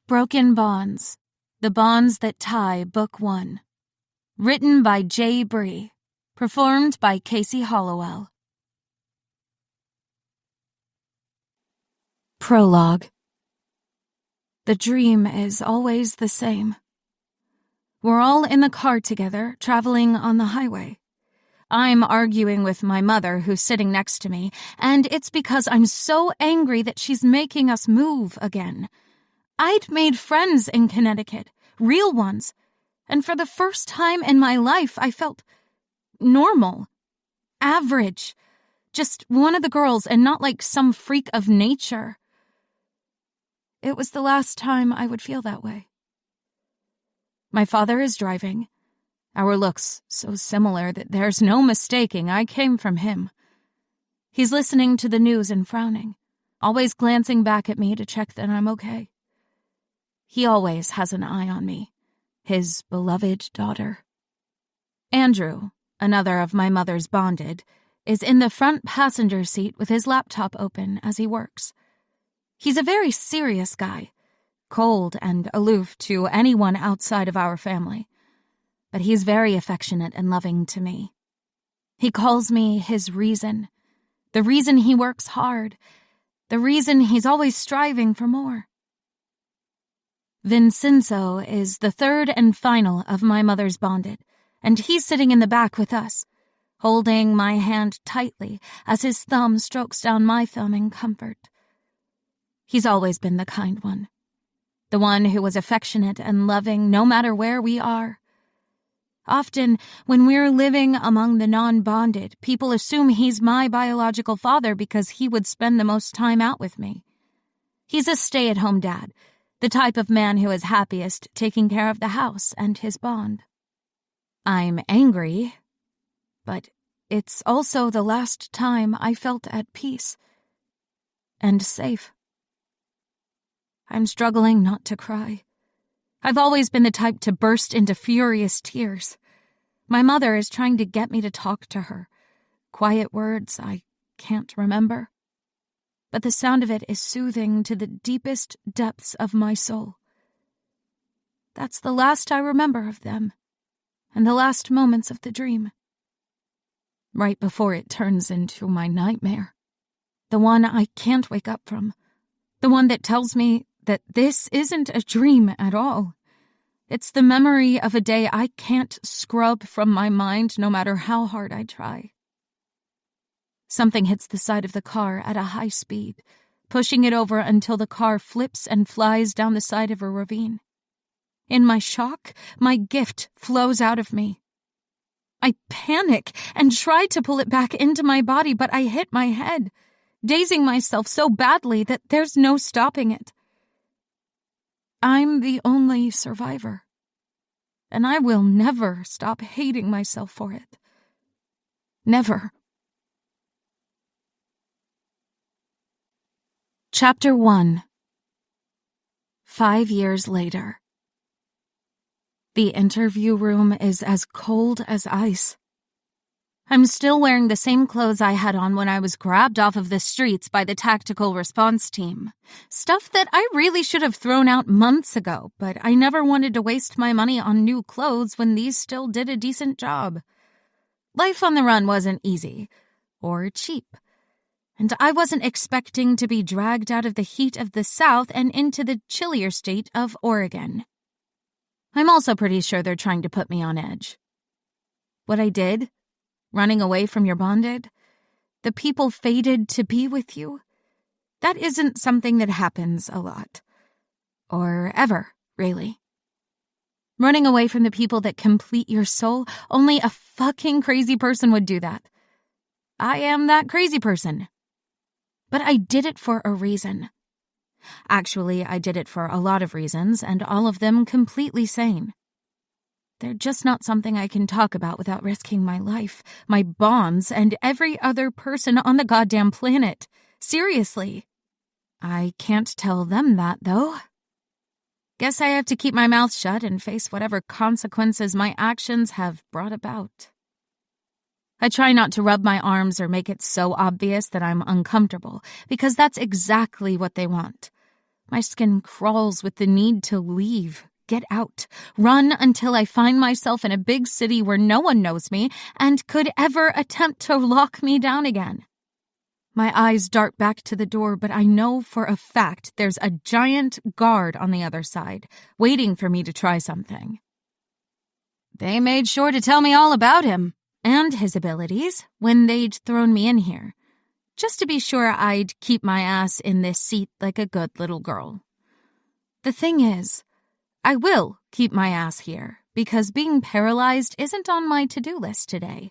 Broken Bonds, The Bonds That Tie, Book 1. Written by Bree. Performed by Casey Hollowell. Prologue. The dream is always the same. We're all in the car together, traveling on the highway. I'm arguing with my mother, who's sitting next to me, and it's because I'm so angry that she's making us move again. I'd made friends in Connecticut, real ones, and for the first time in my life I felt normal, average, just one of the girls and not like some freak of nature. It was the last time I would feel that way. My father is driving. Our looks so similar that there's no mistaking I came from him. He's listening to the news and frowning, always glancing back at me to check that I'm okay. He always has an eye on me, his beloved daughter. Andrew, another of my mother's bonded, is in the front passenger seat with his laptop open as he works. He's a very serious guy, cold and aloof to anyone outside of our family, but he's very affectionate and loving to me. He calls me his reason, the reason he works hard, the reason he's always striving for more. Vincenzo is the third and final of my mother's bonded, and he's sitting in the back with us, holding my hand tightly as his thumb strokes down my thumb in comfort. He's always been the kind one, the one who was affectionate and loving no matter where we are. Often, when we're living among the non-bonded, people assume he's my biological father because he would spend the most time out with me. He's a stay-at-home dad, the type of man who is happiest taking care of the house and his bond. I'm angry, but it's also the last time I felt at peace and safe. I'm struggling not to cry. I've always been the type to burst into furious tears. My mother is trying to get me to talk to her. Quiet words I can't remember. But the sound of it is soothing to the deepest depths of my soul. That's the last I remember of them, and the last moments of the dream. Right before it turns into my nightmare. The one I can't wake up from. The one that tells me that this isn't a dream at all. It's the memory of a day I can't scrub from my mind no matter how hard I try. Something hits the side of the car at a high speed, pushing it over until the car flips and flies down the side of a ravine. In my shock, my gift flows out of me. I panic and try to pull it back into my body, but I hit my head, dazing myself so badly that there's no stopping it. I'm the only survivor, and I will never stop hating myself for it. Never. Chapter 1. 5 years later. The interview room is as cold as ice. I'm still wearing the same clothes I had on when I was grabbed off of the streets by the tactical response team. Stuff that I really should have thrown out months ago, but I never wanted to waste my money on new clothes when these still did a decent job. Life on the run wasn't easy or cheap, and I wasn't expecting to be dragged out of the heat of the South and into the chillier state of Oregon. I'm also pretty sure they're trying to put me on edge. What I did, running away from your bonded, the people fated to be with you, that isn't something that happens a lot. Or ever, really. Running away from the people that complete your soul, only a fucking crazy person would do that. I am that crazy person. But I did it for a reason. Actually, I did it for a lot of reasons, and all of them completely sane. They're just not something I can talk about without risking my life, my bonds, and every other person on the goddamn planet. Seriously. I can't tell them that, though. Guess I have to keep my mouth shut and face whatever consequences my actions have brought about. I try not to rub my arms or make it so obvious that I'm uncomfortable, because that's exactly what they want. My skin crawls with the need to leave, get out, run until I find myself in a big city where no one knows me and could ever attempt to lock me down again. My eyes dart back to the door, but I know for a fact there's a giant guard on the other side, waiting for me to try something. They made sure to tell me all about him and his abilities when they'd thrown me in here, just to be sure I'd keep my ass in this seat like a good little girl. The thing is, I will keep my ass here, because being paralyzed isn't on my to-do list today.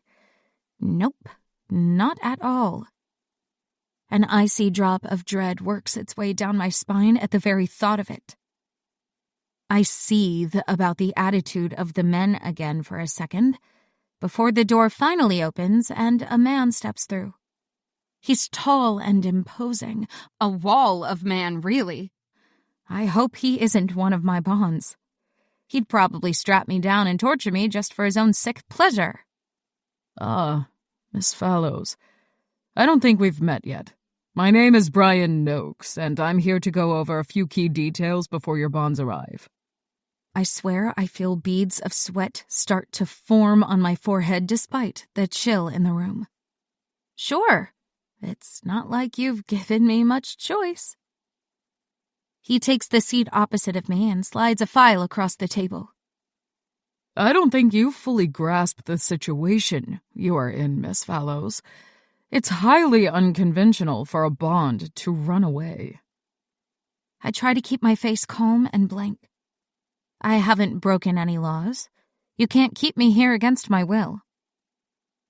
Nope, not at all. An icy drop of dread works its way down my spine at the very thought of it. I seethe about the attitude of the men again for a second, before the door finally opens and a man steps through. He's tall and imposing, a wall of man, really. I hope he isn't one of my bonds. He'd probably strap me down and torture me just for his own sick pleasure. Miss Fallows, I don't think we've met yet. My name is Brian Noakes, and I'm here to go over a few key details before your bonds arrive. I swear I feel beads of sweat start to form on my forehead despite the chill in the room. Sure, it's not like you've given me much choice. He takes the seat opposite of me and slides a file across the table. I don't think you fully grasp the situation you are in, Miss Fallows. It's highly unconventional for a bond to run away. I try to keep my face calm and blank. I haven't broken any laws. You can't keep me here against my will.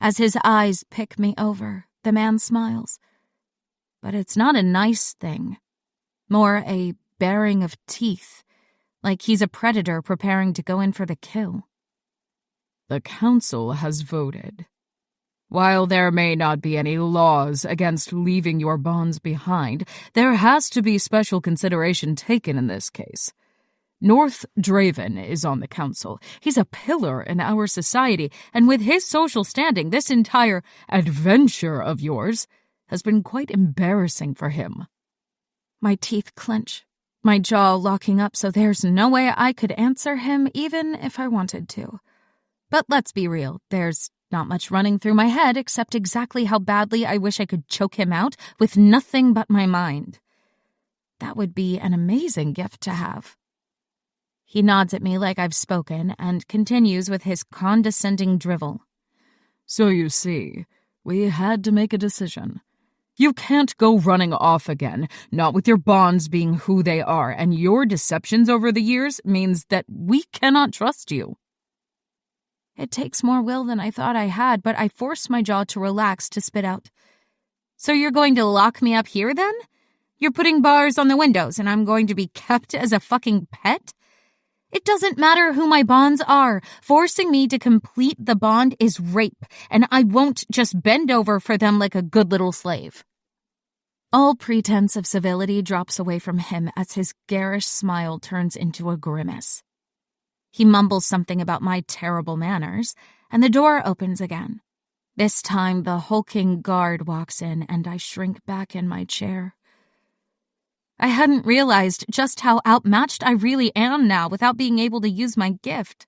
As his eyes pick me over, the man smiles. But it's not a nice thing. More a baring of teeth, like he's a predator preparing to go in for the kill. The council has voted. While there may not be any laws against leaving your bonds behind, there has to be special consideration taken in this case. North Draven is on the council. He's a pillar in our society, and with his social standing, this entire adventure of yours has been quite embarrassing for him. My teeth clench, my jaw locking up so there's no way I could answer him even if I wanted to. But let's be real, there's not much running through my head except exactly how badly I wish I could choke him out with nothing but my mind. That would be an amazing gift to have. He nods at me like I've spoken and continues with his condescending drivel. So you see, we had to make a decision. You can't go running off again, not with your bonds being who they are, and your deceptions over the years means that we cannot trust you. It takes more will than I thought I had, but I force my jaw to relax to spit out. So you're going to lock me up here, then? You're putting bars on the windows, and I'm going to be kept as a fucking pet? It doesn't matter who my bonds are. Forcing me to complete the bond is rape, and I won't just bend over for them like a good little slave. All pretense of civility drops away from him as his garish smile turns into a grimace. He mumbles something about my terrible manners, and the door opens again. This time, the hulking guard walks in, and I shrink back in my chair. I hadn't realized just how outmatched I really am now without being able to use my gift.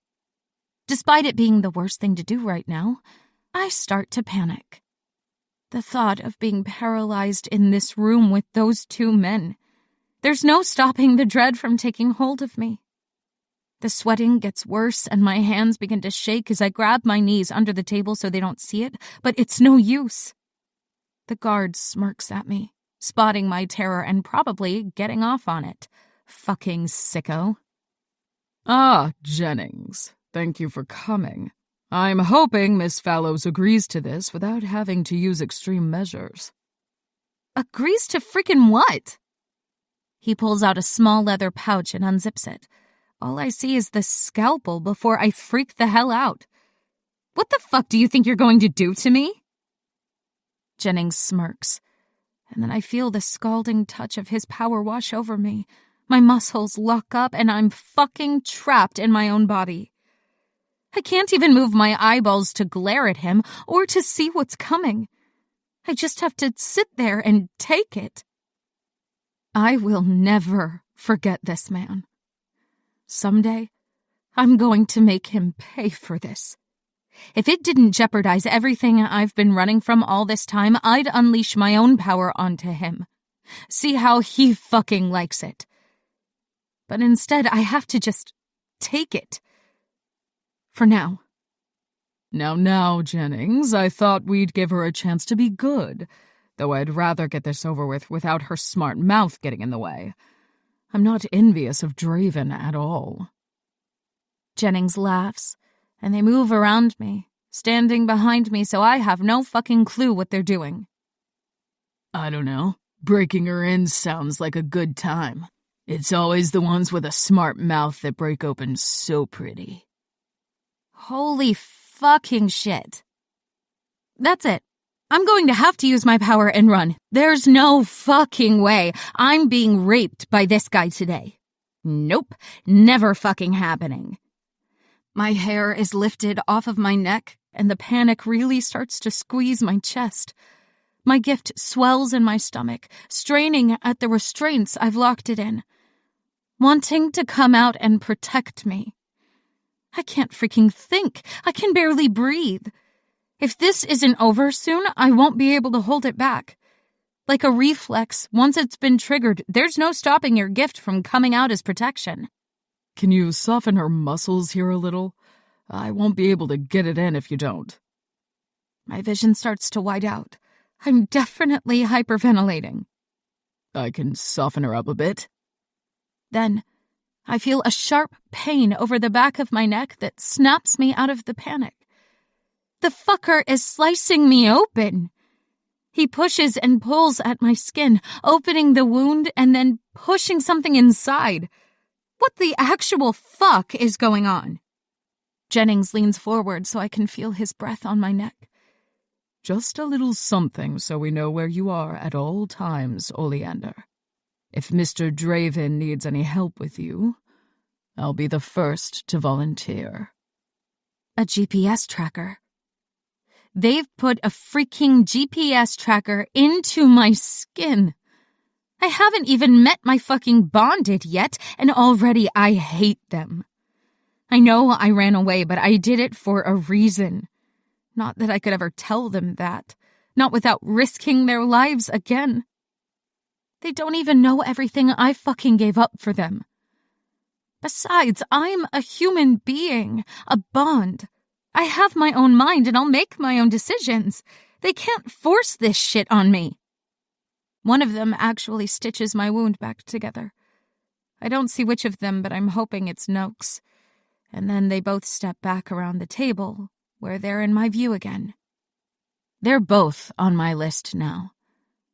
Despite it being the worst thing to do right now, I start to panic. The thought of being paralyzed in this room with those two men. There's no stopping the dread from taking hold of me. The sweating gets worse and my hands begin to shake as I grab my knees under the table so they don't see it, but it's no use. The guard smirks at me, spotting my terror and probably getting off on it. Fucking sicko. Ah, Jennings, thank you for coming. I'm hoping Miss Fallows agrees to this without having to use extreme measures. Agrees to frickin' what? He pulls out a small leather pouch and unzips it. All I see is the scalpel before I freak the hell out. What the fuck do you think you're going to do to me? Jennings smirks, and then I feel the scalding touch of his power wash over me. My muscles lock up and I'm fucking trapped in my own body. I can't even move my eyeballs to glare at him or to see what's coming. I just have to sit there and take it. I will never forget this man. Someday, I'm going to make him pay for this. If it didn't jeopardize everything I've been running from all this time, I'd unleash my own power onto him. See how he fucking likes it. But instead, I have to just take it. For now. Now, Jennings, I thought we'd give her a chance to be good, though I'd rather get this over with without her smart mouth getting in the way. I'm not envious of Draven at all. Jennings laughs, and they move around me, standing behind me so I have no fucking clue what they're doing. I don't know. Breaking her in sounds like a good time. It's always the ones with a smart mouth that break open so pretty. Holy fucking shit. That's it. I'm going to have to use my power and run. There's no fucking way I'm being raped by this guy today. Nope, never fucking happening. My hair is lifted off of my neck, and the panic really starts to squeeze my chest. My gift swells in my stomach, straining at the restraints I've locked it in, wanting to come out and protect me. I can't freaking think. I can barely breathe. If this isn't over soon, I won't be able to hold it back. Like a reflex, once it's been triggered, there's no stopping your gift from coming out as protection. Can you soften her muscles here a little? I won't be able to get it in if you don't. My vision starts to wide out. I'm definitely hyperventilating. I can soften her up a bit. Then, I feel a sharp pain over the back of my neck that snaps me out of the panic. The fucker is slicing me open. He pushes and pulls at my skin, opening the wound and then pushing something inside. What the actual fuck is going on? Jennings leans forward so I can feel his breath on my neck. Just a little something so we know where you are at all times, Oleander. If Mr. Draven needs any help with you, I'll be the first to volunteer. A GPS tracker. They've put a freaking GPS tracker into my skin. I haven't even met my fucking bonded yet, and already I hate them. I know I ran away, but I did it for a reason. Not that I could ever tell them that. Not without risking their lives again. They don't even know everything I fucking gave up for them. Besides, I'm a human being, a bond. I have my own mind and I'll make my own decisions. They can't force this shit on me. One of them actually stitches my wound back together. I don't see which of them, but I'm hoping it's Noakes. And then they both step back around the table, where they're in my view again. They're both on my list now.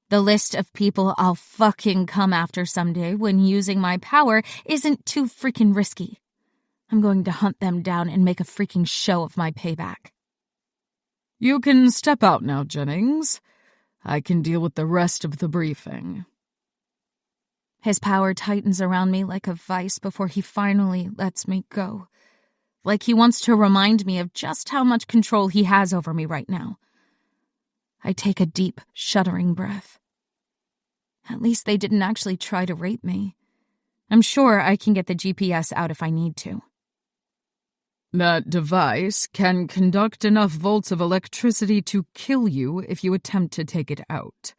The list of people I'll fucking come after someday when using my power isn't too freaking risky. I'm going to hunt them down and make a freaking show of my payback. You can step out now, Jennings. I can deal with the rest of the briefing. His power tightens around me like a vice before he finally lets me go. Like he wants to remind me of just how much control he has over me right now. I take a deep, shuddering breath. At least they didn't actually try to rape me. I'm sure I can get the GPS out if I need to. That device can conduct enough volts of electricity to kill you if you attempt to take it out.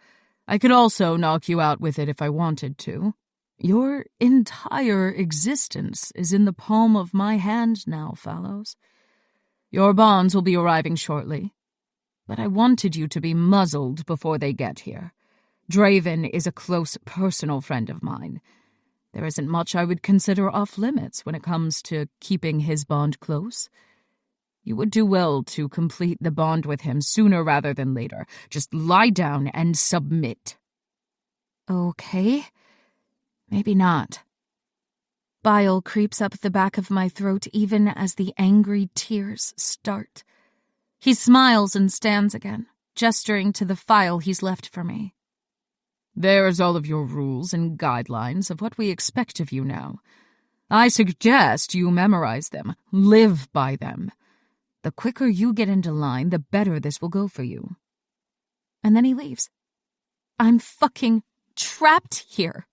I could also knock you out with it if I wanted to. Your entire existence is in the palm of my hand now, Fallows. Your bonds will be arriving shortly. But I wanted you to be muzzled before they get here. Draven is a close personal friend of mine. There isn't much I would consider off-limits when it comes to keeping his bond close. You would do well to complete the bond with him sooner rather than later. Just lie down and submit. Okay. Maybe not. Bile creeps up the back of my throat even as the angry tears start. He smiles and stands again, gesturing to the file he's left for me. There's all of your rules and guidelines of what we expect of you now. I suggest you memorize them, live by them. The quicker you get into line, the better this will go for you. And then he leaves. I'm fucking trapped here.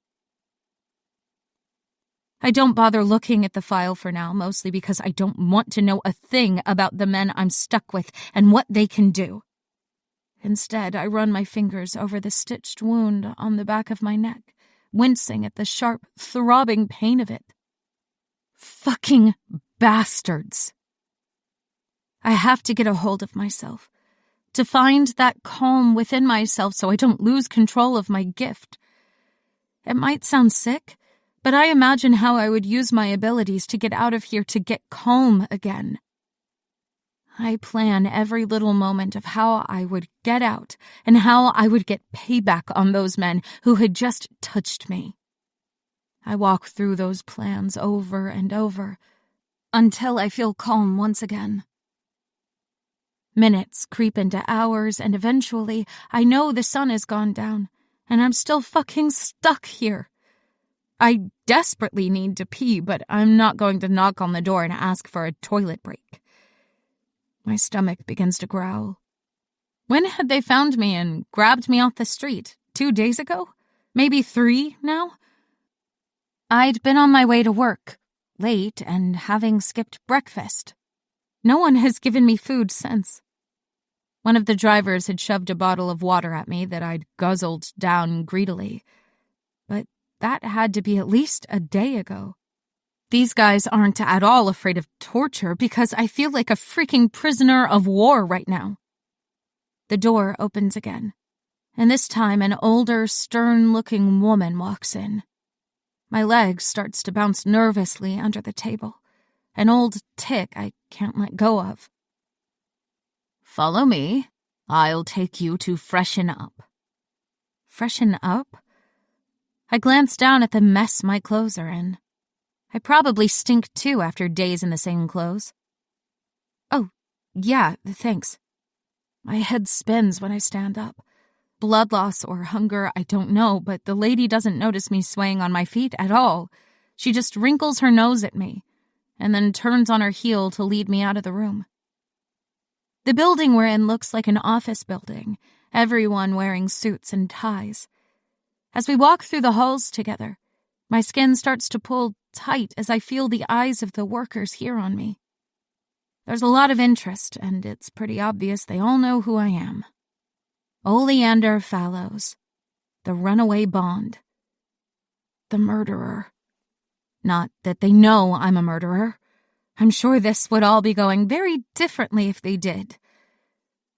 I don't bother looking at the file for now, mostly because I don't want to know a thing about the men I'm stuck with and what they can do. Instead, I run my fingers over the stitched wound on the back of my neck, wincing at the sharp, throbbing pain of it. Fucking bastards. I have to get a hold of myself, to find that calm within myself so I don't lose control of my gift. It might sound sick, but I imagine how I would use my abilities to get out of here to get calm again. I plan every little moment of how I would get out and how I would get payback on those men who had just touched me. I walk through those plans over and over until I feel calm once again. Minutes creep into hours, and eventually I know the sun has gone down, and I'm still fucking stuck here. I desperately need to pee, but I'm not going to knock on the door and ask for a toilet break. My stomach begins to growl. When had they found me and grabbed me off the street? 2 days ago? Maybe 3 now? I'd been on my way to work, late, and having skipped breakfast. No one has given me food since. One of the drivers had shoved a bottle of water at me that I'd guzzled down greedily. But that had to be at least a day ago. These guys aren't at all afraid of torture because I feel like a freaking prisoner of war right now. The door opens again, and this time an older, stern-looking woman walks in. My leg starts to bounce nervously under the table, an old tic I can't let go of. Follow me. I'll take you to freshen up. Freshen up? I glance down at the mess my clothes are in. I probably stink too after days in the same clothes. Oh, yeah, thanks. My head spins when I stand up. Blood loss or hunger, I don't know, but the lady doesn't notice me swaying on my feet at all. She just wrinkles her nose at me, and then turns on her heel to lead me out of the room. The building we're in looks like an office building, everyone wearing suits and ties. As we walk through the halls together, my skin starts to pull tight as I feel the eyes of the workers here on me. There's a lot of interest, and it's pretty obvious they all know who I am. Oleander Fallows, the runaway Bond, the murderer. Not that they know I'm a murderer. I'm sure this would all be going very differently if they did.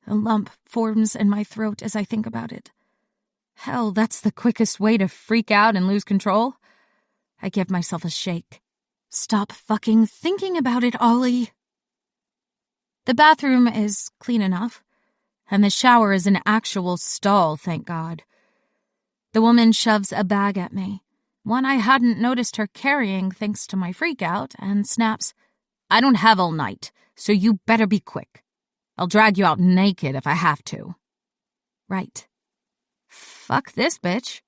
A lump forms in my throat as I think about it. Hell, that's the quickest way to freak out and lose control. I give myself a shake. Stop fucking thinking about it, Ollie. The bathroom is clean enough, and the shower is an actual stall, thank God. The woman shoves a bag at me, one I hadn't noticed her carrying thanks to my freakout, and snaps, I don't have all night, so you better be quick. I'll drag you out naked if I have to. Right. Fuck this bitch.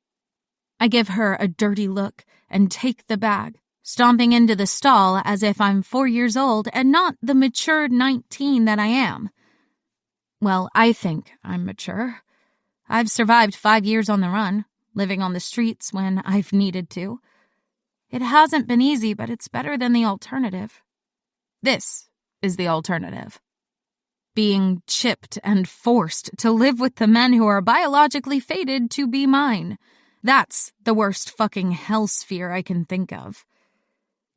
I give her a dirty look and take the bag, stomping into the stall as if I'm 4 years old and not the mature 19 that I am. Well, I think I'm mature. I've survived 5 years on the run, living on the streets when I've needed to. It hasn't been easy, but it's better than the alternative. This is the alternative. Being chipped and forced to live with the men who are biologically fated to be mine. That's the worst fucking hellsphere I can think of.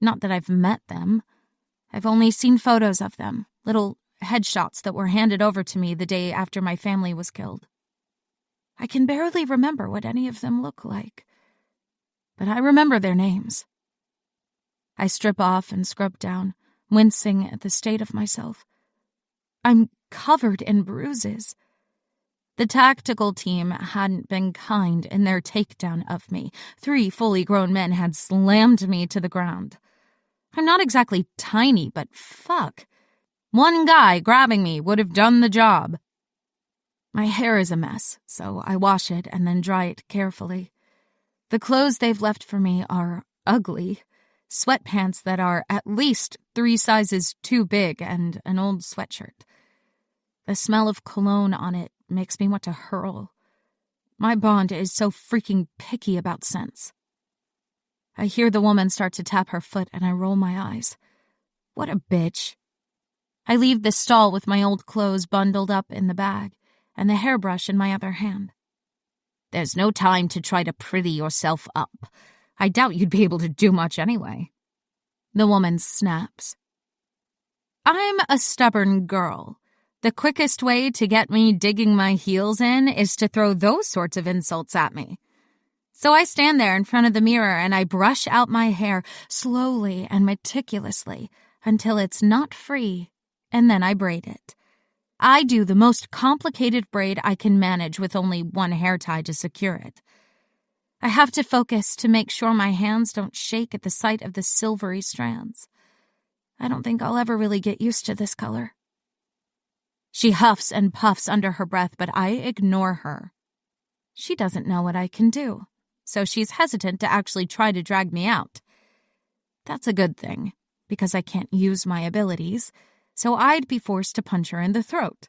Not that I've met them. I've only seen photos of them, little headshots that were handed over to me the day after my family was killed. I can barely remember what any of them look like, but I remember their names. I strip off and scrub down, wincing at the state of myself. I'm covered in bruises. The tactical team hadn't been kind in their takedown of me. 3 fully grown men had slammed me to the ground. I'm not exactly tiny, but fuck. One guy grabbing me would have done the job. My hair is a mess, so I wash it and then dry it carefully. The clothes they've left for me are ugly. Sweatpants that are at least 3 sizes too big and an old sweatshirt. The smell of cologne on it makes me want to hurl. My Bond is so freaking picky about scents. I hear the woman start to tap her foot and I roll my eyes. What a bitch. I leave the stall with my old clothes bundled up in the bag and the hairbrush in my other hand. There's no time to try to pretty yourself up. I doubt you'd be able to do much anyway. The woman snaps. I'm a stubborn girl. The quickest way to get me digging my heels in is to throw those sorts of insults at me. So I stand there in front of the mirror and I brush out my hair slowly and meticulously until it's not free, and then I braid it. I do the most complicated braid I can manage with only one hair tie to secure it. I have to focus to make sure my hands don't shake at the sight of the silvery strands. I don't think I'll ever really get used to this color. She huffs and puffs under her breath, but I ignore her. She doesn't know what I can do, so she's hesitant to actually try to drag me out. That's a good thing, because I can't use my abilities, so I'd be forced to punch her in the throat.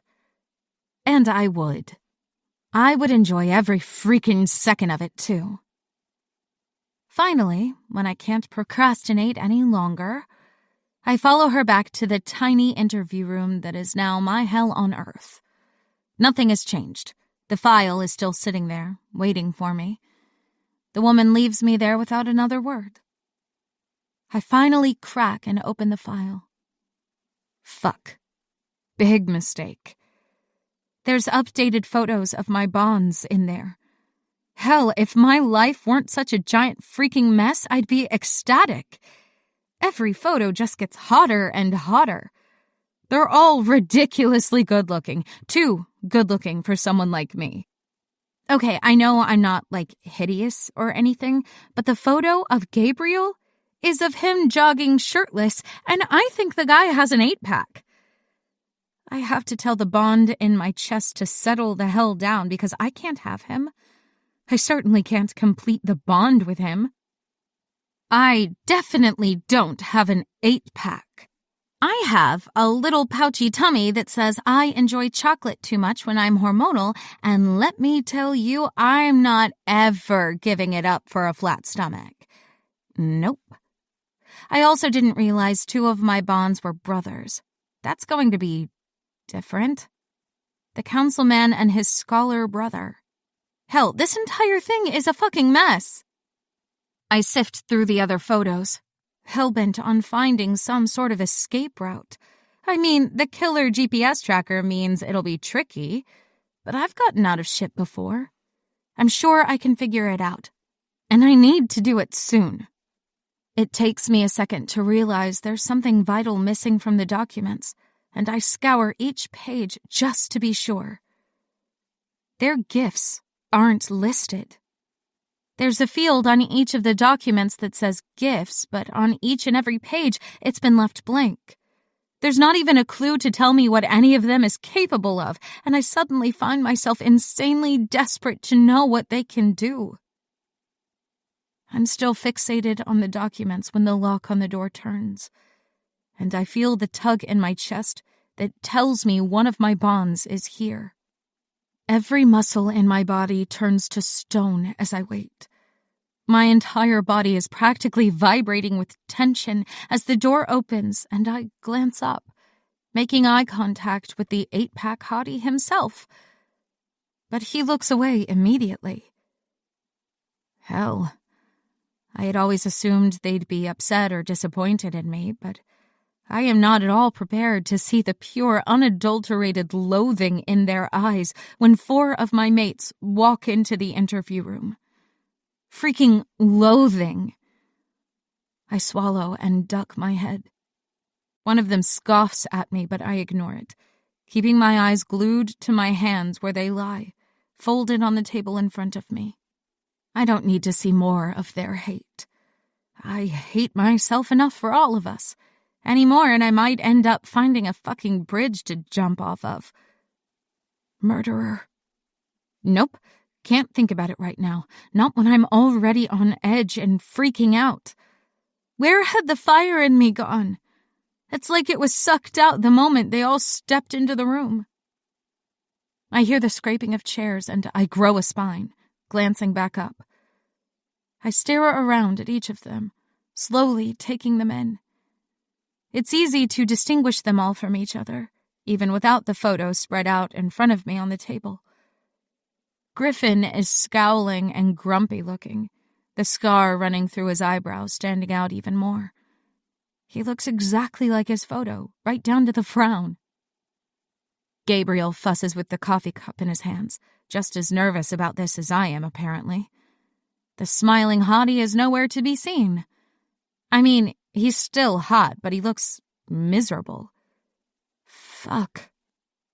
And I would. I would enjoy every freaking second of it, too. Finally, when I can't procrastinate any longer, I follow her back to the tiny interview room that is now my hell on earth. Nothing has changed. The file is still sitting there, waiting for me. The woman leaves me there without another word. I finally crack and open the file. Fuck. Big mistake. There's updated photos of my bonds in there. Hell, if my life weren't such a giant freaking mess, I'd be ecstatic. Every photo just gets hotter and hotter. They're all ridiculously good-looking. Too good-looking for someone like me. Okay, I know I'm not, hideous or anything, but the photo of Gabriel is of him jogging shirtless, and I think the guy has an 8-pack. I have to tell the bond in my chest to settle the hell down because I can't have him. I certainly can't complete the bond with him. I definitely don't have an 8-pack. I have a little pouchy tummy that says I enjoy chocolate too much when I'm hormonal, and let me tell you, I'm not ever giving it up for a flat stomach. Nope. I also didn't realize 2 of my bonds were brothers. That's going to be different. The councilman and his scholar brother. Hell, this entire thing is a fucking mess. I sift through the other photos, hell-bent on finding some sort of escape route. I mean, the killer GPS tracker means it'll be tricky, but I've gotten out of shit before. I'm sure I can figure it out, and I need to do it soon. It takes me a second to realize there's something vital missing from the documents, and I scour each page just to be sure. Their gifts aren't listed. There's a field on each of the documents that says gifts, but on each and every page, it's been left blank. There's not even a clue to tell me what any of them is capable of, and I suddenly find myself insanely desperate to know what they can do. I'm still fixated on the documents when the lock on the door turns, and I feel the tug in my chest that tells me one of my bonds is here. Every muscle in my body turns to stone as I wait. My entire body is practically vibrating with tension as the door opens and I glance up, making eye contact with the 8-pack hottie himself. But he looks away immediately. Hell, I had always assumed they'd be upset or disappointed in me, but I am not at all prepared to see the pure, unadulterated loathing in their eyes when 4 of my mates walk into the interview room. Freaking loathing. I swallow and duck my head. One of them scoffs at me, but I ignore it, keeping my eyes glued to my hands where they lie, folded on the table in front of me. I don't need to see more of their hate. I hate myself enough for all of us. Any more and I might end up finding a fucking bridge to jump off of. Murderer. Nope. Can't think about it right now. Not when I'm already on edge and freaking out. Where had the fire in me gone? It's like it was sucked out the moment they all stepped into the room. I hear the scraping of chairs and I grow a spine, glancing back up. I stare around at each of them, slowly taking them in. It's easy to distinguish them all from each other, even without the photos spread out in front of me on the table. Griffin is scowling and grumpy-looking, the scar running through his eyebrows standing out even more. He looks exactly like his photo, right down to the frown. Gabriel fusses with the coffee cup in his hands, just as nervous about this as I am, apparently. The smiling hottie is nowhere to be seen. I mean, he's still hot, but he looks miserable. Fuck.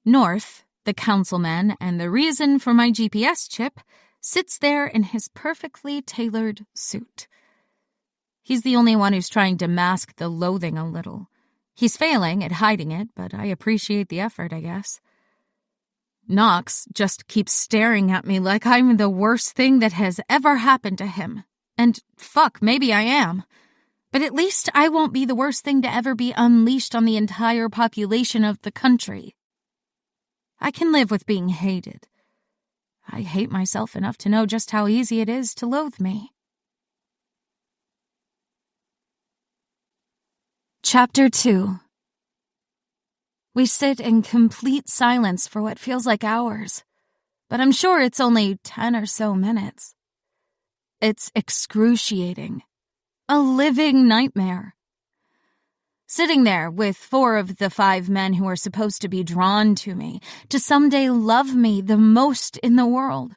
North, the councilman and the reason for my GPS chip, sits there in his perfectly tailored suit. He's the only one who's trying to mask the loathing a little. He's failing at hiding it, but I appreciate the effort, I guess. Knox just keeps staring at me like I'm the worst thing that has ever happened to him. And fuck, maybe I am. But at least I won't be the worst thing to ever be unleashed on the entire population of the country. I can live with being hated. I hate myself enough to know just how easy it is to loathe me. Chapter 2. We sit in complete silence for what feels like hours, but I'm sure it's only 10 or so minutes. It's excruciating. A living nightmare. Sitting there with 4 of the 5 men who are supposed to be drawn to me, to someday love me the most in the world,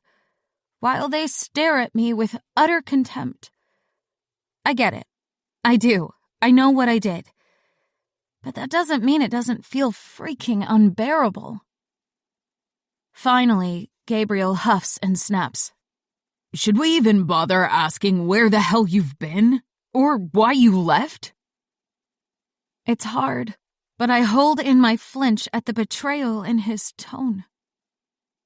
while they stare at me with utter contempt. I get it. I do. I know what I did. But that doesn't mean it doesn't feel freaking unbearable. Finally, Gabriel huffs and snaps. Should we even bother asking where the hell you've been? Or why you left? It's hard, but I hold in my flinch at the betrayal in his tone.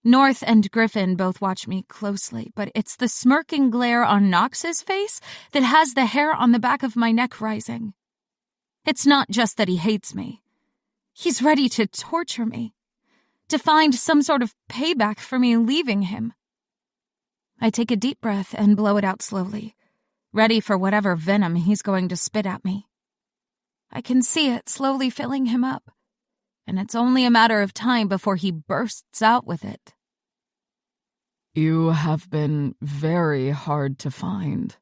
North and Griffin both watch me closely, but it's the smirking glare on Knox's face that has the hair on the back of my neck rising. It's not just that he hates me. He's ready to torture me, to find some sort of payback for me leaving him. I take a deep breath and blow it out slowly, ready for whatever venom he's going to spit at me. I can see it slowly filling him up, and it's only a matter of time before he bursts out with it. You have been very hard to find.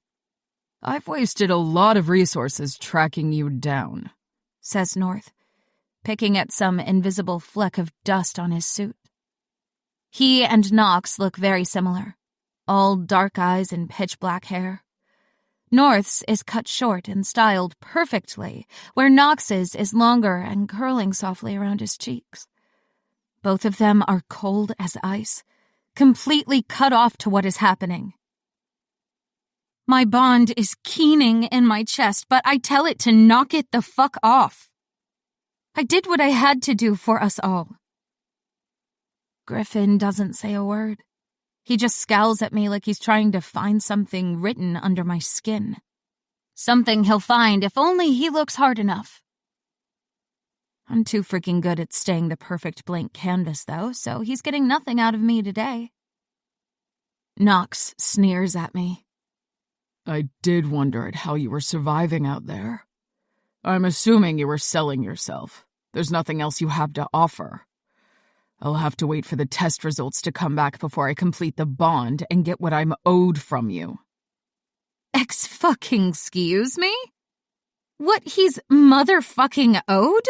I've wasted a lot of resources tracking you down, says North, picking at some invisible fleck of dust on his suit. He and Knox look very similar, all dark eyes and pitch black hair. North's is cut short and styled perfectly, where Knox's is longer and curling softly around his cheeks. Both of them are cold as ice, completely cut off to what is happening. My bond is keening in my chest, but I tell it to knock it the fuck off. I did what I had to do for us all. Griffin doesn't say a word. He just scowls at me like he's trying to find something written under my skin. Something he'll find if only he looks hard enough. I'm too freaking good at staying the perfect blank canvas, though, so he's getting nothing out of me today. Knox sneers at me. I did wonder at how you were surviving out there. I'm assuming you were selling yourself. There's nothing else you have to offer. I'll have to wait for the test results to come back before I complete the bond and get what I'm owed from you. Excuse me? What he's motherfucking owed?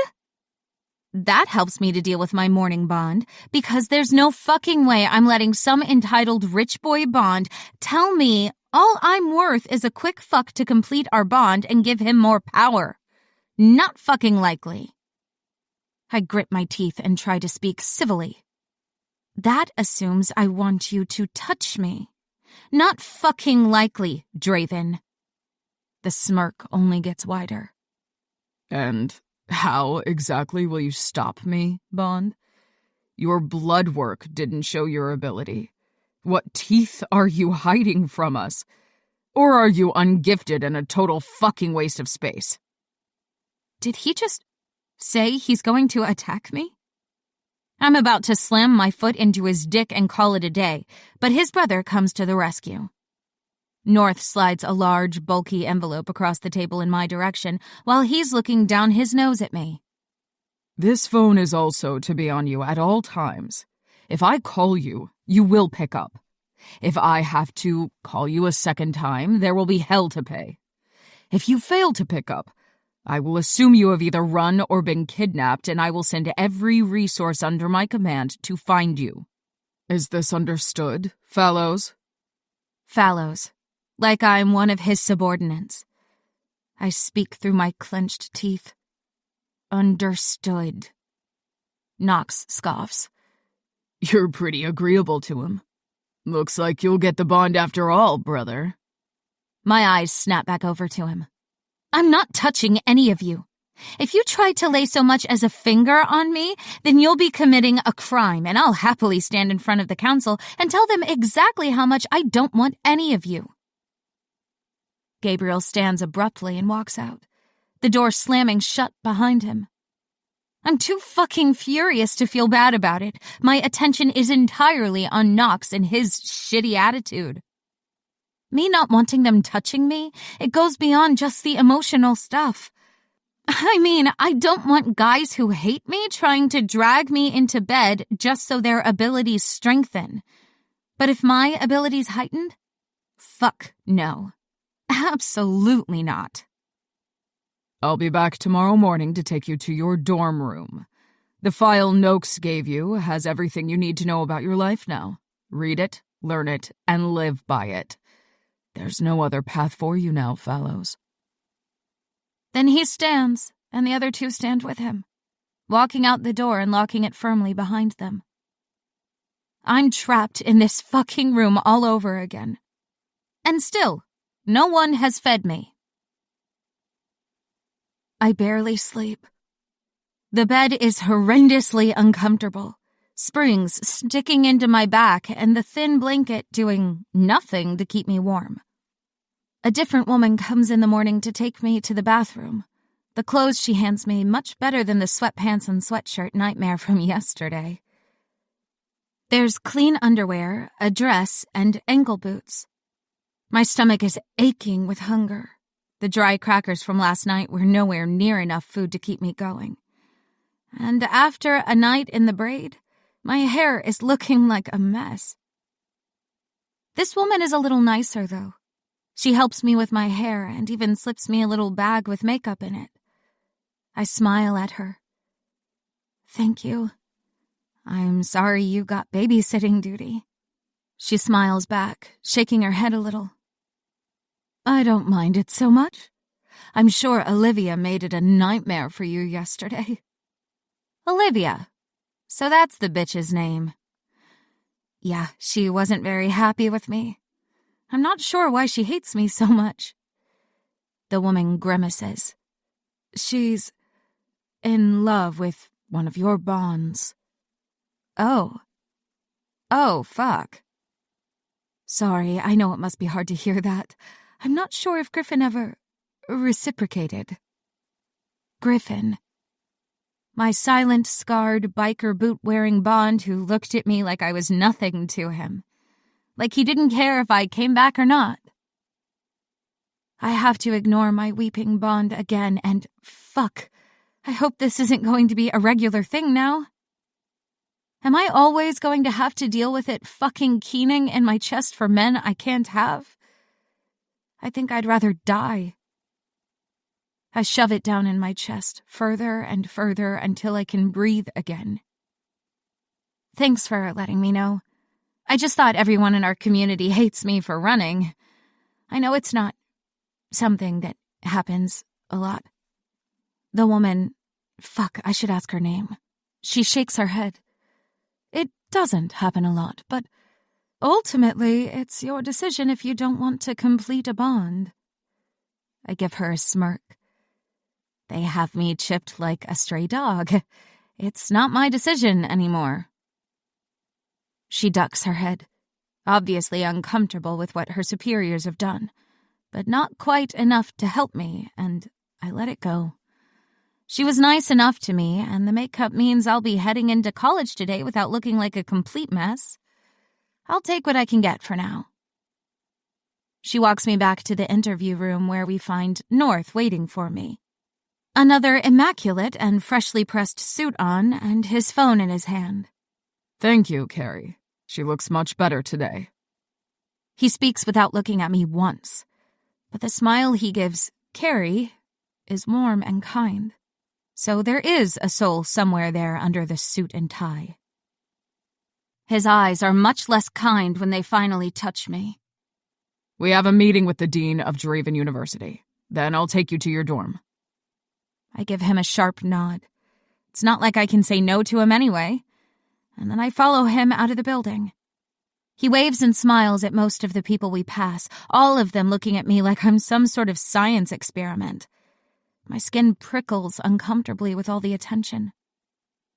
That helps me to deal with my morning bond, because there's no fucking way I'm letting some entitled rich boy bond tell me all I'm worth is a quick fuck to complete our bond and give him more power. Not fucking likely. I grit my teeth and try to speak civilly. That assumes I want you to touch me. Not fucking likely, Draven. The smirk only gets wider. And how exactly will you stop me, Bond? Your blood work didn't show your ability. What teeth are you hiding from us? Or are you ungifted and a total fucking waste of space? Did he just say he's going to attack me? I'm about to slam my foot into his dick and call it a day, but his brother comes to the rescue. North slides a large, bulky envelope across the table in my direction while he's looking down his nose at me. This phone is also to be on you at all times. If I call you, you will pick up. If I have to call you a second time, there will be hell to pay. If you fail to pick up, I will assume you have either run or been kidnapped, and I will send every resource under my command to find you. Is this understood, Fallows? Fallows, like I'm one of his subordinates. I speak through my clenched teeth. Understood. Knox scoffs. You're pretty agreeable to him. Looks like you'll get the bond after all, brother. My eyes snap back over to him. I'm not touching any of you. If you try to lay so much as a finger on me, then you'll be committing a crime, and I'll happily stand in front of the council and tell them exactly how much I don't want any of you. Gabriel stands abruptly and walks out, the door slamming shut behind him. I'm too fucking furious to feel bad about it. My attention is entirely on Knox and his shitty attitude. Me not wanting them touching me, it goes beyond just the emotional stuff. I mean, I don't want guys who hate me trying to drag me into bed just so their abilities strengthen. But if my abilities heightened? Fuck no. Absolutely not. I'll be back tomorrow morning to take you to your dorm room. The file Noakes gave you has everything you need to know about your life now. Read it, learn it, and live by it. There's no other path for you now, Fallows. Then he stands, and the other two stand with him, walking out the door and locking it firmly behind them. I'm trapped in this fucking room all over again. And still, no one has fed me. I barely sleep. The bed is horrendously uncomfortable, springs sticking into my back and the thin blanket doing nothing to keep me warm. A different woman comes in the morning to take me to the bathroom. The clothes she hands me much better than the sweatpants and sweatshirt nightmare from yesterday. There's clean underwear, a dress, and ankle boots. My stomach is aching with hunger. The dry crackers from last night were nowhere near enough food to keep me going. And after a night in the braid, my hair is looking like a mess. This woman is a little nicer, though. She helps me with my hair and even slips me a little bag with makeup in it. I smile at her. Thank you. I'm sorry you got babysitting duty. She smiles back, shaking her head a little. I don't mind it so much. I'm sure Olivia made it a nightmare for you yesterday. Olivia. So that's the bitch's name. Yeah, she wasn't very happy with me. I'm not sure why she hates me so much. The woman grimaces. She's in love with one of your bonds. Oh. Oh, fuck. Sorry, I know it must be hard to hear that. I'm not sure if Griffin ever reciprocated. Griffin. My silent, scarred, biker boot-wearing bond who looked at me like I was nothing to him. Like he didn't care if I came back or not. I have to ignore my weeping bond again, and fuck, I hope this isn't going to be a regular thing now. Am I always going to have to deal with it fucking keening in my chest for men I can't have? I think I'd rather die. I shove it down in my chest, further and further until I can breathe again. Thanks for letting me know. I just thought everyone in our community hates me for running. I know it's not something that happens a lot. The woman, fuck, I should ask her name. She shakes her head. It doesn't happen a lot, but ultimately it's your decision if you don't want to complete a bond. I give her a smirk. They have me chipped like a stray dog. It's not my decision anymore. She ducks her head, obviously uncomfortable with what her superiors have done, but not quite enough to help me, and I let it go. She was nice enough to me, and the makeup means I'll be heading into college today without looking like a complete mess. I'll take what I can get for now. She walks me back to the interview room where we find North waiting for me. Another immaculate and freshly pressed suit on and his phone in his hand. Thank you, Carrie. She looks much better today. He speaks without looking at me once, but the smile he gives Carrie is warm and kind. So there is a soul somewhere there under the suit and tie. His eyes are much less kind when they finally touch me. We have a meeting with the dean of Draven University. Then I'll take you to your dorm. I give him a sharp nod. It's not like I can say no to him anyway. And then I follow him out of the building. He waves and smiles at most of the people we pass, all of them looking at me like I'm some sort of science experiment. My skin prickles uncomfortably with all the attention.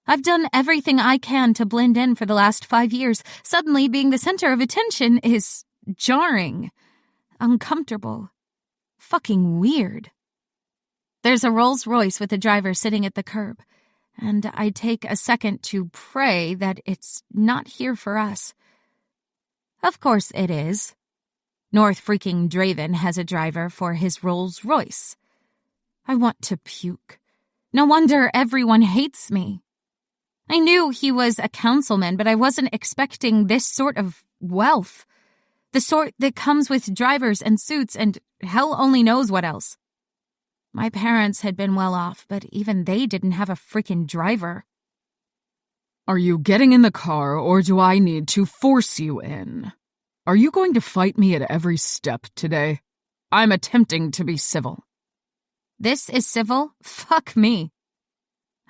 I've done everything I can to blend in for the last 5 years. Suddenly being the center of attention is jarring, uncomfortable, fucking weird. There's a Rolls-Royce with the driver sitting at the curb, and I take a second to pray that it's not here for us. Of course it is. North freaking Draven has a driver for his Rolls-Royce. I want to puke. No wonder everyone hates me. I knew he was a councilman, but I wasn't expecting this sort of wealth. The sort that comes with drivers and suits and hell only knows what else. My parents had been well off, but even they didn't have a freaking driver. Are you getting in the car, or do I need to force you in? Are you going to fight me at every step today? I'm attempting to be civil. This is civil? Fuck me.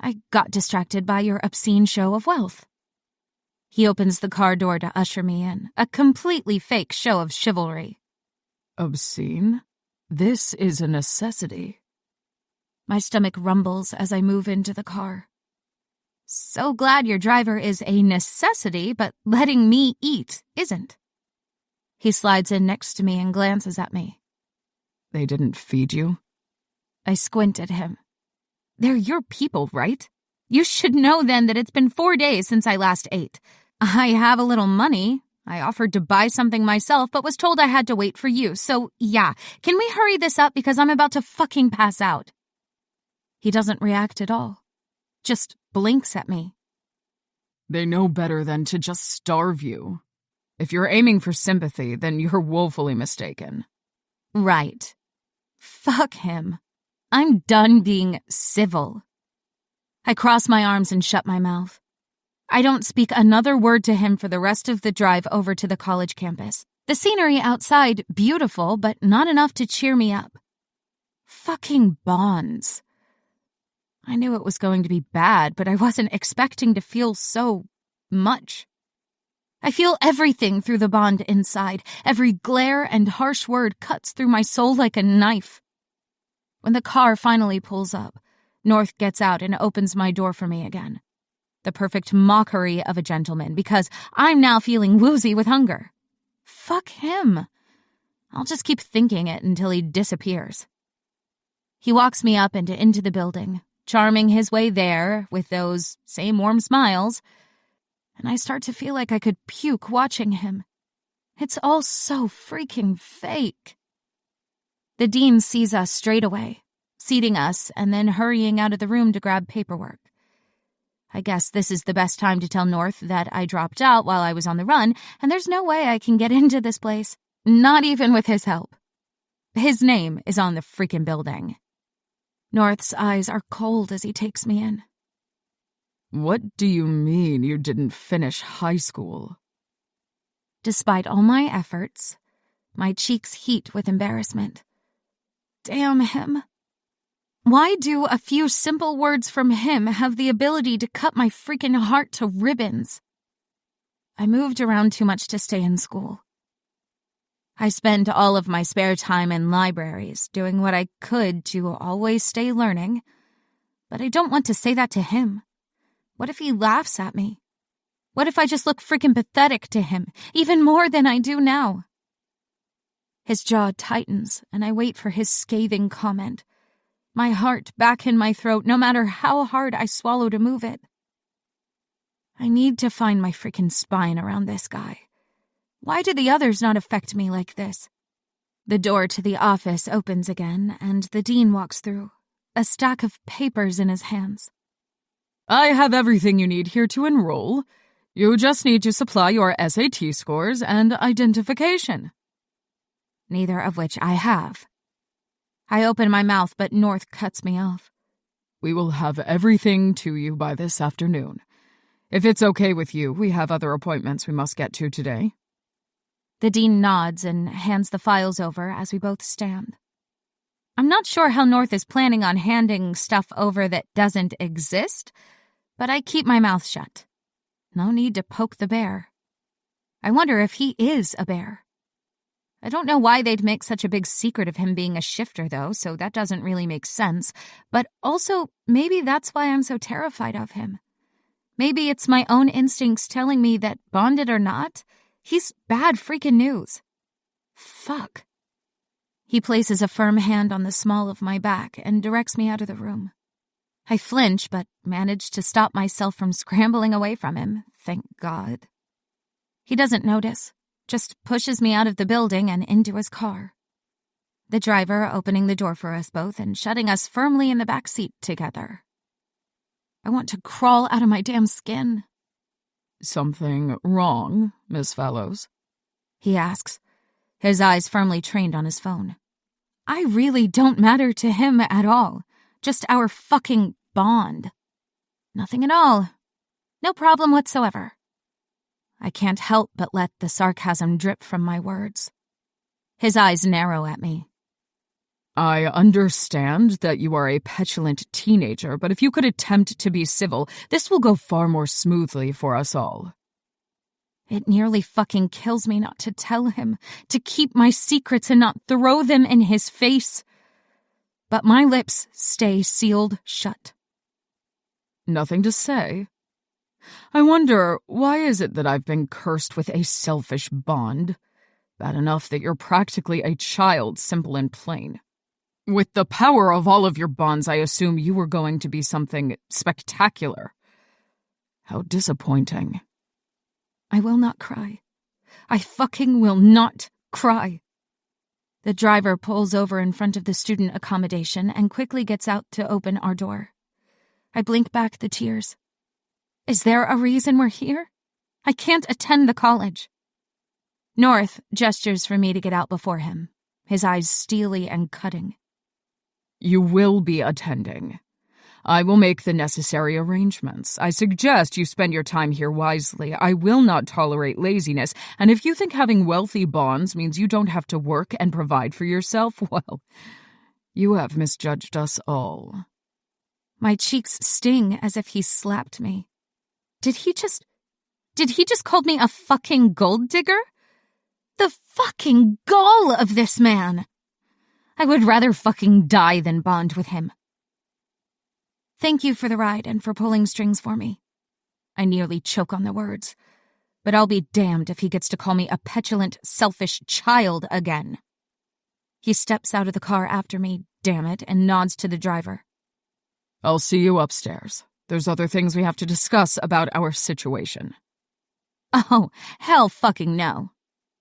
I got distracted by your obscene show of wealth. He opens the car door to usher me in, a completely fake show of chivalry. Obscene? This is a necessity. My stomach rumbles as I move into the car. So glad your driver is a necessity, but letting me eat isn't. He slides in next to me and glances at me. They didn't feed you? I squint at him. They're your people, right? You should know then that it's been 4 days since I last ate. I have a little money. I offered to buy something myself, but was told I had to wait for you. So, yeah, can we hurry this up because I'm about to fucking pass out? He doesn't react at all. Just blinks at me. They know better than to just starve you. If you're aiming for sympathy, then you're woefully mistaken. Right. Fuck him. I'm done being civil. I cross my arms and shut my mouth. I don't speak another word to him for the rest of the drive over to the college campus. The scenery outside, beautiful, but not enough to cheer me up. Fucking bonds. I knew it was going to be bad, but I wasn't expecting to feel so much. I feel everything through the bond inside. Every glare and harsh word cuts through my soul like a knife. When the car finally pulls up, North gets out and opens my door for me again. The perfect mockery of a gentleman, because I'm now feeling woozy with hunger. Fuck him. I'll just keep thinking it until he disappears. He walks me up and into the building, charming his way there with those same warm smiles, and I start to feel like I could puke watching him. It's all so freaking fake. The dean sees us straight away, seating us and then hurrying out of the room to grab paperwork. I guess this is the best time to tell North that I dropped out while I was on the run, and there's no way I can get into this place, not even with his help. His name is on the freaking building. North's eyes are cold as he takes me in. What do you mean you didn't finish high school? Despite all my efforts, my cheeks heat with embarrassment. Damn him. Why do a few simple words from him have the ability to cut my freaking heart to ribbons? I moved around too much to stay in school. I spent all of my spare time in libraries, doing what I could to always stay learning. But I don't want to say that to him. What if he laughs at me? What if I just look freaking pathetic to him, even more than I do now? His jaw tightens, and I wait for his scathing comment. My heart back in my throat, no matter how hard I swallow to move it. I need to find my freaking spine around this guy. Why do the others not affect me like this? The door to the office opens again, and the dean walks through, a stack of papers in his hands. I have everything you need here to enroll. You just need to supply your SAT scores and identification. Neither of which I have. I open my mouth, but North cuts me off. We will have everything to you by this afternoon. If it's okay with you, we have other appointments we must get to today. The dean nods and hands the files over as we both stand. I'm not sure how North is planning on handing stuff over that doesn't exist, but I keep my mouth shut. No need to poke the bear. I wonder if he is a bear. I don't know why they'd make such a big secret of him being a shifter, though, so that doesn't really make sense. But also, maybe that's why I'm so terrified of him. Maybe it's my own instincts telling me that, bonded or not, he's bad freaking news. Fuck. He places a firm hand on the small of my back and directs me out of the room. I flinch, but manage to stop myself from scrambling away from him, thank God. He doesn't notice, just pushes me out of the building and into his car. The driver opening the door for us both and shutting us firmly in the back seat together. I want to crawl out of my damn skin. Something wrong, Miss Fellows? He asks, his eyes firmly trained on his phone. I really don't matter to him at all. Just our fucking bond. Nothing at all. No problem whatsoever. I can't help but let the sarcasm drip from my words. His eyes narrow at me. I understand that you are a petulant teenager, but if you could attempt to be civil, this will go far more smoothly for us all. It nearly fucking kills me not to tell him, to keep my secrets and not throw them in his face. But my lips stay sealed shut. Nothing to say. I wonder, why is it that I've been cursed with a selfish bond? Bad enough that you're practically a child, simple and plain. With the power of all of your bonds, I assume you were going to be something spectacular. How disappointing. I will not cry. I fucking will not cry. The driver pulls over in front of the student accommodation and quickly gets out to open our door. I blink back the tears. Is there a reason we're here? I can't attend the college. North gestures for me to get out before him, his eyes steely and cutting. You will be attending. I will make the necessary arrangements. I suggest you spend your time here wisely. I will not tolerate laziness, and if you think having wealthy bonds means you don't have to work and provide for yourself, well, you have misjudged us all. My cheeks sting as if he slapped me. Did he just call me a fucking gold digger? The fucking gall of this man! I would rather fucking die than bond with him. Thank you for the ride and for pulling strings for me. I nearly choke on the words, but I'll be damned if he gets to call me a petulant, selfish child again. He steps out of the car after me, damn it, and nods to the driver. I'll see you upstairs. There's other things we have to discuss about our situation. Oh, hell fucking no.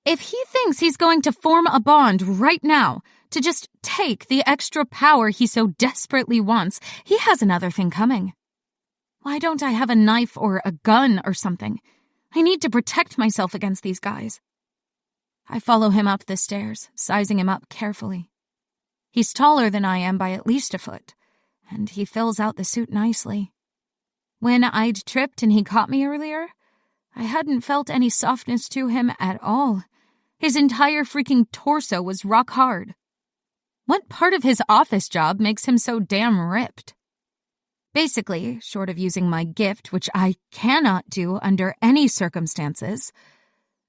If he thinks he's going to form a bond right now to just take the extra power he so desperately wants, he has another thing coming. Why don't I have a knife or a gun or something? I need to protect myself against these guys. I follow him up the stairs, sizing him up carefully. He's taller than I am by at least a foot, and he fills out the suit nicely. When I'd tripped and he caught me earlier, I hadn't felt any softness to him at all. His entire freaking torso was rock hard. What part of his office job makes him so damn ripped? Basically, short of using my gift, which I cannot do under any circumstances,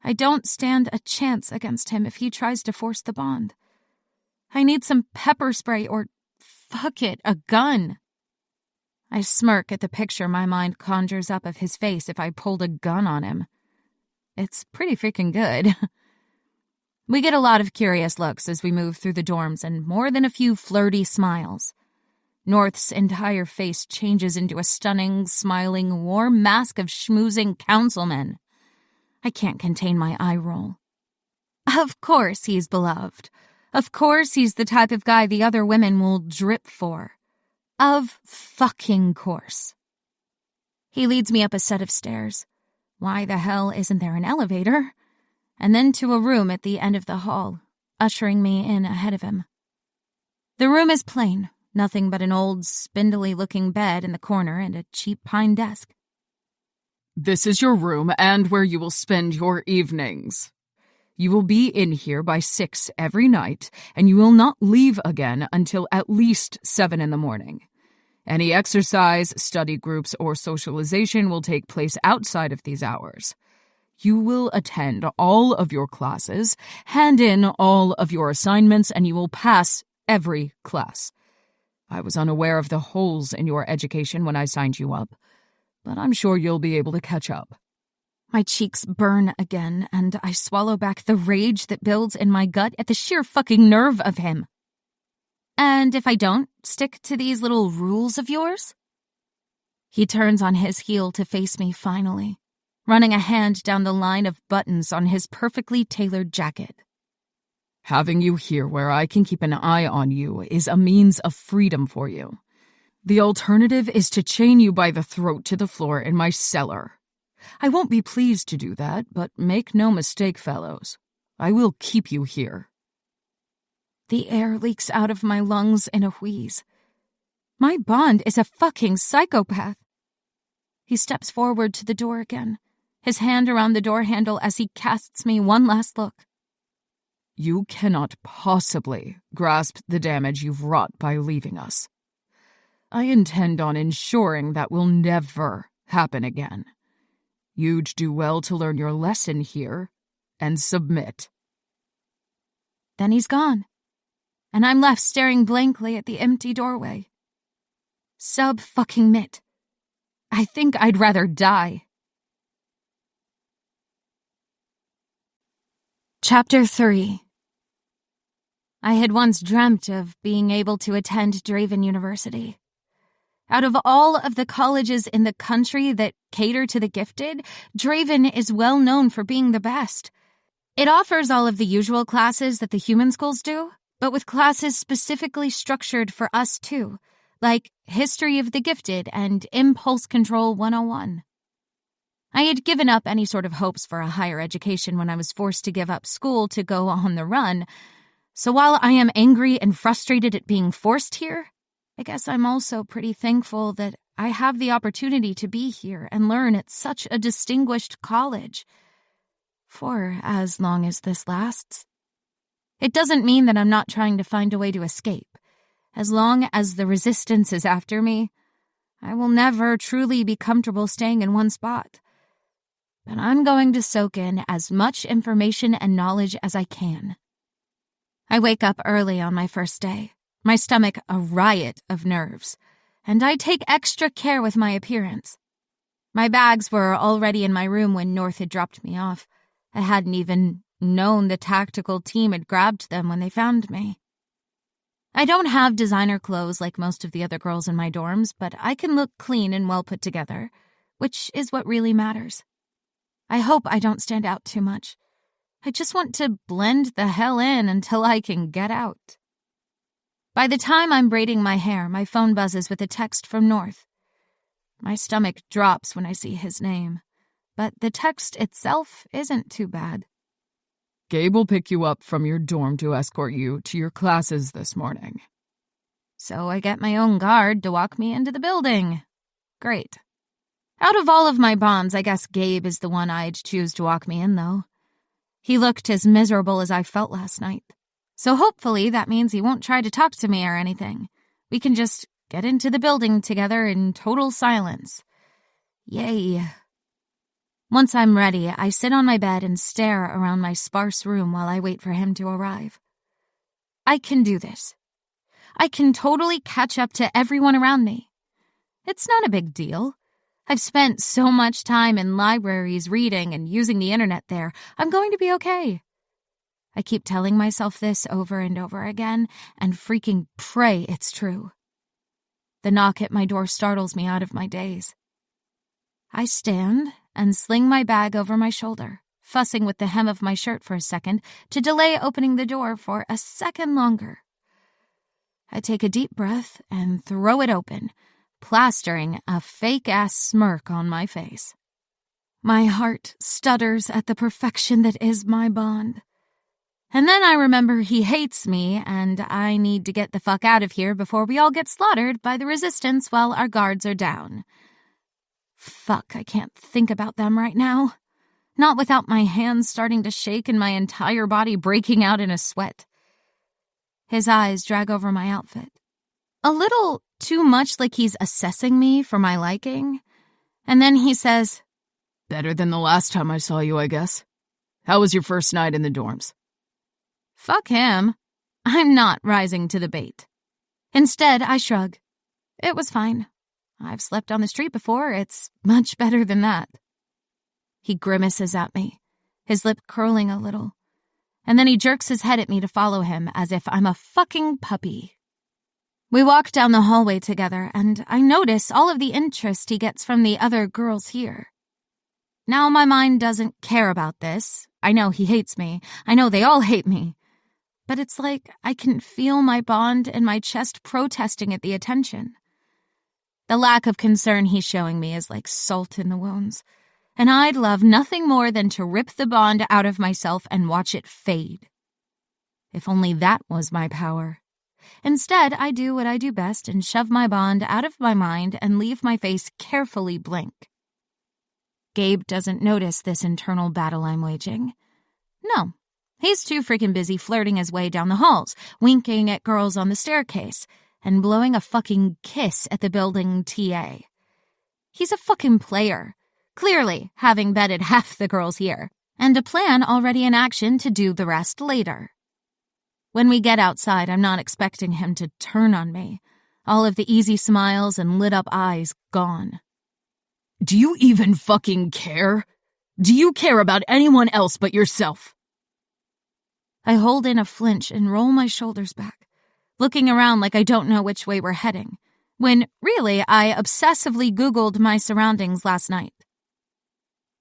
I don't stand a chance against him if he tries to force the bond. I need some pepper spray or, fuck it, a gun. I smirk at the picture my mind conjures up of his face if I pulled a gun on him. It's pretty freaking good. We get a lot of curious looks as we move through the dorms and more than a few flirty smiles. North's entire face changes into a stunning, smiling, warm mask of schmoozing councilmen. I can't contain my eye roll. Of course he's beloved. Of course he's the type of guy the other women will drip for. Of fucking course. He leads me up a set of stairs. Why the hell isn't there an elevator? And then to a room at the end of the hall, ushering me in ahead of him. The room is plain, nothing but an old, spindly-looking bed in the corner and a cheap pine desk. This is your room and where you will spend your evenings. You will be in here by 6 every night, and you will not leave again until at least 7 in the morning. Any exercise, study groups, or socialization will take place outside of these hours. You will attend all of your classes, hand in all of your assignments, and you will pass every class. I was unaware of the holes in your education when I signed you up, but I'm sure you'll be able to catch up. My cheeks burn again, and I swallow back the rage that builds in my gut at the sheer fucking nerve of him. And if I don't stick to these little rules of yours? He turns on his heel to face me finally, running a hand down the line of buttons on his perfectly tailored jacket. Having you here where I can keep an eye on you is a means of freedom for you. The alternative is to chain you by the throat to the floor in my cellar. I won't be pleased to do that, but make no mistake, fellows. I will keep you here. The air leaks out of my lungs in a wheeze. My Bond is a fucking psychopath. He steps forward to the door again, his hand around the door handle as he casts me one last look. You cannot possibly grasp the damage you've wrought by leaving us. I intend on ensuring that will never happen again. You'd do well to learn your lesson here and submit. Then he's gone, and I'm left staring blankly at the empty doorway. Sub-fucking-mit. I think I'd rather die. Chapter 3. I had once dreamt of being able to attend Draven University. Out of all of the colleges in the country that cater to the gifted, Draven is well known for being the best. It offers all of the usual classes that the human schools do, but with classes specifically structured for us too, like History of the Gifted and Impulse Control 101. I had given up any sort of hopes for a higher education when I was forced to give up school to go on the run, so while I am angry and frustrated at being forced here, I guess I'm also pretty thankful that I have the opportunity to be here and learn at such a distinguished college. For as long as this lasts. It doesn't mean that I'm not trying to find a way to escape. As long as the resistance is after me, I will never truly be comfortable staying in one spot. But I'm going to soak in as much information and knowledge as I can. I wake up early on my first day. My stomach a riot of nerves, and I take extra care with my appearance. My bags were already in my room when North had dropped me off. I hadn't even known the tactical team had grabbed them when they found me. I don't have designer clothes like most of the other girls in my dorms, but I can look clean and well put together, which is what really matters. I hope I don't stand out too much. I just want to blend the hell in until I can get out. By the time I'm braiding my hair, my phone buzzes with a text from North. My stomach drops when I see his name, but the text itself isn't too bad. Gabe will pick you up from your dorm to escort you to your classes this morning. So I get my own guard to walk me into the building. Great. Out of all of my bonds, I guess Gabe is the one I'd choose to walk me in, though. He looked as miserable as I felt last night. So hopefully that means he won't try to talk to me or anything. We can just get into the building together in total silence. Yay. Once I'm ready, I sit on my bed and stare around my sparse room while I wait for him to arrive. I can do this. I can totally catch up to everyone around me. It's not a big deal. I've spent so much time in libraries reading and using the internet there. I'm going to be okay. I keep telling myself this over and over again and freaking pray it's true. The knock at my door startles me out of my daze. I stand and sling my bag over my shoulder, fussing with the hem of my shirt for a second to delay opening the door for a second longer. I take a deep breath and throw it open, plastering a fake-ass smirk on my face. My heart stutters at the perfection that is my bond. And then I remember he hates me, and I need to get the fuck out of here before we all get slaughtered by the resistance while our guards are down. Fuck, I can't think about them right now. Not without my hands starting to shake and my entire body breaking out in a sweat. His eyes drag over my outfit. A little too much like he's assessing me for my liking. And then he says, "Better than the last time I saw you, I guess. How was your first night in the dorms?" Fuck him. I'm not rising to the bait. Instead, I shrug. It was fine. I've slept on the street before. It's much better than that. He grimaces at me, his lip curling a little, and then he jerks his head at me to follow him as if I'm a fucking puppy. We walk down the hallway together, and I notice all of the interest he gets from the other girls here. Now my mind doesn't care about this. I know he hates me. I know they all hate me. But it's like I can feel my bond in my chest protesting at the attention. The lack of concern he's showing me is like salt in the wounds, and I'd love nothing more than to rip the bond out of myself and watch it fade. If only that was my power. Instead, I do what I do best and shove my bond out of my mind and leave my face carefully blank. Gabe doesn't notice this internal battle I'm waging. No, he's too freaking busy flirting his way down the halls, winking at girls on the staircase, and blowing a fucking kiss at the building TA. He's a fucking player, clearly having betted half the girls here, and a plan already in action to do the rest later. When we get outside, I'm not expecting him to turn on me, all of the easy smiles and lit-up eyes gone. "Do you even fucking care? Do you care about anyone else but yourself?" I hold in a flinch and roll my shoulders back, looking around like I don't know which way we're heading, when really I obsessively Googled my surroundings last night.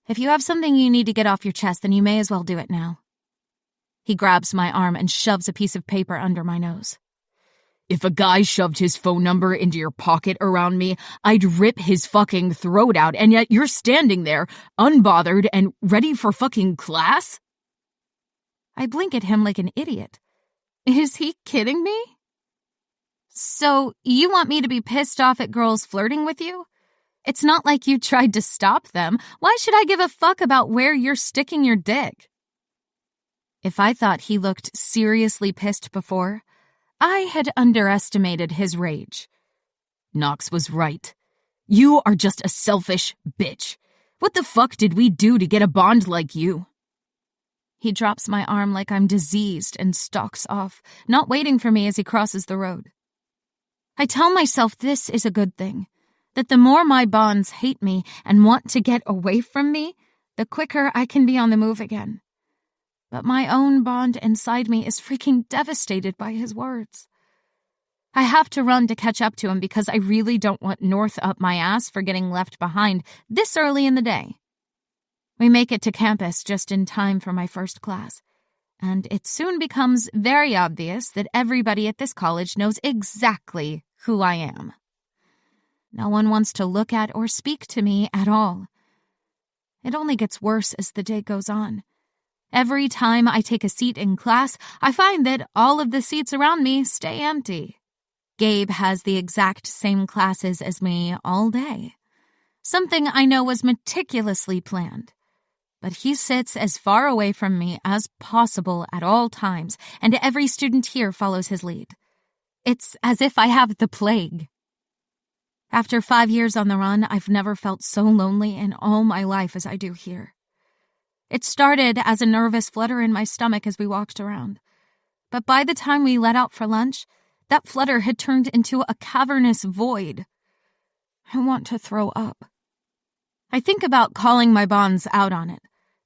If you have something you need to get off your chest, then you may as well do it now. He grabs my arm and shoves a piece of paper under my nose. "If a guy shoved his phone number into your pocket around me, I'd rip his fucking throat out, and yet you're standing there, unbothered and ready for fucking class?" I blink at him like an idiot. Is he kidding me? So, you want me to be pissed off at girls flirting with you? It's not like you tried to stop them. Why should I give a fuck about where you're sticking your dick? If I thought he looked seriously pissed before, I had underestimated his rage. Knox was right. You are just a selfish bitch. What the fuck did we do to get a bond like you? He drops my arm like I'm diseased and stalks off, not waiting for me as he crosses the road. I tell myself this is a good thing, that the more my bonds hate me and want to get away from me, the quicker I can be on the move again. But my own bond inside me is freaking devastated by his words. I have to run to catch up to him because I really don't want North up my ass for getting left behind this early in the day. We make it to campus just in time for my first class, and it soon becomes very obvious that everybody at this college knows exactly who I am. No one wants to look at or speak to me at all. It only gets worse as the day goes on. Every time I take a seat in class, I find that all of the seats around me stay empty. Gabe has the exact same classes as me all day. Something I know was meticulously planned. But he sits as far away from me as possible at all times, and every student here follows his lead. It's as if I have the plague. After 5 years on the run, I've never felt so lonely in all my life as I do here. It started as a nervous flutter in my stomach as we walked around. But by the time we let out for lunch, that flutter had turned into a cavernous void. I want to throw up. I think about calling my bonds out on it,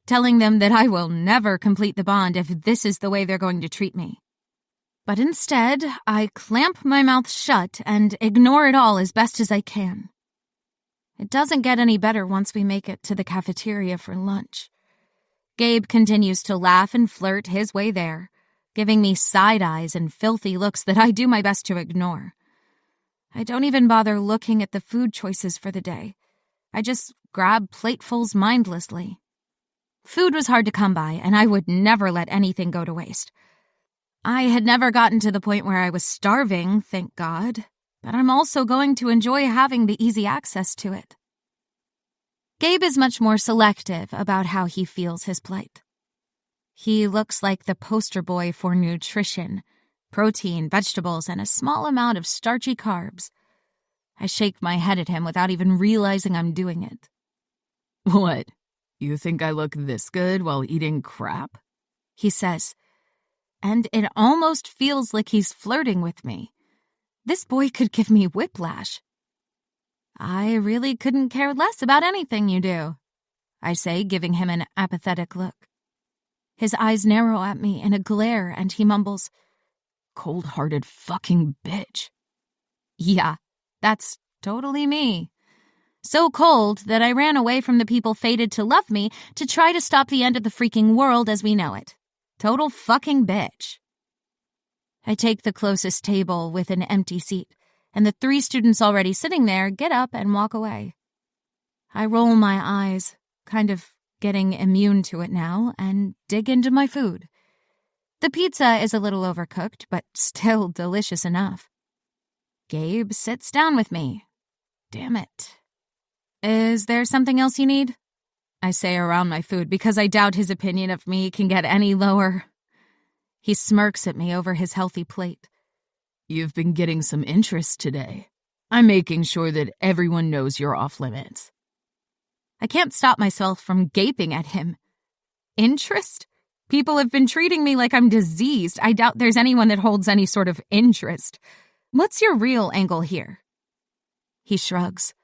telling them that I will never complete the bond if this is the way they're going to treat me. But instead, I clamp my mouth shut and ignore it all as best as I can. It doesn't get any better once we make it to the cafeteria for lunch. Gabe continues to laugh and flirt his way there, giving me side eyes and filthy looks that I do my best to ignore. I don't even bother looking at the food choices for the day. I just grab platefuls mindlessly. Food was hard to come by, and I would never let anything go to waste. I had never gotten to the point where I was starving, thank God, but I'm also going to enjoy having the easy access to it. Gabe is much more selective about how he feels his plight. He looks like the poster boy for nutrition, protein, vegetables, and a small amount of starchy carbs. I shake my head at him without even realizing I'm doing it. What? You think I look this good while eating crap? He says, and it almost feels like he's flirting with me. This boy could give me whiplash. I really couldn't care less about anything you do, I say, giving him an apathetic look. His eyes narrow at me in a glare, and he mumbles, "Cold-hearted fucking bitch." Yeah, that's totally me. So cold that I ran away from the people fated to love me to try to stop the end of the freaking world as we know it. Total fucking bitch. I take the closest table with an empty seat, and the 3 students already sitting there get up and walk away. I roll my eyes, kind of getting immune to it now, and dig into my food. The pizza is a little overcooked, but still delicious enough. Gabe sits down with me. Damn it. Is there something else you need? I say around my food because I doubt his opinion of me can get any lower. He smirks at me over his healthy plate. You've been getting some interest today. I'm making sure that everyone knows you're off limits. I can't stop myself from gaping at him. Interest? People have been treating me like I'm diseased. I doubt there's anyone that holds any sort of interest. What's your real angle here? He shrugs.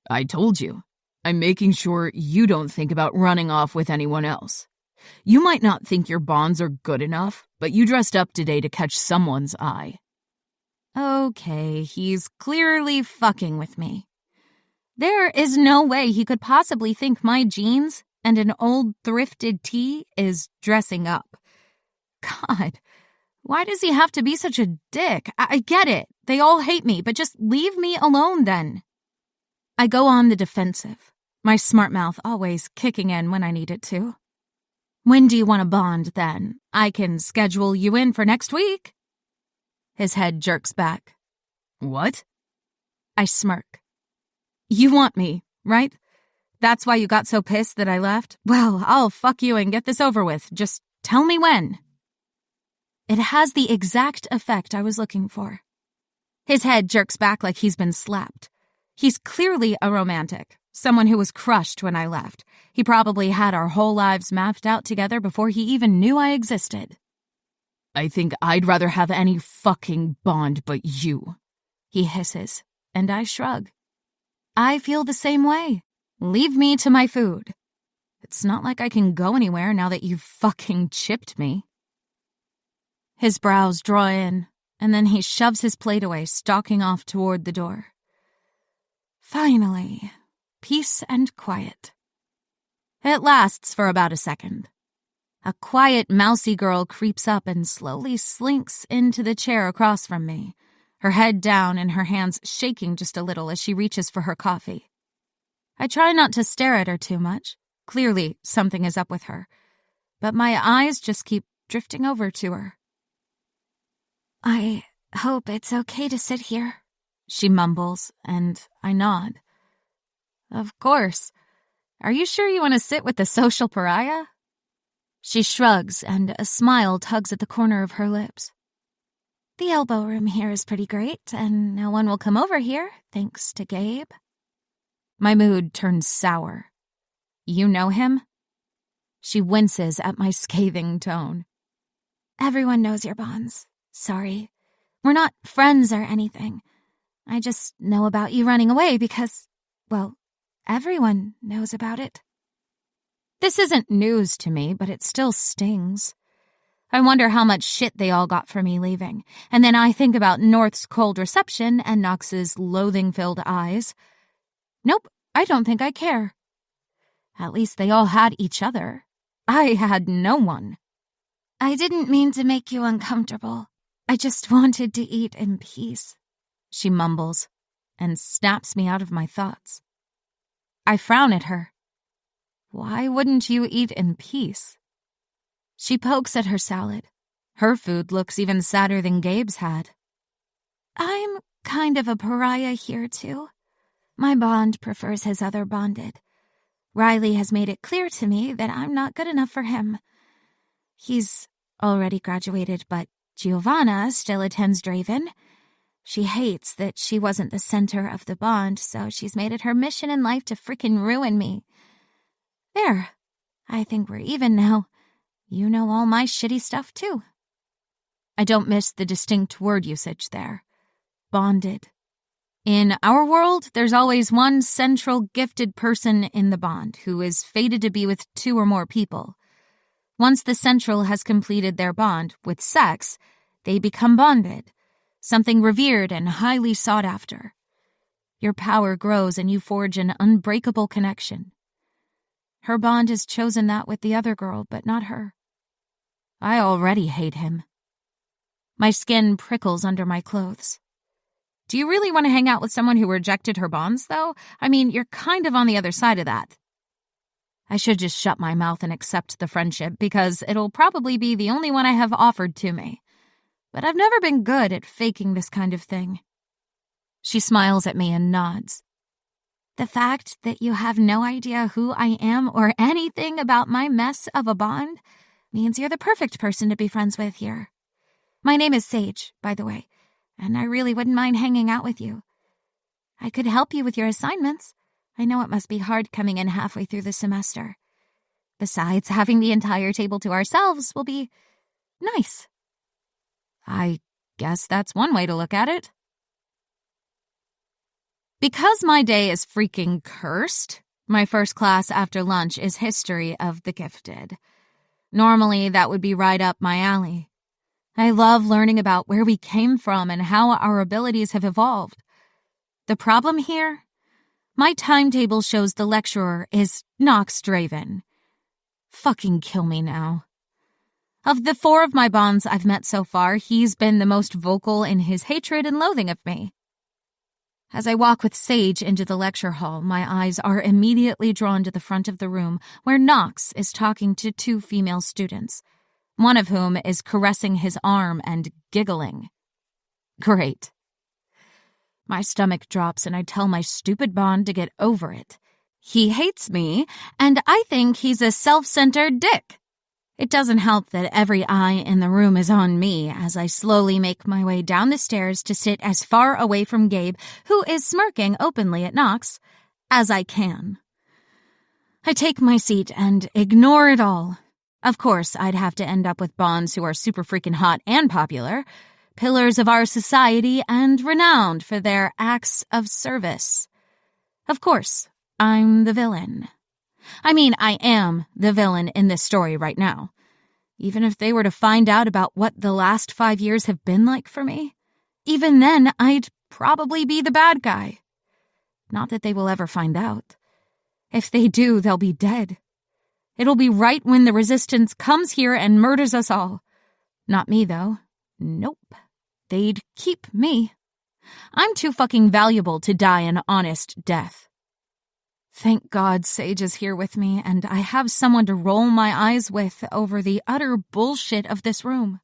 I told you. I'm making sure you don't think about running off with anyone else. You might not think your bonds are good enough, but you dressed up today to catch someone's eye. Okay, he's clearly fucking with me. There is no way he could possibly think my jeans and an old thrifted tee is dressing up. God, why does he have to be such a dick? I get it. They all hate me, but just leave me alone then. I go on the defensive, my smart mouth always kicking in when I need it to. When do you want to bond, then? I can schedule you in for next week. His head jerks back. What? I smirk. You want me, right? That's why you got so pissed that I left? Well, I'll fuck you and get this over with. Just tell me when. It has the exact effect I was looking for. His head jerks back like he's been slapped. He's clearly a romantic, someone who was crushed when I left. He probably had our whole lives mapped out together before he even knew I existed. I think I'd rather have any fucking bond but you, he hisses, and I shrug. I feel the same way. Leave me to my food. It's not like I can go anywhere now that you've fucking chipped me. His brows draw in, and then he shoves his plate away, stalking off toward the door. Finally, peace and quiet. It lasts for about a second. A quiet, mousy girl creeps up and slowly slinks into the chair across from me, her head down and her hands shaking just a little as she reaches for her coffee. I try not to stare at her too much. Clearly, something is up with her. But my eyes just keep drifting over to her. I hope it's okay to sit here, she mumbles, and I nod. Of course. Are you sure you want to sit with the social pariah? She shrugs, and a smile tugs at the corner of her lips. The elbow room here is pretty great, and no one will come over here, thanks to Gabe. My mood turns sour. You know him? She winces at my scathing tone. Everyone knows your bonds. Sorry. We're not friends or anything. I just know about you running away because, well, everyone knows about it. This isn't news to me, but it still stings. I wonder how much shit they all got for me leaving, and then I think about North's cold reception and Knox's loathing-filled eyes. Nope, I don't think I care. At least they all had each other. I had no one. I didn't mean to make you uncomfortable. I just wanted to eat in peace, she mumbles, and snaps me out of my thoughts. I frown at her. Why wouldn't you eat in peace? She pokes at her salad. Her food looks even sadder than Gabe's had. I'm kind of a pariah here, too. My bond prefers his other bonded. Riley has made it clear to me that I'm not good enough for him. He's already graduated, but Giovanna still attends Draven. She hates that she wasn't the center of the bond, so she's made it her mission in life to freaking ruin me. There. I think we're even now. You know all my shitty stuff, too. I don't miss the distinct word usage there. Bonded. In our world, there's always one central gifted person in the bond who is fated to be with 2 or more people. Once the central has completed their bond with sex, they become bonded, something revered and highly sought after. Your power grows and you forge an unbreakable connection. Her bond has chosen that with the other girl, but not her. I already hate him. My skin prickles under my clothes. Do you really want to hang out with someone who rejected her bonds, though? I mean, you're kind of on the other side of that. I should just shut my mouth and accept the friendship, because it'll probably be the only one I have offered to me. But I've never been good at faking this kind of thing. She smiles at me and nods. The fact that you have no idea who I am or anything about my mess of a bond means you're the perfect person to be friends with here. My name is Sage, by the way, and I really wouldn't mind hanging out with you. I could help you with your assignments. I know it must be hard coming in halfway through the semester. Besides, having the entire table to ourselves will be nice. I guess that's one way to look at it. Because my day is freaking cursed, my first class after lunch is History of the Gifted. Normally, that would be right up my alley. I love learning about where we came from and how our abilities have evolved. The problem here? My timetable shows the lecturer is Nox Draven. Fucking kill me now. Of the 4 of my bonds I've met so far, he's been the most vocal in his hatred and loathing of me. As I walk with Sage into the lecture hall, my eyes are immediately drawn to the front of the room where Nox is talking to 2 female students, one of whom is caressing his arm and giggling. Great. My stomach drops and I tell my stupid bond to get over it. He hates me, and I think he's a self-centered dick. It doesn't help that every eye in the room is on me as I slowly make my way down the stairs to sit as far away from Gabe, who is smirking openly at Nox, as I can. I take my seat and ignore it all. Of course, I'd have to end up with bonds who are super freaking hot and popular, pillars of our society and renowned for their acts of service. Of course, I'm the villain. I mean, I am the villain in this story right now. Even if they were to find out about what the last 5 years have been like for me, even then I'd probably be the bad guy. Not that they will ever find out. If they do, they'll be dead. It'll be right when the resistance comes here and murders us all. Not me, though. Nope. They'd keep me. I'm too fucking valuable to die an honest death. Thank God Sage is here with me, and I have someone to roll my eyes with over the utter bullshit of this room.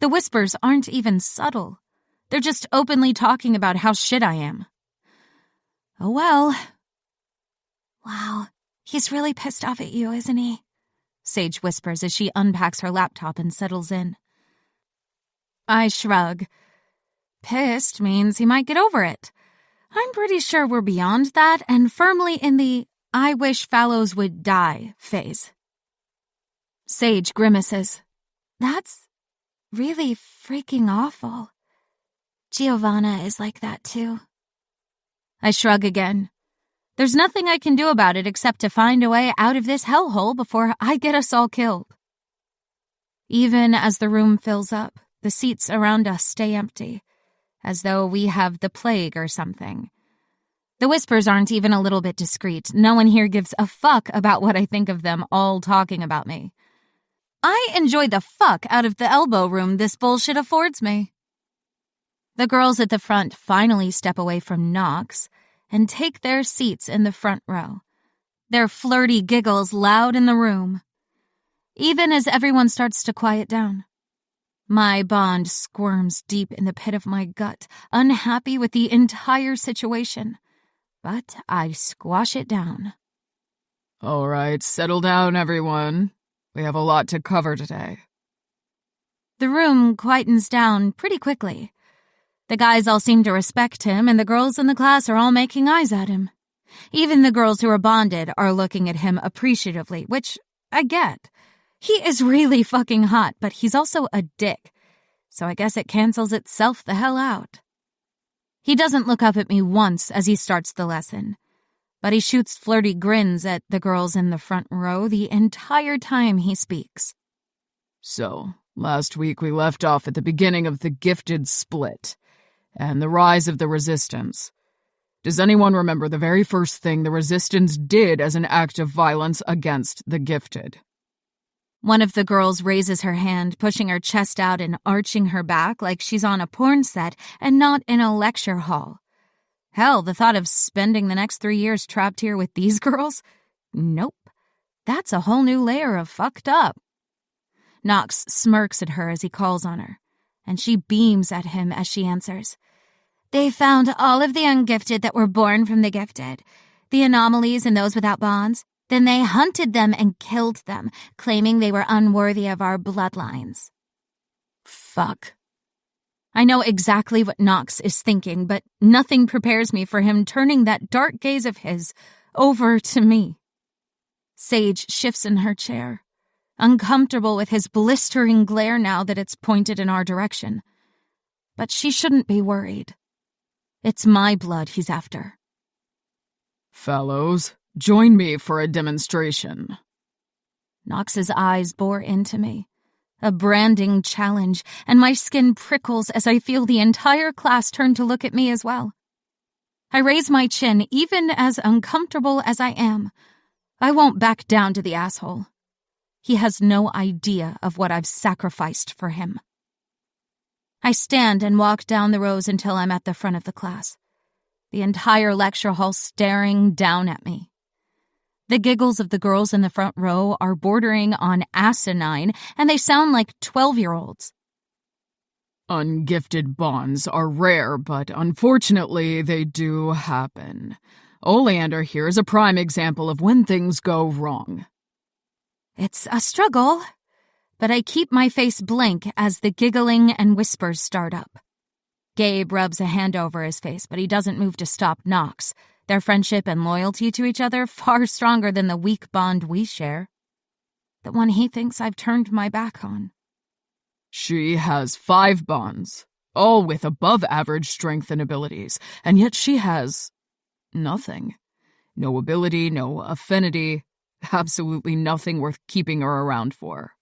The whispers aren't even subtle. They're just openly talking about how shit I am. Oh well. Wow, he's really pissed off at you, isn't he? Sage whispers as she unpacks her laptop and settles in. I shrug. Pissed means he might get over it. I'm pretty sure we're beyond that and firmly in the I wish Fallows would die phase. Sage grimaces. That's really freaking awful. Giovanna is like that too. I shrug again. There's nothing I can do about it except to find a way out of this hellhole before I get us all killed. Even as the room fills up, the seats around us stay empty, as though we have the plague or something. The whispers aren't even a little bit discreet. No one here gives a fuck about what I think of them all talking about me. I enjoy the fuck out of the elbow room this bullshit affords me. The girls at the front finally step away from Knox and take their seats in the front row, their flirty giggles loud in the room. Even as everyone starts to quiet down, my bond squirms deep in the pit of my gut, unhappy with the entire situation. But I squash it down. All right, settle down, everyone. We have a lot to cover today. The room quietens down pretty quickly. The guys all seem to respect him, and the girls in the class are all making eyes at him. Even the girls who are bonded are looking at him appreciatively, which I get. He is really fucking hot, but he's also a dick, so I guess it cancels itself the hell out. He doesn't look up at me once as he starts the lesson, but he shoots flirty grins at the girls in the front row the entire time he speaks. So, last week we left off at the beginning of the gifted split and the rise of the resistance. Does anyone remember the very first thing the resistance did as an act of violence against the gifted? One of the girls raises her hand, pushing her chest out and arching her back like she's on a porn set and not in a lecture hall. Hell, the thought of spending the next 3 years trapped here with these girls? Nope. That's a whole new layer of fucked up. Knox smirks at her as he calls on her, and she beams at him as she answers. They found all of the ungifted that were born from the gifted, the anomalies and those without bonds. Then they hunted them and killed them, claiming they were unworthy of our bloodlines. Fuck. I know exactly what Knox is thinking, but nothing prepares me for him turning that dark gaze of his over to me. Sage shifts in her chair, uncomfortable with his blistering glare now that it's pointed in our direction. But she shouldn't be worried. It's my blood he's after. Fellows, join me for a demonstration. Knox's eyes bore into me, a branding challenge, and my skin prickles as I feel the entire class turn to look at me as well. I raise my chin, even as uncomfortable as I am. I won't back down to the asshole. He has no idea of what I've sacrificed for him. I stand and walk down the rows until I'm at the front of the class, the entire lecture hall staring down at me. The giggles of the girls in the front row are bordering on asinine, and they sound like 12-year-olds. Ungifted bonds are rare, but unfortunately they do happen. Oleander here is a prime example of when things go wrong. It's a struggle, but I keep my face blank as the giggling and whispers start up. Gabe rubs a hand over his face, but he doesn't move to stop Knox. Their friendship and loyalty to each other far stronger than the weak bond we share. The one he thinks I've turned my back on. She has 5 bonds, all with above-average strength and abilities, and yet she has nothing. No ability, no affinity, absolutely nothing worth keeping her around for.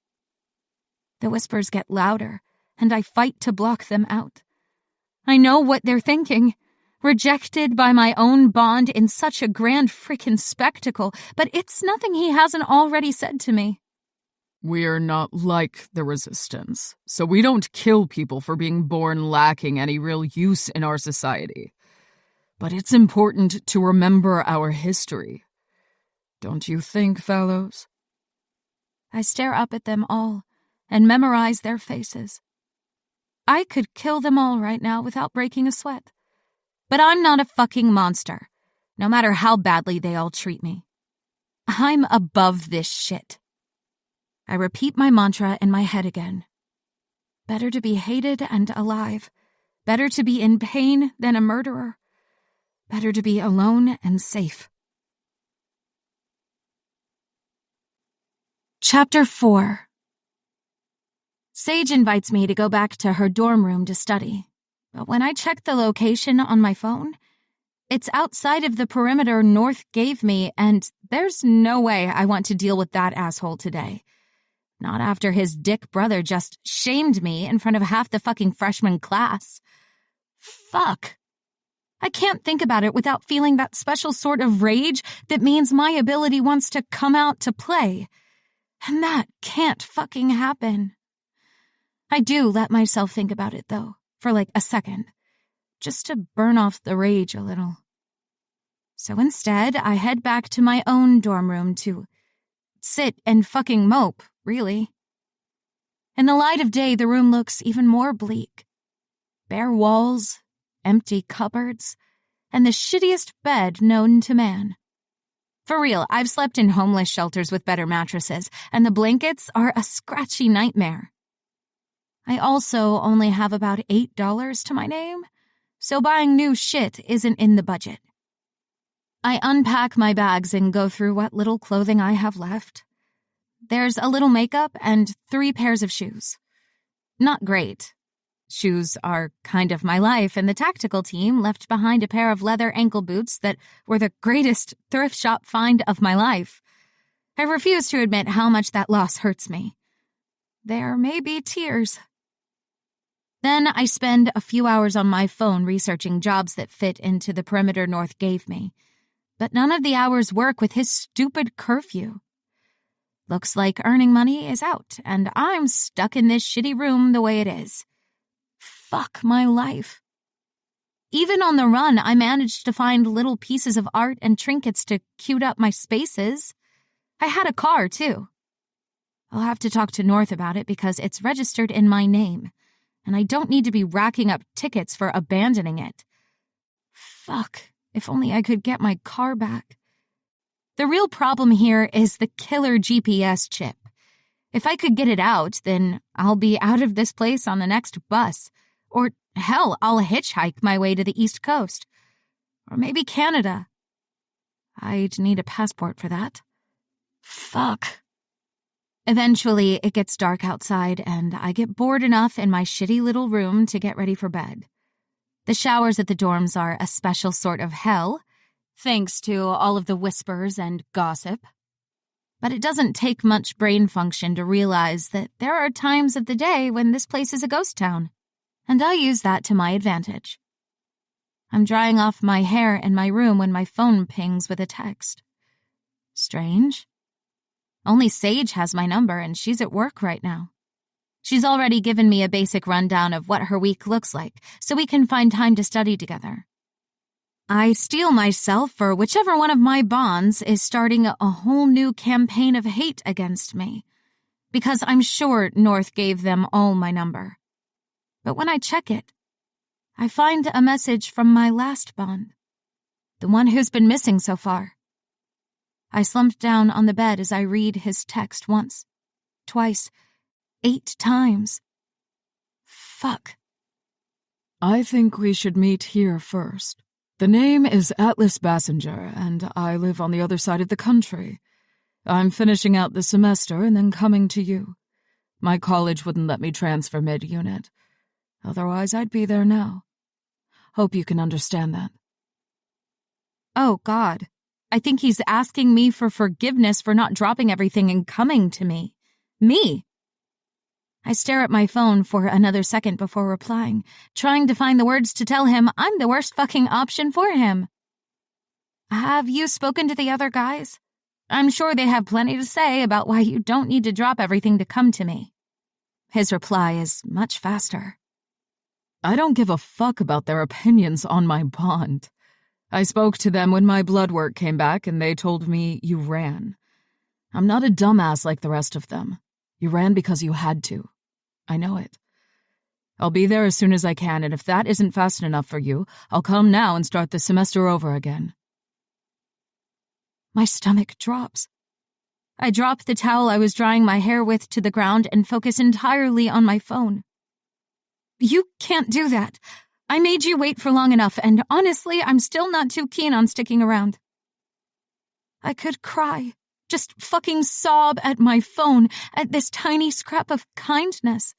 The whispers get louder, and I fight to block them out. I know what they're thinking. Rejected by my own bond in such a grand frickin' spectacle, but it's nothing he hasn't already said to me. We're not like the Resistance, so we don't kill people for being born lacking any real use in our society. But it's important to remember our history. Don't you think, fellows? I stare up at them all and memorize their faces. I could kill them all right now without breaking a sweat. But I'm not a fucking monster, no matter how badly they all treat me. I'm above this shit. I repeat my mantra in my head again. Better to be hated and alive. Better to be in pain than a murderer. Better to be alone and safe. Chapter 4. Sage invites me to go back to her dorm room to study. But when I check the location on my phone, it's outside of the perimeter North gave me, and there's no way I want to deal with that asshole today. Not after his dick brother just shamed me in front of half the fucking freshman class. Fuck. I can't think about it without feeling that special sort of rage that means my ability wants to come out to play. And that can't fucking happen. I do let myself think about it, though, for like a second, just to burn off the rage a little. So instead, I head back to my own dorm room to sit and fucking mope, really. In the light of day, the room looks even more bleak. Bare walls, empty cupboards, and the shittiest bed known to man. For real, I've slept in homeless shelters with better mattresses, and the blankets are a scratchy nightmare. I also only have about $8 to my name, so buying new shit isn't in the budget. I unpack my bags and go through what little clothing I have left. There's a little makeup and 3 pairs of shoes. Not great. Shoes are kind of my life, and the tactical team left behind a pair of leather ankle boots that were the greatest thrift shop find of my life. I refuse to admit how much that loss hurts me. There may be tears. Then I spend a few hours on my phone researching jobs that fit into the perimeter North gave me. But none of the hours work with his stupid curfew. Looks like earning money is out, and I'm stuck in this shitty room the way it is. Fuck my life. Even on the run, I managed to find little pieces of art and trinkets to cute up my spaces. I had a car, too. I'll have to talk to North about it because it's registered in my name, and I don't need to be racking up tickets for abandoning it. Fuck, if only I could get my car back. The real problem here is the killer GPS chip. If I could get it out, then I'll be out of this place on the next bus. Or, hell, I'll hitchhike my way to the East Coast. Or maybe Canada. I'd need a passport for that. Fuck. Eventually, it gets dark outside, and I get bored enough in my shitty little room to get ready for bed. The showers at the dorms are a special sort of hell, thanks to all of the whispers and gossip. But it doesn't take much brain function to realize that there are times of the day when this place is a ghost town, and I use that to my advantage. I'm drying off my hair in my room when my phone pings with a text. Strange. Only Sage has my number, and she's at work right now. She's already given me a basic rundown of what her week looks like, so we can find time to study together. I steel myself for whichever one of my bonds is starting a whole new campaign of hate against me, because I'm sure North gave them all my number. But when I check it, I find a message from my last bond, the one who's been missing so far. I slump down on the bed as I read his text once, twice, 8 times. Fuck. I think we should meet here first. The name is Atlas Bassinger, and I live on the other side of the country. I'm finishing out the semester and then coming to you. My college wouldn't let me transfer mid-unit. Otherwise, I'd be there now. Hope you can understand that. Oh, God. I think he's asking me for forgiveness for not dropping everything and coming to me. Me. I stare at my phone for another second before replying, trying to find the words to tell him I'm the worst fucking option for him. Have you spoken to the other guys? I'm sure they have plenty to say about why you don't need to drop everything to come to me. His reply is much faster. I don't give a fuck about their opinions on my bond. I spoke to them when my blood work came back and they told me you ran. I'm not a dumbass like the rest of them. You ran because you had to. I know it. I'll be there as soon as I can, and if that isn't fast enough for you, I'll come now and start the semester over again. My stomach drops. I drop the towel I was drying my hair with to the ground and focus entirely on my phone. You can't do that. I made you wait for long enough, and honestly, I'm still not too keen on sticking around. I could cry, just fucking sob at my phone at this tiny scrap of kindness.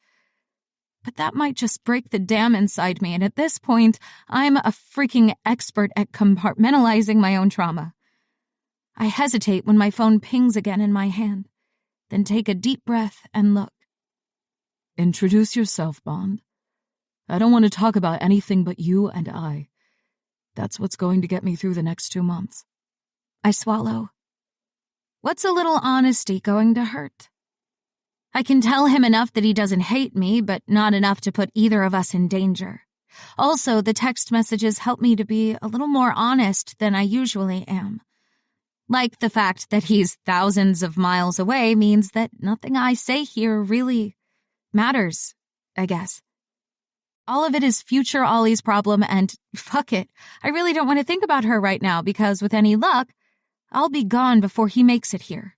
But that might just break the dam inside me, and at this point, I'm a freaking expert at compartmentalizing my own trauma. I hesitate when my phone pings again in my hand, then take a deep breath and look. Introduce yourself, Bond. I don't want to talk about anything but you and I. That's what's going to get me through the next 2 months. I swallow. What's a little honesty going to hurt? I can tell him enough that he doesn't hate me, but not enough to put either of us in danger. Also, the text messages help me to be a little more honest than I usually am. Like the fact that he's thousands of miles away means that nothing I say here really matters, I guess. All of it is future Ollie's problem, and fuck it, I really don't want to think about her right now because with any luck, I'll be gone before he makes it here.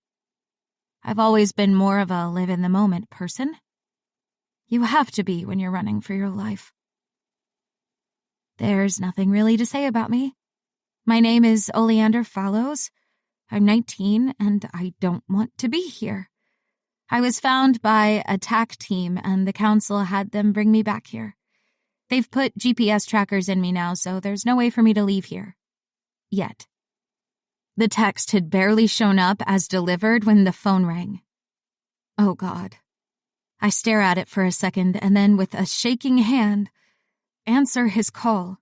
I've always been more of a live-in-the-moment person. You have to be when you're running for your life. There's nothing really to say about me. My name is Oleander Fallows. I'm 19, and I don't want to be here. I was found by a TAC team, and the council had them bring me back here. They've put GPS trackers in me now, so there's no way for me to leave here. Yet. The text had barely shown up as delivered when the phone rang. Oh, God. I stare at it for a second, and then, with a shaking hand, answer his call.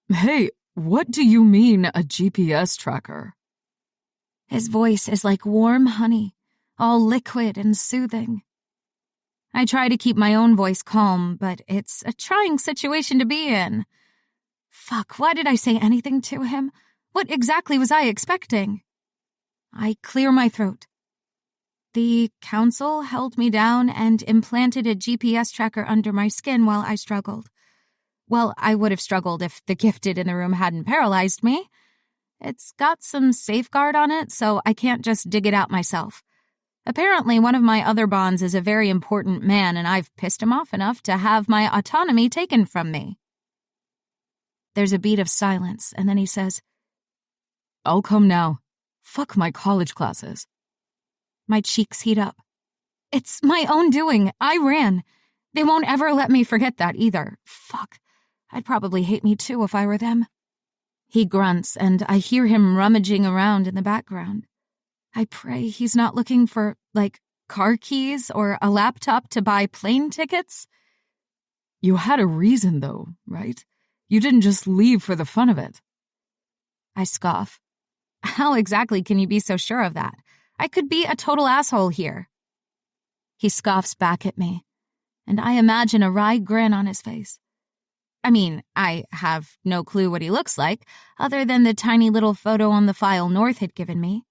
Hey, what do you mean, a GPS tracker? His voice is like warm honey, all liquid and soothing. I try to keep my own voice calm, but it's a trying situation to be in. Fuck, why did I say anything to him? What exactly was I expecting? I clear my throat. The council held me down and implanted a GPS tracker under my skin while I struggled. Well, I would have struggled if the gifted in the room hadn't paralyzed me. It's got some safeguard on it, so I can't just dig it out myself. Apparently, one of my other bonds is a very important man, and I've pissed him off enough to have my autonomy taken from me. There's a beat of silence, and then he says, I'll come now. Fuck my college classes. My cheeks heat up. It's my own doing. I ran. They won't ever let me forget that either. Fuck. I'd probably hate me too if I were them. He grunts, and I hear him rummaging around in the background. I pray he's not looking for, car keys or a laptop to buy plane tickets. You had a reason, though, right? You didn't just leave for the fun of it. I scoff. How exactly can you be so sure of that? I could be a total asshole here. He scoffs back at me, and I imagine a wry grin on his face. I mean, I have no clue what he looks like, other than the tiny little photo on the file North had given me.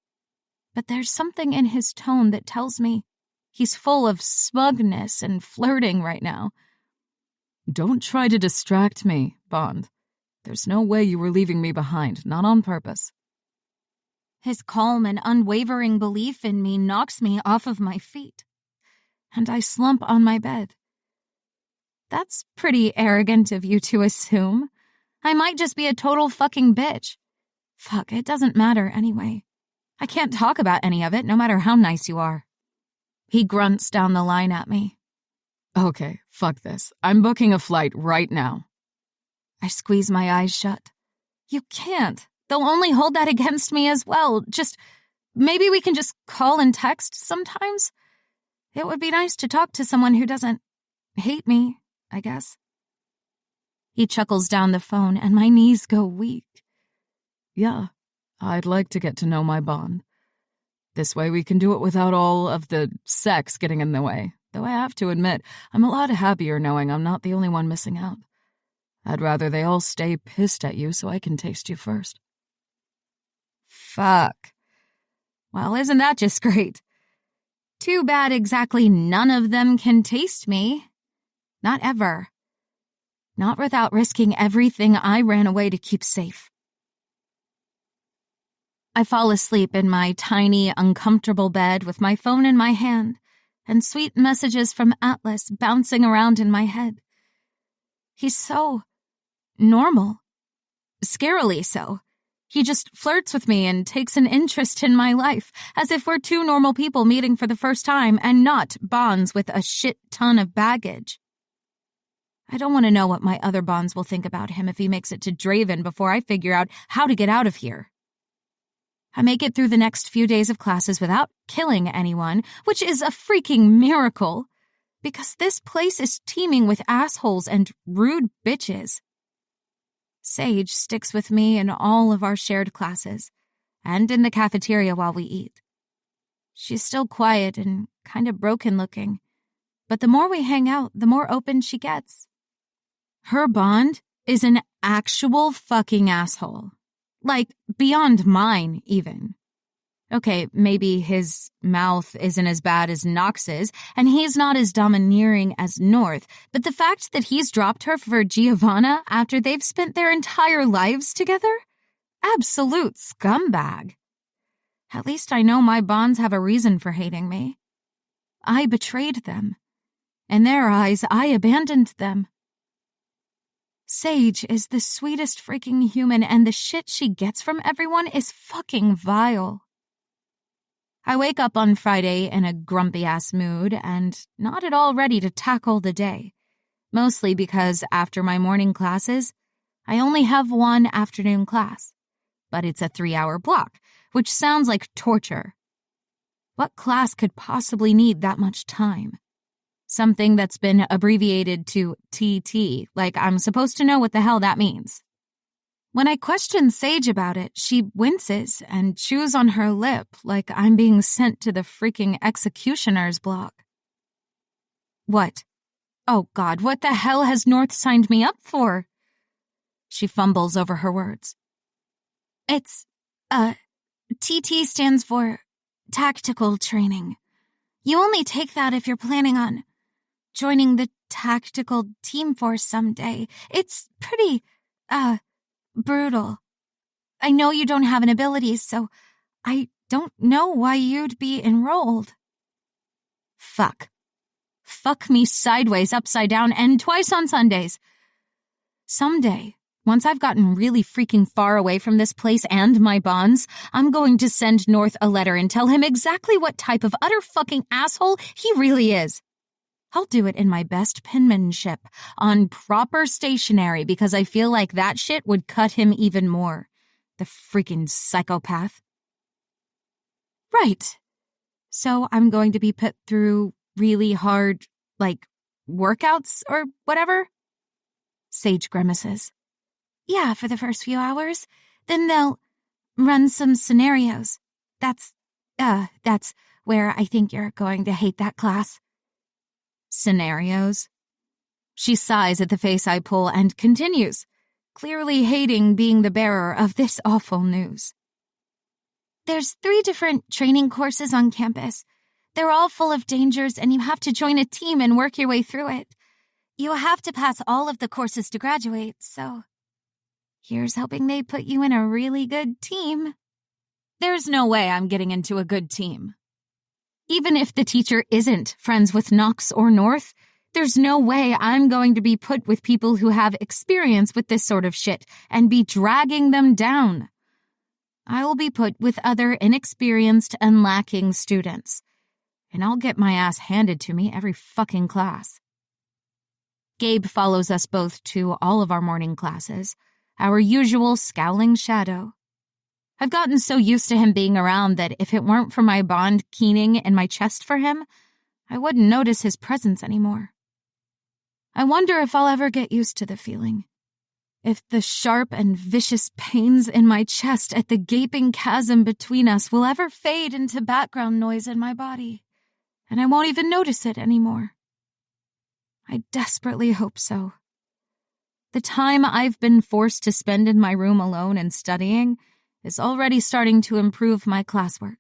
But there's something in his tone that tells me he's full of smugness and flirting right now. Don't try to distract me, Bond. There's no way you were leaving me behind, not on purpose. His calm and unwavering belief in me knocks me off of my feet, and I slump on my bed. That's pretty arrogant of you to assume. I might just be a total fucking bitch. Fuck, it doesn't matter anyway. I can't talk about any of it, no matter how nice you are. He grunts down the line at me. Okay, fuck this. I'm booking a flight right now. I squeeze my eyes shut. You can't. They'll only hold that against me as well. Maybe we can just call and text sometimes? It would be nice to talk to someone who doesn't hate me, I guess. He chuckles down the phone, and my knees go weak. Yeah, I'd like to get to know my Bond. This way we can do it without all of the sex getting in the way. Though I have to admit, I'm a lot happier knowing I'm not the only one missing out. I'd rather they all stay pissed at you so I can taste you first. Fuck. Well, isn't that just great? Too bad exactly none of them can taste me. Not ever. Not without risking everything I ran away to keep safe. I fall asleep in my tiny, uncomfortable bed with my phone in my hand and sweet messages from Atlas bouncing around in my head. He's so normal. Scarily so. He just flirts with me and takes an interest in my life, as if we're two normal people meeting for the first time and not bonds with a shit ton of baggage. I don't want to know what my other bonds will think about him if he makes it to Draven before I figure out how to get out of here. I make it through the next few days of classes without killing anyone, which is a freaking miracle, because this place is teeming with assholes and rude bitches. Sage sticks with me in all of our shared classes, and in the cafeteria while we eat. She's still quiet and kind of broken-looking, but the more we hang out, the more open she gets. Her bond is an actual fucking asshole. Like, beyond mine, even. Okay, maybe his mouth isn't as bad as Nox's, and he's not as domineering as North, but the fact that he's dropped her for Giovanna after they've spent their entire lives together? Absolute scumbag. At least I know my bonds have a reason for hating me. I betrayed them. In their eyes, I abandoned them. Sage is the sweetest freaking human, and the shit she gets from everyone is fucking vile. I wake up on Friday in a grumpy-ass mood and not at all ready to tackle the day, mostly because after my morning classes, I only have one afternoon class, but it's a 3-hour block, which sounds like torture. What class could possibly need that much time? Something that's been abbreviated to TT, like I'm supposed to know what the hell that means. When I question Sage about it, she winces and chews on her lip like I'm being sent to the freaking executioner's block. What? Oh God, what the hell has North signed me up for? She fumbles over her words. It's, TT stands for tactical training. You only take that if you're planning on joining the tactical team force someday. It's pretty, brutal. I know you don't have an ability, so I don't know why you'd be enrolled. Fuck. Fuck me sideways, upside down, and twice on Sundays. Someday, once I've gotten really freaking far away from this place and my bonds, I'm going to send North a letter and tell him exactly what type of utter fucking asshole he really is. I'll do it in my best penmanship, on proper stationery, because I feel like that shit would cut him even more. The freaking psychopath. Right. So I'm going to be put through really hard, workouts or whatever? Sage grimaces. Yeah, for the first few hours. Then they'll run some scenarios. That's where I think you're going to hate that class. Scenarios? She sighs at the face I pull and continues, clearly hating being the bearer of this awful news. There's 3 different training courses on campus. They're all full of dangers, and you have to join a team and work your way through it. You have to pass all of the courses to graduate, so here's hoping they put you in a really good team. There's no way I'm getting into a good team. Even if the teacher isn't friends with Knox or North, there's no way I'm going to be put with people who have experience with this sort of shit and be dragging them down. I will be put with other inexperienced and lacking students, and I'll get my ass handed to me every fucking class. Gabe follows us both to all of our morning classes, our usual scowling shadow. I've gotten so used to him being around that if it weren't for my bond keening in my chest for him, I wouldn't notice his presence anymore. I wonder if I'll ever get used to the feeling. If the sharp and vicious pains in my chest at the gaping chasm between us will ever fade into background noise in my body, and I won't even notice it anymore. I desperately hope so. The time I've been forced to spend in my room alone and studying is already starting to improve my classwork.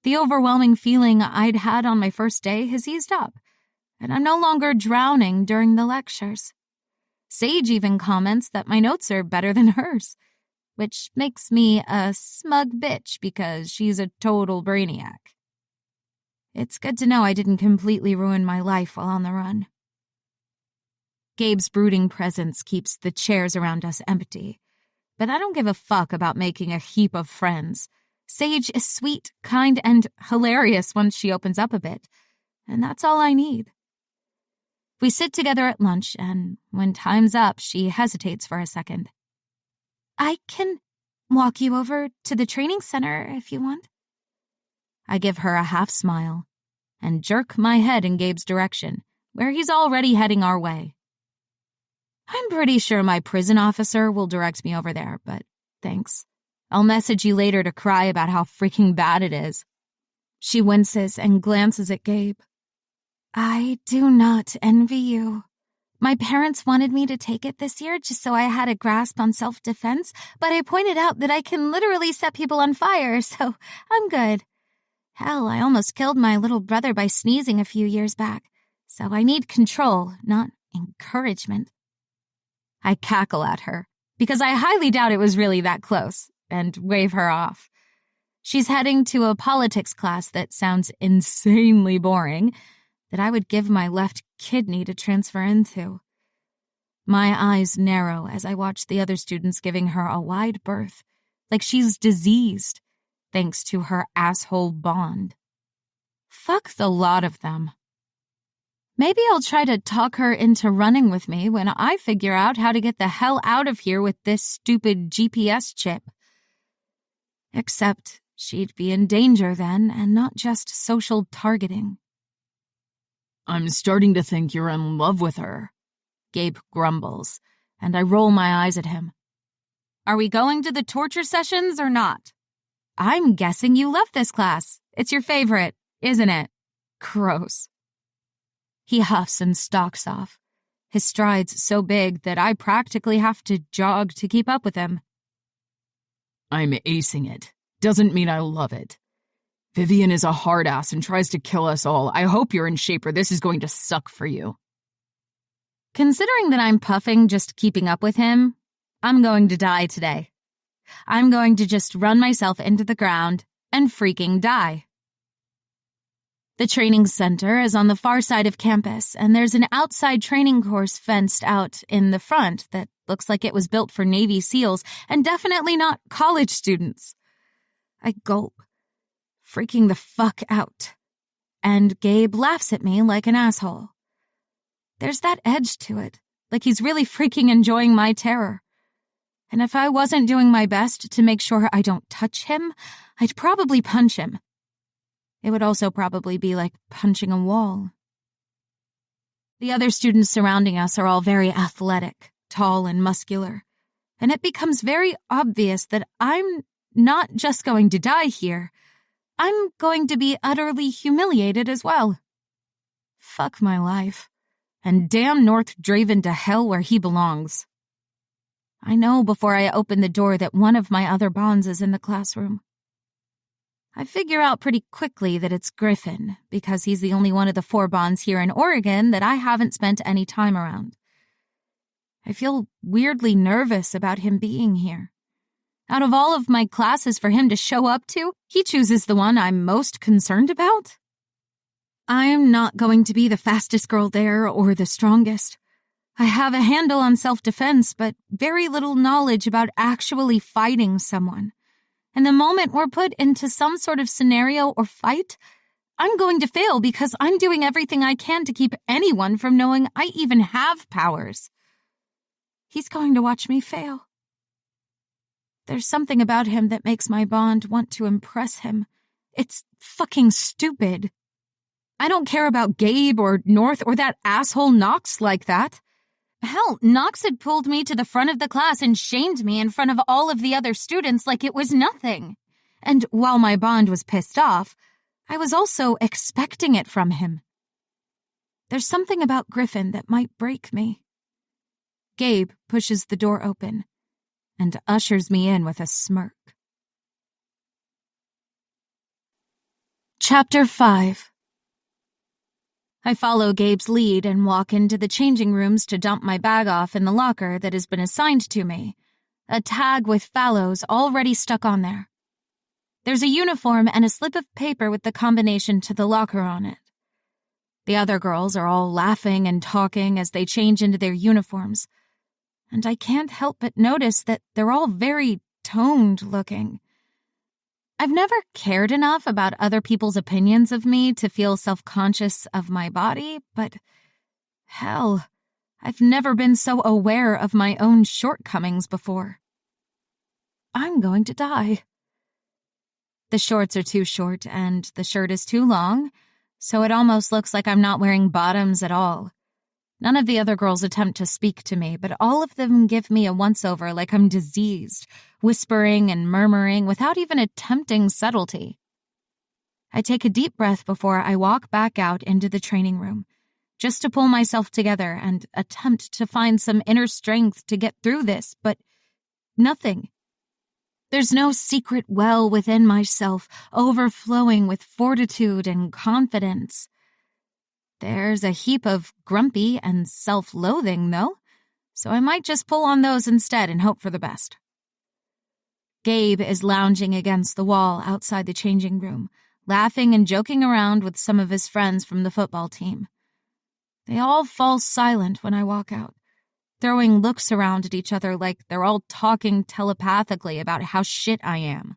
The overwhelming feeling I'd had on my first day has eased up, and I'm no longer drowning during the lectures. Sage even comments that my notes are better than hers, which makes me a smug bitch because she's a total brainiac. It's good to know I didn't completely ruin my life while on the run. Gabe's brooding presence keeps the chairs around us empty, but I don't give a fuck about making a heap of friends. Sage is sweet, kind, and hilarious once she opens up a bit, and that's all I need. We sit together at lunch, and when time's up, she hesitates for a second. I can walk you over to the training center if you want. I give her a half smile and jerk my head in Gabe's direction, where he's already heading our way. I'm pretty sure my prison officer will direct me over there, but thanks. I'll message you later to cry about how freaking bad it is. She winces and glances at Gabe. I do not envy you. My parents wanted me to take it this year just so I had a grasp on self-defense, but I pointed out that I can literally set people on fire, so I'm good. Hell, I almost killed my little brother by sneezing a few years back, so I need control, not encouragement. I cackle at her, because I highly doubt it was really that close, and wave her off. She's heading to a politics class that sounds insanely boring, that I would give my left kidney to transfer into. My eyes narrow as I watch the other students giving her a wide berth, like she's diseased, thanks to her asshole bond. Fuck the lot of them. Maybe I'll try to talk her into running with me when I figure out how to get the hell out of here with this stupid GPS chip. Except she'd be in danger then, and not just social targeting. I'm starting to think you're in love with her, Gabe grumbles, and I roll my eyes at him. Are we going to the torture sessions or not? I'm guessing you love this class. It's your favorite, isn't it? Gross. He huffs and stalks off, his strides so big that I practically have to jog to keep up with him. I'm acing it. Doesn't mean I love it. Vivian is a hard ass and tries to kill us all. I hope you're in shape or this is going to suck for you. Considering that I'm puffing just keeping up with him, I'm going to die today. I'm going to just run myself into the ground and freaking die. The training center is on the far side of campus, and there's an outside training course fenced out in the front that looks like it was built for Navy SEALs and definitely not college students. I gulp, freaking the fuck out, and Gabe laughs at me like an asshole. There's that edge to it, like he's really freaking enjoying my terror. And if I wasn't doing my best to make sure I don't touch him, I'd probably punch him. It would also probably be like punching a wall. The other students surrounding us are all very athletic, tall and muscular, and it becomes very obvious that I'm not just going to die here. I'm going to be utterly humiliated as well. Fuck my life. And damn North Draven to hell where he belongs. I know before I open the door that one of my other bonds is in the classroom. I figure out pretty quickly that it's Griffin, because he's the only one of the 4 bonds here in Oregon that I haven't spent any time around. I feel weirdly nervous about him being here. Out of all of my classes for him to show up to, he chooses the one I'm most concerned about. I'm not going to be the fastest girl there or the strongest. I have a handle on self-defense, but very little knowledge about actually fighting someone. And the moment we're put into some sort of scenario or fight, I'm going to fail because I'm doing everything I can to keep anyone from knowing I even have powers. He's going to watch me fail. There's something about him that makes my bond want to impress him. It's fucking stupid. I don't care about Gabe or North or that asshole Knox like that. Hell, Knox had pulled me to the front of the class and shamed me in front of all of the other students like it was nothing. And while my bond was pissed off, I was also expecting it from him. There's something about Griffin that might break me. Gabe pushes the door open and ushers me in with a smirk. Chapter 5. I follow Gabe's lead and walk into the changing rooms to dump my bag off in the locker that has been assigned to me, a tag with Fallows already stuck on there. There's a uniform and a slip of paper with the combination to the locker on it. The other girls are all laughing and talking as they change into their uniforms, and I can't help but notice that they're all very toned looking. I've never cared enough about other people's opinions of me to feel self-conscious of my body, but hell, I've never been so aware of my own shortcomings before. I'm going to die. The shorts are too short and the shirt is too long, so it almost looks like I'm not wearing bottoms at all. None of the other girls attempt to speak to me, but all of them give me a once-over like I'm diseased, whispering and murmuring without even attempting subtlety. I take a deep breath before I walk back out into the training room, just to pull myself together and attempt to find some inner strength to get through this, but nothing. There's no secret well within myself overflowing with fortitude and confidence. There's a heap of grumpy and self-loathing, though, so I might just pull on those instead and hope for the best. Gabe is lounging against the wall outside the changing room, laughing and joking around with some of his friends from the football team. They all fall silent when I walk out, throwing looks around at each other like they're all talking telepathically about how shit I am.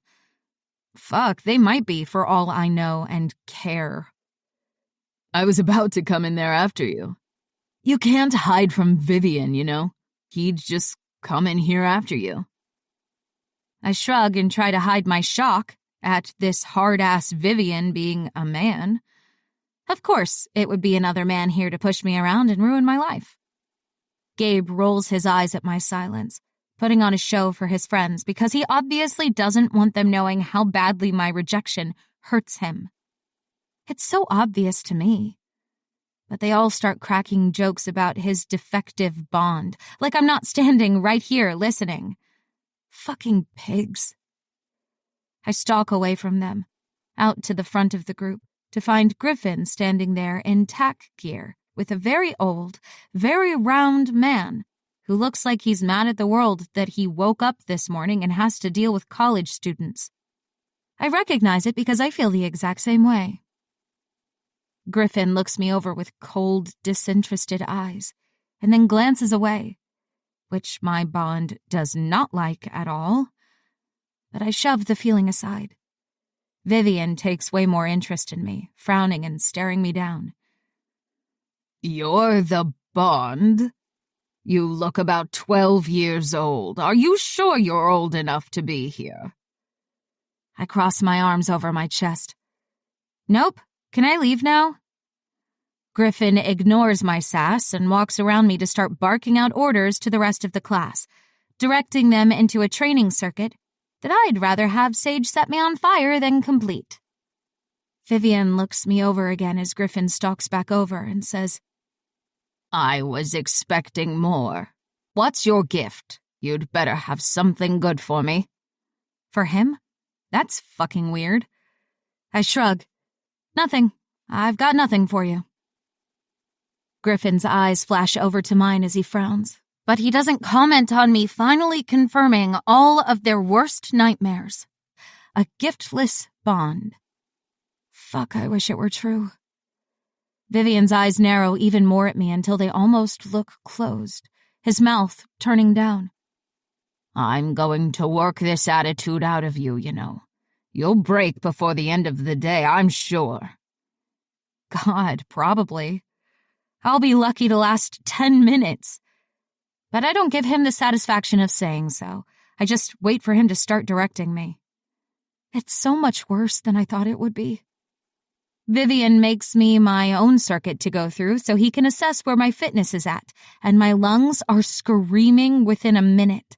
Fuck, they might be for all I know and care. I was about to come in there after you. You can't hide from Vivian, you know? He'd just come in here after you. I shrug and try to hide my shock at this hard-ass Vivian being a man. Of course, it would be another man here to push me around and ruin my life. Gabe rolls his eyes at my silence, putting on a show for his friends because he obviously doesn't want them knowing how badly my rejection hurts him. It's so obvious to me. But they all start cracking jokes about his defective bond, like I'm not standing right here listening. Fucking pigs. I stalk away from them, out to the front of the group, to find Griffin standing there in tack gear with a very old, very round man who looks like he's mad at the world that he woke up this morning and has to deal with college students. I recognize it because I feel the exact same way. Griffin looks me over with cold, disinterested eyes, and then glances away, which my bond does not like at all. But I shove the feeling aside. Vivian takes way more interest in me, frowning and staring me down. You're the Bond? You look about 12 years old. Are you sure you're old enough to be here? I cross my arms over my chest. Nope. Can I leave now? Griffin ignores my sass and walks around me to start barking out orders to the rest of the class, directing them into a training circuit that I'd rather have Sage set me on fire than complete. Vivian looks me over again as Griffin stalks back over and says, I was expecting more. What's your gift? You'd better have something good for me. For him? That's fucking weird. I shrug. Nothing. I've got nothing for you. Griffin's eyes flash over to mine as he frowns, but he doesn't comment on me finally confirming all of their worst nightmares. A giftless bond. Fuck, I wish it were true. Vivian's eyes narrow even more at me until they almost look closed, his mouth turning down. I'm going to work this attitude out of you, you know. You'll break before the end of the day, I'm sure. God, probably. I'll be lucky to last 10 minutes. But I don't give him the satisfaction of saying so. I just wait for him to start directing me. It's so much worse than I thought it would be. Vivian makes me my own circuit to go through so he can assess where my fitness is at, and my lungs are screaming within a minute.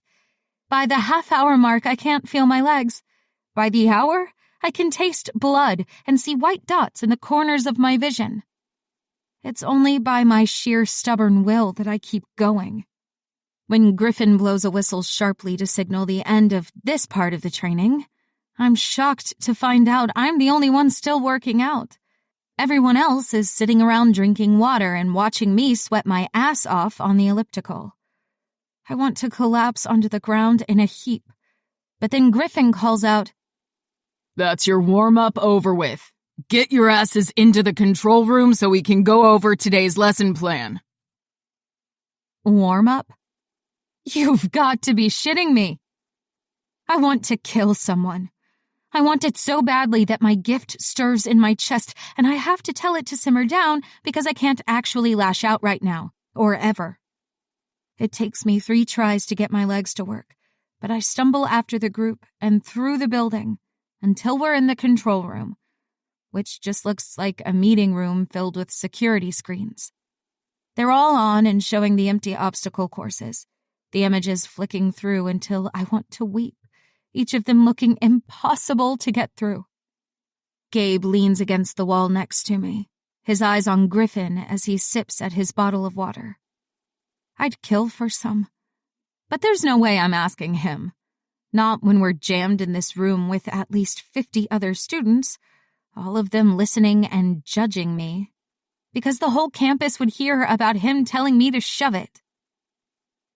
By the half-hour mark, I can't feel my legs. By the hour, I can taste blood and see white dots in the corners of my vision. It's only by my sheer stubborn will that I keep going. When Griffin blows a whistle sharply to signal the end of this part of the training, I'm shocked to find out I'm the only one still working out. Everyone else is sitting around drinking water and watching me sweat my ass off on the elliptical. I want to collapse onto the ground in a heap, but then Griffin calls out, That's your warm-up over with. Get your asses into the control room so we can go over today's lesson plan. Warm-up? You've got to be shitting me. I want to kill someone. I want it so badly that my gift stirs in my chest, and I have to tell it to simmer down because I can't actually lash out right now, or ever. It takes me 3 tries to get my legs to work, but I stumble after the group and through the building until we're in the control room, which just looks like a meeting room filled with security screens. They're all on and showing the empty obstacle courses, the images flicking through until I want to weep, each of them looking impossible to get through. Gabe leans against the wall next to me, his eyes on Griffin as he sips at his bottle of water. I'd kill for some, but there's no way I'm asking him. Not when we're jammed in this room with at least 50 other students, all of them listening and judging me, because the whole campus would hear about him telling me to shove it.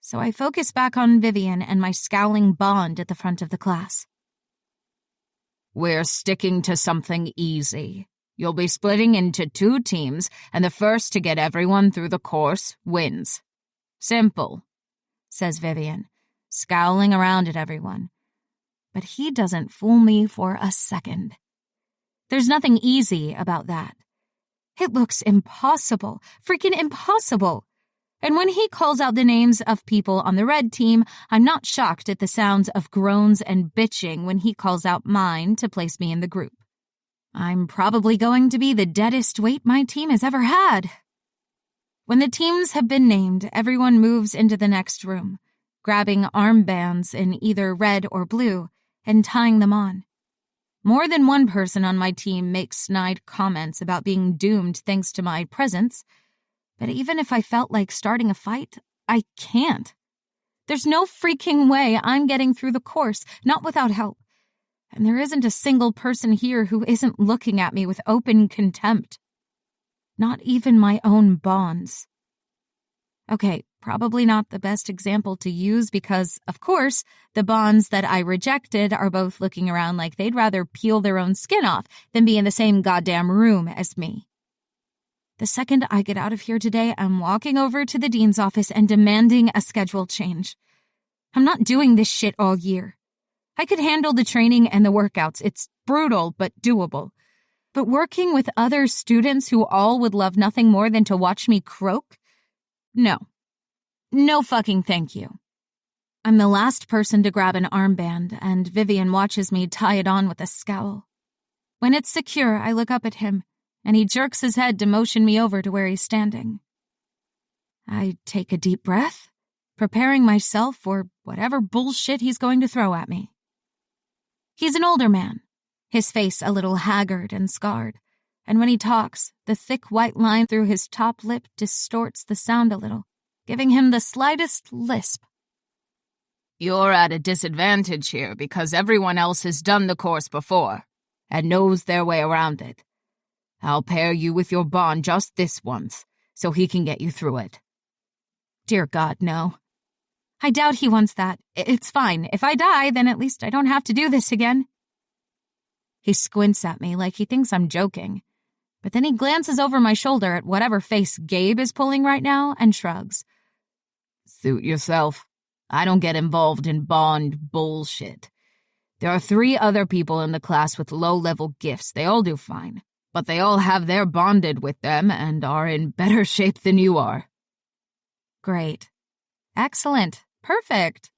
So I focus back on Vivian and my scowling bond at the front of the class. We're sticking to something easy. You'll be splitting into 2 teams, and the first to get everyone through the course wins. Simple, says Vivian, scowling around at everyone. But he doesn't fool me for a second. There's nothing easy about that. It looks impossible, freaking impossible. And when he calls out the names of people on the red team, I'm not shocked at the sounds of groans and bitching when he calls out mine to place me in the group. I'm probably going to be the deadest weight my team has ever had. When the teams have been named, everyone moves into the next room, grabbing armbands in either red or blue and tying them on. More than one person on my team makes snide comments about being doomed thanks to my presence, but even if I felt like starting a fight, I can't. There's no freaking way I'm getting through the course, not without help. And there isn't a single person here who isn't looking at me with open contempt. Not even my own bonds. Okay, probably not the best example to use because, of course, the bonds that I rejected are both looking around like they'd rather peel their own skin off than be in the same goddamn room as me. The second I get out of here today, I'm walking over to the dean's office and demanding a schedule change. I'm not doing this shit all year. I could handle the training and the workouts. It's brutal, but doable. But working with other students who all would love nothing more than to watch me croak? No. No fucking thank you. I'm the last person to grab an armband, and Vivian watches me tie it on with a scowl. When it's secure, I look up at him, and he jerks his head to motion me over to where he's standing. I take a deep breath, preparing myself for whatever bullshit he's going to throw at me. He's an older man, his face a little haggard and scarred, and when he talks, the thick white line through his top lip distorts the sound a little, giving him the slightest lisp. You're at a disadvantage here because everyone else has done the course before and knows their way around it. I'll pair you with your bond just this once, so he can get you through it. Dear God, no. I doubt he wants that. It's fine. If I die, then at least I don't have to do this again. He squints at me like he thinks I'm joking, but then he glances over my shoulder at whatever face Gabe is pulling right now and shrugs. Suit yourself. I don't get involved in bond bullshit. There are 3 other people in the class with low-level gifts. They all do fine. But they all have their bonded with them and are in better shape than you are. Great. Excellent. Perfect.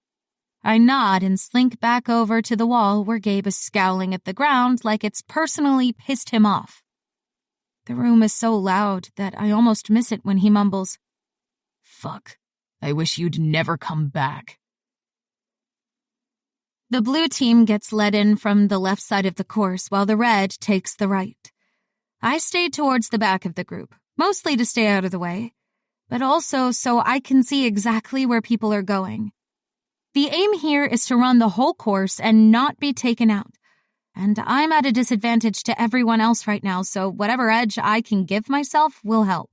I nod and slink back over to the wall where Gabe is scowling at the ground like it's personally pissed him off. The room is so loud that I almost miss it when he mumbles, Fuck. I wish you'd never come back. The blue team gets led in from the left side of the course while the red takes the right. I stay towards the back of the group, mostly to stay out of the way, but also so I can see exactly where people are going. The aim here is to run the whole course and not be taken out, and I'm at a disadvantage to everyone else right now, so whatever edge I can give myself will help.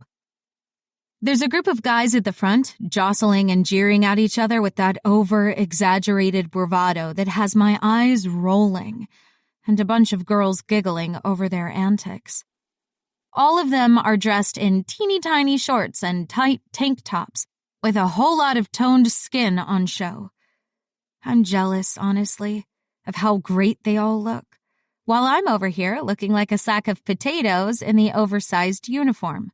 There's a group of guys at the front, jostling and jeering at each other with that over-exaggerated bravado that has my eyes rolling, and a bunch of girls giggling over their antics. All of them are dressed in teeny-tiny shorts and tight tank tops, with a whole lot of toned skin on show. I'm jealous, honestly, of how great they all look, while I'm over here looking like a sack of potatoes in the oversized uniform.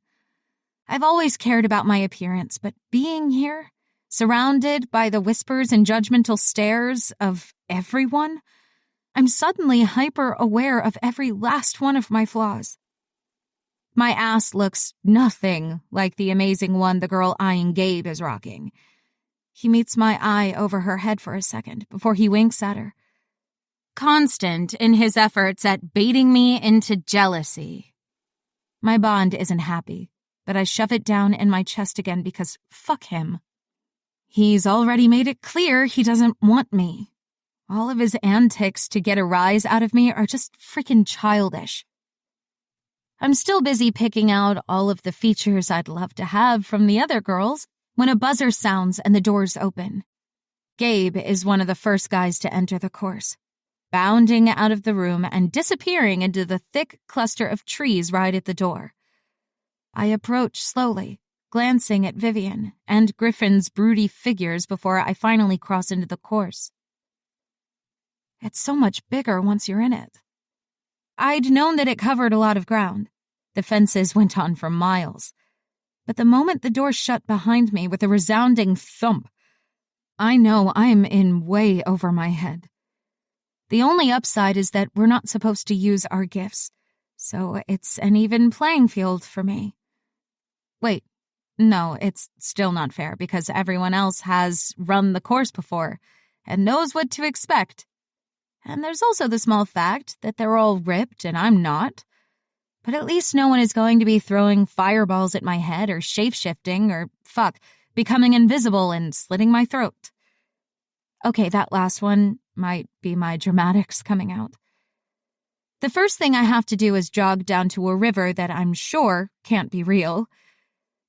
I've always cared about my appearance, but being here, surrounded by the whispers and judgmental stares of everyone, I'm suddenly hyper-aware of every last one of my flaws. My ass looks nothing like the amazing one the girl eyeing Gabe is rocking. He meets my eye over her head for a second before he winks at her. Constant in his efforts at baiting me into jealousy. My bond isn't happy, but I shove it down in my chest again because fuck him. He's already made it clear he doesn't want me. All of his antics to get a rise out of me are just freaking childish. I'm still busy picking out all of the features I'd love to have from the other girls when a buzzer sounds and the doors open. Gabe is one of the first guys to enter the course, bounding out of the room and disappearing into the thick cluster of trees right at the door. I approach slowly, glancing at Vivian and Griffin's broody figures before I finally cross into the course. It's so much bigger once you're in it. I'd known that it covered a lot of ground. The fences went on for miles. But the moment the door shut behind me with a resounding thump, I know I'm in way over my head. The only upside is that we're not supposed to use our gifts, so it's an even playing field for me. Wait, no, it's still not fair because everyone else has run the course before and knows what to expect. And there's also the small fact that they're all ripped and I'm not. But at least no one is going to be throwing fireballs at my head or shape-shifting or, becoming invisible and slitting my throat. Okay, that last one might be my dramatics coming out. The first thing I have to do is jog down to a river that I'm sure can't be real.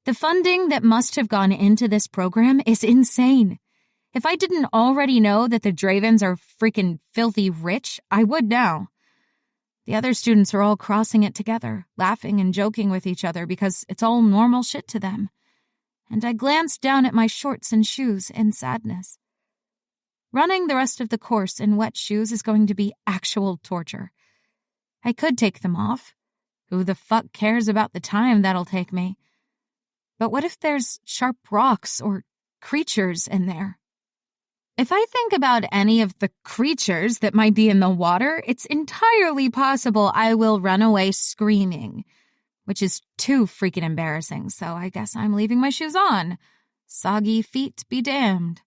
The funding that must have gone into this program is insane. If I didn't already know that the Dravens are freaking filthy rich, I would now. The other students are all crossing it together, laughing and joking with each other because it's all normal shit to them. And I glanced down at my shorts and shoes in sadness. Running the rest of the course in wet shoes is going to be actual torture. I could take them off. Who the fuck cares about the time that'll take me? But what if there's sharp rocks or creatures in there? If I think about any of the creatures that might be in the water, it's entirely possible I will run away screaming, which is too freaking embarrassing, so I guess I'm leaving my shoes on. Soggy feet be damned.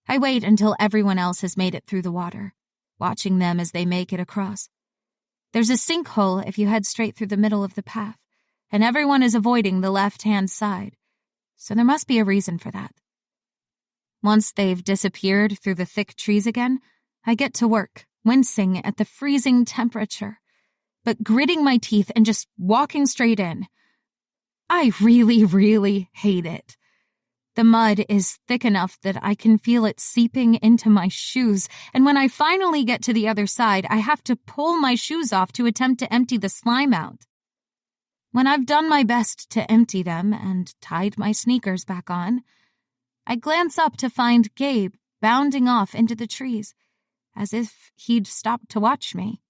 I wait until everyone else has made it through the water, watching them as they make it across. There's a sinkhole if you head straight through the middle of the path, and everyone is avoiding the left-hand side, so there must be a reason for that. Once they've disappeared through the thick trees again, I get to work, wincing at the freezing temperature, but gritting my teeth and just walking straight in. I really hate it. The mud is thick enough that I can feel it seeping into my shoes, and when I finally get to the other side, I have to pull my shoes off to attempt to empty the slime out. When I've done my best to empty them and tied my sneakers back on, I glance up to find Gabe bounding off into the trees, as if he'd stopped to watch me.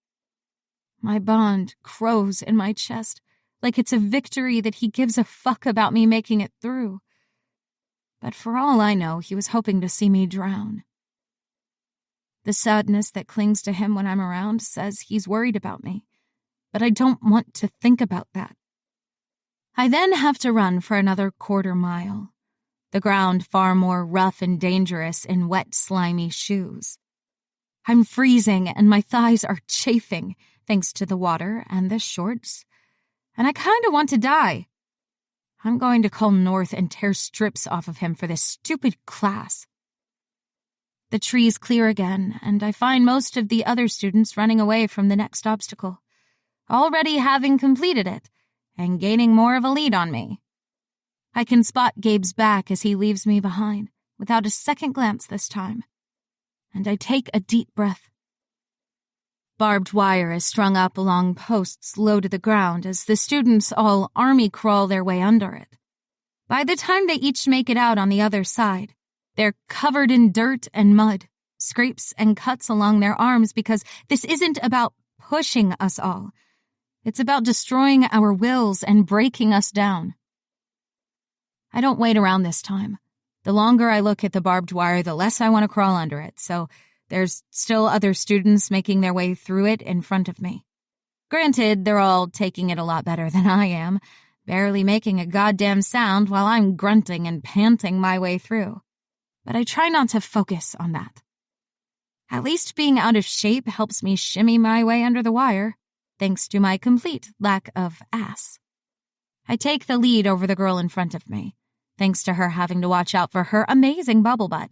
My bond crows in my chest, like it's a victory that he gives a fuck about me making it through. But for all I know, he was hoping to see me drown. The sadness that clings to him when I'm around says he's worried about me, but I don't want to think about that. I then have to run for another quarter mile. The ground far more rough and dangerous in wet, slimy shoes. I'm freezing and my thighs are chafing thanks to the water and the shorts, and I kinda want to die. I'm going to call North and tear strips off of him for this stupid class. The trees clear again, and I find most of the other students running away from the next obstacle, already having completed it and gaining more of a lead on me. I can spot Gabe's back as he leaves me behind, without a second glance this time, and I take a deep breath. Barbed wire is strung up along posts low to the ground as the students all army crawl their way under it. By the time they each make it out on the other side, they're covered in dirt and mud, scrapes and cuts along their arms because this isn't about pushing us all. It's about destroying our wills and breaking us down. I don't wait around this time. The longer I look at the barbed wire, the less I want to crawl under it, so there's still other students making their way through it in front of me. Granted, they're all taking it a lot better than I am, barely making a goddamn sound while I'm grunting and panting my way through. But I try not to focus on that. At least being out of shape helps me shimmy my way under the wire, thanks to my complete lack of ass. I take the lead over the girl in front of me, thanks to her having to watch out for her amazing bubble butt.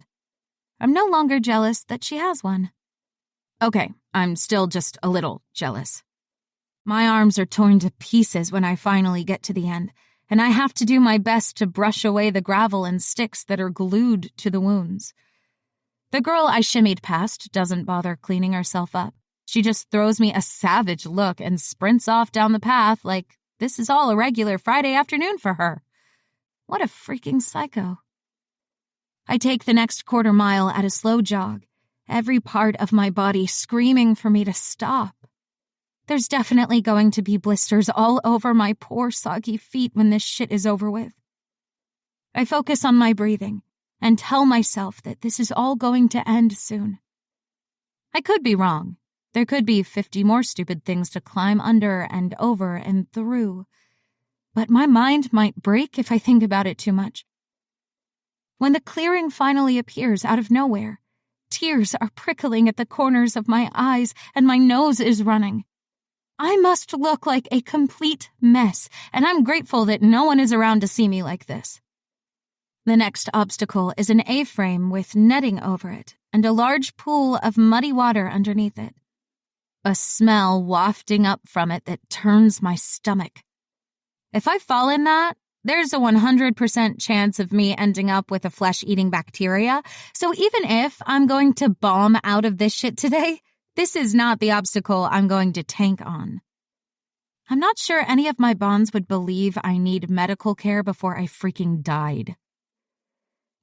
I'm no longer jealous that she has one. Okay, I'm still just a little jealous. My arms are torn to pieces when I finally get to the end, and I have to do my best to brush away the gravel and sticks that are glued to the wounds. The girl I shimmied past doesn't bother cleaning herself up. She just throws me a savage look and sprints off down the path like this is all a regular Friday afternoon for her. What a freaking psycho. I take the next quarter mile at a slow jog, every part of my body screaming for me to stop. There's definitely going to be blisters all over my poor soggy feet when this shit is over with. I focus on my breathing and tell myself that this is all going to end soon. I could be wrong. There could be 50 more stupid things to climb under and over and through. But my mind might break if I think about it too much. When the clearing finally appears out of nowhere, tears are prickling at the corners of my eyes and my nose is running. I must look like a complete mess, and I'm grateful that no one is around to see me like this. The next obstacle is an A-frame with netting over it and a large pool of muddy water underneath it. A smell wafting up from it that turns my stomach. If I fall in that, there's a 100% chance of me ending up with a flesh-eating bacteria, so even if I'm going to bomb out of this shit today, this is not the obstacle I'm going to tank on. I'm not sure any of my bonds would believe I need medical care before I freaking died.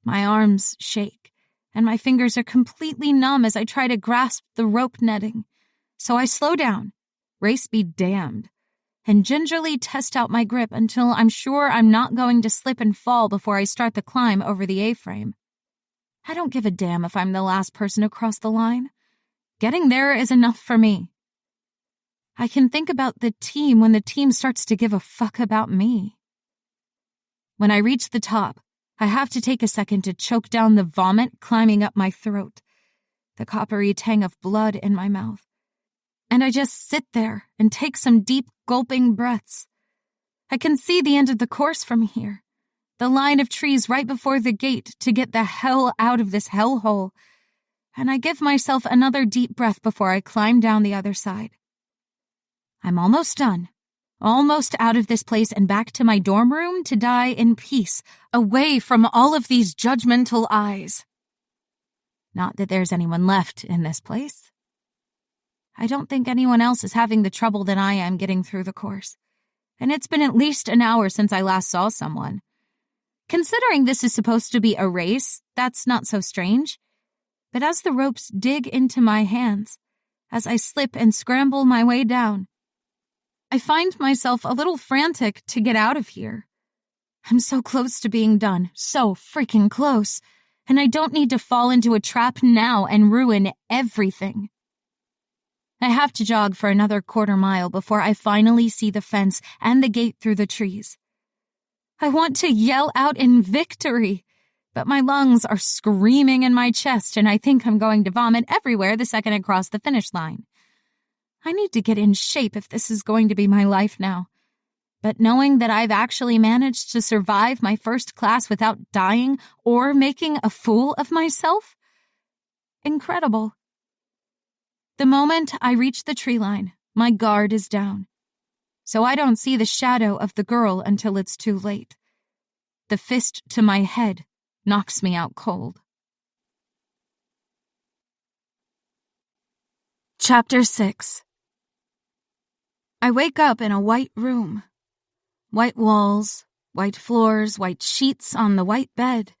My arms shake, and my fingers are completely numb as I try to grasp the rope netting. So I slow down, race be damned, and gingerly test out my grip until I'm sure I'm not going to slip and fall before I start the climb over the A-frame. I don't give a damn if I'm the last person across the line. Getting there is enough for me. I can think about the team when the team starts to give a fuck about me. When I reach the top, I have to take a second to choke down the vomit climbing up my throat, the coppery tang of blood in my mouth. And I just sit there and take some deep, gulping breaths. I can see the end of the course from here, the line of trees right before the gate to get the hell out of this hellhole, and I give myself another deep breath before I climb down the other side. I'm almost done, almost out of this place and back to my dorm room to die in peace, away from all of these judgmental eyes. Not that there's anyone left in this place. I don't think anyone else is having the trouble that I am getting through the course, and it's been at least an hour since I last saw someone. Considering this is supposed to be a race, that's not so strange. But as the ropes dig into my hands, as I slip and scramble my way down, I find myself a little frantic to get out of here. I'm so close to being done, so freaking close, and I don't need to fall into a trap now and ruin everything. I have to jog for another quarter mile before I finally see the fence and the gate through the trees. I want to yell out in victory, but my lungs are screaming in my chest and I think I'm going to vomit everywhere the second I cross the finish line. I need to get in shape if this is going to be my life now. But knowing that I've actually managed to survive my first class without dying or making a fool of myself? Incredible. The moment I reach the tree line, my guard is down, so I don't see the shadow of the girl until it's too late. The fist to my head knocks me out cold. Chapter 6. I wake up in a white room. White walls, white floors, white sheets on the white bed.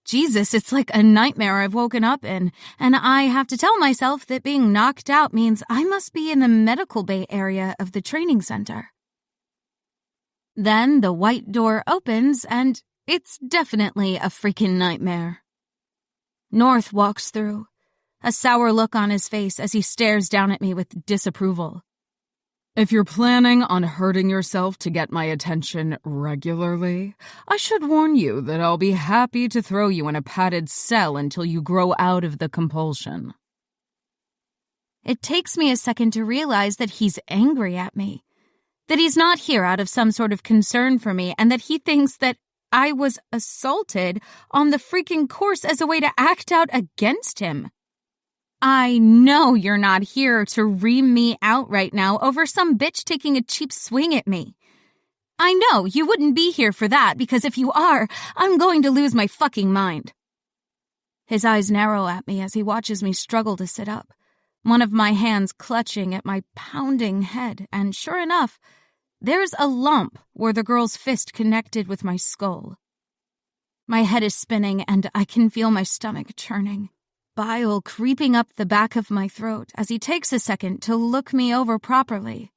Jesus, it's like a nightmare I've woken up in, and I have to tell myself that being knocked out means I must be in the medical bay area of the training center. Then the white door opens, and it's definitely a freaking nightmare. North walks through, a sour look on his face as he stares down at me with disapproval. If you're planning on hurting yourself to get my attention regularly, I should warn you that I'll be happy to throw you in a padded cell until you grow out of the compulsion. It takes me a second to realize that he's angry at me, that he's not here out of some sort of concern for me, and that he thinks that I was assaulted on the freaking course as a way to act out against him. I know you're not here to ream me out right now over some bitch taking a cheap swing at me. I know you wouldn't be here for that, because if you are, I'm going to lose my fucking mind. His eyes narrow at me as he watches me struggle to sit up, one of my hands clutching at my pounding head, and sure enough, there's a lump where the girl's fist connected with my skull. My head is spinning, and I can feel my stomach churning, bile creeping up the back of my throat as he takes a second to look me over properly.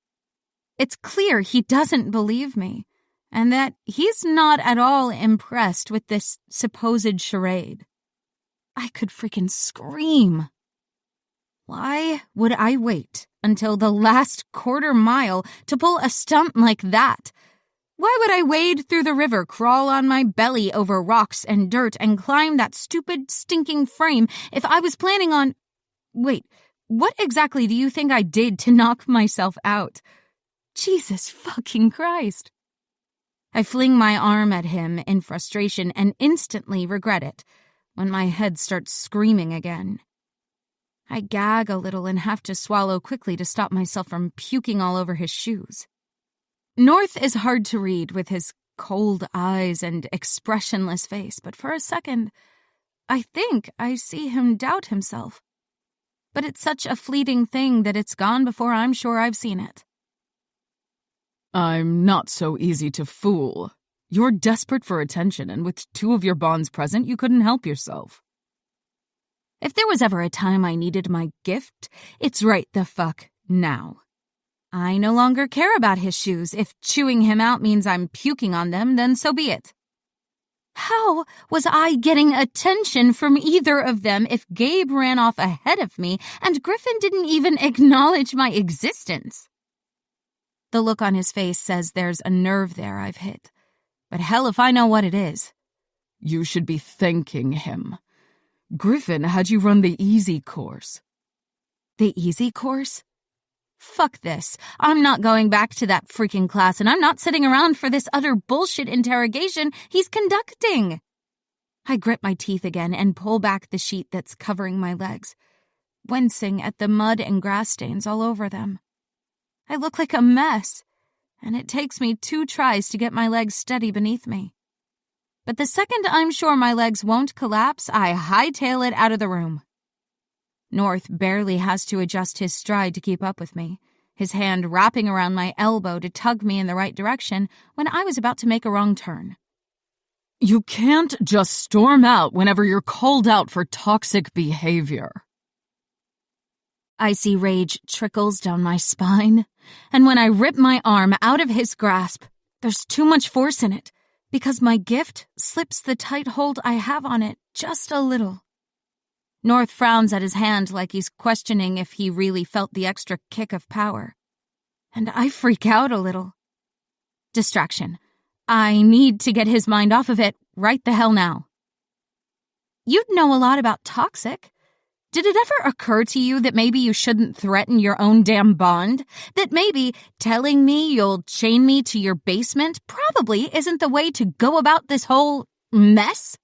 It's clear he doesn't believe me, and that he's not at all impressed with this supposed charade. I could freaking scream. Why would I wait until the last quarter mile to pull a stunt like that? Why would I wade through the river, crawl on my belly over rocks and dirt, and climb that stupid, stinking frame if I was planning on... Wait, what exactly do you think I did to knock myself out? Jesus fucking Christ. I fling my arm at him in frustration and instantly regret it when my head starts screaming again. I gag a little and have to swallow quickly to stop myself from puking all over his shoes. North is hard to read with his cold eyes and expressionless face, but for a second, I think I see him doubt himself. But it's such a fleeting thing that it's gone before I'm sure I've seen it. I'm not so easy to fool. You're desperate for attention, and with two of your bonds present, you couldn't help yourself. If there was ever a time I needed my gift, it's right the fuck now. I no longer care about his shoes. If chewing him out means I'm puking on them, then so be it. How was I getting attention from either of them if Gabe ran off ahead of me and Griffin didn't even acknowledge my existence? The look on his face says there's a nerve there I've hit. But hell if I know what it is. You should be thanking him. Griffin had you run the easy course. The easy course? Fuck this. I'm not going back to that freaking class, and I'm not sitting around for this utter bullshit interrogation he's conducting. I grit my teeth again and pull back the sheet that's covering my legs, wincing at the mud and grass stains all over them. I look like a mess, and it takes me 2 tries to get my legs steady beneath me. But the second I'm sure my legs won't collapse, I hightail it out of the room. North barely has to adjust his stride to keep up with me, his hand wrapping around my elbow to tug me in the right direction when I was about to make a wrong turn. You can't just storm out whenever you're called out for toxic behavior. Icy rage trickles down my spine, and when I rip my arm out of his grasp, there's too much force in it, because my gift slips the tight hold I have on it just a little. North frowns at his hand like he's questioning if he really felt the extra kick of power. And I freak out a little. Distraction. I need to get his mind off of it right the hell now. You'd know a lot about toxic. Did it ever occur to you that maybe you shouldn't threaten your own damn bond? That maybe telling me you'll chain me to your basement probably isn't the way to go about this whole mess?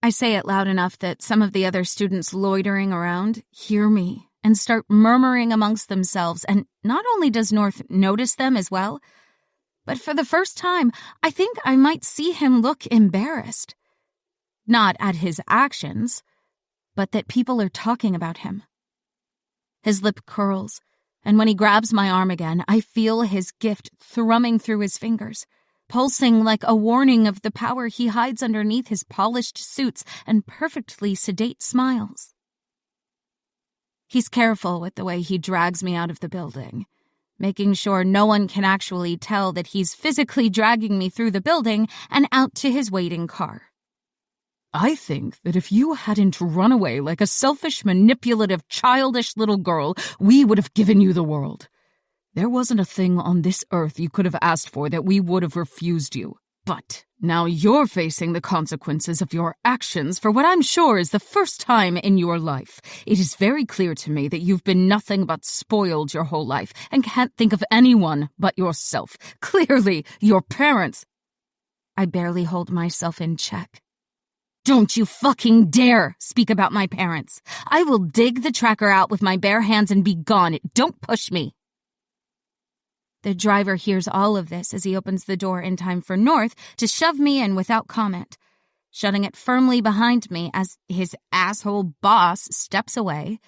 I say it loud enough that some of the other students loitering around hear me and start murmuring amongst themselves, and not only does North notice them as well, but for the first time, I think I might see him look embarrassed. Not at his actions, but that people are talking about him. His lip curls, and when he grabs my arm again, I feel his gift thrumming through his fingers, pulsing like a warning of the power he hides underneath his polished suits and perfectly sedate smiles. He's careful with the way he drags me out of the building, making sure no one can actually tell that he's physically dragging me through the building and out to his waiting car. I think that if you hadn't run away like a selfish, manipulative, childish little girl, we would have given you the world. There wasn't a thing on this earth you could have asked for that we would have refused you. But now you're facing the consequences of your actions for what I'm sure is the first time in your life. It is very clear to me that you've been nothing but spoiled your whole life and can't think of anyone but yourself. Clearly, your parents. I barely hold myself in check. Don't you fucking dare speak about my parents. I will dig the tracker out with my bare hands and be gone. Don't push me. The driver hears all of this as he opens the door in time for North to shove me in without comment, shutting it firmly behind me as his asshole boss steps away.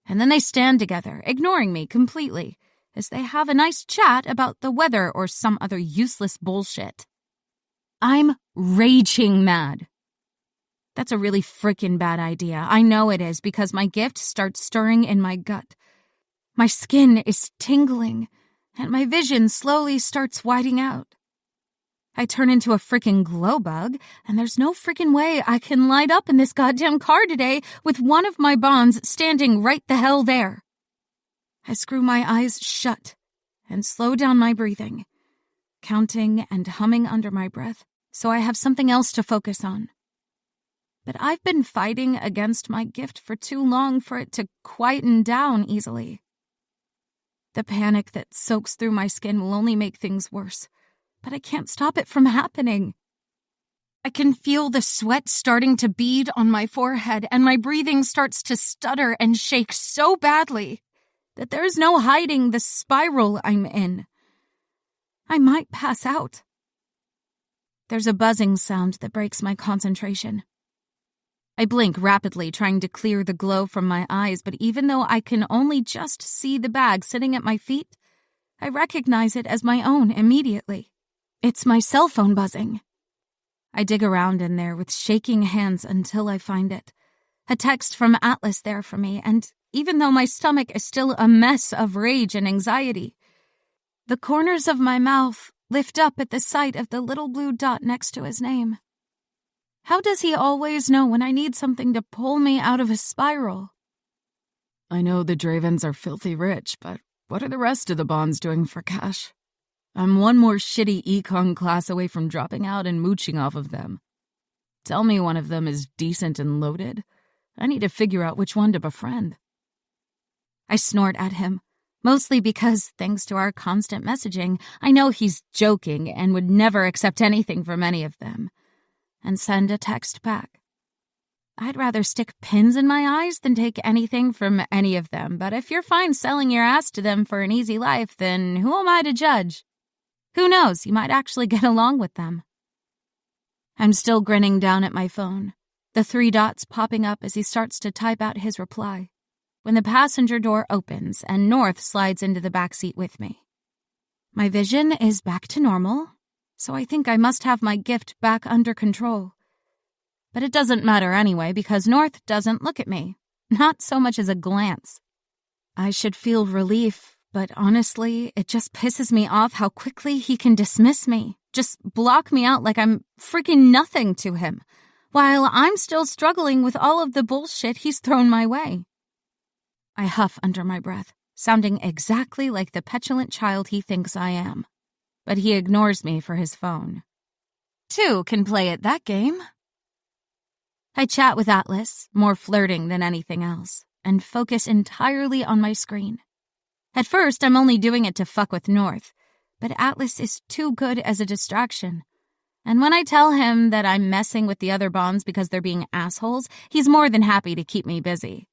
And then they stand together, ignoring me completely, as they have a nice chat about the weather or some other useless bullshit. I'm raging mad. That's a really frickin' bad idea. I know it is because my gift starts stirring in my gut. My skin is tingling, and my vision slowly starts whiting out. I turn into a frickin' glow bug, and there's no frickin' way I can light up in this goddamn car today with one of my bonds standing right the hell there. I screw my eyes shut and slow down my breathing, counting and humming under my breath so I have something else to focus on. But I've been fighting against my gift for too long for it to quieten down easily. The panic that soaks through my skin will only make things worse, but I can't stop it from happening. I can feel the sweat starting to bead on my forehead, and my breathing starts to stutter and shake so badly that there is no hiding the spiral I'm in. I might pass out. There's a buzzing sound that breaks my concentration. I blink rapidly, trying to clear the glow from my eyes, but even though I can only just see the bag sitting at my feet, I recognize it as my own immediately. It's my cell phone buzzing. I dig around in there with shaking hands until I find it. A text from Atlas there for me, and even though my stomach is still a mess of rage and anxiety, the corners of my mouth lift up at the sight of the little blue dot next to his name. How does he always know when I need something to pull me out of a spiral? I know the Dravens are filthy rich, but what are the rest of the bonds doing for cash? I'm one more shitty econ class away from dropping out and mooching off of them. Tell me one of them is decent and loaded. I need to figure out which one to befriend. I snort at him, mostly because, thanks to our constant messaging, I know he's joking and would never accept anything from any of them, and send a text back. I'd rather stick pins in my eyes than take anything from any of them, but if you're fine selling your ass to them for an easy life, then who am I to judge? Who knows, you might actually get along with them. I'm still grinning down at my phone, the 3 dots popping up as he starts to type out his reply, when the passenger door opens and North slides into the back seat with me. My vision is back to normal, so I think I must have my gift back under control. But it doesn't matter anyway because North doesn't look at me, not so much as a glance. I should feel relief, but honestly, it just pisses me off how quickly he can dismiss me, just block me out like I'm freaking nothing to him, while I'm still struggling with all of the bullshit he's thrown my way. I huff under my breath, sounding exactly like the petulant child he thinks I am. But he ignores me for his phone. 2 can play at that game. I chat with Atlas, more flirting than anything else, and focus entirely on my screen. At first, I'm only doing it to fuck with North, but Atlas is too good as a distraction. And when I tell him that I'm messing with the other bonds because they're being assholes, he's more than happy to keep me busy.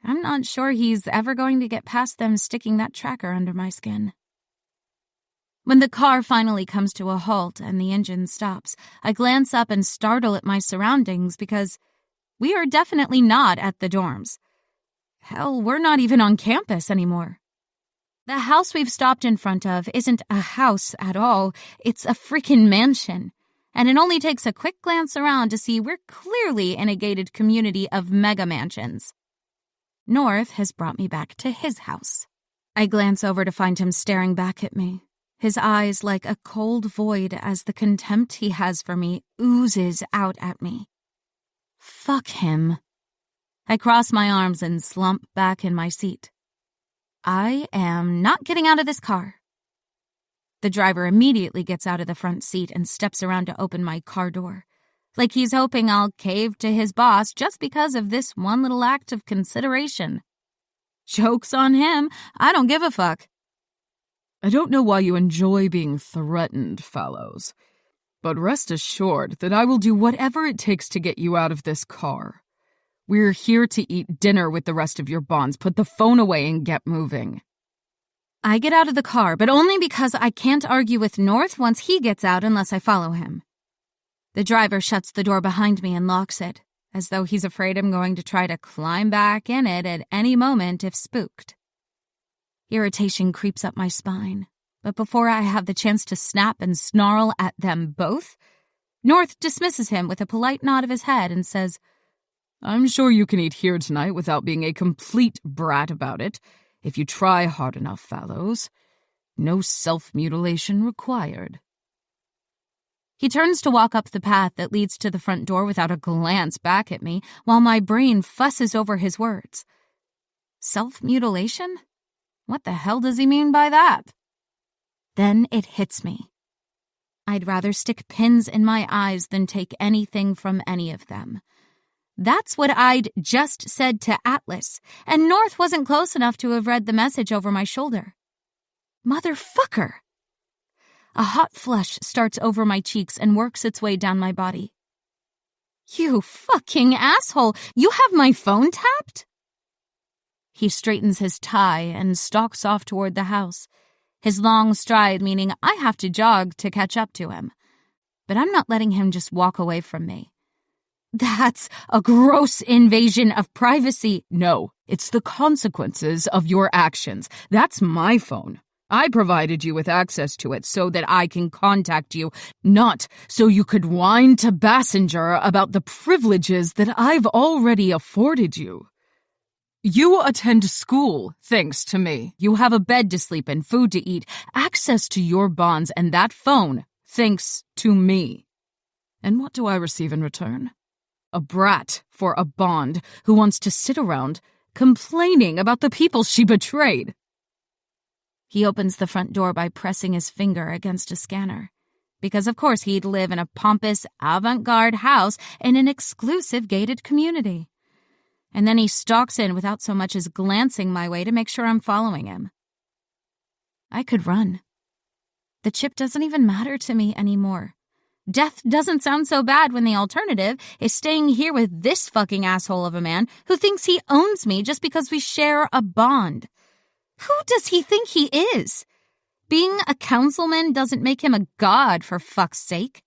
I'm not sure he's ever going to get past them sticking that tracker under my skin. When the car finally comes to a halt and the engine stops, I glance up and startle at my surroundings because we are definitely not at the dorms. Hell, we're not even on campus anymore. The house we've stopped in front of isn't a house at all, it's a freaking mansion. And it only takes a quick glance around to see we're clearly in a gated community of mega mansions. North has brought me back to his house. I glance over to find him staring back at me, his eyes like a cold void as the contempt he has for me oozes out at me. Fuck him. I cross my arms and slump back in my seat. I am not getting out of this car. The driver immediately gets out of the front seat and steps around to open my car door, like he's hoping I'll cave to his boss just because of this one little act of consideration. Joke's on him. I don't give a fuck. I don't know why you enjoy being threatened, Fallows, but rest assured that I will do whatever it takes to get you out of this car. We're here to eat dinner with the rest of your bonds. Put the phone away and get moving. I get out of the car, but only because I can't argue with North once he gets out unless I follow him. The driver shuts the door behind me and locks it, as though he's afraid I'm going to try to climb back in it at any moment if spooked. Irritation creeps up my spine, but before I have the chance to snap and snarl at them both, North dismisses him with a polite nod of his head and says, I'm sure you can eat here tonight without being a complete brat about it, if you try hard enough, Fallows. No self-mutilation required. He turns to walk up the path that leads to the front door without a glance back at me, while my brain fusses over his words. Self-mutilation? What the hell does he mean by that? Then it hits me. I'd rather stick pins in my eyes than take anything from any of them. That's what I'd just said to Atlas, and North wasn't close enough to have read the message over my shoulder. Motherfucker! A hot flush starts over my cheeks and works its way down my body. You fucking asshole! You have my phone tapped? He straightens his tie and stalks off toward the house, his long stride meaning I have to jog to catch up to him. But I'm not letting him just walk away from me. That's a gross invasion of privacy. No, it's the consequences of your actions. That's my phone. I provided you with access to it so that I can contact you, not so you could whine to Bassinger about the privileges that I've already afforded you. You attend school, thanks to me. You have a bed to sleep in, food to eat, access to your bonds, and that phone, thanks to me. And what do I receive in return? A brat for a bond who wants to sit around complaining about the people she betrayed. He opens the front door by pressing his finger against a scanner, because of course he'd live in a pompous, avant-garde house in an exclusive gated community. And then he stalks in without so much as glancing my way to make sure I'm following him. I could run. The chip doesn't even matter to me anymore. Death doesn't sound so bad when the alternative is staying here with this fucking asshole of a man who thinks he owns me just because we share a bond. Who does he think he is? Being a councilman doesn't make him a god, for fuck's sake.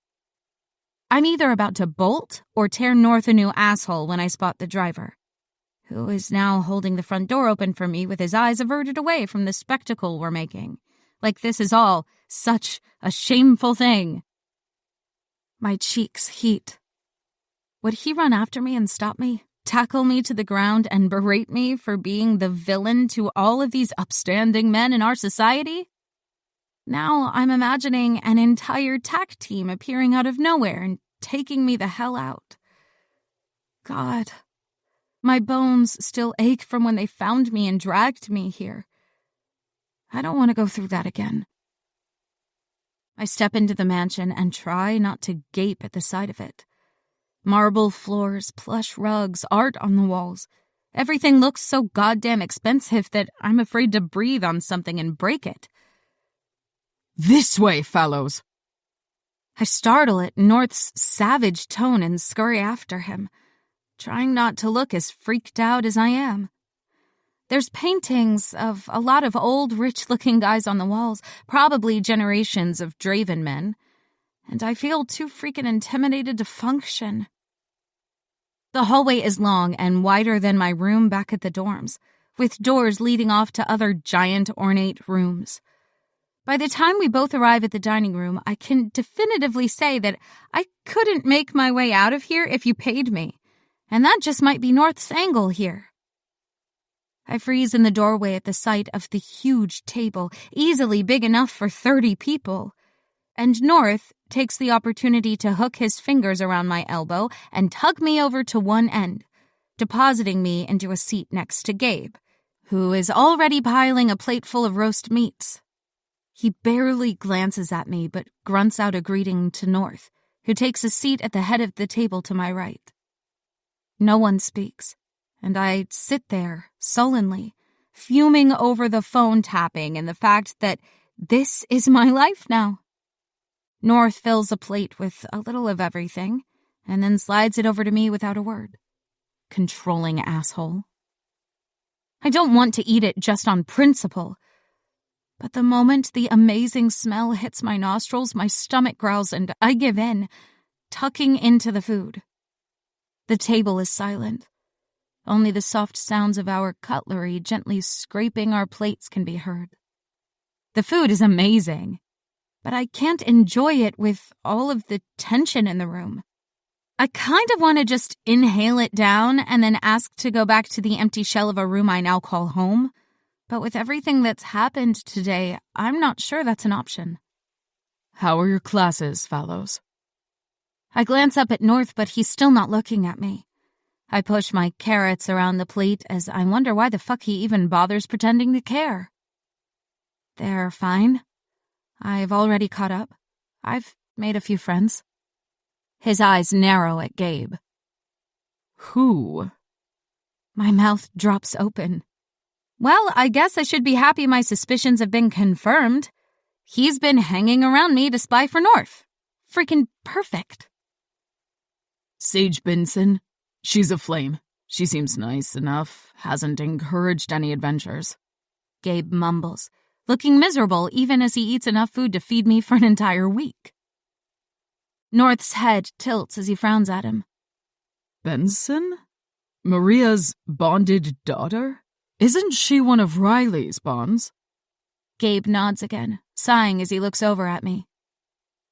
I'm either about to bolt or tear North a new asshole when I spot the driver, who is now holding the front door open for me with his eyes averted away from the spectacle we're making. Like this is all such a shameful thing. My cheeks heat. Would he run after me and stop me, tackle me to the ground, and berate me for being the villain to all of these upstanding men in our society? Now I'm imagining an entire TAC team appearing out of nowhere and taking me the hell out. God, my bones still ache from when they found me and dragged me here. I don't want to go through that again. I step into the mansion and try not to gape at the sight of it. Marble floors, plush rugs, art on the walls. Everything looks so goddamn expensive that I'm afraid to breathe on something and break it. This way, Fallows! I startle at North's savage tone and scurry after him, trying not to look as freaked out as I am. There's paintings of a lot of old, rich-looking guys on the walls, probably generations of Draven men, and I feel too freaking intimidated to function. The hallway is long and wider than my room back at the dorms, with doors leading off to other giant, ornate rooms. By the time we both arrive at the dining room, I can definitively say that I couldn't make my way out of here if you paid me, and that just might be North's angle here. I freeze in the doorway at the sight of the huge table, easily big enough for 30 people. And North takes the opportunity to hook his fingers around my elbow and tug me over to one end, depositing me into a seat next to Gabe, who is already piling a plate full of roast meats. He barely glances at me but grunts out a greeting to North, who takes a seat at the head of the table to my right. No one speaks, and I sit there sullenly, fuming over the phone tapping and the fact that this is my life now. North fills a plate with a little of everything and then slides it over to me without a word. Controlling asshole. I don't want to eat it just on principle, but the moment the amazing smell hits my nostrils, my stomach growls and I give in, tucking into the food. The table is silent. Only the soft sounds of our cutlery gently scraping our plates can be heard. The food is amazing, but I can't enjoy it with all of the tension in the room. I kind of want to just inhale it down and then ask to go back to the empty shell of a room I now call home, but with everything that's happened today, I'm not sure that's an option. How are your classes, fellows? I glance up at North, but he's still not looking at me. I push my carrots around the plate as I wonder why the fuck he even bothers pretending to care. They're fine. I've already caught up. I've made a few friends. His eyes narrow at Gabe. Who? My mouth drops open. Well, I guess I should be happy my suspicions have been confirmed. He's been hanging around me to spy for North. Freaking perfect. Sage Benson. She's a flame. She seems nice enough, hasn't encouraged any adventures. Gabe mumbles, looking miserable even as he eats enough food to feed me for an entire week. North's head tilts as he frowns at him. Benson? Maria's bonded daughter? Isn't she one of Riley's bonds? Gabe nods again, sighing as he looks over at me.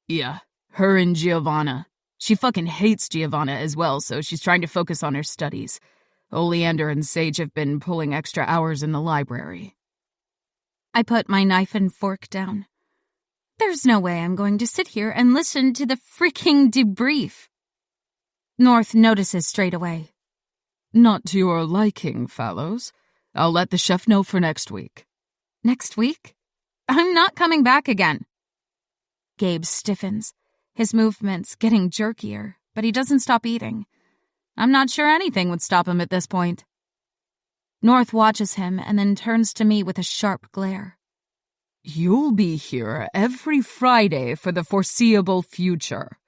Yeah, her and Giovanna. She fucking hates Giovanna as well, so she's trying to focus on her studies. Oleander and Sage have been pulling extra hours in the library. I put my knife and fork down. There's no way I'm going to sit here and listen to the freaking debrief. North notices straight away. Not to your liking, fellows. I'll let the chef know for next week. Next week? I'm not coming back again. Gabe stiffens, his movements getting jerkier, but he doesn't stop eating. I'm not sure anything would stop him at this point. North watches him and then turns to me with a sharp glare. You'll be here every Friday for the foreseeable future.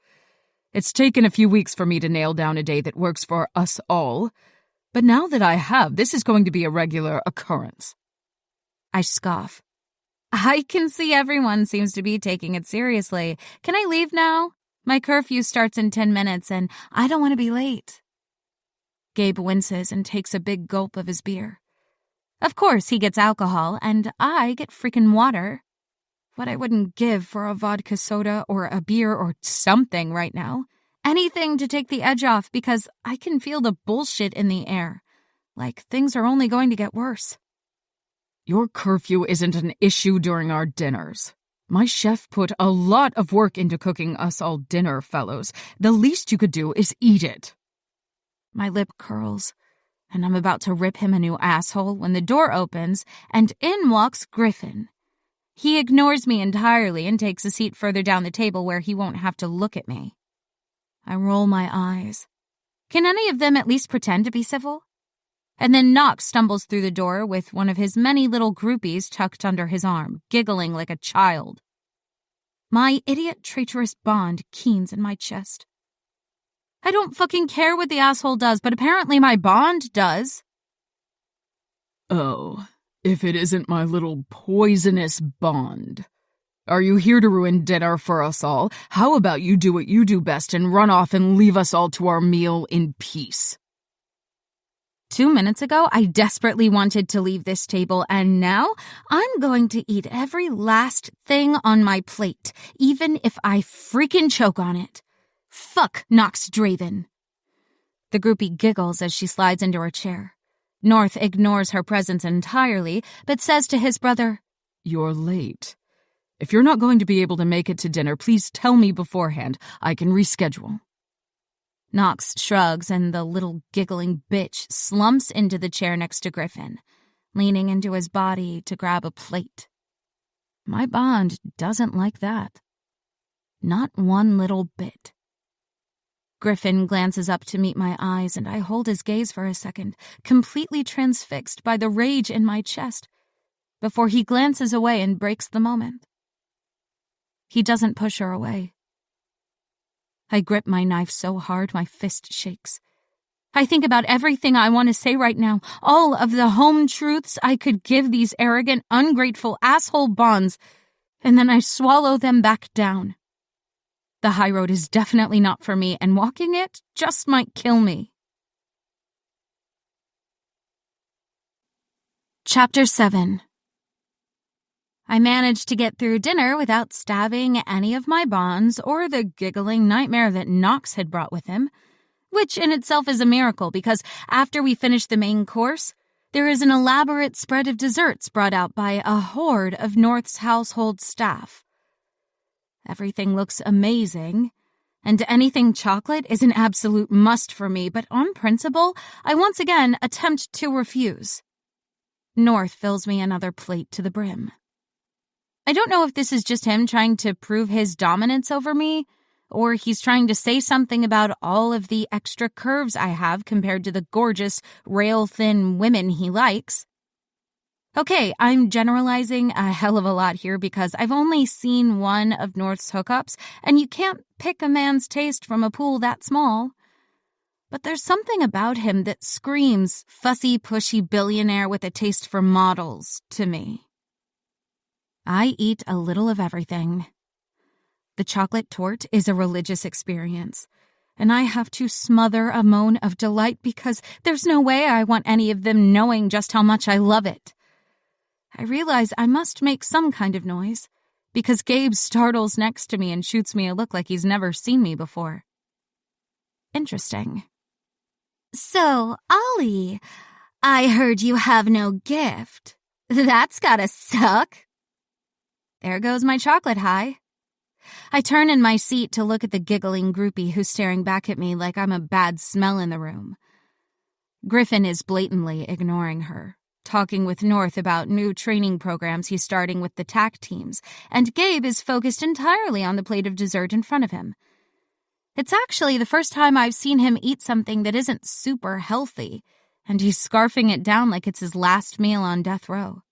It's taken a few weeks for me to nail down a day that works for us all, but now that I have, this is going to be a regular occurrence. I scoff. I can see everyone seems to be taking it seriously. Can I leave now? My curfew starts in 10 minutes and I don't want to be late. Gabe winces and takes a big gulp of his beer. Of course, he gets alcohol, and I get freaking water. What I wouldn't give for a vodka soda or a beer or something right now. Anything to take the edge off because I can feel the bullshit in the air. Like things are only going to get worse. Your curfew isn't an issue during our dinners. My chef put a lot of work into cooking us all dinner, fellows. The least you could do is eat it. My lip curls, and I'm about to rip him a new asshole when the door opens and in walks Griffin. He ignores me entirely and takes a seat further down the table where he won't have to look at me. I roll my eyes. Can any of them at least pretend to be civil? And then Knox stumbles through the door with one of his many little groupies tucked under his arm, giggling like a child. My idiot traitorous bond keens in my chest. I don't fucking care what the asshole does, but apparently my bond does. Oh, if it isn't my little poisonous bond. Are you here to ruin dinner for us all? How about you do what you do best and run off and leave us all to our meal in peace? 2 minutes ago, I desperately wanted to leave this table, and now I'm going to eat every last thing on my plate, even if I freaking choke on it. Fuck Knox Draven. The groupie giggles as she slides into her chair. North ignores her presence entirely, but says to his brother, You're late. If you're not going to be able to make it to dinner, please tell me beforehand. I can reschedule. Knox shrugs and the little giggling bitch slumps into the chair next to Griffin. leaning into his body to grab a plate. My bond doesn't like that. Not one little bit. Griffin glances up to meet my eyes, and I hold his gaze for a second, completely transfixed by the rage in my chest, before he glances away and breaks the moment. He doesn't push her away. I grip my knife so hard my fist shakes. I think about everything I want to say right now, all of the home truths I could give these arrogant, ungrateful asshole bonds, and then I swallow them back down. The high road is definitely not for me, and walking it just might kill me. Chapter 7. I managed to get through dinner without stabbing any of my bonds or the giggling nightmare that Knox had brought with him, which in itself is a miracle because after we finish the main course, there is an elaborate spread of desserts brought out by a horde of North's household staff. Everything looks amazing, and anything chocolate is an absolute must for me, but on principle, I once again attempt to refuse. North fills me another plate to the brim. I don't know if this is just him trying to prove his dominance over me, or he's trying to say something about all of the extra curves I have compared to the gorgeous, rail-thin women he likes. Okay, I'm generalizing a hell of a lot here because I've only seen one of North's hookups, and you can't pick a man's taste from a pool that small. But there's something about him that screams fussy, pushy billionaire with a taste for models to me. I eat a little of everything. The chocolate torte is a religious experience, and I have to smother a moan of delight because there's no way I want any of them knowing just how much I love it. I realize I must make some kind of noise, because Gabe startles next to me and shoots me a look like he's never seen me before. Interesting. So, Ollie, I heard you have no gift. That's gotta suck. There goes my chocolate high. I turn in my seat to look at the giggling groupie who's staring back at me like I'm a bad smell in the room. Griffin is blatantly ignoring her, talking with North about new training programs he's starting with the TAC teams, and Gabe is focused entirely on the plate of dessert in front of him. It's actually the first time I've seen him eat something that isn't super healthy, and he's scarfing it down like it's his last meal on death row.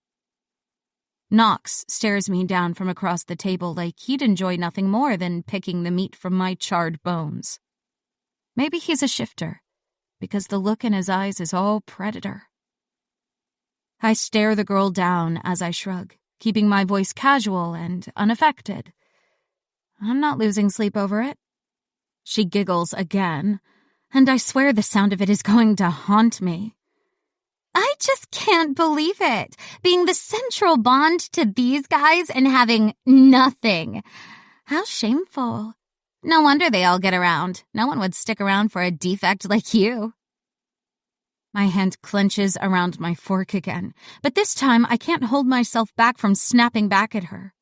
Knox stares me down from across the table like he'd enjoy nothing more than picking the meat from my charred bones. Maybe he's a shifter, because the look in his eyes is all predator. I stare the girl down as I shrug, keeping my voice casual and unaffected. I'm not losing sleep over it. She giggles again, and I swear the sound of it is going to haunt me. I just can't believe it, being the central bond to these guys and having nothing. How shameful. No wonder they all get around. No one would stick around for a defect like you. My hand clenches around my fork again, but this time I can't hold myself back from snapping back at her.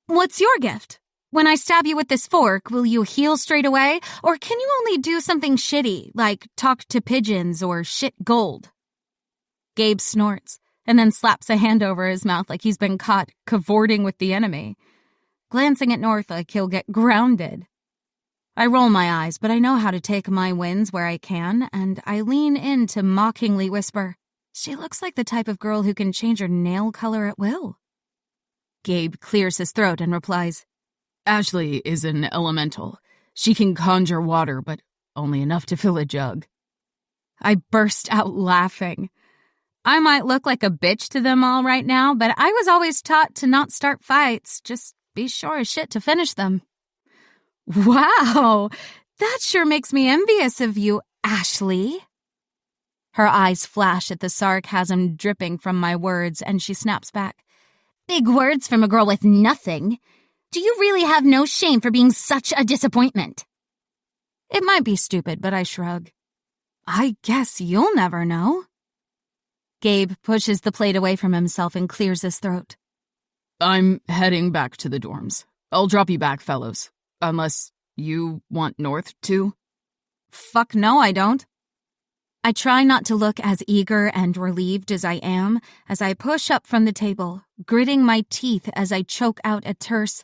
What's your gift? When I stab you with this fork, will you heal straight away, or can you only do something shitty, like talk to pigeons or shit gold? Gabe snorts, and then slaps a hand over his mouth like he's been caught cavorting with the enemy, glancing at North like he'll get grounded. I roll my eyes, but I know how to take my wins where I can, and I lean in to mockingly whisper, she looks like the type of girl who can change her nail color at will. Gabe clears his throat and replies, Ashley is an elemental. She can conjure water, but only enough to fill a jug. I burst out laughing. I might look like a bitch to them all right now, but I was always taught to not start fights, just be sure as shit to finish them. Wow, that sure makes me envious of you, Ashley. Her eyes flash at the sarcasm dripping from my words, and she snaps back. Big words from a girl with nothing. Do you really have no shame for being such a disappointment? It might be stupid, but I shrug. I guess you'll never know. Gabe pushes the plate away from himself and clears his throat. I'm heading back to the dorms. I'll drop you back, fellows. Unless you want North to? Fuck no, I don't. I try not to look as eager and relieved as I am as I push up from the table, gritting my teeth as I choke out a terse,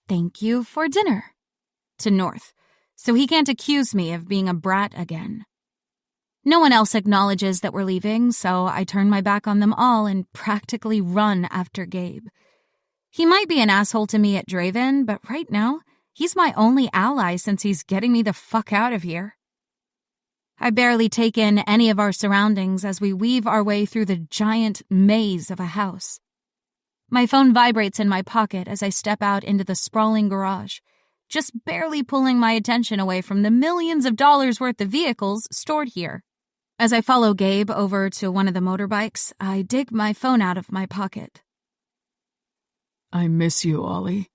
"Thank you for dinner," to North, so he can't accuse me of being a brat again. No one else acknowledges that we're leaving, so I turn my back on them all and practically run after Gabe. He might be an asshole to me at Draven, but right now, he's my only ally since he's getting me the fuck out of here. I barely take in any of our surroundings as we weave our way through the giant maze of a house. My phone vibrates in my pocket as I step out into the sprawling garage, just barely pulling my attention away from the millions of dollars worth of vehicles stored here. As I follow Gabe over to one of the motorbikes, I dig my phone out of my pocket. I miss you, Ollie.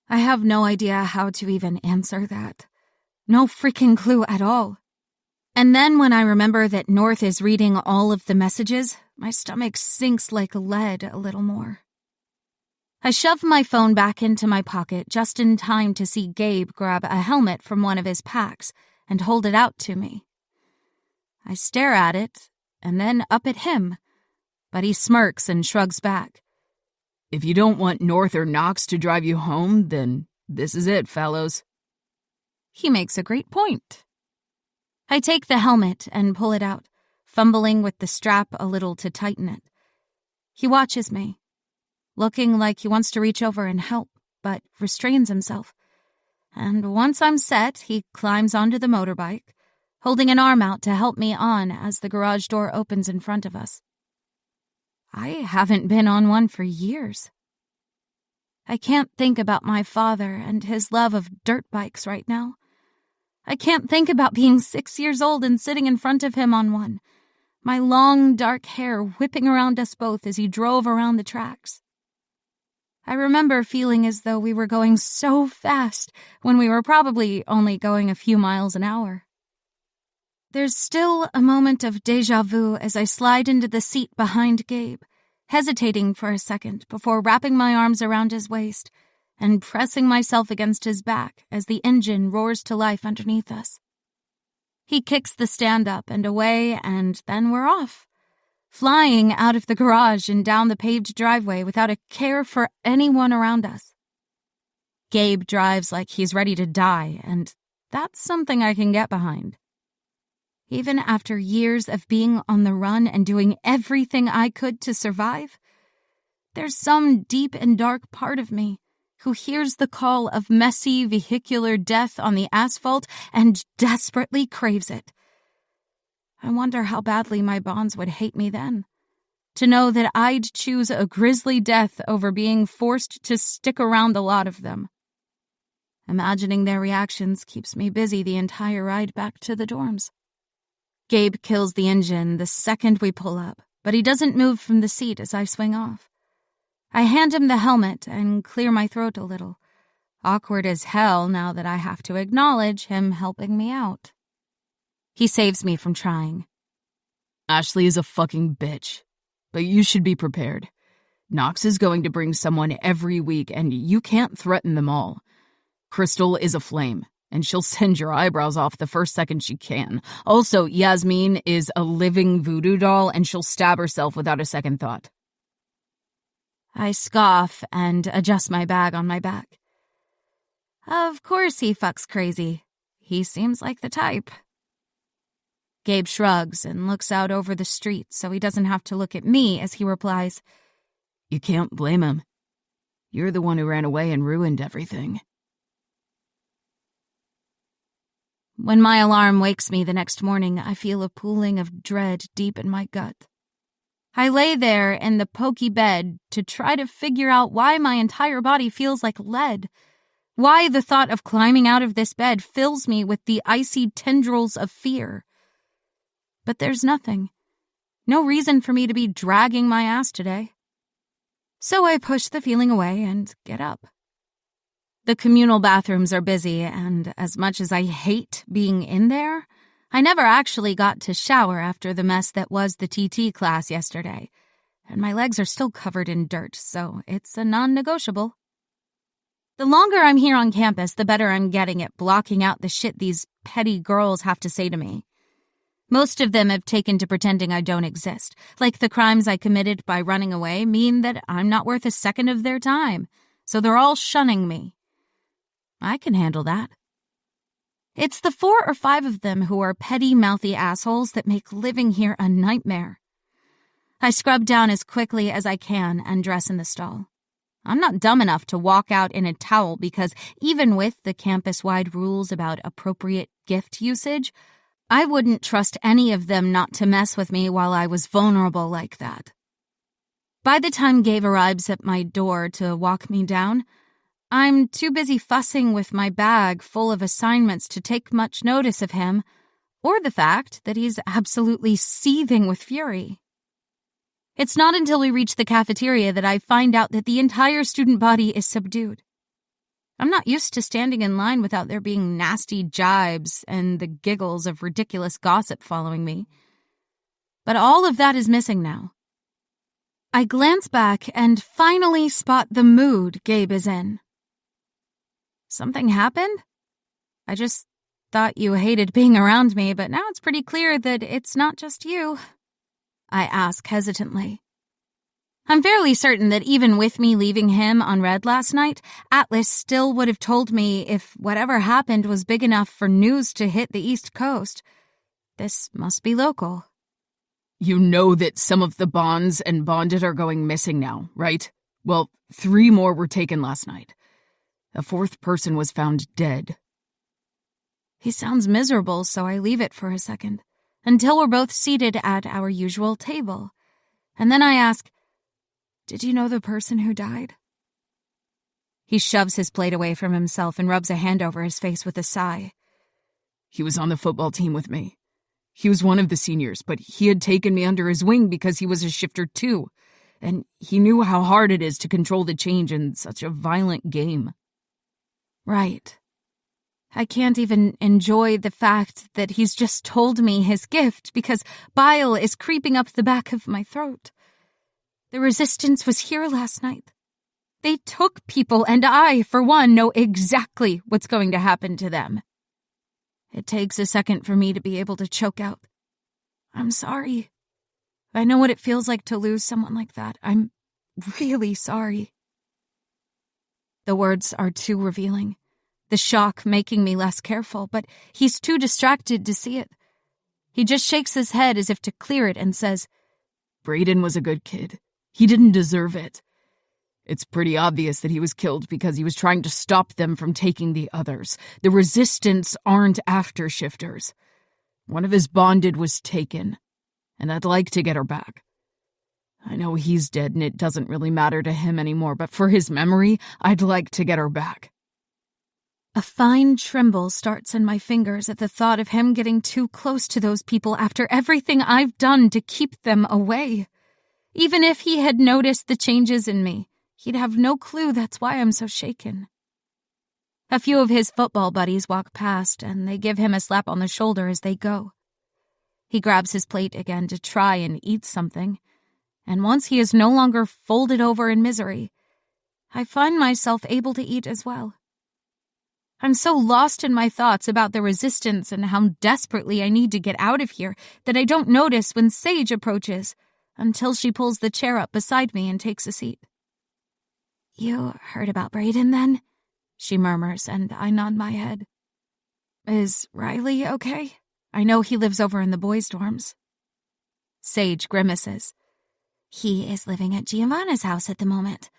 I have no idea how to even answer that. No freaking clue at all. And then when I remember that North is reading all of the messages, my stomach sinks like lead a little more. I shove my phone back into my pocket just in time to see Gabe grab a helmet from one of his packs and hold it out to me. I stare at it and then up at him, but he smirks and shrugs back. If you don't want North or Knox to drive you home, then this is it, fellows. He makes a great point. I take the helmet and pull it out, fumbling with the strap a little to tighten it. He watches me, looking like he wants to reach over and help, but restrains himself. And once I'm set, he climbs onto the motorbike, holding an arm out to help me on as the garage door opens in front of us. I haven't been on one for years. I can't think about my father and his love of dirt bikes right now. I can't think about being 6 years old and sitting in front of him on one, my long, dark hair whipping around us both as he drove around the tracks. I remember feeling as though we were going so fast when we were probably only going a few miles an hour. There's still a moment of déjà vu as I slide into the seat behind Gabe, hesitating for a second before wrapping my arms around his waist and pressing myself against his back as the engine roars to life underneath us. He kicks the stand up and away, and then we're off, flying out of the garage and down the paved driveway without a care for anyone around us. Gabe drives like he's ready to die, and that's something I can get behind. Even after years of being on the run and doing everything I could to survive, there's some deep and dark part of me who hears the call of messy vehicular death on the asphalt and desperately craves it. I wonder how badly my bonds would hate me then, to know that I'd choose a grisly death over being forced to stick around a lot of them. Imagining their reactions keeps me busy the entire ride back to the dorms. Gabe kills the engine the second we pull up, but he doesn't move from the seat as I swing off. I hand him the helmet and clear my throat a little. Awkward as hell now that I have to acknowledge him helping me out. He saves me from trying. Ashley is a fucking bitch, but you should be prepared. Knox is going to bring someone every week, and you can't threaten them all. Crystal is a flame, and she'll send your eyebrows off the first second she can. Also, Yasmin is a living voodoo doll, and she'll stab herself without a second thought. I scoff and adjust my bag on my back. Of course he fucks crazy. He seems like the type. Gabe shrugs and looks out over the street so he doesn't have to look at me as he replies, You can't blame him. You're the one who ran away and ruined everything. When my alarm wakes me the next morning, I feel a pooling of dread deep in my gut. I lay there in the pokey bed to try to figure out why my entire body feels like lead, why the thought of climbing out of this bed fills me with the icy tendrils of fear. But there's nothing. No reason for me to be dragging my ass today. So I push the feeling away and get up. The communal bathrooms are busy, and as much as I hate being in there, I never actually got to shower after the mess that was the TT class yesterday, and my legs are still covered in dirt, so it's a non-negotiable. The longer I'm here on campus, the better I'm getting at blocking out the shit these petty girls have to say to me. Most of them have taken to pretending I don't exist, like the crimes I committed by running away mean that I'm not worth a second of their time, so they're all shunning me. I can handle that. It's the 4 or 5 of them who are petty, mouthy assholes that make living here a nightmare. I scrub down as quickly as I can and dress in the stall. I'm not dumb enough to walk out in a towel because even with the campus-wide rules about appropriate gift usage, I wouldn't trust any of them not to mess with me while I was vulnerable like that. By the time Gabe arrives at my door to walk me down, I'm too busy fussing with my bag full of assignments to take much notice of him, or the fact that he's absolutely seething with fury. It's not until we reach the cafeteria that I find out that the entire student body is subdued. I'm not used to standing in line without there being nasty jibes and the giggles of ridiculous gossip following me. But all of that is missing now. I glance back and finally spot the mood Gabe is in. Something happened? I just thought you hated being around me, but now it's pretty clear that it's not just you. I ask hesitantly. I'm fairly certain that even with me leaving him unread last night, Atlas still would have told me if whatever happened was big enough for news to hit the East Coast. This must be local. You know that some of the bonds and bonded are going missing now, right? Well, 3 more were taken last night. A 4th person was found dead. He sounds miserable, so I leave it for a second, until we're both seated at our usual table. And then I ask, "Did you know the person who died?" He shoves his plate away from himself and rubs a hand over his face with a sigh. He was on the football team with me. He was one of the seniors, but he had taken me under his wing because he was a shifter too, and he knew how hard it is to control the change in such a violent game. Right. I can't even enjoy the fact that he's just told me his gift because bile is creeping up the back of my throat. The resistance was here last night. They took people, and I, for one, know exactly what's going to happen to them. It takes a second for me to be able to choke out, "I'm sorry. I know what it feels like to lose someone like that. I'm really sorry." The words are too revealing, the shock making me less careful, but he's too distracted to see it. He just shakes his head as if to clear it and says, Braden was a good kid. He didn't deserve it. It's pretty obvious that he was killed because he was trying to stop them from taking the others. The resistance aren't after shifters. One of his bonded was taken, and I'd like to get her back. I know he's dead and it doesn't really matter to him anymore, but for his memory, I'd like to get her back. A fine tremble starts in my fingers at the thought of him getting too close to those people after everything I've done to keep them away. Even if he had noticed the changes in me, he'd have no clue that's why I'm so shaken. A few of his football buddies walk past, and they give him a slap on the shoulder as they go. He grabs his plate again to try and eat something, and once he is no longer folded over in misery, I find myself able to eat as well. I'm so lost in my thoughts about the resistance and how desperately I need to get out of here that I don't notice when Sage approaches, until she pulls the chair up beside me and takes a seat. "You heard about Braden, then?" she murmurs, and I nod my head. "Is Riley okay? I know he lives over in the boys' dorms." Sage grimaces. "He is living at Giovanna's house at the moment.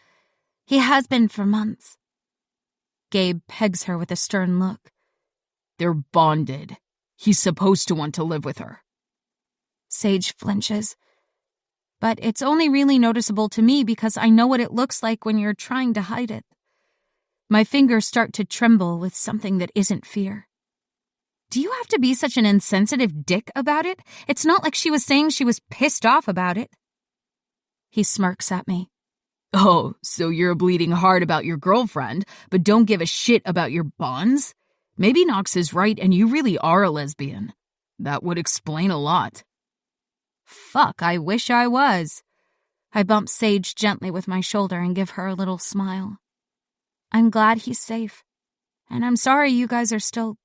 He has been for months." Gabe pegs her with a stern look. They're bonded. He's supposed to want to live with her. Sage flinches. But it's only really noticeable to me because I know what it looks like when you're trying to hide it. My fingers start to tremble with something that isn't fear. Do you have to be such an insensitive dick about it? It's not like she was saying she was pissed off about it. He smirks at me. Oh, so you're bleeding hard about your girlfriend, but don't give a shit about your bonds? Maybe Knox is right and you really are a lesbian. That would explain a lot. Fuck, I wish I was. I bump Sage gently with my shoulder and give her a little smile. I'm glad he's safe, and I'm sorry you guys are still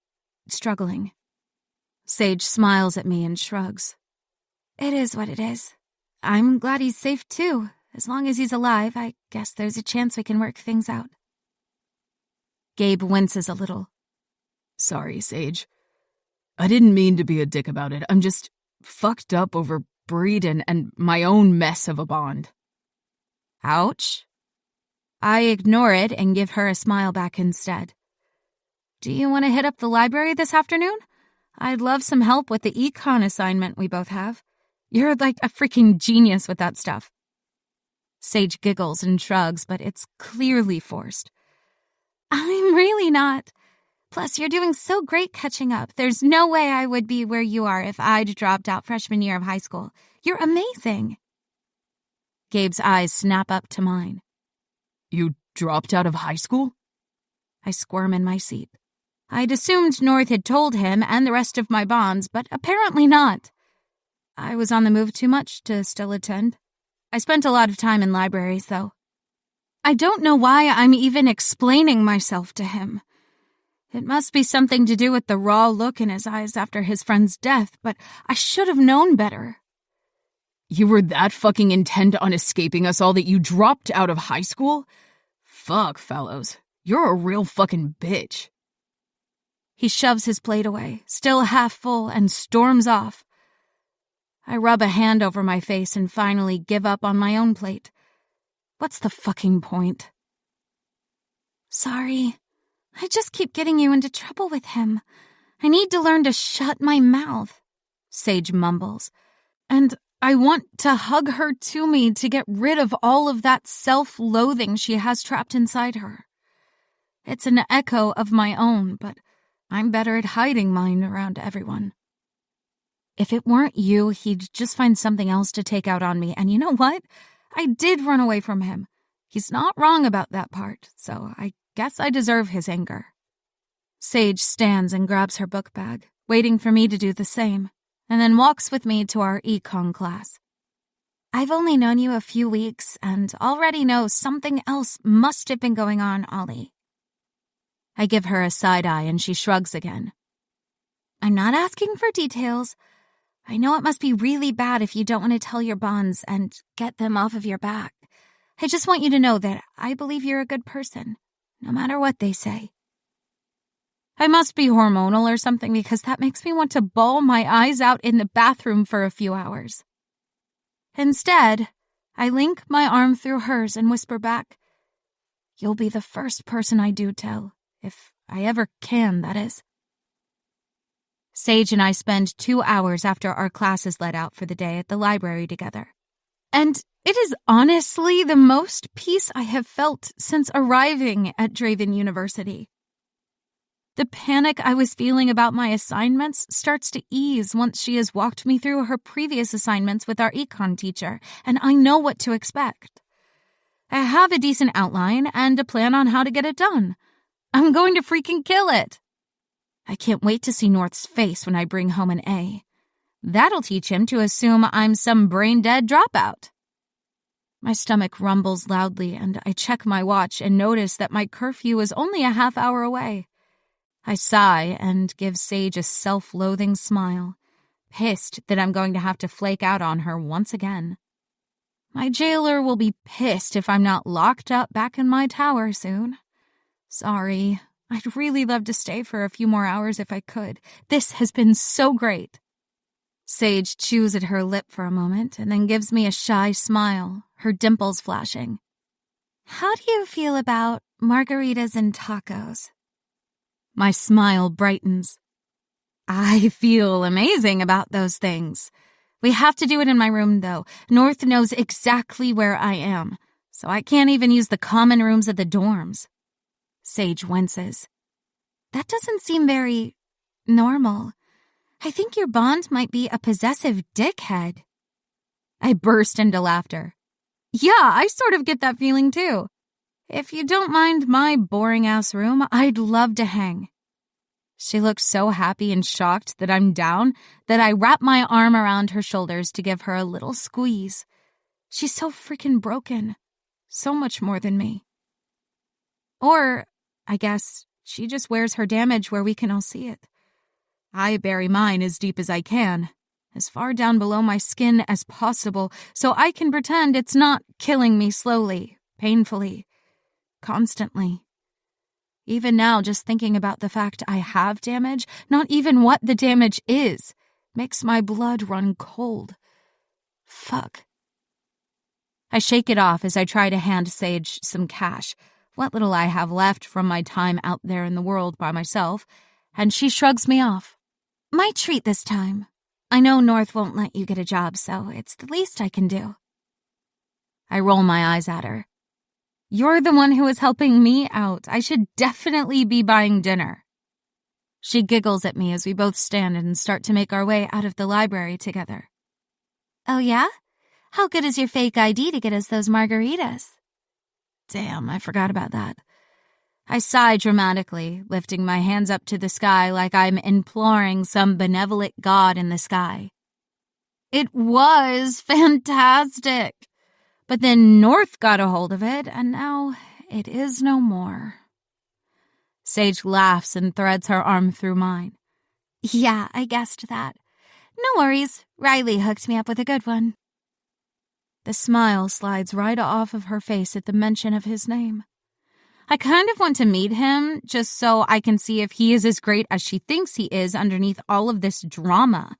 struggling. Sage smiles at me and shrugs. It is what it is. I'm glad he's safe too. As long as he's alive, I guess there's a chance we can work things out. Gabe winces a little. Sorry, Sage. I didn't mean to be a dick about it. I'm just fucked up over Bree and my own mess of a bond. Ouch. I ignore it and give her a smile back instead. Do you want to hit up the library this afternoon? I'd love some help with the econ assignment we both have. You're like a freaking genius with that stuff. Sage giggles and shrugs, but it's clearly forced. I'm really not. Plus, you're doing so great catching up. There's no way I would be where you are if I'd dropped out freshman year of high school. You're amazing. Gabe's eyes snap up to mine. You dropped out of high school? I squirm in my seat. I'd assumed North had told him and the rest of my bonds, but apparently not. I was on the move too much to still attend. I spent a lot of time in libraries, though. I don't know why I'm even explaining myself to him. It must be something to do with the raw look in his eyes after his friend's death, but I should have known better. You were that fucking intent on escaping us all that you dropped out of high school? Fuck, fellows. You're a real fucking bitch. He shoves his plate away, still half full, and storms off. I rub a hand over my face and finally give up on my own plate. What's the fucking point? Sorry. I just keep getting you into trouble with him. I need to learn to shut my mouth, Sage mumbles. And I want to hug her to me to get rid of all of that self-loathing she has trapped inside her. It's an echo of my own, but I'm better at hiding mine around everyone. If it weren't you, he'd just find something else to take out on me, and you know what? I did run away from him. He's not wrong about that part, so I guess I deserve his anger. Sage stands and grabs her book bag, waiting for me to do the same, and then walks with me to our econ class. I've only known you a few weeks and already know something else must have been going on, Ollie. I give her a side eye and she shrugs again. I'm not asking for details. I know it must be really bad if you don't want to tell your bonds and get them off of your back. I just want you to know that I believe you're a good person, no matter what they say. I must be hormonal or something because that makes me want to bawl my eyes out in the bathroom for a few hours. Instead, I link my arm through hers and whisper back, You'll be the first person I do tell, if I ever can, that is. Sage and I spend 2 hours after our classes let out for the day at the library together. And it is honestly the most peace I have felt since arriving at Draven University. The panic I was feeling about my assignments starts to ease once she has walked me through her previous assignments with our econ teacher, and I know what to expect. I have a decent outline and a plan on how to get it done. I'm going to freaking kill it. I can't wait to see North's face when I bring home an A. That'll teach him to assume I'm some brain-dead dropout. My stomach rumbles loudly, and I check my watch and notice that my curfew is only a half hour away. I sigh and give Sage a self-loathing smile, pissed that I'm going to have to flake out on her once again. My jailer will be pissed if I'm not locked up back in my tower soon. Sorry, I'd really love to stay for a few more hours if I could. This has been so great. Sage chews at her lip for a moment and then gives me a shy smile, her dimples flashing. How do you feel about margaritas and tacos? My smile brightens. I feel amazing about those things. We have to do it in my room, though. North knows exactly where I am, so I can't even use the common rooms at the dorms. Sage winces. That doesn't seem very normal. I think your bond might be a possessive dickhead. I burst into laughter. Yeah, I sort of get that feeling too. If you don't mind my boring-ass room, I'd love to hang. She looks so happy and shocked that I'm down that I wrap my arm around her shoulders to give her a little squeeze. She's so freaking broken. So much more than me. Or, I guess, she just wears her damage where we can all see it. I bury mine as deep as I can, as far down below my skin as possible, so I can pretend it's not killing me slowly, painfully, constantly. Even now, just thinking about the fact I have damage, not even what the damage is, makes my blood run cold. Fuck. I shake it off as I try to hand Sage some cash, what little I have left from my time out there in the world by myself, and she shrugs me off. My treat this time. I know North won't let you get a job, so it's the least I can do. I roll my eyes at her. You're the one who is helping me out. I should definitely be buying dinner. She giggles at me as we both stand and start to make our way out of the library together. Oh yeah? How good is your fake ID to get us those margaritas? Damn, I forgot about that. I sigh dramatically, lifting my hands up to the sky like I'm imploring some benevolent god in the sky. It was fantastic. But then North got a hold of it, and now it is no more. Sage laughs and threads her arm through mine. Yeah, I guessed that. No worries, Riley hooked me up with a good one. The smile slides right off of her face at the mention of his name. I kind of want to meet him, just so I can see if he is as great as she thinks he is underneath all of this drama.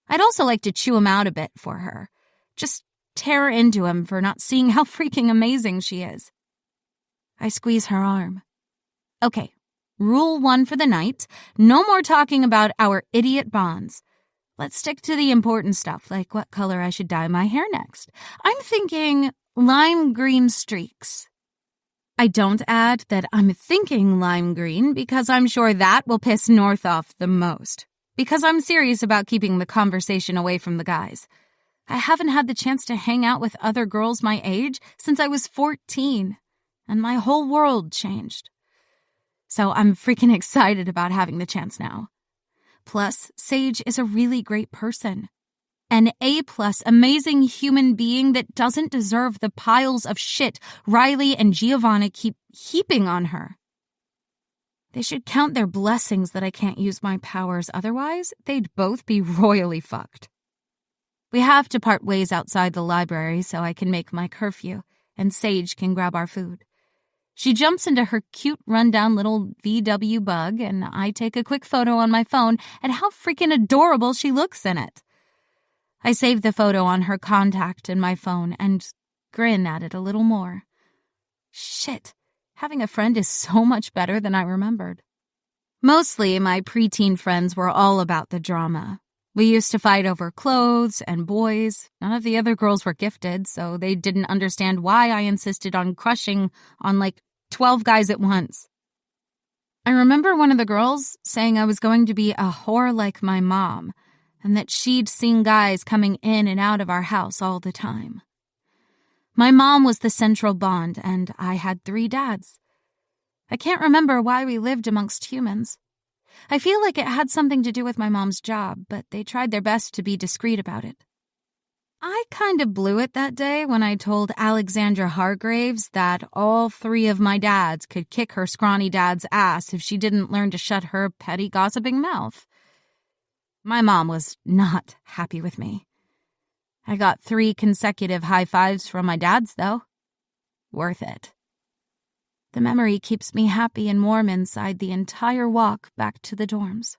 I'd also like to chew him out a bit for her. Just tear into him for not seeing how freaking amazing she is. I squeeze her arm. Okay, rule 1 for the night. No more talking about our idiot bonds. Let's stick to the important stuff, like what color I should dye my hair next. I'm thinking lime green streaks. I don't add that I'm thinking lime green because I'm sure that will piss North off the most. Because I'm serious about keeping the conversation away from the guys. I haven't had the chance to hang out with other girls my age since I was 14, and my whole world changed. So I'm freaking excited about having the chance now. Plus, Sage is a really great person. An A+ amazing human being that doesn't deserve the piles of shit Riley and Giovanna keep heaping on her. They should count their blessings that I can't use my powers, otherwise they'd both be royally fucked. We have to part ways outside the library so I can make my curfew, and Sage can grab our food. She jumps into her cute rundown little VW bug, and I take a quick photo on my phone at how freaking adorable she looks in it. I save the photo on her contact in my phone and grin at it a little more. Shit, having a friend is so much better than I remembered. Mostly, my preteen friends were all about the drama. We used to fight over clothes and boys. None of the other girls were gifted, so they didn't understand why I insisted on crushing on 12 guys at once. I remember one of the girls saying I was going to be a whore like my mom, and that she'd seen guys coming in and out of our house all the time. My mom was the central bond, and I had 3 dads. I can't remember why we lived amongst humans. I feel like it had something to do with my mom's job, but they tried their best to be discreet about it. I kind of blew it that day when I told Alexandra Hargraves that all 3 of my dads could kick her scrawny dad's ass if she didn't learn to shut her petty gossiping mouth. My mom was not happy with me. I got 3 consecutive high fives from my dads, though. Worth it. The memory keeps me happy and warm inside the entire walk back to the dorms.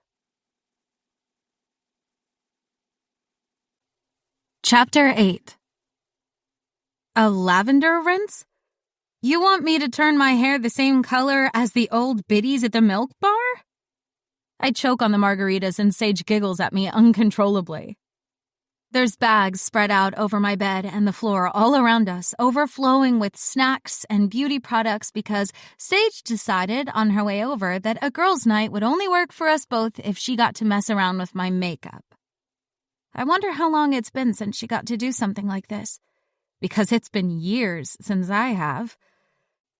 Chapter 8. A lavender rinse? You want me to turn my hair the same color as the old biddies at the milk bar? I choke on the margaritas and Sage giggles at me uncontrollably. There's bags spread out over my bed and the floor all around us, overflowing with snacks and beauty products because Sage decided on her way over that a girls' night would only work for us both if she got to mess around with my makeup. I wonder how long it's been since she got to do something like this, because it's been years since I have.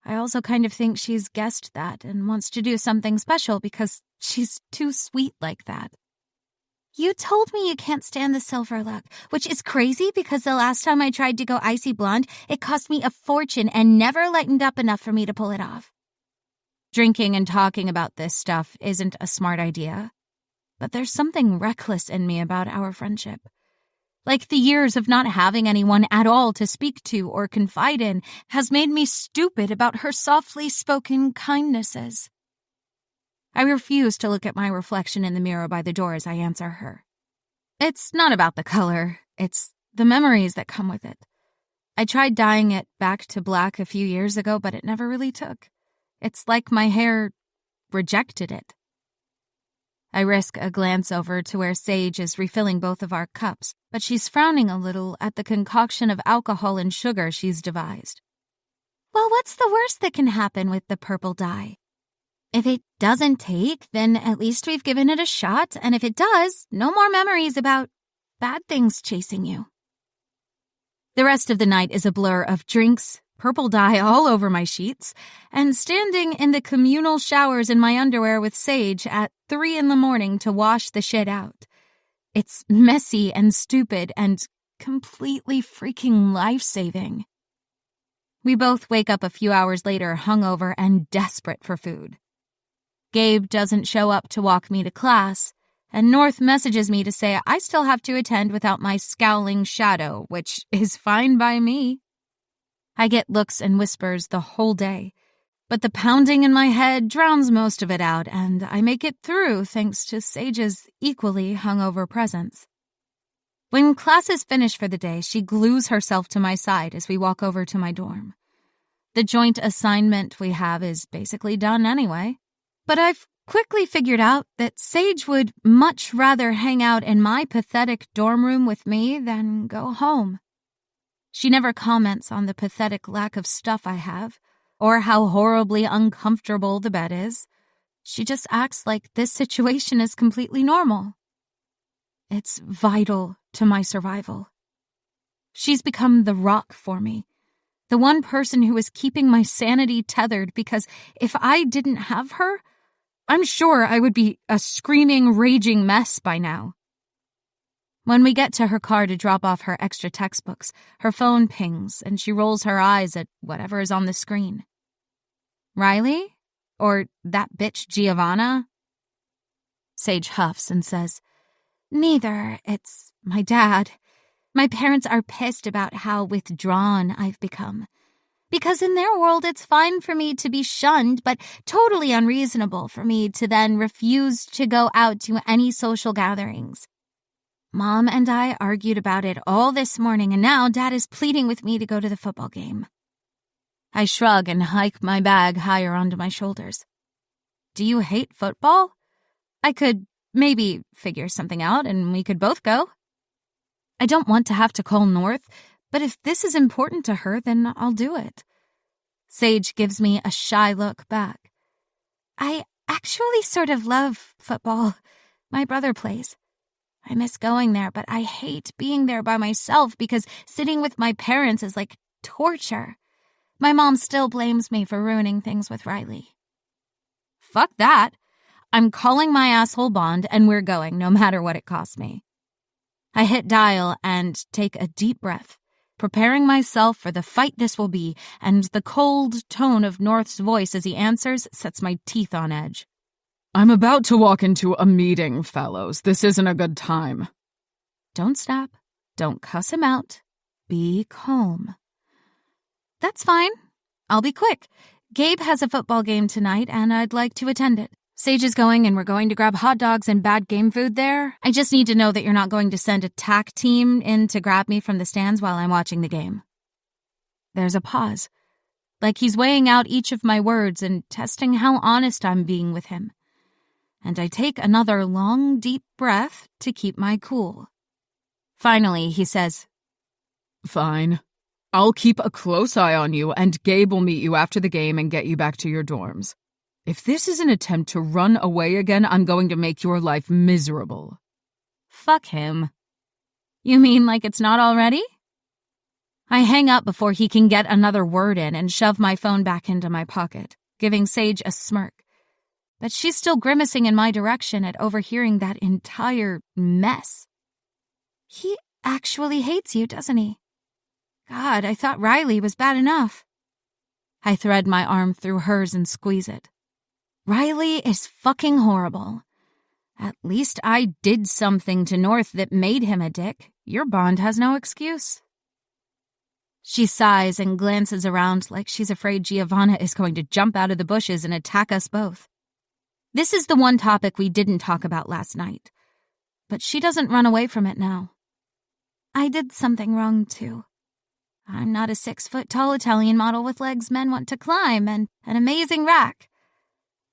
I also kind of think she's guessed that and wants to do something special because she's too sweet like that. You told me you can't stand the silver look, which is crazy because the last time I tried to go icy blonde, it cost me a fortune and never lightened up enough for me to pull it off. Drinking and talking about this stuff isn't a smart idea. but there's something reckless in me about our friendship. Like the years of not having anyone at all to speak to or confide in has made me stupid about her softly spoken kindnesses. I refuse to look at my reflection in the mirror by the door as I answer her. It's not about the color, it's the memories that come with it. I tried dyeing it back to black a few years ago, but it never really took. It's like my hair rejected it. I risk a glance over to where Sage is refilling both of our cups, but she's frowning a little at the concoction of alcohol and sugar she's devised. Well, what's the worst that can happen with the purple dye? If it doesn't take, then at least we've given it a shot, and if it does, no more memories about bad things chasing you. The rest of the night is a blur of drinks, purple dye all over my sheets, and standing in the communal showers in my underwear with Sage at 3 a.m. to wash the shit out. It's messy and stupid and completely freaking life-saving. We both wake up a few hours later hungover and desperate for food. Gabe doesn't show up to walk me to class, and North messages me to say I still have to attend without my scowling shadow, which is fine by me. I get looks and whispers the whole day, but the pounding in my head drowns most of it out, and I make it through thanks to Sage's equally hungover presence. When class is finished for the day, she glues herself to my side as we walk over to my dorm. The joint assignment we have is basically done anyway, but I've quickly figured out that Sage would much rather hang out in my pathetic dorm room with me than go home. She never comments on the pathetic lack of stuff I have, or how horribly uncomfortable the bed is. She just acts like this situation is completely normal. It's vital to my survival. She's become the rock for me, the one person who is keeping my sanity tethered, because if I didn't have her, I'm sure I would be a screaming, raging mess by now. When we get to her car to drop off her extra textbooks, her phone pings and she rolls her eyes at whatever is on the screen. Riley? Or that bitch Giovanna? Sage huffs and says, Neither. It's my dad. My parents are pissed about how withdrawn I've become. Because in their world, it's fine for me to be shunned, but totally unreasonable for me to then refuse to go out to any social gatherings. Mom and I argued about it all this morning, and now Dad is pleading with me to go to the football game. I shrug and hike my bag higher onto my shoulders. Do you hate football? I could maybe figure something out and we could both go. I don't want to have to call North, but if this is important to her, then I'll do it. Sage gives me a shy look back. I actually sort of love football. My brother plays. I miss going there, but I hate being there by myself because sitting with my parents is like torture. My mom still blames me for ruining things with Riley. Fuck that. I'm calling my asshole bond and we're going no matter what it costs me. I hit dial and take a deep breath, preparing myself for the fight this will be, and the cold tone of North's voice as he answers sets my teeth on edge. I'm about to walk into a meeting, fellows. This isn't a good time. Don't stop. Don't cuss him out. Be calm. That's fine. I'll be quick. Gabe has a football game tonight, and I'd like to attend it. Sage is going, and we're going to grab hot dogs and bad game food there. I just need to know that you're not going to send a TAC team in to grab me from the stands while I'm watching the game. There's a pause, like he's weighing out each of my words and testing how honest I'm being with him. And I take another long, deep breath to keep my cool. Finally, he says, Fine. I'll keep a close eye on you, and Gabe will meet you after the game and get you back to your dorms. If this is an attempt to run away again, I'm going to make your life miserable. Fuck him. You mean like it's not already? I hang up before he can get another word in and shove my phone back into my pocket, giving Sage a smirk. But she's still grimacing in my direction at overhearing that entire mess. He actually hates you, doesn't he? God, I thought Riley was bad enough. I thread my arm through hers and squeeze it. Riley is fucking horrible. At least I did something to North that made him a dick. Your bond has no excuse. She sighs and glances around like she's afraid Giovanna is going to jump out of the bushes and attack us both. This is the one topic we didn't talk about last night, but she doesn't run away from it now. I did something wrong, too. I'm not a 6-foot-tall Italian model with legs men want to climb and an amazing rack.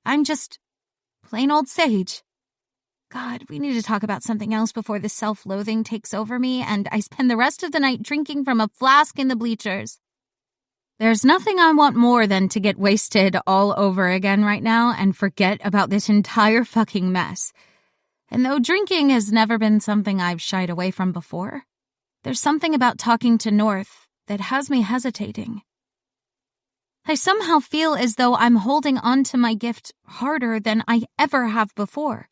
I'm just plain old Sage. God, we need to talk about something else before the self-loathing takes over me and I spend the rest of the night drinking from a flask in the bleachers. There's nothing I want more than to get wasted all over again right now and forget about this entire fucking mess. And though drinking has never been something I've shied away from before, there's something about talking to North that has me hesitating. I somehow feel as though I'm holding on to my gift harder than I ever have before.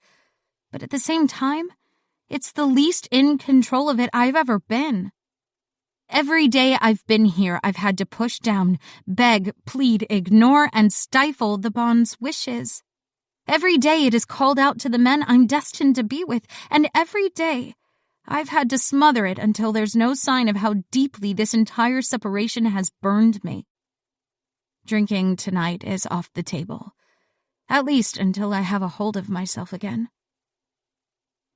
But at the same time, it's the least in control of it I've ever been. Every day I've been here, I've had to push down, beg, plead, ignore, and stifle the bond's wishes. Every day it is called out to the men I'm destined to be with, and every day I've had to smother it until there's no sign of how deeply this entire separation has burned me. Drinking tonight is off the table, at least until I have a hold of myself again.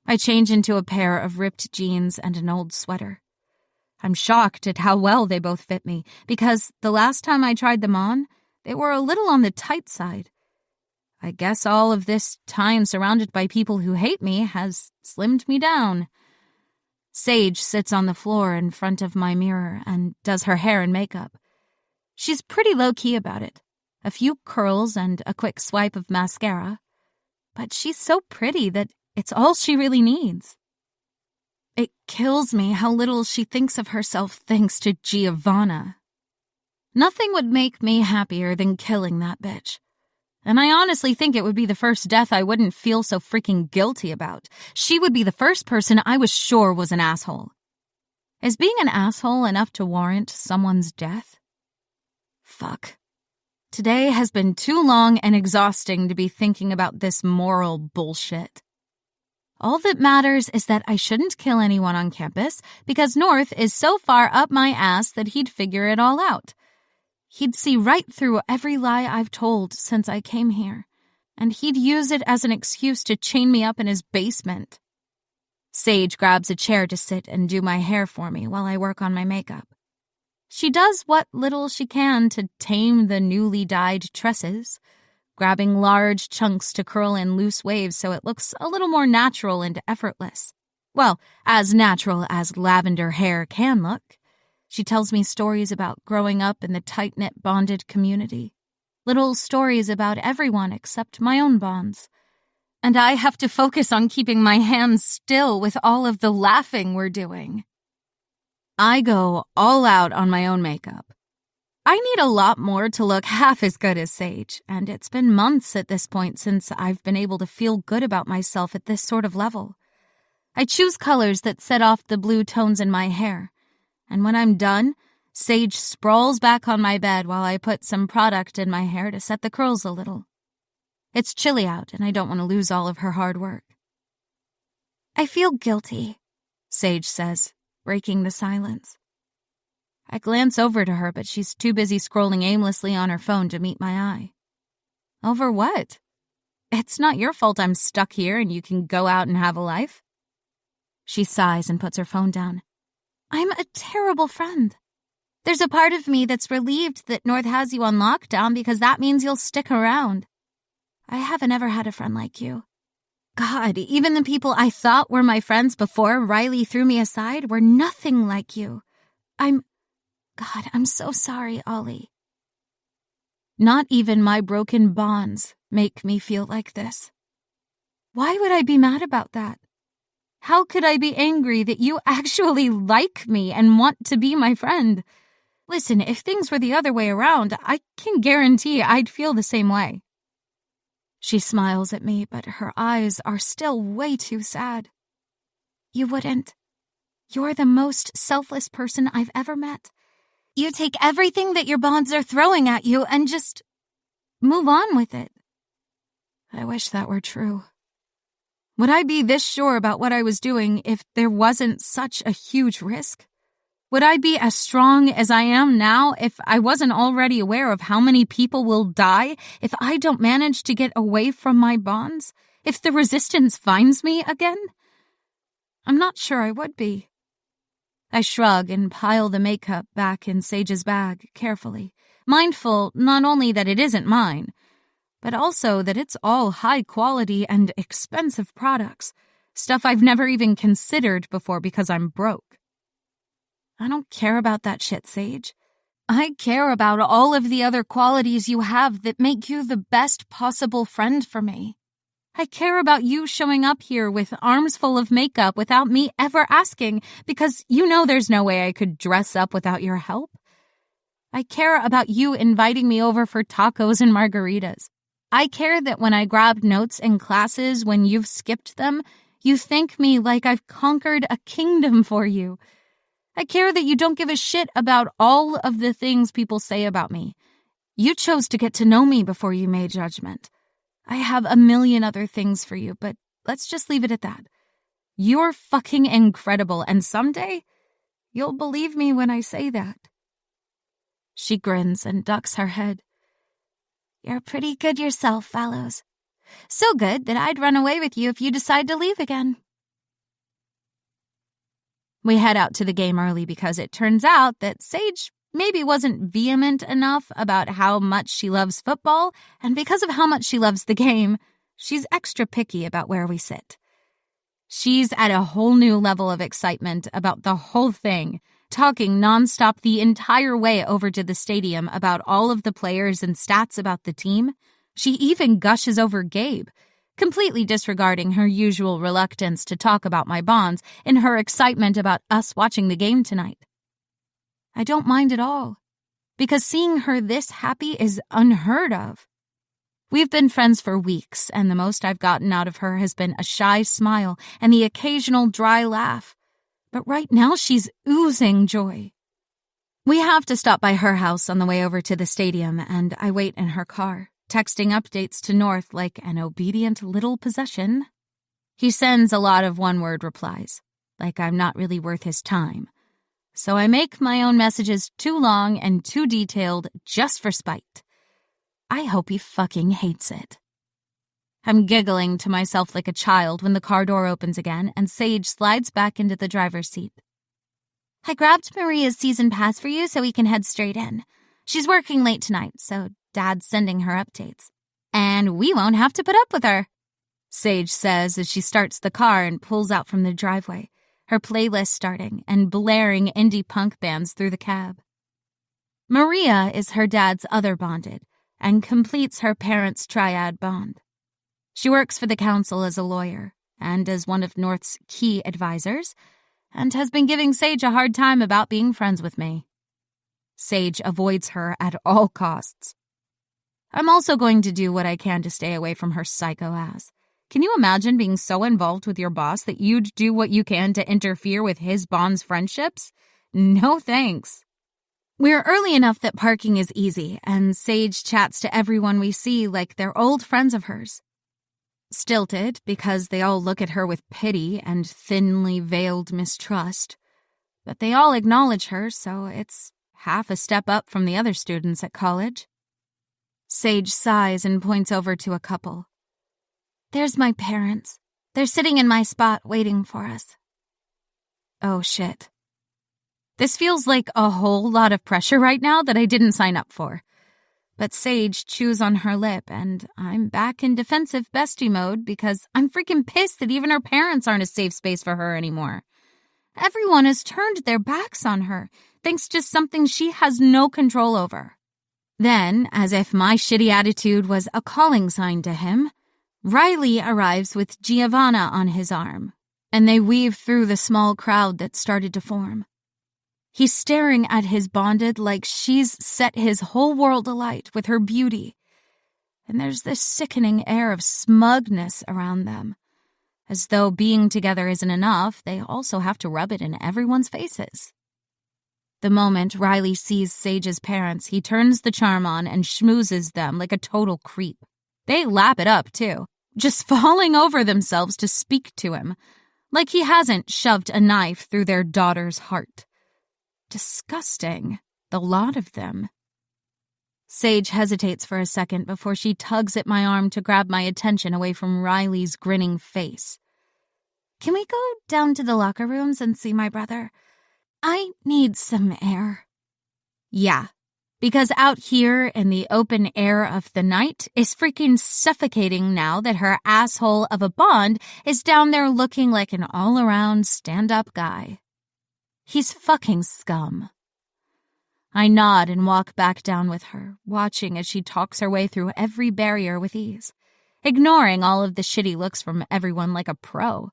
I change into a pair of ripped jeans and an old sweater. I'm shocked at how well they both fit me, because the last time I tried them on, they were a little on the tight side. I guess all of this time surrounded by people who hate me has slimmed me down. Sage sits on the floor in front of my mirror and does her hair and makeup. She's pretty low-key about it. A few curls and a quick swipe of mascara. But she's so pretty that it's all she really needs. It kills me how little she thinks of herself thanks to Giovanna. Nothing would make me happier than killing that bitch. And I honestly think it would be the first death I wouldn't feel so freaking guilty about. She would be the first person I was sure was an asshole. Is being an asshole enough to warrant someone's death? Fuck. Today has been too long and exhausting to be thinking about this moral bullshit. All that matters is that I shouldn't kill anyone on campus because North is so far up my ass that he'd figure it all out. He'd see right through every lie I've told since I came here, and he'd use it as an excuse to chain me up in his basement. Sage grabs a chair to sit and do my hair for me while I work on my makeup. She does what little she can to tame the newly dyed tresses, grabbing large chunks to curl in loose waves so it looks a little more natural and effortless. Well, as natural as lavender hair can look. She tells me stories about growing up in the tight-knit bonded community. Little stories about everyone except my own bonds. And I have to focus on keeping my hands still with all of the laughing we're doing. I go all out on my own makeup. I need a lot more to look half as good as Sage, and it's been months at this point since I've been able to feel good about myself at this sort of level. I choose colors that set off the blue tones in my hair, and when I'm done, Sage sprawls back on my bed while I put some product in my hair to set the curls a little. It's chilly out, and I don't want to lose all of her hard work. I feel guilty, Sage says, breaking the silence. I glance over to her, but she's too busy scrolling aimlessly on her phone to meet my eye. Over what? It's not your fault I'm stuck here and you can go out and have a life. She sighs and puts her phone down. I'm a terrible friend. There's a part of me that's relieved that North has you on lockdown because that means you'll stick around. I haven't ever had a friend like you. God, even the people I thought were my friends before Riley threw me aside were nothing like you. I'm so sorry, Ollie. Not even my broken bonds make me feel like this. Why would I be mad about that? How could I be angry that you actually like me and want to be my friend? Listen, if things were the other way around, I can guarantee I'd feel the same way. She smiles at me, but her eyes are still way too sad. You wouldn't. You're the most selfless person I've ever met. You take everything that your bonds are throwing at you and just move on with it. I wish that were true. Would I be this sure about what I was doing if there wasn't such a huge risk? Would I be as strong as I am now if I wasn't already aware of how many people will die if I don't manage to get away from my bonds? If the resistance finds me again? I'm not sure I would be. I shrug and pile the makeup back in Sage's bag carefully, mindful not only that it isn't mine, but also that it's all high-quality and expensive products, stuff I've never even considered before because I'm broke. I don't care about that shit, Sage. I care about all of the other qualities you have that make you the best possible friend for me. I care about you showing up here with arms full of makeup without me ever asking because you know there's no way I could dress up without your help. I care about you inviting me over for tacos and margaritas. I care that when I grab notes in classes when you've skipped them, you thank me like I've conquered a kingdom for you. I care that you don't give a shit about all of the things people say about me. You chose to get to know me before you made judgment. I have a million other things for you, but let's just leave it at that. You're fucking incredible, and someday you'll believe me when I say that. She grins and ducks her head. You're pretty good yourself, Fallows. So good that I'd run away with you if you decide to leave again. We head out to the game early because it turns out that Sage maybe wasn't vehement enough about how much she loves football, and because of how much she loves the game, she's extra picky about where we sit. She's at a whole new level of excitement about the whole thing, talking nonstop the entire way over to the stadium about all of the players and stats about the team. She even gushes over Gabe, completely disregarding her usual reluctance to talk about my bonds in her excitement about us watching the game tonight. I don't mind at all, because seeing her this happy is unheard of. We've been friends for weeks, and the most I've gotten out of her has been a shy smile and the occasional dry laugh. But right now she's oozing joy. We have to stop by her house on the way over to the stadium, and I wait in her car, texting updates to North like an obedient little possession. He sends a lot of one-word replies, like I'm not really worth his time. So I make my own messages too long and too detailed just for spite. I hope he fucking hates it. I'm giggling to myself like a child when the car door opens again and Sage slides back into the driver's seat. I grabbed Maria's season pass for you so we can head straight in. She's working late tonight, so Dad's sending her updates. And we won't have to put up with her, Sage says as she starts the car and pulls out from the driveway, her playlist starting and blaring indie punk bands through the cab. Maria is her dad's other bonded and completes her parents' triad bond. She works for the council as a lawyer and as one of North's key advisors, and has been giving Sage a hard time about being friends with me. Sage avoids her at all costs. I'm also going to do what I can to stay away from her psycho ass. Can you imagine being so involved with your boss that you'd do what you can to interfere with his bond's friendships? No thanks. We're early enough that parking is easy, and Sage chats to everyone we see like they're old friends of hers. Stilted because they all look at her with pity and thinly veiled mistrust. But they all acknowledge her, so it's half a step up from the other students at college. Sage sighs and points over to a couple. There's my parents. They're sitting in my spot waiting for us. Oh, shit. This feels like a whole lot of pressure right now that I didn't sign up for. But Sage chews on her lip, and I'm back in defensive bestie mode because I'm freaking pissed that even her parents aren't a safe space for her anymore. Everyone has turned their backs on her, thanks to something she has no control over. Then, as if my shitty attitude was a calling sign to him, Riley arrives with Giovanna on his arm, and they weave through the small crowd that started to form. He's staring at his bonded like she's set his whole world alight with her beauty, and there's this sickening air of smugness around them. As though being together isn't enough, they also have to rub it in everyone's faces. The moment Riley sees Sage's parents, he turns the charm on and schmoozes them like a total creep. They lap it up, too, just falling over themselves to speak to him, like he hasn't shoved a knife through their daughter's heart. Disgusting, the lot of them. Sage hesitates for a second before she tugs at my arm to grab my attention away from Riley's grinning face. Can we go down to the locker rooms and see my brother? I need some air. Yeah, because out here in the open air of the night is freaking suffocating now that her asshole of a Bond is down there looking like an all-around stand-up guy. He's fucking scum. I nod and walk back down with her, watching as she talks her way through every barrier with ease, ignoring all of the shitty looks from everyone like a pro.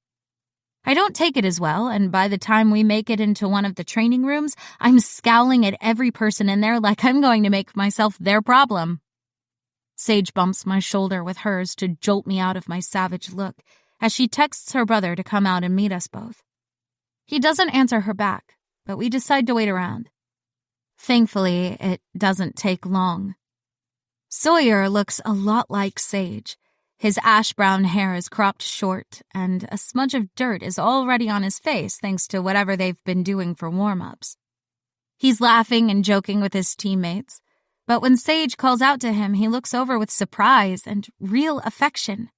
I don't take it as well, and by the time we make it into one of the training rooms, I'm scowling at every person in there like I'm going to make myself their problem. Sage bumps my shoulder with hers to jolt me out of my savage look as she texts her brother to come out and meet us both. He doesn't answer her back, but we decide to wait around. Thankfully, it doesn't take long. Sawyer looks a lot like Sage. His ash-brown hair is cropped short, and a smudge of dirt is already on his face thanks to whatever they've been doing for warm-ups. He's laughing and joking with his teammates, but when Sage calls out to him, he looks over with surprise and real affection.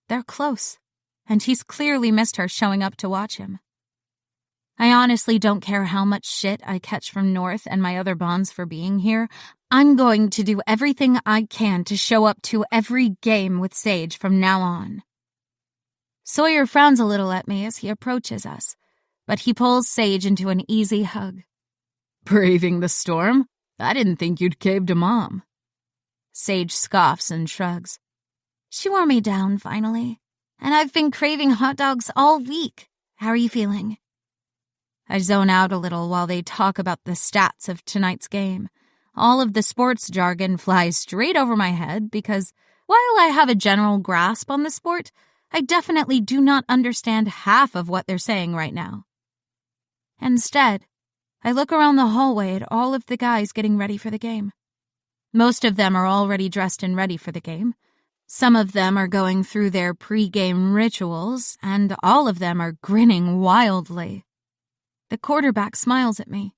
They're close, and he's clearly missed her showing up to watch him. I honestly don't care how much shit I catch from North and my other Bonds for being here. I'm going to do everything I can to show up to every game with Sage from now on. Sawyer frowns a little at me as he approaches us, but he pulls Sage into an easy hug. Braving the storm? I didn't think you'd cave to Mom. Sage scoffs and shrugs. She wore me down, finally, and I've been craving hot dogs all week. How are you feeling? I zone out a little while they talk about the stats of tonight's game. All of the sports jargon flies straight over my head because, while I have a general grasp on the sport, I definitely do not understand half of what they're saying right now. Instead, I look around the hallway at all of the guys getting ready for the game. Most of them are already dressed and ready for the game. Some of them are going through their pre-game rituals, and all of them are grinning wildly. The quarterback smiles at me,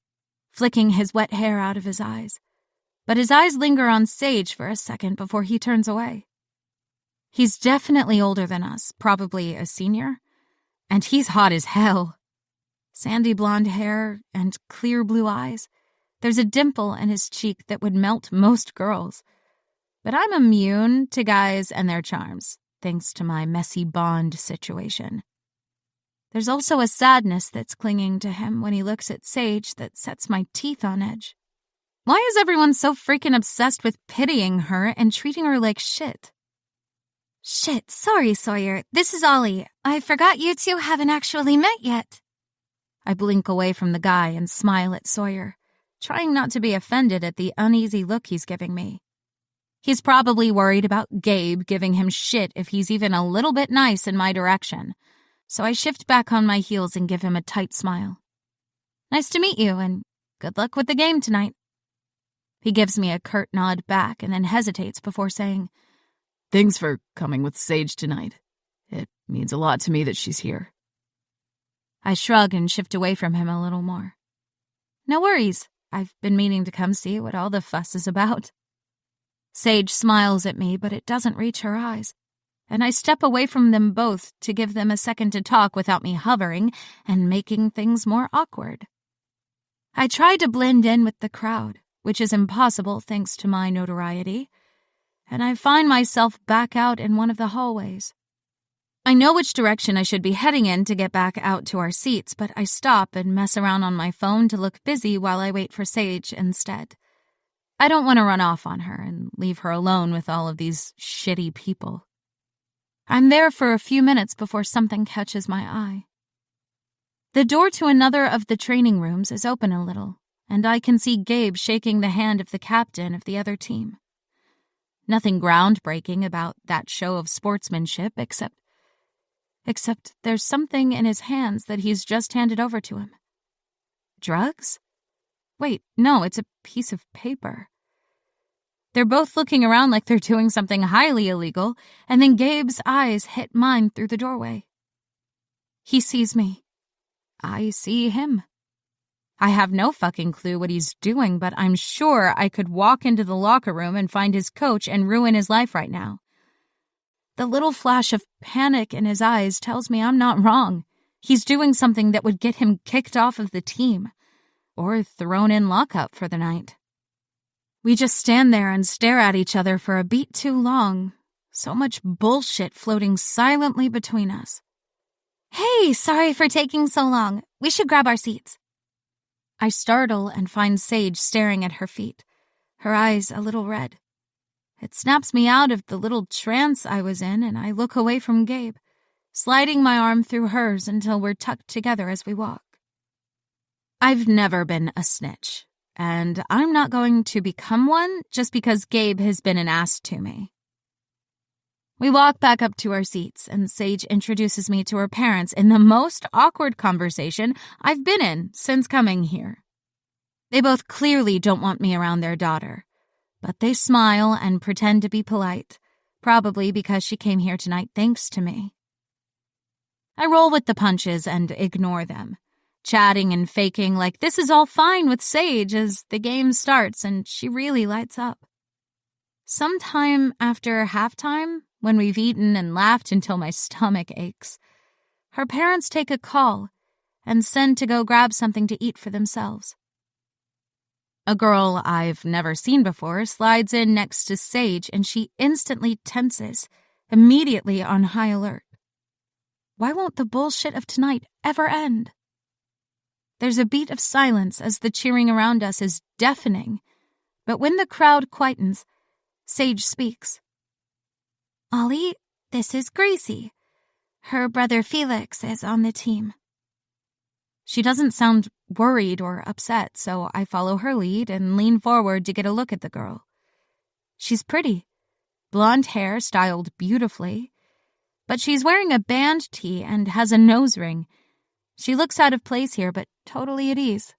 flicking his wet hair out of his eyes, but his eyes linger on Sage for a second before he turns away. He's definitely older than us, probably a senior, and he's hot as hell. Sandy blonde hair and clear blue eyes. There's a dimple in his cheek that would melt most girls, but I'm immune to guys and their charms, thanks to my messy Bond situation. There's also a sadness that's clinging to him when he looks at Sage that sets my teeth on edge. Why is everyone so freaking obsessed with pitying her and treating her like shit? Shit, sorry, Sawyer. This is Ollie. I forgot you two haven't actually met yet. I blink away from the guy and smile at Sawyer, trying not to be offended at the uneasy look he's giving me. He's probably worried about Gabe giving him shit if he's even a little bit nice in my direction. So I shift back on my heels and give him a tight smile. Nice to meet you, and good luck with the game tonight. He gives me a curt nod back and then hesitates before saying, Thanks for coming with Sage tonight. It means a lot to me that she's here. I shrug and shift away from him a little more. No worries. I've been meaning to come see what all the fuss is about. Sage smiles at me, but it doesn't reach her eyes, and I step away from them both to give them a second to talk without me hovering and making things more awkward. I try to blend in with the crowd, which is impossible thanks to my notoriety, and I find myself back out in one of the hallways. I know which direction I should be heading in to get back out to our seats, but I stop and mess around on my phone to look busy while I wait for Sage instead. I don't want to run off on her and leave her alone with all of these shitty people. I'm there for a few minutes before something catches my eye. The door to another of the training rooms is open a little, and I can see Gabe shaking the hand of the captain of the other team. Nothing groundbreaking about that show of sportsmanship except there's something in his hands that he's just handed over to him. Drugs? Wait, no, it's a piece of paper. They're both looking around like they're doing something highly illegal, and then Gabe's eyes hit mine through the doorway. He sees me. I see him. I have no fucking clue what he's doing, but I'm sure I could walk into the locker room and find his coach and ruin his life right now. The little flash of panic in his eyes tells me I'm not wrong. He's doing something that would get him kicked off of the team, or thrown in lockup for the night. We just stand there and stare at each other for a beat too long. So much bullshit floating silently between us. Hey, sorry for taking so long. We should grab our seats. I startle and find Sage staring at her feet, her eyes a little red. It snaps me out of the little trance I was in, and I look away from Gabe, sliding my arm through hers until we're tucked together as we walk. I've never been a snitch, and I'm not going to become one just because Gabe has been an ass to me. We walk back up to our seats, and Sage introduces me to her parents in the most awkward conversation I've been in since coming here. They both clearly don't want me around their daughter, but they smile and pretend to be polite, probably because she came here tonight thanks to me. I roll with the punches and ignore them, chatting and faking like this is all fine with Sage as the game starts and she really lights up. Sometime after halftime, when we've eaten and laughed until my stomach aches, her parents take a call and send to go grab something to eat for themselves. A girl I've never seen before slides in next to Sage and she instantly tenses, immediately on high alert. Why won't the bullshit of tonight ever end? There's a beat of silence as the cheering around us is deafening, but when the crowd quietens, Sage speaks. Ollie, this is Gracie. Her brother Felix is on the team. She doesn't sound worried or upset, so I follow her lead and lean forward to get a look at the girl. She's pretty, blonde hair styled beautifully, but she's wearing a band tee and has a nose ring. She looks out of place here, but totally at ease.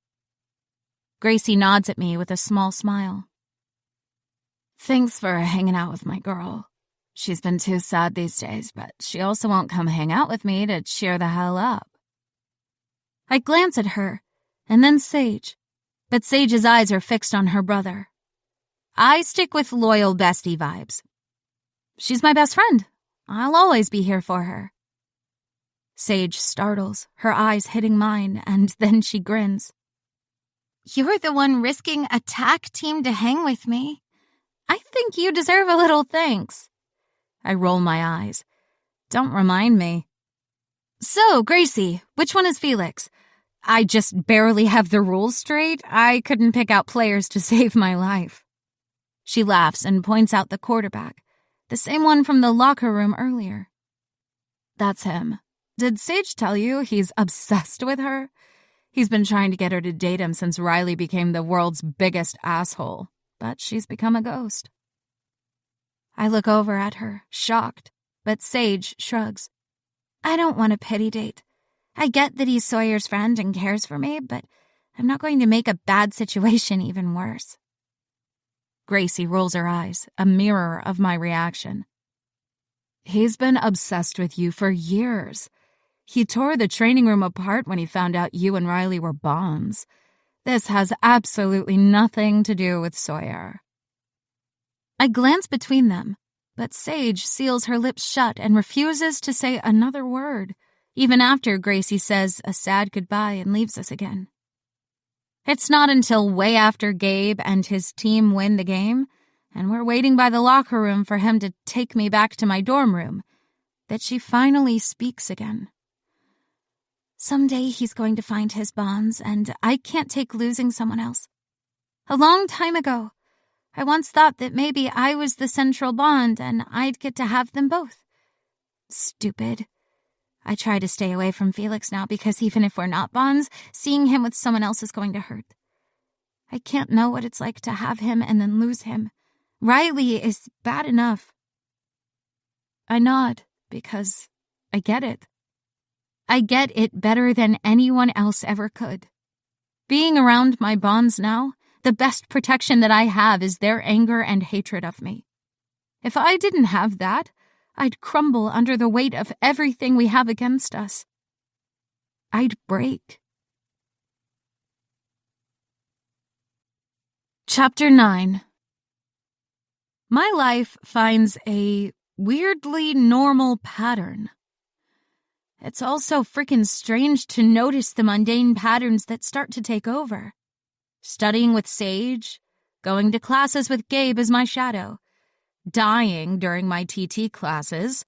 Gracie nods at me with a small smile. Thanks for hanging out with my girl. She's been too sad these days, but she also won't come hang out with me to cheer the hell up. I glance at her, and then Sage, but Sage's eyes are fixed on her brother. I stick with loyal bestie vibes. She's my best friend. I'll always be here for her. Sage startles, her eyes hitting mine, and then she grins. You're the one risking a TAC team to hang with me. I think you deserve a little thanks. I roll my eyes. Don't remind me. So, Gracie, which one is Felix? I just barely have the rules straight. I couldn't pick out players to save my life. She laughs and points out the quarterback, the same one from the locker room earlier. That's him. Did Sage tell you he's obsessed with her? He's been trying to get her to date him since Riley became the world's biggest asshole, but she's become a ghost. I look over at her, shocked, but Sage shrugs. I don't want a pity date. I get that he's Sawyer's friend and cares for me, but I'm not going to make a bad situation even worse. Gracie rolls her eyes, a mirror of my reaction. He's been obsessed with you for years. He tore the training room apart when he found out you and Riley were bonds. This has absolutely nothing to do with Sawyer. I glance between them, but Sage seals her lips shut and refuses to say another word, even after Gracie says a sad goodbye and leaves us again. It's not until way after Gabe and his team win the game, and we're waiting by the locker room for him to take me back to my dorm room, that she finally speaks again. Someday he's going to find his bonds, and I can't take losing someone else. A long time ago, I once thought that maybe I was the central bond and I'd get to have them both. Stupid. I try to stay away from Felix now because even if we're not bonds, seeing him with someone else is going to hurt. I can't know what it's like to have him and then lose him. Riley is bad enough. I nod because I get it. I get it better than anyone else ever could. Being around my bonds now, The best protection that I have is their anger and hatred of me. If I didn't have that, I'd crumble under the weight of everything we have against us. I'd break. Chapter 9. My life finds a weirdly normal pattern. It's also freaking strange to notice the mundane patterns that start to take over. Studying with Sage, going to classes with Gabe as my shadow, dying during my TT classes,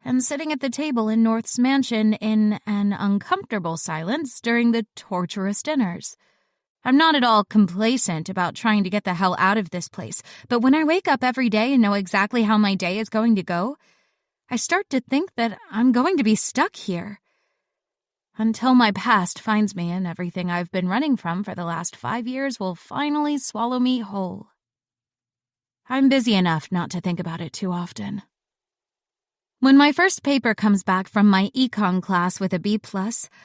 and sitting at the table in North's mansion in an uncomfortable silence during the torturous dinners. I'm not at all complacent about trying to get the hell out of this place, but when I wake up every day and know exactly how my day is going to go, I start to think that I'm going to be stuck here. Until my past finds me and everything I've been running from for the last 5 years will finally swallow me whole. I'm busy enough not to think about it too often. When my first paper comes back from my econ class with a B+,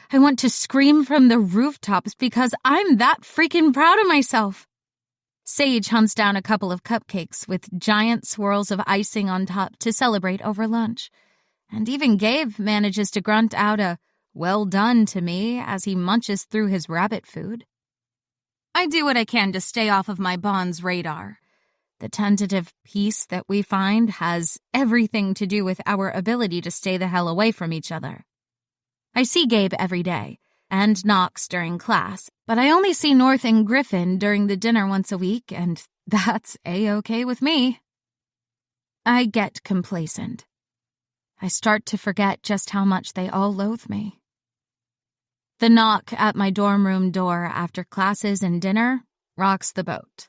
I want to scream from the rooftops because I'm that freaking proud of myself. Sage hunts down a couple of cupcakes with giant swirls of icing on top to celebrate over lunch. And even Gabe manages to grunt out a "well done" to me as he munches through his rabbit food. I do what I can to stay off of my bond's radar. The tentative peace that we find has everything to do with our ability to stay the hell away from each other. I see Gabe every day, and Knox during class, but I only see North and Griffin during the dinner once a week, and that's A-okay with me. I get complacent. I start to forget just how much they all loathe me. The knock at my dorm room door after classes and dinner rocks the boat.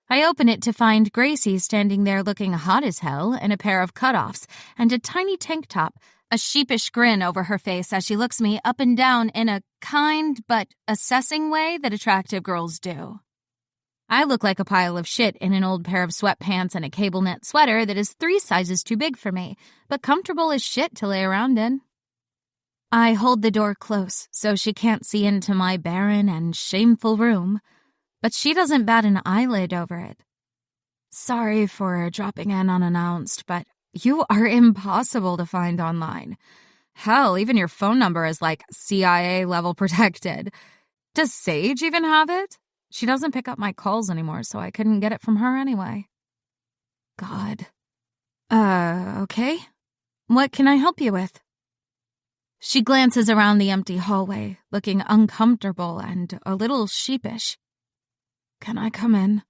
I open it to find Gracie standing there looking hot as hell in a pair of cutoffs and a tiny tank top, a sheepish grin over her face as she looks me up and down in a kind but assessing way that attractive girls do. I look like a pile of shit in an old pair of sweatpants and a cable knit sweater that is 3 sizes too big for me, but comfortable as shit to lay around in. I hold the door close so she can't see into my barren and shameful room, but she doesn't bat an eyelid over it. Sorry for dropping in unannounced, but you are impossible to find online. Hell, even your phone number is like CIA level protected. Does Sage even have it? She doesn't pick up my calls anymore, so I couldn't get it from her anyway. God. Okay. What can I help you with? She glances around the empty hallway, looking uncomfortable and a little sheepish. Can I come in?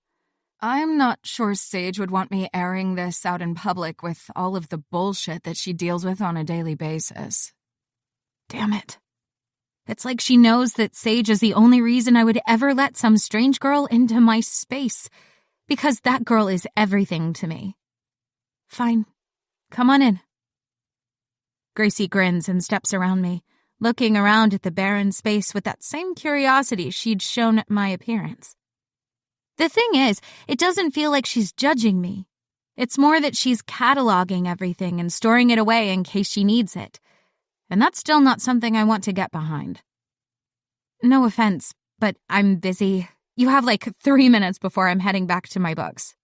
I'm not sure Sage would want me airing this out in public with all of the bullshit that she deals with on a daily basis. Damn it. It's like she knows that Sage is the only reason I would ever let some strange girl into my space, because that girl is everything to me. Fine. Come on in. Gracie grins and steps around me, looking around at the barren space with that same curiosity she'd shown at my appearance. The thing is, it doesn't feel like she's judging me. It's more that she's cataloging everything and storing it away in case she needs it. And that's still not something I want to get behind. No offense, but I'm busy. You have like 3 minutes before I'm heading back to my books.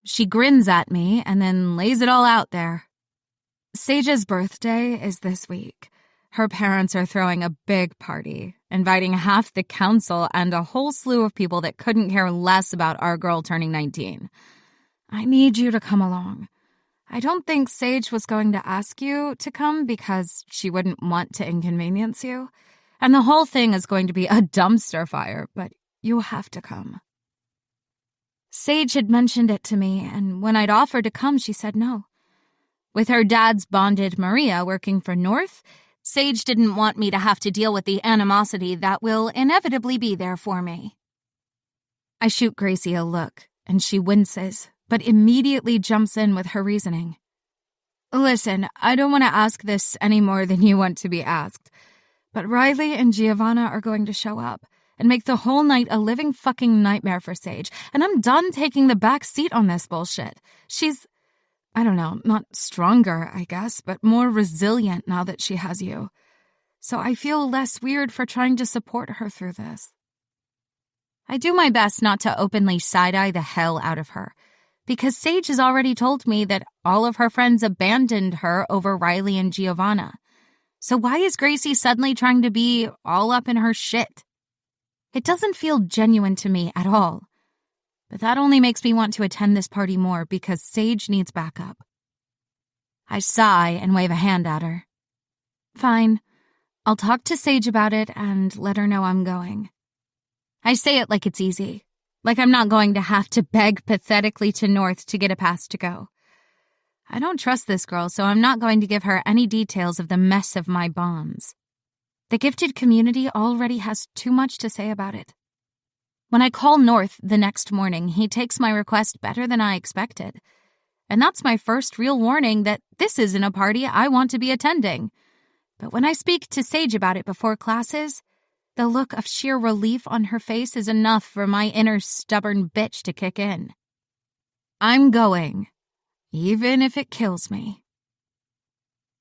She grins at me and then lays it all out there. Sage's birthday is this week. Her parents are throwing a big party, inviting half the council and a whole slew of people that couldn't care less about our girl turning 19. I need you to come along. I don't think Sage was going to ask you to come because she wouldn't want to inconvenience you, and the whole thing is going to be a dumpster fire, but you have to come. Sage had mentioned it to me, and when I'd offered to come, she said no. With her dad's bonded Maria working for North, Sage didn't want me to have to deal with the animosity that will inevitably be there for me. I shoot Gracie a look, and she winces, but immediately jumps in with her reasoning. Listen, I don't want to ask this any more than you want to be asked, but Riley and Giovanna are going to show up and make the whole night a living fucking nightmare for Sage, and I'm done taking the back seat on this bullshit. She's, I don't know, not stronger, I guess, but more resilient now that she has you. So I feel less weird for trying to support her through this. I do my best not to openly side-eye the hell out of her, because Sage has already told me that all of her friends abandoned her over Riley and Giovanna. So why is Gracie suddenly trying to be all up in her shit? It doesn't feel genuine to me at all. But that only makes me want to attend this party more because Sage needs backup. I sigh and wave a hand at her. Fine. I'll talk to Sage about it and let her know I'm going. I say it like it's easy, like I'm not going to have to beg pathetically to North to get a pass to go. I don't trust this girl, so I'm not going to give her any details of the mess of my bonds. The gifted community already has too much to say about it. When I call North the next morning, he takes my request better than I expected. And that's my first real warning that this isn't a party I want to be attending. But when I speak to Sage about it before classes, the look of sheer relief on her face is enough for my inner stubborn bitch to kick in. I'm going, even if it kills me.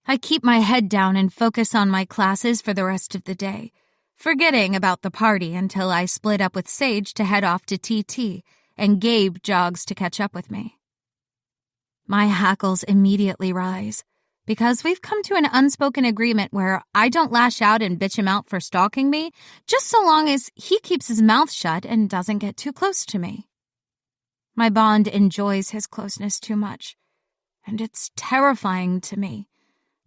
I keep my head down and focus on my classes for the rest of the day, forgetting about the party until I split up with Sage to head off to TT, and Gabe jogs to catch up with me. My hackles immediately rise, because we've come to an unspoken agreement where I don't lash out and bitch him out for stalking me, just so long as he keeps his mouth shut and doesn't get too close to me. My bond enjoys his closeness too much, and it's terrifying to me.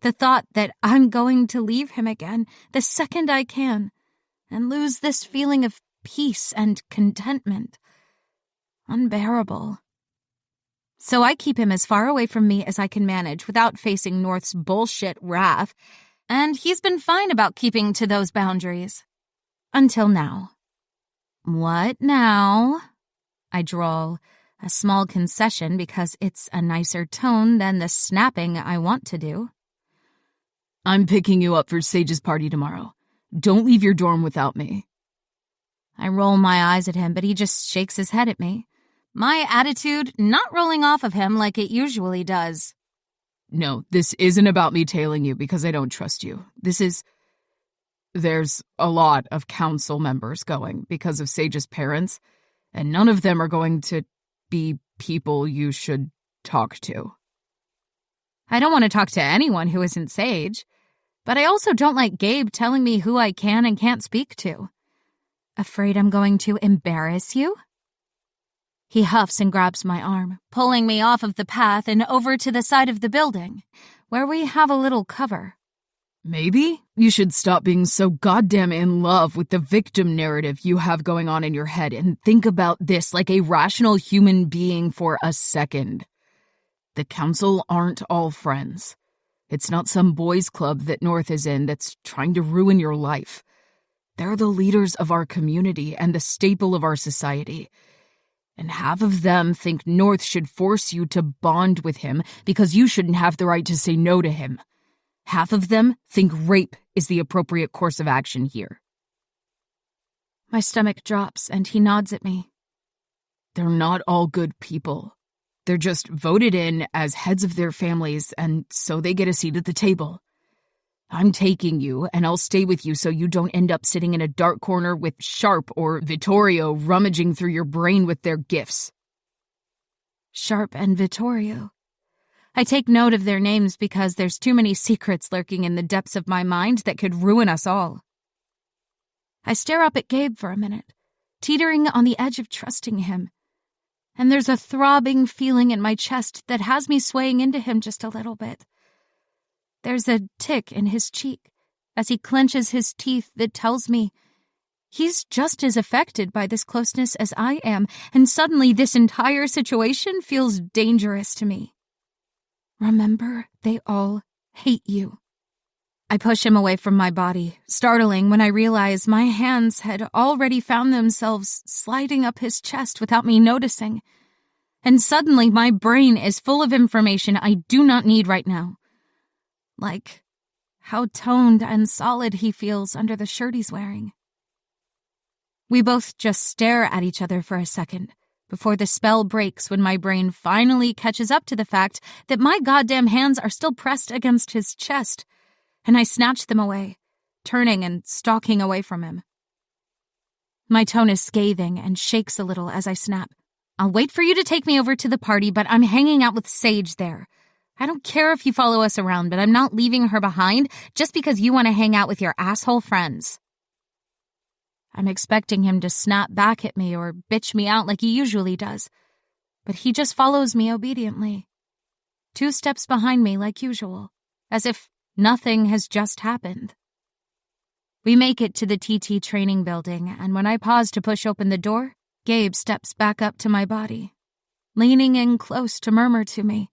The thought that I'm going to leave him again the second I can, and lose this feeling of peace and contentment. Unbearable. So I keep him as far away from me as I can manage without facing North's bullshit wrath, and he's been fine about keeping to those boundaries. Until now. What now? I drawl, a small concession because it's a nicer tone than the snapping I want to do. I'm picking you up for Sage's party tomorrow. Don't leave your dorm without me. I roll my eyes at him, but he just shakes his head at me. My attitude not rolling off of him like it usually does. No, this isn't about me tailing you because I don't trust you. There's a lot of council members going because of Sage's parents, and none of them are going to be people you should talk to. I don't want to talk to anyone who isn't Sage, but I also don't like Gabe telling me who I can and can't speak to. Afraid I'm going to embarrass you? He huffs and grabs my arm, pulling me off of the path and over to the side of the building, where we have a little cover. Maybe you should stop being so goddamn in love with the victim narrative you have going on in your head and think about this like a rational human being for a second. The council aren't all friends. It's not some boys' club that North is in that's trying to ruin your life. They're the leaders of our community and the staple of our society. And half of them think North should force you to bond with him because you shouldn't have the right to say no to him. Half of them think rape is the appropriate course of action here. My stomach drops and he nods at me. They're not all good people. They're just voted in as heads of their families, and so they get a seat at the table. I'm taking you, and I'll stay with you so you don't end up sitting in a dark corner with Sharp or Vittorio rummaging through your brain with their gifts. Sharp and Vittorio. I take note of their names because there's too many secrets lurking in the depths of my mind that could ruin us all. I stare up at Gabe for a minute, teetering on the edge of trusting him. And there's a throbbing feeling in my chest that has me swaying into him just a little bit. There's a tick in his cheek as he clenches his teeth that tells me he's just as affected by this closeness as I am, and suddenly this entire situation feels dangerous to me. Remember, they all hate you. I push him away from my body, startling when I realize my hands had already found themselves sliding up his chest without me noticing. And suddenly my brain is full of information I do not need right now. Like how toned and solid he feels under the shirt he's wearing. We both just stare at each other for a second before the spell breaks when my brain finally catches up to the fact that my goddamn hands are still pressed against his chest, and I snatch them away, turning and stalking away from him. My tone is scathing and shakes a little as I snap. I'll wait for you to take me over to the party, but I'm hanging out with Sage there. I don't care if you follow us around, but I'm not leaving her behind just because you want to hang out with your asshole friends. I'm expecting him to snap back at me or bitch me out like he usually does, but he just follows me obediently. 2 steps behind me like usual, as if nothing has just happened. We make it to the TT training building, and when I pause to push open the door, Gabe steps back up to my body, leaning in close to murmur to me,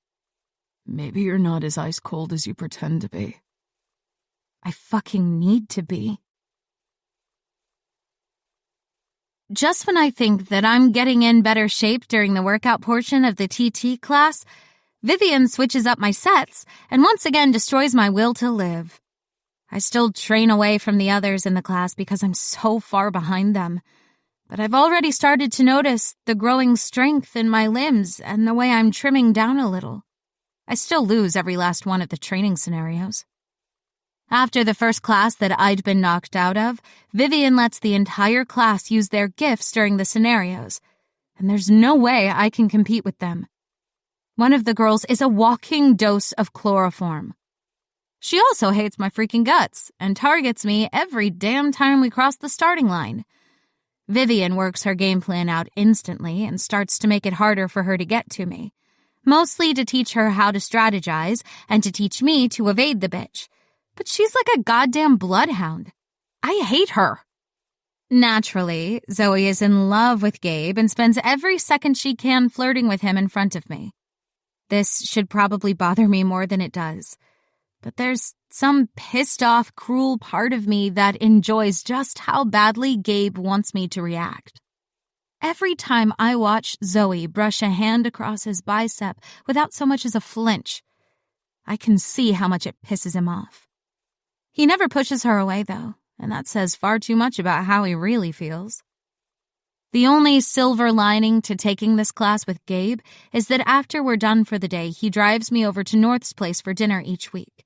"Maybe you're not as ice cold as you pretend to be." I fucking need to be. Just when I think that I'm getting in better shape during the workout portion of the TT class, Vivian switches up my sets and once again destroys my will to live. I still train away from the others in the class because I'm so far behind them, but I've already started to notice the growing strength in my limbs and the way I'm trimming down a little. I still lose every last one of the training scenarios. After the first class that I'd been knocked out of, Vivian lets the entire class use their gifts during the scenarios, and there's no way I can compete with them. One of the girls is a walking dose of chloroform. She also hates my freaking guts and targets me every damn time we cross the starting line. Vivian works her game plan out instantly and starts to make it harder for her to get to me, mostly to teach her how to strategize and to teach me to evade the bitch. But she's like a goddamn bloodhound. I hate her. Naturally, Zoe is in love with Gabe and spends every second she can flirting with him in front of me. This should probably bother me more than it does. But there's some pissed-off, cruel part of me that enjoys just how badly Gabe wants me to react. Every time I watch Zoe brush a hand across his bicep without so much as a flinch, I can see how much it pisses him off. He never pushes her away, though, and that says far too much about how he really feels. The only silver lining to taking this class with Gabe is that after we're done for the day, he drives me over to North's place for dinner each week,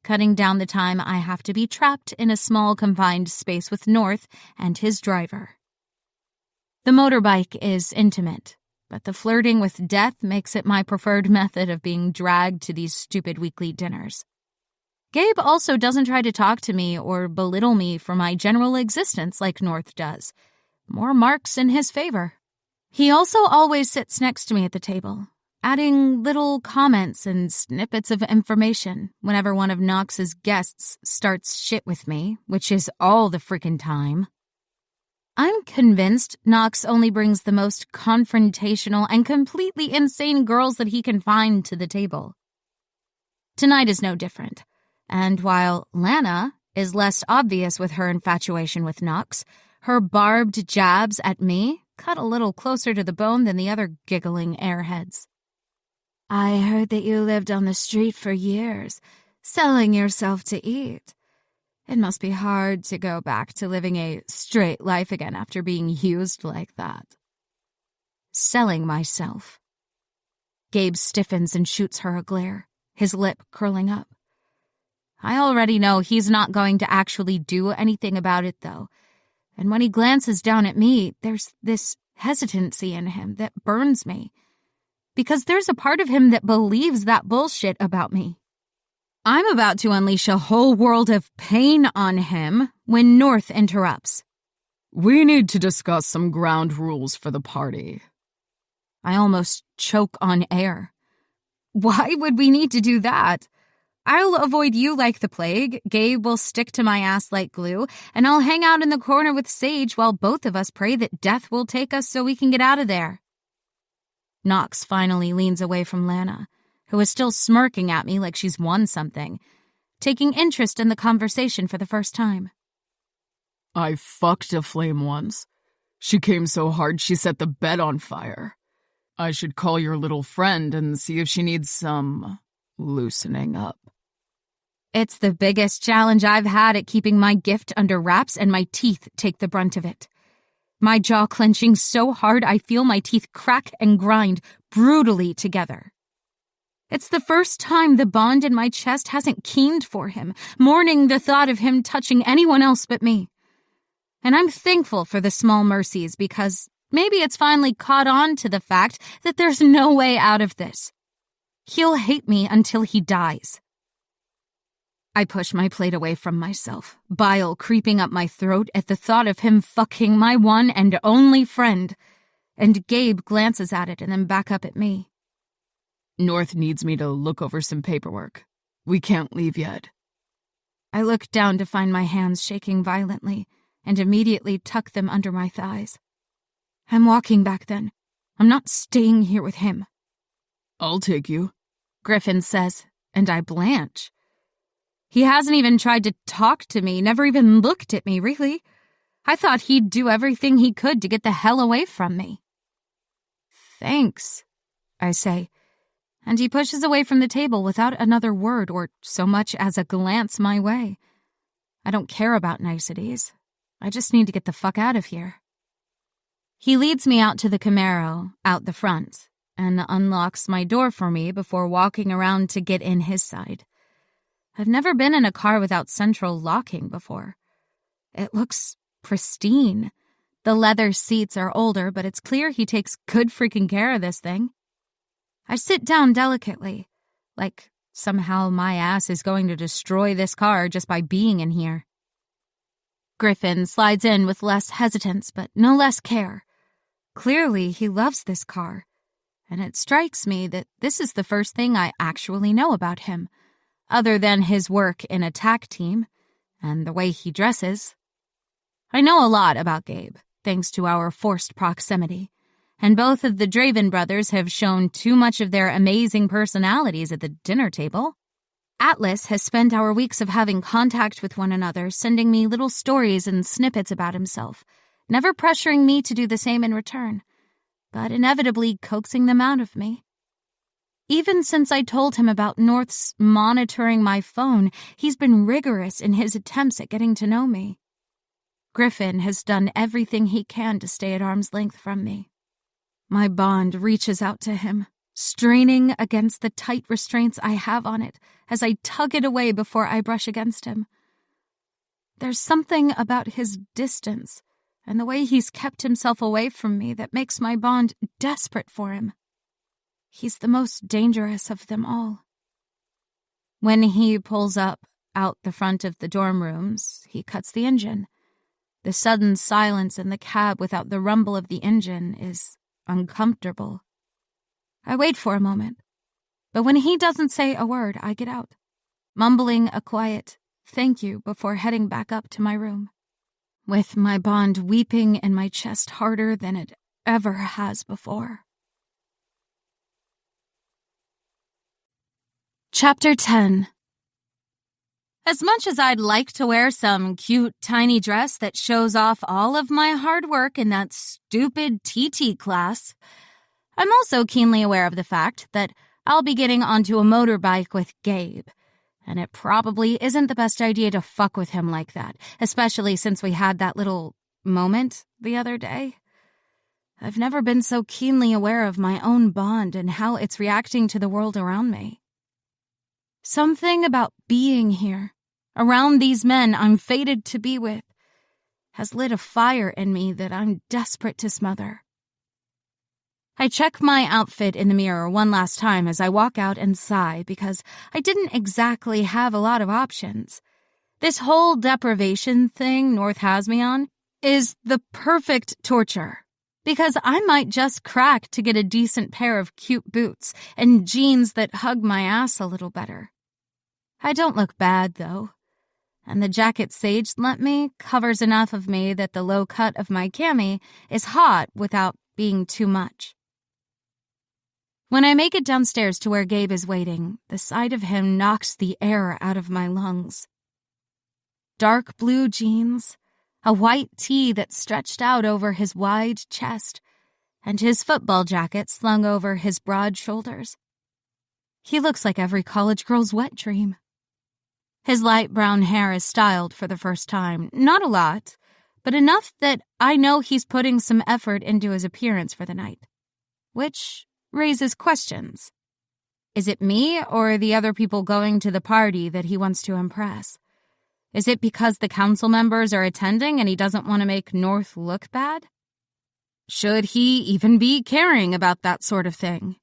cutting down the time I have to be trapped in a small confined space with North and his driver. The motorbike is intimate, but the flirting with death makes it my preferred method of being dragged to these stupid weekly dinners. Gabe also doesn't try to talk to me or belittle me for my general existence like North does. More marks in his favor. He also always sits next to me at the table, adding little comments and snippets of information whenever one of Knox's guests starts shit with me, which is all the frickin' time. I'm convinced Knox only brings the most confrontational and completely insane girls that he can find to the table. Tonight is no different. And while Lana is less obvious with her infatuation with Knox, her barbed jabs at me cut a little closer to the bone than the other giggling airheads. I heard that you lived on the street for years, selling yourself to eat. It must be hard to go back to living a straight life again after being used like that. Selling myself. Gabe stiffens and shoots her a glare, his lip curling up. I already know he's not going to actually do anything about it, though. And when he glances down at me, there's this hesitancy in him that burns me. Because there's a part of him that believes that bullshit about me. I'm about to unleash a whole world of pain on him when North interrupts. "We need to discuss some ground rules for the party." I almost choke on air. Why would we need to do that? I'll avoid you like the plague, Gabe will stick to my ass like glue, and I'll hang out in the corner with Sage while both of us pray that death will take us so we can get out of there. Knox finally leans away from Lana, who is still smirking at me like she's won something, taking interest in the conversation for the first time. "I fucked a flame once. She came so hard she set the bed on fire. I should call your little friend and see if she needs some loosening up." It's the biggest challenge I've had at keeping my gift under wraps, and my teeth take the brunt of it. My jaw clenching so hard I feel my teeth crack and grind brutally together. It's the first time the bond in my chest hasn't keened for him, mourning the thought of him touching anyone else but me. And I'm thankful for the small mercies because maybe it's finally caught on to the fact that there's no way out of this. He'll hate me until he dies. I push my plate away from myself, bile creeping up my throat at the thought of him fucking my one and only friend, and Gabe glances at it and then back up at me. North needs me to look over some paperwork. We can't leave yet. I look down to find my hands shaking violently and immediately tuck them under my thighs. I'm walking back then. I'm not staying here with him. I'll take you, Griffin says, and I blanch. He hasn't even tried to talk to me, never even looked at me, really. I thought he'd do everything he could to get the hell away from me. Thanks, I say, and he pushes away from the table without another word or so much as a glance my way. I don't care about niceties. I just need to get the fuck out of here. He leads me out to the Camaro, out the front, and unlocks my door for me before walking around to get in his side. I've never been in a car without central locking before. It looks pristine. The leather seats are older, but it's clear he takes good freaking care of this thing. I sit down delicately, like somehow my ass is going to destroy this car just by being in here. Griffin slides in with less hesitance, but no less care. Clearly, he loves this car, and it strikes me that this is the first thing I actually know about him, other than his work in a TAC team and the way he dresses. I know a lot about Gabe, thanks to our forced proximity, and both of the Draven brothers have shown too much of their amazing personalities at the dinner table. Atlas has spent our weeks of having contact with one another, sending me little stories and snippets about himself, never pressuring me to do the same in return, but inevitably coaxing them out of me. Even since I told him about North's monitoring my phone, he's been rigorous in his attempts at getting to know me. Griffin has done everything he can to stay at arm's length from me. My bond reaches out to him, straining against the tight restraints I have on it as I tug it away before I brush against him. There's something about his distance and the way he's kept himself away from me that makes my bond desperate for him. He's the most dangerous of them all. When he pulls up out the front of the dorm rooms, he cuts the engine. The sudden silence in the cab without the rumble of the engine is uncomfortable. I wait for a moment, but when he doesn't say a word, I get out, mumbling a quiet thank you before heading back up to my room, with my bond weeping in my chest harder than it ever has before. Chapter 10. As much as I'd like to wear some cute, tiny dress that shows off all of my hard work in that stupid TT class, I'm also keenly aware of the fact that I'll be getting onto a motorbike with Gabe, and it probably isn't the best idea to fuck with him like that, especially since we had that little moment the other day. I've never been so keenly aware of my own bond and how it's reacting to the world around me. Something about being here, around these men I'm fated to be with, has lit a fire in me that I'm desperate to smother. I check my outfit in the mirror one last time as I walk out and sigh because I didn't exactly have a lot of options. This whole deprivation thing North has me on is the perfect torture, because I might just crack to get a decent pair of cute boots and jeans that hug my ass a little better. I don't look bad, though, and the jacket Sage lent me covers enough of me that the low cut of my cami is hot without being too much. When I make it downstairs to where Gabe is waiting, the sight of him knocks the air out of my lungs. Dark blue jeans, a white tee that stretched out over his wide chest, and his football jacket slung over his broad shoulders. He looks like every college girl's wet dream. His light brown hair is styled for the first time, not a lot, but enough that I know he's putting some effort into his appearance for the night, which raises questions. Is it me or the other people going to the party that he wants to impress? Is it because the council members are attending and he doesn't want to make North look bad? Should he even be caring about that sort of thing?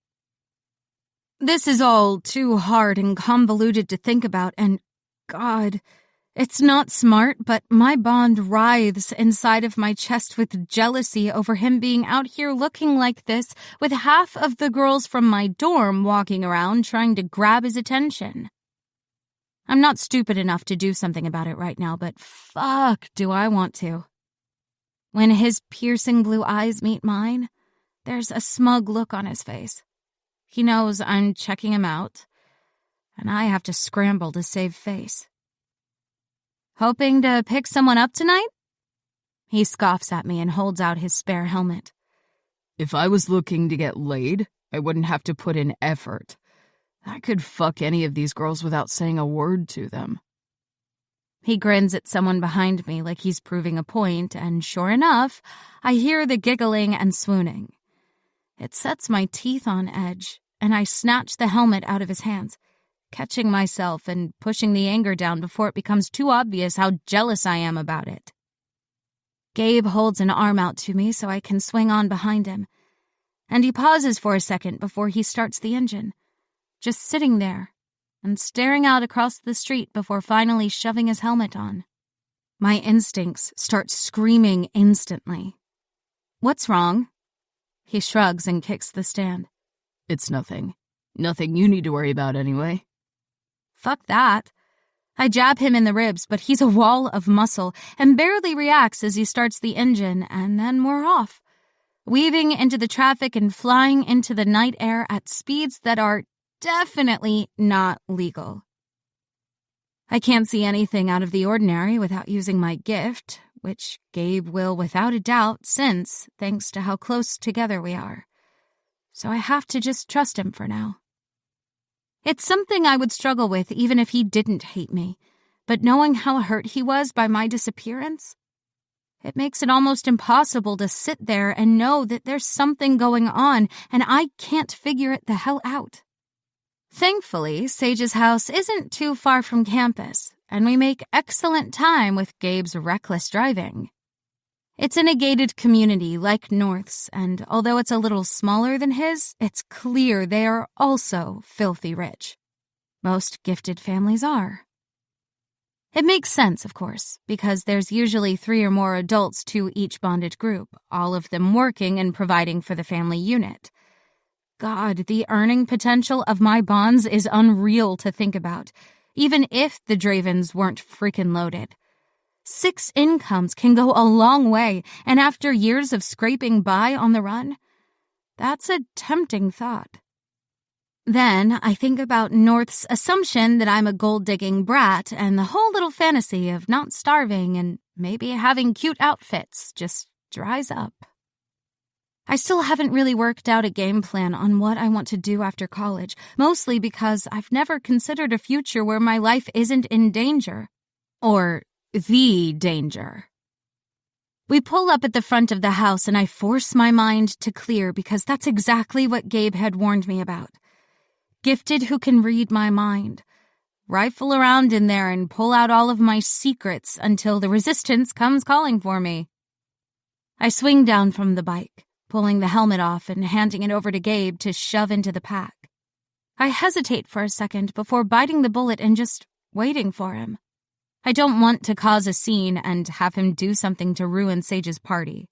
This is all too hard and convoluted to think about, and God, it's not smart, but my bond writhes inside of my chest with jealousy over him being out here looking like this with half of the girls from my dorm walking around trying to grab his attention. I'm not stupid enough to do something about it right now, but fuck do I want to. When his piercing blue eyes meet mine, there's a smug look on his face. He knows I'm checking him out, and I have to scramble to save face. Hoping to pick someone up tonight? He scoffs at me and holds out his spare helmet. If I was looking to get laid, I wouldn't have to put in effort. I could fuck any of these girls without saying a word to them. He grins at someone behind me like he's proving a point, and sure enough, I hear the giggling and swooning. It sets my teeth on edge, and I snatch the helmet out of his hands, catching myself and pushing the anger down before it becomes too obvious how jealous I am about it. Gabe holds an arm out to me so I can swing on behind him, and he pauses for a second before he starts the engine, just sitting there and staring out across the street before finally shoving his helmet on. My instincts start screaming instantly. What's wrong? He shrugs and kicks the stand. It's nothing. Nothing you need to worry about anyway. Fuck that. I jab him in the ribs, but he's a wall of muscle and barely reacts as he starts the engine, and then we're off, weaving into the traffic and flying into the night air at speeds that are definitely not legal. I can't see anything out of the ordinary without using my gift, which Gabe will without a doubt sense thanks to how close together we are. So I have to just trust him for now. It's something I would struggle with even if he didn't hate me, but knowing how hurt he was by my disappearance, it makes it almost impossible to sit there and know that there's something going on and I can't figure it the hell out. Thankfully, Sage's house isn't too far from campus, and we make excellent time with Gabe's reckless driving. It's in a gated community like North's, and although it's a little smaller than his, it's clear they are also filthy rich. Most gifted families are. It makes sense, of course, because there's usually 3 or more adults to each bonded group, all of them working and providing for the family unit. God, the earning potential of my bonds is unreal to think about, even if the Dravens weren't freaking loaded. 6 incomes can go a long way, and after years of scraping by on the run, that's a tempting thought. Then I think about North's assumption that I'm a gold-digging brat and the whole little fantasy of not starving and maybe having cute outfits just dries up. I still haven't really worked out a game plan on what I want to do after college, mostly because I've never considered a future where my life isn't in danger. Or the danger. We pull up at the front of the house and I force my mind to clear because that's exactly what Gabe had warned me about. Gifted who can read my mind. Rifle around in there and pull out all of my secrets until the resistance comes calling for me. I swing down from the bike, pulling the helmet off and handing it over to Gabe to shove into the pack. I hesitate for a second before biting the bullet and just waiting for him. I don't want to cause a scene and have him do something to ruin Sage's party.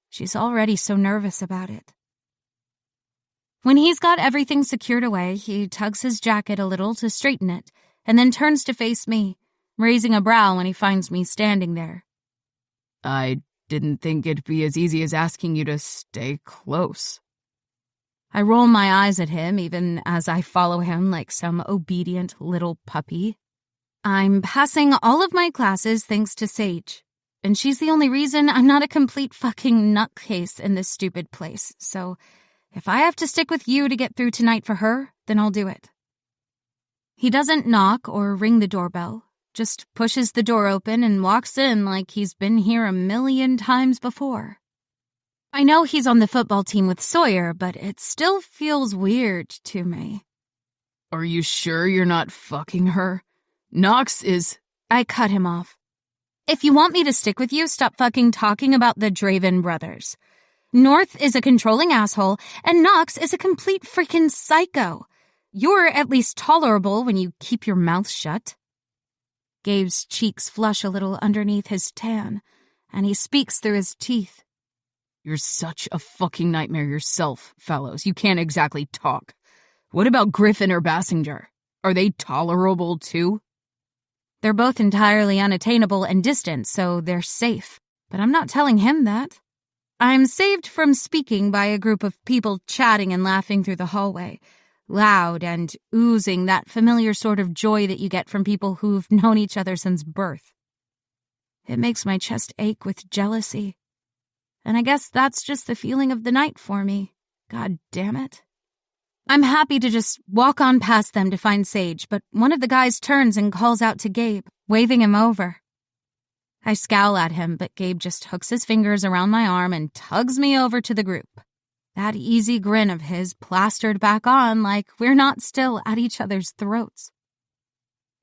She's already so nervous about it. When he's got everything secured away, he tugs his jacket a little to straighten it, and then turns to face me, raising a brow when he finds me standing there. I didn't think it'd be as easy as asking you to stay close. I roll my eyes at him, even as I follow him like some obedient little puppy. I'm passing all of my classes thanks to Sage, and she's the only reason I'm not a complete fucking nutcase in this stupid place, so if I have to stick with you to get through tonight for her, then I'll do it. He doesn't knock or ring the doorbell, just pushes the door open and walks in like he's been here 1,000,000 times before. I know he's on the football team with Sawyer, but it still feels weird to me. Are you sure you're not fucking her? Knox is... I cut him off. If you want me to stick with you, stop fucking talking about the Draven brothers. North is a controlling asshole, and Knox is a complete freaking psycho. You're at least tolerable when you keep your mouth shut. Gabe's cheeks flush a little underneath his tan, and he speaks through his teeth. You're such a fucking nightmare yourself, fellows. You can't exactly talk. What about Griffin or Bassinger? Are they tolerable too? They're both entirely unattainable and distant, so they're safe. But I'm not telling him that. I'm saved from speaking by a group of people chatting and laughing through the hallway, loud and oozing that familiar sort of joy that you get from people who've known each other since birth. It makes my chest ache with jealousy. And I guess that's just the feeling of the night for me. God damn it. I'm happy to just walk on past them to find Sage, but one of the guys turns and calls out to Gabe, waving him over. I scowl at him, but Gabe just hooks his fingers around my arm and tugs me over to the group. That easy grin of his plastered back on like we're not still at each other's throats.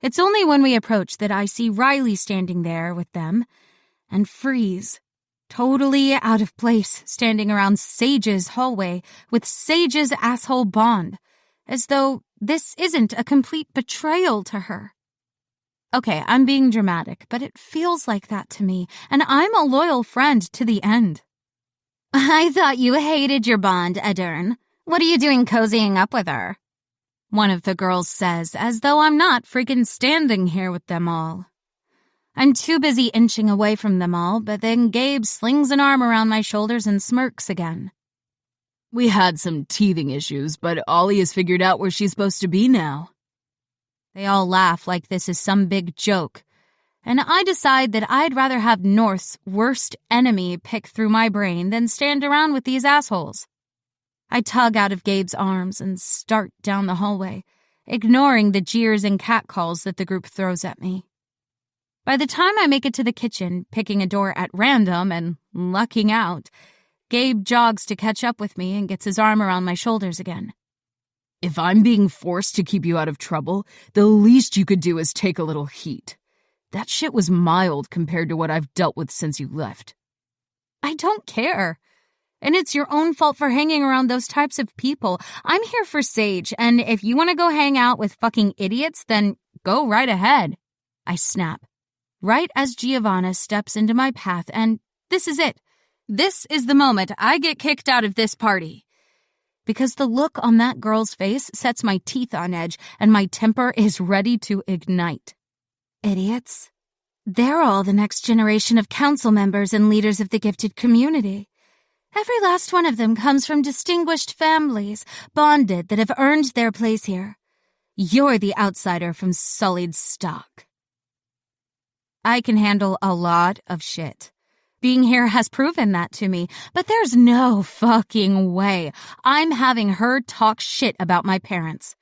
It's only when we approach that I see Riley standing there with them and freeze, totally out of place, standing around Sage's hallway with Sage's asshole Bond, as though this isn't a complete betrayal to her. Okay, I'm being dramatic, but it feels like that to me, and I'm a loyal friend to the end. I thought you hated your Bond, Adern. What are you doing cozying up with her? One of the girls says, as though I'm not freaking standing here with them all. I'm too busy inching away from them all, but then Gabe slings an arm around my shoulders and smirks again. We had some teething issues, but Ollie has figured out where she's supposed to be now. They all laugh like this is some big joke, and I decide that I'd rather have North's worst enemy pick through my brain than stand around with these assholes. I tug out of Gabe's arms and start down the hallway, ignoring the jeers and catcalls that the group throws at me. By the time I make it to the kitchen, picking a door at random and lucking out, Gabe jogs to catch up with me and gets his arm around my shoulders again. If I'm being forced to keep you out of trouble, the least you could do is take a little heat. That shit was mild compared to what I've dealt with since you left. I don't care. And it's your own fault for hanging around those types of people. I'm here for Sage, and if you want to go hang out with fucking idiots, then go right ahead. I snap, right as Giovanna steps into my path, and this is it. This is the moment I get kicked out of this party. Because the look on that girl's face sets my teeth on edge, and my temper is ready to ignite. Idiots. They're all the next generation of council members and leaders of the gifted community. Every last one of them comes from distinguished families, bonded, that have earned their place here. You're the outsider from sullied stock. I can handle a lot of shit. Being here has proven that to me, but there's no fucking way I'm having her talk shit about my parents.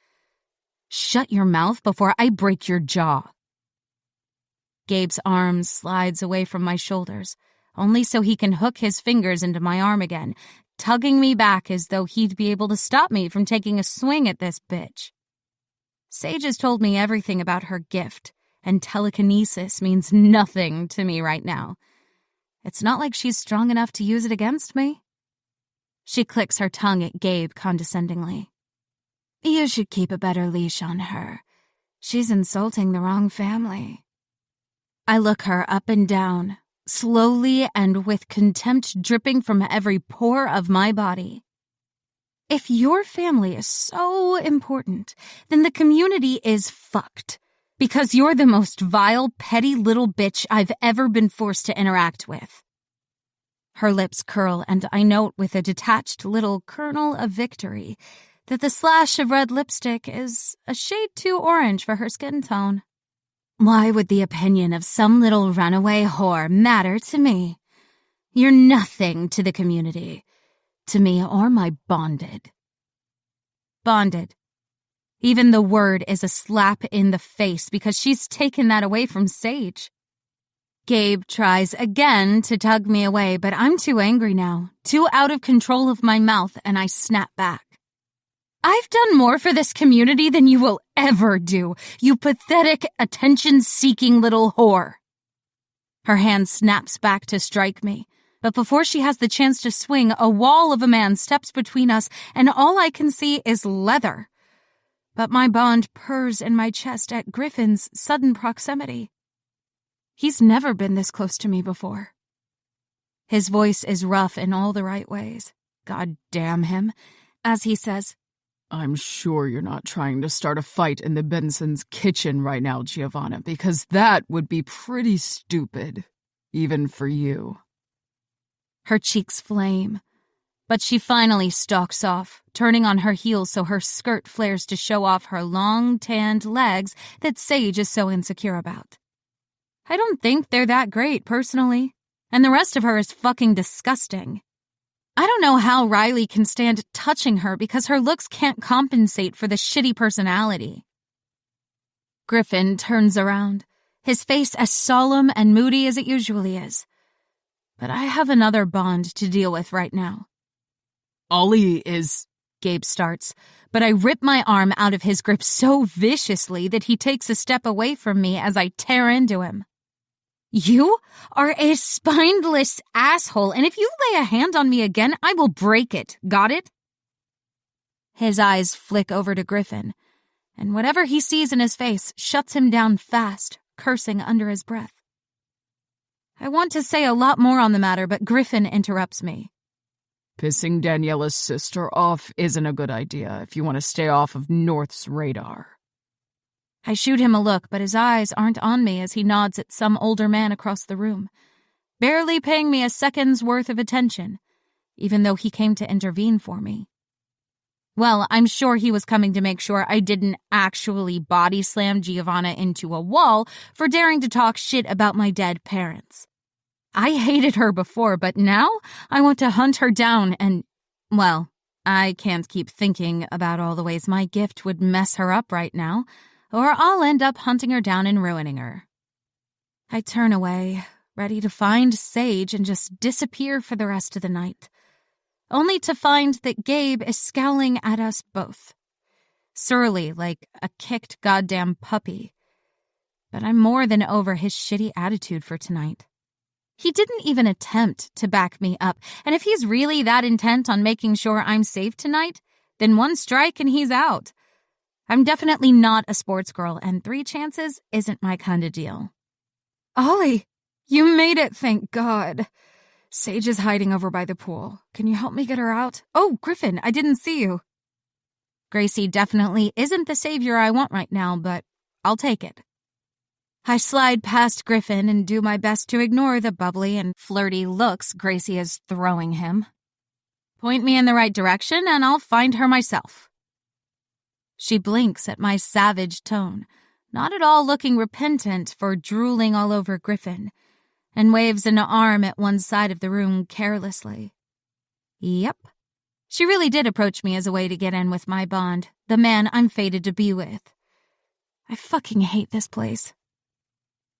Shut your mouth before I break your jaw. Gabe's arm slides away from my shoulders, only so he can hook his fingers into my arm again, tugging me back as though he'd be able to stop me from taking a swing at this bitch. Sage has told me everything about her gift, and telekinesis means nothing to me right now. It's not like she's strong enough to use it against me. She clicks her tongue at Gabe condescendingly. You should keep a better leash on her. She's insulting the wrong family. I look her up and down, slowly and with contempt dripping from every pore of my body. If your family is so important, then the community is fucked. Because you're the most vile, petty little bitch I've ever been forced to interact with. Her lips curl, and I note with a detached little kernel of victory that the slash of red lipstick is a shade too orange for her skin tone. Why would the opinion of some little runaway whore matter to me? You're nothing to the community, to me or my bonded. Bonded. Even the word is a slap in the face because she's taken that away from Sage. Gabe tries again to tug me away, but I'm too angry now, too out of control of my mouth, and I snap back. I've done more for this community than you will ever do, you pathetic, attention-seeking little whore. Her hand snaps back to strike me, but before she has the chance to swing, a wall of a man steps between us, and all I can see is leather. But my bond purrs in my chest at Griffin's sudden proximity. He's never been this close to me before. His voice is rough in all the right ways. God damn him, as he says, I'm sure you're not trying to start a fight in the Benson's kitchen right now, Giovanna, because that would be pretty stupid, even for you. Her cheeks flame, but she finally stalks off, turning on her heels so her skirt flares to show off her long, tanned legs that Sage is so insecure about. I don't think they're that great, personally, and the rest of her is fucking disgusting. I don't know how Riley can stand touching her because her looks can't compensate for the shitty personality. Griffin turns around, his face as solemn and moody as it usually is. But I have another bond to deal with right now. Ollie is... Gabe starts, but I rip my arm out of his grip so viciously that he takes a step away from me as I tear into him. You are a spineless asshole, and if you lay a hand on me again, I will break it. Got it? His eyes flick over to Griffin, and whatever he sees in his face shuts him down fast, cursing under his breath. I want to say a lot more on the matter, but Griffin interrupts me. Pissing Daniela's sister off isn't a good idea if you want to stay off of North's radar. I shoot him a look, but his eyes aren't on me as he nods at some older man across the room, barely paying me a second's worth of attention, even though he came to intervene for me. Well, I'm sure he was coming to make sure I didn't actually body slam Giovanna into a wall for daring to talk shit about my dead parents. I hated her before, but now I want to hunt her down and, well, I can't keep thinking about all the ways my gift would mess her up right now, or I'll end up hunting her down and ruining her. I turn away, ready to find Sage and just disappear for the rest of the night, only to find that Gabe is scowling at us both, surly like a kicked goddamn puppy. But I'm more than over his shitty attitude for tonight. He didn't even attempt to back me up, and if he's really that intent on making sure I'm safe tonight, then one strike and he's out. I'm definitely not a sports girl, and 3 chances isn't my kind of deal. Ollie, you made it, thank God. Sage is hiding over by the pool. Can you help me get her out? Oh, Griffin, I didn't see you. Gracie definitely isn't the savior I want right now, but I'll take it. I slide past Griffin and do my best to ignore the bubbly and flirty looks Gracie is throwing him. Point me in the right direction and I'll find her myself. She blinks at my savage tone, not at all looking repentant for drooling all over Griffin, and waves an arm at one side of the room carelessly. Yep. She really did approach me as a way to get in with my bond, the man I'm fated to be with. I fucking hate this place.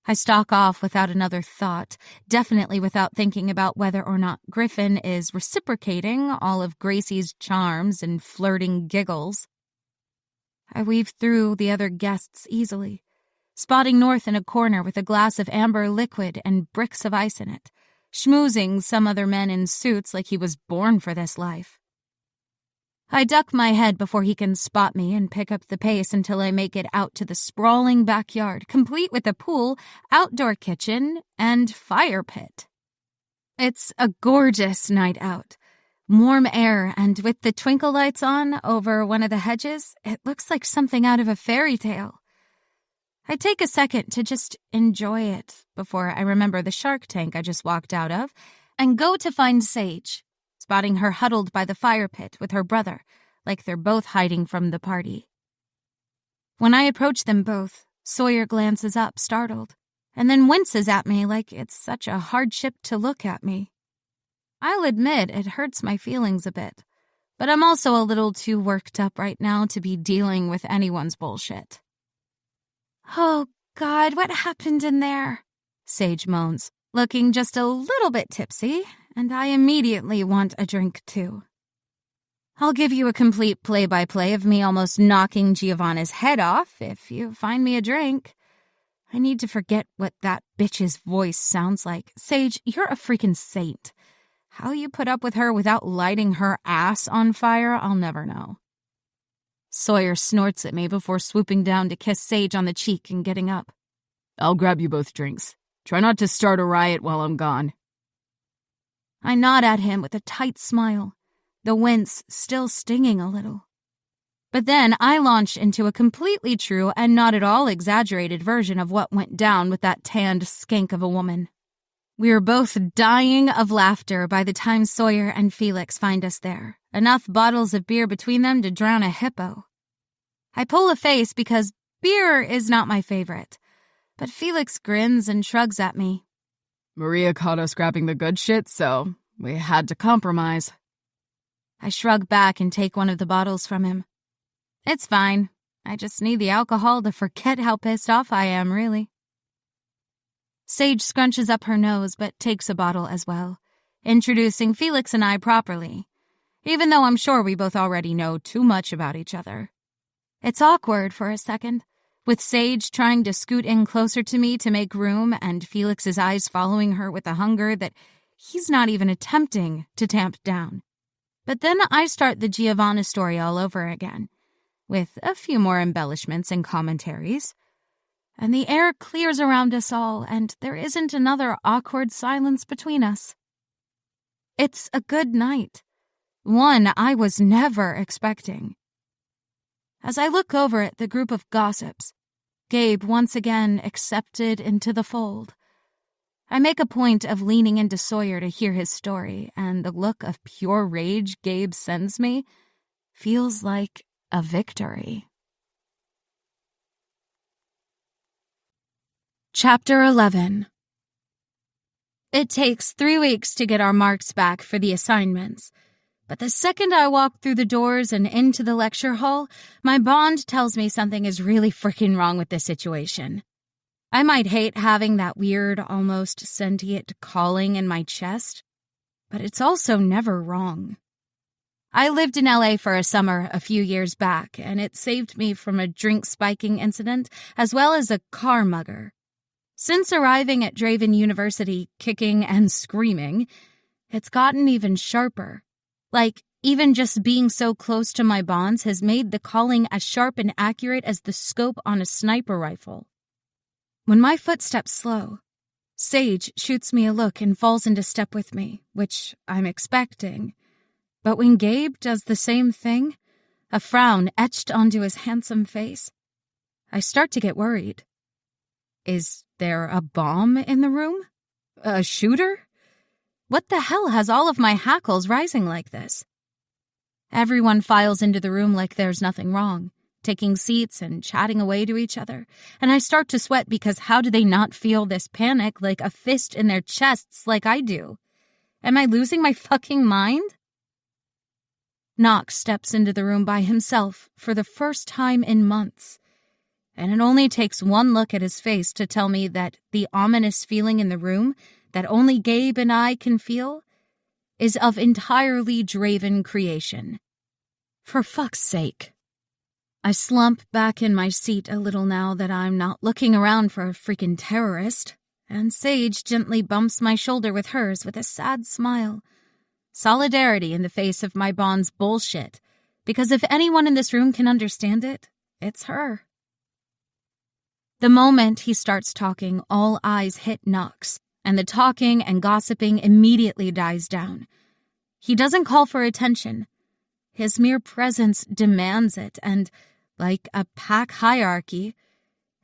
I stalk off without another thought, definitely without thinking about whether or not Griffin is reciprocating all of Gracie's charms and flirting giggles. I weave through the other guests easily, spotting North in a corner with a glass of amber liquid and bricks of ice in it, schmoozing some other men in suits like he was born for this life. I duck my head before he can spot me and pick up the pace until I make it out to the sprawling backyard, complete with a pool, outdoor kitchen, and fire pit. It's a gorgeous night out. Warm air, and with the twinkle lights on over one of the hedges, it looks like something out of a fairy tale. I take a second to just enjoy it before I remember the shark tank I just walked out of and go to find Sage, spotting her huddled by the fire pit with her brother, like they're both hiding from the party. When I approach them both, Sawyer glances up, startled, and then winces at me like it's such a hardship to look at me. I'll admit it hurts my feelings a bit, but I'm also a little too worked up right now to be dealing with anyone's bullshit. Oh, God, what happened in there? Sage moans, looking just a little bit tipsy, and I immediately want a drink too. I'll give you a complete play-by-play of me almost knocking Giovanna's head off if you find me a drink. I need to forget what that bitch's voice sounds like. Sage, you're a freaking saint. How you put up with her without lighting her ass on fire, I'll never know. Sawyer snorts at me before swooping down to kiss Sage on the cheek and getting up. I'll grab you both drinks. Try not to start a riot while I'm gone. I nod at him with a tight smile, the wince still stinging a little. But then I launch into a completely true and not at all exaggerated version of what went down with that tanned skank of a woman. We are both dying of laughter by the time Sawyer and Felix find us there, enough bottles of beer between them to drown a hippo. I pull a face because beer is not my favorite, but Felix grins and shrugs at me. Maria caught us grabbing the good shit, so we had to compromise. I shrug back and take one of the bottles from him. It's fine. I just need the alcohol to forget how pissed off I am, really. Sage scrunches up her nose but takes a bottle as well, introducing Felix and I properly, even though I'm sure we both already know too much about each other. It's awkward for a second, with Sage trying to scoot in closer to me to make room and Felix's eyes following her with a hunger that he's not even attempting to tamp down. But then I start the Giovanna story all over again, with a few more embellishments and commentaries, and the air clears around us all, and there isn't another awkward silence between us. It's a good night, one I was never expecting. As I look over at the group of gossips, Gabe once again accepted into the fold. I make a point of leaning into Sawyer to hear his story, and the look of pure rage Gabe sends me feels like a victory. Chapter 11. It takes 3 weeks to get our marks back for the assignments, but the second I walk through the doors and into the lecture hall, my bond tells me something is really freaking wrong with this situation. I might hate having that weird, almost sentient calling in my chest, but it's also never wrong. I lived in LA for a summer a few years back, and it saved me from a drink spiking incident as well as a car mugger. Since arriving at Draven University kicking and screaming, it's gotten even sharper. Like, even just being so close to my bonds has made the calling as sharp and accurate as the scope on a sniper rifle. When my footsteps slow, Sage shoots me a look and falls into step with me, which I'm expecting. But when Gabe does the same thing, a frown etched onto his handsome face, I start to get worried. Is there a bomb in the room? A shooter? What the hell has all of my hackles rising like this? Everyone files into the room like there's nothing wrong, taking seats and chatting away to each other, and I start to sweat because how do they not feel this panic like a fist in their chests like I do? Am I losing my fucking mind? Knox steps into the room by himself for the first time in months, and it only takes one look at his face to tell me that the ominous feeling in the room that only Gabe and I can feel is of entirely Draven creation. For fuck's sake. I slump back in my seat a little now that I'm not looking around for a freaking terrorist, and Sage gently bumps my shoulder with hers with a sad smile. Solidarity in the face of my bond's bullshit, because if anyone in this room can understand it, it's her. The moment he starts talking, all eyes hit Knox, and the talking and gossiping immediately dies down. He doesn't call for attention. His mere presence demands it, and, like a pack hierarchy,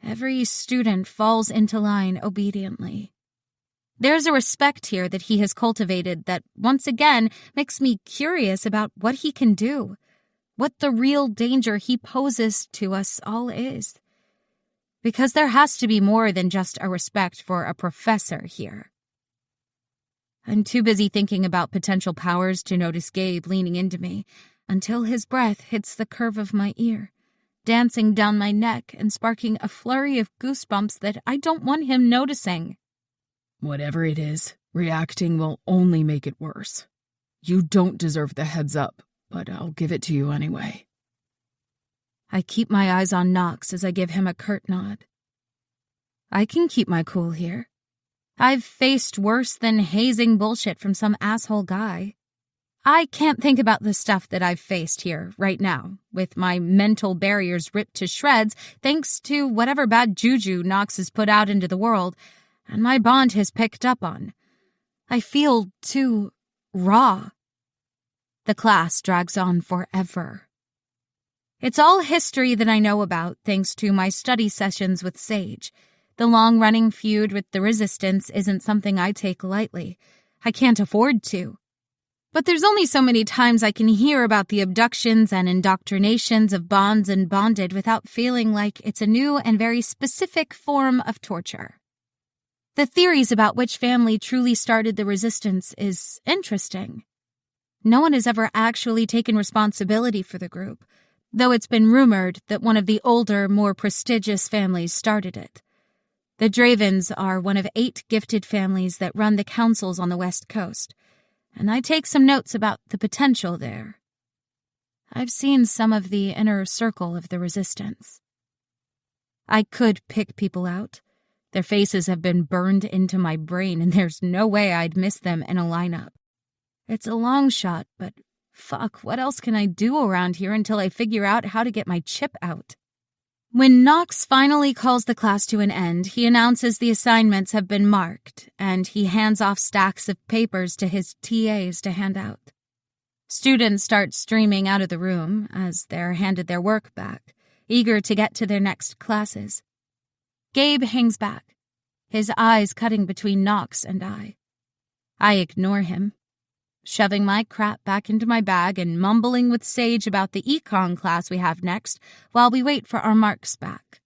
every student falls into line obediently. There's a respect here that he has cultivated that, once again, makes me curious about what he can do, what the real danger he poses to us all is. Because there has to be more than just a respect for a professor here. I'm too busy thinking about potential powers to notice Gabe leaning into me until his breath hits the curve of my ear, dancing down my neck and sparking a flurry of goosebumps that I don't want him noticing. Whatever it is, reacting will only make it worse. You don't deserve the heads up, but I'll give it to you anyway. I keep my eyes on Knox as I give him a curt nod. I can keep my cool here. I've faced worse than hazing bullshit from some asshole guy. I can't think about the stuff that I've faced here right now, with my mental barriers ripped to shreds thanks to whatever bad juju Knox has put out into the world, and my bond has picked up on. I feel too raw. The class drags on forever. It's all history that I know about thanks to my study sessions with Sage. The long-running feud with the Resistance isn't something I take lightly. I can't afford to. But there's only so many times I can hear about the abductions and indoctrinations of bonds and bonded without feeling like it's a new and very specific form of torture. The theories about which family truly started the Resistance is interesting. No one has ever actually taken responsibility for the group, though it's been rumored that one of the older, more prestigious families started it. The Dravens are one of 8 gifted families that run the councils on the West Coast, and I take some notes about the potential there. I've seen some of the inner circle of the Resistance. I could pick people out. Their faces have been burned into my brain, and there's no way I'd miss them in a lineup. It's a long shot, but fuck, what else can I do around here until I figure out how to get my chip out? When Knox finally calls the class to an end, he announces the assignments have been marked, and he hands off stacks of papers to his TAs to hand out. Students start streaming out of the room as they're handed their work back, eager to get to their next classes. Gabe hangs back, his eyes cutting between Knox and I. I ignore him, shoving my crap back into my bag and mumbling with Sage about the econ class we have next while we wait for our marks back.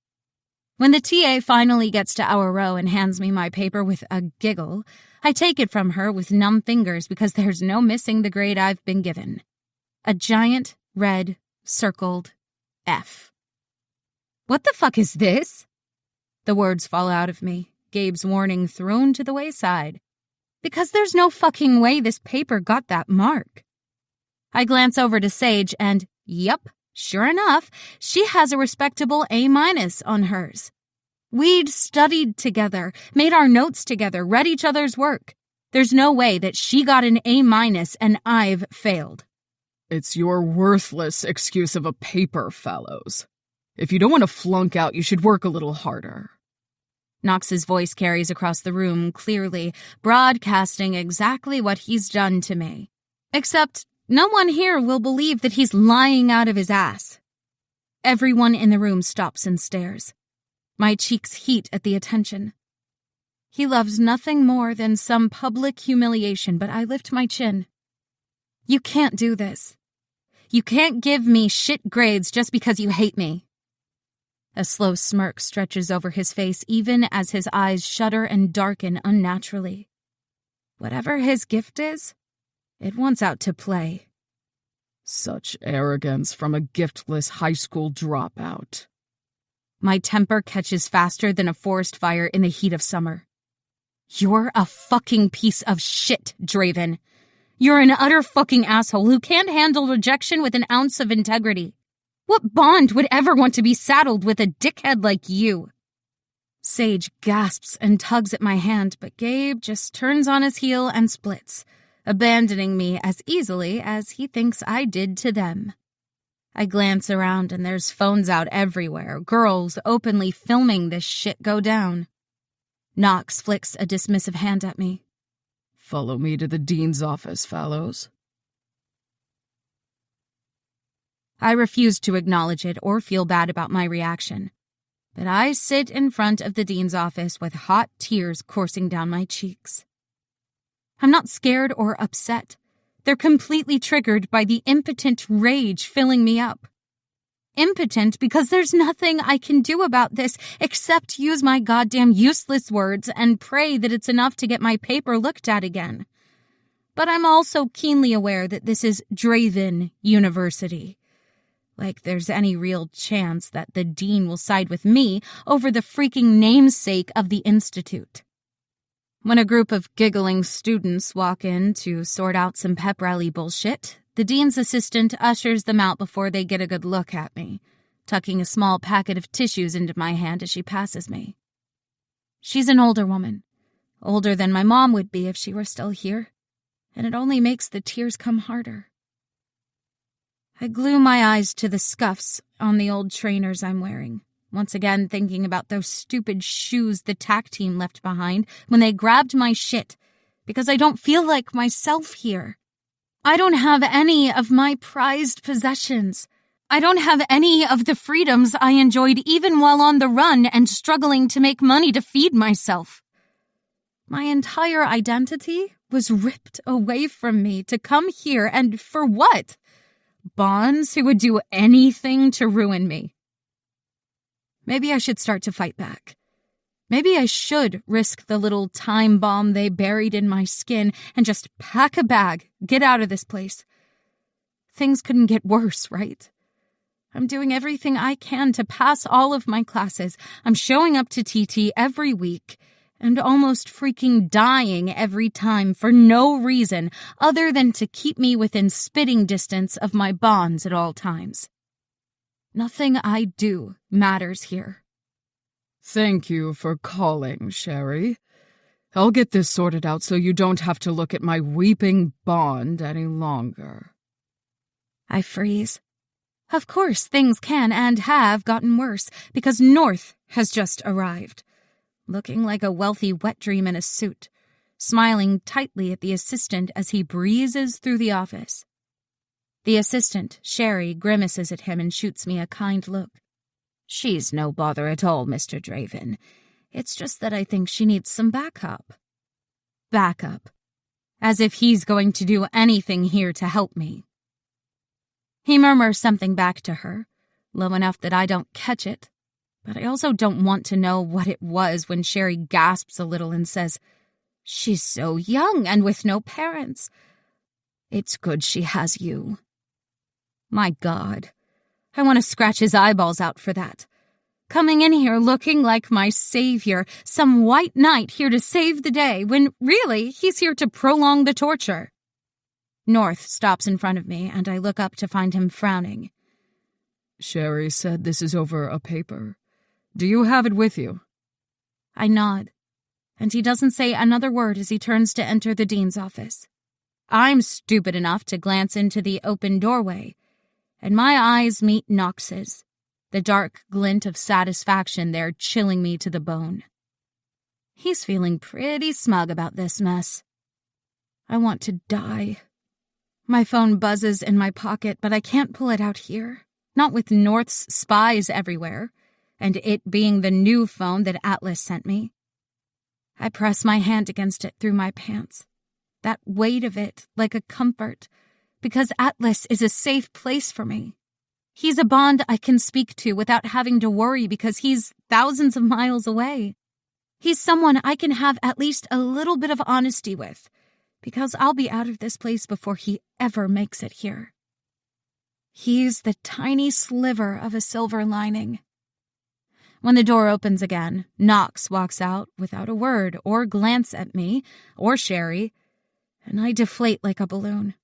When the TA finally gets to our row and hands me my paper with a giggle, I take it from her with numb fingers because there's no missing the grade I've been given. A giant, red, circled F. What the fuck is this? The words fall out of me, Gabe's warning thrown to the wayside. Because there's no fucking way this paper got that mark. I glance over to Sage and, yup, sure enough, she has a respectable A- on hers. We'd studied together, made our notes together, read each other's work. There's no way that she got an A- and I've failed. It's your worthless excuse of a paper, fellows. If you don't want to flunk out, you should work a little harder. Knox's voice carries across the room clearly, broadcasting exactly what he's done to me. Except no one here will believe that he's lying out of his ass. Everyone in the room stops and stares. My cheeks heat at the attention. He loves nothing more than some public humiliation, but I lift my chin. You can't do this. You can't give me shit grades just because you hate me. A slow smirk stretches over his face even as his eyes shudder and darken unnaturally. Whatever his gift is, it wants out to play. Such arrogance from a giftless high school dropout. My temper catches faster than a forest fire in the heat of summer. You're a fucking piece of shit, Draven. You're an utter fucking asshole who can't handle rejection with an ounce of integrity. What bond would ever want to be saddled with a dickhead like you? Sage gasps and tugs at my hand, but Gabe just turns on his heel and splits, abandoning me as easily as he thinks I did to them. I glance around and there's phones out everywhere, girls openly filming this shit go down. Knox flicks a dismissive hand at me. Follow me to the dean's office, fellows. I refuse to acknowledge it or feel bad about my reaction, but I sit in front of the dean's office with hot tears coursing down my cheeks. I'm not scared or upset. They're completely triggered by the impotent rage filling me up. Impotent because there's nothing I can do about this except use my goddamn useless words and pray that it's enough to get my paper looked at again. But I'm also keenly aware that this is Draven University. Like there's any real chance that the dean will side with me over the freaking namesake of the institute. When a group of giggling students walk in to sort out some pep rally bullshit, the dean's assistant ushers them out before they get a good look at me, tucking a small packet of tissues into my hand as she passes me. She's an older woman, older than my mom would be if she were still here, and it only makes the tears come harder. I glue my eyes to the scuffs on the old trainers I'm wearing, once again thinking about those stupid shoes the TAC team left behind when they grabbed my shit, because I don't feel like myself here. I don't have any of my prized possessions. I don't have any of the freedoms I enjoyed even while on the run and struggling to make money to feed myself. My entire identity was ripped away from me to come here, and for what? Bonds who would do anything to ruin me. Maybe I should start to fight back. Maybe I should risk the little time bomb they buried in my skin and just pack a bag, get out of this place. Things couldn't get worse, right? I'm doing everything I can to pass all of my classes. I'm showing up to TT every week and almost freaking dying every time for no reason other than to keep me within spitting distance of my bonds at all times. Nothing I do matters here. Thank you for calling, Sherry. I'll get this sorted out so you don't have to look at my weeping bond any longer. I freeze. Of course, things can and have gotten worse because North has just arrived, looking like a wealthy wet dream in a suit, smiling tightly at the assistant as he breezes through the office. The assistant, Sherry, grimaces at him and shoots me a kind look. She's no bother at all, Mr. Draven. It's just that I think she needs some backup. Backup. As if he's going to do anything here to help me. He murmurs something back to her, low enough that I don't catch it, but I also don't want to know what it was when Sherry gasps a little and says, "She's so young and with no parents. It's good she has you." My God, I want to scratch his eyeballs out for that. Coming in here looking like my savior, some white knight here to save the day, when really he's here to prolong the torture. North stops in front of me, and I look up to find him frowning. Sherry said this is over a paper. Do you have it with you? I nod, and he doesn't say another word as he turns to enter the dean's office. I'm stupid enough to glance into the open doorway, and my eyes meet Knox's, the dark glint of satisfaction there chilling me to the bone. He's feeling pretty smug about this mess. I want to die. My phone buzzes in my pocket, but I can't pull it out here, not with North's spies everywhere, and it being the new phone that Atlas sent me. I press my hand against it through my pants, that weight of it like a comfort, because Atlas is a safe place for me. He's a bond I can speak to without having to worry because he's thousands of miles away. He's someone I can have at least a little bit of honesty with, because I'll be out of this place before he ever makes it here. He's the tiny sliver of a silver lining. When the door opens again, Knox walks out without a word or glance at me or Sherry, and I deflate like a balloon.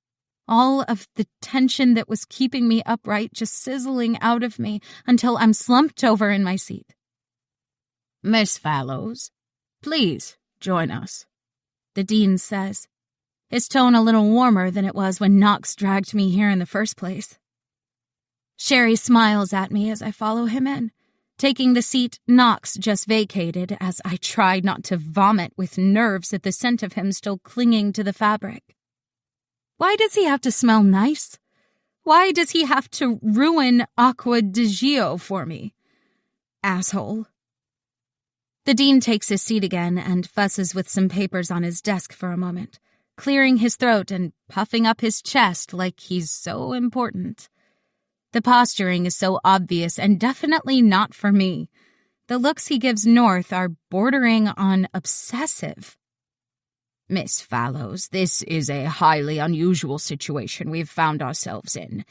All of the tension that was keeping me upright just sizzling out of me until I'm slumped over in my seat. "Miss Fallows, please join us," the dean says, his tone a little warmer than it was when Knox dragged me here in the first place. Sherry smiles at me as I follow him in, taking the seat Knox just vacated as I try not to vomit with nerves at the scent of him still clinging to the fabric. Why does he have to smell nice? Why does he have to ruin Aqua di Gio for me? Asshole. The dean takes his seat again and fusses with some papers on his desk for a moment, clearing his throat and puffing up his chest like he's so important. The posturing is so obvious and definitely not for me. The looks he gives North are bordering on obsessive. "Miss Fallows, this is a highly unusual situation we've found ourselves in,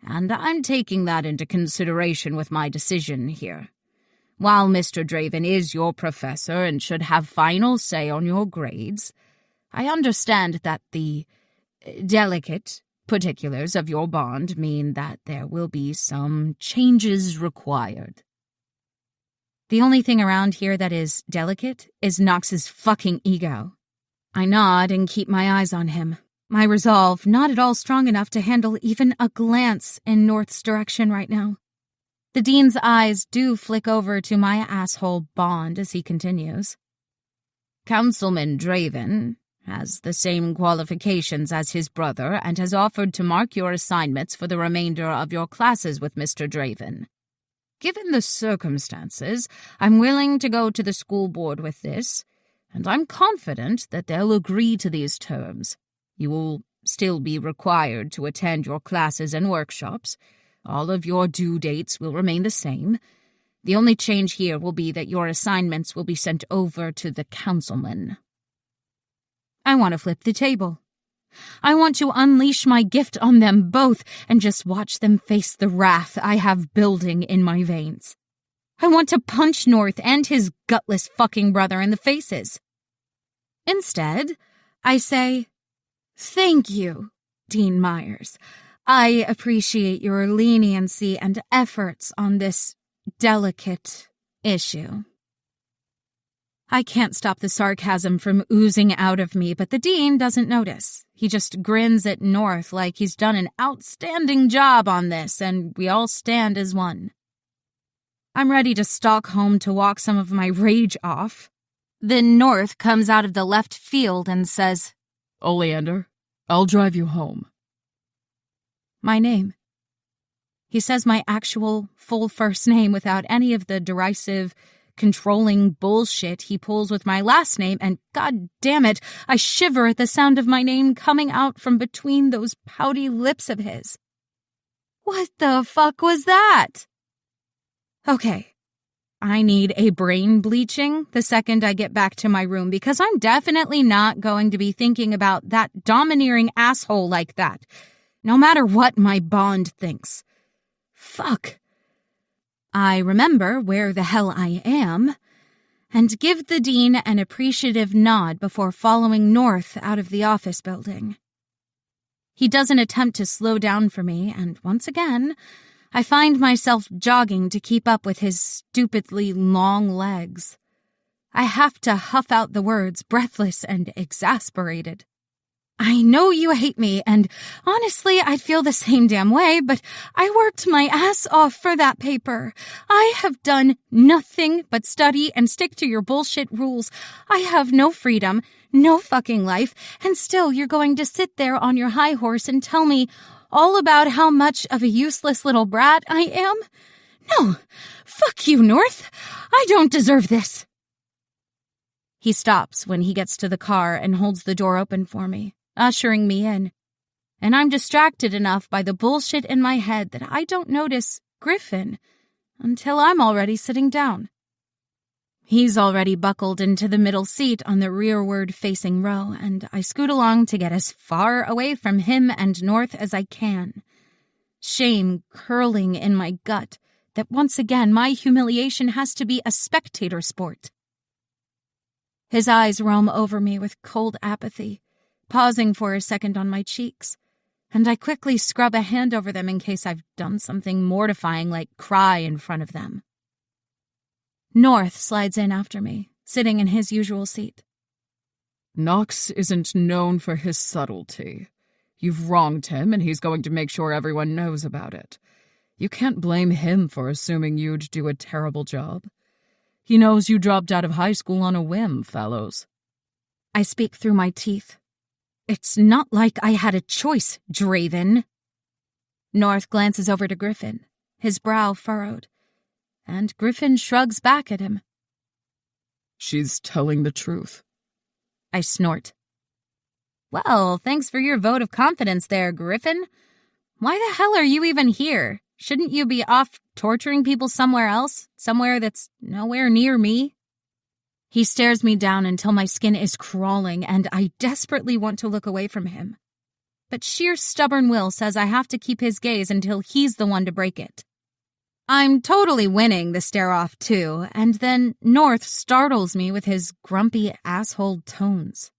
and I'm taking that into consideration with my decision here. While Mr. Draven is your professor and should have final say on your grades, I understand that the delicate particulars of your bond mean that there will be some changes required. The only thing around here that is delicate is Knox's fucking ego. I nod and keep my eyes on him, my resolve not at all strong enough to handle even a glance in North's direction right now. The dean's eyes do flick over to my asshole Bond as he continues. Councilman Draven has the same qualifications as his brother and has offered to mark your assignments for the remainder of your classes with Mr. Draven. Given the circumstances, I'm willing to go to the school board with this, and I'm confident that they'll agree to these terms. You will still be required to attend your classes and workshops. All of your due dates will remain the same. The only change here will be that your assignments will be sent over to the councilman. I want to flip the table. I want to unleash my gift on them both and just watch them face the wrath I have building in my veins. I want to punch North and his gutless fucking brother in the faces. Instead, I say, "Thank you, Dean Myers. I appreciate your leniency and efforts on this delicate issue." I can't stop the sarcasm from oozing out of me, but the dean doesn't notice. He just grins at North like he's done an outstanding job on this, and we all stand as one. I'm ready to stalk home to walk some of my rage off. Then North comes out of the left field and says, "Oleander, I'll drive you home." My name. He says my actual full first name without any of the derisive, controlling bullshit he pulls with my last name, and god damn it, I shiver at the sound of my name coming out from between those pouty lips of his. What the fuck was that? Okay, I need a brain bleaching the second I get back to my room, because I'm definitely not going to be thinking about that domineering asshole like that, no matter what my Bond thinks. Fuck. I remember where the hell I am, and give the dean an appreciative nod before following North out of the office building. He doesn't attempt to slow down for me, and once again, I find myself jogging to keep up with his stupidly long legs. I have to huff out the words, breathless and exasperated. I know you hate me, and honestly, I'd feel the same damn way, but I worked my ass off for that paper. I have done nothing but study and stick to your bullshit rules. I have no freedom, no fucking life, and still you're going to sit there on your high horse and tell me all about how much of a useless little brat I am? No, fuck you, North. I don't deserve this. He stops when he gets to the car and holds the door open for me, ushering me in, and I'm distracted enough by the bullshit in my head that I don't notice Griffin until I'm already sitting down. He's already buckled into the middle seat on the rearward-facing row, and I scoot along to get as far away from him and North as I can, shame curling in my gut that once again my humiliation has to be a spectator sport. His eyes roam over me with cold apathy, pausing for a second on my cheeks, and I quickly scrub a hand over them in case I've done something mortifying like cry in front of them. North slides in after me, sitting in his usual seat. Knox isn't known for his subtlety. You've wronged him, and he's going to make sure everyone knows about it. You can't blame him for assuming you'd do a terrible job. He knows you dropped out of high school on a whim, fellows. I speak through my teeth. It's not like I had a choice, Draven. North glances over to Griffin, his brow furrowed, and Griffin shrugs back at him. She's telling the truth. I snort. Well, thanks for your vote of confidence there, Griffin. Why the hell are you even here? Shouldn't you be off torturing people somewhere else? Somewhere that's nowhere near me? He stares me down until my skin is crawling, and I desperately want to look away from him. But sheer stubborn will says I have to keep his gaze until he's the one to break it. I'm totally winning the stare-off, too, and then North startles me with his grumpy asshole tones.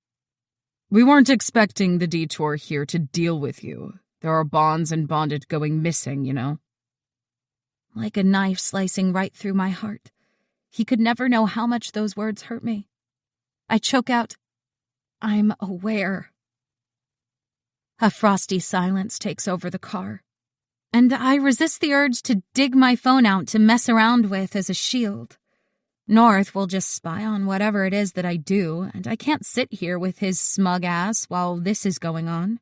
We weren't expecting the detour here to deal with you. There are bonds and bonded going missing, you know. Like a knife slicing right through my heart. He could never know how much those words hurt me. I choke out, I'm aware. A frosty silence takes over the car, and I resist the urge to dig my phone out to mess around with as a shield. North will just spy on whatever it is that I do, and I can't sit here with his smug ass while this is going on.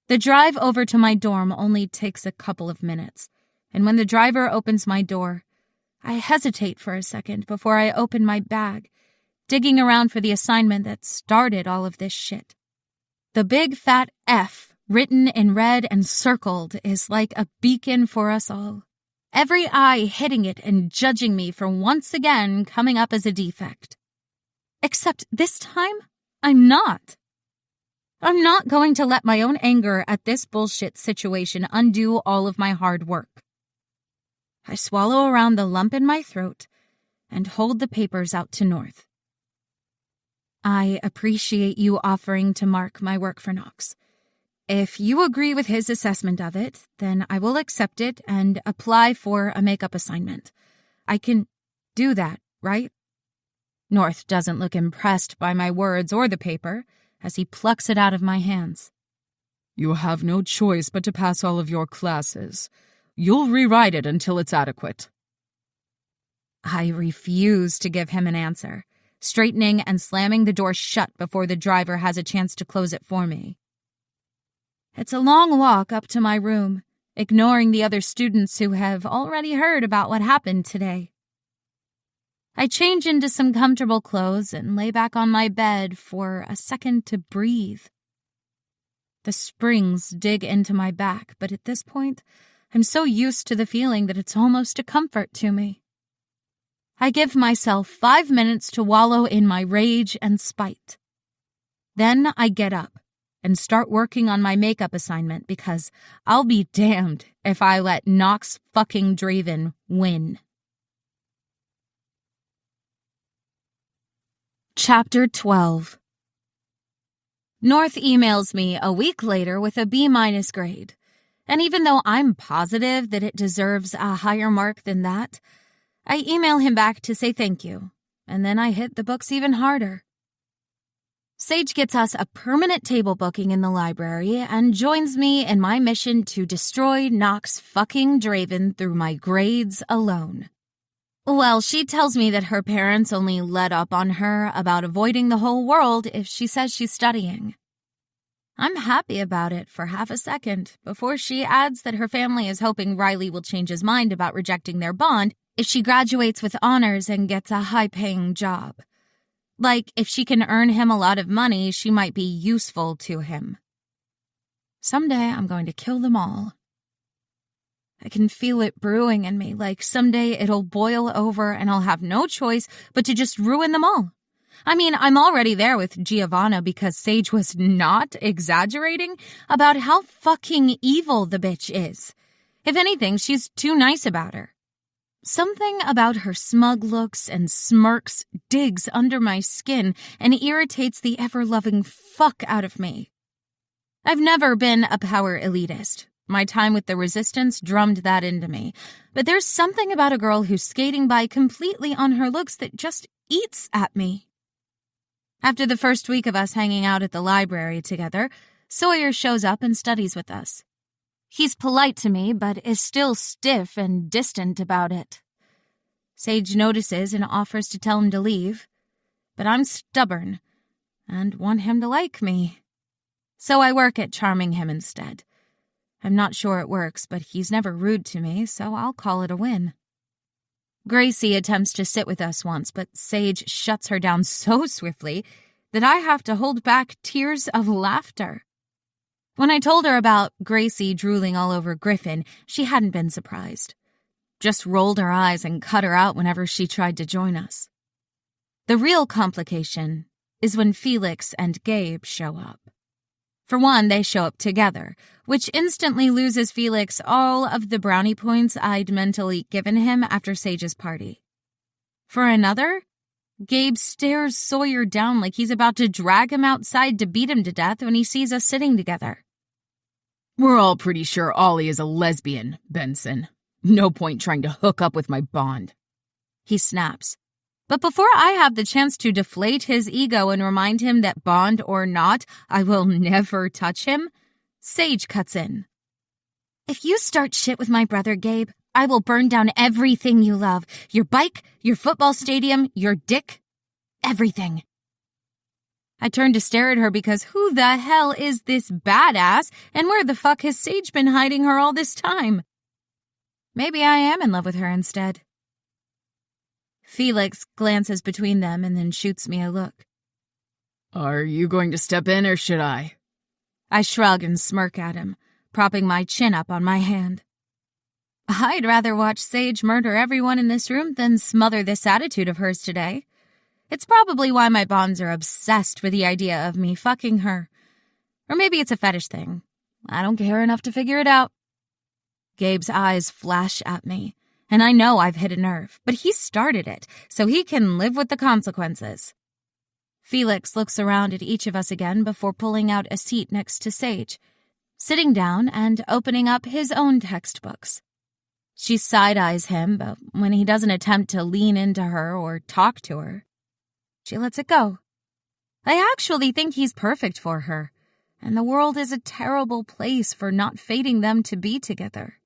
The drive over to my dorm only takes a couple of minutes, and when the driver opens my door, I hesitate for a second before I open my bag, digging around for the assignment that started all of this shit. The big fat F, written in red and circled, is like a beacon for us all. Every eye hitting it and judging me for once again coming up as a defect. Except this time, I'm not. I'm not going to let my own anger at this bullshit situation undo all of my hard work. I swallow around the lump in my throat and hold the papers out to North. I appreciate you offering to mark my work for Knox. If you agree with his assessment of it, then I will accept it and apply for a makeup assignment. I can do that, right? North doesn't look impressed by my words or the paper as he plucks it out of my hands. You have no choice but to pass all of your classes. You'll rewrite it until it's adequate. I refuse to give him an answer, straightening and slamming the door shut before the driver has a chance to close it for me. It's a long walk up to my room, ignoring the other students who have already heard about what happened today. I change into some comfortable clothes and lay back on my bed for a second to breathe. The springs dig into my back, but at this point, I'm so used to the feeling that it's almost a comfort to me. I give myself 5 minutes to wallow in my rage and spite. Then I get up and start working on my makeup assignment because I'll be damned if I let Knox fucking Draven win. Chapter 12. North emails me a week later with a B- grade, and even though I'm positive that it deserves a higher mark than that, I email him back to say thank you, and then I hit the books even harder. Sage gets us a permanent table booking in the library and joins me in my mission to destroy Knox fucking Draven through my grades alone. Well, she tells me that her parents only let up on her about avoiding the whole world if she says she's studying. I'm happy about it for half a second before she adds that her family is hoping Riley will change his mind about rejecting their bond if she graduates with honors and gets a high-paying job. Like, if she can earn him a lot of money, she might be useful to him. Someday I'm going to kill them all. I can feel it brewing in me, like someday it'll boil over and I'll have no choice but to just ruin them all. I mean, I'm already there with Giovanna because Sage was not exaggerating about how fucking evil the bitch is. If anything, she's too nice about her. Something about her smug looks and smirks digs under my skin and irritates the ever-loving fuck out of me. I've never been a power elitist. My time with the Resistance drummed that into me. But there's something about a girl who's skating by completely on her looks that just eats at me. After the first week of us hanging out at the library together, Sawyer shows up and studies with us. He's polite to me, but is still stiff and distant about it. Sage notices and offers to tell him to leave, but I'm stubborn and want him to like me. So I work at charming him instead. I'm not sure it works, but he's never rude to me, so I'll call it a win. Gracie attempts to sit with us once, but Sage shuts her down so swiftly that I have to hold back tears of laughter. When I told her about Gracie drooling all over Griffin, she hadn't been surprised. Just rolled her eyes and cut her out whenever she tried to join us. The real complication is when Felix and Gabe show up. For one, they show up together, which instantly loses Felix all of the brownie points I'd mentally given him after Sage's party. For another, Gabe stares Sawyer down like he's about to drag him outside to beat him to death when he sees us sitting together. We're all pretty sure Ollie is a lesbian, Benson. No point trying to hook up with my Bond. He snaps. But before I have the chance to deflate his ego and remind him that Bond or not, I will never touch him, Sage cuts in. If you start shit with my brother, Gabe, I will burn down everything you love. Your bike, your football stadium, your dick, everything. I turn to stare at her because who the hell is this badass and where the fuck has Sage been hiding her all this time? Maybe I am in love with her instead. Felix glances between them and then shoots me a look. Are you going to step in or should I? I shrug and smirk at him, propping my chin up on my hand. I'd rather watch Sage murder everyone in this room than smother this attitude of hers today. It's probably why my bonds are obsessed with the idea of me fucking her. Or maybe it's a fetish thing. I don't care enough to figure it out. Gabe's eyes flash at me, and I know I've hit a nerve, but he started it, so he can live with the consequences. Felix looks around at each of us again before pulling out a seat next to Sage, sitting down and opening up his own textbooks. She side-eyes him, but when he doesn't attempt to lean into her or talk to her, she lets it go. I actually think he's perfect for her, and the world is a terrible place for not fating them to be together.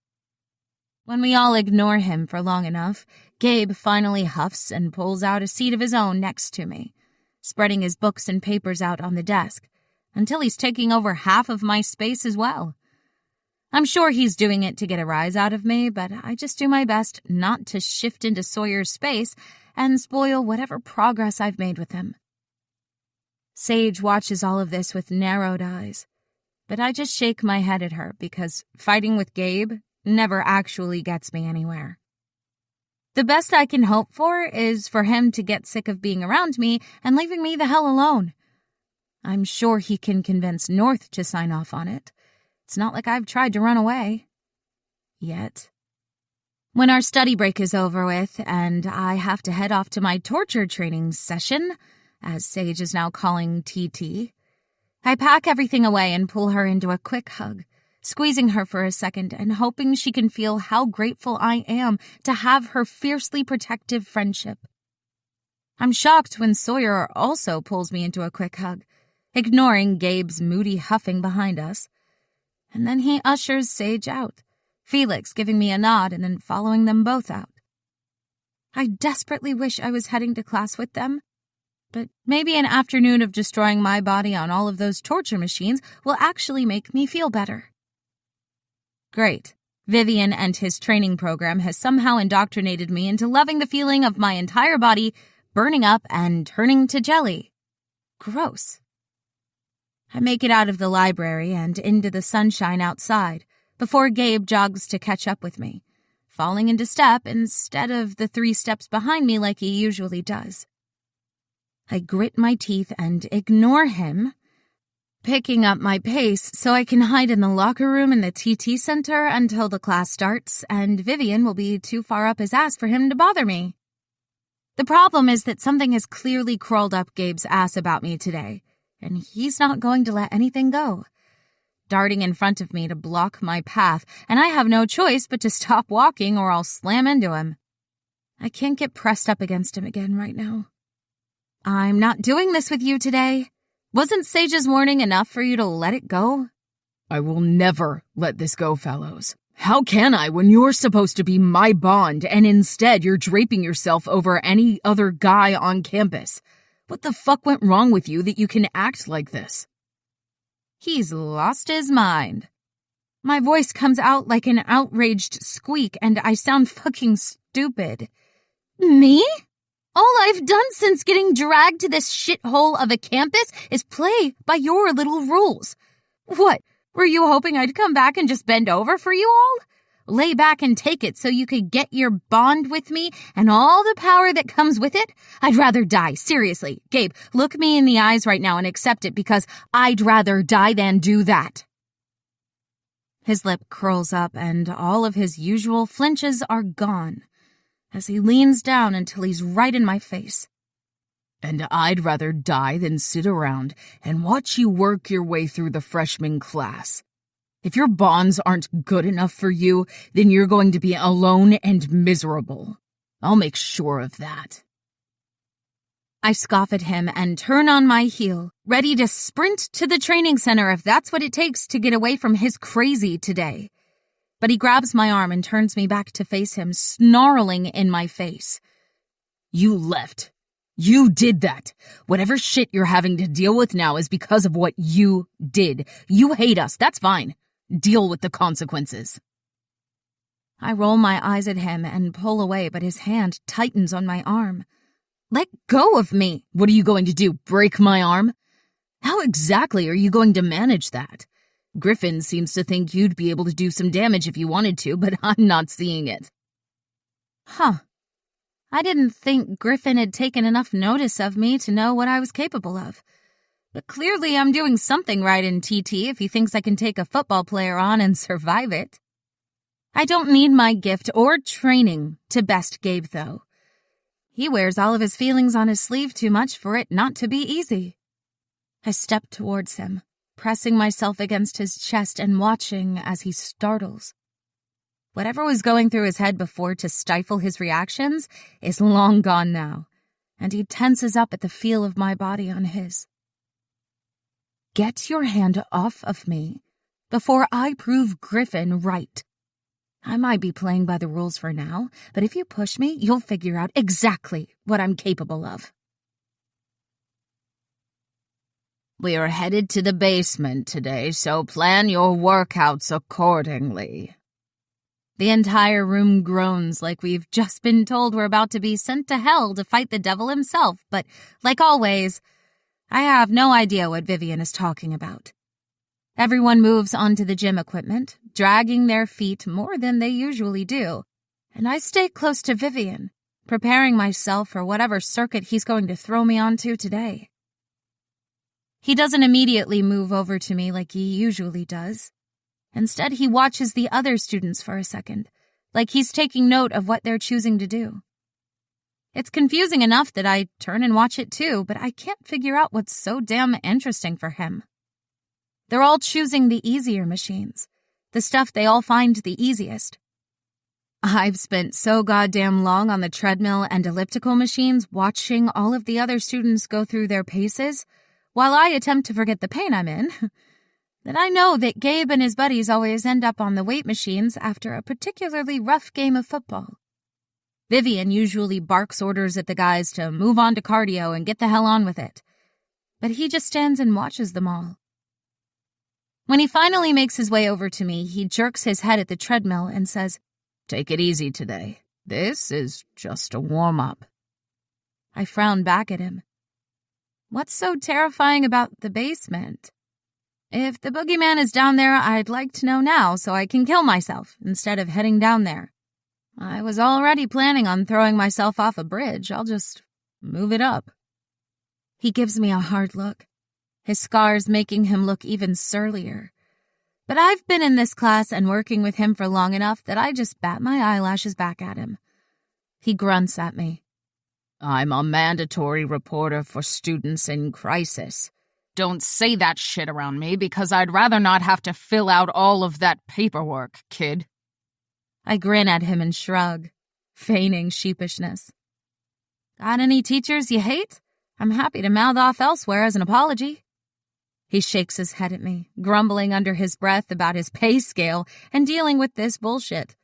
When we all ignore him for long enough, Gabe finally huffs and pulls out a seat of his own next to me, spreading his books and papers out on the desk, until he's taking over half of my space as well. I'm sure he's doing it to get a rise out of me, but I just do my best not to shift into Sawyer's space and spoil whatever progress I've made with him. Sage watches all of this with narrowed eyes, but I just shake my head at her because fighting with Gabe never actually gets me anywhere. The best I can hope for is for him to get sick of being around me and leaving me the hell alone. I'm sure he can convince North to sign off on it. It's not like I've tried to run away. Yet. When our study break is over with and I have to head off to my torture training session, as Sage is now calling TT, I pack everything away and pull her into a quick hug, squeezing her for a second and hoping she can feel how grateful I am to have her fiercely protective friendship. I'm shocked when Sawyer also pulls me into a quick hug, ignoring Gabe's moody huffing behind us. And then he ushers Sage out, Felix giving me a nod and then following them both out. I desperately wish I was heading to class with them, but maybe an afternoon of destroying my body on all of those torture machines will actually make me feel better. Great. Vivian and his training program has somehow indoctrinated me into loving the feeling of my entire body burning up and turning to jelly. Gross. I make it out of the library and into the sunshine outside before Gabe jogs to catch up with me, falling into step instead of the 3 steps behind me like he usually does. I grit my teeth and ignore him, picking up my pace so I can hide in the locker room in the TT center until the class starts and Vivian will be too far up his ass for him to bother me. The problem is that something has clearly crawled up Gabe's ass about me today, and he's not going to let anything go, darting in front of me to block my path, and I have no choice but to stop walking or I'll slam into him. I can't get pressed up against him again right now. I'm not doing this with you today. Wasn't Sage's warning enough for you to let it go? I will never let this go, fellows. How can I when you're supposed to be my Bond and instead you're draping yourself over any other guy on campus? What the fuck went wrong with you that you can act like this? He's lost his mind. My voice comes out like an outraged squeak and I sound fucking stupid. Me? All I've done since getting dragged to this shithole of a campus is play by your little rules. What, were you hoping I'd come back and just bend over for you all? lay back and take it so you could get your bond with me and all the power that comes with it? I'd rather die, seriously. Gabe, look me in the eyes right now and accept it, because I'd rather die than do that. His lip curls up and all of his usual flinches are gone as he leans down until he's right in my face. And I'd rather die than sit around and watch you work your way through the freshman class. If your bonds aren't good enough for you, then you're going to be alone and miserable. I'll make sure of that. I scoff at him and turn on my heel, ready to sprint to the training center if that's what it takes to get away from his crazy today. But he grabs my arm and turns me back to face him, snarling in my face. You left. You did that. Whatever shit you're having to deal with now is because of what you did. You hate us. That's fine. Deal with the consequences. I roll my eyes at him and pull away, but his hand tightens on my arm. Let go of me. What are you going to do, break my arm? How exactly are you going to manage that? Griffin seems to think you'd be able to do some damage if you wanted to, but I'm not seeing it. Huh. I didn't think Griffin had taken enough notice of me to know what I was capable of. But clearly I'm doing something right in TT if he thinks I can take a football player on and survive it. I don't need my gift or training to best Gabe, though. He wears all of his feelings on his sleeve too much for it not to be easy. I step towards him, pressing myself against his chest and watching as he startles. Whatever was going through his head before to stifle his reactions is long gone now, and he tenses up at the feel of my body on his. Get your hand off of me before I prove Griffin right. I might be playing by the rules for now, but if you push me, you'll figure out exactly what I'm capable of. We are headed to the basement today, so plan your workouts accordingly. The entire room groans like we've just been told we're about to be sent to hell to fight the devil himself, but like always, I have no idea what Vivian is talking about. Everyone moves onto the gym equipment, dragging their feet more than they usually do, and I stay close to Vivian, preparing myself for whatever circuit he's going to throw me onto today. He doesn't immediately move over to me like he usually does. Instead, he watches the other students for a second, like he's taking note of what they're choosing to do. It's confusing enough that I turn and watch it too, but I can't figure out what's so damn interesting for him. They're all choosing the easier machines, the stuff they all find the easiest. I've spent so goddamn long on the treadmill and elliptical machines watching all of the other students go through their paces, while I attempt to forget the pain I'm in, that I know that Gabe and his buddies always end up on the weight machines after a particularly rough game of football. Vivian usually barks orders at the guys to move on to cardio and get the hell on with it, but he just stands and watches them all. When he finally makes his way over to me, he jerks his head at the treadmill and says, "Take it easy today. This is just a warm-up." I frown back at him. What's so terrifying about the basement? If the boogeyman is down there, I'd like to know now so I can kill myself instead of heading down there. I was already planning on throwing myself off a bridge. I'll just move it up. He gives me a hard look, his scars making him look even surlier. But I've been in this class and working with him for long enough that I just bat my eyelashes back at him. He grunts at me. "I'm a mandatory reporter for students in crisis. Don't say that shit around me because I'd rather not have to fill out all of that paperwork, kid." I grin at him and shrug, feigning sheepishness. Got any teachers you hate? I'm happy to mouth off elsewhere as an apology. He shakes his head at me, grumbling under his breath about his pay scale and dealing with this bullshit.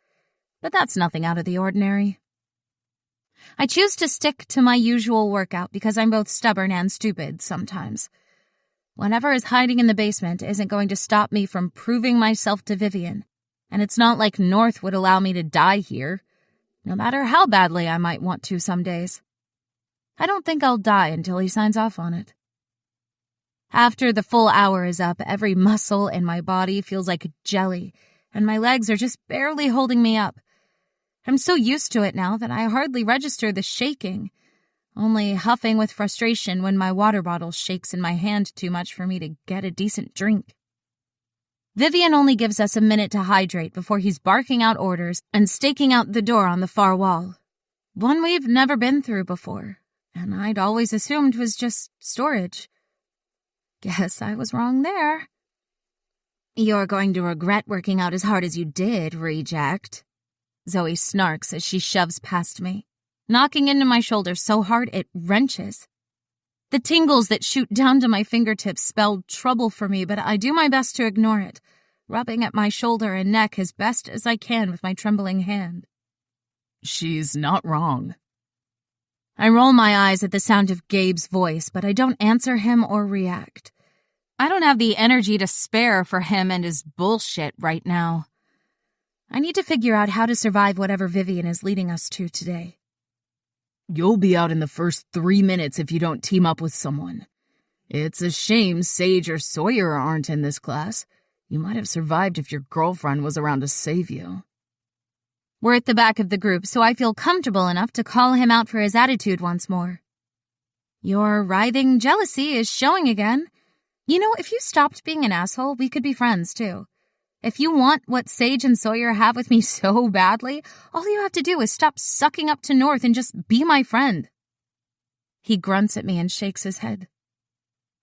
But that's nothing out of the ordinary. I choose to stick to my usual workout because I'm both stubborn and stupid sometimes. Whatever is hiding in the basement isn't going to stop me from proving myself to Vivian, and it's not like North would allow me to die here, no matter how badly I might want to some days. I don't think I'll die until he signs off on it. After the full hour is up, every muscle in my body feels like jelly, and my legs are just barely holding me up. I'm so used to it now that I hardly register the shaking, only huffing with frustration when my water bottle shakes in my hand too much for me to get a decent drink. Vivian only gives us a minute to hydrate before he's barking out orders and staking out the door on the far wall. One we've never been through before, and I'd always assumed was just storage. Guess I was wrong there. You're going to regret working out as hard as you did, reject. Zoe snarks as she shoves past me, knocking into my shoulder so hard it wrenches. The tingles that shoot down to my fingertips spell trouble for me, but I do my best to ignore it, rubbing at my shoulder and neck as best as I can with my trembling hand. She's not wrong. I roll my eyes at the sound of Gabe's voice, but I don't answer him or react. I don't have the energy to spare for him and his bullshit right now. I need to figure out how to survive whatever Vivian is leading us to today. You'll be out in the first 3 minutes if you don't team up with someone. It's a shame Sage or Sawyer aren't in this class. You might have survived if your girlfriend was around to save you. We're at the back of the group, so I feel comfortable enough to call him out for his attitude once more. Your writhing jealousy is showing again. You know, if you stopped being an asshole, we could be friends, too. If you want what Sage and Sawyer have with me so badly, all you have to do is stop sucking up to North and just be my friend. He grunts at me and shakes his head.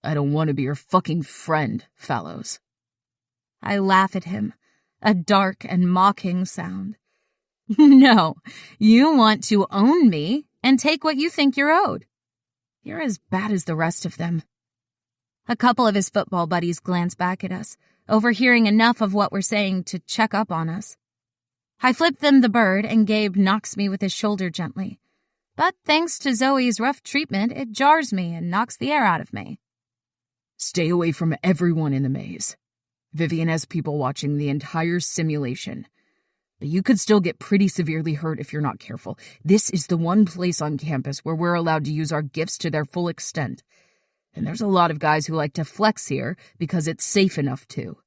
I don't want to be your fucking friend, Fallows. I laugh at him, a dark and mocking sound. No, you want to own me and take what you think you're owed. You're as bad as the rest of them. A couple of his football buddies glance back at us, overhearing enough of what we're saying to check up on us. I flip them the bird and Gabe knocks me with his shoulder gently. But thanks to Zoe's rough treatment, it jars me and knocks the air out of me. Stay away from everyone in the maze. Vivian has people watching the entire simulation. But you could still get pretty severely hurt if you're not careful. This is the one place on campus where we're allowed to use our gifts to their full extent. And there's a lot of guys who like to flex here because it's safe enough to.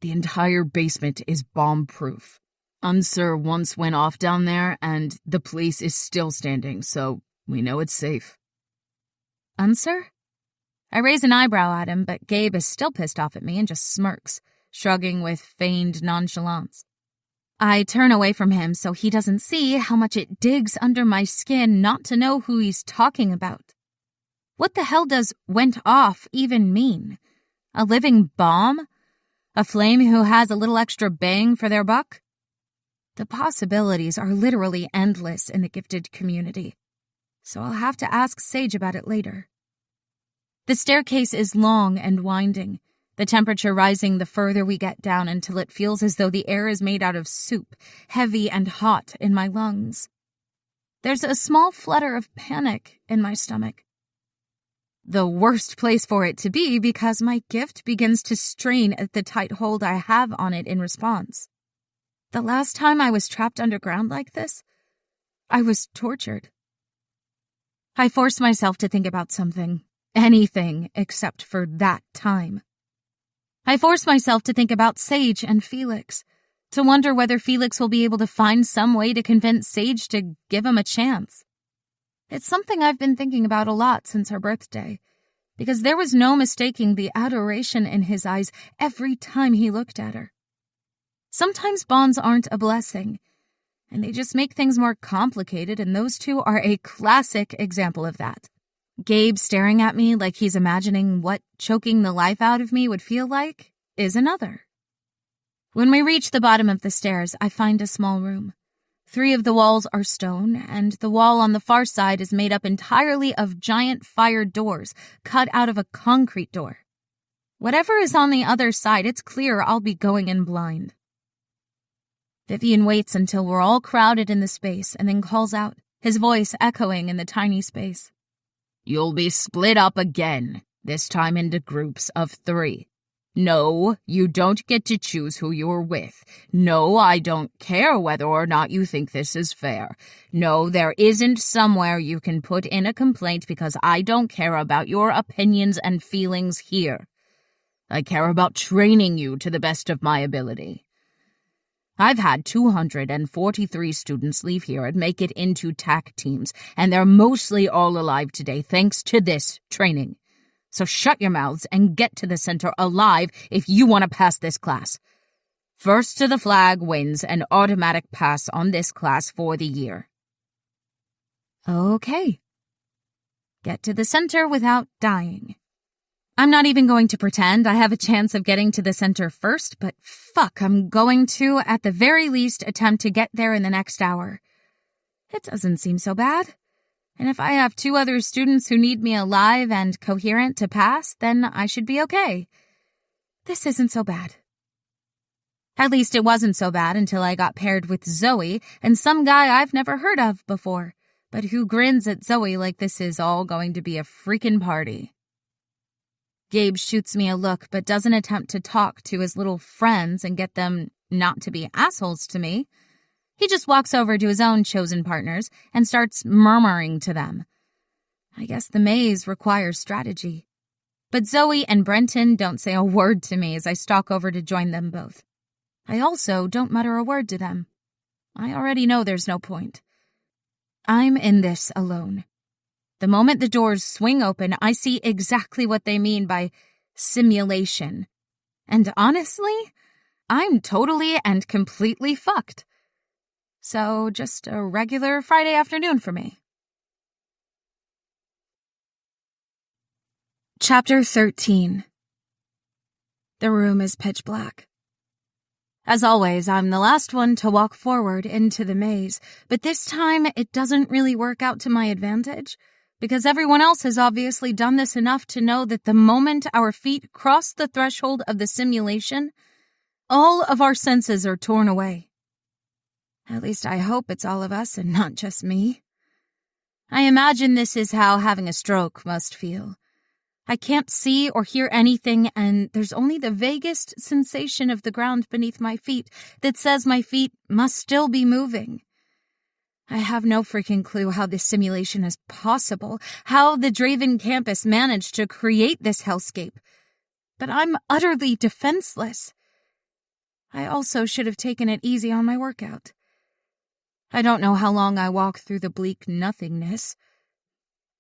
The entire basement is bomb-proof. Unsir once went off down there, and the place is still standing, so we know it's safe. Unsir? I raise an eyebrow at him, but Gabe is still pissed off at me and just smirks, shrugging with feigned nonchalance. I turn away from him so he doesn't see how much it digs under my skin not to know who he's talking about. What the hell does "went off" even mean? A living bomb? A flame who has a little extra bang for their buck? The possibilities are literally endless in the gifted community, so I'll have to ask Sage about it later. The staircase is long and winding, the temperature rising the further we get down until it feels as though the air is made out of soup, heavy and hot in my lungs. There's a small flutter of panic in my stomach. The worst place for it to be because my gift begins to strain at the tight hold I have on it in response. The last time I was trapped underground like this, I was tortured. I force myself to think about something, anything except for that time. I force myself to think about Sage and Felix, to wonder whether Felix will be able to find some way to convince Sage to give him a chance. It's something I've been thinking about a lot since her birthday, because there was no mistaking the adoration in his eyes every time he looked at her. Sometimes bonds aren't a blessing, and they just make things more complicated, and those two are a classic example of that. Gabe staring at me like he's imagining what choking the life out of me would feel like is another. When we reach the bottom of the stairs, I find a small room. 3 of the walls are stone, and the wall on the far side is made up entirely of giant fire doors cut out of a concrete door. Whatever is on the other side, it's clear I'll be going in blind. Vivian waits until we're all crowded in the space and then calls out, his voice echoing in the tiny space. You'll be split up again, this time into groups of 3. No, you don't get to choose who you're with. No, I don't care whether or not you think this is fair. No, there isn't somewhere you can put in a complaint because I don't care about your opinions and feelings here. I care about training you to the best of my ability. I've had 243 students leave here and make it into TAC teams, and they're mostly all alive today thanks to this training. So shut your mouths and get to the center alive if you want to pass this class. First to the flag wins an automatic pass on this class for the year. Okay. Get to the center without dying. I'm not even going to pretend I have a chance of getting to the center first, but fuck, I'm going to, at the very least, attempt to get there in the next hour. It doesn't seem so bad. And if I have 2 other students who need me alive and coherent to pass, then I should be okay. This isn't so bad. At least it wasn't so bad until I got paired with Zoe and some guy I've never heard of before, but who grins at Zoe like this is all going to be a freaking party. Gabe shoots me a look but doesn't attempt to talk to his little friends and get them not to be assholes to me. He just walks over to his own chosen partners and starts murmuring to them. I guess the maze requires strategy. But Zoe and Brenton don't say a word to me as I stalk over to join them both. I also don't mutter a word to them. I already know there's no point. I'm in this alone. The moment the doors swing open, I see exactly what they mean by simulation. And honestly, I'm totally and completely fucked. So just a regular Friday afternoon for me. Chapter 13. The room is pitch black. As always, I'm the last one to walk forward into the maze, but this time it doesn't really work out to my advantage, because everyone else has obviously done this enough to know that the moment our feet cross the threshold of the simulation, all of our senses are torn away. At least I hope it's all of us and not just me. I imagine this is how having a stroke must feel. I can't see or hear anything, and there's only the vaguest sensation of the ground beneath my feet that says my feet must still be moving. I have no freaking clue how this simulation is possible, how the Draven campus managed to create this hellscape. But I'm utterly defenseless. I also should have taken it easy on my workout. I don't know how long I walk through the bleak nothingness.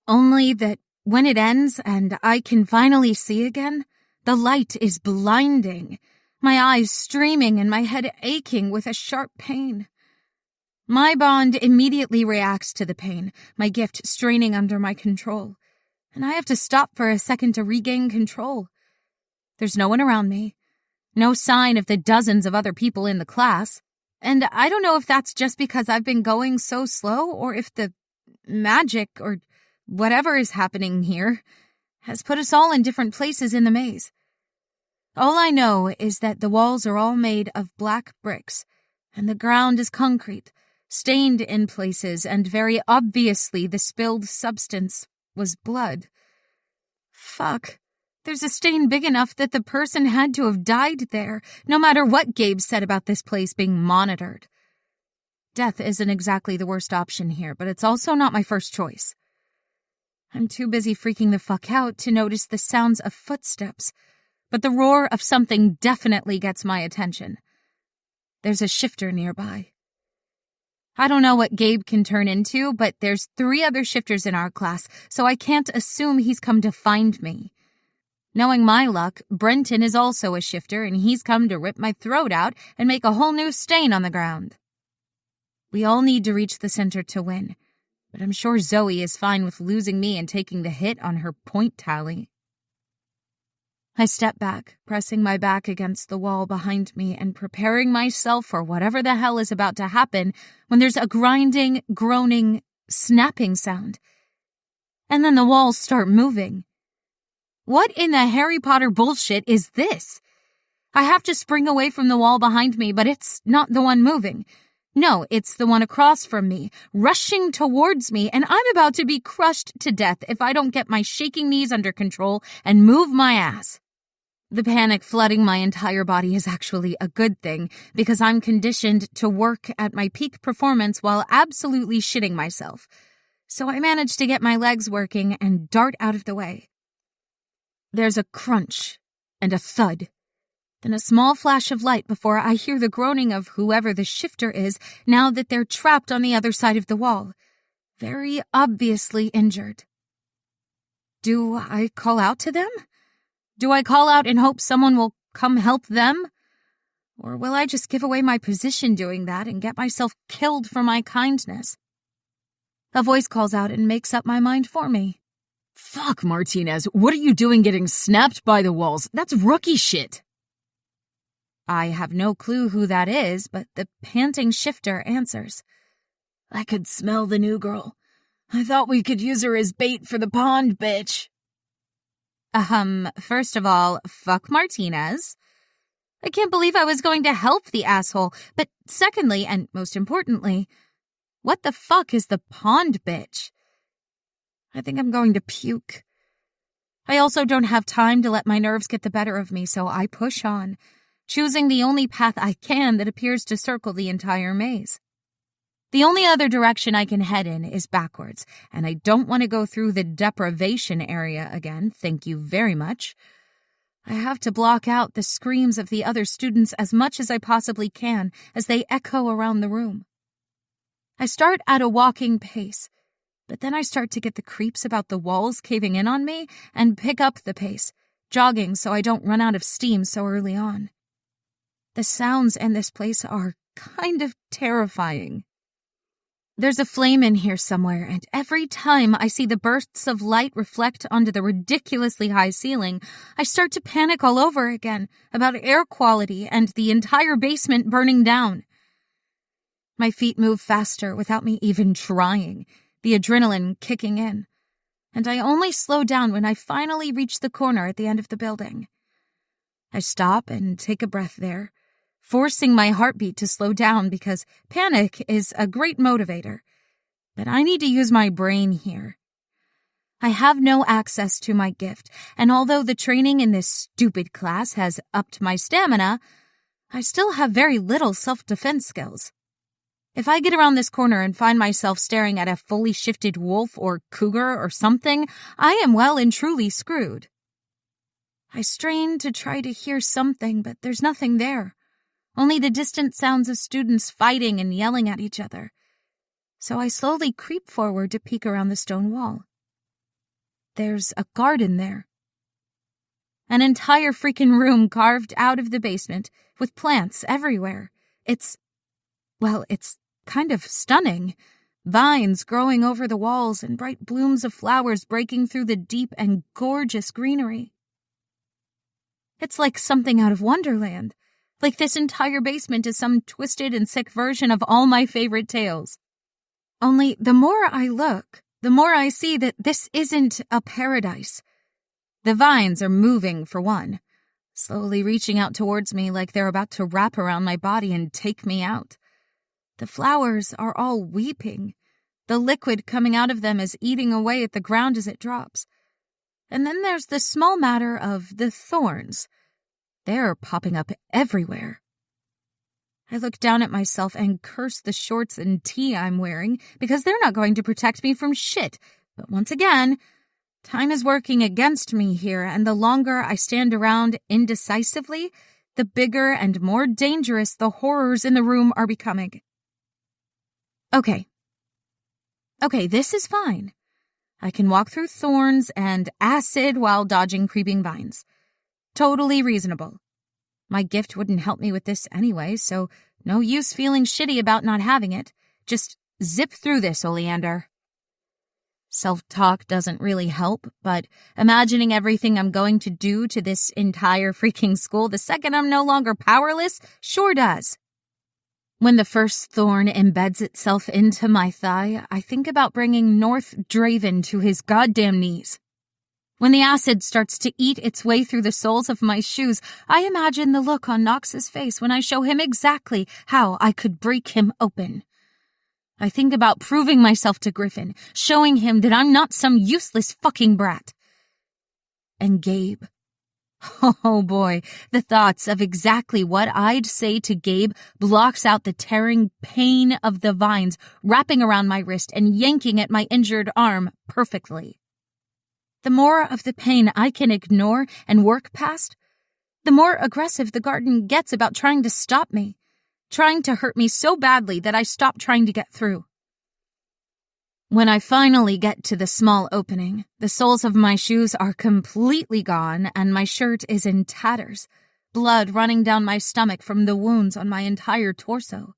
Only that when it ends and I can finally see again, the light is blinding, my eyes streaming and my head aching with a sharp pain. My bond immediately reacts to the pain, my gift straining under my control, and I have to stop for a second to regain control. There's no one around me, no sign of the dozens of other people in the class, and I don't know if that's just because I've been going so slow or if the magic or whatever is happening here has put us all in different places in the maze. All I know is that the walls are all made of black bricks, and the ground is concrete, stained in places, and very obviously the spilled substance was blood. Fuck. There's a stain big enough that the person had to have died there, no matter what Gabe said about this place being monitored. Death isn't exactly the worst option here, but it's also not my first choice. I'm too busy freaking the fuck out to notice the sounds of footsteps, but the roar of something definitely gets my attention. There's a shifter nearby. I don't know what Gabe can turn into, but there's 3 other shifters in our class, so I can't assume he's come to find me. Knowing my luck, Brenton is also a shifter, and he's come to rip my throat out and make a whole new stain on the ground. We all need to reach the center to win, but I'm sure Zoe is fine with losing me and taking the hit on her point tally. I step back, pressing my back against the wall behind me and preparing myself for whatever the hell is about to happen when there's a grinding, groaning, snapping sound. And then the walls start moving. What in the Harry Potter bullshit is this? I have to spring away from the wall behind me, but it's not the one moving. No, it's the one across from me, rushing towards me, and I'm about to be crushed to death if I don't get my shaking knees under control and move my ass. The panic flooding my entire body is actually a good thing, because I'm conditioned to work at my peak performance while absolutely shitting myself. So I manage to get my legs working and dart out of the way. There's a crunch and a thud, Then a small flash of light before I hear the groaning of whoever the shifter is now that they're trapped on the other side of the wall, very obviously injured. Do I call out to them? Do I call out in hope someone will come help them? Or will I just give away my position doing that and get myself killed for my kindness? A voice calls out and makes up my mind for me. Fuck, Martinez, what are you doing getting snapped by the walls? That's rookie shit. I have no clue who that is, but the panting shifter answers. I could smell the new girl. I thought we could use her as bait for the pond, bitch. First of all, fuck Martinez. I can't believe I was going to help the asshole. But secondly, and most importantly, what the fuck is the pond bitch? I think I'm going to puke. I also don't have time to let my nerves get the better of me, so I push on, choosing the only path I can that appears to circle the entire maze. The only other direction I can head in is backwards, and I don't want to go through the deprivation area again, thank you very much. I have to block out the screams of the other students as much as I possibly can as they echo around the room. I start at a walking pace, but then I start to get the creeps about the walls caving in on me and pick up the pace, jogging so I don't run out of steam so early on. The sounds in this place are kind of terrifying. There's a flame in here somewhere, and every time I see the bursts of light reflect onto the ridiculously high ceiling, I start to panic all over again about air quality and the entire basement burning down. My feet move faster without me even trying, the adrenaline kicking in, and I only slow down when I finally reach the corner at the end of the building. I stop and take a breath there, forcing my heartbeat to slow down because panic is a great motivator. But I need to use my brain here. I have no access to my gift, and although the training in this stupid class has upped my stamina, I still have very little self-defense skills. If I get around this corner and find myself staring at a fully shifted wolf or cougar or something, I am well and truly screwed. I strain to try to hear something, but there's nothing there. Only the distant sounds of students fighting and yelling at each other. So I slowly creep forward to peek around the stone wall. There's a garden there. An entire freaking room carved out of the basement, with plants everywhere. It's kind of stunning. Vines growing over the walls and bright blooms of flowers breaking through the deep and gorgeous greenery. It's like something out of Wonderland. Like this entire basement is some twisted and sick version of all my favorite tales. Only the more I look, the more I see that this isn't a paradise. The vines are moving, for one, slowly reaching out towards me like they're about to wrap around my body and take me out. The flowers are all weeping. The liquid coming out of them is eating away at the ground as it drops. And then there's the small matter of the thorns. They're popping up everywhere. I look down at myself and curse the shorts and tee I'm wearing because they're not going to protect me from shit. But once again, time is working against me here, and the longer I stand around indecisively, the bigger and more dangerous the horrors in the room are becoming. Okay, this is fine. I can walk through thorns and acid while dodging creeping vines. Totally reasonable. My gift wouldn't help me with this anyway, so no use feeling shitty about not having it. Just zip through this, Oleander. Self-talk doesn't really help, but imagining everything I'm going to do to this entire freaking school the second I'm no longer powerless sure does. When the first thorn embeds itself into my thigh, I think about bringing North Draven to his goddamn knees. When the acid starts to eat its way through the soles of my shoes, I imagine the look on Knox's face when I show him exactly how I could break him open. I think about proving myself to Griffin, showing him that I'm not some useless fucking brat. And Gabe. Oh boy, the thoughts of exactly what I'd say to Gabe blocks out the tearing pain of the vines wrapping around my wrist and yanking at my injured arm perfectly. The more of the pain I can ignore and work past, the more aggressive the garden gets about trying to stop me, trying to hurt me so badly that I stop trying to get through. When I finally get to the small opening, the soles of my shoes are completely gone and my shirt is in tatters, blood running down my stomach from the wounds on my entire torso.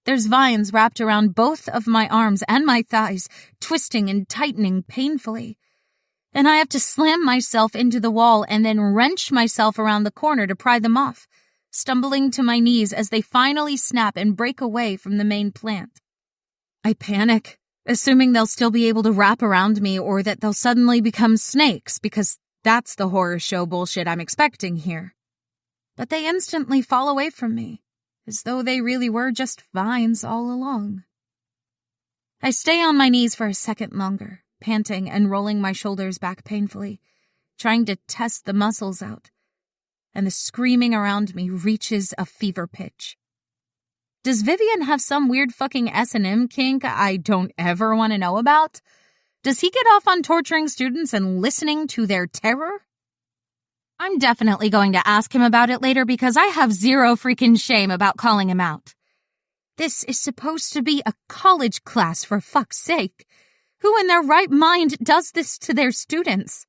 There's vines wrapped around both of my arms and my thighs, twisting and tightening painfully. And I have to slam myself into the wall and then wrench myself around the corner to pry them off, stumbling to my knees as they finally snap and break away from the main plant. I panic, assuming they'll still be able to wrap around me or that they'll suddenly become snakes, because that's the horror show bullshit I'm expecting here. But they instantly fall away from me, as though they really were just vines all along. I stay on my knees for a second longer, panting and rolling my shoulders back painfully, trying to test the muscles out, and the screaming around me reaches a fever pitch. Does Vivian have some weird fucking S&M kink I don't ever want to know about? Does he get off on torturing students and listening to their terror? I'm definitely going to ask him about it later because I have zero freaking shame about calling him out. This is supposed to be a college class, for fuck's sake. Who in their right mind does this to their students?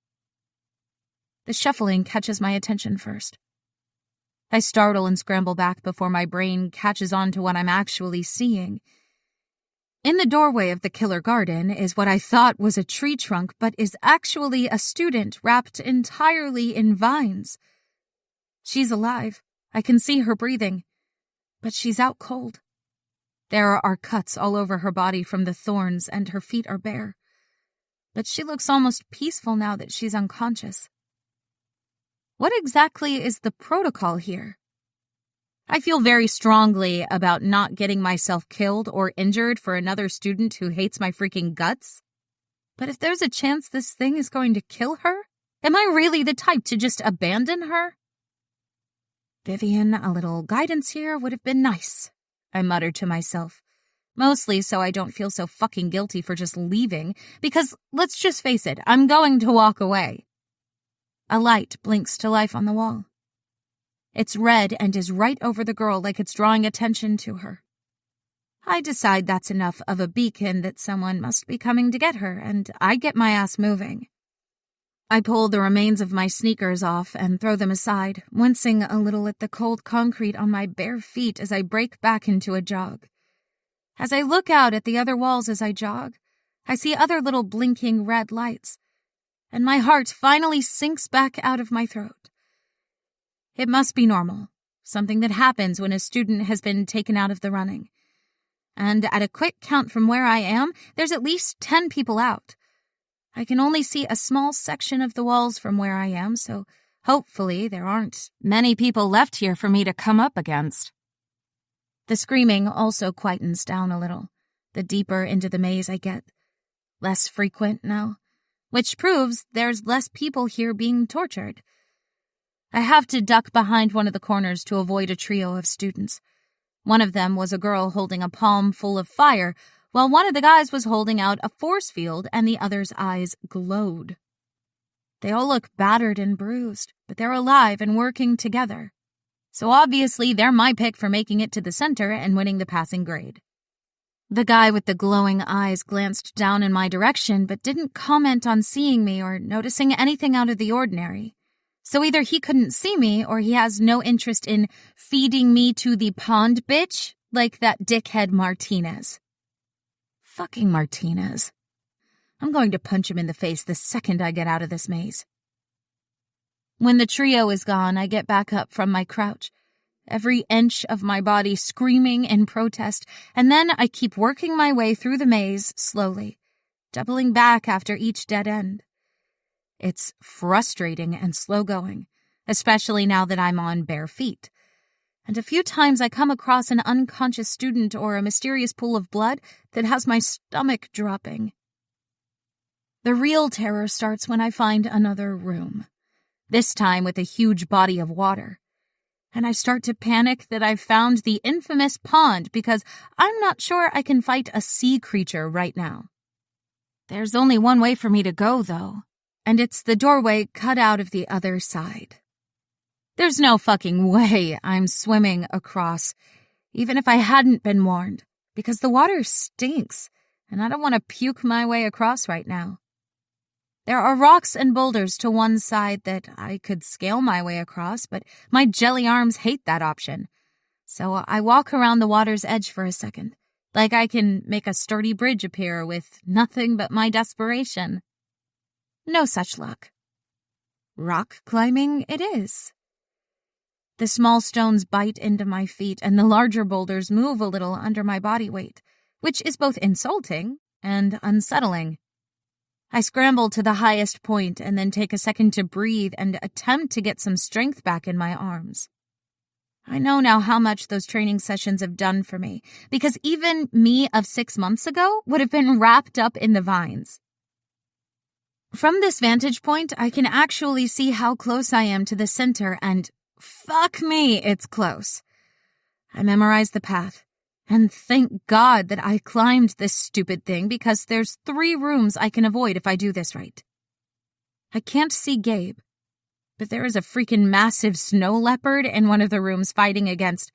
The shuffling catches my attention first. I startle and scramble back before my brain catches on to what I'm actually seeing. In the doorway of the killer garden is what I thought was a tree trunk, but is actually a student wrapped entirely in vines. She's alive. I can see her breathing, but she's out cold. There are cuts all over her body from the thorns, and her feet are bare. But she looks almost peaceful now that she's unconscious. What exactly is the protocol here? I feel very strongly about not getting myself killed or injured for another student who hates my freaking guts. But if there's a chance this thing is going to kill her, am I really the type to just abandon her? Vivian, a little guidance here would have been nice, I muttered to myself, mostly so I don't feel so fucking guilty for just leaving, because let's just face it, I'm going to walk away. A light blinks to life on the wall. It's red and is right over the girl like it's drawing attention to her. I decide that's enough of a beacon that someone must be coming to get her, and I get my ass moving. I pull the remains of my sneakers off and throw them aside, wincing a little at the cold concrete on my bare feet as I break back into a jog. As I look out at the other walls as I jog, I see other little blinking red lights, and my heart finally sinks back out of my throat. It must be normal, something that happens when a student has been taken out of the running. And at a quick count from where I am, there's at least 10 people out. I can only see a small section of the walls from where I am, so hopefully there aren't many people left here for me to come up against. The screaming also quietens down a little, the deeper into the maze I get. Less frequent now, which proves there's less people here being tortured. I have to duck behind one of the corners to avoid a trio of students. One of them was a girl holding a palm full of fire, while one of the guys was holding out a force field and the other's eyes glowed. They all look battered and bruised, but they're alive and working together. So obviously they're my pick for making it to the center and winning the passing grade. The guy with the glowing eyes glanced down in my direction but didn't comment on seeing me or noticing anything out of the ordinary. So either he couldn't see me or he has no interest in feeding me to the pond bitch like that dickhead Martinez. Fucking Martinez. I'm going to punch him in the face the second I get out of this maze. When the trio is gone, I get back up from my crouch, every inch of my body screaming in protest, and then I keep working my way through the maze slowly, doubling back after each dead end. It's frustrating and slow going, especially now that I'm on bare feet. And a few times I come across an unconscious student or a mysterious pool of blood that has my stomach dropping. The real terror starts when I find another room, this time with a huge body of water. And I start to panic that I've found the infamous pond because I'm not sure I can fight a sea creature right now. There's only one way for me to go, though, and it's the doorway cut out of the other side. There's no fucking way I'm swimming across, even if I hadn't been warned, because the water stinks, and I don't want to puke my way across right now. There are rocks and boulders to one side that I could scale my way across, but my jelly arms hate that option. So I walk around the water's edge for a second, like I can make a sturdy bridge appear with nothing but my desperation. No such luck. Rock climbing it is. The small stones bite into my feet, and the larger boulders move a little under my body weight, which is both insulting and unsettling. I scramble to the highest point and then take a second to breathe and attempt to get some strength back in my arms. I know now how much those training sessions have done for me, because even me of 6 months ago would have been wrapped up in the vines. From this vantage point, I can actually see how close I am to the center, and fuck me, it's close. I memorize the path, and thank God that I climbed this stupid thing because there's 3 rooms I can avoid if I do this right. I can't see Gabe, but there is a freaking massive snow leopard in one of the rooms fighting against...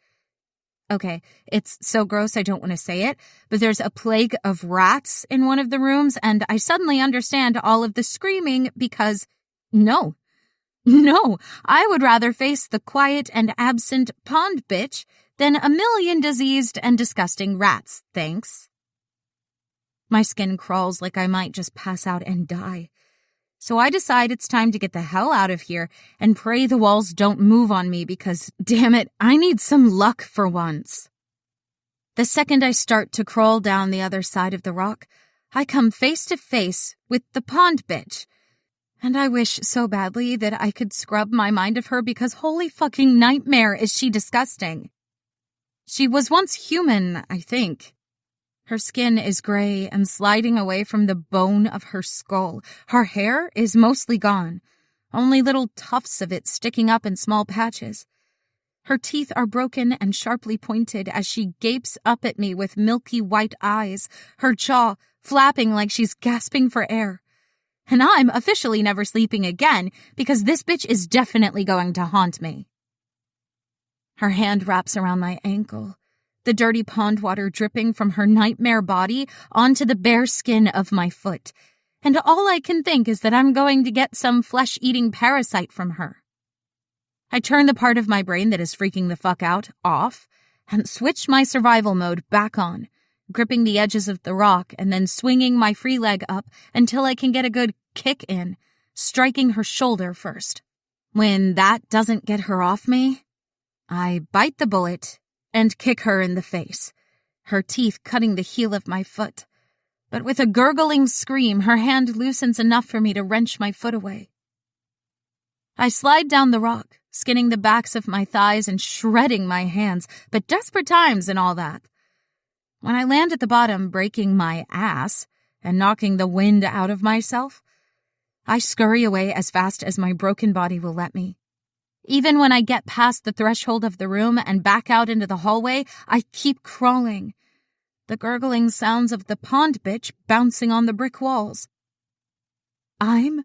Okay, it's so gross I don't want to say it, but there's a plague of rats in one of the rooms, and I suddenly understand all of the screaming because... No, I would rather face the quiet and absent pond bitch than a million diseased and disgusting rats, thanks. My skin crawls like I might just pass out and die. So I decide it's time to get the hell out of here and pray the walls don't move on me because, damn it, I need some luck for once. The second I start to crawl down the other side of the rock, I come face to face with the pond bitch. And I wish so badly that I could scrub my mind of her because holy fucking nightmare is she disgusting. She was once human, I think. Her skin is gray and sliding away from the bone of her skull. Her hair is mostly gone, only little tufts of it sticking up in small patches. Her teeth are broken and sharply pointed as she gapes up at me with milky white eyes, her jaw flapping like she's gasping for air. And I'm officially never sleeping again because this bitch is definitely going to haunt me. Her hand wraps around my ankle, the dirty pond water dripping from her nightmare body onto the bare skin of my foot, and all I can think is that I'm going to get some flesh-eating parasite from her. I turn the part of my brain that is freaking the fuck out off and switch my survival mode back on, gripping the edges of the rock and then swinging my free leg up until I can get a good kick in, striking her shoulder first. When that doesn't get her off me, I bite the bullet and kick her in the face, her teeth cutting the heel of my foot. But with a gurgling scream, her hand loosens enough for me to wrench my foot away. I slide down the rock, skinning the backs of my thighs and shredding my hands, but desperate times and all that. When I land at the bottom, breaking my ass and knocking the wind out of myself, I scurry away as fast as my broken body will let me. Even when I get past the threshold of the room and back out into the hallway, I keep crawling, the gurgling sounds of the pond bitch bouncing on the brick walls. I'm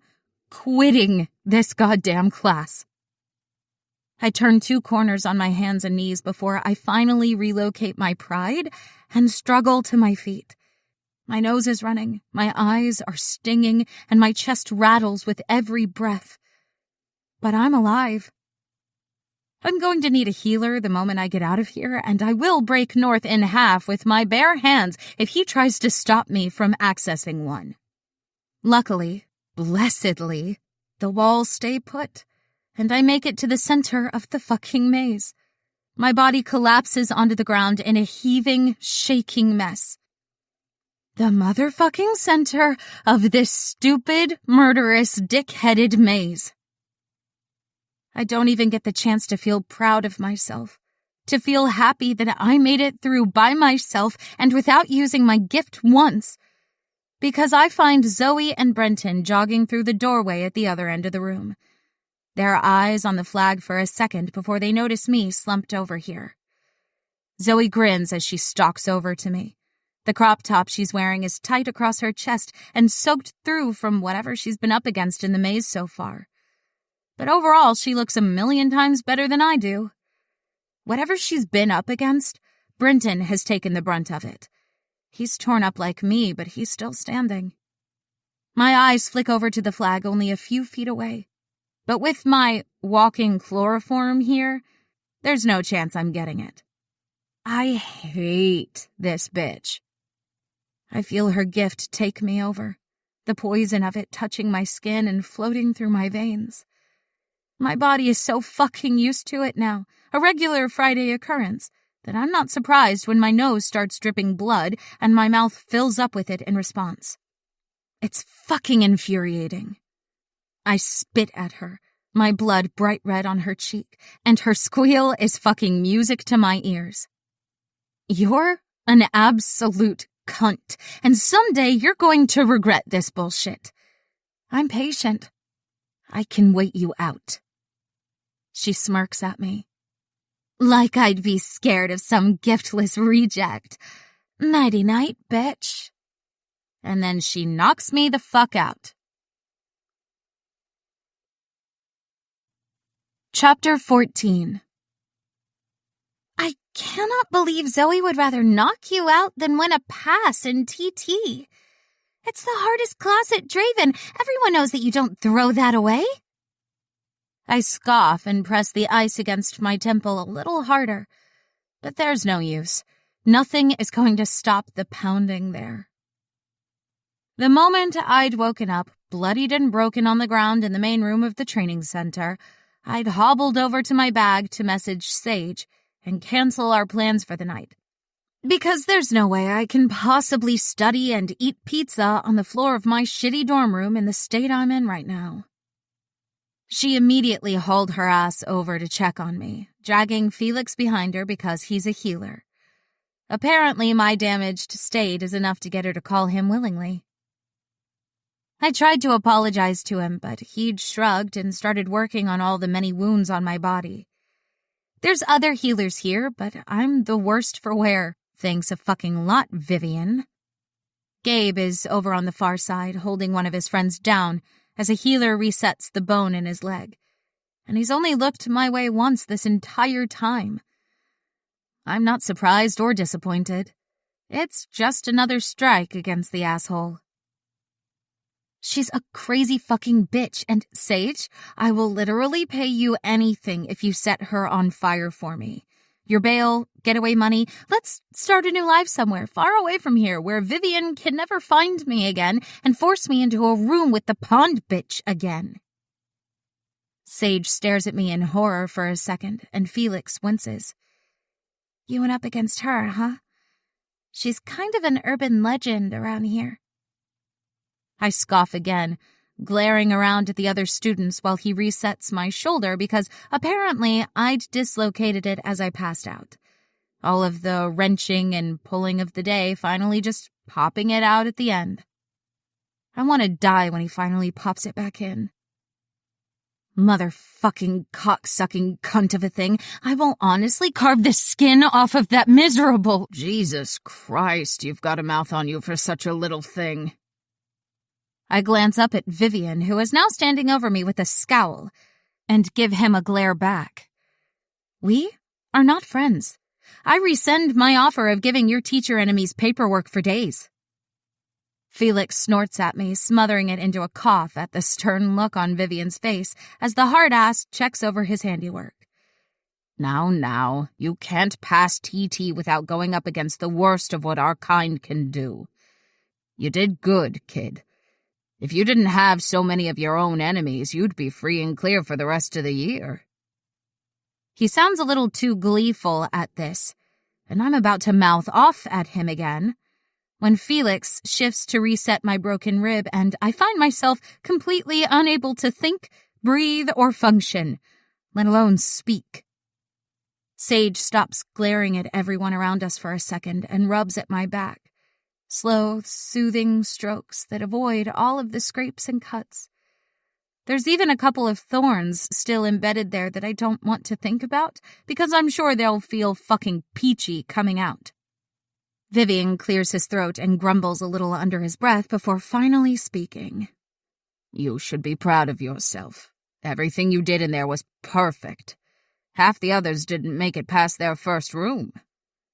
quitting this goddamn class. I turn 2 corners on my hands and knees before I finally relocate my pride and struggle to my feet. My nose is running, my eyes are stinging, and my chest rattles with every breath. But I'm alive. I'm going to need a healer the moment I get out of here, and I will break North in half with my bare hands if he tries to stop me from accessing one. Luckily, blessedly, the walls stay put, and I make it to the center of the fucking maze. My body collapses onto the ground in a heaving, shaking mess. The motherfucking center of this stupid, murderous, dick-headed maze. I don't even get the chance to feel proud of myself, to feel happy that I made it through by myself and without using my gift once, because I find Zoe and Brenton jogging through the doorway at the other end of the room, their eyes on the flag for a second before they notice me slumped over here. Zoe grins as she stalks over to me. The crop top she's wearing is tight across her chest and soaked through from whatever she's been up against in the maze so far. But overall, she looks a million times better than I do. Whatever she's been up against, Brenton has taken the brunt of it. He's torn up like me, but he's still standing. My eyes flick over to the flag only a few feet away. But with my walking chloroform here, there's no chance I'm getting it. I hate this bitch. I feel her gift take me over, the poison of it touching my skin and floating through my veins. My body is so fucking used to it now, a regular Friday occurrence, that I'm not surprised when my nose starts dripping blood and my mouth fills up with it in response. It's fucking infuriating. I spit at her, my blood bright red on her cheek, and her squeal is fucking music to my ears. You're an absolute cunt, and someday you're going to regret this bullshit. I'm patient. I can wait you out. She smirks at me. Like I'd be scared of some giftless reject. Nighty-night, bitch. And then she knocks me the fuck out. Chapter 14. I cannot believe Zoe would rather knock you out than win a pass in TT. It's the hardest class at Draven. Everyone knows that you don't throw that away. I scoff and press the ice against my temple a little harder. But there's no use. Nothing is going to stop the pounding there. The moment I'd woken up, bloodied and broken on the ground in the main room of the training center, I'd hobbled over to my bag to message Sage and cancel our plans for the night. Because there's no way I can possibly study and eat pizza on the floor of my shitty dorm room in the state I'm in right now. She immediately hauled her ass over to check on me, dragging Felix behind her because he's a healer. Apparently, my damaged state is enough to get her to call him willingly. I tried to apologize to him, but he'd shrugged and started working on all the many wounds on my body. There's other healers here, but I'm the worst for wear. Thanks a fucking lot, Vivian. Gabe is over on the far side, holding one of his friends down as a healer resets the bone in his leg. And he's only looked my way once this entire time. I'm not surprised or disappointed. It's just another strike against the asshole. She's a crazy fucking bitch, and Sage, I will literally pay you anything if you set her on fire for me. Your bail, getaway money, let's start a new life somewhere far away from here where Vivian can never find me again and force me into a room with the pond bitch again. Sage stares at me in horror for a second, and Felix winces. You went up against her, huh? She's kind of an urban legend around here. I scoff again, glaring around at the other students while he resets my shoulder because apparently I'd dislocated it as I passed out. All of the wrenching and pulling of the day finally just popping it out at the end. I want to die when he finally pops it back in. Motherfucking cocksucking cunt of a thing, I will honestly carve the skin off of that miserable— Jesus Christ, you've got a mouth on you for such a little thing. I glance up at Vivian, who is now standing over me with a scowl, and give him a glare back. We are not friends. I rescind my offer of giving your teacher enemies paperwork for days. Felix snorts at me, smothering it into a cough at the stern look on Vivian's face as the hard-ass checks over his handiwork. Now, you can't pass TT without going up against the worst of what our kind can do. You did good, kid. If you didn't have so many of your own enemies, you'd be free and clear for the rest of the year. He sounds a little too gleeful at this, and I'm about to mouth off at him again, when Felix shifts to reset my broken rib and I find myself completely unable to think, breathe, or function, let alone speak. Sage stops glaring at everyone around us for a second and rubs at my back. Slow, soothing strokes that avoid all of the scrapes and cuts. There's even a couple of thorns still embedded there that I don't want to think about because I'm sure they'll feel fucking peachy coming out. Vivian clears his throat and grumbles a little under his breath before finally speaking. You should be proud of yourself. Everything you did in there was perfect. Half the others didn't make it past their first room.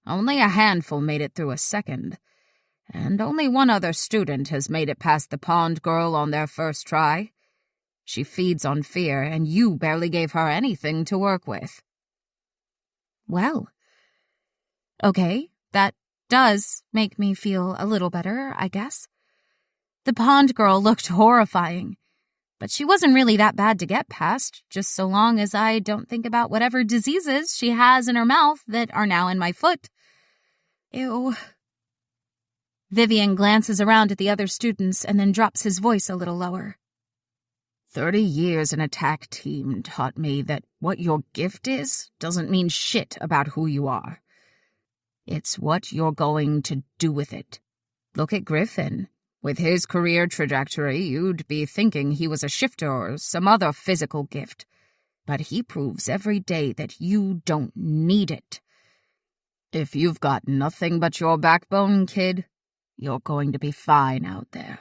Only a handful made it through a second. And only one other student has made it past the pond girl on their first try. She feeds on fear, and you barely gave her anything to work with. Well, okay, that does make me feel a little better, I guess. The pond girl looked horrifying, but she wasn't really that bad to get past, just so long as I don't think about whatever diseases she has in her mouth that are now in my foot. Ew. Vivian glances around at the other students and then drops his voice a little lower. 30 years in a TAC team taught me that what your gift is doesn't mean shit about who you are. It's what you're going to do with it. Look at Griffin. With his career trajectory, you'd be thinking he was a shifter or some other physical gift. But he proves every day that you don't need it. If you've got nothing but your backbone, kid, you're going to be fine out there.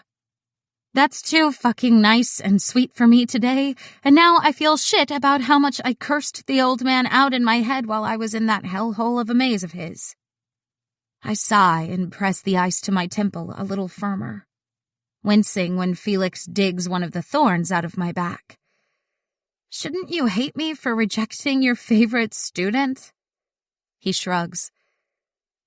That's too fucking nice and sweet for me today, and now I feel shit about how much I cursed the old man out in my head while I was in that hellhole of a maze of his. I sigh and press the ice to my temple a little firmer, wincing when Felix digs one of the thorns out of my back. Shouldn't you hate me for rejecting your favorite student? He shrugs.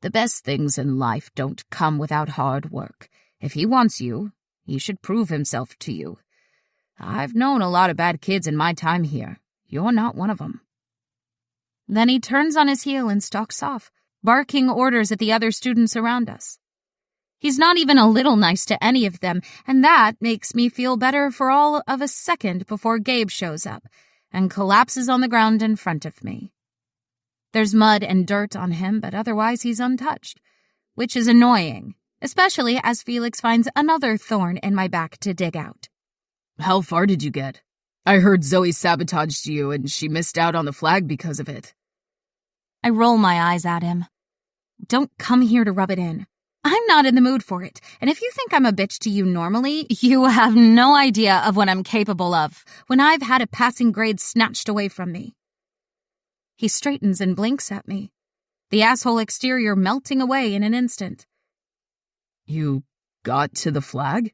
The best things in life don't come without hard work. If he wants you, he should prove himself to you. I've known a lot of bad kids in my time here. You're not one of them. Then he turns on his heel and stalks off, barking orders at the other students around us. He's not even a little nice to any of them, and that makes me feel better for all of a second before Gabe shows up and collapses on the ground in front of me. There's mud and dirt on him, but otherwise he's untouched, which is annoying, especially as Felix finds another thorn in my back to dig out. How far did you get? I heard Zoe sabotaged you and she missed out on the flag because of it. I roll my eyes at him. Don't come here to rub it in. I'm not in the mood for it, and if you think I'm a bitch to you normally, you have no idea of what I'm capable of when I've had a passing grade snatched away from me. He straightens and blinks at me, the asshole exterior melting away in an instant. You got to the flag?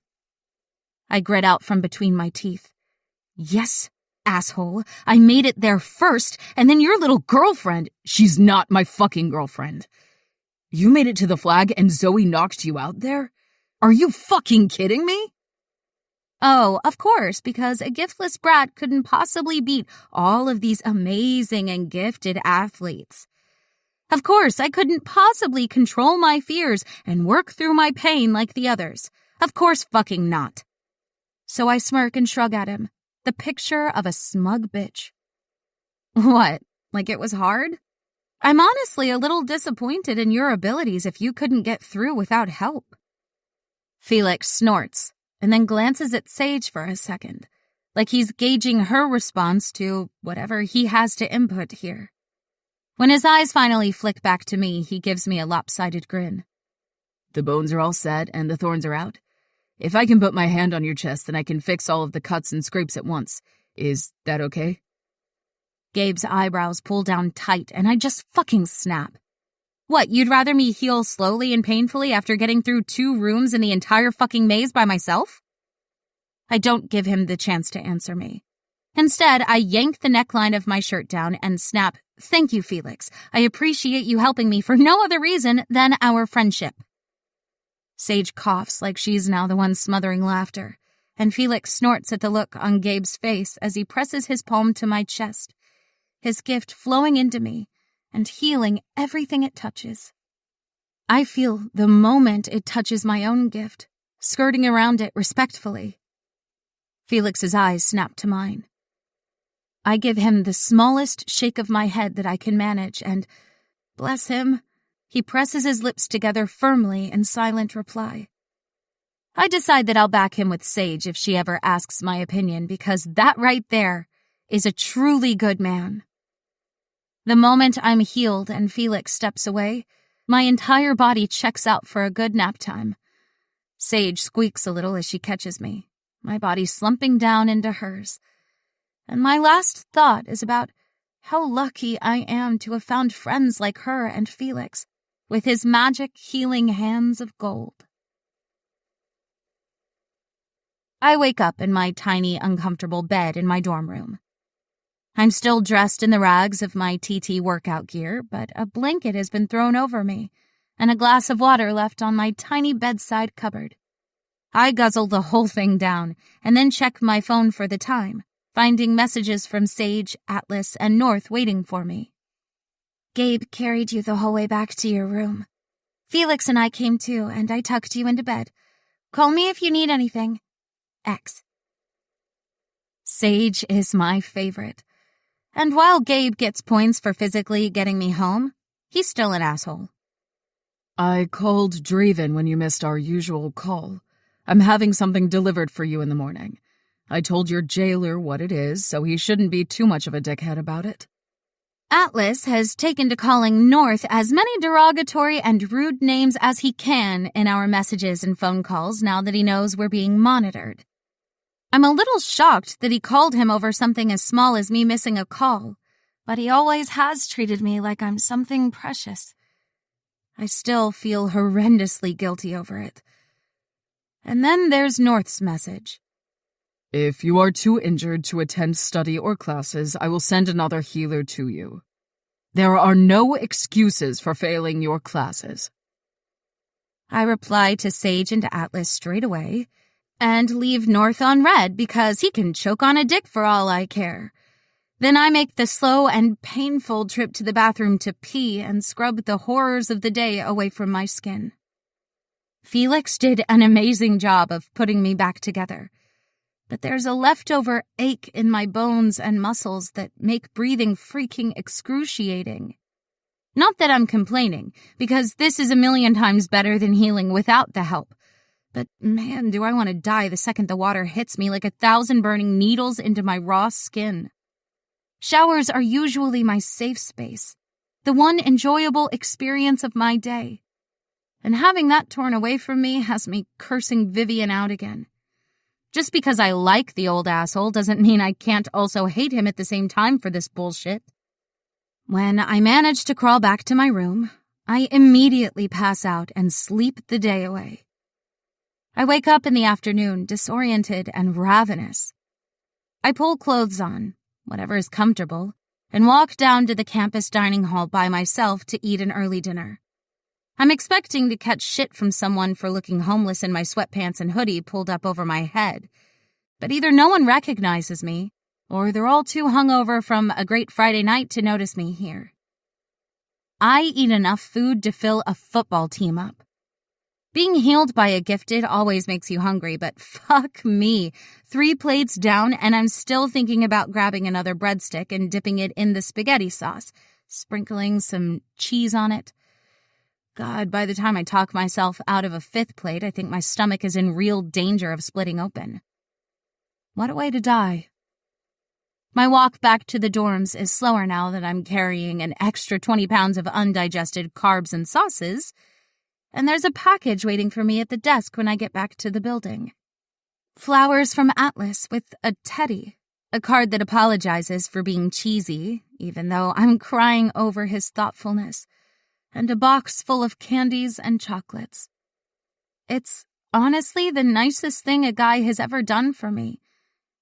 I grit out from between my teeth. Yes, asshole. I made it there first, and then your little girlfriend— She's not my fucking girlfriend. You made it to the flag and Zoe knocked you out there? Are you fucking kidding me? Oh, of course, because a giftless brat couldn't possibly beat all of these amazing and gifted athletes. Of course, I couldn't possibly control my fears and work through my pain like the others. Of course fucking not. So I smirk and shrug at him, the picture of a smug bitch. What, like it was hard? I'm honestly a little disappointed in your abilities if you couldn't get through without help. Felix snorts and then glances at Sage for a second, like he's gauging her response to whatever he has to input here. When his eyes finally flick back to me, he gives me a lopsided grin. The bones are all set and the thorns are out. If I can put my hand on your chest, then I can fix all of the cuts and scrapes at once. Is that okay? Gabe's eyebrows pull down tight, and I just fucking snap. What, you'd rather me heal slowly and painfully after getting through 2 rooms in the entire fucking maze by myself? I don't give him the chance to answer me. Instead, I yank the neckline of my shirt down and snap, "Thank you, Felix. I appreciate you helping me for no other reason than our friendship." Sage coughs like she's now the one smothering laughter, and Felix snorts at the look on Gabe's face as he presses his palm to my chest, his gift flowing into me and healing everything it touches. I feel the moment it touches my own gift, skirting around it respectfully. Felix's eyes snap to mine. I give him the smallest shake of my head that I can manage, and, bless him, he presses his lips together firmly in silent reply. I decide that I'll back him with Sage if she ever asks my opinion, because that right there is a truly good man. The moment I'm healed and Felix steps away, my entire body checks out for a good nap time. Sage squeaks a little as she catches me, my body slumping down into hers. And my last thought is about how lucky I am to have found friends like her and Felix, with his magic healing hands of gold. I wake up in my tiny, uncomfortable bed in my dorm room. I'm still dressed in the rags of my TT workout gear, but a blanket has been thrown over me, and a glass of water left on my tiny bedside cupboard. I guzzle the whole thing down, and then check my phone for the time, finding messages from Sage, Atlas, and North waiting for me. Gabe carried you the whole way back to your room. Felix and I came too, and I tucked you into bed. Call me if you need anything. X. Sage is my favorite. And while Gabe gets points for physically getting me home, he's still an asshole. I called Draven when you missed our usual call. I'm having something delivered for you in the morning. I told your jailer what it is, so he shouldn't be too much of a dickhead about it. Atlas has taken to calling North as many derogatory and rude names as he can in our messages and phone calls now that he knows we're being monitored. I'm a little shocked that he called him over something as small as me missing a call, but he always has treated me like I'm something precious. I still feel horrendously guilty over it. And then there's North's message. If you are too injured to attend study or classes, I will send another healer to you. There are no excuses for failing your classes. I reply to Sage and Atlas straight away, and leave North on red because he can choke on a dick for all I care. Then I make the slow and painful trip to the bathroom to pee and scrub the horrors of the day away from my skin. Felix did an amazing job of putting me back together, but there's a leftover ache in my bones and muscles that make breathing freaking excruciating. Not that I'm complaining, because this is a million times better than healing without the help. But man, do I want to die the second the water hits me like 1,000 burning needles into my raw skin. Showers are usually my safe space, the one enjoyable experience of my day. And having that torn away from me has me cursing Vivian out again. Just because I like the old asshole doesn't mean I can't also hate him at the same time for this bullshit. When I manage to crawl back to my room, I immediately pass out and sleep the day away. I wake up in the afternoon, disoriented and ravenous. I pull clothes on, whatever is comfortable, and walk down to the campus dining hall by myself to eat an early dinner. I'm expecting to catch shit from someone for looking homeless in my sweatpants and hoodie pulled up over my head, but either no one recognizes me, or they're all too hungover from a great Friday night to notice me here. I eat enough food to fill a football team up. Being healed by a gifted always makes you hungry, but fuck me. 3 plates down and I'm still thinking about grabbing another breadstick and dipping it in the spaghetti sauce, sprinkling some cheese on it. God, by the time I talk myself out of a 5th plate, I think my stomach is in real danger of splitting open. What a way to die. My walk back to the dorms is slower now that I'm carrying an extra 20 pounds of undigested carbs and sauces, and there's a package waiting for me at the desk when I get back to the building. Flowers from Atlas with a teddy, a card that apologizes for being cheesy, even though I'm crying over his thoughtfulness, and a box full of candies and chocolates. It's honestly the nicest thing a guy has ever done for me,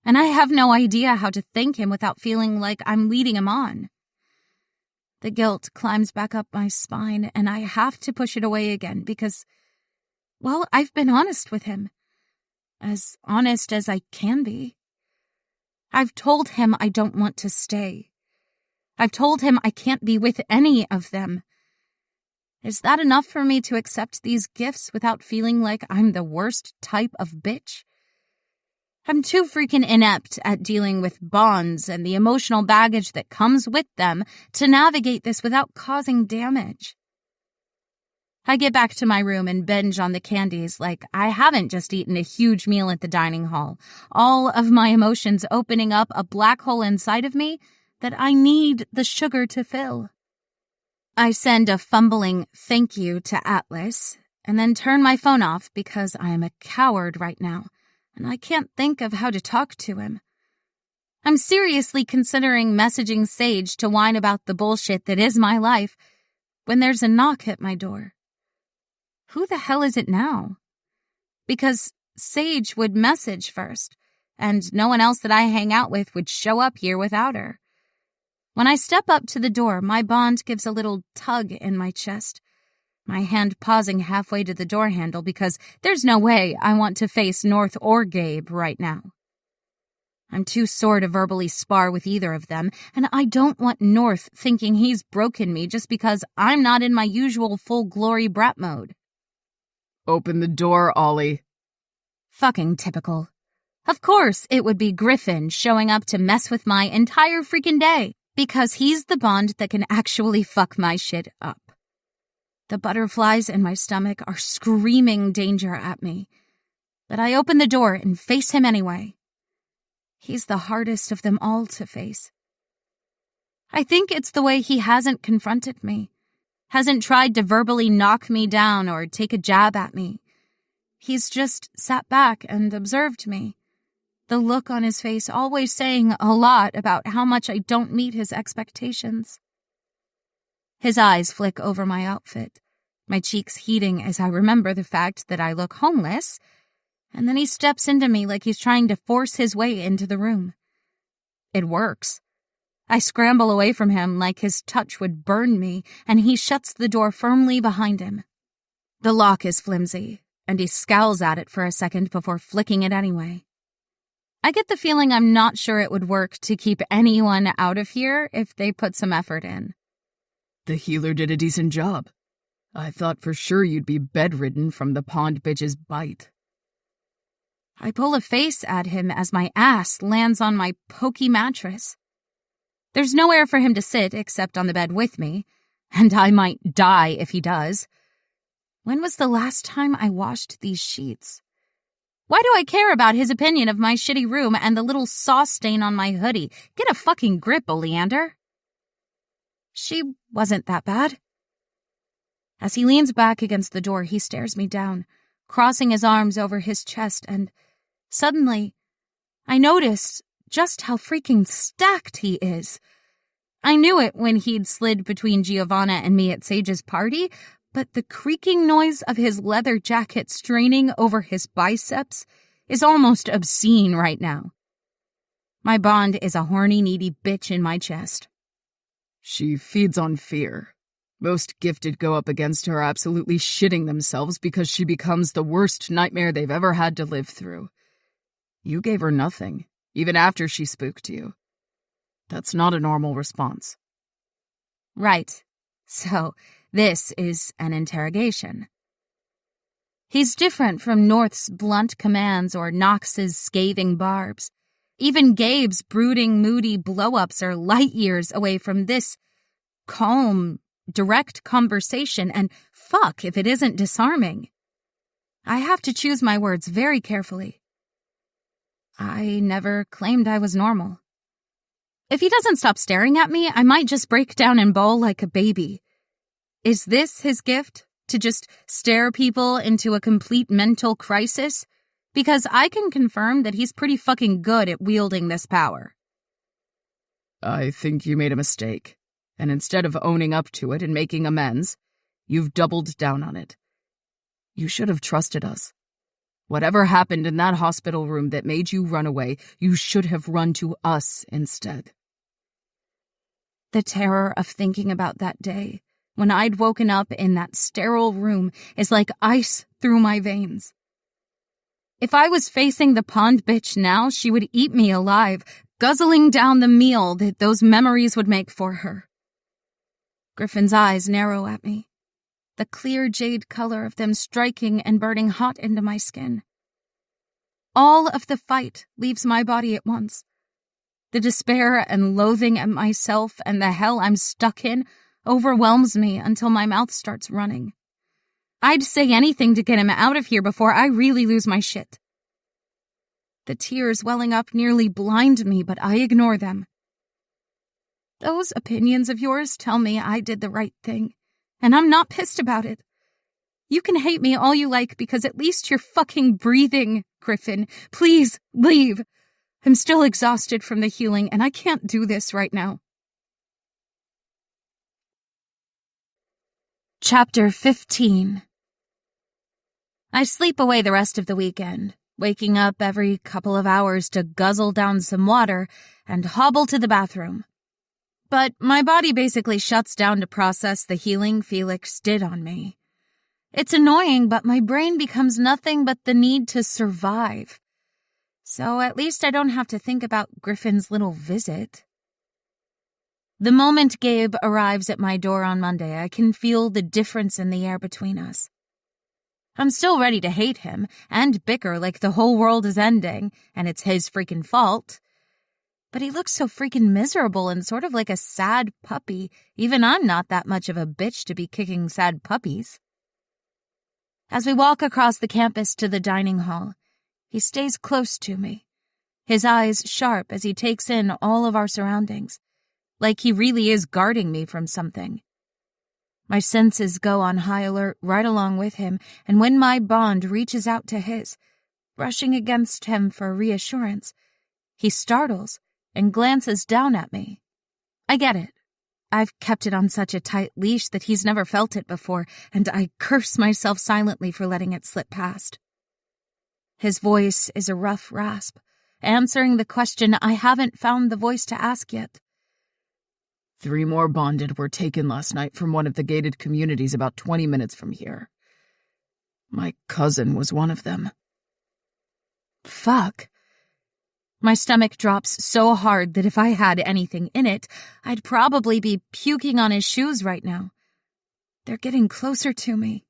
and I have no idea how to thank him without feeling like I'm leading him on. The guilt climbs back up my spine, and I have to push it away again because, well, I've been honest with him. As honest as I can be. I've told him I don't want to stay. I've told him I can't be with any of them. Is that enough for me to accept these gifts without feeling like I'm the worst type of bitch? I'm too freaking inept at dealing with bonds and the emotional baggage that comes with them to navigate this without causing damage. I get back to my room and binge on the candies like I haven't just eaten a huge meal at the dining hall, all of my emotions opening up a black hole inside of me that I need the sugar to fill. I send a fumbling thank you to Atlas and then turn my phone off because I am a coward right now. And I can't think of how to talk to him. I'm seriously considering messaging Sage to whine about the bullshit that is my life when there's a knock at my door. Who the hell is it now? Because Sage would message first, and no one else that I hang out with would show up here without her. When I step up to the door, my bond gives a little tug in my chest, my hand pausing halfway to the door handle because there's no way I want to face North or Gabe right now. I'm too sore to verbally spar with either of them, and I don't want North thinking he's broken me just because I'm not in my usual full glory brat mode. Open the door, Ollie. Fucking typical. Of course it would be Griffin showing up to mess with my entire freaking day, because he's the bond that can actually fuck my shit up. The butterflies in my stomach are screaming danger at me, but I open the door and face him anyway. He's the hardest of them all to face. I think it's the way he hasn't confronted me, hasn't tried to verbally knock me down or take a jab at me. He's just sat back and observed me, the look on his face always saying a lot about how much I don't meet his expectations. His eyes flick over my outfit, my cheeks heating as I remember the fact that I look homeless, and then he steps into me like he's trying to force his way into the room. It works. I scramble away from him like his touch would burn me, and he shuts the door firmly behind him. The lock is flimsy, and he scowls at it for a second before flicking it anyway. I get the feeling I'm not sure it would work to keep anyone out of here if they put some effort in. The healer did a decent job. I thought for sure you'd be bedridden from the pond bitch's bite. I pull a face at him as my ass lands on my pokey mattress. There's nowhere for him to sit except on the bed with me, and I might die if he does. When was the last time I washed these sheets? Why do I care about his opinion of my shitty room and the little sauce stain on my hoodie? Get a fucking grip, Oleander. She wasn't that bad. As he leans back against the door, he stares me down, crossing his arms over his chest, and suddenly, I noticed just how freaking stacked he is. I knew it when he'd slid between Giovanna and me at Sage's party, but the creaking noise of his leather jacket straining over his biceps is almost obscene right now. My bond is a horny, needy bitch in my chest. She feeds on fear. Most gifted go up against her absolutely shitting themselves because she becomes the worst nightmare they've ever had to live through. You gave her nothing, even after she spooked you. That's not a normal response. Right. So, this is an interrogation. He's different from North's blunt commands or Knox's scathing barbs. Even Gabe's brooding, moody blow-ups are light years away from this calm, direct conversation, and fuck if it isn't disarming. I have to choose my words very carefully. I never claimed I was normal. If he doesn't stop staring at me, I might just break down and bawl like a baby. Is this his gift? To just stare people into a complete mental crisis? Because I can confirm that he's pretty fucking good at wielding this power. I think you made a mistake, and instead of owning up to it and making amends, you've doubled down on it. You should have trusted us. Whatever happened in that hospital room that made you run away, you should have run to us instead. The terror of thinking about that day, when I'd woken up in that sterile room, is like ice through my veins. If I was facing the pond bitch now, she would eat me alive, guzzling down the meal that those memories would make for her. Griffin's eyes narrow at me, the clear jade color of them striking and burning hot into my skin. All of the fight leaves my body at once. The despair and loathing at myself and the hell I'm stuck in overwhelms me until my mouth starts running. I'd say anything to get him out of here before I really lose my shit. The tears welling up nearly blind me, but I ignore them. Those opinions of yours tell me I did the right thing, and I'm not pissed about it. You can hate me all you like because at least you're fucking breathing, Griffin. Please, leave. I'm still exhausted from the healing, and I can't do this right now. Chapter 15. I sleep away the rest of the weekend, waking up every couple of hours to guzzle down some water and hobble to the bathroom. But my body basically shuts down to process the healing Felix did on me. It's annoying, but my brain becomes nothing but the need to survive. So at least I don't have to think about Griffin's little visit. The moment Gabe arrives at my door on Monday, I can feel the difference in the air between us. I'm still ready to hate him and bicker like the whole world is ending and it's his freaking fault. But he looks so freaking miserable and sort of like a sad puppy. Even I'm not that much of a bitch to be kicking sad puppies. As we walk across the campus to the dining hall, he stays close to me, his eyes sharp as he takes in all of our surroundings, like he really is guarding me from something. My senses go on high alert right along with him, and when my bond reaches out to his, brushing against him for reassurance, he startles and glances down at me. I get it. I've kept it on such a tight leash that he's never felt it before, and I curse myself silently for letting it slip past. His voice is a rough rasp, answering the question I haven't found the voice to ask yet. 3 more bonded were taken last night from one of the gated communities about 20 minutes from here. My cousin was one of them. Fuck. My stomach drops so hard that if I had anything in it, I'd probably be puking on his shoes right now. They're getting closer to me.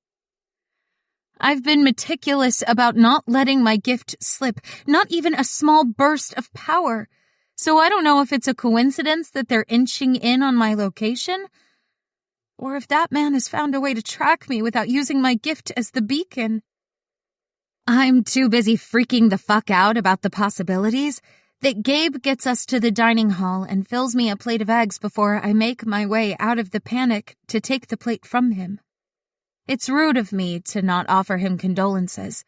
I've been meticulous about not letting my gift slip, not even a small burst of power. So I don't know if it's a coincidence that they're inching in on my location, or if that man has found a way to track me without using my gift as the beacon. I'm too busy freaking the fuck out about the possibilities that Gabe gets us to the dining hall and fills me a plate of eggs before I make my way out of the panic to take the plate from him. It's rude of me to not offer him condolences,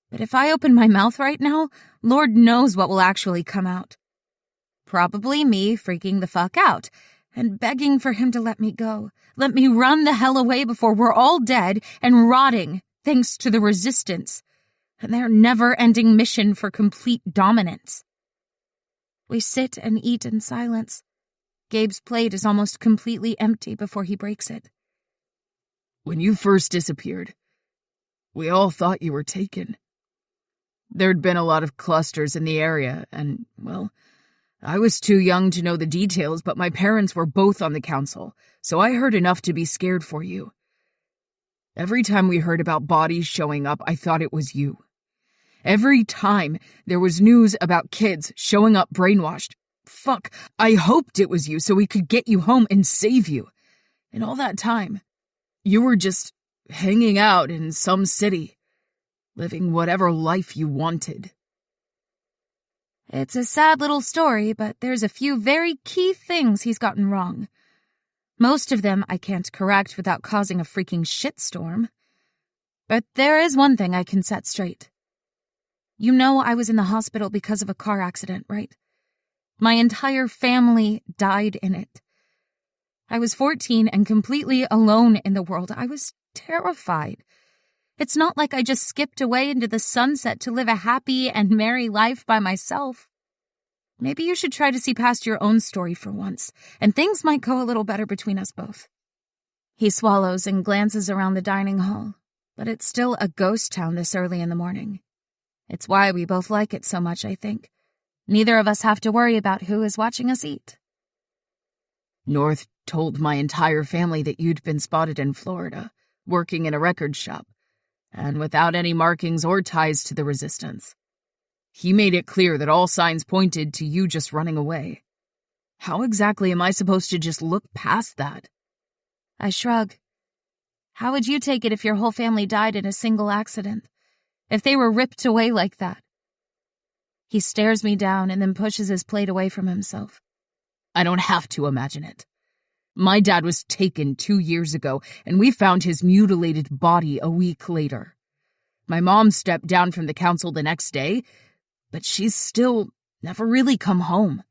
but if I open my mouth right now, Lord knows what will actually come out. Probably me freaking the fuck out and begging for him to let me go. Let me run the hell away before we're all dead and rotting thanks to the resistance and their never-ending mission for complete dominance. We sit and eat in silence. Gabe's plate is almost completely empty before he breaks it. When you first disappeared, we all thought you were taken. There'd been a lot of clusters in the area, and, well, I was too young to know the details, but my parents were both on the council, so I heard enough to be scared for you. Every time we heard about bodies showing up, I thought it was you. Every time there was news about kids showing up brainwashed, fuck, I hoped it was you so we could get you home and save you. And all that time, you were just hanging out in some city, living whatever life you wanted. It's a sad little story, but there's a few very key things he's gotten wrong. Most of them I can't correct without causing a freaking shitstorm. But there is one thing I can set straight. You know I was in the hospital because of a car accident, right? My entire family died in it. I was 14 and completely alone in the world. I was terrified. It's not like I just skipped away into the sunset to live a happy and merry life by myself. Maybe you should try to see past your own story for once, and things might go a little better between us both. He swallows and glances around the dining hall, but it's still a ghost town this early in the morning. It's why we both like it so much, I think. Neither of us have to worry about who is watching us eat. North told my entire family that you'd been spotted in Florida, working in a record shop, and without any markings or ties to the resistance. He made it clear that all signs pointed to you just running away. How exactly am I supposed to just look past that? I shrug. How would you take it if your whole family died in a single accident? If they were ripped away like that? He stares me down and then pushes his plate away from himself. I don't have to imagine it. My dad was taken 2 years ago, and we found his mutilated body a week later. My mom stepped down from the council the next day, but she's still never really come home.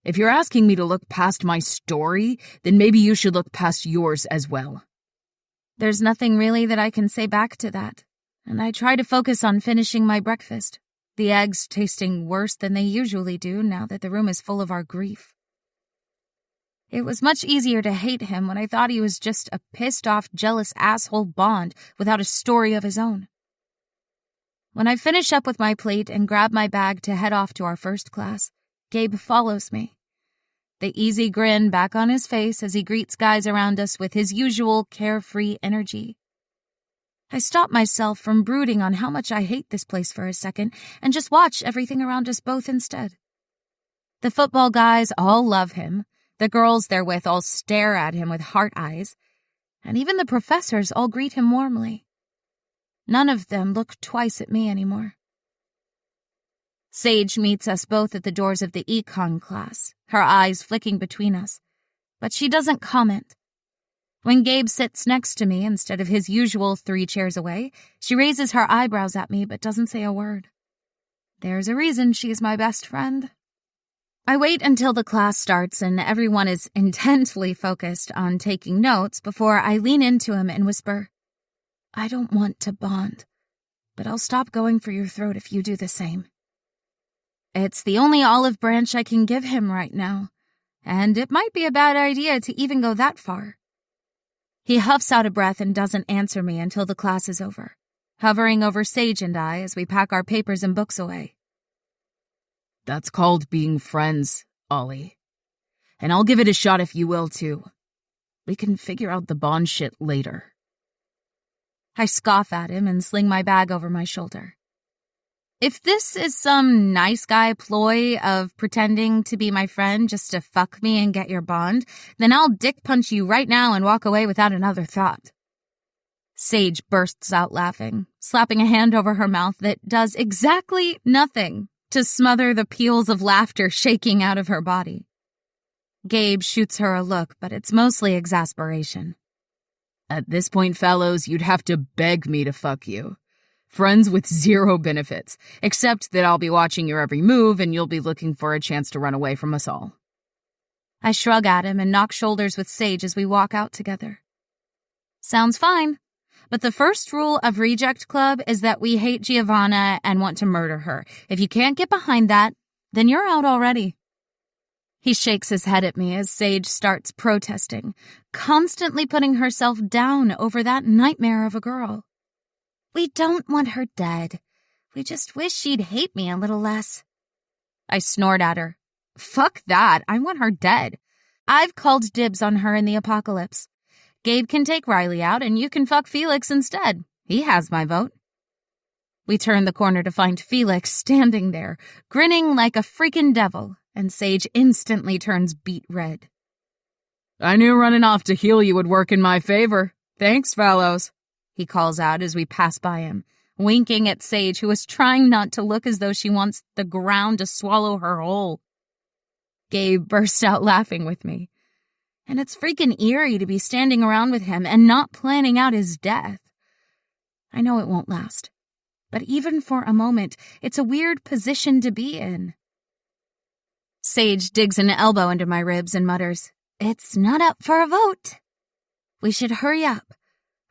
If you're asking me to look past my story, then maybe you should look past yours as well. There's nothing really that I can say back to that, and I try to focus on finishing my breakfast, the eggs tasting worse than they usually do now that the room is full of our grief. It was much easier to hate him when I thought he was just a pissed-off, jealous asshole Bond without a story of his own. When I finish up with my plate and grab my bag to head off to our first class, Gabe follows me. The easy grin back on his face as he greets guys around us with his usual carefree energy. I stop myself from brooding on how much I hate this place for a second and just watch everything around us both instead. The football guys all love him, the girls they're with all stare at him with heart eyes, and even the professors all greet him warmly. None of them look twice at me anymore. Sage meets us both at the doors of the econ class, her eyes flicking between us, but she doesn't comment. When Gabe sits next to me instead of his usual 3 chairs away, she raises her eyebrows at me but doesn't say a word. There's a reason she's my best friend. I wait until the class starts and everyone is intently focused on taking notes before I lean into him and whisper, "I don't want to bond, but I'll stop going for your throat if you do the same." It's the only olive branch I can give him right now, and it might be a bad idea to even go that far. He huffs out a breath and doesn't answer me until the class is over, hovering over Sage and I as we pack our papers and books away. That's called being friends, Ollie. And I'll give it a shot if you will, too. We can figure out the bond shit later. I scoff at him and sling my bag over my shoulder. If this is some nice guy ploy of pretending to be my friend just to fuck me and get your bond, then I'll dick punch you right now and walk away without another thought. Sage bursts out laughing, slapping a hand over her mouth that does exactly nothing to smother the peals of laughter shaking out of her body. Gabe shoots her a look, but it's mostly exasperation. At this point, fellows, you'd have to beg me to fuck you. Friends with 0 benefits, except that I'll be watching your every move and you'll be looking for a chance to run away from us all. I shrug at him and knock shoulders with Sage as we walk out together. Sounds fine, but the first rule of Reject Club is that we hate Giovanna and want to murder her. If you can't get behind that, then you're out already. He shakes his head at me as Sage starts protesting, constantly putting herself down over that nightmare of a girl. We don't want her dead. We just wish she'd hate me a little less. I snort at her. Fuck that. I want her dead. I've called dibs on her in the apocalypse. Gabe can take Riley out and you can fuck Felix instead. He has my vote. We turn the corner to find Felix standing there, grinning like a freaking devil, and Sage instantly turns beet red. I knew running off to heal you would work in my favor. Thanks, fellows. He calls out as we pass by him, winking at Sage, who is trying not to look as though she wants the ground to swallow her whole. Gabe bursts out laughing with me, and it's freaking eerie to be standing around with him and not planning out his death. I know it won't last, but even for a moment, it's a weird position to be in. Sage digs an elbow into my ribs and mutters, "It's not up for a vote. We should hurry up.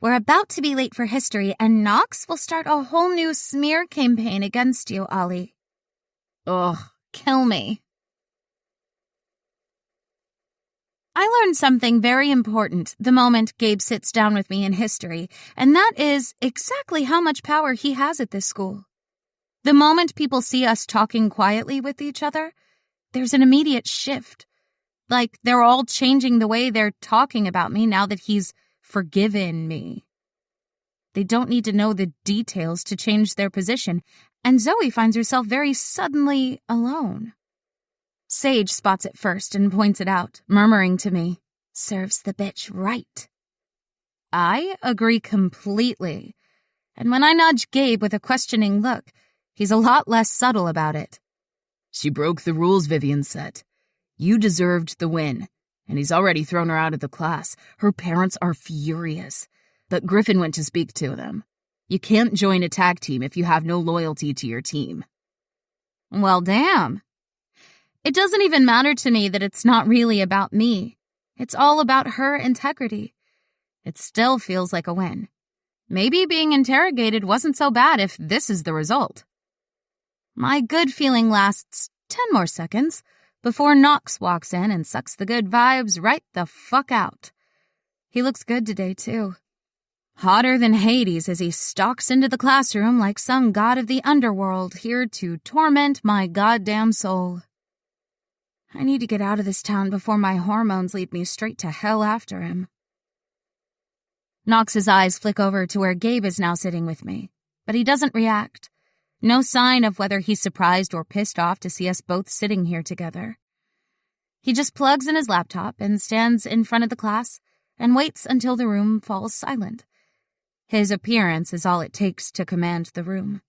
We're about to be late for history, and Knox will start a whole new smear campaign against you, Ollie." Ugh, kill me. I learned something very important the moment Gabe sits down with me in history, and that is exactly how much power he has at this school. The moment people see us talking quietly with each other, there's an immediate shift. Like they're all changing the way they're talking about me now that he's forgiven me. They don't need to know the details to change their position, and Zoe finds herself very suddenly alone. Sage spots it first and points it out, murmuring to me, "Serves the bitch right." I agree completely, and when I nudge Gabe with a questioning look, he's a lot less subtle about it. She broke the rules Vivian set. You deserved the win. And he's already thrown her out of the class. Her parents are furious. But Griffin went to speak to them. You can't join a tag team if you have no loyalty to your team. Well, damn. It doesn't even matter to me that it's not really about me. It's all about her integrity. It still feels like a win. Maybe being interrogated wasn't so bad if this is the result. My good feeling lasts 10 more seconds before Knox walks in and sucks the good vibes right the fuck out. He looks good today, too. Hotter than Hades as he stalks into the classroom like some god of the underworld here to torment my goddamn soul. I need to get out of this town before my hormones lead me straight to hell after him. Knox's eyes flick over to where Gabe is now sitting with me, but he doesn't react. No sign of whether he's surprised or pissed off to see us both sitting here together. He just plugs in his laptop and stands in front of the class and waits until the room falls silent. His appearance is all it takes to command the room.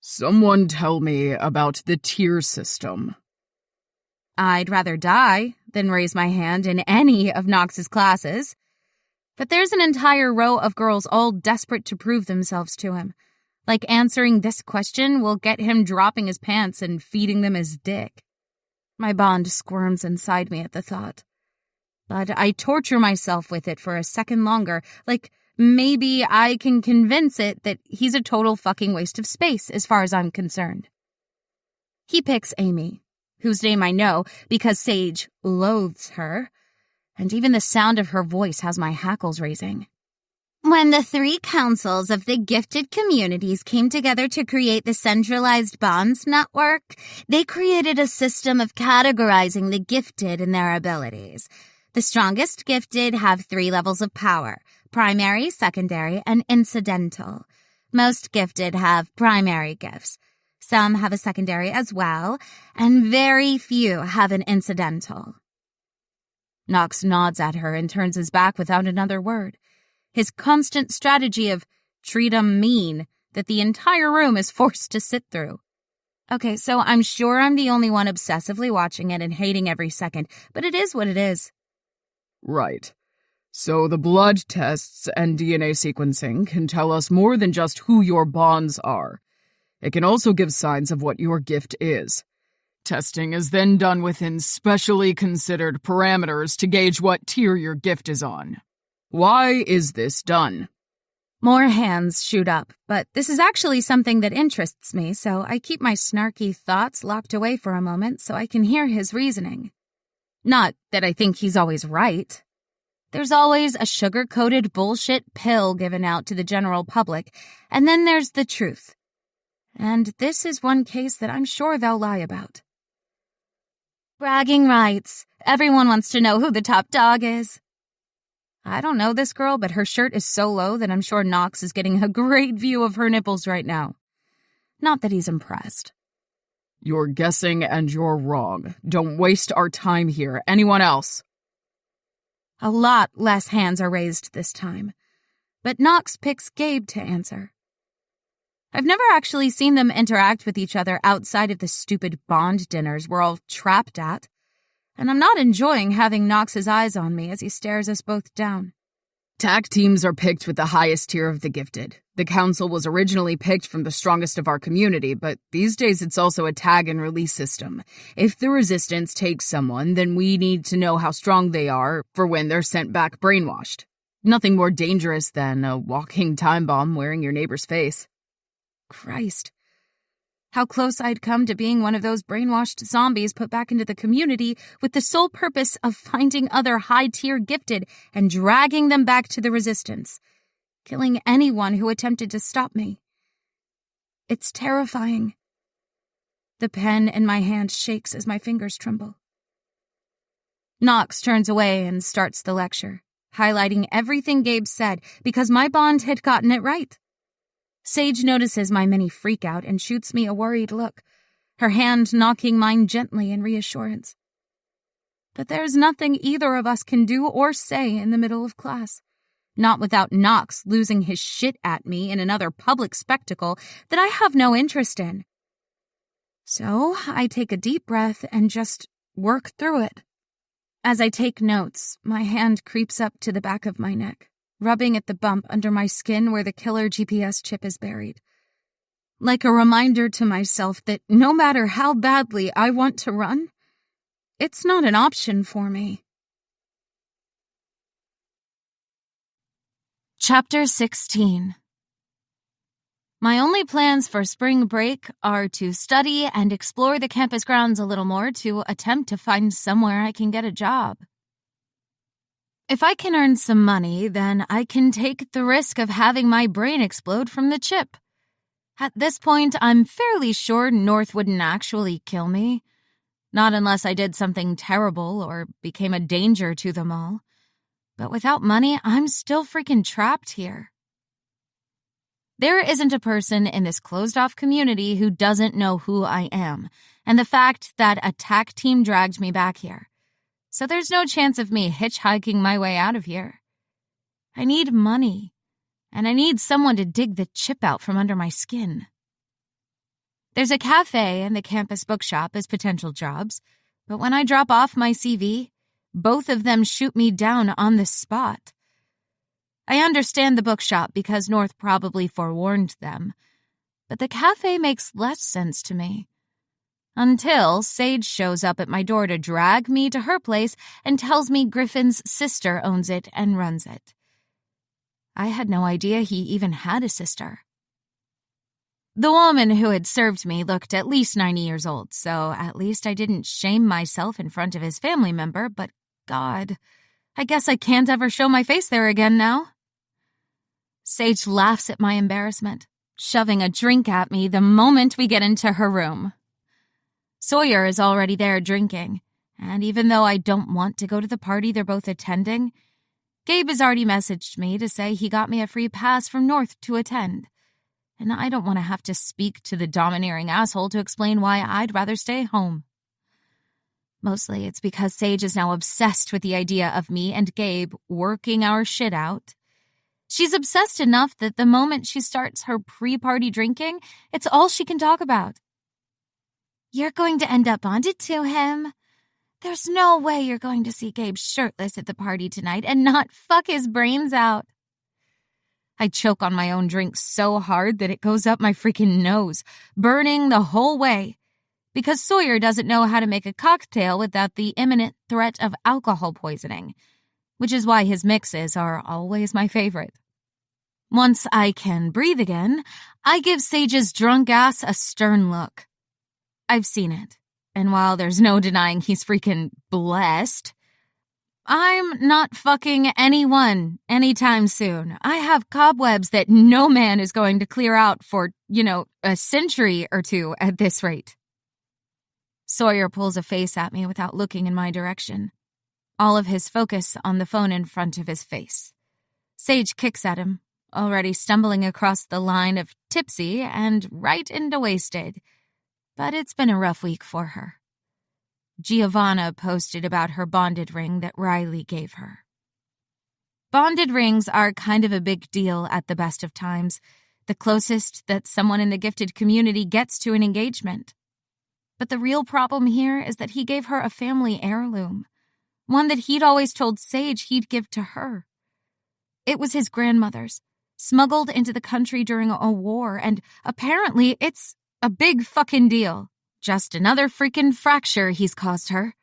Someone tell me about the tier system. I'd rather die than raise my hand in any of Knox's classes. But there's an entire row of girls all desperate to prove themselves to him. Like answering this question will get him dropping his pants and feeding them his dick. My bond squirms inside me at the thought. But I torture myself with it for a second longer, like maybe I can convince it that he's a total fucking waste of space as far as I'm concerned. He picks Amy, whose name I know because Sage loathes her, and even the sound of her voice has my hackles raising. When the 3 councils of the gifted communities came together to create the Centralized Bonds Network, they created a system of categorizing the gifted in their abilities. The strongest gifted have 3 levels of power: primary, secondary, and incidental. Most gifted have primary gifts. Some have a secondary as well, and very few have an incidental. Knox nods at her and turns his back without another word. His constant strategy of treat 'em mean that the entire room is forced to sit through. Okay, so I'm sure I'm the only one obsessively watching it and hating every second, but it is what it is. Right. So the blood tests and DNA sequencing can tell us more than just who your bonds are. It can also give signs of what your gift is. Testing is then done within specially considered parameters to gauge what tier your gift is on. Why is this done? More hands shoot up, but this is actually something that interests me, so I keep my snarky thoughts locked away for a moment so I can hear his reasoning. Not that I think he's always right. There's always a sugar-coated bullshit pill given out to the general public, and then there's the truth. And this is one case that I'm sure they'll lie about. Bragging rights. Everyone wants to know who the top dog is. I don't know this girl, but her shirt is so low that I'm sure Knox is getting a great view of her nipples right now. Not that he's impressed. You're guessing and you're wrong. Don't waste our time here. Anyone else? A lot less hands are raised this time, but Knox picks Gabe to answer. I've never actually seen them interact with each other outside of the stupid bond dinners we're all trapped at, and I'm not enjoying having Knox's eyes on me as he stares us both down. Tag teams are picked with the highest tier of the gifted. The council was originally picked from the strongest of our community, but these days it's also a tag and release system. If the resistance takes someone, then we need to know how strong they are for when they're sent back brainwashed. Nothing more dangerous than a walking time bomb wearing your neighbor's face. Christ. How close I'd come to being one of those brainwashed zombies put back into the community with the sole purpose of finding other high-tier gifted and dragging them back to the resistance, killing anyone who attempted to stop me. It's terrifying. The pen in my hand shakes as my fingers tremble. Knox turns away and starts the lecture, highlighting everything Gabe said because my bond had gotten it right. Sage notices my mini freakout and shoots me a worried look, her hand knocking mine gently in reassurance. But there's nothing either of us can do or say in the middle of class, not without Knox losing his shit at me in another public spectacle that I have no interest in. So I take a deep breath and just work through it. As I take notes, my hand creeps up to the back of my neck, rubbing at the bump under my skin where the killer GPS chip is buried. like a reminder to myself that no matter how badly I want to run, it's not an option for me. Chapter 16. My only plans for spring break are to study and explore the campus grounds a little more to attempt to find somewhere I can get a job. If I can earn some money, then I can take the risk of having my brain explode from the chip. At this point, I'm fairly sure North wouldn't actually kill me. Not unless I did something terrible or became a danger to them all. But without money, I'm still freaking trapped here. There isn't a person in this closed-off community who doesn't know who I am, and the fact that a TAC team dragged me back here. So there's no chance of me hitchhiking my way out of here. I need money, and I need someone to dig the chip out from under my skin. There's a cafe and the campus bookshop as potential jobs, but when I drop off my CV, both of them shoot me down on the spot. I understand the bookshop because North probably forewarned them, but the cafe makes less sense to me. Until Sage shows up at my door to drag me to her place and tells me Griffin's sister owns it and runs it. I had no idea he even had a sister. The woman who had served me looked at least 90 years old, so at least I didn't shame myself in front of his family member, but God, I guess I can't ever show my face there again now. Sage laughs at my embarrassment, shoving a drink at me the moment we get into her room. Sawyer is already there drinking, and even though I don't want to go to the party they're both attending, Gabe has already messaged me to say he got me a free pass from North to attend, and I don't want to have to speak to the domineering asshole to explain why I'd rather stay home. Mostly it's because Sage is now obsessed with the idea of me and Gabe working our shit out. She's obsessed enough that the moment she starts her pre-party drinking, it's all she can talk about. You're going to end up bonded to him. There's no way you're going to see Gabe shirtless at the party tonight and not fuck his brains out. I choke on my own drink so hard that it goes up my freaking nose, burning the whole way, because Sawyer doesn't know how to make a cocktail without the imminent threat of alcohol poisoning, which is why his mixes are always my favorite. Once I can breathe again, I give Sage's drunk ass a stern look. I've seen it, and while there's no denying he's freaking blessed, I'm not fucking anyone anytime soon. I have cobwebs that no man is going to clear out for, a century or two at this rate. Sawyer pulls a face at me without looking in my direction, all of his focus on the phone in front of his face. Sage kicks at him, already stumbling across the line of tipsy and right into wasted. But it's been a rough week for her. Giovanna posted about her bonded ring that Riley gave her. Bonded rings are kind of a big deal at the best of times, the closest that someone in the gifted community gets to an engagement. But the real problem here is that he gave her a family heirloom, one that he'd always told Sage he'd give to her. It was his grandmother's, smuggled into the country during a war, and apparently it's a big fucking deal. Just another freaking fracture he's caused her.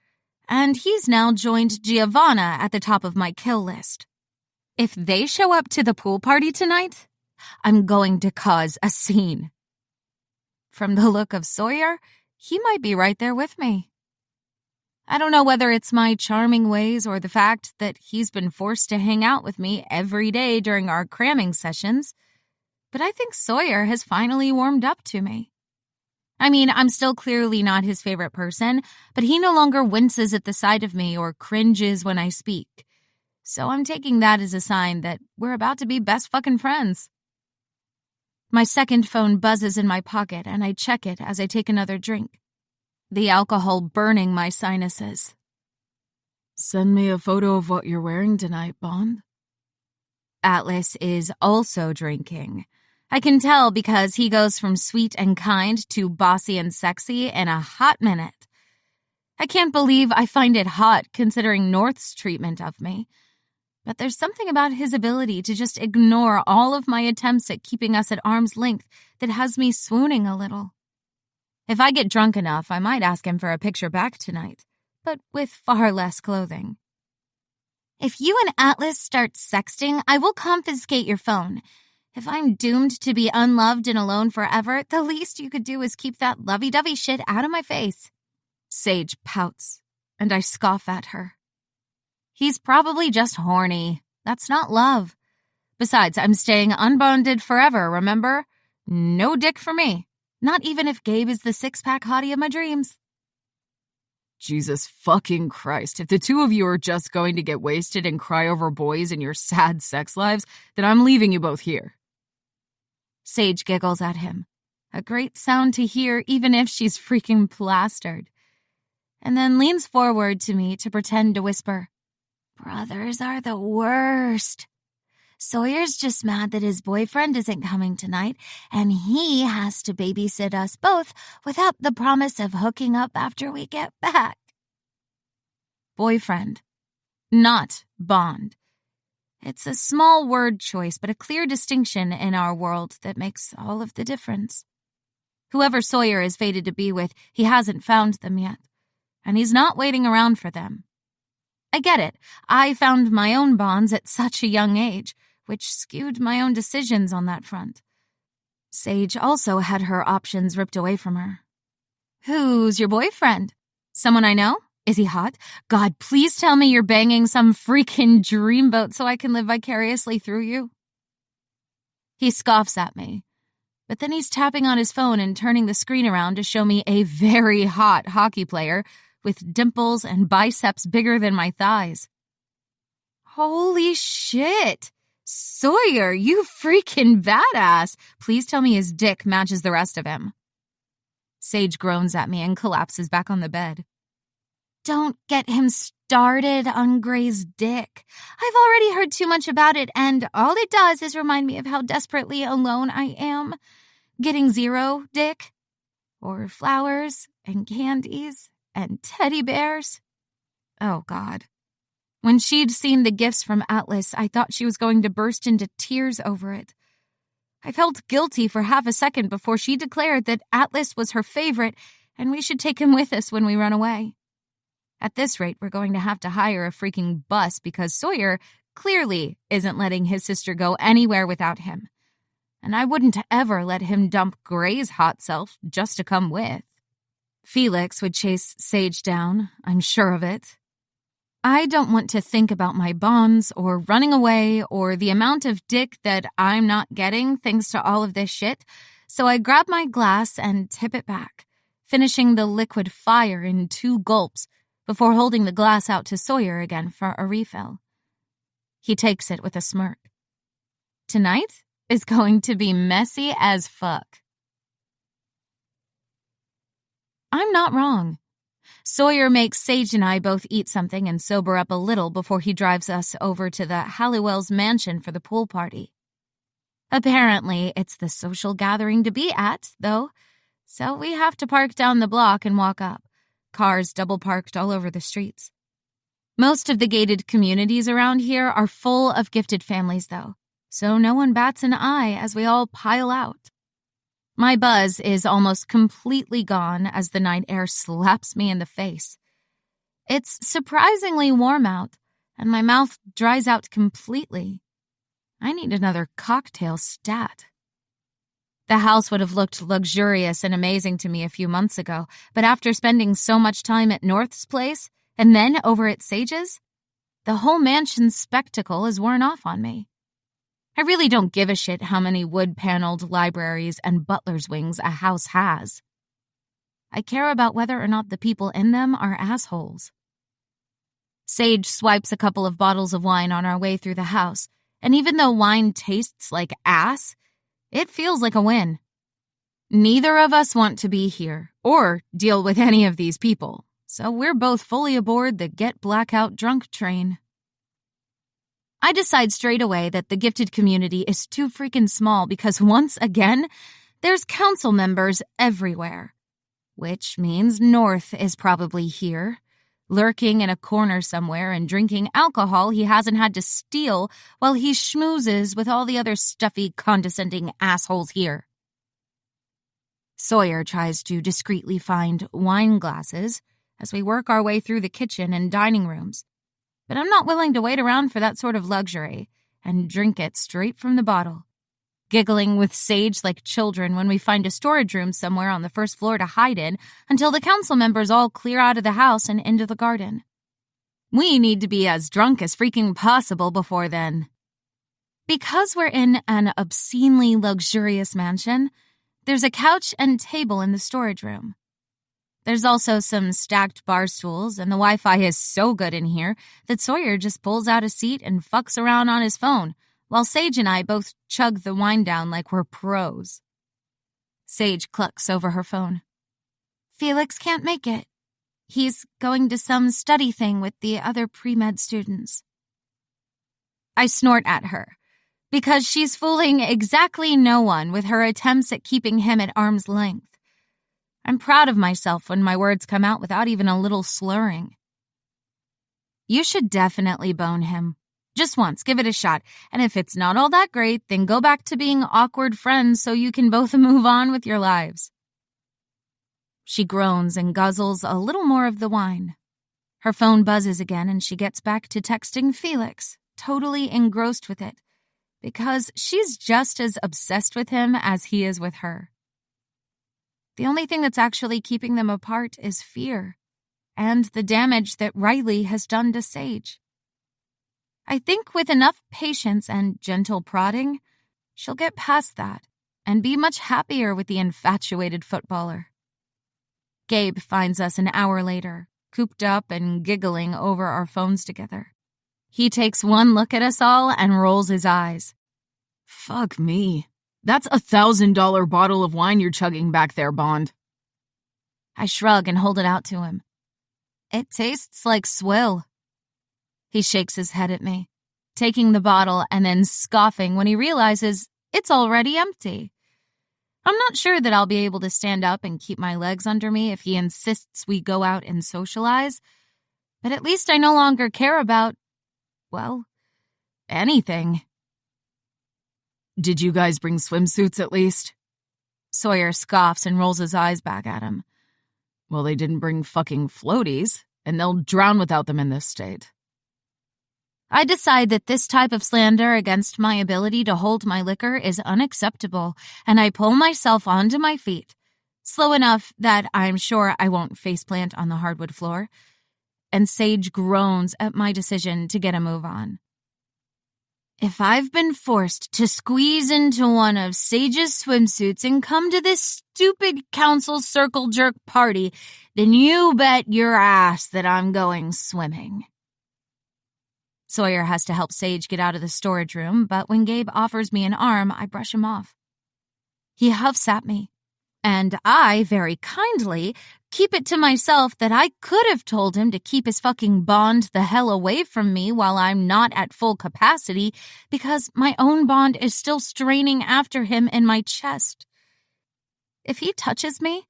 And he's now joined Giovanna at the top of my kill list. If they show up to the pool party tonight, I'm going to cause a scene. From the look of Sawyer, he might be right there with me. I don't know whether it's my charming ways or the fact that he's been forced to hang out with me every day during our cramming sessions, but I think Sawyer has finally warmed up to me. I mean, I'm still clearly not his favorite person, but he no longer winces at the sight of me or cringes when I speak. So I'm taking that as a sign that we're about to be best fucking friends. My second phone buzzes in my pocket, and I check it as I take another drink, the alcohol burning my sinuses. Send me a photo of what you're wearing tonight, Bond. Atlas is also drinking. I can tell because he goes from sweet and kind to bossy and sexy in a hot minute. I can't believe I find it hot considering North's treatment of me. But there's something about his ability to just ignore all of my attempts at keeping us at arm's length that has me swooning a little. If I get drunk enough, I might ask him for a picture back tonight, but with far less clothing. If you and Atlas start sexting, I will confiscate your phone. If I'm doomed to be unloved and alone forever, the least you could do is keep that lovey-dovey shit out of my face. Sage pouts, and I scoff at her. He's probably just horny. That's not love. Besides, I'm staying unbonded forever, remember? No dick for me. Not even if Gabe is the six-pack hottie of my dreams. Jesus fucking Christ, if the two of you are just going to get wasted and cry over boys in your sad sex lives, then I'm leaving you both here. Sage giggles at him. A great sound to hear even if she's freaking plastered. And then leans forward to me to pretend to whisper, "Brothers are the worst. Sawyer's just mad that his boyfriend isn't coming tonight, and he has to babysit us both without the promise of hooking up after we get back." Boyfriend, not bond. It's a small word choice, but a clear distinction in our world that makes all of the difference. Whoever Sawyer is fated to be with, he hasn't found them yet, and he's not waiting around for them. I get it. I found my own bonds at such a young age, which skewed my own decisions on that front. Sage also had her options ripped away from her. Who's your boyfriend? Someone I know? Is he hot? God, please tell me you're banging some freaking dreamboat so I can live vicariously through you. He scoffs at me, but then he's tapping on his phone and turning the screen around to show me a very hot hockey player with dimples and biceps bigger than my thighs. Holy shit! Sawyer, you freaking badass! Please tell me his dick matches the rest of him. Sage groans at me and collapses back on the bed. Don't get him started on Gray's dick. I've already heard too much about it, and all it does is remind me of how desperately alone I am. Getting zero dick, or flowers and candies and teddy bears. Oh, God. When she'd seen the gifts from Atlas, I thought she was going to burst into tears over it. I felt guilty for half a second before she declared that Atlas was her favorite and we should take him with us when we run away. At this rate, we're going to have to hire a freaking bus because Sawyer clearly isn't letting his sister go anywhere without him. And I wouldn't ever let him dump Gray's hot self just to come with. Felix would chase Sage down, I'm sure of it. I don't want to think about my bonds or running away or the amount of dick that I'm not getting thanks to all of this shit, so I grab my glass and tip it back, finishing the liquid fire in 2 gulps before holding the glass out to Sawyer again for a refill. He takes it with a smirk. Tonight is going to be messy as fuck. I'm not wrong. Sawyer makes Sage and I both eat something and sober up a little before he drives us over to the Halliwell's mansion for the pool party. Apparently, it's the social gathering to be at, though, so we have to park down the block and walk up, cars double parked all over the streets. Most of the gated communities around here are full of gifted families, though, so no one bats an eye as we all pile out. My buzz is almost completely gone as the night air slaps me in the face. It's surprisingly warm out, and my mouth dries out completely. I need another cocktail stat. The house would have looked luxurious and amazing to me a few months ago, but after spending so much time at North's place, and then over at Sage's, the whole mansion's spectacle has worn off on me. I really don't give a shit how many wood-paneled libraries and butler's wings a house has. I care about whether or not the people in them are assholes. Sage swipes a couple of bottles of wine on our way through the house, and even though wine tastes like ass, it feels like a win. Neither of us want to be here or deal with any of these people, so we're both fully aboard the get blackout drunk train. I decide straight away that the gifted community is too freaking small because once again, there's council members everywhere. Which means North is probably here, lurking in a corner somewhere and drinking alcohol he hasn't had to steal while he schmoozes with all the other stuffy, condescending assholes here. Sawyer tries to discreetly find wine glasses as we work our way through the kitchen and dining rooms, but I'm not willing to wait around for that sort of luxury and drink it straight from the bottle, giggling with Sage like children when we find a storage room somewhere on the first floor to hide in until the council members all clear out of the house and into the garden. We need to be as drunk as freaking possible before then. Because we're in an obscenely luxurious mansion, there's a couch and table in the storage room. There's also some stacked bar stools, and the Wi-Fi is so good in here that Sawyer just pulls out a seat and fucks around on his phone, while Sage and I both chug the wine down like we're pros. Sage clucks over her phone. Felix can't make it. He's going to some study thing with the other pre-med students. I snort at her, because she's fooling exactly no one with her attempts at keeping him at arm's length. I'm proud of myself when my words come out without even a little slurring. You should definitely bone him. Just once, give it a shot, and if it's not all that great, then go back to being awkward friends so you can both move on with your lives. She groans and guzzles a little more of the wine. Her phone buzzes again and she gets back to texting Felix, totally engrossed with it, because she's just as obsessed with him as he is with her. The only thing that's actually keeping them apart is fear, and the damage that Riley has done to Sage. I think with enough patience and gentle prodding, she'll get past that and be much happier with the infatuated footballer. Gabe finds us an hour later, cooped up and giggling over our phones together. He takes one look at us all and rolls his eyes. Fuck me. That's $1,000 bottle of wine you're chugging back there, Bond. I shrug and hold it out to him. It tastes like swill. He shakes his head at me, taking the bottle and then scoffing when he realizes it's already empty. I'm not sure that I'll be able to stand up and keep my legs under me if he insists we go out and socialize, but at least I no longer care about, well, anything. Did you guys bring swimsuits at least? Sawyer scoffs and rolls his eyes back at him. Well, they didn't bring fucking floaties, and they'll drown without them in this state. I decide that this type of slander against my ability to hold my liquor is unacceptable, and I pull myself onto my feet, slow enough that I'm sure I won't faceplant on the hardwood floor, and Sage groans at my decision to get a move on. If I've been forced to squeeze into one of Sage's swimsuits and come to this stupid council circle jerk party, then you bet your ass that I'm going swimming. Sawyer has to help Sage get out of the storage room, but when Gabe offers me an arm, I brush him off. He huffs at me, and I, very kindly, keep it to myself that I could have told him to keep his fucking Bond the hell away from me while I'm not at full capacity because my own Bond is still straining after him in my chest. If he touches me,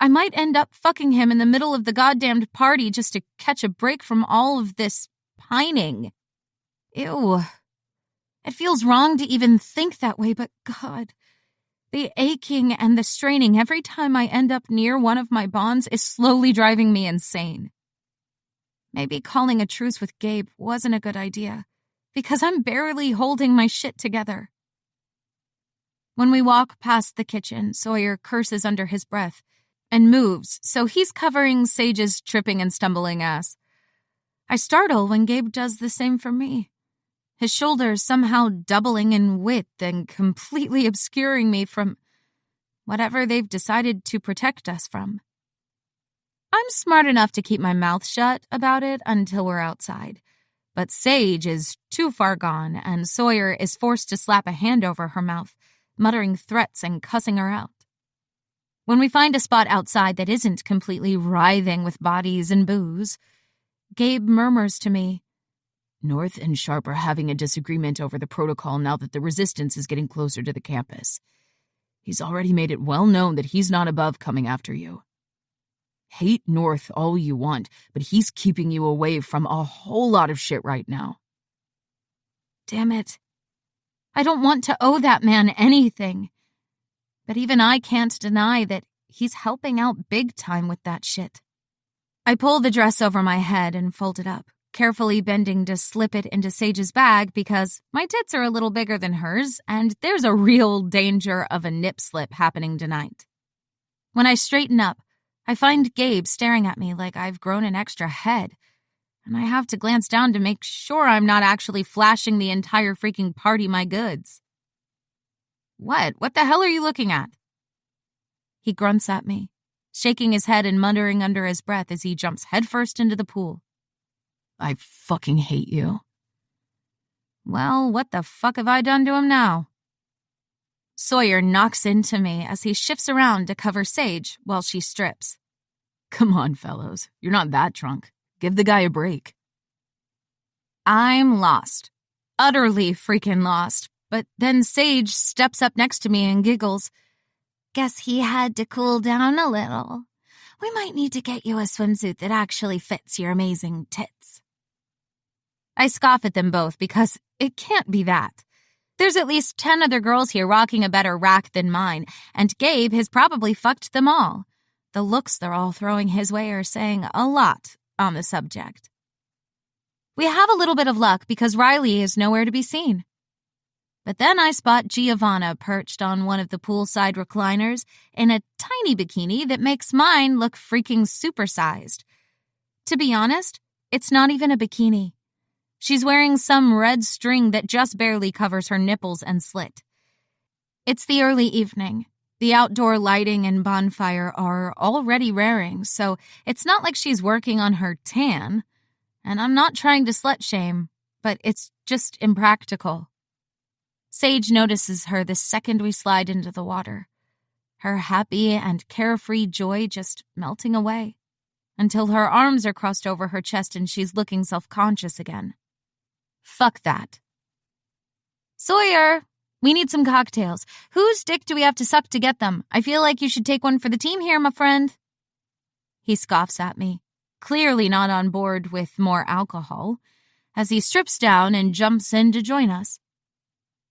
I might end up fucking him in the middle of the goddamned party just to catch a break from all of this pining. Ew. It feels wrong to even think that way, but God, the aching and the straining every time I end up near one of my bonds is slowly driving me insane. Maybe calling a truce with Gabe wasn't a good idea, because I'm barely holding my shit together. When we walk past the kitchen, Sawyer curses under his breath and moves, so he's covering Sage's tripping and stumbling ass. I startle when Gabe does the same for me, his shoulders somehow doubling in width and completely obscuring me from whatever they've decided to protect us from. I'm smart enough to keep my mouth shut about it until we're outside, but Sage is too far gone, and Sawyer is forced to slap a hand over her mouth, muttering threats and cussing her out. When we find a spot outside that isn't completely writhing with bodies and booze, Gabe murmurs to me, North and Sharp are having a disagreement over the protocol now that the resistance is getting closer to the campus. He's already made it well known that he's not above coming after you. Hate North all you want, but he's keeping you away from a whole lot of shit right now. Damn it. I don't want to owe that man anything. But even I can't deny that he's helping out big time with that shit. I pull the dress over my head and fold it up, carefully bending to slip it into Sage's bag because my tits are a little bigger than hers and there's a real danger of a nip slip happening tonight. When I straighten up, I find Gabe staring at me like I've grown an extra head, and I have to glance down to make sure I'm not actually flashing the entire freaking party my goods. What? What the hell are you looking at? He grunts at me, shaking his head and muttering under his breath as he jumps headfirst into the pool. I fucking hate you. Well, what the fuck have I done to him now? Sawyer knocks into me as he shifts around to cover Sage while she strips. Come on, fellows. You're not that drunk. Give the guy a break. I'm lost. Utterly freaking lost. But then Sage steps up next to me and giggles. Guess he had to cool down a little. We might need to get you a swimsuit that actually fits your amazing tits. I scoff at them both because it can't be that. There's at least 10 other girls here rocking a better rack than mine, and Gabe has probably fucked them all. The looks they're all throwing his way are saying a lot on the subject. We have a little bit of luck because Riley is nowhere to be seen. But then I spot Giovanna perched on one of the poolside recliners in a tiny bikini that makes mine look freaking supersized. To be honest, it's not even a bikini. She's wearing some red string that just barely covers her nipples and slit. It's the early evening. The outdoor lighting and bonfire are already raring, so it's not like she's working on her tan. And I'm not trying to slut shame, but it's just impractical. Sage notices her the second we slide into the water, her happy and carefree joy just melting away, until her arms are crossed over her chest and she's looking self-conscious again. Fuck that. Sawyer, we need some cocktails. Whose dick do we have to suck to get them? I feel like you should take one for the team here, my friend. He scoffs at me, clearly not on board with more alcohol, as he strips down and jumps in to join us.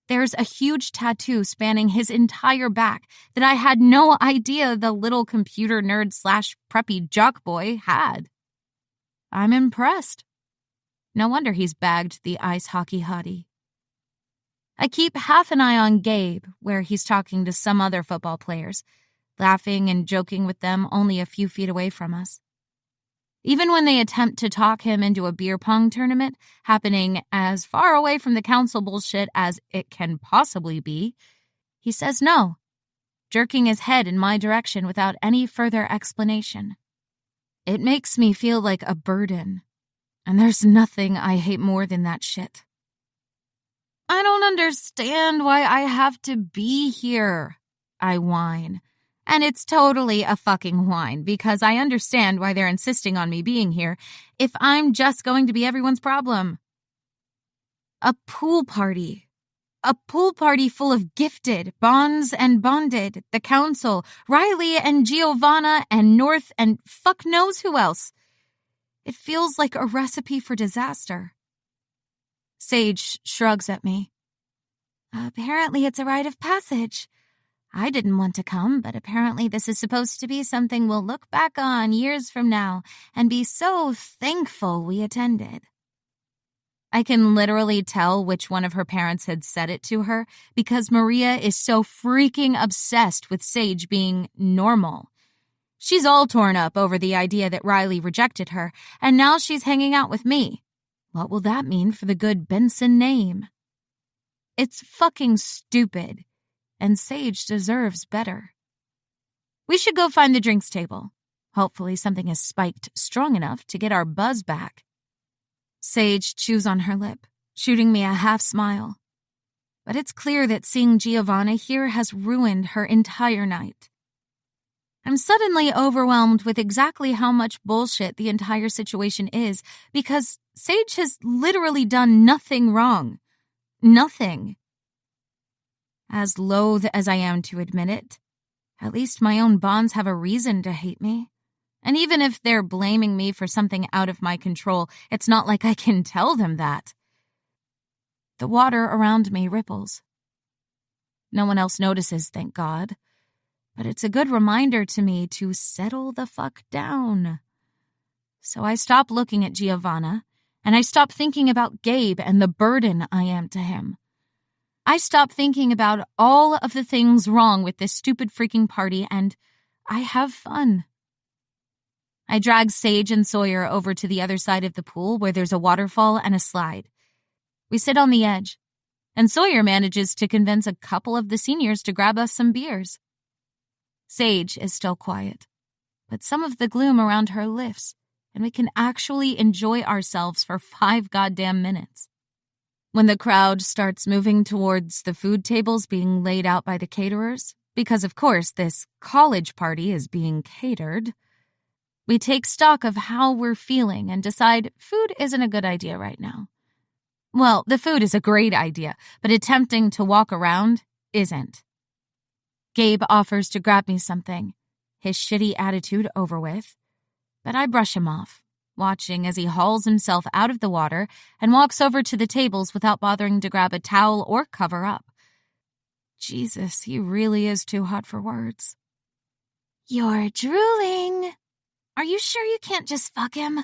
There's a huge tattoo spanning his entire back that I had no idea the little computer nerd / preppy jock boy had. I'm impressed. No wonder he's bagged the ice hockey hottie. I keep half an eye on Gabe, where he's talking to some other football players, laughing and joking with them only a few feet away from us. Even when they attempt to talk him into a beer pong tournament, happening as far away from the council bullshit as it can possibly be, he says no, jerking his head in my direction without any further explanation. It makes me feel like a burden. And there's nothing I hate more than that shit. I don't understand why I have to be here, I whine. And it's totally a fucking whine because I understand why they're insisting on me being here if I'm just going to be everyone's problem. A pool party. A pool party full of gifted, bonds and bonded, the council, Riley and Giovanna and North and fuck knows who else. It feels like a recipe for disaster. Sage shrugs at me. Apparently it's a rite of passage. I didn't want to come, but apparently this is supposed to be something we'll look back on years from now and be so thankful we attended. I can literally tell which one of her parents had said it to her because Maria is so freaking obsessed with Sage being normal. She's all torn up over the idea that Riley rejected her, and now she's hanging out with me. What will that mean for the good Benson name? It's fucking stupid, and Sage deserves better. We should go find the drinks table. Hopefully something is spiked strong enough to get our buzz back. Sage chews on her lip, shooting me a half smile. But it's clear that seeing Giovanna here has ruined her entire night. I'm suddenly overwhelmed with exactly how much bullshit the entire situation is because Sage has literally done nothing wrong. Nothing. As loath as I am to admit it, at least my own bonds have a reason to hate me. And even if they're blaming me for something out of my control, it's not like I can tell them that. The water around me ripples. No one else notices, thank God. But it's a good reminder to me to settle the fuck down. So I stop looking at Giovanna, and I stop thinking about Gabe and the burden I am to him. I stop thinking about all of the things wrong with this stupid freaking party, and I have fun. I drag Sage and Sawyer over to the other side of the pool where there's a waterfall and a slide. We sit on the edge, and Sawyer manages to convince a couple of the seniors to grab us some beers. Sage is still quiet, but some of the gloom around her lifts, and we can actually enjoy ourselves for 5 goddamn minutes. When the crowd starts moving towards the food tables being laid out by the caterers, because of course this college party is being catered, we take stock of how we're feeling and decide food isn't a good idea right now. Well, the food is a great idea, but attempting to walk around isn't. Gabe offers to grab me something, his shitty attitude over with, but I brush him off, watching as he hauls himself out of the water and walks over to the tables without bothering to grab a towel or cover up. Jesus, he really is too hot for words. "You're drooling. Are you sure you can't just fuck him?"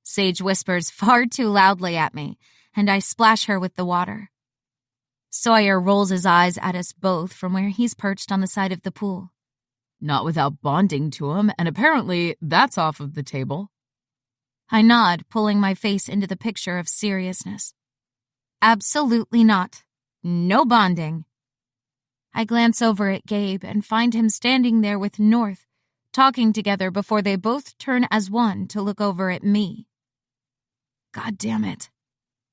Sage whispers far too loudly at me, and I splash her with the water. Sawyer rolls his eyes at us both from where he's perched on the side of the pool. Not without bonding to him, and apparently that's off of the table. I nod, pulling my face into the picture of seriousness. Absolutely not. No bonding. I glance over at Gabe and find him standing there with North, talking together before they both turn as one to look over at me. God damn it.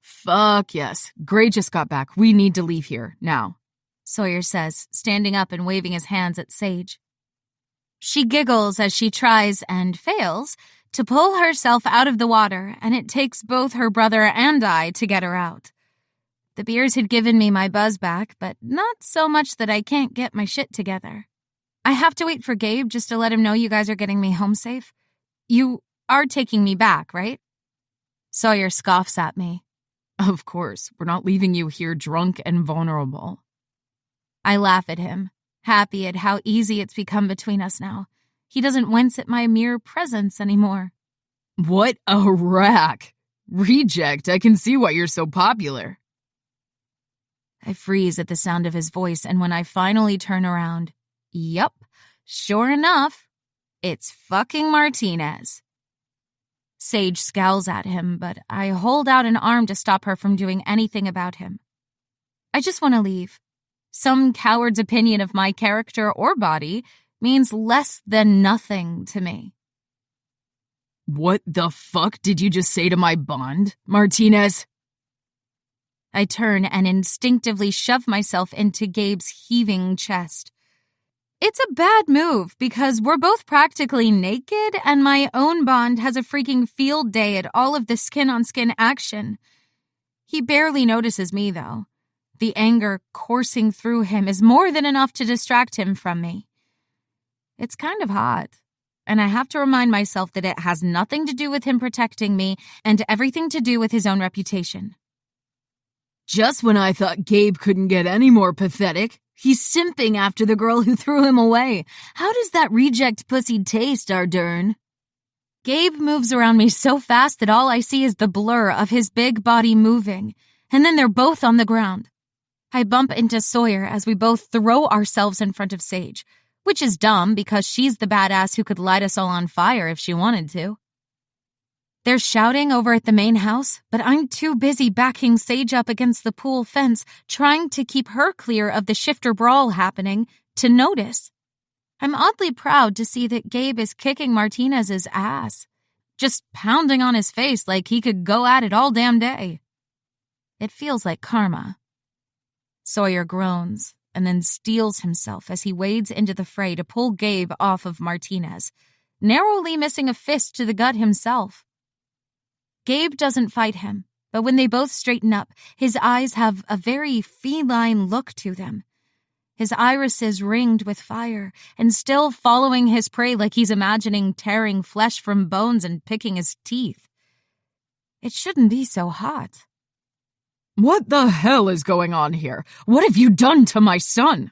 Fuck yes. Gray just got back. We need to leave here, now. Sawyer says, standing up and waving his hands at Sage. She giggles as she tries, and fails, to pull herself out of the water, and it takes both her brother and I to get her out. The beers had given me my buzz back, but not so much that I can't get my shit together. I have to wait for Gabe just to let him know you guys are getting me home safe. You are taking me back, right? Sawyer scoffs at me. Of course, we're not leaving you here drunk and vulnerable. I laugh at him, happy at how easy it's become between us now. He doesn't wince at my mere presence anymore. What a rack! Reject, I can see why you're so popular. I freeze at the sound of his voice, and when I finally turn around, yup, sure enough, it's fucking Martinez. Sage scowls at him, but I hold out an arm to stop her from doing anything about him. I just want to leave. Some coward's opinion of my character or body means less than nothing to me. What the fuck did you just say to my bond, Martinez? I turn and instinctively shove myself into Gabe's heaving chest. It's a bad move because we're both practically naked and my own bond has a freaking field day at all of the skin-on-skin action. He barely notices me, though. The anger coursing through him is more than enough to distract him from me. It's kind of hot, and I have to remind myself that it has nothing to do with him protecting me and everything to do with his own reputation. Just when I thought Gabe couldn't get any more pathetic, he's simping after the girl who threw him away. How does that reject pussy taste, Ardern? Gabe moves around me so fast that all I see is the blur of his big body moving, and then they're both on the ground. I bump into Sawyer as we both throw ourselves in front of Sage, which is dumb because she's the badass who could light us all on fire if she wanted to. They're shouting over at the main house, but I'm too busy backing Sage up against the pool fence, trying to keep her clear of the shifter brawl happening, to notice. I'm oddly proud to see that Gabe is kicking Martinez's ass, just pounding on his face like he could go at it all damn day. It feels like karma. Sawyer groans and then steels himself as he wades into the fray to pull Gabe off of Martinez, narrowly missing a fist to the gut himself. Gabe doesn't fight him, but when they both straighten up, his eyes have a very feline look to them. his irises ringed with fire, and still following his prey like he's imagining tearing flesh from bones and picking his teeth. It shouldn't be so hot. What the hell is going on here? What have you done to my son?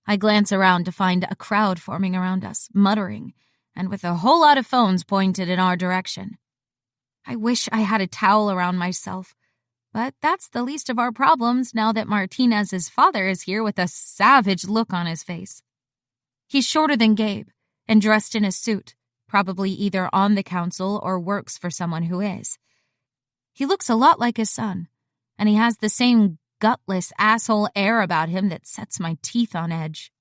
I glance around to find a crowd forming around us, muttering, and with a whole lot of phones pointed in our direction. I wish I had a towel around myself, but that's the least of our problems now that Martinez's father is here with a savage look on his face. He's shorter than Gabe and dressed in a suit, probably either on the council or works for someone who is. He looks a lot like his son, and he has the same gutless asshole air about him that sets my teeth on edge.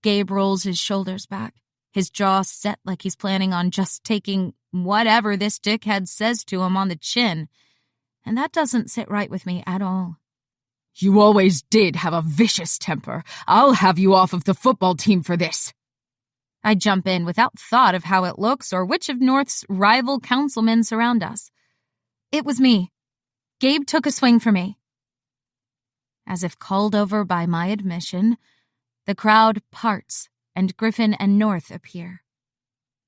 Gabe rolls his shoulders back, his jaw set like he's planning on just taking whatever this dickhead says to him on the chin, and that doesn't sit right with me at all. You always did have a vicious temper. I'll have you off of the football team for this. I jump in without thought of how it looks or which of North's rival councilmen surround us. It was me. Gabe took a swing for me. As if called over by my admission, the crowd parts and Griffin and North appear.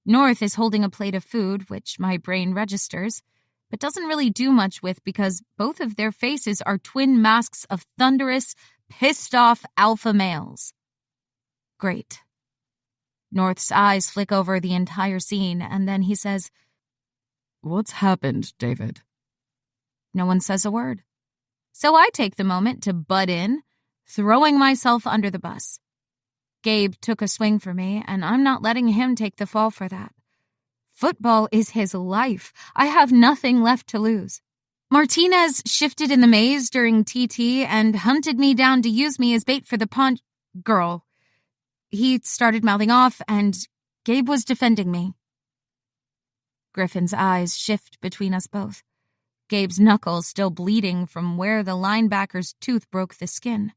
North is holding a plate of food, which my brain registers, but doesn't really do much with because both of their faces are twin masks of thunderous, pissed-off alpha males. Great. North's eyes flick over the entire scene, and then he says, What's happened, David? No one says a word. So I take the moment to butt in, throwing myself under the bus. Gabe took a swing for me, and I'm not letting him take the fall for that. Football is his life. I have nothing left to lose. Martinez shifted in the maze during TT and hunted me down to use me as bait for the punch girl. He started mouthing off, and Gabe was defending me. Griffin's eyes shift between us both, Gabe's knuckles still bleeding from where the linebacker's tooth broke the skin.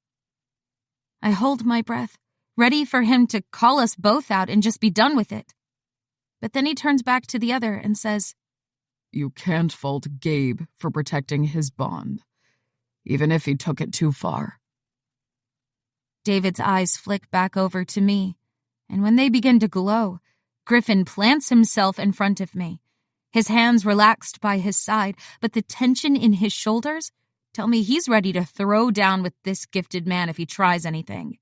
I hold my breath, ready for him to call us both out and just be done with it. But then he turns back to the other and says, You can't fault Gabe for protecting his bond, even if he took it too far. David's eyes flick back over to me, and when they begin to glow, Griffin plants himself in front of me, his hands relaxed by his side, but the tension in his shoulders tell me he's ready to throw down with this gifted man if he tries anything.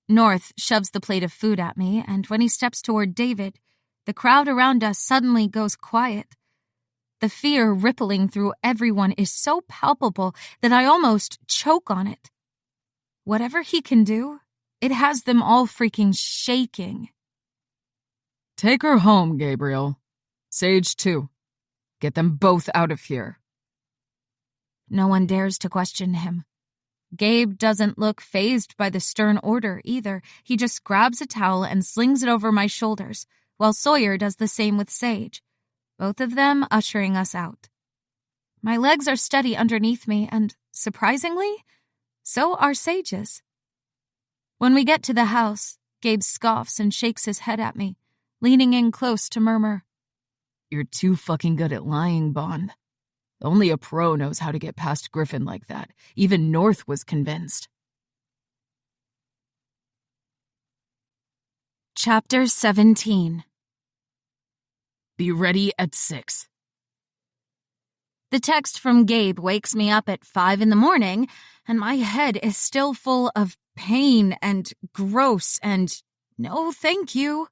North shoves the plate of food at me, and when he steps toward David, the crowd around us suddenly goes quiet. The fear rippling through everyone is so palpable that I almost choke on it. Whatever he can do, it has them all freaking shaking. Take her home, Gabriel. Sage, too. Get them both out of here. No one dares to question him. Gabe doesn't look fazed by the stern order either. He just grabs a towel and slings it over my shoulders, while Sawyer does the same with Sage, both of them ushering us out. My legs are steady underneath me, and, surprisingly, so are Sage's. When we get to the house, Gabe scoffs and shakes his head at me, leaning in close to murmur, You're too fucking good at lying, Bond. Only a pro knows how to get past Griffin like that. Even North was convinced. Chapter 17. Be ready at 6. The text from Gabe wakes me up at 5 a.m, and my head is still full of pain and gross and no thank you.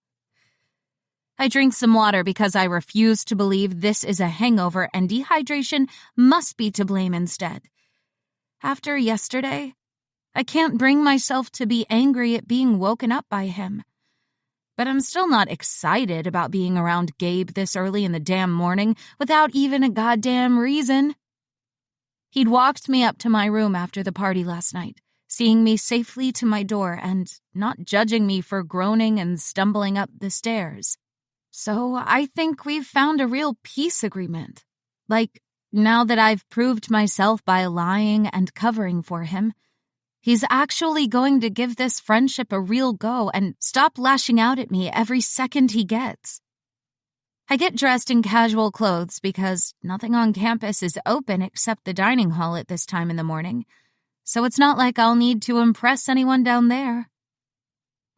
I drink some water because I refuse to believe this is a hangover and dehydration must be to blame instead. After yesterday, I can't bring myself to be angry at being woken up by him. But I'm still not excited about being around Gabe this early in the damn morning without even a goddamn reason. He'd walked me up to my room after the party last night, seeing me safely to my door and not judging me for groaning and stumbling up the stairs. So I think we've found a real peace agreement. Like, now that I've proved myself by lying and covering for him, he's actually going to give this friendship a real go and stop lashing out at me every second he gets. I get dressed in casual clothes because nothing on campus is open except the dining hall at this time in the morning. so it's not like I'll need to impress anyone down there.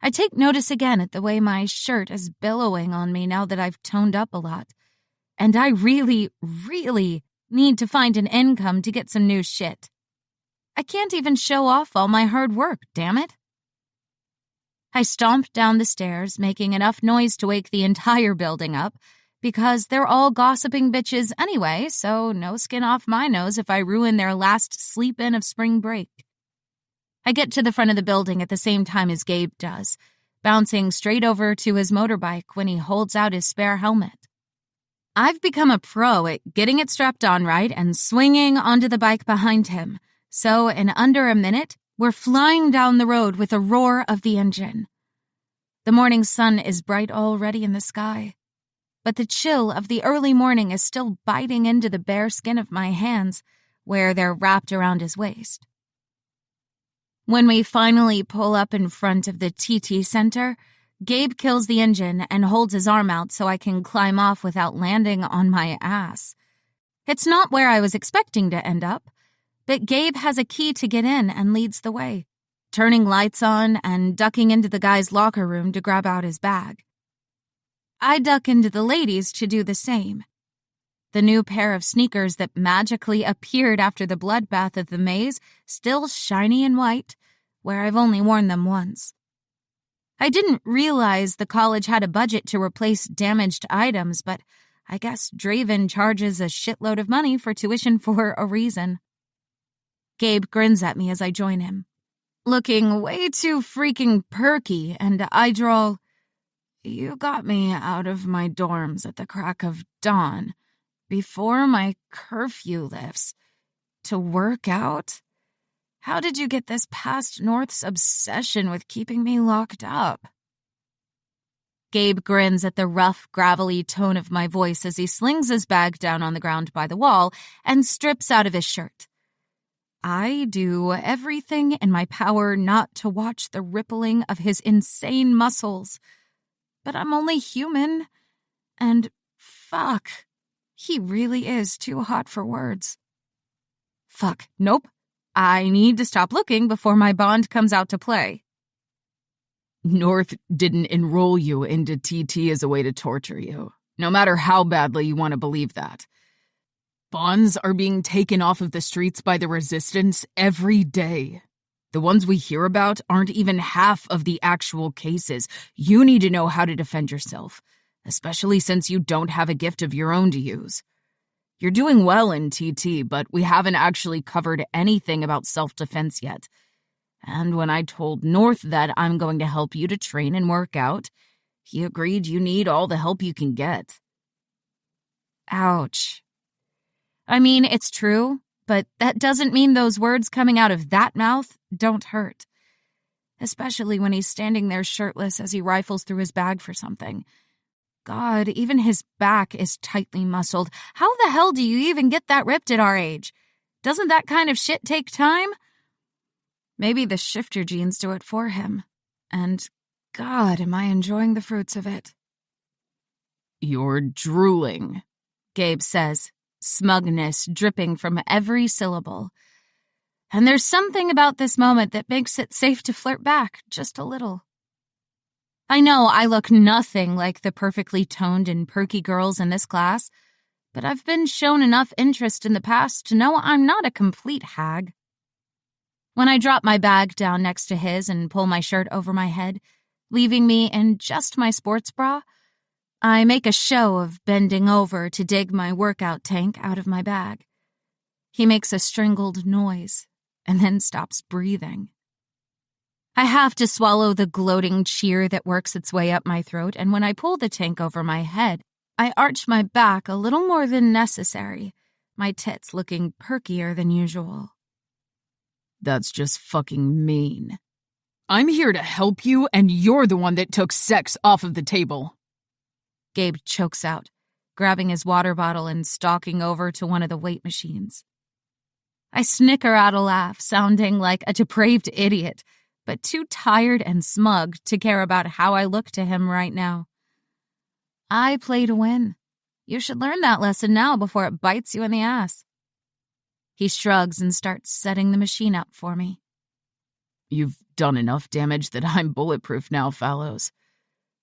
I take notice again at the way my shirt is billowing on me now that I've toned up a lot, and I really, really need to find an income to get some new shit. I can't even show off all my hard work, damn it. I stomp down the stairs, making enough noise to wake the entire building up, because they're all gossiping bitches anyway, so no skin off my nose if I ruin their last sleep-in of spring break. I get to the front of the building at the same time as Gabe does, bouncing straight over to his motorbike when he holds out his spare helmet. I've become a pro at getting it strapped on right and swinging onto the bike behind him, so in under a minute, we're flying down the road with a roar of the engine. The morning sun is bright already in the sky, but the chill of the early morning is still biting into the bare skin of my hands, where they're wrapped around his waist. When we finally pull up in front of the TT Center, Gabe kills the engine and holds his arm out so I can climb off without landing on my ass. It's not where I was expecting to end up, but Gabe has a key to get in and leads the way, turning lights on and ducking into the guy's locker room to grab out his bag. I duck into the ladies to do the same. The new pair of sneakers that magically appeared after the bloodbath of the maze, still shiny and white, where I've only worn them once. I didn't realize the college had a budget to replace damaged items, but I guess Draven charges a shitload of money for tuition for a reason. Gabe grins at me as I join him, looking way too freaking perky, and I drawl, "You got me out of my dorms at the crack of dawn, before my curfew lifts, to work out? How did you get this past North's obsession with keeping me locked up?" Gabe grins at the rough, gravelly tone of my voice as he slings his bag down on the ground by the wall and strips out of his shirt. I do everything in my power not to watch the rippling of his insane muscles, but I'm only human, and fuck, he really is too hot for words. Fuck, nope. I need to stop looking before my bond comes out to play. North didn't enroll you into TT as a way to torture you, no matter how badly you want to believe that. Bonds are being taken off of the streets by the resistance every day. The ones we hear about aren't even half of the actual cases. You need to know how to defend yourself, especially since you don't have a gift of your own to use. You're doing well in TT, but we haven't actually covered anything about self-defense yet. And when I told North that I'm going to help you to train and work out, he agreed you need all the help you can get. Ouch. I mean, it's true, but that doesn't mean those words coming out of that mouth don't hurt. Especially when he's standing there shirtless as he rifles through his bag for something. God, even his back is tightly muscled. How the hell do you even get that ripped at our age? Doesn't that kind of shit take time? Maybe the shifter genes do it for him. And God, am I enjoying the fruits of it. You're drooling, Gabe says, smugness dripping from every syllable. And there's something about this moment that makes it safe to flirt back just a little. I know I look nothing like the perfectly toned and perky girls in this class, but I've been shown enough interest in the past to know I'm not a complete hag. When I drop my bag down next to his and pull my shirt over my head, leaving me in just my sports bra, I make a show of bending over to dig my workout tank out of my bag. He makes a strangled noise and then stops breathing. I have to swallow the gloating cheer that works its way up my throat, and when I pull the tank over my head, I arch my back a little more than necessary, my tits looking perkier than usual. That's just fucking mean. I'm here to help you, and you're the one that took sex off of the table. Gabe chokes out, grabbing his water bottle and stalking over to one of the weight machines. I snicker out a laugh, sounding like a depraved idiot, but too tired and smug to care about how I look to him right now. I play to win. You should learn that lesson now before it bites you in the ass. He shrugs and starts setting the machine up for me. You've done enough damage that I'm bulletproof now, Fallows.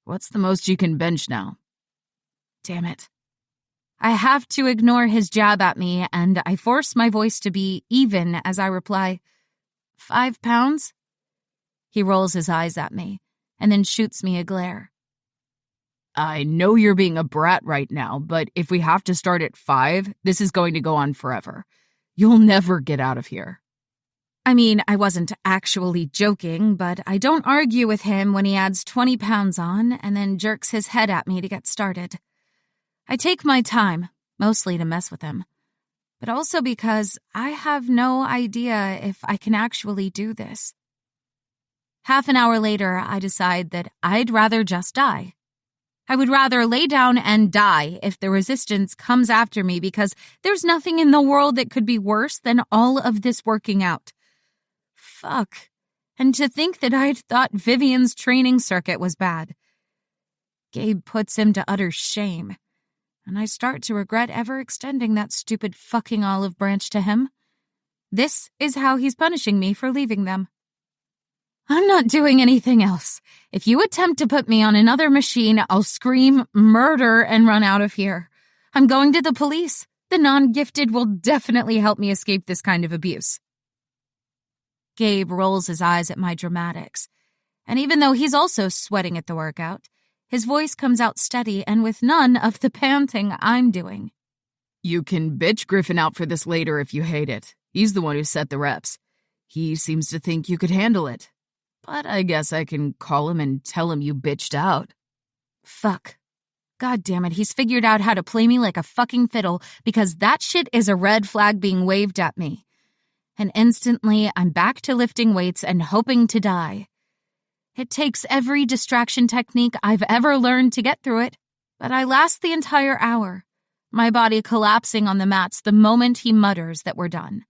What's the most you can bench now? Damn it. I have to ignore his jab at me, and I force my voice to be even as I reply, 5 pounds? He rolls his eyes at me, and then shoots me a glare. I know you're being a brat right now, but if we have to start at 5, this is going to go on forever. You'll never get out of here. I mean, I wasn't actually joking, but I don't argue with him when he adds 20 pounds on and then jerks his head at me to get started. I take my time, mostly to mess with him, but also because I have no idea if I can actually do this. Half an hour later, I decide that I'd rather just die. I would rather lay down and die if the resistance comes after me, because there's nothing in the world that could be worse than all of this working out. Fuck. And to think that I'd thought Vivian's training circuit was bad. Gabe puts him to utter shame, and I start to regret ever extending that stupid fucking olive branch to him. This is how he's punishing me for leaving them. I'm not doing anything else. If you attempt to put me on another machine, I'll scream murder and run out of here. I'm going to the police. The non-gifted will definitely help me escape this kind of abuse. Gabe rolls his eyes at my dramatics, and even though he's also sweating at the workout, his voice comes out steady and with none of the panting I'm doing. You can bitch Griffin out for this later if you hate it. He's the one who set the reps. He seems to think you could handle it. But I guess I can call him and tell him you bitched out. Fuck. God damn it, he's figured out how to play me like a fucking fiddle, because that shit is a red flag being waved at me. And instantly, I'm back to lifting weights and hoping to die. It takes every distraction technique I've ever learned to get through it, but I last the entire hour, my body collapsing on the mats the moment he mutters that we're done.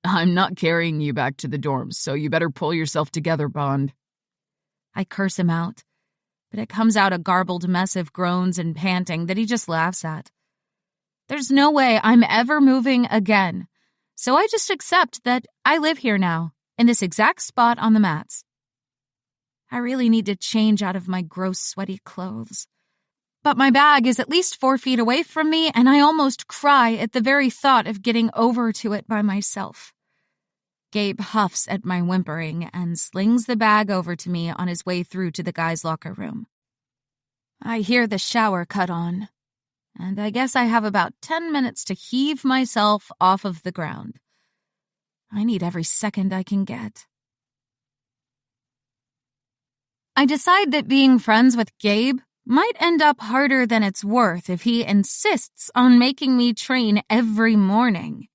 I'm not carrying you back to the dorms, so you better pull yourself together, Bond. I curse him out, but it comes out a garbled mess of groans and panting that he just laughs at. There's no way I'm ever moving again, so I just accept that I live here now, in this exact spot on the mats. I really need to change out of my gross, sweaty clothes. But my bag is at least 4 feet away from me, and I almost cry at the very thought of getting over to it by myself. Gabe huffs at my whimpering and slings the bag over to me on his way through to the guys' locker room. I hear the shower cut on, and I guess I have about 10 minutes to heave myself off of the ground. I need every second I can get. I decide that being friends with Gabe might end up harder than it's worth if he insists on making me train every morning.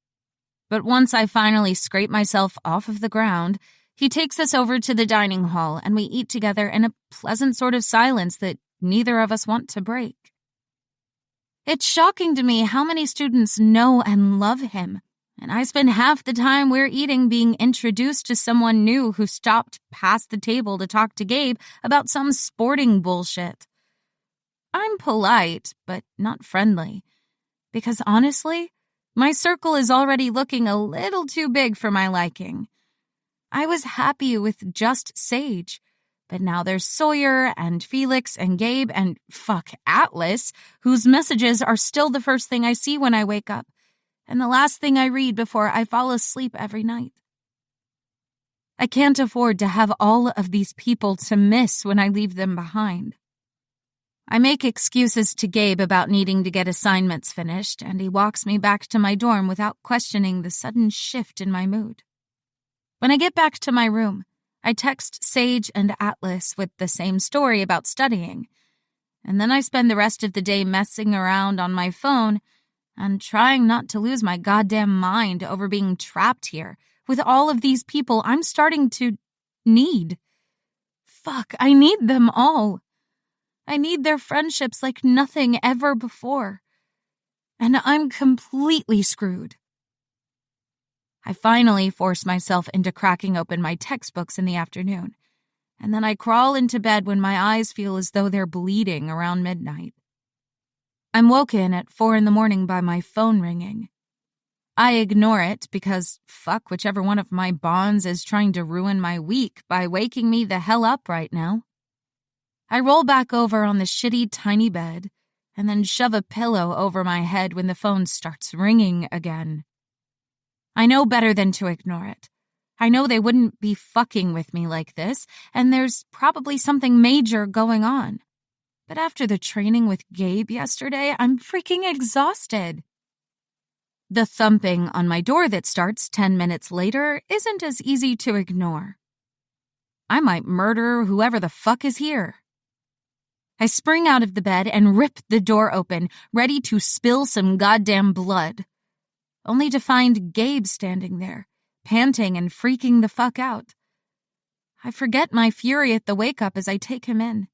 But once I finally scrape myself off of the ground, he takes us over to the dining hall and we eat together in a pleasant sort of silence that neither of us want to break. It's shocking to me how many students know and love him, and I spend half the time we're eating being introduced to someone new who stopped past the table to talk to Gabe about some sporting bullshit. I'm polite, but not friendly, because honestly, my circle is already looking a little too big for my liking. I was happy with just Sage, but now there's Sawyer and Felix and Gabe and Atlas, whose messages are still the first thing I see when I wake up, and the last thing I read before I fall asleep every night. I can't afford to have all of these people to miss when I leave them behind. I make excuses to Gabe about needing to get assignments finished, and he walks me back to my dorm without questioning the sudden shift in my mood. When I get back to my room, I text Sage and Atlas with the same story about studying, and then I spend the rest of the day messing around on my phone and trying not to lose my goddamn mind over being trapped here with all of these people I'm starting to need. I need them all. I need their friendships like nothing ever before. And I'm completely screwed. I finally force myself into cracking open my textbooks in the afternoon, and then I crawl into bed when my eyes feel as though they're bleeding around midnight. I'm woken at 4 a.m. by my phone ringing. I ignore it because fuck whichever one of my bonds is trying to ruin my week by waking me the hell up right now. I roll back over on the shitty tiny bed and then shove a pillow over my head when the phone starts ringing again. I know better than to ignore it. I know they wouldn't be fucking with me like this, and there's probably something major going on. But after the training with Gabe yesterday, I'm freaking exhausted. The thumping on my door that starts 10 minutes later isn't as easy to ignore. I might murder whoever the fuck is here. I spring out of the bed and rip the door open, ready to spill some goddamn blood. Only to find Gabe standing there, panting and freaking the fuck out. I forget my fury at the wake-up as I take him in.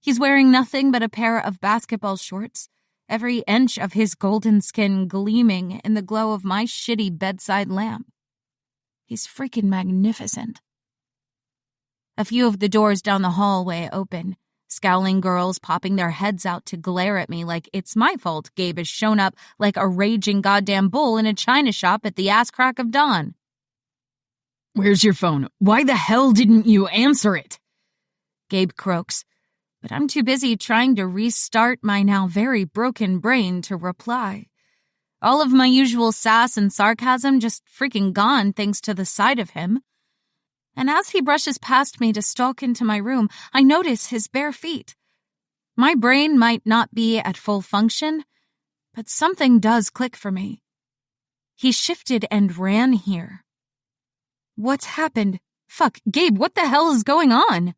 He's wearing nothing but a pair of basketball shorts, every inch of his golden skin gleaming in the glow of my shitty bedside lamp. He's freaking magnificent. A few of the doors down the hallway open, scowling girls popping their heads out to glare at me like it's my fault Gabe has shown up like a raging goddamn bull in a china shop at the ass crack of dawn. Where's your phone? Why the hell didn't you answer it? Gabe croaks, but I'm too busy trying to restart my now very broken brain to reply. All of my usual sass and sarcasm just freaking gone thanks to the sight of him. And as he brushes past me to stalk into my room, I notice his bare feet. My brain might not be at full function, but something does click for me. He shifted and ran here. What's happened? Fuck, Gabe, what the hell is going on?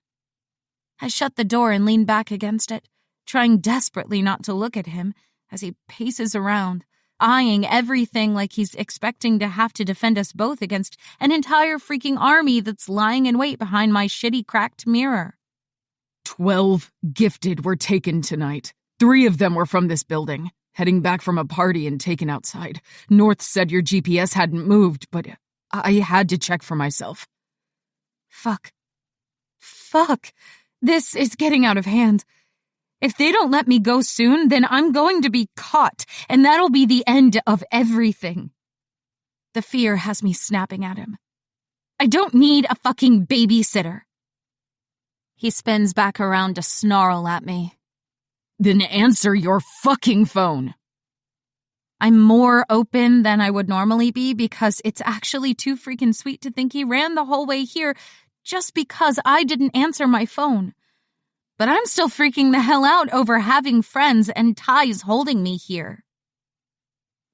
I shut the door and lean back against it, trying desperately not to look at him as he paces around, eyeing everything like he's expecting to have to defend us both against an entire freaking army that's lying in wait behind my shitty cracked mirror. 12 gifted were taken tonight. 3 of them were from this building, heading back from a party and taken outside. North said your GPS hadn't moved, but I had to check for myself. Fuck. This is getting out of hand. If they don't let me go soon, then I'm going to be caught, and that'll be the end of everything. The fear has me snapping at him. I don't need a fucking babysitter. He spins back around to snarl at me. Then answer your fucking phone. I'm more open than I would normally be because it's actually too freaking sweet to think he ran the whole way here just because I didn't answer my phone. But I'm still freaking the hell out over having friends and ties holding me here.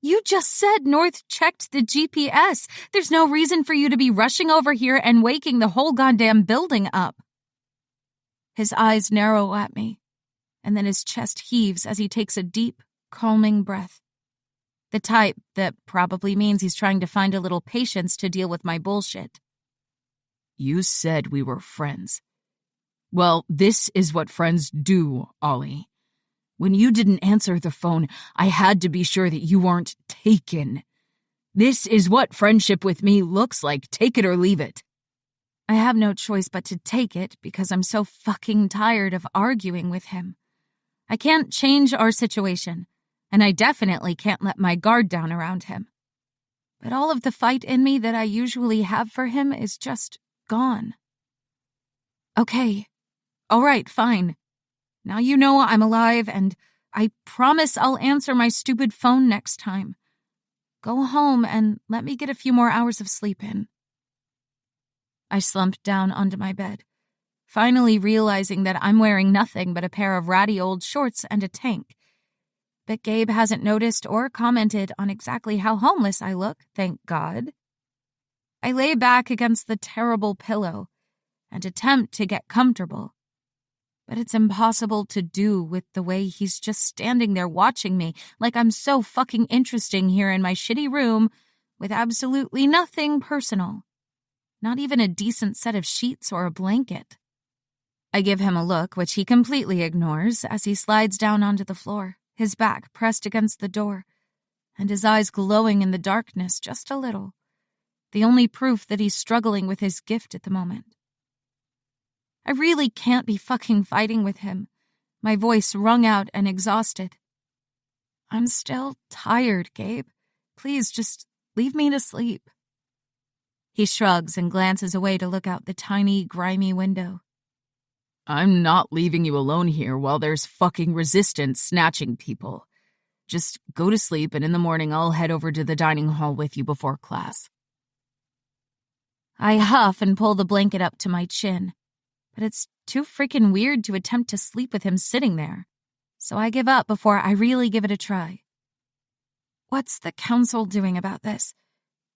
You just said North checked the GPS. There's no reason for you to be rushing over here and waking the whole goddamn building up. His eyes narrow at me, and then his chest heaves as he takes a deep, calming breath. The type that probably means he's trying to find a little patience to deal with my bullshit. You said we were friends. Well, this is what friends do, Ollie. When you didn't answer the phone, I had to be sure that you weren't taken. This is what friendship with me looks like. Take it or leave it. I have no choice but to take it because I'm so fucking tired of arguing with him. I can't change our situation, and I definitely can't let my guard down around him. But all of the fight in me that I usually have for him is just gone. Okay. All right, fine. Now you know I'm alive, and I promise I'll answer my stupid phone next time. Go home and let me get a few more hours of sleep in. I slumped down onto my bed, finally realizing that I'm wearing nothing but a pair of ratty old shorts and a tank. But Gabe hasn't noticed or commented on exactly how homeless I look, thank God. I lay back against the terrible pillow and attempt to get comfortable. But it's impossible to do with the way he's just standing there watching me like I'm so fucking interesting here in my shitty room with absolutely nothing personal. Not even a decent set of sheets or a blanket. I give him a look which he completely ignores as he slides down onto the floor, his back pressed against the door, and his eyes glowing in the darkness just a little. The only proof that he's struggling with his gift at the moment. I really can't be fucking fighting with him, my voice wrung out and exhausted. I'm still tired, Gabe. Please just Leave me to sleep." He shrugs and glances away to look out the tiny, grimy window. "I'm not leaving you alone here while there's fucking resistance snatching people. Just go to sleep, and in the morning I'll head over to the dining hall with you before class." I huff and pull the blanket up to my chin, but it's too freaking weird to attempt to sleep with him sitting there, so I give up before I really give it a try. What's the council doing about this?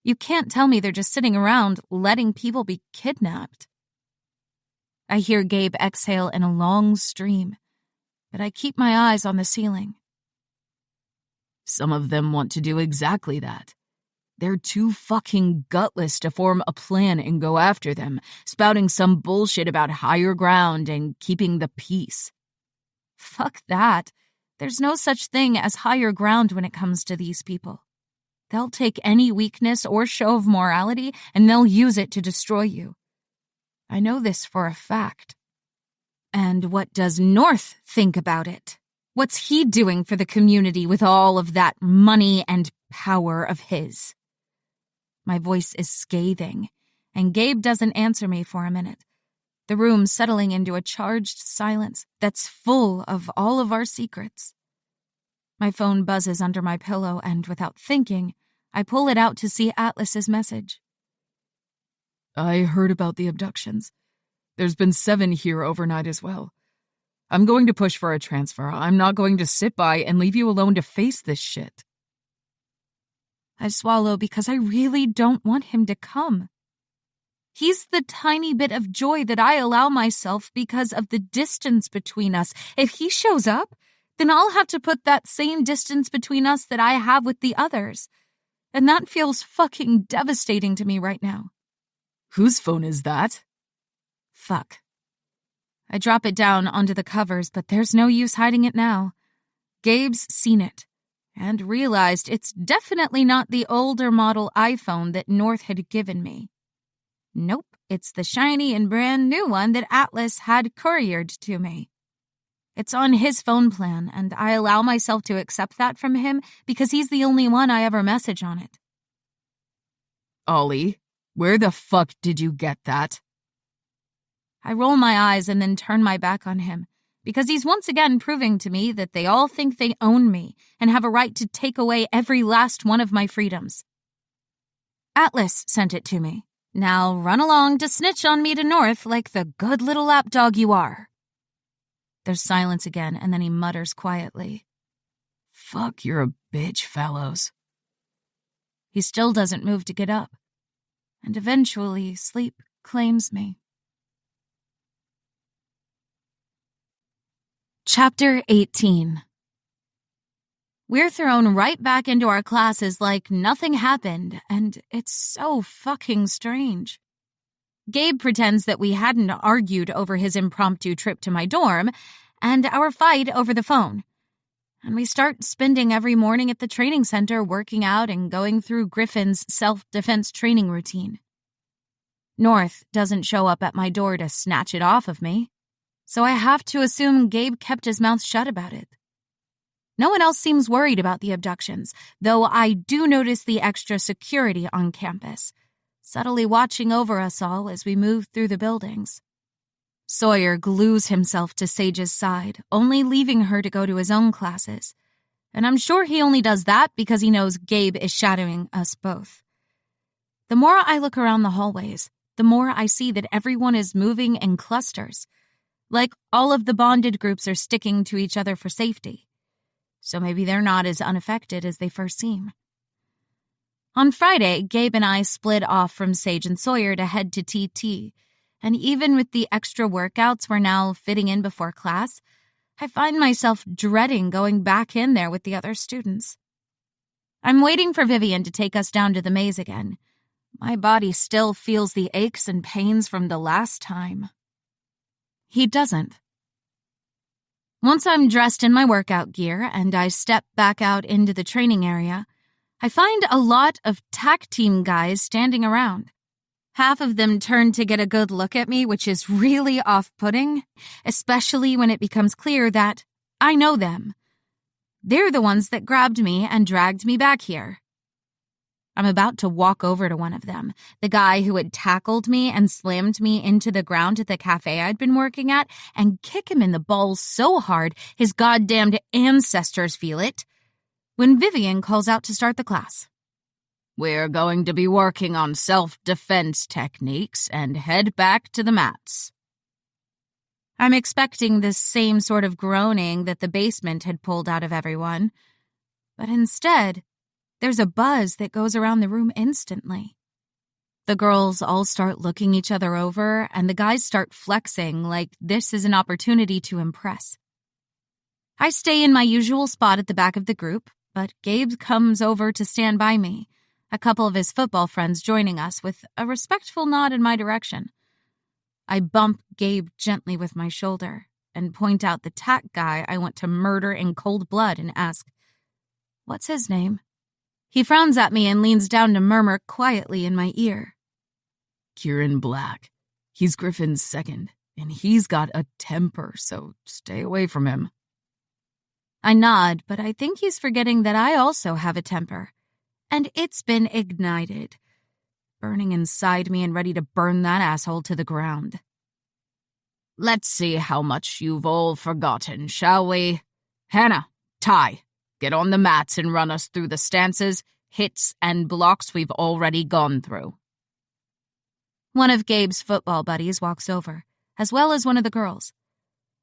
You can't tell me they're just sitting around letting people be kidnapped. I hear Gabe exhale in a long stream, but I keep my eyes on the ceiling. Some of them want to do exactly that. They're too fucking gutless to form a plan and go after them, spouting some bullshit about higher ground and keeping the peace. Fuck that. There's no such thing as higher ground when it comes to these people. They'll take any weakness or show of morality and they'll use it to destroy you. I know this for a fact. And what does North think about it? What's he doing for the community with all of that money and power of his? My voice is scathing, and Gabe doesn't answer me for a minute, the room settling into a charged silence that's full of all of our secrets. My phone buzzes under my pillow, and without thinking, I pull it out to see Atlas's message. "I heard about the abductions. There's been 7 here overnight as well. I'm going to push for a transfer. I'm not going to sit by and leave you alone to face this shit." I swallow because I really don't want him to come. He's the tiny bit of joy that I allow myself because of the distance between us. If he shows up, then I'll have to put that same distance between us that I have with the others. And that feels fucking devastating to me right now. "Whose phone is that?" Fuck. I drop it down onto the covers, but there's no use hiding it now. Gabe's seen it, and realized it's definitely not the older model iPhone that North had given me. Nope, it's the shiny and brand new one that Atlas had couriered to me. It's on his phone plan, and I allow myself to accept that from him because he's the only one I ever message on it. "Ollie, where the fuck did you get that?" I roll my eyes and then turn my back on him, because he's once again proving to me that they all think they own me and have a right to take away every last one of my freedoms. Atlas sent it to me. Now run along to snitch on me to North like the good little lapdog you are. There's silence again, and then he mutters quietly, "Fuck, you're a bitch, Fellows." He still doesn't move to get up, and eventually sleep claims me. Chapter 18. We're thrown right back into our classes like nothing happened, and it's so fucking strange. Gabe pretends that we hadn't argued over his impromptu trip to my dorm and our fight over the phone. And we start spending every morning at the training center working out and going through Griffin's self-defense training routine. North doesn't show up at my door to snatch it off of me, so I have to assume Gabe kept his mouth shut about it. No one else seems worried about the abductions, though I do notice the extra security on campus, subtly watching over us all as we move through the buildings. Sawyer glues himself to Sage's side, only leaving her to go to his own classes, and I'm sure he only does that because he knows Gabe is shadowing us both. The more I look around the hallways, the more I see that everyone is moving in clusters, like all of the bonded groups are sticking to each other for safety. So maybe they're not as unaffected as they first seem. On Friday, Gabe and I split off from Sage and Sawyer to head to TT, and even with the extra workouts we're now fitting in before class, I find myself dreading going back in there with the other students. I'm waiting for Vivian to take us down to the maze again. My body still feels the aches and pains from the last time. He doesn't. Once I'm dressed in my workout gear and I step back out into the training area, I find a lot of TAC team guys standing around. Half of them turn to get a good look at me, which is really off-putting, especially when it becomes clear that I know them. They're the ones that grabbed me and dragged me back here. I'm about to walk over to one of them, the guy who had tackled me and slammed me into the ground at the cafe I'd been working at, and kick him in the balls so hard his goddamned ancestors feel it, when Vivian calls out to start the class. We're going to be working on self-defense techniques and head back to the mats. I'm expecting this same sort of groaning that the basement had pulled out of everyone, but instead, there's a buzz that goes around the room instantly. The girls all start looking each other over, and the guys start flexing like this is an opportunity to impress. I stay in my usual spot at the back of the group, but Gabe comes over to stand by me, a couple of his football friends joining us with a respectful nod in my direction. I bump Gabe gently with my shoulder and point out the tack guy I want to murder in cold blood and ask, "What's his name?" He frowns at me and leans down to murmur quietly in my ear. Kieran Black. He's Griffin's second, and he's got a temper, so stay away from him. I nod, but I think he's forgetting that I also have a temper, and it's been ignited, burning inside me and ready to burn that asshole to the ground. Let's see how much you've all forgotten, shall we? Hannah, Ty, get on the mats and run us through the stances, hits, and blocks we've already gone through. One of Gabe's football buddies walks over, as well as one of the girls.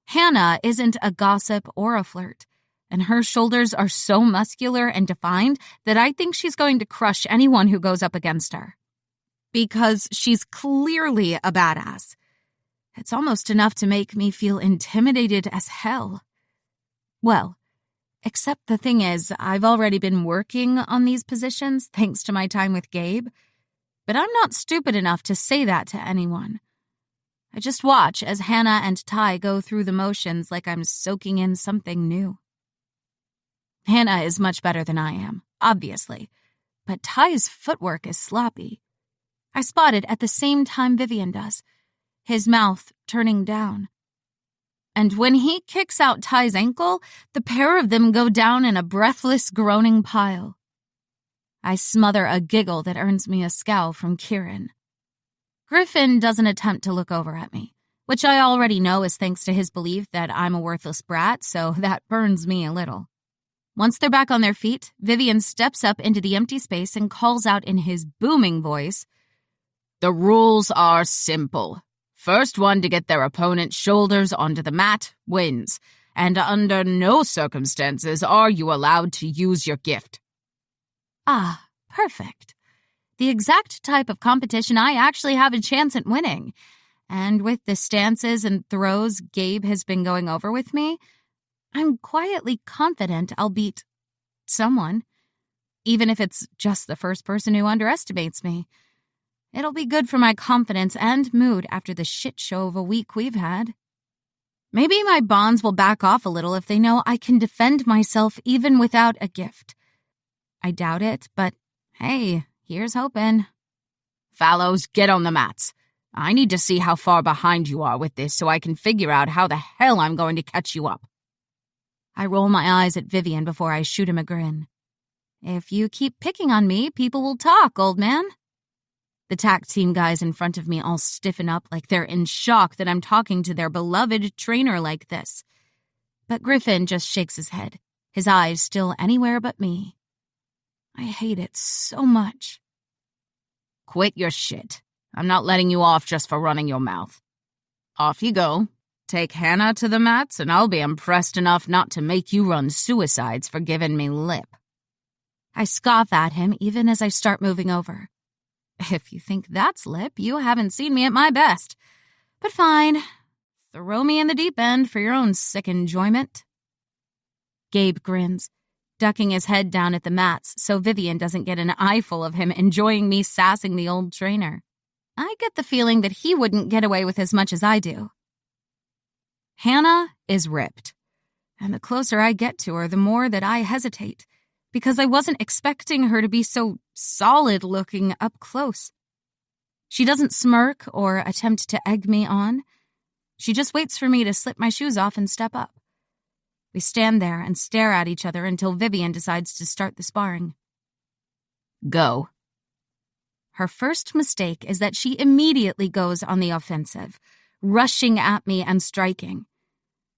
Hannah isn't a gossip or a flirt, and her shoulders are so muscular and defined that I think she's going to crush anyone who goes up against her. Because she's clearly a badass. It's almost enough to make me feel intimidated as hell. Well, except the thing is, I've already been working on these positions thanks to my time with Gabe, but I'm not stupid enough to say that to anyone. I just watch as Hannah and Ty go through the motions like I'm soaking in something new. Hannah is much better than I am, obviously, but Ty's footwork is sloppy. I spot it at the same time Vivian does, his mouth turning down. And when he kicks out Ty's ankle, the pair of them go down in a breathless, groaning pile. I smother a giggle that earns me a scowl from Kieran. Griffin doesn't attempt to look over at me, which I already know is thanks to his belief that I'm a worthless brat, so that burns me a little. Once they're back on their feet, Vivian steps up into the empty space and calls out in his booming voice, "The rules are simple. First one to get their opponent's shoulders onto the mat wins, and under no circumstances are you allowed to use your gift." Ah, perfect. The exact type of competition I actually have a chance at winning. And with the stances and throws Gabe has been going over with me, I'm quietly confident I'll beat someone, even if it's just the first person who underestimates me. It'll be good for my confidence and mood after the shit show of a week we've had. Maybe my bonds will back off a little if they know I can defend myself even without a gift. I doubt it, but hey, here's hoping. Fallows, get on the mats. I need to see how far behind you are with this so I can figure out how the hell I'm going to catch you up. I roll my eyes at Vivian before I shoot him a grin. If you keep picking on me, people will talk, old man. The tack team guys in front of me all stiffen up like they're in shock that I'm talking to their beloved trainer like this. But Griffin just shakes his head, his eyes still anywhere but me. I hate it so much. Quit your shit. I'm not letting you off just for running your mouth. Off you go. Take Hannah to the mats, and I'll be impressed enough not to make you run suicides for giving me lip. I scoff at him even as I start moving over. If you think that's lip, you haven't seen me at my best. But fine. Throw me in the deep end for your own sick enjoyment. Gabe grins, ducking his head down at the mats so Vivian doesn't get an eyeful of him enjoying me sassing the old trainer. I get the feeling that he wouldn't get away with as much as I do. Hannah is ripped, and the closer I get to her, the more that I hesitate, because I wasn't expecting her to be so solid-looking up close. She doesn't smirk or attempt to egg me on. She just waits for me to slip my shoes off and step up. We stand there and stare at each other until Vivian decides to start the sparring. Go. Her first mistake is that she immediately goes on the offensive, rushing at me and striking.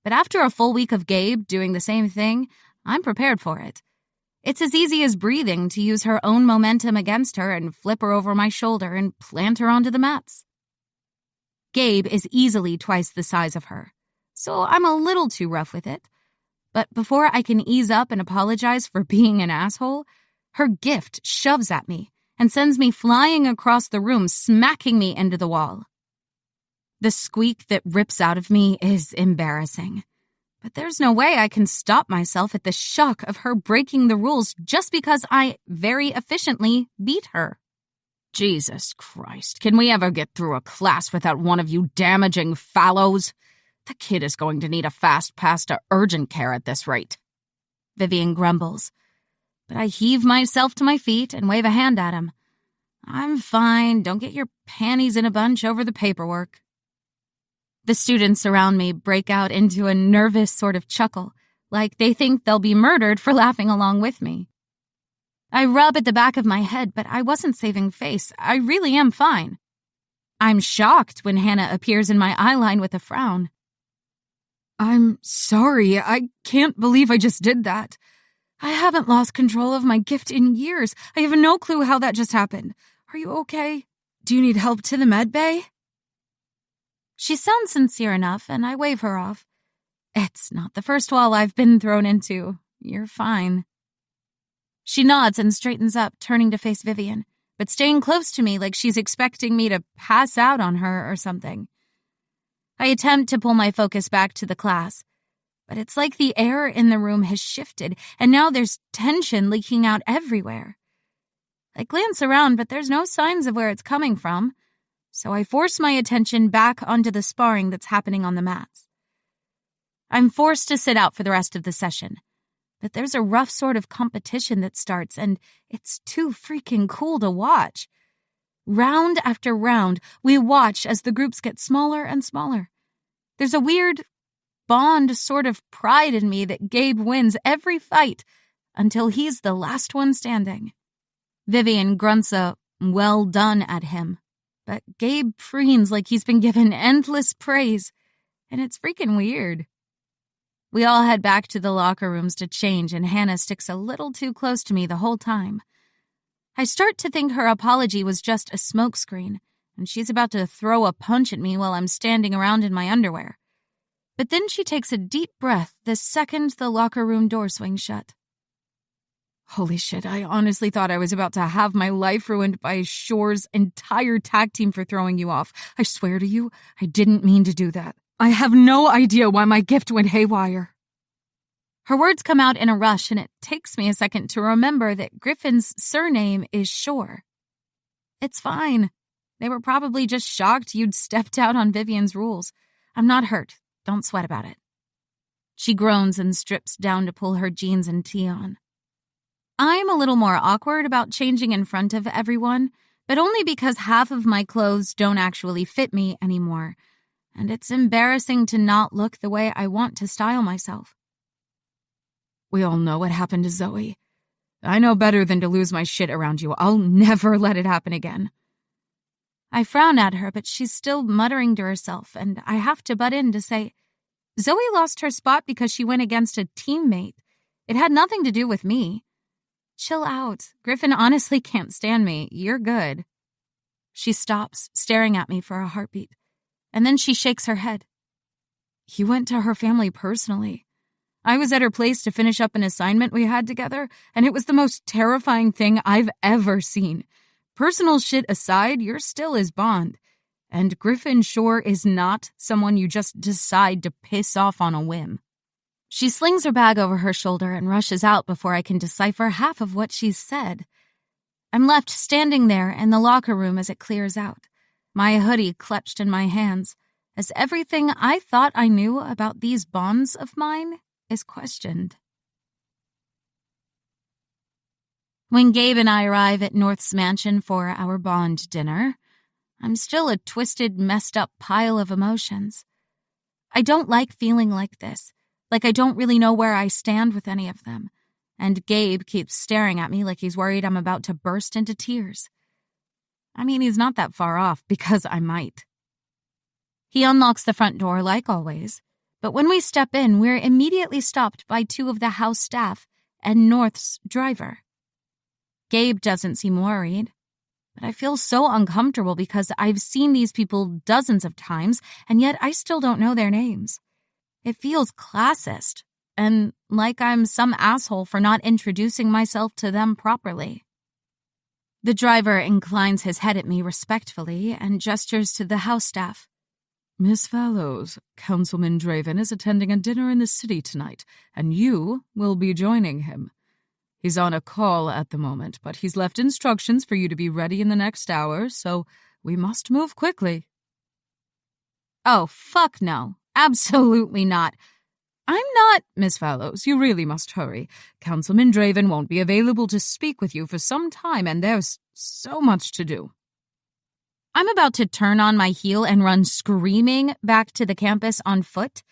But after a full week of Gabe doing the same thing, I'm prepared for it. It's as easy as breathing to use her own momentum against her and flip her over my shoulder and plant her onto the mats. Gabe is easily twice the size of her, so I'm a little too rough with it. But before I can ease up and apologize for being an asshole, her gift shoves at me and sends me flying across the room, smacking me into the wall. The squeak that rips out of me is embarrassing. But there's no way I can stop myself at the shock of her breaking the rules just because I very efficiently beat her. Jesus Christ, can we ever get through a class without one of you damaging fallows? The kid is going to need a fast pass to urgent care at this rate. Vivian grumbles, but I heave myself to my feet and wave a hand at him. I'm fine, don't get your panties in a bunch over the paperwork. The students around me break out into a nervous sort of chuckle, like they think they'll be murdered for laughing along with me. I rub at the back of my head, but I wasn't saving face. I really am fine. I'm shocked when Hannah appears in my eyeline with a frown. I'm sorry, I can't believe I just did that. I haven't lost control of my gift in years. I have no clue how that just happened. Are you okay? Do you need help to the med bay? She sounds sincere enough, and I wave her off. It's not the first wall I've been thrown into. You're fine. She nods and straightens up, turning to face Vivian, but staying close to me like she's expecting me to pass out on her or something. I attempt to pull my focus back to the class, but it's like the air in the room has shifted, and now there's tension leaking out everywhere. I glance around, but there's no signs of where it's coming from, so I force my attention back onto the sparring that's happening on the mats. I'm forced to sit out for the rest of the session, but there's a rough sort of competition that starts, and it's too freaking cool to watch. Round after round, we watch as the groups get smaller and smaller. There's a weird bond sort of pride in me that Gabe wins every fight until he's the last one standing. Vivian grunts a well done at him, but Gabe preens like he's been given endless praise, and it's freaking weird. We all head back to the locker rooms to change, and Hannah sticks a little too close to me the whole time. I start to think her apology was just a smokescreen, and she's about to throw a punch at me while I'm standing around in my underwear. But then she takes a deep breath the second the locker room door swings shut. Holy shit, I honestly thought I was about to have my life ruined by Shore's entire tag team for throwing you off. I swear to you, I didn't mean to do that. I have no idea why my gift went haywire. Her words come out in a rush, and it takes me a second to remember that Griffin's surname is Shore. It's fine. They were probably just shocked you'd stepped out on Vivian's rules. I'm not hurt. Don't sweat about it. She groans and strips down to pull her jeans and tee on. I'm a little more awkward about changing in front of everyone, but only because half of my clothes don't actually fit me anymore, and it's embarrassing to not look the way I want to style myself. We all know what happened to Zoe. I know better than to lose my shit around you. I'll never let it happen again. I frown at her, but she's still muttering to herself, and I have to butt in to say, Zoe lost her spot because she went against a teammate. It had nothing to do with me. Chill out. Griffin honestly can't stand me. You're good. She stops, staring at me for a heartbeat, and then she shakes her head. He went to her family personally. I was at her place to finish up an assignment we had together, and it was the most terrifying thing I've ever seen. Personal shit aside, you're still his bond. And Griffin Shore is not someone you just decide to piss off on a whim. She slings her bag over her shoulder and rushes out before I can decipher half of what she's said. I'm left standing there in the locker room as it clears out, my hoodie clutched in my hands, as everything I thought I knew about these bonds of mine is questioned. When Gabe and I arrive at North's mansion for our bond dinner, I'm still a twisted, messed up pile of emotions. I don't like feeling like this, like I don't really know where I stand with any of them, and Gabe keeps staring at me like he's worried I'm about to burst into tears. I mean, he's not that far off because I might. He unlocks the front door like always, but when we step in, we're immediately stopped by two of the house staff and North's driver. Gabe doesn't seem worried, but I feel so uncomfortable because I've seen these people dozens of times, and yet I still don't know their names. It feels classist, and like I'm some asshole for not introducing myself to them properly. The driver inclines his head at me respectfully and gestures to the house staff. Miss Fallows, Councilman Draven is attending a dinner in the city tonight, and you will be joining him. He's on a call at the moment, but he's left instructions for you to be ready in the next hour, so we must move quickly. Oh, fuck no. Absolutely not. I'm not. Miss Fallows, you really must hurry. Councilman Draven won't be available to speak with you for some time, and there's so much to do. I'm about to turn on my heel and run screaming back to the campus on foot,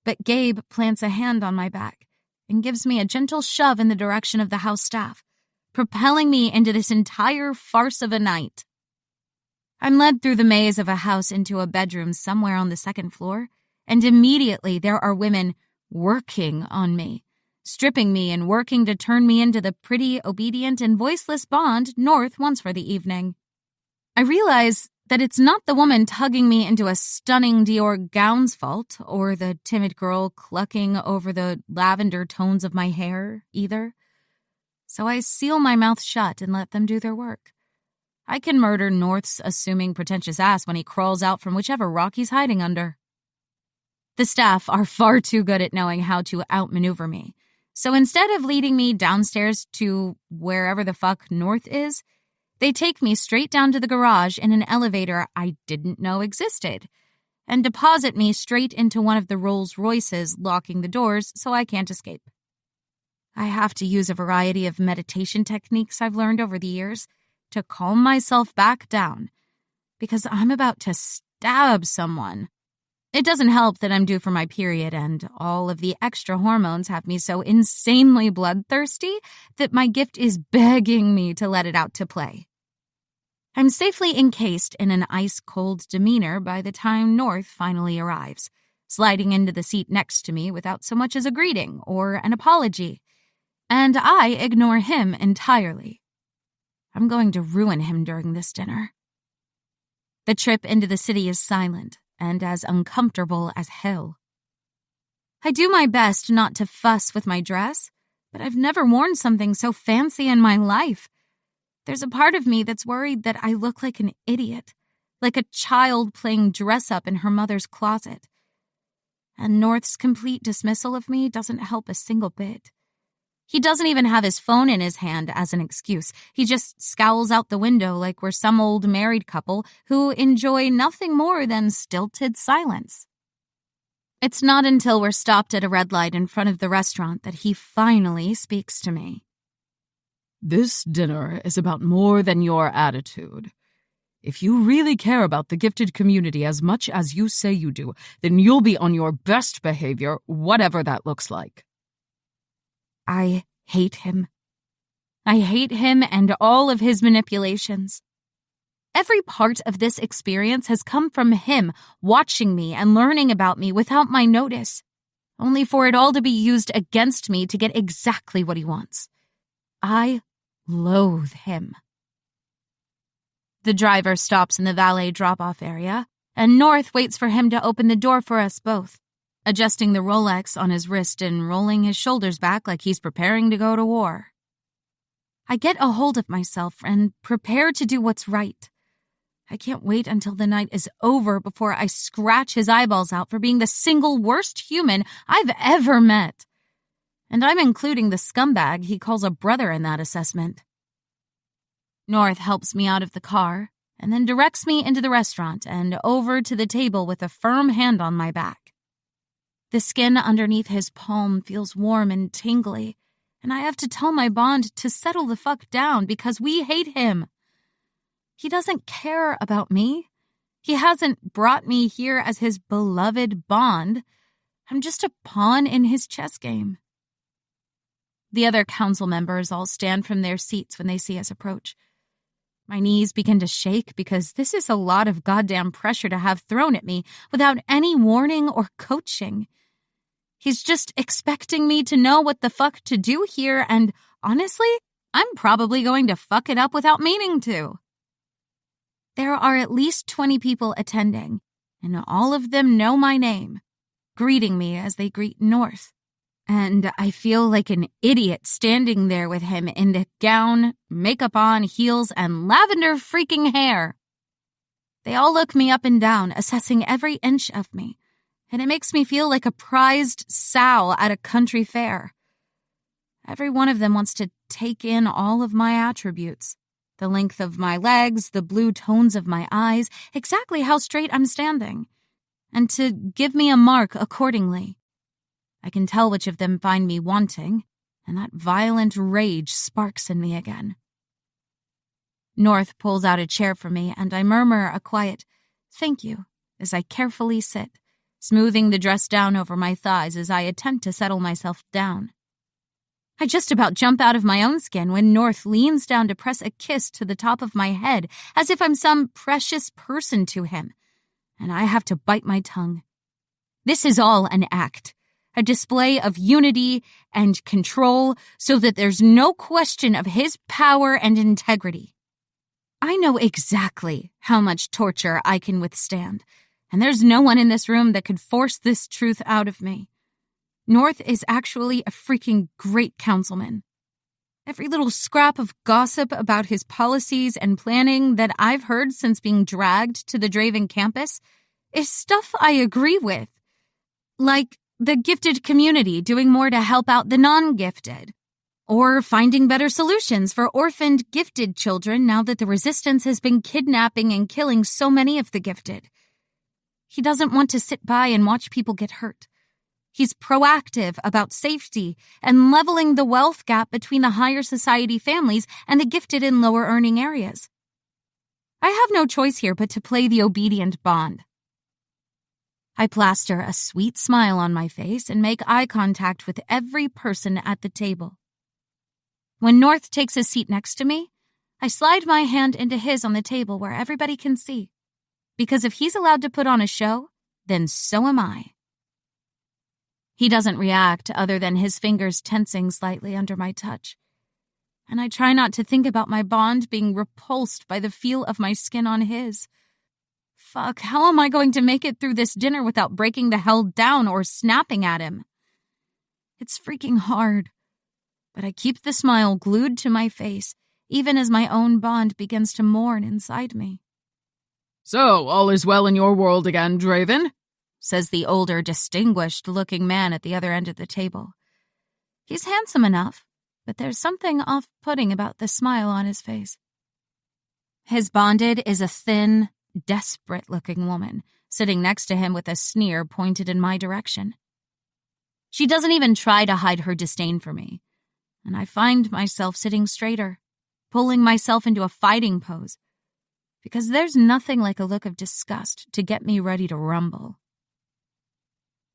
but Gabe plants a hand on my back and gives me a gentle shove in the direction of the house staff, propelling me into this entire farce of a night. I'm led through the maze of a house into a bedroom somewhere on the second floor, and immediately there are women working on me, stripping me and working to turn me into the pretty, obedient, and voiceless Bond North wants for the evening. I realize that it's not the woman tugging me into a stunning Dior gown's fault, or the timid girl clucking over the lavender tones of my hair, either. So I seal my mouth shut and let them do their work. I can murder North's assuming pretentious ass when he crawls out from whichever rock he's hiding under. The staff are far too good at knowing how to outmaneuver me, so instead of leading me downstairs to wherever the fuck North is, they take me straight down to the garage in an elevator I didn't know existed, and deposit me straight into one of the Rolls Royces, locking the doors so I can't escape. I have to use a variety of meditation techniques I've learned over the years to calm myself back down, because I'm about to stab someone. It doesn't help that I'm due for my period, and all of the extra hormones have me so insanely bloodthirsty that my gift is begging me to let it out to play. I'm safely encased in an ice-cold demeanor by the time North finally arrives, sliding into the seat next to me without so much as a greeting or an apology, and I ignore him entirely. I'm going to ruin him during this dinner. The trip into the city is silent and as uncomfortable as hell. I do my best not to fuss with my dress, but I've never worn something so fancy in my life. There's a part of me that's worried that I look like an idiot, like a child playing dress-up in her mother's closet. And North's complete dismissal of me doesn't help a single bit. He doesn't even have his phone in his hand as an excuse. He just scowls out the window like we're some old married couple who enjoy nothing more than stilted silence. It's not until we're stopped at a red light in front of the restaurant that he finally speaks to me. This dinner is about more than your attitude. If you really care about the gifted community as much as you say you do, then you'll be on your best behavior, whatever that looks like. I hate him. I hate him and all of his manipulations. Every part of this experience has come from him watching me and learning about me without my notice, only for it all to be used against me to get exactly what he wants. I loathe him. The driver stops in the valet drop-off area, and North waits for him to open the door for us both, adjusting the Rolex on his wrist and rolling his shoulders back like he's preparing to go to war. I get a hold of myself and prepare to do what's right. I can't wait until the night is over before I scratch his eyeballs out for being the single worst human I've ever met. And I'm including the scumbag he calls a brother in that assessment. North helps me out of the car and then directs me into the restaurant and over to the table with a firm hand on my back. The skin underneath his palm feels warm and tingly, and I have to tell my Bond to settle the fuck down because we hate him. He doesn't care about me. He hasn't brought me here as his beloved Bond. I'm just a pawn in his chess game. The other council members all stand from their seats when they see us approach. My knees begin to shake because this is a lot of goddamn pressure to have thrown at me without any warning or coaching. He's just expecting me to know what the fuck to do here, and honestly, I'm probably going to fuck it up without meaning to. There are at least 20 people attending, and all of them know my name, greeting me as they greet North. And I feel like an idiot standing there with him in the gown, makeup on, heels, and lavender freaking hair. They all look me up and down, assessing every inch of me, and it makes me feel like a prized sow at a country fair. Every one of them wants to take in all of my attributes. The length of my legs, the blue tones of my eyes, exactly how straight I'm standing, and to give me a mark accordingly. I can tell which of them find me wanting, and that violent rage sparks in me again. North pulls out a chair for me, and I murmur a quiet, "Thank you," as I carefully sit, smoothing the dress down over my thighs as I attempt to settle myself down. I just about jump out of my own skin when North leans down to press a kiss to the top of my head as if I'm some precious person to him, and I have to bite my tongue. This is all an act, a display of unity and control so that there's no question of his power and integrity. I know exactly how much torture I can withstand, and there's no one in this room that could force this truth out of me. North is actually a freaking great councilman. Every little scrap of gossip about his policies and planning that I've heard since being dragged to the Draven campus is stuff I agree with. Like the gifted community doing more to help out the non-gifted, or finding better solutions for orphaned gifted children now that the resistance has been kidnapping and killing so many of the gifted. He doesn't want to sit by and watch people get hurt. He's proactive about safety and leveling the wealth gap between the higher society families and the gifted in lower earning areas. I have no choice here but to play the obedient Bond. I plaster a sweet smile on my face and make eye contact with every person at the table. When North takes a seat next to me, I slide my hand into his on the table where everybody can see. Because if he's allowed to put on a show, then so am I. He doesn't react other than his fingers tensing slightly under my touch. And I try not to think about my Bond being repulsed by the feel of my skin on his. Fuck, how am I going to make it through this dinner without breaking the hell down or snapping at him? It's freaking hard. But I keep the smile glued to my face, even as my own Bond begins to mourn inside me. "So, all is well in your world again, Draven?" says the older, distinguished-looking man at the other end of the table. He's handsome enough, but there's something off-putting about the smile on his face. His bonded is a thin, desperate-looking woman, sitting next to him with a sneer pointed in my direction. She doesn't even try to hide her disdain for me, and I find myself sitting straighter, pulling myself into a fighting pose, because there's nothing like a look of disgust to get me ready to rumble.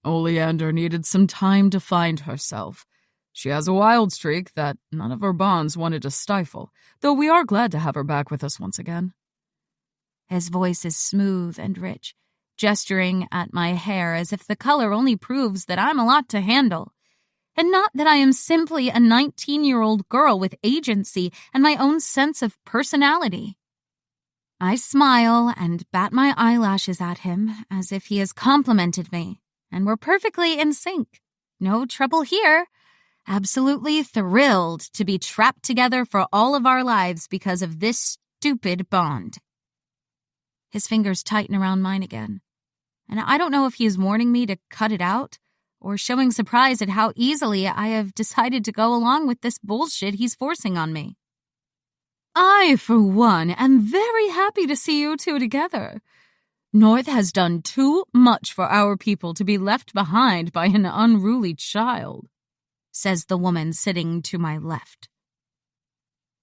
Oleander needed some time to find herself. She has a wild streak that none of her bonds wanted to stifle, though we are glad to have her back with us once again. His voice is smooth and rich, gesturing at my hair as if the color only proves that I'm a lot to handle, and not that I am simply a 19-year-old girl with agency and my own sense of personality. I smile and bat my eyelashes at him as if he has complimented me, and we're perfectly in sync. No trouble here. Absolutely thrilled to be trapped together for all of our lives because of this stupid bond. His fingers tighten around mine again, and I don't know if he is warning me to cut it out or showing surprise at how easily I have decided to go along with this bullshit he's forcing on me. I, for one, am very happy to see you two together. North has done too much for our people to be left behind by an unruly child, says the woman sitting to my left.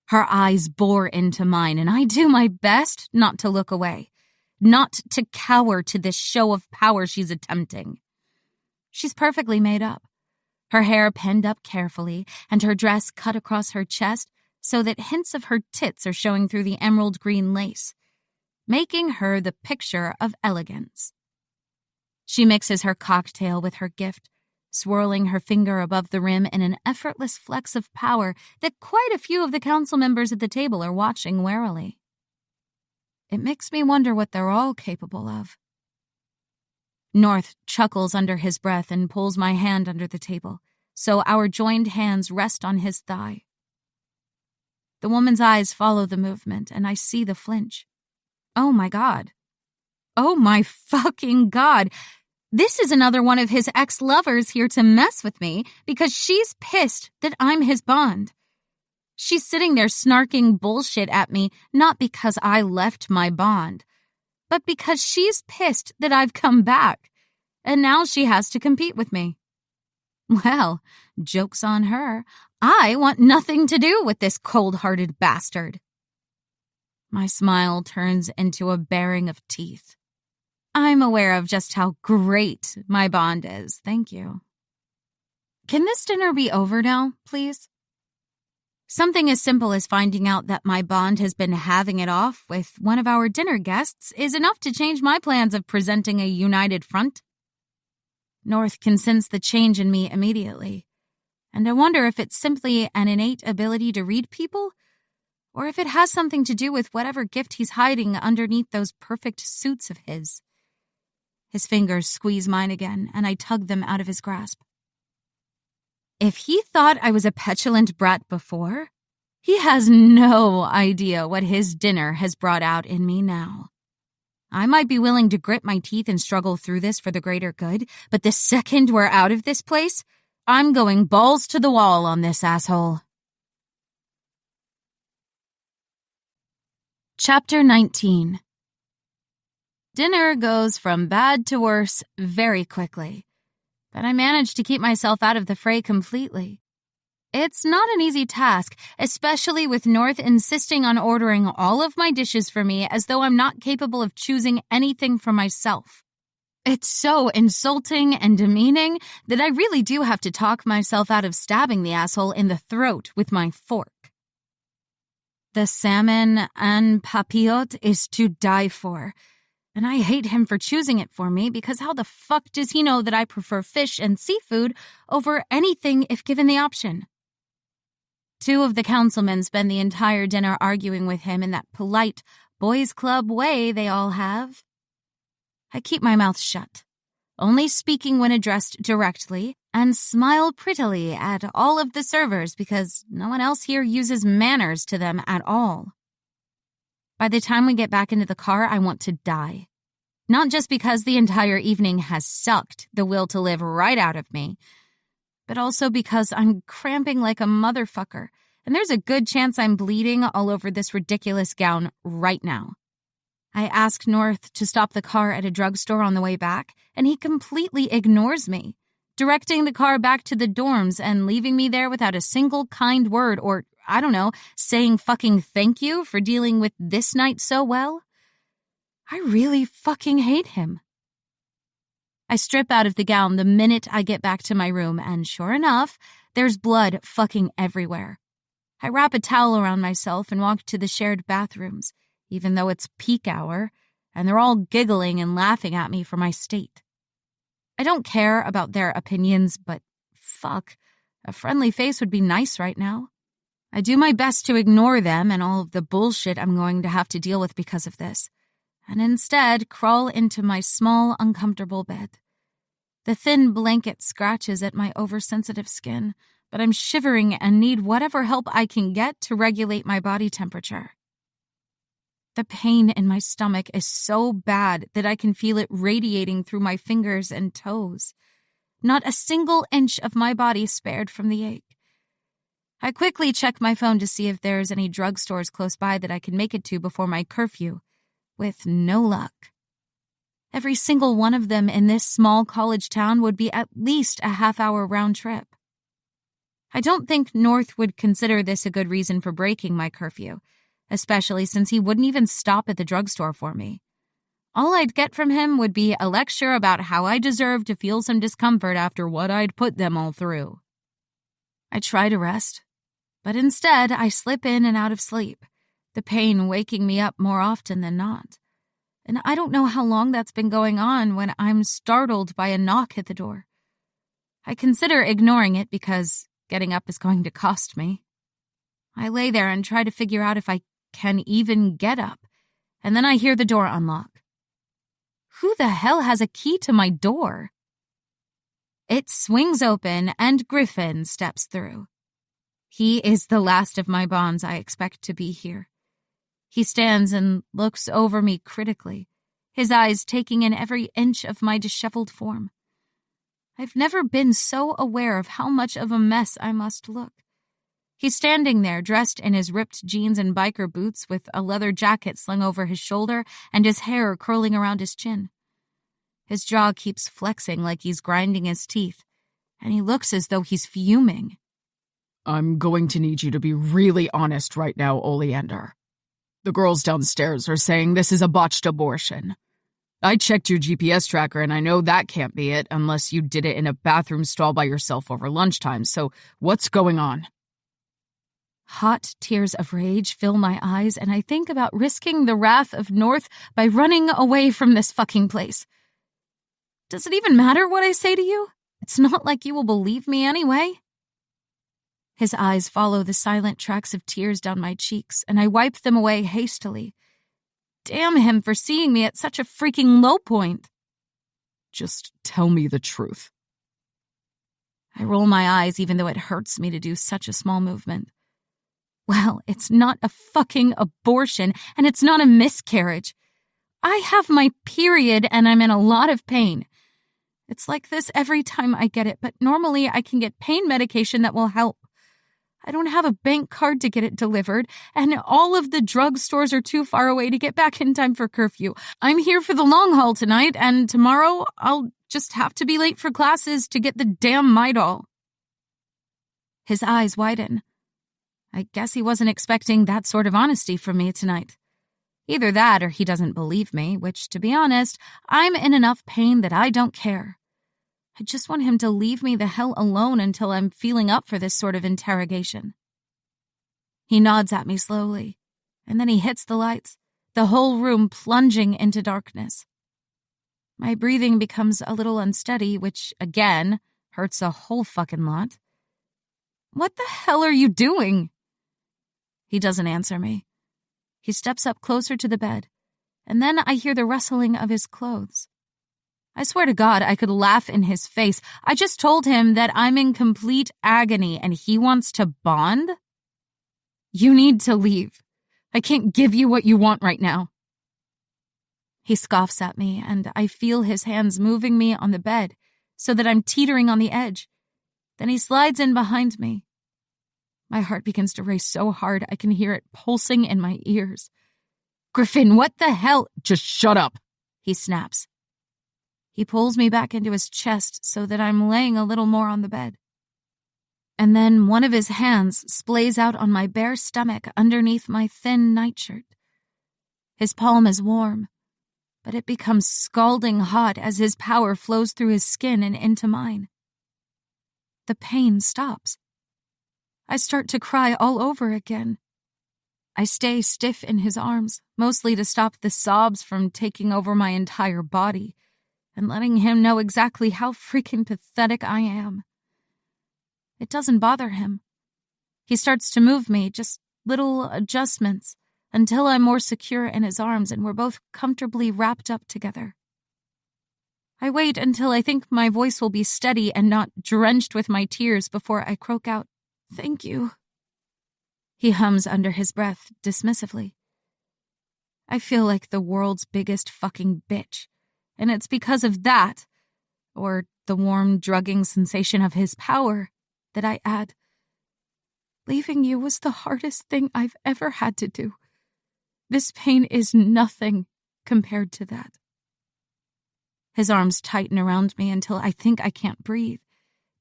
Her eyes bore into mine, and I do my best not to look away, not to cower to this show of power she's attempting. She's perfectly made up, her hair pinned up carefully and her dress cut across her chest so that hints of her tits are showing through the emerald green lace, making her the picture of elegance. She mixes her cocktail with her gift, swirling her finger above the rim in an effortless flex of power that quite a few of the council members at the table are watching warily. It makes me wonder what they're all capable of. North chuckles under his breath and pulls my hand under the table, so our joined hands rest on his thigh. The woman's eyes follow the movement, and I see the flinch. Oh my God. Oh my fucking God. This is another one of his ex-lovers here to mess with me because she's pissed that I'm his bond. She's sitting there snarking bullshit at me, not because I left my bond, but because she's pissed that I've come back, and now she has to compete with me. Well, joke's on her. I want nothing to do with this cold-hearted bastard. My smile turns into a baring of teeth. I'm aware of just how great my bond is, thank you. Can this dinner be over now, please? Something as simple as finding out that my bond has been having it off with one of our dinner guests is enough to change my plans of presenting a united front. North can sense the change in me immediately, and I wonder if it's simply an innate ability to read people, or if it has something to do with whatever gift he's hiding underneath those perfect suits of his. His fingers squeeze mine again, and I tug them out of his grasp. If he thought I was a petulant brat before, he has no idea what his dinner has brought out in me now. I might be willing to grit my teeth and struggle through this for the greater good, but the second we're out of this place, I'm going balls to the wall on this asshole. Chapter 19. Dinner goes from bad to worse very quickly, but I manage to keep myself out of the fray completely. It's not an easy task, especially with North insisting on ordering all of my dishes for me as though I'm not capable of choosing anything for myself. It's so insulting and demeaning that I really do have to talk myself out of stabbing the asshole in the throat with my fork. The salmon en papillote is to die for, and I hate him for choosing it for me because how the fuck does he know that I prefer fish and seafood over anything if given the option? Two of the councilmen spend the entire dinner arguing with him in that polite boys' club way they all have. I keep my mouth shut, only speaking when addressed directly, and smile prettily at all of the servers because no one else here uses manners to them at all. By the time we get back into the car, I want to die. Not just because the entire evening has sucked the will to live right out of me, but also because I'm cramping like a motherfucker, and there's a good chance I'm bleeding all over this ridiculous gown right now. I ask North to stop the car at a drugstore on the way back, and he completely ignores me, directing the car back to the dorms and leaving me there without a single kind word or, I don't know, saying fucking thank you for dealing with this night so well. I really fucking hate him. I strip out of the gown the minute I get back to my room, and sure enough, there's blood fucking everywhere. I wrap a towel around myself and walk to the shared bathrooms, even though it's peak hour, and they're all giggling and laughing at me for my state. I don't care about their opinions, but fuck, a friendly face would be nice right now. I do my best to ignore them and all of the bullshit I'm going to have to deal with because of this, and instead crawl into my small, uncomfortable bed. The thin blanket scratches at my oversensitive skin, but I'm shivering and need whatever help I can get to regulate my body temperature. The pain in my stomach is so bad that I can feel it radiating through my fingers and toes. Not a single inch of my body spared from the ache. I quickly check my phone to see if there's any drugstores close by that I can make it to before my curfew, with no luck. Every single one of them in this small college town would be at least a half-hour round trip. I don't think North would consider this a good reason for breaking my curfew, especially since he wouldn't even stop at the drugstore for me. All I'd get from him would be a lecture about how I deserved to feel some discomfort after what I'd put them all through. I try to rest, But instead, I slip in and out of sleep, the pain waking me up more often than not. And I don't know how long that's been going on when I'm startled by a knock at the door. I consider ignoring it because getting up is going to cost me. I lay there and try to figure out if I can even get up, and then I hear the door unlock. Who the hell has a key to my door? It swings open and Griffin steps through. He is the last of my bonds I expect to be here. He stands and looks over me critically, his eyes taking in every inch of my disheveled form. I've never been so aware of how much of a mess I must look. He's standing there, dressed in his ripped jeans and biker boots with a leather jacket slung over his shoulder and his hair curling around his chin. His jaw keeps flexing like he's grinding his teeth, and he looks as though he's fuming. I'm going to need you to be really honest right now, Oleander. The girls downstairs are saying this is a botched abortion. I checked your GPS tracker, and I know that can't be it unless you did it in a bathroom stall by yourself over lunchtime, so what's going on? Hot tears of rage fill my eyes, and I think about risking the wrath of North by running away from this fucking place. Does it even matter what I say to you? It's not like you will believe me anyway. His eyes follow the silent tracks of tears down my cheeks, and I wipe them away hastily. Damn him for seeing me at such a freaking low point. Just tell me the truth. I roll my eyes even though it hurts me to do such a small movement. Well, it's not a fucking abortion, and it's not a miscarriage. I have my period, and I'm in a lot of pain. It's like this every time I get it, but normally I can get pain medication that will help. I don't have a bank card to get it delivered, and all of the drugstores are too far away to get back in time for curfew. I'm here for the long haul tonight, and tomorrow I'll just have to be late for classes to get the damn Midol. His eyes widen. I guess he wasn't expecting that sort of honesty from me tonight. Either that or he doesn't believe me, which, to be honest, I'm in enough pain that I don't care. I just want him to leave me the hell alone until I'm feeling up for this sort of interrogation. He nods at me slowly, and then he hits the lights, the whole room plunging into darkness. My breathing becomes a little unsteady, which, again, hurts a whole fucking lot. What the hell are you doing? He doesn't answer me. He steps up closer to the bed, and then I hear the rustling of his clothes. I swear to God I could laugh in his face. I just told him that I'm in complete agony and he wants to bond? You need to leave. I can't give you what you want right now. He scoffs at me, and I feel his hands moving me on the bed so that I'm teetering on the edge. Then he slides in behind me. My heart begins to race so hard I can hear it pulsing in my ears. Griffin, what the hell? Just shut up, he snaps. He pulls me back into his chest so that I'm laying a little more on the bed. And then one of his hands splays out on my bare stomach underneath my thin nightshirt. His palm is warm, but it becomes scalding hot as his power flows through his skin and into mine. The pain stops. I start to cry all over again. I stay stiff in his arms, mostly to stop the sobs from taking over my entire body and letting him know exactly how freaking pathetic I am. It doesn't bother him. He starts to move me, just little adjustments, until I'm more secure in his arms and we're both comfortably wrapped up together. I wait until I think my voice will be steady and not drenched with my tears before I croak out, "Thank you." He hums under his breath, dismissively. I feel like the world's biggest fucking bitch, and it's because of that, or the warm, drugging sensation of his power, that I add, leaving you was the hardest thing I've ever had to do. This pain is nothing compared to that. His arms tighten around me until I think I can't breathe,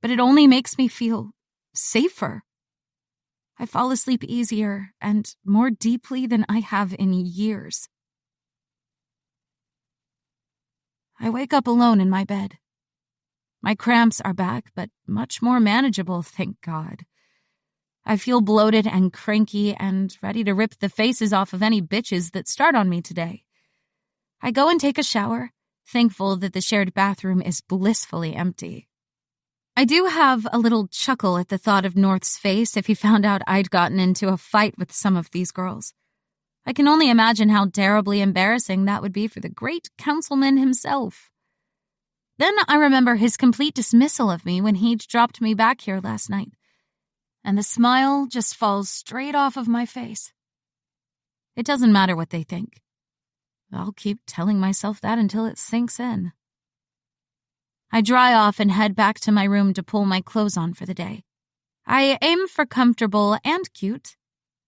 but it only makes me feel safer. I fall asleep easier and more deeply than I have in years. I wake up alone in my bed. My cramps are back, but much more manageable, thank God. I feel bloated and cranky and ready to rip the faces off of any bitches that start on me today. I go and take a shower, thankful that the shared bathroom is blissfully empty. I do have a little chuckle at the thought of North's face if he found out I'd gotten into a fight with some of these girls. I can only imagine how terribly embarrassing that would be for the great councilman himself. Then I remember his complete dismissal of me when he'd dropped me back here last night, and the smile just falls straight off of my face. It doesn't matter what they think. I'll keep telling myself that until it sinks in. I dry off and head back to my room to pull my clothes on for the day. I aim for comfortable and cute,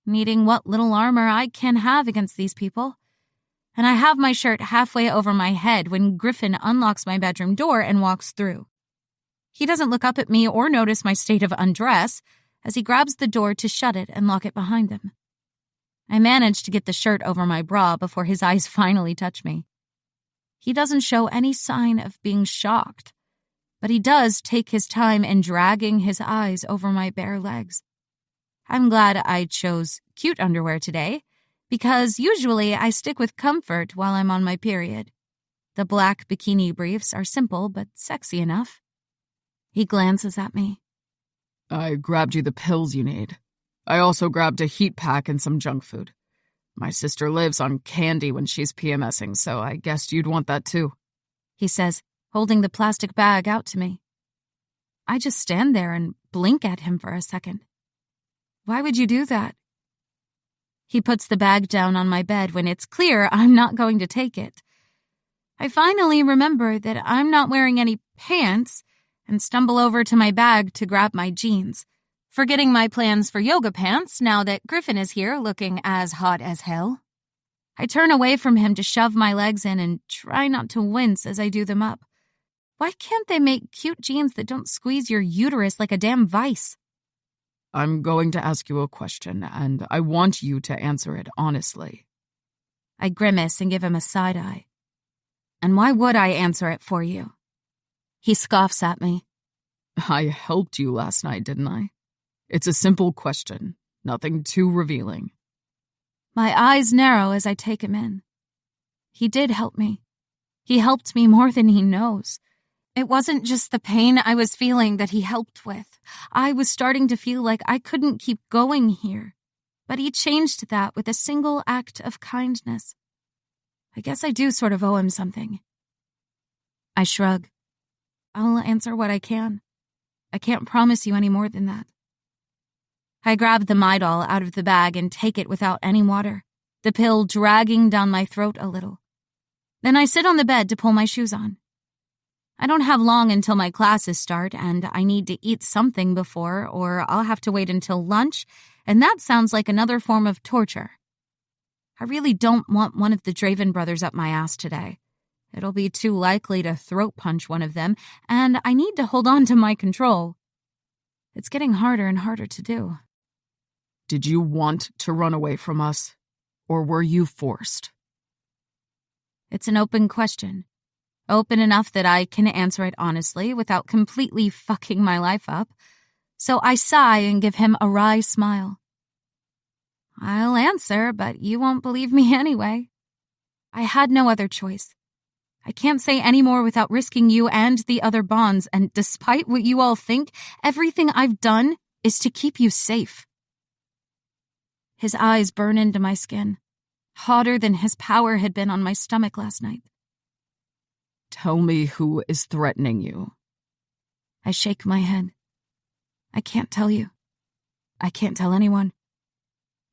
needing what little armor I can have against these people. And I have my shirt halfway over my head when Griffin unlocks my bedroom door and walks through. He doesn't look up at me or notice my state of undress as he grabs the door to shut it and lock it behind him. I manage to get the shirt over my bra before his eyes finally touch me. He doesn't show any sign of being shocked, but he does take his time in dragging his eyes over my bare legs. I'm glad I chose cute underwear today, because usually I stick with comfort while I'm on my period. The black bikini briefs are simple but sexy enough. He glances at me. I grabbed you the pills you need. I also grabbed a heat pack and some junk food. My sister lives on candy when she's PMSing, so I guessed you'd want that too, he says, holding the plastic bag out to me. I just stand there and blink at him for a second. Why would you do that? He puts the bag down on my bed when it's clear I'm not going to take it. I finally remember that I'm not wearing any pants and stumble over to my bag to grab my jeans, forgetting my plans for yoga pants now that Griffin is here looking as hot as hell. I turn away from him to shove my legs in and try not to wince as I do them up. Why can't they make cute jeans that don't squeeze your uterus like a damn vice? I'm going to ask you a question, and I want you to answer it honestly. I grimace and give him a side eye. And why would I answer it for you? He scoffs at me. I helped you last night, didn't I? It's a simple question, nothing too revealing. My eyes narrow as I take him in. He did help me. He helped me more than he knows. It wasn't just the pain I was feeling that he helped with. I was starting to feel like I couldn't keep going here. But he changed that with a single act of kindness. I guess I do sort of owe him something. I shrug. I'll answer what I can. I can't promise you any more than that. I grab the Midol out of the bag and take it without any water, the pill dragging down my throat a little. Then I sit on the bed to pull my shoes on. I don't have long until my classes start, and I need to eat something before, or I'll have to wait until lunch, and that sounds like another form of torture. I really don't want one of the Draven brothers up my ass today. It'll be too likely to throat punch one of them, and I need to hold on to my control. It's getting harder and harder to do. Did you want to run away from us, or were you forced? It's an open question. Open enough that I can answer it honestly without completely fucking my life up. So I sigh and give him a wry smile. I'll answer, but you won't believe me anyway. I had no other choice. I can't say any more without risking you and the other bonds, and despite what you all think, everything I've done is to keep you safe. His eyes burn into my skin, hotter than his power had been on my stomach last night. Tell me who is threatening you. I shake my head. I can't tell you. I can't tell anyone.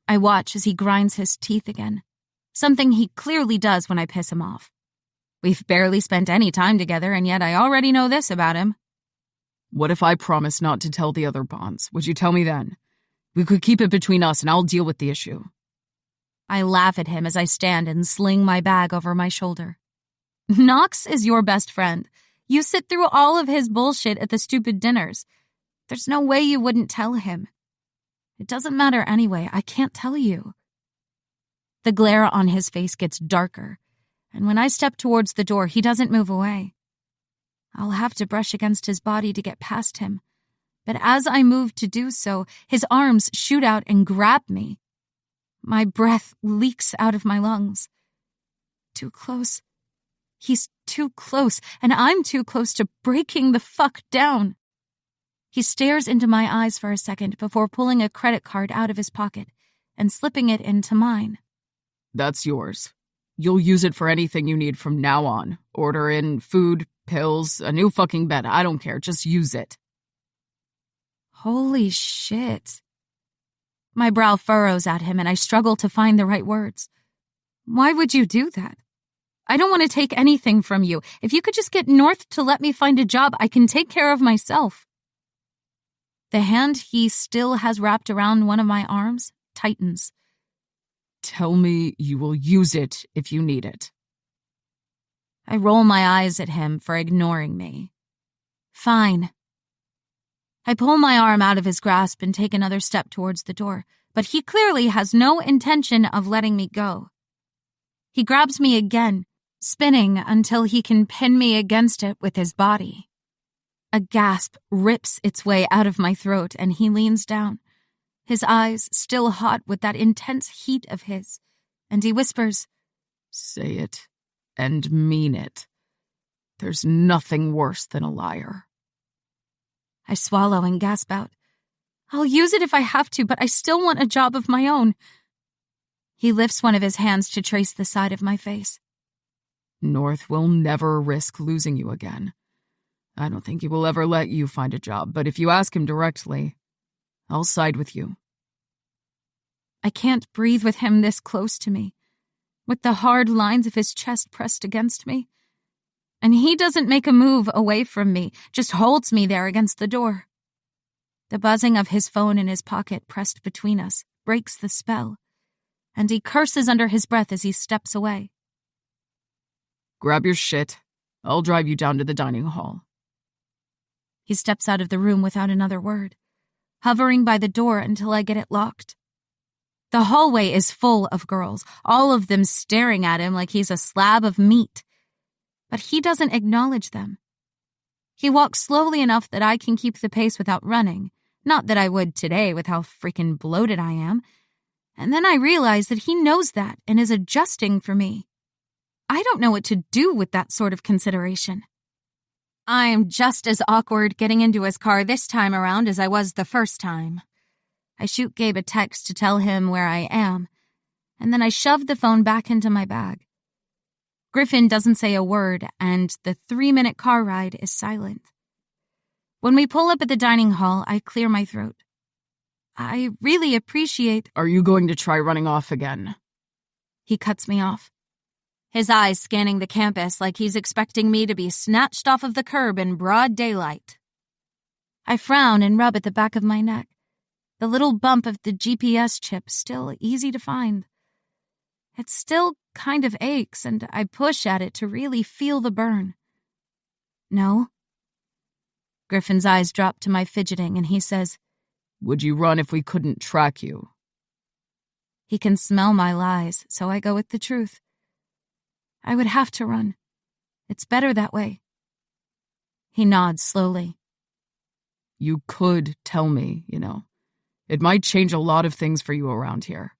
I watch as he grinds his teeth again, something he clearly does when I piss him off. We've barely spent any time together, and yet I already know this about him. What if I promise not to tell the other bonds? Would you tell me then? We could keep it between us, and I'll deal with the issue. I laugh at him as I stand and sling my bag over my shoulder. Knox is your best friend. You sit through all of his bullshit at the stupid dinners. There's no way you wouldn't tell him. It doesn't matter anyway. I can't tell you. The glare on his face gets darker, and when I step towards the door, he doesn't move away. I'll have to brush against his body to get past him, but as I move to do so, his arms shoot out and grab me. My breath leaks out of my lungs. Too close. He's too close, and I'm too close to breaking the fuck down. He stares into my eyes for a second before pulling a credit card out of his pocket and slipping it into mine. That's yours. You'll use it for anything you need from now on. Order in food, pills, a new fucking bed. I don't care. Just use it. Holy shit. My brow furrows at him and I struggle to find the right words. Why would you do that? I don't want to take anything from you. If you could just get North to let me find a job, I can take care of myself. The hand he still has wrapped around one of my arms tightens. Tell me you will use it if you need it. I roll my eyes at him for ignoring me. Fine. I pull my arm out of his grasp and take another step towards the door, but he clearly has no intention of letting me go. He grabs me again, spinning until he can pin me against it with his body. A gasp rips its way out of my throat and he leans down, his eyes still hot with that intense heat of his, and he whispers, "Say it and mean it. There's nothing worse than a liar." I swallow and gasp out, "I'll use it if I have to, but I still want a job of my own." He lifts one of his hands to trace the side of my face. North will never risk losing you again. I don't think he will ever let you find a job, but if you ask him directly, I'll side with you. I can't breathe with him this close to me, with the hard lines of his chest pressed against me. And he doesn't make a move away from me, just holds me there against the door. The buzzing of his phone in his pocket pressed between us breaks the spell, and he curses under his breath as he steps away. Grab your shit. I'll drive you down to the dining hall. He steps out of the room without another word, hovering by the door until I get it locked. The hallway is full of girls, all of them staring at him like he's a slab of meat. But he doesn't acknowledge them. He walks slowly enough that I can keep the pace without running, not that I would today with how freaking bloated I am. And then I realize that he knows that and is adjusting for me. I don't know what to do with that sort of consideration. I'm just as awkward getting into his car this time around as I was the first time. I shoot Gabe a text to tell him where I am, and then I shove the phone back into my bag. Griffin doesn't say a word, and the 3-minute car ride is silent. When we pull up at the dining hall, I clear my throat. I really appreciate— Are you going to try running off again? He cuts me off, his eyes scanning the campus like he's expecting me to be snatched off of the curb in broad daylight. I frown and rub at the back of my neck, the little bump of the GPS chip still easy to find. It still kind of aches, and I push at it to really feel the burn. No. Griffin's eyes drop to my fidgeting, and he says, Would you run if we couldn't track you? He can smell my lies, so I go with the truth. I would have to run. It's better that way. He nods slowly. You could tell me, It might change a lot of things for you around here.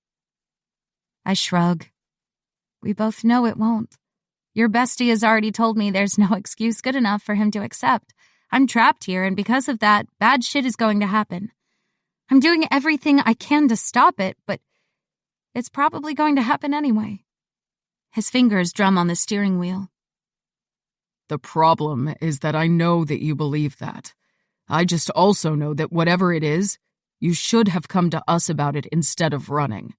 I shrug. We both know it won't. Your bestie has already told me there's no excuse good enough for him to accept. I'm trapped here, and because of that, bad shit is going to happen. I'm doing everything I can to stop it, but it's probably going to happen anyway. His fingers drum on the steering wheel. The problem is that I know that you believe that. I just also know that whatever it is, you should have come to us about it instead of running.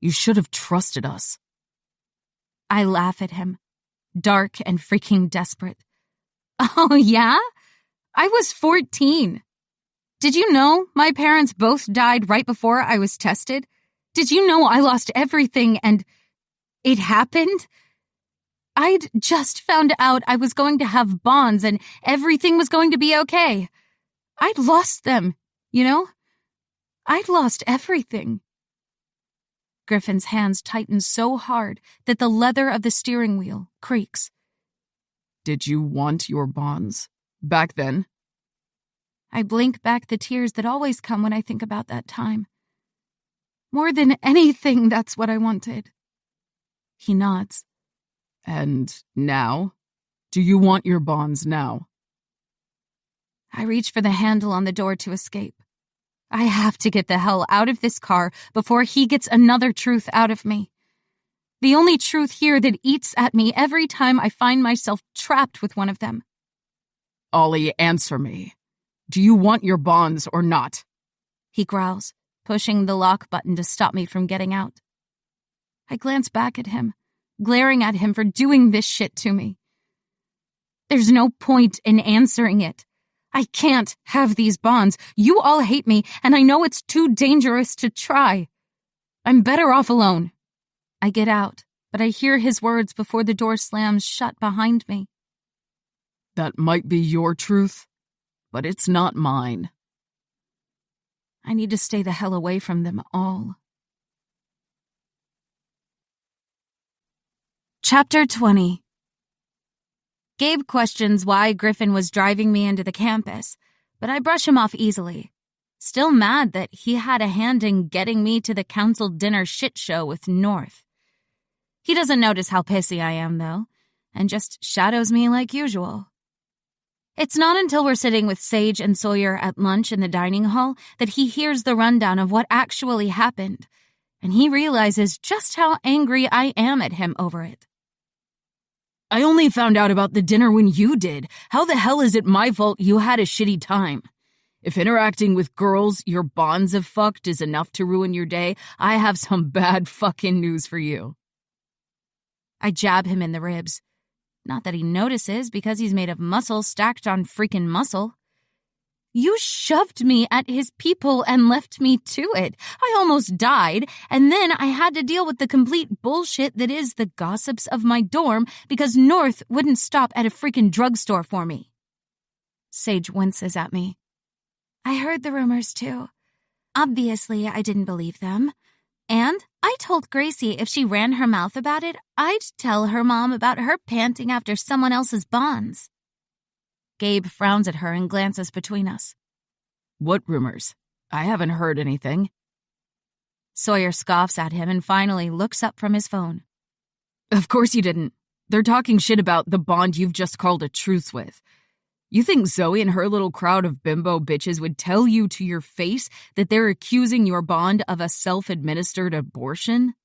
You should have trusted us. I laugh at him, dark and freaking desperate. Oh, yeah? I was 14. Did you know my parents both died right before I was tested? Did you know I lost everything and it happened? I'd just found out I was going to have bonds and everything was going to be okay. I'd lost them, I'd lost everything. Griffin's hands tighten so hard that the leather of the steering wheel creaks. Did you want your bonds back then? I blink back the tears that always come when I think about that time. More than anything, that's what I wanted. He nods. And now? Do you want your bonds now? I reach for the handle on the door to escape. I have to get the hell out of this car before he gets another truth out of me. The only truth here that eats at me every time I find myself trapped with one of them. Ollie, answer me. Do you want your bonds or not? He growls, pushing the lock button to stop me from getting out. I glance back at him, glaring at him for doing this shit to me. There's no point in answering it. I can't have these bonds. You all hate me, and I know it's too dangerous to try. I'm better off alone. I get out, but I hear his words before the door slams shut behind me. That might be your truth, but it's not mine. I need to stay the hell away from them all. Chapter 20. Gabe questions why Griffin was driving me into the campus, but I brush him off easily. Still mad that he had a hand in getting me to the council dinner shit show with North. He doesn't notice how pissy I am, though, and just shadows me like usual. It's not until we're sitting with Sage and Sawyer at lunch in the dining hall that he hears the rundown of what actually happened, and he realizes just how angry I am at him over it. I only found out about the dinner when you did. How the hell is it my fault you had a shitty time? If interacting with girls your bonds have fucked is enough to ruin your day, I have some bad fucking news for you. I jab him in the ribs. Not that he notices, because he's made of muscle stacked on freaking muscle. You shoved me at his people and left me to it. I almost died, and then I had to deal with the complete bullshit that is the gossips of my dorm because North wouldn't stop at a freaking drugstore for me. Sage winces at me. I heard the rumors too. Obviously, I didn't believe them. And I told Gracie if she ran her mouth about it, I'd tell her mom about her panting after someone else's bonds. Gabe frowns at her and glances between us. What rumors? I haven't heard anything. Sawyer scoffs at him and finally looks up from his phone. Of course you didn't. They're talking shit about the bond you've just called a truce with. You think Zoe and her little crowd of bimbo bitches would tell you to your face that they're accusing your bond of a self-administered abortion?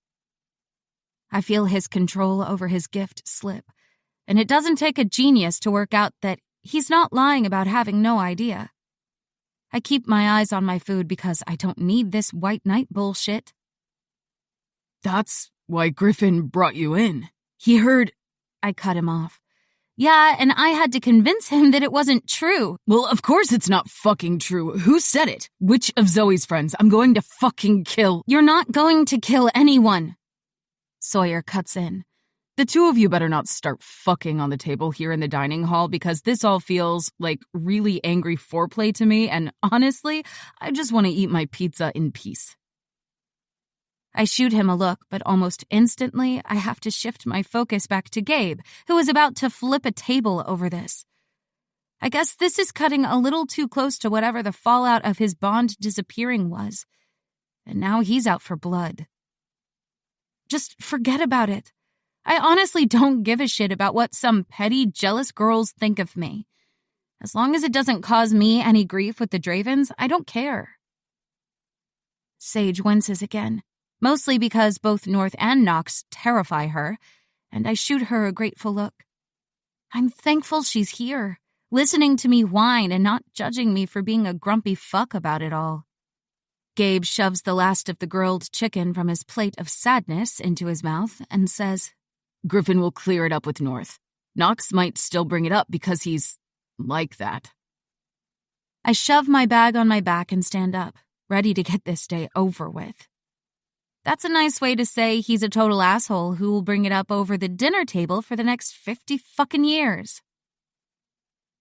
I feel his control over his gift slip, and it doesn't take a genius to work out that he's not lying about having no idea. I keep my eyes on my food because I don't need this white knight bullshit. That's why Griffin brought you in. He heard... I cut him off. Yeah, and I had to convince him that it wasn't true. Well, of course it's not fucking true. Who said it? Which of Zoe's friends? I'm going to fucking kill... You're not going to kill anyone. Sawyer cuts in. The two of you better not start fucking on the table here in the dining hall because this all feels like really angry foreplay to me, and honestly, I just want to eat my pizza in peace. I shoot him a look, but almost instantly I have to shift my focus back to Gabe, who is about to flip a table over this. I guess this is cutting a little too close to whatever the fallout of his bond disappearing was. And now he's out for blood. Just forget about it. I honestly don't give a shit about what some petty, jealous girls think of me. As long as it doesn't cause me any grief with the Dravens, I don't care. Sage winces again. Mostly because both North and Knox terrify her, and I shoot her a grateful look. I'm thankful she's here, listening to me whine and not judging me for being a grumpy fuck about it all. Gabe shoves the last of the grilled chicken from his plate of sadness into his mouth and says, Griffin will clear it up with North. Knox might still bring it up because he's like that. I shove my bag on my back and stand up, ready to get this day over with. That's a nice way to say he's a total asshole who will bring it up over the dinner table for the next 50 fucking years.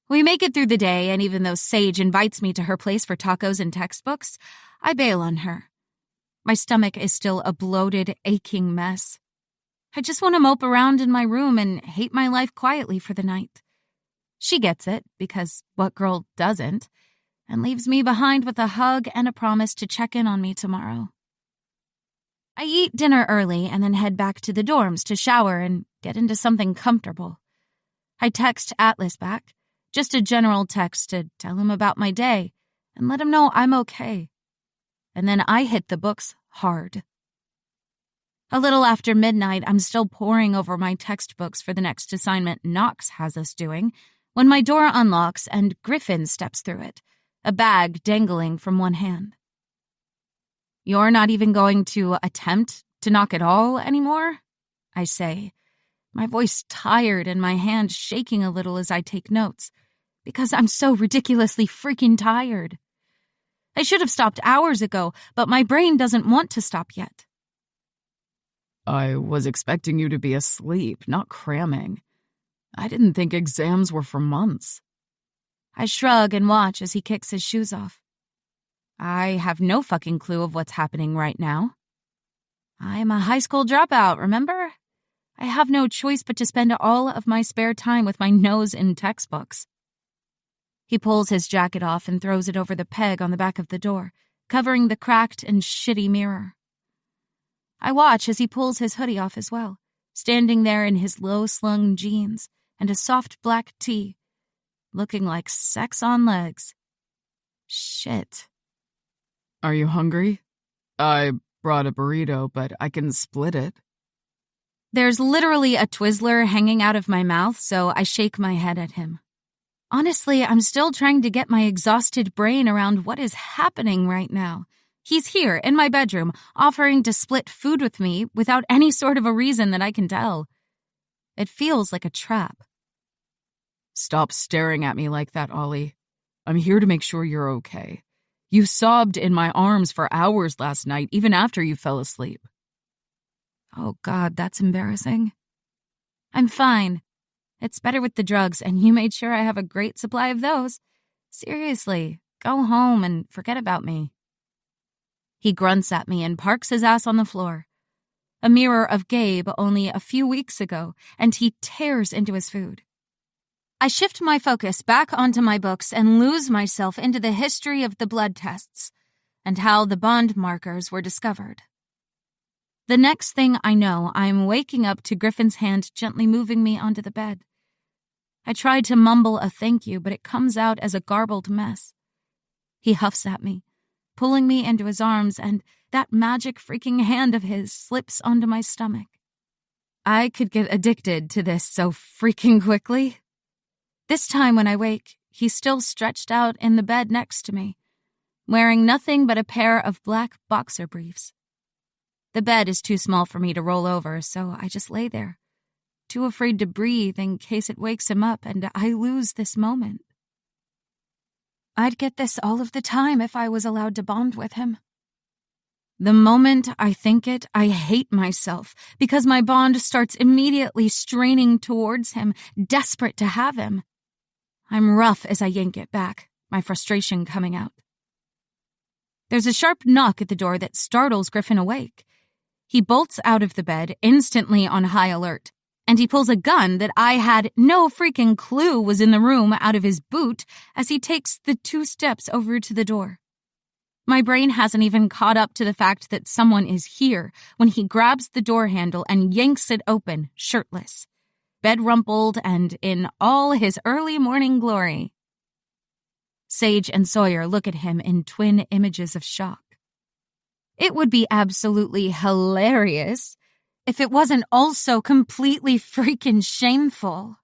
We make it through the day, and even though Sage invites me to her place for tacos and textbooks, I bail on her. My stomach is still a bloated, aching mess. I just want to mope around in my room and hate my life quietly for the night. She gets it, because what girl doesn't? and leaves me behind with a hug and a promise to check in on me tomorrow. I eat dinner early and then head back to the dorms to shower and get into something comfortable. I text Atlas back, just a general text to tell him about my day and let him know I'm okay. And then I hit the books hard. A little after midnight, I'm still poring over my textbooks for the next assignment Knox has us doing when my door unlocks and Griffin steps through it, a bag dangling from one hand. "You're not even going to attempt to knock it all anymore?" I say, my voice tired and my hand shaking a little as I take notes, because I'm so ridiculously freaking tired. I should have stopped hours ago, but my brain doesn't want to stop yet. I was expecting you to be asleep, not cramming. I didn't think exams were for months. I shrug and watch as he kicks his shoes off. I have no fucking clue of what's happening right now. I'm a high school dropout, remember? I have no choice but to spend all of my spare time with my nose in textbooks. He pulls his jacket off and throws it over the peg on the back of the door, covering the cracked and shitty mirror. I watch as he pulls his hoodie off as well, standing there in his low-slung jeans and a soft black tee, looking like sex on legs. Shit. Are you hungry? I brought a burrito, but I can split it. There's literally a Twizzler hanging out of my mouth, so I shake my head at him. Honestly, I'm still trying to get my exhausted brain around what is happening right now. He's here, in my bedroom, offering to split food with me without any sort of a reason that I can tell. It feels like a trap. Stop staring at me like that, Ollie. I'm here to make sure you're okay. You sobbed in my arms for hours last night, even after you fell asleep. Oh God, that's embarrassing. I'm fine. It's better with the drugs, and you made sure I have a great supply of those. Seriously, go home and forget about me. He grunts at me and parks his ass on the floor. A mirror of Gabe only a few weeks ago, and he tears into his food. I shift my focus back onto my books and lose myself into the history of the blood tests and how the bond markers were discovered. The next thing I know, I'm waking up to Griffin's hand gently moving me onto the bed. I try to mumble a thank you, but it comes out as a garbled mess. He huffs at me, pulling me into his arms, and that magic freaking hand of his slips onto my stomach. I could get addicted to this so freaking quickly. This time when I wake, he's still stretched out in the bed next to me, wearing nothing but a pair of black boxer briefs. The bed is too small for me to roll over, so I just lay there, too afraid to breathe in case it wakes him up and I lose this moment. I'd get this all of the time if I was allowed to bond with him. The moment I think it, I hate myself because my bond starts immediately straining towards him, desperate to have him. I'm rough as I yank it back, my frustration coming out. There's a sharp knock at the door that startles Griffin awake. He bolts out of the bed, instantly on high alert, and he pulls a gun that I had no freaking clue was in the room out of his boot as he takes the 2 steps over to the door. My brain hasn't even caught up to the fact that someone is here when he grabs the door handle and yanks it open, shirtless, bed-rumpled and in all his early morning glory. Sage and Sawyer look at him in twin images of shock. It would be absolutely hilarious if it wasn't also completely freaking shameful.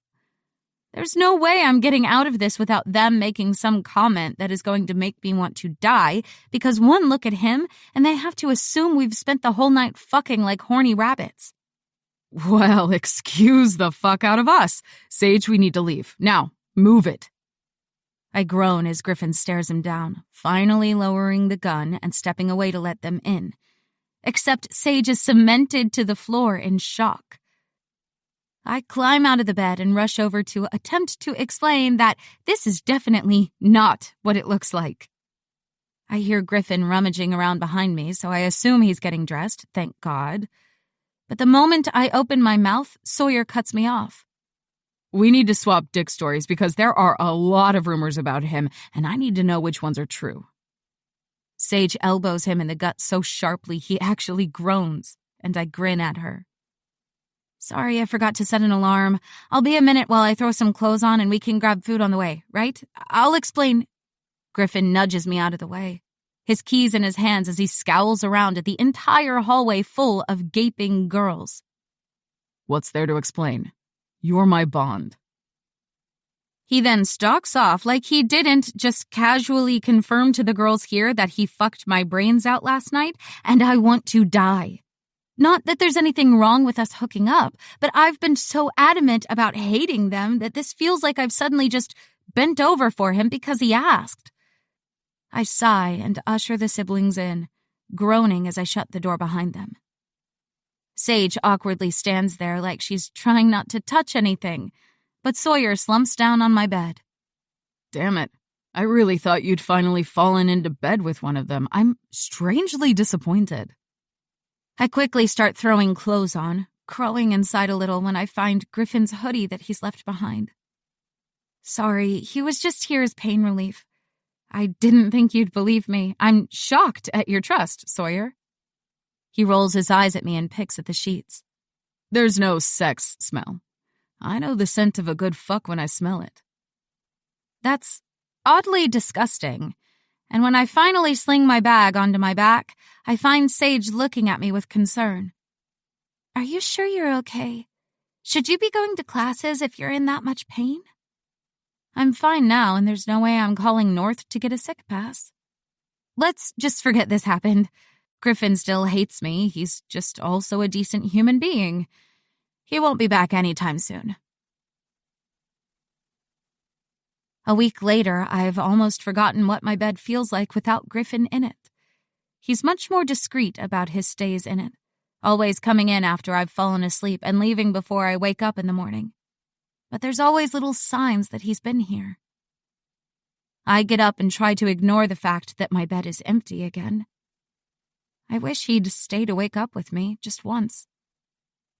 There's no way I'm getting out of this without them making some comment that is going to make me want to die, because one look at him and they have to assume we've spent the whole night fucking like horny rabbits. Well, excuse the fuck out of us. Sage, we need to leave. Now, move it. I groan as Griffin stares him down, finally lowering the gun and stepping away to let them in. Except Sage is cemented to the floor in shock. I climb out of the bed and rush over to attempt to explain that this is definitely not what it looks like. I hear Griffin rummaging around behind me, so I assume he's getting dressed, thank God. But the moment I open my mouth, Sawyer cuts me off. We need to swap dick stories because there are a lot of rumors about him, and I need to know which ones are true. Sage elbows him in the gut so sharply he actually groans, and I grin at her. Sorry, I forgot to set an alarm. I'll be a minute while I throw some clothes on and we can grab food on the way, right? I'll explain. Griffin nudges me out of the way, his keys in his hands as he scowls around at the entire hallway full of gaping girls. What's there to explain? You're my bond. He then stalks off like he didn't just casually confirm to the girls here that he fucked my brains out last night, and I want to die. Not that there's anything wrong with us hooking up, but I've been so adamant about hating them that this feels like I've suddenly just bent over for him because he asked. I sigh and usher the siblings in, groaning as I shut the door behind them. Sage awkwardly stands there like she's trying not to touch anything, but Sawyer slumps down on my bed. Damn it. I really thought you'd finally fallen into bed with one of them. I'm strangely disappointed. I quickly start throwing clothes on, crowing inside a little when I find Griffin's hoodie that he's left behind. Sorry, he was just here as pain relief. I didn't think you'd believe me. I'm shocked at your trust, Sawyer. He rolls his eyes at me and picks at the sheets. There's no sex smell. I know the scent of a good fuck when I smell it. That's oddly disgusting. And when I finally sling my bag onto my back, I find Sage looking at me with concern. Are you sure you're okay? Should you be going to classes if you're in that much pain? I'm fine now, and there's no way I'm calling North to get a sick pass. Let's just forget this happened. Griffin still hates me. He's just also a decent human being. He won't be back anytime soon. A week later, I've almost forgotten what my bed feels like without Griffin in it. He's much more discreet about his stays in it, always coming in after I've fallen asleep and leaving before I wake up in the morning. But there's always little signs that he's been here. I get up and try to ignore the fact that my bed is empty again. I wish he'd stay to wake up with me just once.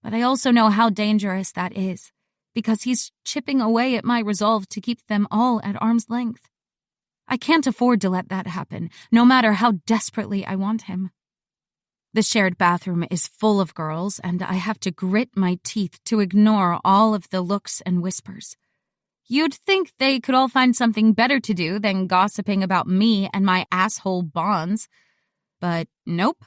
But I also know how dangerous that is, because he's chipping away at my resolve to keep them all at arm's length. I can't afford to let that happen, no matter how desperately I want him. The shared bathroom is full of girls, and I have to grit my teeth to ignore all of the looks and whispers. You'd think they could all find something better to do than gossiping about me and my asshole bonds. But nope.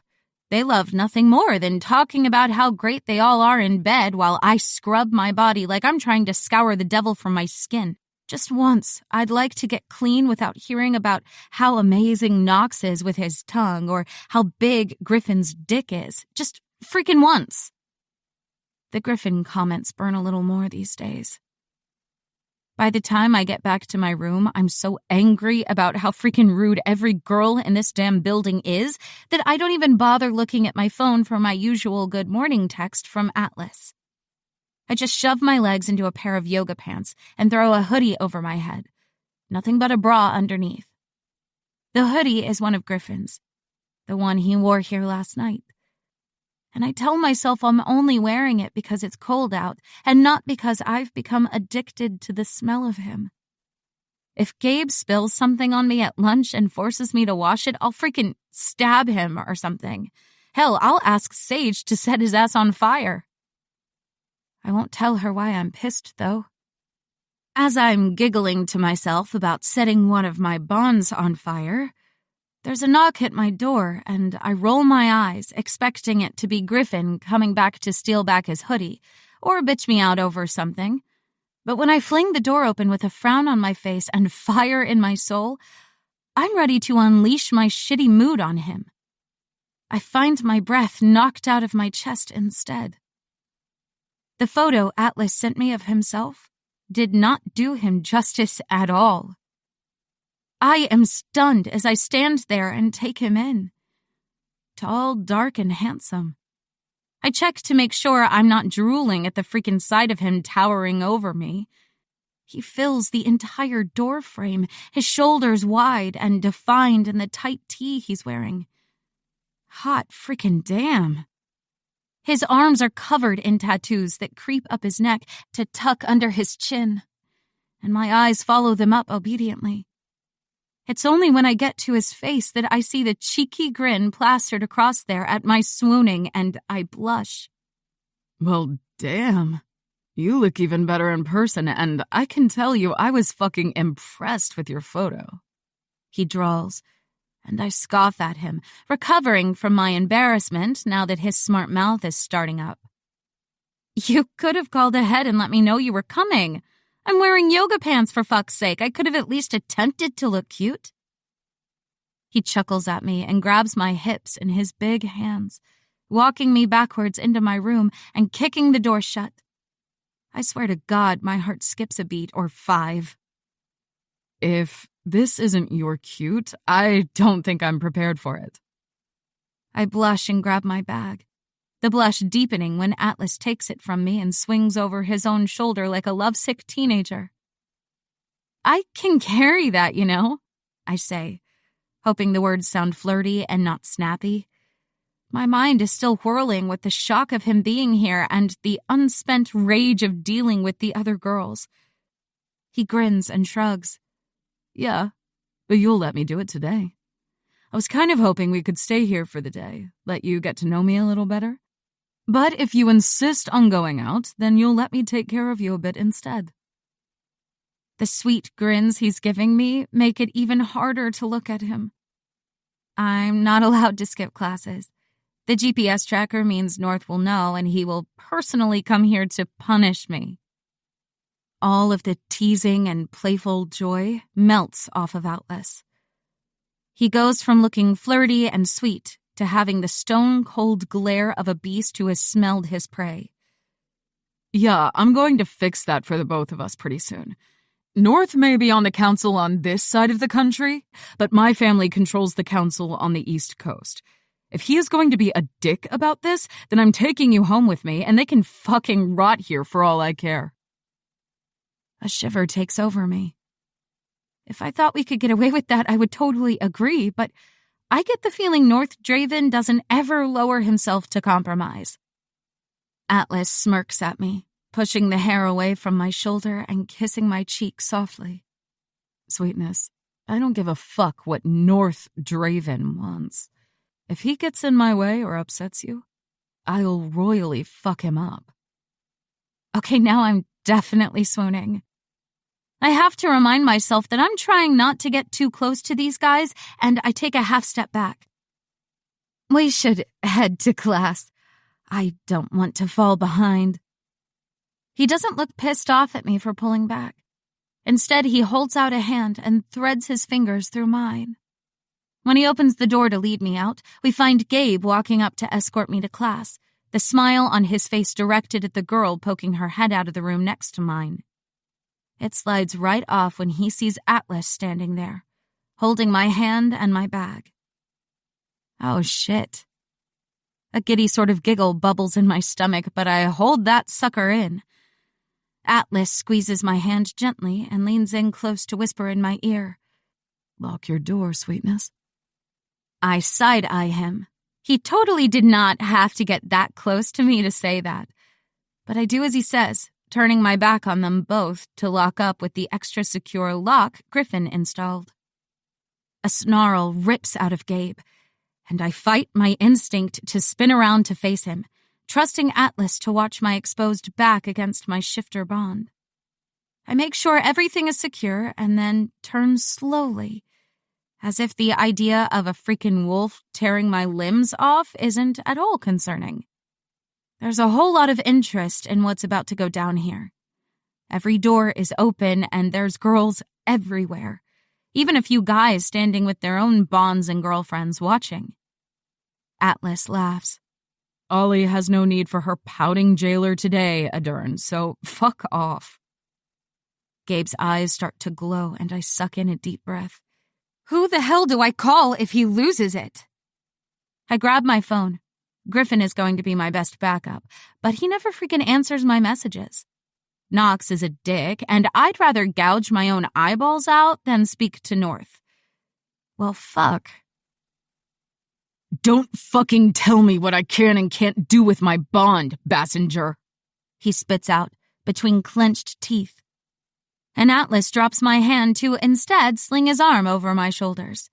They love nothing more than talking about how great they all are in bed while I scrub my body like I'm trying to scour the devil from my skin. Just once, I'd like to get clean without hearing about how amazing Knox is with his tongue or how big Griffin's dick is. Just freaking once. The Griffin comments burn a little more these days. By the time I get back to my room, I'm so angry about how freaking rude every girl in this damn building is that I don't even bother looking at my phone for my usual good morning text from Atlas. I just shove my legs into a pair of yoga pants and throw a hoodie over my head. Nothing but a bra underneath. The hoodie is one of Griffin's, the one he wore here last night. And I tell myself I'm only wearing it because it's cold out and not because I've become addicted to the smell of him. If Gabe spills something on me at lunch and forces me to wash it, I'll freaking stab him or something. Hell, I'll ask Sage to set his ass on fire. I won't tell her why I'm pissed, though. As I'm giggling to myself about setting one of my bonds on fire, there's a knock at my door, and I roll my eyes, expecting it to be Griffin coming back to steal back his hoodie, or bitch me out over something. But when I fling the door open with a frown on my face and fire in my soul, I'm ready to unleash my shitty mood on him. I find my breath knocked out of my chest instead. The photo Atlas sent me of himself did not do him justice at all. I am stunned as I stand there and take him in. Tall, dark, and handsome. I check to make sure I'm not drooling at the freaking sight of him towering over me. He fills the entire door frame, his shoulders wide and defined in the tight tee he's wearing. Hot freaking damn. His arms are covered in tattoos that creep up his neck to tuck under his chin, and my eyes follow them up obediently. It's only when I get to his face that I see the cheeky grin plastered across there at my swooning, and I blush. Well, damn. You look even better in person, and I can tell you I was fucking impressed with your photo. He drawls, and I scoff at him, recovering from my embarrassment now that his smart mouth is starting up. You could have called ahead and let me know you were coming. I'm wearing yoga pants, for fuck's sake. I could have at least attempted to look cute. He chuckles at me and grabs my hips in his big hands, walking me backwards into my room and kicking the door shut. I swear to God, my heart skips a beat or 5. If this isn't your cute, I don't think I'm prepared for it. I blush and grab my bag, the blush deepening when Atlas takes it from me and swings over his own shoulder like a lovesick teenager. I can carry that, you know, I say, hoping the words sound flirty and not snappy. My mind is still whirling with the shock of him being here and the unspent rage of dealing with the other girls. He grins and shrugs. Yeah, but you'll let me do it today. I was kind of hoping we could stay here for the day, let you get to know me a little better. But if you insist on going out, then you'll let me take care of you a bit instead. The sweet grins he's giving me make it even harder to look at him. I'm not allowed to skip classes. The GPS tracker means North will know, and he will personally come here to punish me. All of the teasing and playful joy melts off of Atlas. He goes from looking flirty and sweet to having the stone-cold glare of a beast who has smelled his prey. Yeah, I'm going to fix that for the both of us pretty soon. North may be on the council on this side of the country, but my family controls the council on the East Coast. If he is going to be a dick about this, then I'm taking you home with me, and they can fucking rot here for all I care. A shiver takes over me. If I thought we could get away with that, I would totally agree, but I get the feeling North Draven doesn't ever lower himself to compromise. Atlas smirks at me, pushing the hair away from my shoulder and kissing my cheek softly. Sweetness, I don't give a fuck what North Draven wants. If he gets in my way or upsets you, I'll royally fuck him up. Okay, now I'm definitely swooning. I have to remind myself that I'm trying not to get too close to these guys, and I take a half step back. We should head to class. I don't want to fall behind. He doesn't look pissed off at me for pulling back. Instead, he holds out a hand and threads his fingers through mine. When he opens the door to lead me out, we find Gabe walking up to escort me to class, the smile on his face directed at the girl poking her head out of the room next to mine. It slides right off when he sees Atlas standing there, holding my hand and my bag. Oh, shit. A giddy sort of giggle bubbles in my stomach, but I hold that sucker in. Atlas squeezes my hand gently and leans in close to whisper in my ear. Lock your door, sweetness. I side-eye him. He totally did not have to get that close to me to say that. But I do as he says, turning my back on them both to lock up with the extra secure lock Griffin installed. A snarl rips out of Gabe, and I fight my instinct to spin around to face him, trusting Atlas to watch my exposed back against my shifter bond. I make sure everything is secure and then turn slowly, as if the idea of a freaking wolf tearing my limbs off isn't at all concerning. There's a whole lot of interest in what's about to go down here. Every door is open and there's girls everywhere, even a few guys standing with their own bonds and girlfriends watching. Atlas laughs. Ollie has no need for her pouting jailer today, Adern, so fuck off. Gabe's eyes start to glow and I suck in a deep breath. Who the hell do I call if he loses it? I grab my phone. Griffin is going to be my best backup, but he never freaking answers my messages. Knox is a dick, and I'd rather gouge my own eyeballs out than speak to North. Well, fuck. Don't fucking tell me what I can and can't do with my bond, Bassinger, he spits out between clenched teeth. And Atlas drops my hand to instead sling his arm over my shoulders.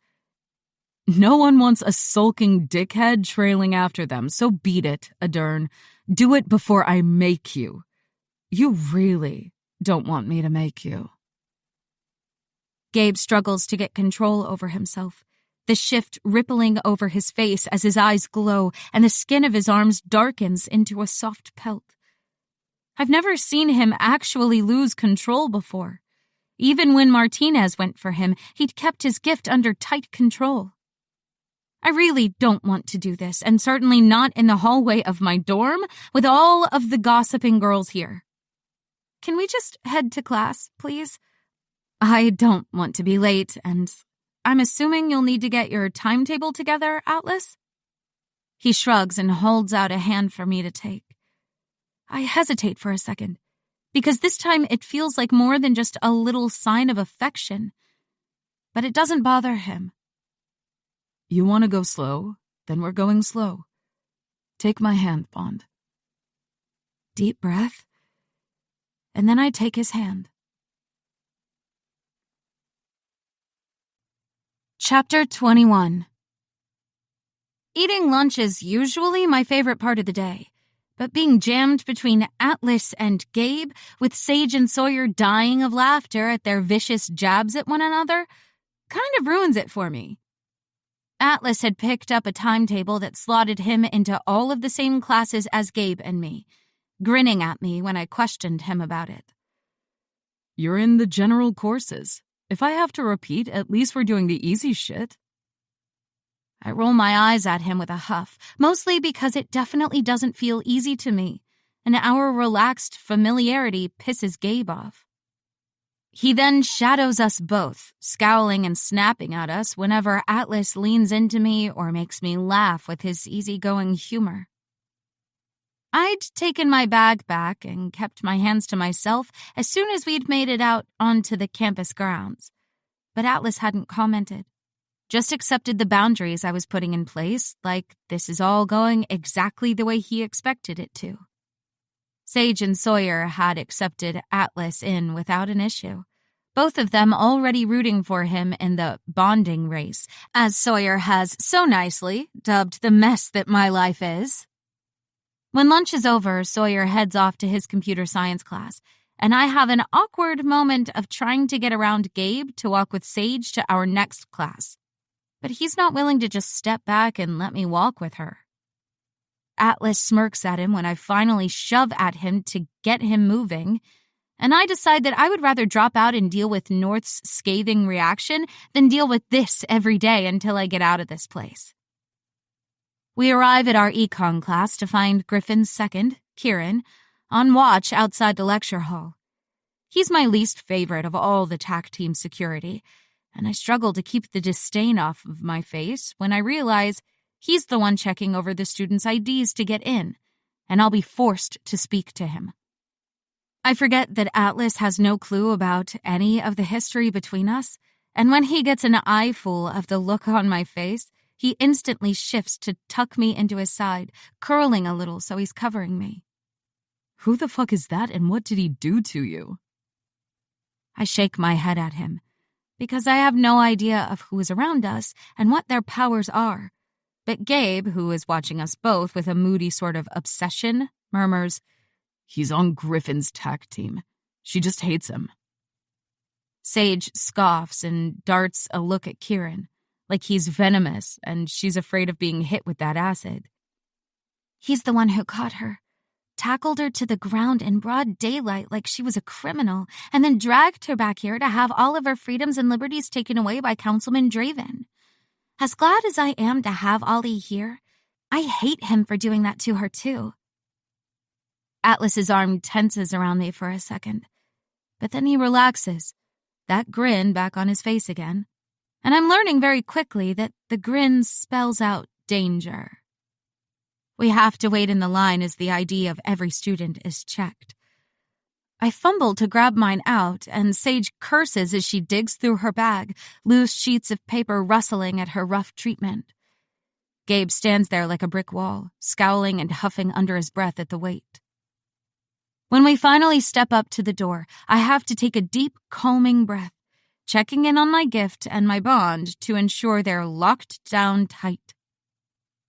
No one wants a sulking dickhead trailing after them, so beat it, Adern. Do it before I make you. You really don't want me to make you. Gabe struggles to get control over himself, the shift rippling over his face as his eyes glow and the skin of his arms darkens into a soft pelt. I've never seen him actually lose control before. Even when Martinez went for him, he'd kept his gift under tight control. I really don't want to do this, and certainly not in the hallway of my dorm with all of the gossiping girls here. Can we just head to class, please? I don't want to be late, and I'm assuming you'll need to get your timetable together, Atlas? He shrugs and holds out a hand for me to take. I hesitate for a second, because this time it feels like more than just a little sign of affection. But it doesn't bother him. You want to go slow? Then we're going slow. Take my hand, Bond. Deep breath, and then I take his hand. Chapter 21. Eating lunch is usually my favorite part of the day, but being jammed between Atlas and Gabe, with Sage and Sawyer dying of laughter at their vicious jabs at one another, kind of ruins it for me. Atlas had picked up a timetable that slotted him into all of the same classes as Gabe and me, grinning at me when I questioned him about it. You're in the general courses. If I have to repeat, at least we're doing the easy shit. I roll my eyes at him with a huff, mostly because it definitely doesn't feel easy to me, and our relaxed familiarity pisses Gabe off. He then shadows us both, scowling and snapping at us whenever Atlas leans into me or makes me laugh with his easygoing humor. I'd taken my bag back and kept my hands to myself as soon as we'd made it out onto the campus grounds, but Atlas hadn't commented, just accepted the boundaries I was putting in place, like this is all going exactly the way he expected it to. Sage and Sawyer had accepted Atlas in without an issue, both of them already rooting for him in the bonding race, as Sawyer has so nicely dubbed the mess that my life is. When lunch is over, Sawyer heads off to his computer science class, and I have an awkward moment of trying to get around Gabe to walk with Sage to our next class. But he's not willing to just step back and let me walk with her. Atlas smirks at him when I finally shove at him to get him moving, and I decide that I would rather drop out and deal with North's scathing reaction than deal with this every day until I get out of this place. We arrive at our econ class to find Griffin's second, Kieran, on watch outside the lecture hall. He's my least favorite of all the TAC team security, and I struggle to keep the disdain off of my face when I realize he's the one checking over the students' IDs to get in, and I'll be forced to speak to him. I forget that Atlas has no clue about any of the history between us, and when he gets an eyeful of the look on my face, he instantly shifts to tuck me into his side, curling a little so he's covering me. Who the fuck is that, and what did he do to you? I shake my head at him, because I have no idea of who is around us and what their powers are. But Gabe, who is watching us both with a moody sort of obsession, murmurs, "He's on Griffin's TAC team. She just hates him." Sage scoffs and darts a look at Kieran, like he's venomous and she's afraid of being hit with that acid. He's the one who caught her, tackled her to the ground in broad daylight like she was a criminal, and then dragged her back here to have all of her freedoms and liberties taken away by Councilman Draven. As glad as I am to have Ollie here, I hate him for doing that to her too. Atlas's arm tenses around me for a second, but then he relaxes, that grin back on his face again, and I'm learning very quickly that the grin spells out danger. We have to wait in the line as the ID of every student is checked. I fumble to grab mine out, and Sage curses as she digs through her bag, loose sheets of paper rustling at her rough treatment. Gabe stands there like a brick wall, scowling and huffing under his breath at the weight. When we finally step up to the door, I have to take a deep, calming breath, checking in on my gift and my bond to ensure they're locked down tight.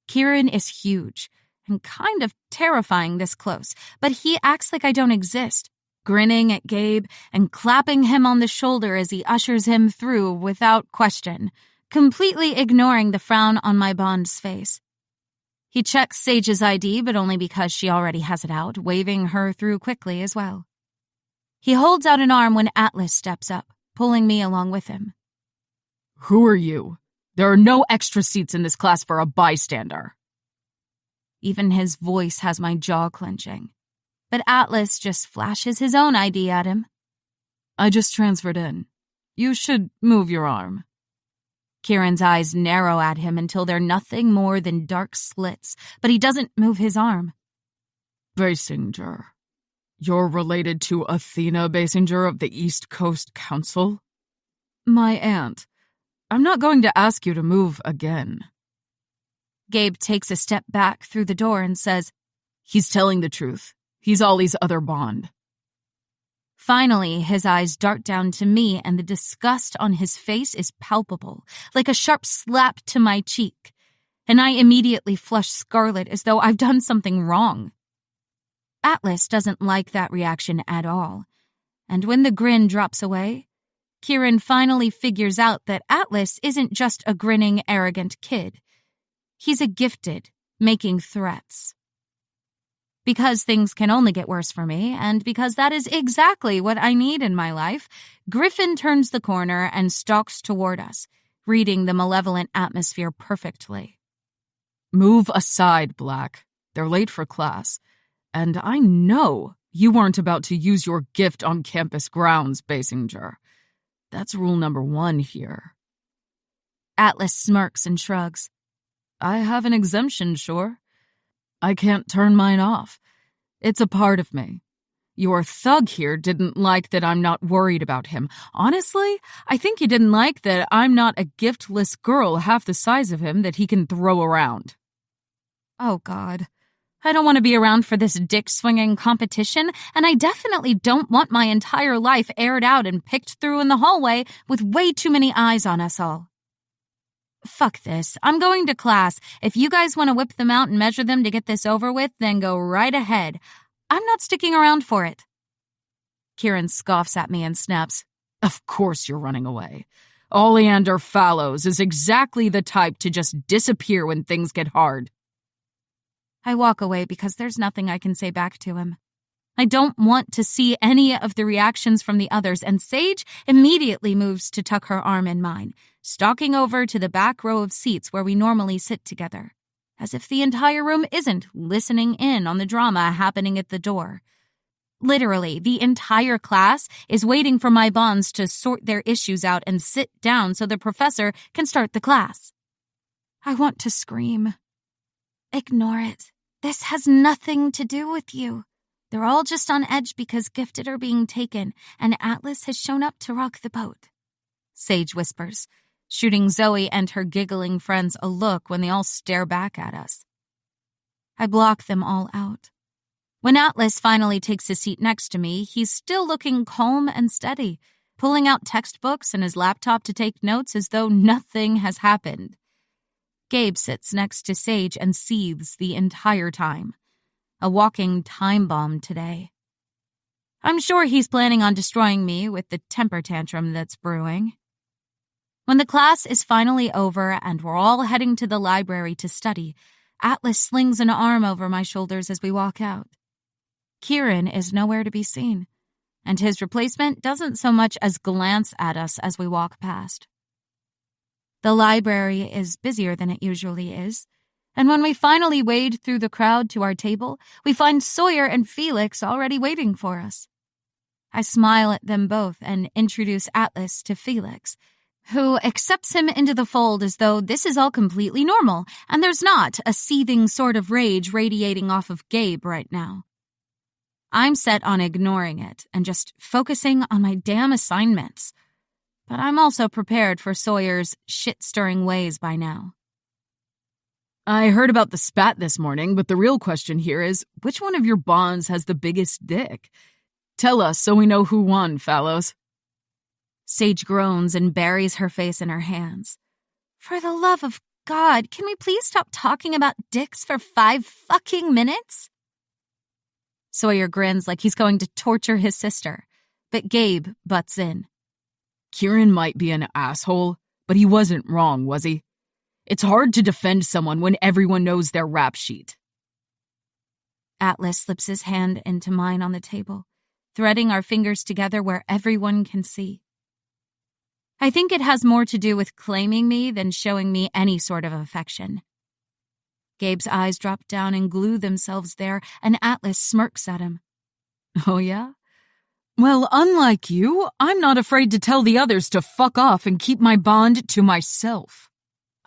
Kieran is huge and kind of terrifying this close, but he acts like I don't exist, grinning at Gabe and clapping him on the shoulder as he ushers him through without question, completely ignoring the frown on my bond's face. He checks Sage's ID, but only because she already has it out, waving her through quickly as well. He holds out an arm when Atlas steps up, pulling me along with him. Who are you? There are no extra seats in this class for a bystander. Even his voice has my jaw clenching. But Atlas just flashes his own ID at him. I just transferred in. You should move your arm. Kieran's eyes narrow at him until they're nothing more than dark slits, but he doesn't move his arm. Basinger. You're related to Athena Basinger of the East Coast Council? My aunt. I'm not going to ask you to move again. Gabe takes a step back through the door and says, He's telling the truth. He's Ollie's other bond. Finally, his eyes dart down to me, and the disgust on his face is palpable, like a sharp slap to my cheek, and I immediately flush scarlet as though I've done something wrong. Atlas doesn't like that reaction at all, and when the grin drops away, Kieran finally figures out that Atlas isn't just a grinning, arrogant kid. He's a gifted, making threats. Because things can only get worse for me, and because that is exactly what I need in my life, Griffin turns the corner and stalks toward us, reading the malevolent atmosphere perfectly. Move aside, Black. They're late for class. And I know you weren't about to use your gift on campus grounds, Basinger. That's rule number 1 here. Atlas smirks and shrugs. I have an exemption, sure. I can't turn mine off. It's a part of me. Your thug here didn't like that I'm not worried about him. Honestly, I think he didn't like that I'm not a giftless girl half the size of him that he can throw around. Oh, God. I don't want to be around for this dick-swinging competition, and I definitely don't want my entire life aired out and picked through in the hallway with way too many eyes on us all. Fuck this. I'm going to class. If you guys want to whip them out and measure them to get this over with, then go right ahead. I'm not sticking around for it. Kieran scoffs at me and snaps, Of course you're running away. Oleander Fallows is exactly the type to just disappear when things get hard. I walk away because there's nothing I can say back to him. I don't want to see any of the reactions from the others, and Sage immediately moves to tuck her arm in mine, stalking over to the back row of seats where we normally sit together, as if the entire room isn't listening in on the drama happening at the door. Literally, the entire class is waiting for my bonds to sort their issues out and sit down so the professor can start the class. I want to scream. Ignore it. This has nothing to do with you. They're all just on edge because gifted are being taken, and Atlas has shown up to rock the boat. Sage whispers, shooting Zoe and her giggling friends a look when they all stare back at us. I block them all out. When Atlas finally takes a seat next to me, he's still looking calm and steady, pulling out textbooks and his laptop to take notes as though nothing has happened. Gabe sits next to Sage and seethes the entire time. A walking time bomb today. I'm sure he's planning on destroying me with the temper tantrum that's brewing. When the class is finally over and we're all heading to the library to study, Atlas slings an arm over my shoulders as we walk out. Kieran is nowhere to be seen, and his replacement doesn't so much as glance at us as we walk past. The library is busier than it usually is, and when we finally wade through the crowd to our table, we find Sawyer and Felix already waiting for us. I smile at them both and introduce Atlas to Felix, who accepts him into the fold as though this is all completely normal, and there's not a seething sort of rage radiating off of Gabe right now. I'm set on ignoring it and just focusing on my damn assignments. But I'm also prepared for Sawyer's shit-stirring ways by now. I heard about the spat this morning, but the real question here is, which one of your bonds has the biggest dick? Tell us so we know who won, Fallows. Sage groans and buries her face in her hands. For the love of God, can we please stop talking about dicks for 5 fucking minutes? Sawyer grins like he's going to torture his sister, but Gabe butts in. Kieran might be an asshole, but he wasn't wrong, was he? It's hard to defend someone when everyone knows their rap sheet. Atlas slips his hand into mine on the table, threading our fingers together where everyone can see. I think it has more to do with claiming me than showing me any sort of affection. Gabe's eyes drop down and glue themselves there, and Atlas smirks at him. Oh yeah? Well, unlike you, I'm not afraid to tell the others to fuck off and keep my bond to myself.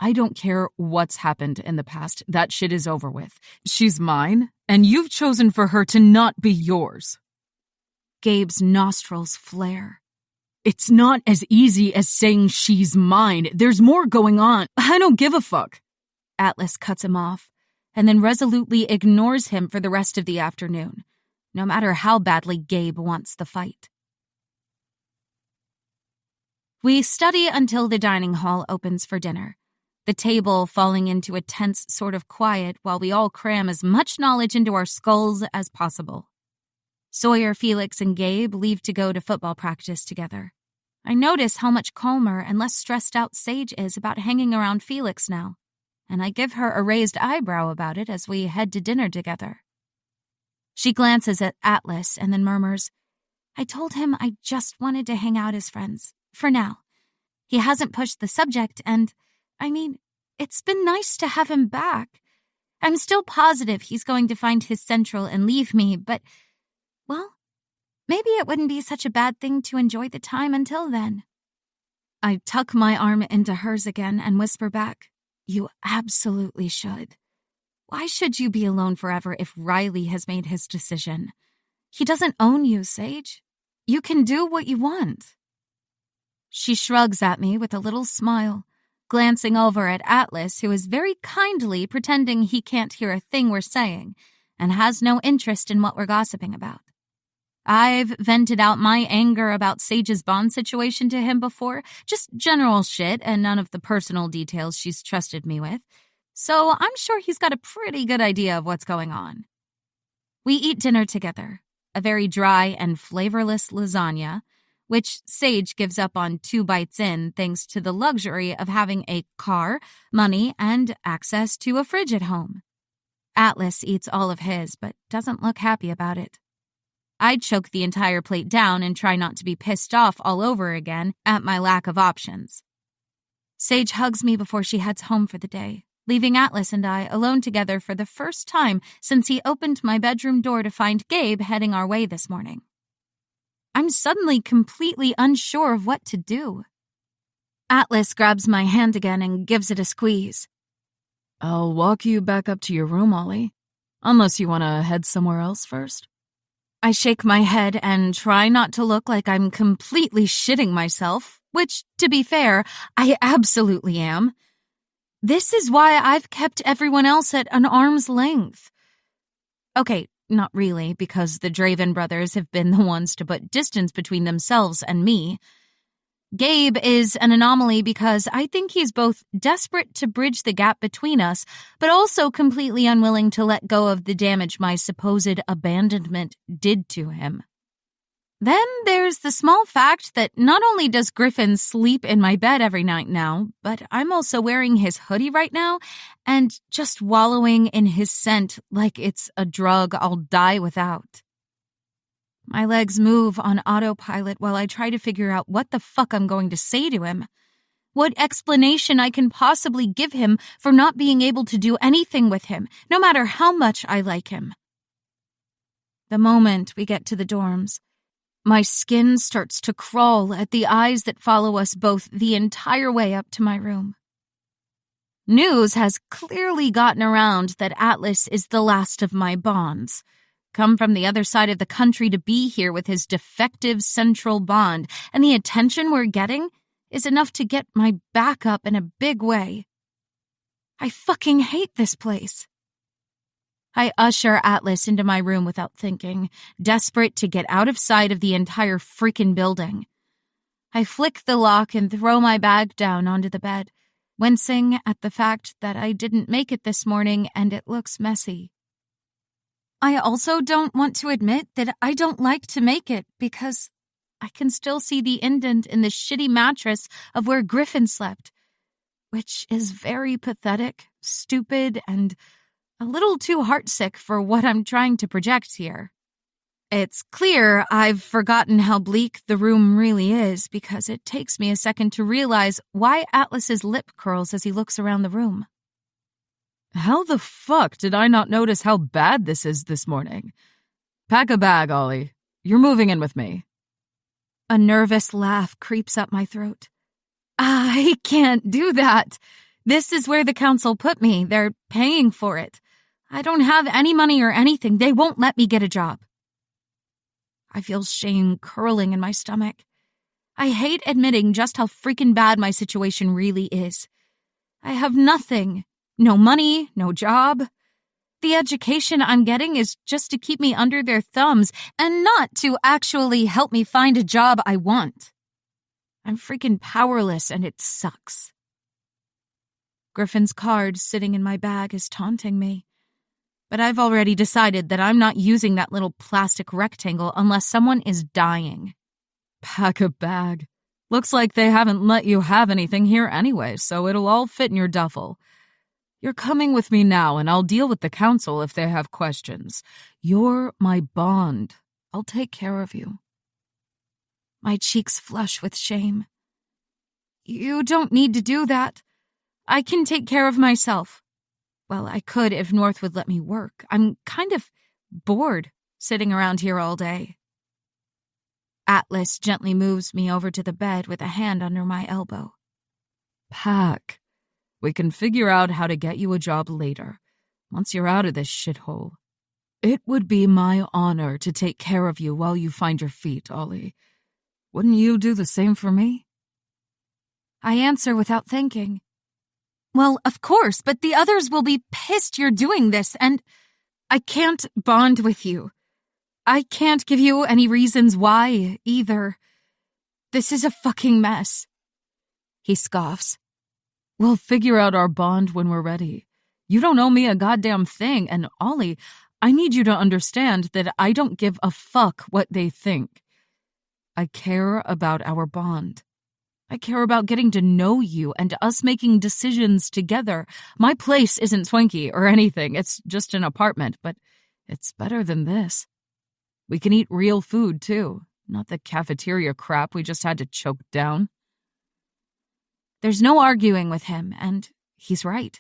I don't care what's happened in the past. That shit is over with. She's mine, and you've chosen for her to not be yours. Gabe's nostrils flare. It's not as easy as saying she's mine. There's more going on. I don't give a fuck. Atlas cuts him off, and then resolutely ignores him for the rest of the afternoon, no matter how badly Gabe wants the fight. We study until the dining hall opens for dinner, the table falling into a tense sort of quiet while we all cram as much knowledge into our skulls as possible. Sawyer, Felix, and Gabe leave to go to football practice together. I notice how much calmer and less stressed out Sage is about hanging around Felix now, and I give her a raised eyebrow about it as we head to dinner together. She glances at Atlas and then murmurs, I told him I just wanted to hang out as friends, for now. He hasn't pushed the subject, and, it's been nice to have him back. I'm still positive he's going to find his central and leave me, but, well, maybe it wouldn't be such a bad thing to enjoy the time until then. I tuck my arm into hers again and whisper back, You absolutely should. Why should you be alone forever if Riley has made his decision? He doesn't own you, Sage. You can do what you want. She shrugs at me with a little smile, glancing over at Atlas, who is very kindly pretending he can't hear a thing we're saying and has no interest in what we're gossiping about. I've vented out my anger about Sage's bond situation to him before, just general shit and none of the personal details she's trusted me with, so I'm sure he's got a pretty good idea of what's going on. We eat dinner together, a very dry and flavorless lasagna, which Sage gives up on 2 bites in thanks to the luxury of having a car, money, and access to a fridge at home. Atlas eats all of his, but doesn't look happy about it. I choke the entire plate down and try not to be pissed off all over again at my lack of options. Sage hugs me before she heads home for the day, leaving Atlas and I alone together for the first time since he opened my bedroom door to find Gabe heading our way this morning. I'm suddenly completely unsure of what to do. Atlas grabs my hand again and gives it a squeeze. I'll walk you back up to your room, Ollie. Unless you want to head somewhere else first. I shake my head and try not to look like I'm completely shitting myself, which, to be fair, I absolutely am. This is why I've kept everyone else at an arm's length. Okay, not really, because the Draven brothers have been the ones to put distance between themselves and me. Gabe is an anomaly because I think he's both desperate to bridge the gap between us, but also completely unwilling to let go of the damage my supposed abandonment did to him. Then there's the small fact that not only does Griffin sleep in my bed every night now, but I'm also wearing his hoodie right now and just wallowing in his scent like it's a drug I'll die without. My legs move on autopilot while I try to figure out what the fuck I'm going to say to him. What explanation I can possibly give him for not being able to do anything with him, no matter how much I like him. The moment we get to the dorms, my skin starts to crawl at the eyes that follow us both the entire way up to my room. News has clearly gotten around that Atlas is the last of my bonds. Come from the other side of the country to be here with his defective central bond, and the attention we're getting is enough to get my back up in a big way. I fucking hate this place. I usher Atlas into my room without thinking, desperate to get out of sight of the entire freaking building. I flick the lock and throw my bag down onto the bed, wincing at the fact that I didn't make it this morning and it looks messy. I also don't want to admit that I don't like to make it because I can still see the indent in the shitty mattress of where Griffin slept, which is very pathetic, stupid, and a little too heartsick for what I'm trying to project here. It's clear I've forgotten how bleak the room really is because it takes me a second to realize why Atlas's lip curls as he looks around the room. How the fuck did I not notice how bad this is this morning? Pack a bag, Ollie. You're moving in with me. A nervous laugh creeps up my throat. I can't do that. This is where the council put me. They're paying for it. I don't have any money or anything. They won't let me get a job. I feel shame curling in my stomach. I hate admitting just how freaking bad my situation really is. I have nothing. No money, no job. The education I'm getting is just to keep me under their thumbs and not to actually help me find a job I want. I'm freaking powerless and it sucks. Griffin's card sitting in my bag is taunting me. But I've already decided that I'm not using that little plastic rectangle unless someone is dying. Pack a bag. Looks like they haven't let you have anything here anyway, so it'll all fit in your duffel. You're coming with me now, and I'll deal with the council if they have questions. You're my bond. I'll take care of you. My cheeks flush with shame. You don't need to do that. I can take care of myself. Well, I could if North would let me work. I'm kind of bored sitting around here all day. Atlas gently moves me over to the bed with a hand under my elbow. Pack. We can figure out how to get you a job later, once you're out of this shithole. It would be my honor to take care of you while you find your feet, Ollie. Wouldn't you do the same for me? I answer without thinking. Well, of course, but the others will be pissed you're doing this, and I can't bond with you. I can't give you any reasons why, either. This is a fucking mess. He scoffs. We'll figure out our bond when we're ready. You don't owe me a goddamn thing, and Ollie, I need you to understand that I don't give a fuck what they think. I care about our bond. I care about getting to know you and us making decisions together. My place isn't swanky or anything. It's just an apartment, but it's better than this. We can eat real food, too, not the cafeteria crap we just had to choke down. There's no arguing with him, and he's right.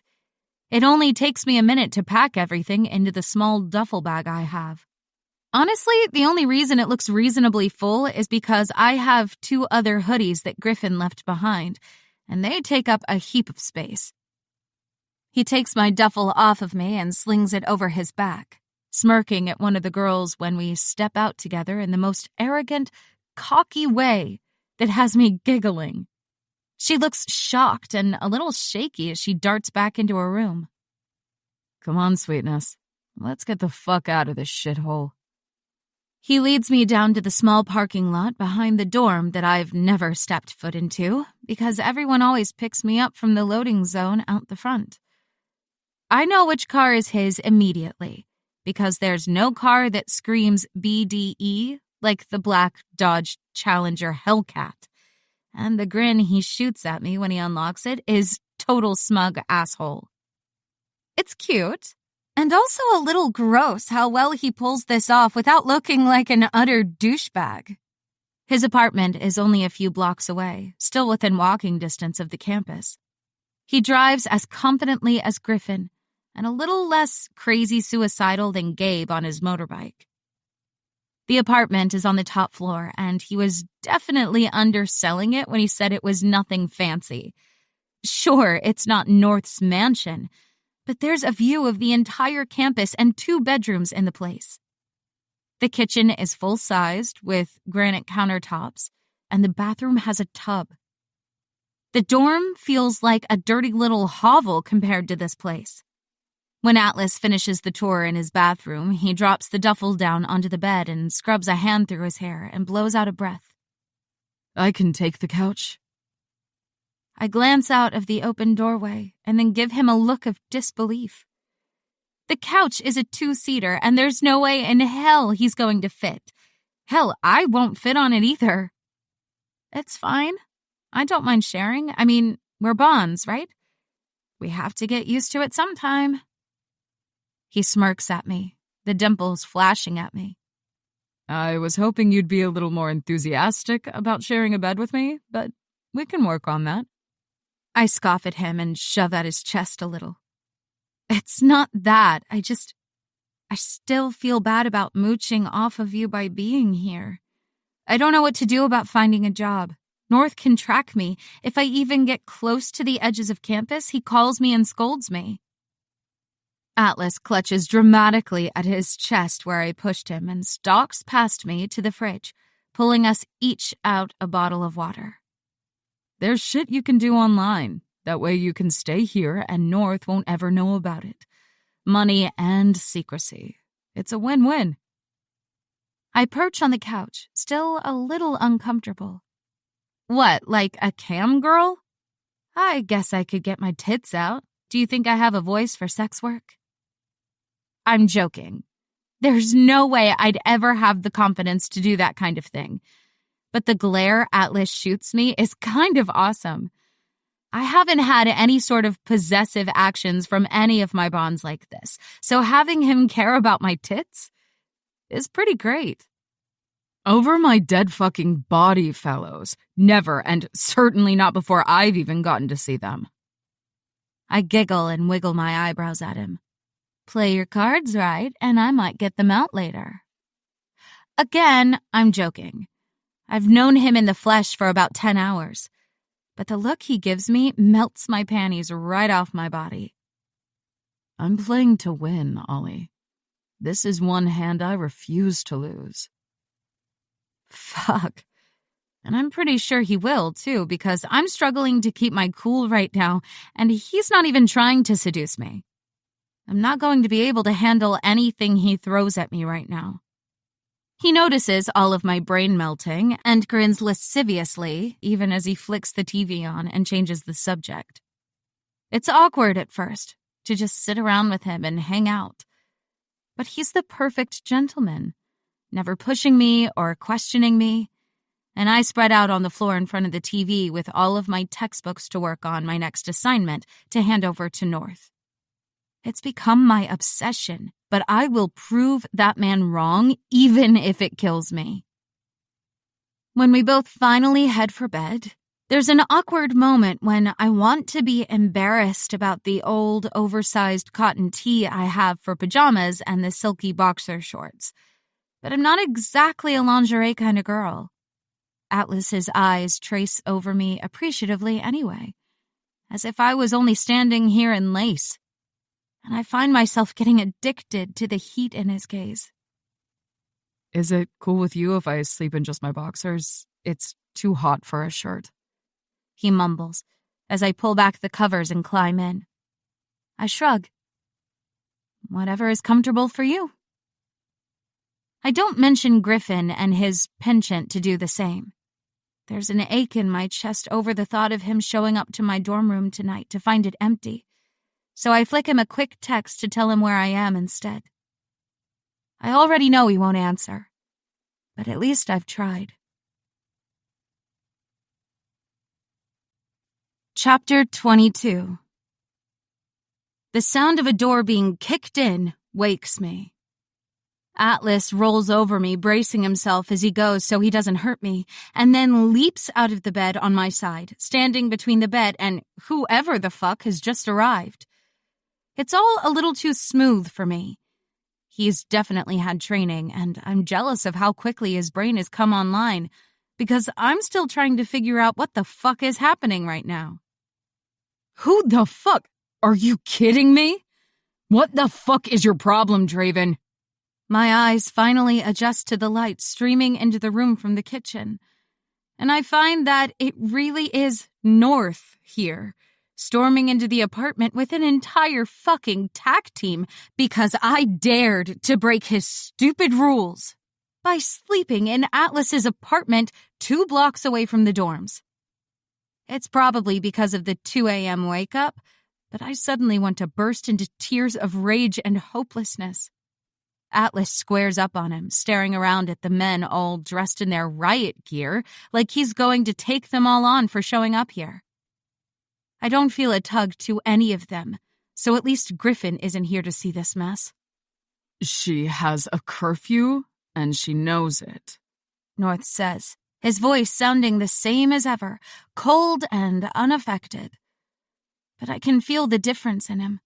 It only takes me a minute to pack everything into the small duffel bag I have. Honestly, the only reason it looks reasonably full is because I have 2 other hoodies that Griffin left behind, and they take up a heap of space. He takes my duffel off of me and slings it over his back, smirking at one of the girls when we step out together in the most arrogant, cocky way that has me giggling. She looks shocked and a little shaky as she darts back into her room. Come on, sweetness. Let's get the fuck out of this shithole. He leads me down to the small parking lot behind the dorm that I've never stepped foot into because everyone always picks me up from the loading zone out the front. I know which car is his immediately because there's no car that screams BDE like the black Dodge Challenger Hellcat. And the grin he shoots at me when he unlocks it is total smug asshole. It's cute, and also a little gross how well he pulls this off without looking like an utter douchebag. His apartment is only a few blocks away, still within walking distance of the campus. He drives as confidently as Griffin, and a little less crazy suicidal than Gabe on his motorbike. The apartment is on the top floor, and he was definitely underselling it when he said it was nothing fancy. Sure, it's not North's mansion, but there's a view of the entire campus and 2 bedrooms in the place. The kitchen is full-sized with granite countertops, and the bathroom has a tub. The dorm feels like a dirty little hovel compared to this place. When Atlas finishes the tour in his bathroom, he drops the duffel down onto the bed and scrubs a hand through his hair and blows out a breath. I can take the couch. I glance out of the open doorway and then give him a look of disbelief. The couch is a 2-seater, and there's no way in hell he's going to fit. Hell, I won't fit on it either. It's fine. I don't mind sharing. I mean, we're bonds, right? We have to get used to it sometime. He smirks at me, the dimples flashing at me. I was hoping you'd be a little more enthusiastic about sharing a bed with me, but we can work on that. I scoff at him and shove at his chest a little. It's not that. I still feel bad about mooching off of you by being here. I don't know what to do about finding a job. North can track me. If I even get close to the edges of campus, he calls me and scolds me. Atlas clutches dramatically at his chest where I pushed him and stalks past me to the fridge, pulling us each out a bottle of water. There's shit you can do online. That way you can stay here and North won't ever know about it. Money and secrecy. It's a win-win. I perch on the couch, still a little uncomfortable. What, like a cam girl? I guess I could get my tits out. Do you think I have a voice for sex work? I'm joking. There's no way I'd ever have the confidence to do that kind of thing. But the glare Atlas shoots me is kind of awesome. I haven't had any sort of possessive actions from any of my bonds like this, so having him care about my tits is pretty great. Over my dead fucking body, fellows. Never, and certainly not before I've even gotten to see them. I giggle and wiggle my eyebrows at him. Play your cards right, and I might get them out later. Again, I'm joking. I've known him in the flesh for about 10 hours. But the look he gives me melts my panties right off my body. I'm playing to win, Ollie. This is one hand I refuse to lose. Fuck. And I'm pretty sure he will, too, because I'm struggling to keep my cool right now, and he's not even trying to seduce me. I'm not going to be able to handle anything he throws at me right now. He notices all of my brain melting and grins lasciviously, even as he flicks the TV on and changes the subject. It's awkward at first, to just sit around with him and hang out. But he's the perfect gentleman, never pushing me or questioning me, and I spread out on the floor in front of the TV with all of my textbooks to work on my next assignment to hand over to North. It's become my obsession, but I will prove that man wrong even if it kills me. When we both finally head for bed, there's an awkward moment when I want to be embarrassed about the old, oversized cotton tee I have for pajamas and the silky boxer shorts. But I'm not exactly a lingerie kind of girl. Atlas's eyes trace over me appreciatively anyway, as if I was only standing here in lace. And I find myself getting addicted to the heat in his gaze. Is it cool with you if I sleep in just my boxers? It's too hot for a shirt. He mumbles as I pull back the covers and climb in. I shrug. Whatever is comfortable for you. I don't mention Griffin and his penchant to do the same. There's an ache in my chest over the thought of him showing up to my dorm room tonight to find it empty. So I flick him a quick text to tell him where I am instead. I already know he won't answer, but at least I've tried. Chapter 22. The sound of a door being kicked in wakes me. Atlas rolls over me, bracing himself as he goes so he doesn't hurt me, and then leaps out of the bed on my side, standing between the bed and whoever the fuck has just arrived. It's all a little too smooth for me. He's definitely had training, and I'm jealous of how quickly his brain has come online, because I'm still trying to figure out what the fuck is happening right now. Who the fuck? Are you kidding me? What the fuck is your problem, Draven? My eyes finally adjust to the light streaming into the room from the kitchen, and I find that it really is North here, storming into the apartment with an entire fucking TAC team because I dared to break his stupid rules by sleeping in Atlas's apartment 2 blocks away from the dorms. It's probably because of the 2 a.m. wake-up, but I suddenly want to burst into tears of rage and hopelessness. Atlas squares up on him, staring around at the men all dressed in their riot gear, like he's going to take them all on for showing up here. I don't feel a tug to any of them, so at least Griffin isn't here to see this mess. She has a curfew, and she knows it, North says, his voice sounding the same as ever, cold and unaffected. But I can feel the difference in him.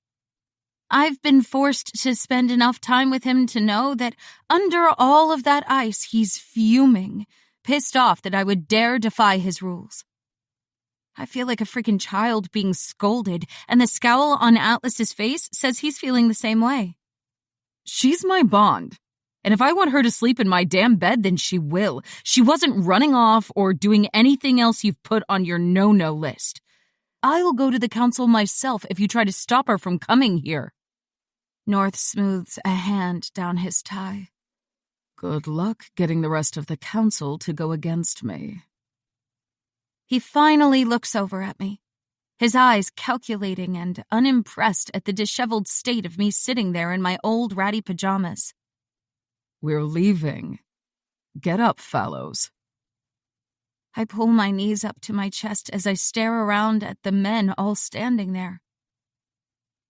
I've been forced to spend enough time with him to know that under all of that ice, he's fuming, pissed off that I would dare defy his rules. I feel like a freaking child being scolded, and the scowl on Atlas's face says he's feeling the same way. She's my bond, and if I want her to sleep in my damn bed, then she will. She wasn't running off or doing anything else you've put on your no-no list. I'll go to the council myself if you try to stop her from coming here. North smooths a hand down his tie. Good luck getting the rest of the council to go against me. He finally looks over at me, his eyes calculating and unimpressed at the disheveled state of me sitting there in my old ratty pajamas. We're leaving. Get up, fellows. I pull my knees up to my chest as I stare around at the men all standing there.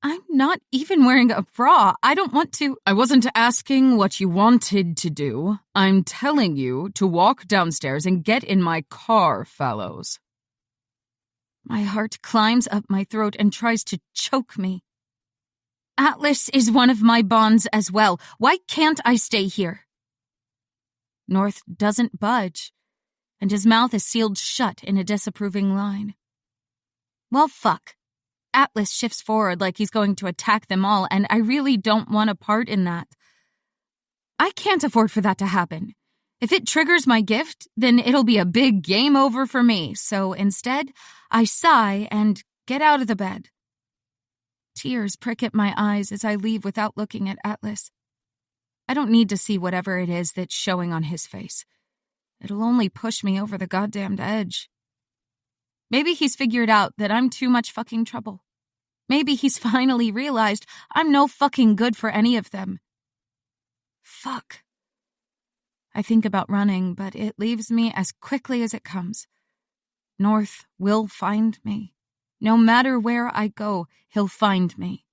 I'm not even wearing a bra. I don't want to. I wasn't asking what you wanted to do. I'm telling you to walk downstairs and get in my car, fellows. My heart climbs up my throat and tries to choke me. Atlas is one of my bonds as well. Why can't I stay here? North doesn't budge, and his mouth is sealed shut in a disapproving line. Well, fuck. Atlas shifts forward like he's going to attack them all, and I really don't want a part in that. I can't afford for that to happen. If it triggers my gift, then it'll be a big game over for me, so instead, I sigh and get out of the bed. Tears prick at my eyes as I leave without looking at Atlas. I don't need to see whatever it is that's showing on his face. It'll only push me over the goddamned edge. Maybe he's figured out that I'm too much fucking trouble. Maybe he's finally realized I'm no fucking good for any of them. Fuck. I think about running, but it leaves me as quickly as it comes. North will find me. No matter where I go, he'll find me.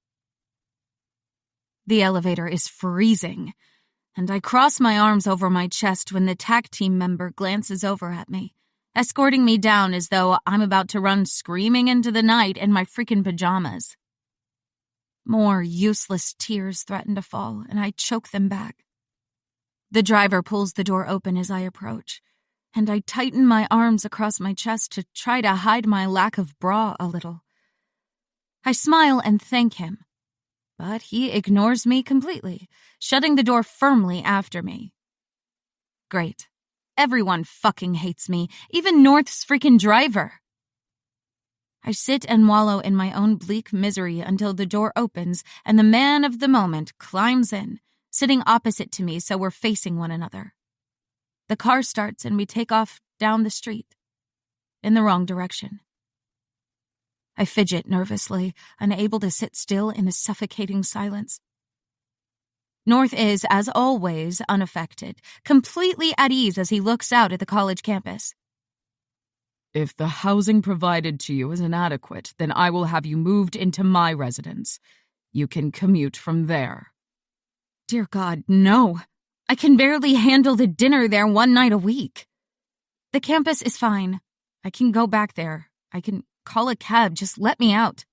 The elevator is freezing, and I cross my arms over my chest when the TAC team member glances over at me, escorting me down as though I'm about to run screaming into the night in my freaking pajamas. More useless tears threaten to fall, and I choke them back. The driver pulls the door open as I approach, and I tighten my arms across my chest to try to hide my lack of bra a little. I smile and thank him, but he ignores me completely, shutting the door firmly after me. Great. Everyone fucking hates me, even North's freaking driver. I sit and wallow in my own bleak misery until the door opens and the man of the moment climbs in, sitting opposite to me so we're facing one another. The car starts and we take off down the street, in the wrong direction. I fidget nervously, unable to sit still in the suffocating silence. North is, as always, unaffected, completely at ease as he looks out at the college campus. If the housing provided to you is inadequate, then I will have you moved into my residence. You can commute from there. Dear God, no. I can barely handle the dinner there one night a week. The campus is fine. I can go back there. I can call a cab. Just let me out.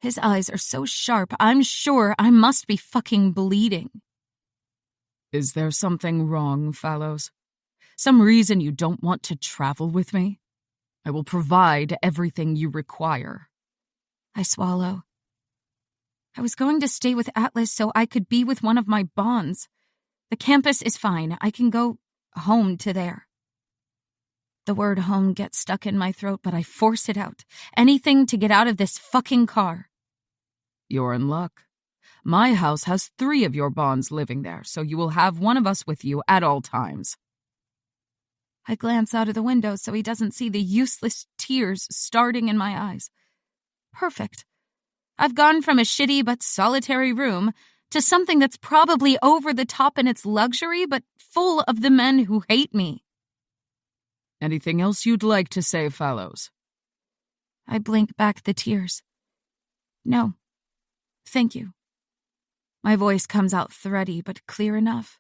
His eyes are so sharp, I'm sure I must be fucking bleeding. Is there something wrong, fellows? Some reason you don't want to travel with me? I will provide everything you require. I swallow. I was going to stay with Atlas so I could be with one of my bonds. The campus is fine. I can go home to there. The word home gets stuck in my throat, but I force it out. Anything to get out of this fucking car. You're in luck. My house has 3 of your bonds living there, so you will have one of us with you at all times. I glance out of the window so he doesn't see the useless tears starting in my eyes. Perfect. I've gone from a shitty but solitary room to something that's probably over the top in its luxury, but full of the men who hate me. Anything else you'd like to say, Fallows? I blink back the tears. No. Thank you. My voice comes out thready but clear enough.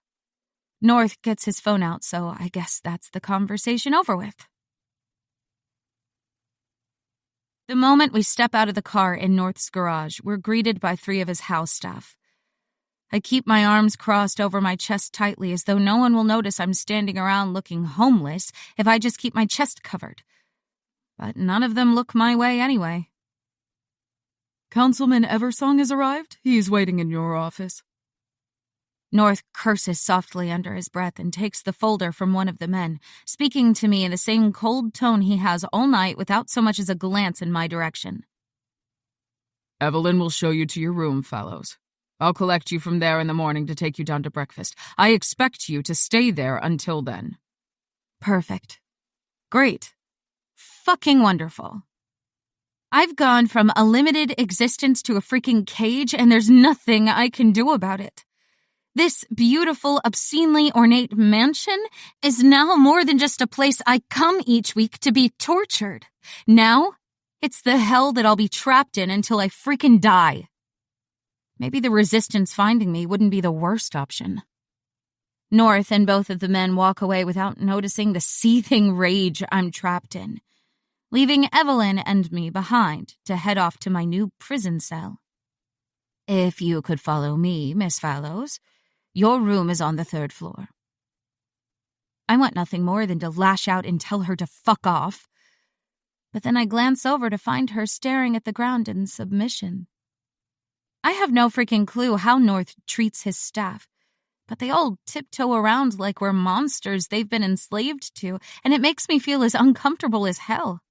North gets his phone out, so I guess that's the conversation over with. The moment we step out of the car in North's garage, we're greeted by 3 of his house staff. I keep my arms crossed over my chest tightly as though no one will notice I'm standing around looking homeless if I just keep my chest covered. But none of them look my way anyway. Councilman Eversong has arrived. He's waiting in your office. North curses softly under his breath and takes the folder from one of the men, speaking to me in the same cold tone he has all night without so much as a glance in my direction. Evelyn will show you to your room, Fallows. I'll collect you from there in the morning to take you down to breakfast. I expect you to stay there until then. Perfect. Great. Fucking wonderful. I've gone from a limited existence to a freaking cage, and there's nothing I can do about it. This beautiful, obscenely ornate mansion is now more than just a place I come each week to be tortured. Now, it's the hell that I'll be trapped in until I freaking die. Maybe the resistance finding me wouldn't be the worst option. North and both of the men walk away without noticing the seething rage I'm trapped in, leaving Evelyn and me behind to head off to my new prison cell. If you could follow me, Miss Fallows, your room is on the 3rd floor. I want nothing more than to lash out and tell her to fuck off. But then I glance over to find her staring at the ground in submission. I have no freaking clue how North treats his staff, but they all tiptoe around like we're monsters they've been enslaved to, and it makes me feel as uncomfortable as hell.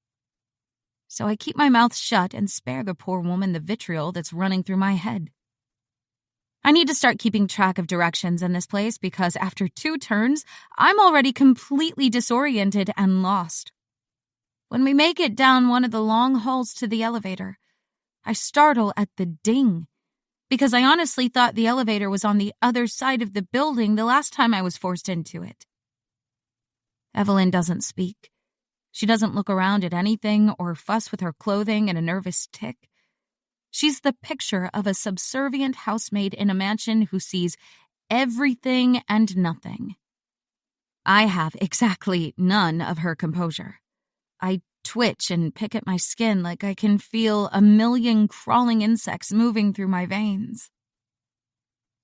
So I keep my mouth shut and spare the poor woman the vitriol that's running through my head. I need to start keeping track of directions in this place because after 2 turns, I'm already completely disoriented and lost. When we make it down one of the long halls to the elevator, I startle at the ding because I honestly thought the elevator was on the other side of the building the last time I was forced into it. Evelyn doesn't speak. She doesn't look around at anything or fuss with her clothing in a nervous tick. She's the picture of a subservient housemaid in a mansion who sees everything and nothing. I have exactly none of her composure. I twitch and pick at my skin like I can feel a million crawling insects moving through my veins.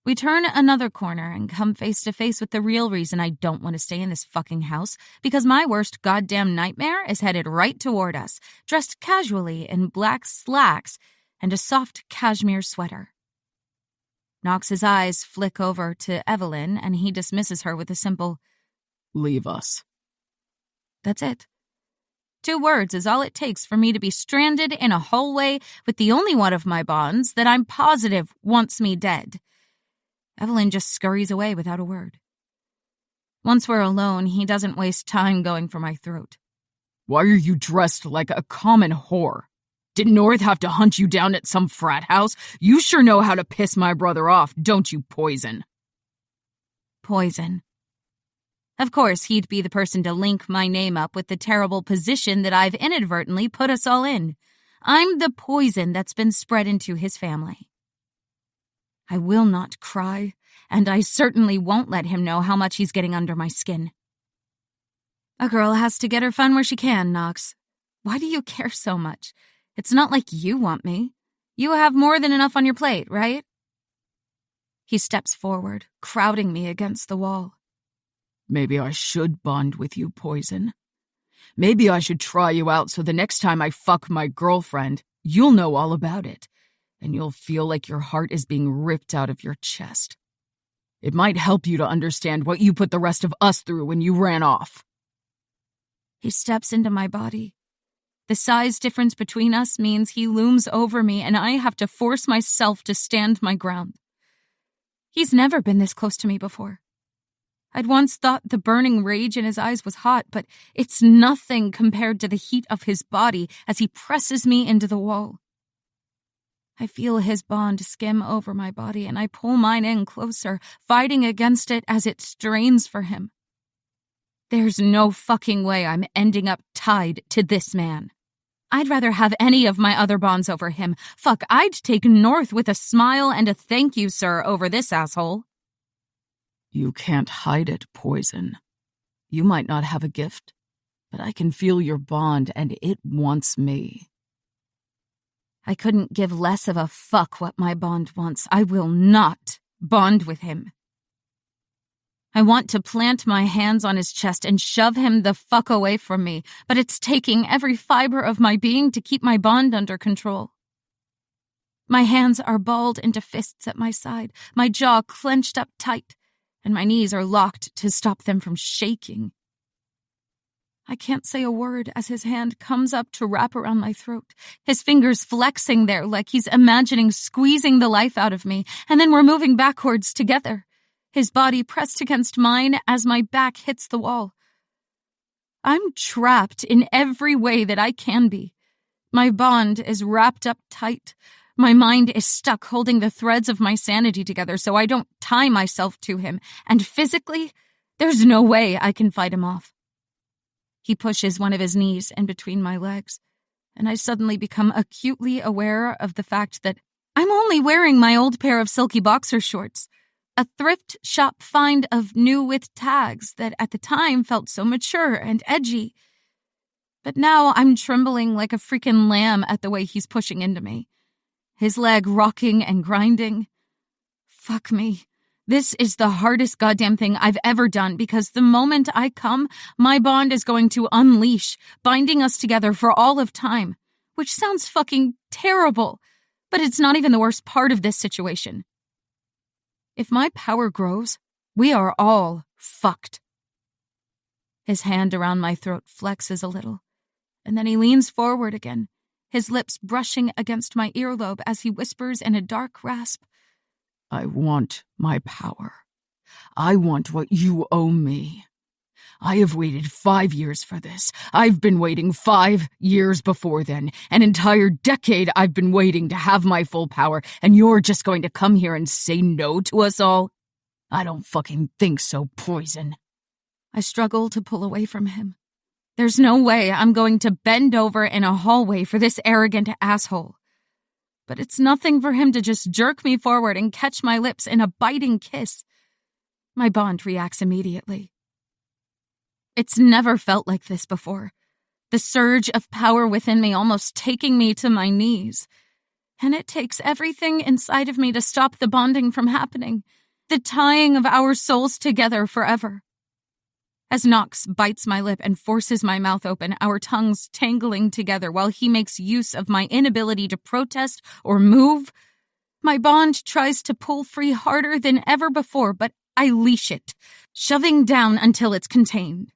We turn another corner and come face to face with the real reason I don't want to stay in this fucking house, because my worst goddamn nightmare is headed right toward us, dressed casually in black slacks and a soft cashmere sweater. Knox's eyes flick over to Evelyn, and he dismisses her with a simple, "Leave us." That's it. 2 words is all it takes for me to be stranded in a hallway with the only one of my bonds that I'm positive wants me dead. Evelyn just scurries away without a word. Once we're alone, he doesn't waste time going for my throat. "Why are you dressed like a common whore? Did North have to hunt you down at some frat house? You sure know how to piss my brother off, don't you, Poison?" Poison. Of course, he'd be the person to link my name up with the terrible position that I've inadvertently put us all in. I'm the poison that's been spread into his family. I will not cry, and I certainly won't let him know how much he's getting under my skin. A girl has to get her fun where she can, Knox. Why do you care so much? It's not like you want me. You have more than enough on your plate, right? He steps forward, crowding me against the wall. "Maybe I should bond with you, Poison. Maybe I should try you out so the next time I fuck my girlfriend, you'll know all about it, and you'll feel like your heart is being ripped out of your chest. It might help you to understand what you put the rest of us through when you ran off." He steps into my body. The size difference between us means he looms over me and I have to force myself to stand my ground. He's never been this close to me before. I'd once thought the burning rage in his eyes was hot, but it's nothing compared to the heat of his body as he presses me into the wall. I feel his bond skim over my body and I pull mine in closer, fighting against it as it strains for him. There's no fucking way I'm ending up tied to this man. I'd rather have any of my other bonds over him. Fuck, I'd take North with a smile and a thank you, sir, over this asshole. You can't hide it, Poison. You might not have a gift, but I can feel your bond and it wants me. I couldn't give less of a fuck what my bond wants. I will not bond with him. I want to plant my hands on his chest and shove him the fuck away from me, but it's taking every fiber of my being to keep my bond under control. My hands are balled into fists at my side, my jaw clenched up tight, and my knees are locked to stop them from shaking. I can't say a word as his hand comes up to wrap around my throat, his fingers flexing there like he's imagining squeezing the life out of me, and then we're moving backwards together, his body pressed against mine as my back hits the wall. I'm trapped in every way that I can be. My bond is wrapped up tight. My mind is stuck holding the threads of my sanity together so I don't tie myself to him, and physically, there's no way I can fight him off. He pushes one of his knees in between my legs, and I suddenly become acutely aware of the fact that I'm only wearing my old pair of silky boxer shorts, a thrift shop find of new with tags that at the time felt so mature and edgy. But now I'm trembling like a freaking lamb at the way he's pushing into me, his leg rocking and grinding. Fuck me. This is the hardest goddamn thing I've ever done because the moment I come, my bond is going to unleash, binding us together for all of time, which sounds fucking terrible, but it's not even the worst part of this situation. If my power grows, we are all fucked. His hand around my throat flexes a little, and then he leans forward again, his lips brushing against my earlobe as he whispers in a dark rasp, I want my power. I want what you owe me. I have waited 5 years for this. I've been waiting 5 years before then. An entire decade I've been waiting to have my full power, and you're just going to come here and say no to us all? I don't fucking think so, Poison. I struggle to pull away from him. There's no way I'm going to bend over in a hallway for this arrogant asshole. But it's nothing for him to just jerk me forward and catch my lips in a biting kiss. My bond reacts immediately. It's never felt like this before. The surge of power within me almost taking me to my knees. And it takes everything inside of me to stop the bonding from happening, the tying of our souls together forever. As Knox bites my lip and forces my mouth open, our tongues tangling together while he makes use of my inability to protest or move, my bond tries to pull free harder than ever before, but I leash it, shoving down until it's contained.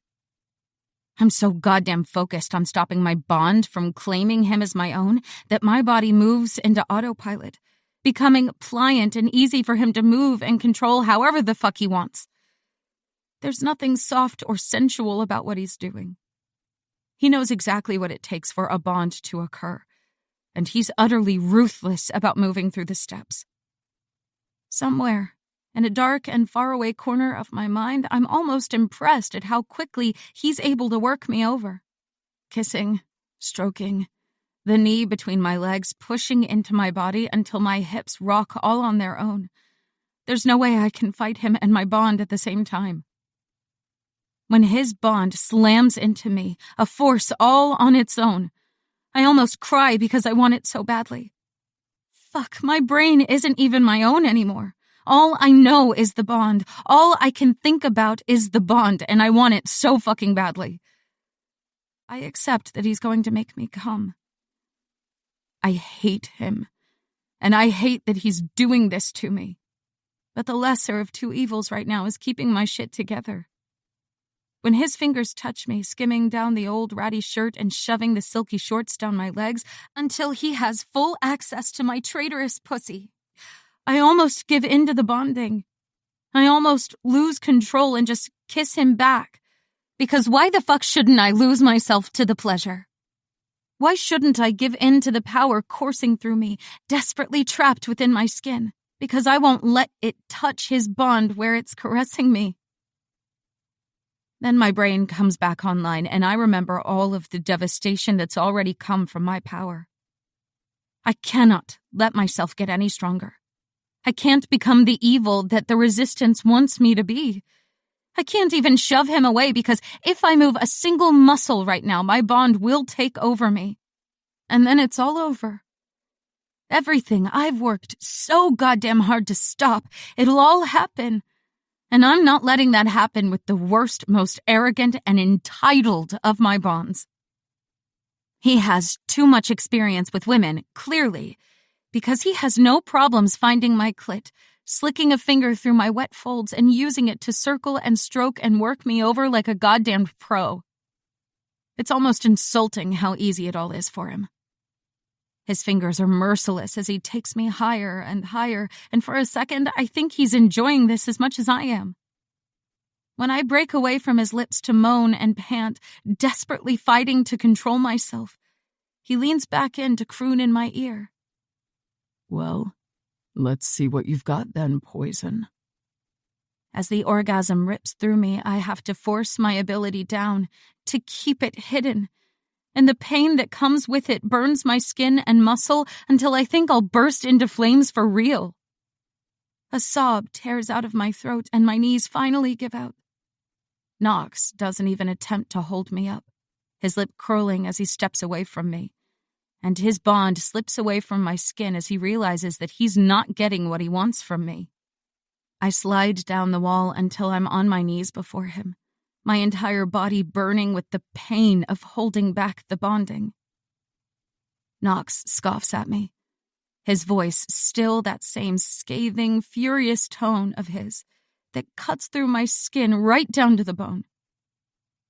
I'm so goddamn focused on stopping my bond from claiming him as my own that my body moves into autopilot, becoming pliant and easy for him to move and control however the fuck he wants. There's nothing soft or sensual about what he's doing. He knows exactly what it takes for a bond to occur, and he's utterly ruthless about moving through the steps. Somewhere, in a dark and faraway corner of my mind, I'm almost impressed at how quickly he's able to work me over. Kissing, stroking, the knee between my legs pushing into my body until my hips rock all on their own. There's no way I can fight him and my bond at the same time. When his bond slams into me, a force all on its own, I almost cry because I want it so badly. Fuck, my brain isn't even my own anymore. All I know is the bond. All I can think about is the bond, and I want it so fucking badly. I accept that he's going to make me come. I hate him, and I hate that he's doing this to me. But the lesser of two evils right now is keeping my shit together. When his fingers touch me, skimming down the old ratty shirt and shoving the silky shorts down my legs until he has full access to my traitorous pussy, I almost give in to the bonding. I almost lose control and just kiss him back. Because why the fuck shouldn't I lose myself to the pleasure? Why shouldn't I give in to the power coursing through me, desperately trapped within my skin? Because I won't let it touch his bond where it's caressing me. Then my brain comes back online, and I remember all of the devastation that's already come from my power. I cannot let myself get any stronger. I can't become the evil that the resistance wants me to be. I can't even shove him away because if I move a single muscle right now, my bond will take over me. And then it's all over. Everything I've worked so goddamn hard to stop, it'll all happen. And I'm not letting that happen with the worst, most arrogant, and entitled of my bonds. He has too much experience with women, clearly, because he has no problems finding my clit, slicking a finger through my wet folds and using it to circle and stroke and work me over like a goddamned pro. It's almost insulting how easy it all is for him. His fingers are merciless as he takes me higher, and for a second I think he's enjoying this as much as I am. When I break away from his lips to moan and pant, desperately fighting to control myself, he leans back in to croon in my ear. Well, let's see what you've got then, Poison. As the orgasm rips through me, I have to force my ability down, to keep it hidden. And the pain that comes with it burns my skin and muscle until I think I'll burst into flames for real. A sob tears out of my throat and my knees finally give out. Knox doesn't even attempt to hold me up, his lip curling as he steps away from me. And his bond slips away from my skin as he realizes that he's not getting what he wants from me. I slide down the wall until I'm on my knees before him, my entire body burning with the pain of holding back the bonding. Knox scoffs at me, his voice still that same scathing, furious tone of his that cuts through my skin right down to the bone.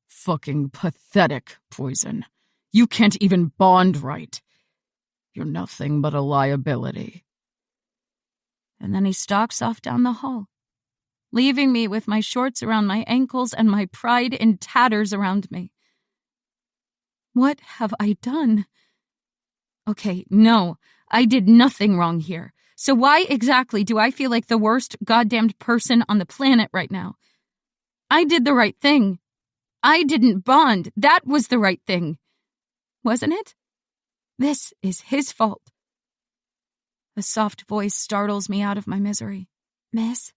Fucking pathetic, Poison. You can't even bond right. You're nothing but a liability. And then he stalks off down the hall, leaving me with my shorts around my ankles and my pride in tatters around me. What have I done? Okay, no, I did nothing wrong here. So why exactly do I feel like the worst goddamned person on the planet right now? I did the right thing. I didn't bond. That was the right thing. Wasn't it? This is his fault. A soft voice startles me out of my misery. Miss,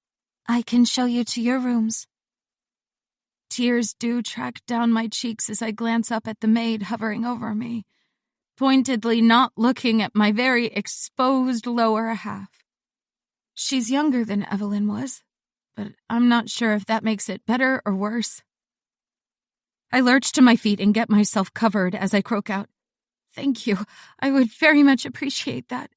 I can show you to your rooms. Tears do track down my cheeks as I glance up at the maid hovering over me, pointedly not looking at my very exposed lower half. She's younger than Evelyn was, but I'm not sure if that makes it better or worse. I lurch to my feet and get myself covered as I croak out, "Thank you. I would very much appreciate that."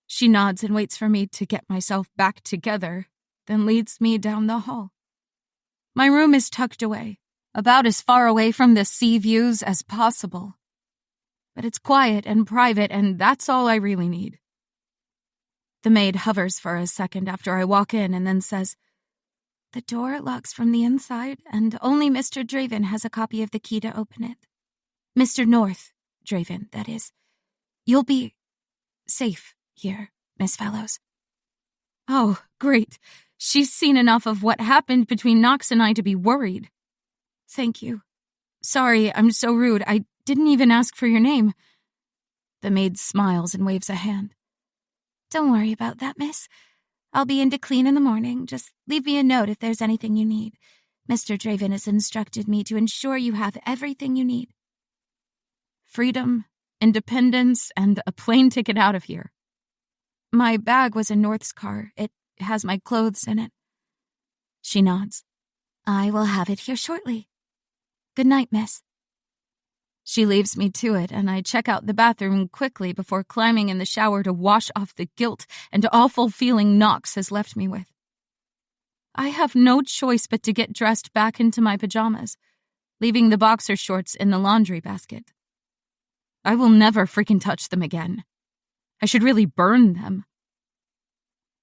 She nods and waits for me to get myself back together, then leads me down the hall. My room is tucked away, about as far away from the sea views as possible. But it's quiet and private, and that's all I really need. The maid hovers for a second after I walk in and then says, "The door locks from the inside, and only Mr. Draven has a copy of the key to open it. Mr. North Draven, that is. You'll be safe here, Miss Fellows." Oh, great. She's seen enough of what happened between Knox and I to be worried. "Thank you. Sorry, I'm so rude. I didn't even ask for your name." The maid smiles and waves a hand. "Don't worry about that, miss. I'll be in to clean in the morning. Just leave me a note if there's anything you need. Mr. Draven has instructed me to ensure you have everything you need." Freedom, independence, and a plane ticket out of here. My bag was in North's car. It has my clothes in it. She nods. "I will have it here shortly. Good night, miss." She leaves me to it, and I check out the bathroom quickly before climbing in the shower to wash off the guilt and awful feeling Knox has left me with. I have no choice but to get dressed back into my pajamas, leaving the boxer shorts in the laundry basket. I will never freaking touch them again. I should really burn them.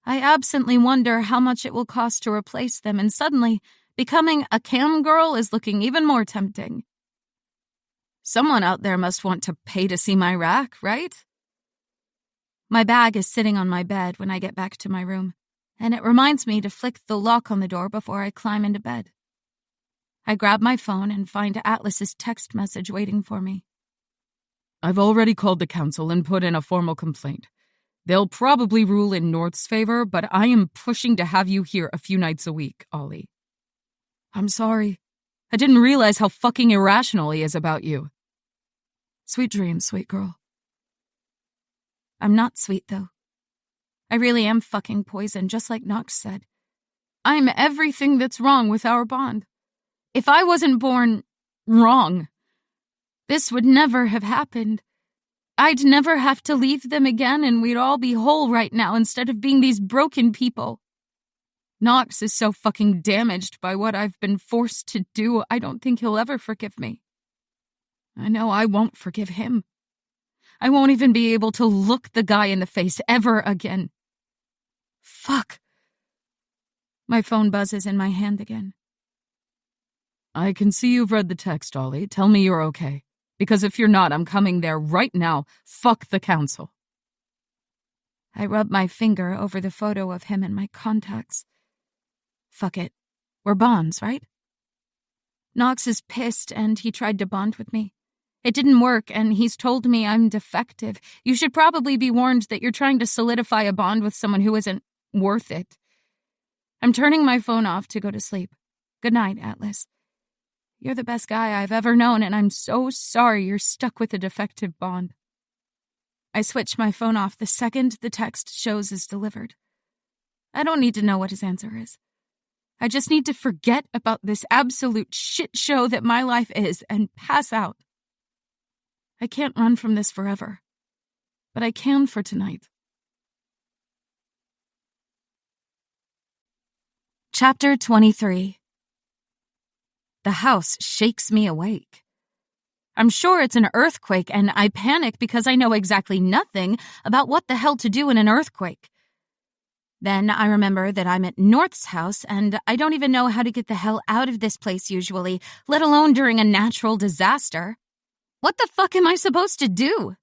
I absently wonder how much it will cost to replace them, and suddenly, becoming a cam girl is looking even more tempting. Someone out there must want to pay to see my rack, right? My bag is sitting on my bed when I get back to my room, and it reminds me to flick the lock on the door before I climb into bed. I grab my phone and find Atlas's text message waiting for me. I've already called the council and put in a formal complaint. They'll probably rule in North's favor, but I am pushing to have you here a few nights a week, Ollie. I'm sorry. I didn't realize how fucking irrational he is about you. Sweet dreams, sweet girl. I'm not sweet, though. I really am fucking poison, just like Knox said. I'm everything that's wrong with our bond. If I wasn't born wrong, this would never have happened. I'd never have to leave them again, and we'd all be whole right now instead of being these broken people. Knox is so fucking damaged by what I've been forced to do, I don't think he'll ever forgive me. I know I won't forgive him. I won't even be able to look the guy in the face ever again. Fuck. My phone buzzes in my hand again. I can see you've read the text, Ollie. Tell me you're okay. Because if you're not, I'm coming there right now. Fuck the council. I rub my finger over the photo of him in my contacts. Fuck it. We're bonds, right? Knox is pissed and he tried to bond with me. It didn't work and he's told me I'm defective. You should probably be warned that you're trying to solidify a bond with someone who isn't worth it. I'm turning my phone off to go to sleep. Good night, Atlas. You're the best guy I've ever known, and I'm so sorry you're stuck with a defective bond. I switch my phone off the second the text shows is delivered. I don't need to know what his answer is. I just need to forget about this absolute shit show that my life is and pass out. I can't run from this forever, but I can for tonight. Chapter 23. The house shakes me awake. I'm sure it's an earthquake, and I panic because I know exactly nothing about what the hell to do in an earthquake. Then I remember that I'm at North's house, and I don't even know how to get the hell out of this place usually, let alone during a natural disaster. What the fuck am I supposed to do?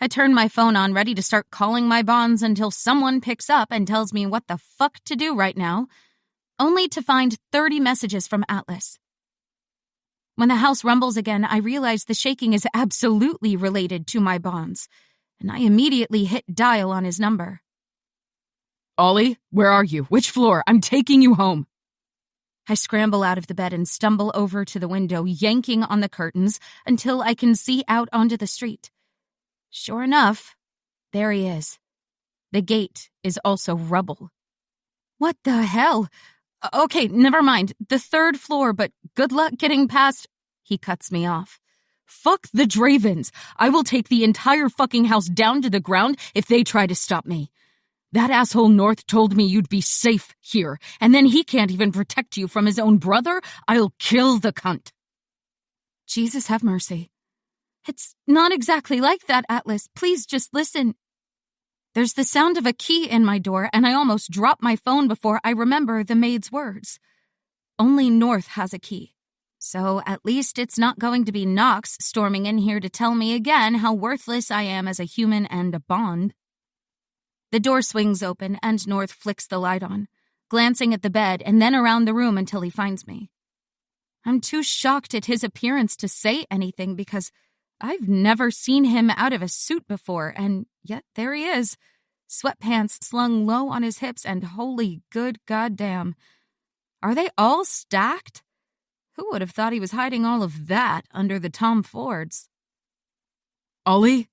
I turn my phone on, ready to start calling my bonds until someone picks up and tells me what the fuck to do right now, only to find 30 messages from Atlas. When the house rumbles again, I realize the shaking is absolutely related to my bonds, and I immediately hit dial on his number. Ollie, where are you? Which floor? I'm taking you home. I scramble out of the bed and stumble over to the window, yanking on the curtains until I can see out onto the street. Sure enough, there he is. The gate is also rubble. What the hell? Okay, never mind. The 3rd floor, but good luck getting past. He cuts me off. Fuck the Dravens. I will take the entire fucking house down to the ground if they try to stop me. That asshole North told me you'd be safe here, and then he can't even protect you from his own brother? I'll kill the cunt. Jesus have mercy. It's not exactly like that, Atlas. Please just listen. There's the sound of a key in my door, and I almost drop my phone before I remember the maid's words. Only North has a key. So at least it's not going to be Knox storming in here to tell me again how worthless I am as a human and a bond. The door swings open, and North flicks the light on, glancing at the bed and then around the room until he finds me. I'm too shocked at his appearance to say anything because I've never seen him out of a suit before, and yet there he is, sweatpants slung low on his hips, and holy good goddamn. Are they all stacked? Who would have thought he was hiding all of that under the Tom Fords? Ollie?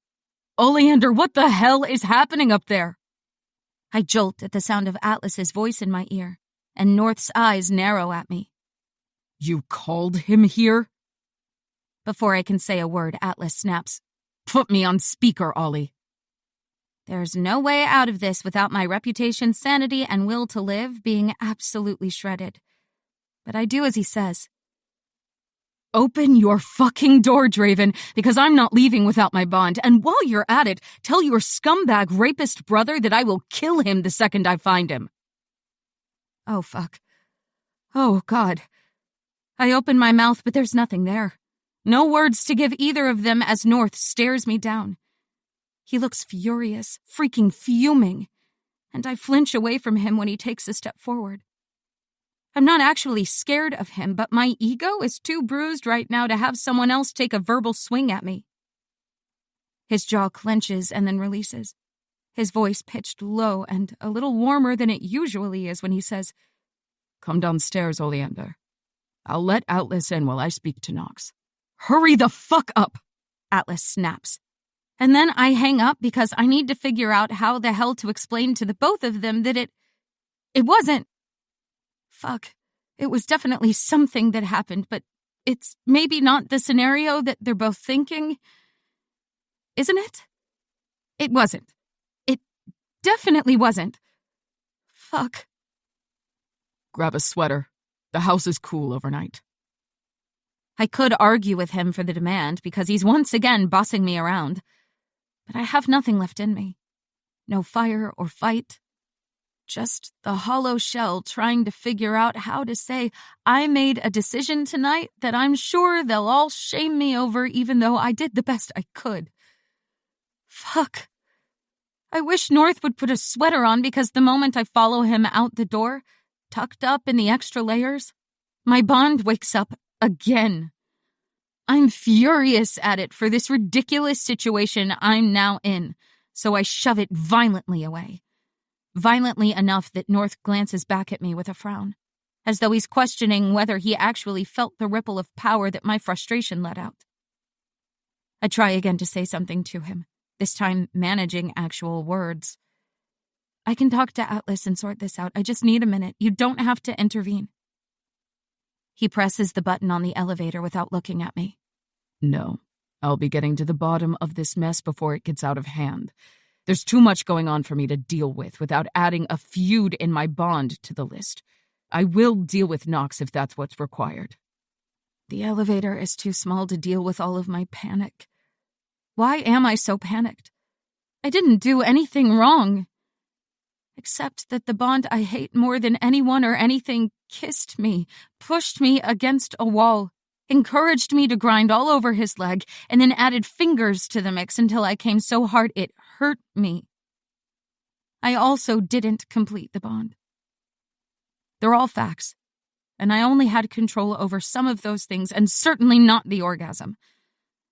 Oleander, what the hell is happening up there? I jolt at the sound of Atlas's voice in my ear, and North's eyes narrow at me. You called him here? Before I can say a word, Atlas snaps. Put me on speaker, Ollie. There's no way out of this without my reputation, sanity, and will to live being absolutely shredded. But I do as he says. Open your fucking door, Draven, because I'm not leaving without my bond. And while you're at it, tell your scumbag rapist brother that I will kill him the second I find him. Oh, fuck. Oh, God. I open my mouth, but there's nothing there. No words to give either of them as North stares me down. He looks furious, freaking fuming, and I flinch away from him when he takes a step forward. I'm not actually scared of him, but my ego is too bruised right now to have someone else take a verbal swing at me. His jaw clenches and then releases, his voice pitched low and a little warmer than it usually is when he says, "Come downstairs, Oleander. I'll let Atlas in while I speak to Nox." "Hurry the fuck up!" Atlas snaps. And then I hang up because I need to figure out how the hell to explain to the both of them that it wasn't. Fuck. It was definitely something that happened, but it's maybe not the scenario that they're both thinking. Isn't it? It wasn't. It definitely wasn't. Fuck. Grab a sweater. The house is cool overnight. I could argue with him for the demand because he's once again bossing me around. But I have nothing left in me. No fire or fight. Just the hollow shell trying to figure out how to say, I made a decision tonight that I'm sure they'll all shame me over even though I did the best I could. Fuck. I wish North would put a sweater on because the moment I follow him out the door, tucked up in the extra layers, my bond wakes up again. I'm furious at it for this ridiculous situation I'm now in, so I shove it violently away. Violently enough that North glances back at me with a frown, as though he's questioning whether he actually felt the ripple of power that my frustration let out. I try again to say something to him, this time managing actual words. I can talk to Atlas and sort this out. I just need a minute. You don't have to intervene. He presses the button on the elevator without looking at me. No, I'll be getting to the bottom of this mess before it gets out of hand. There's too much going on for me to deal with without adding a feud in my bond to the list. I will deal with Nox if that's what's required. The elevator is too small to deal with all of my panic. Why am I so panicked? I didn't do anything wrong. Except that the bond I hate more than anyone or anything kissed me, pushed me against a wall, encouraged me to grind all over his leg, and then added fingers to the mix until I came so hard it hurt me. I also didn't complete the bond. They're all facts, and I only had control over some of those things, and certainly not the orgasm.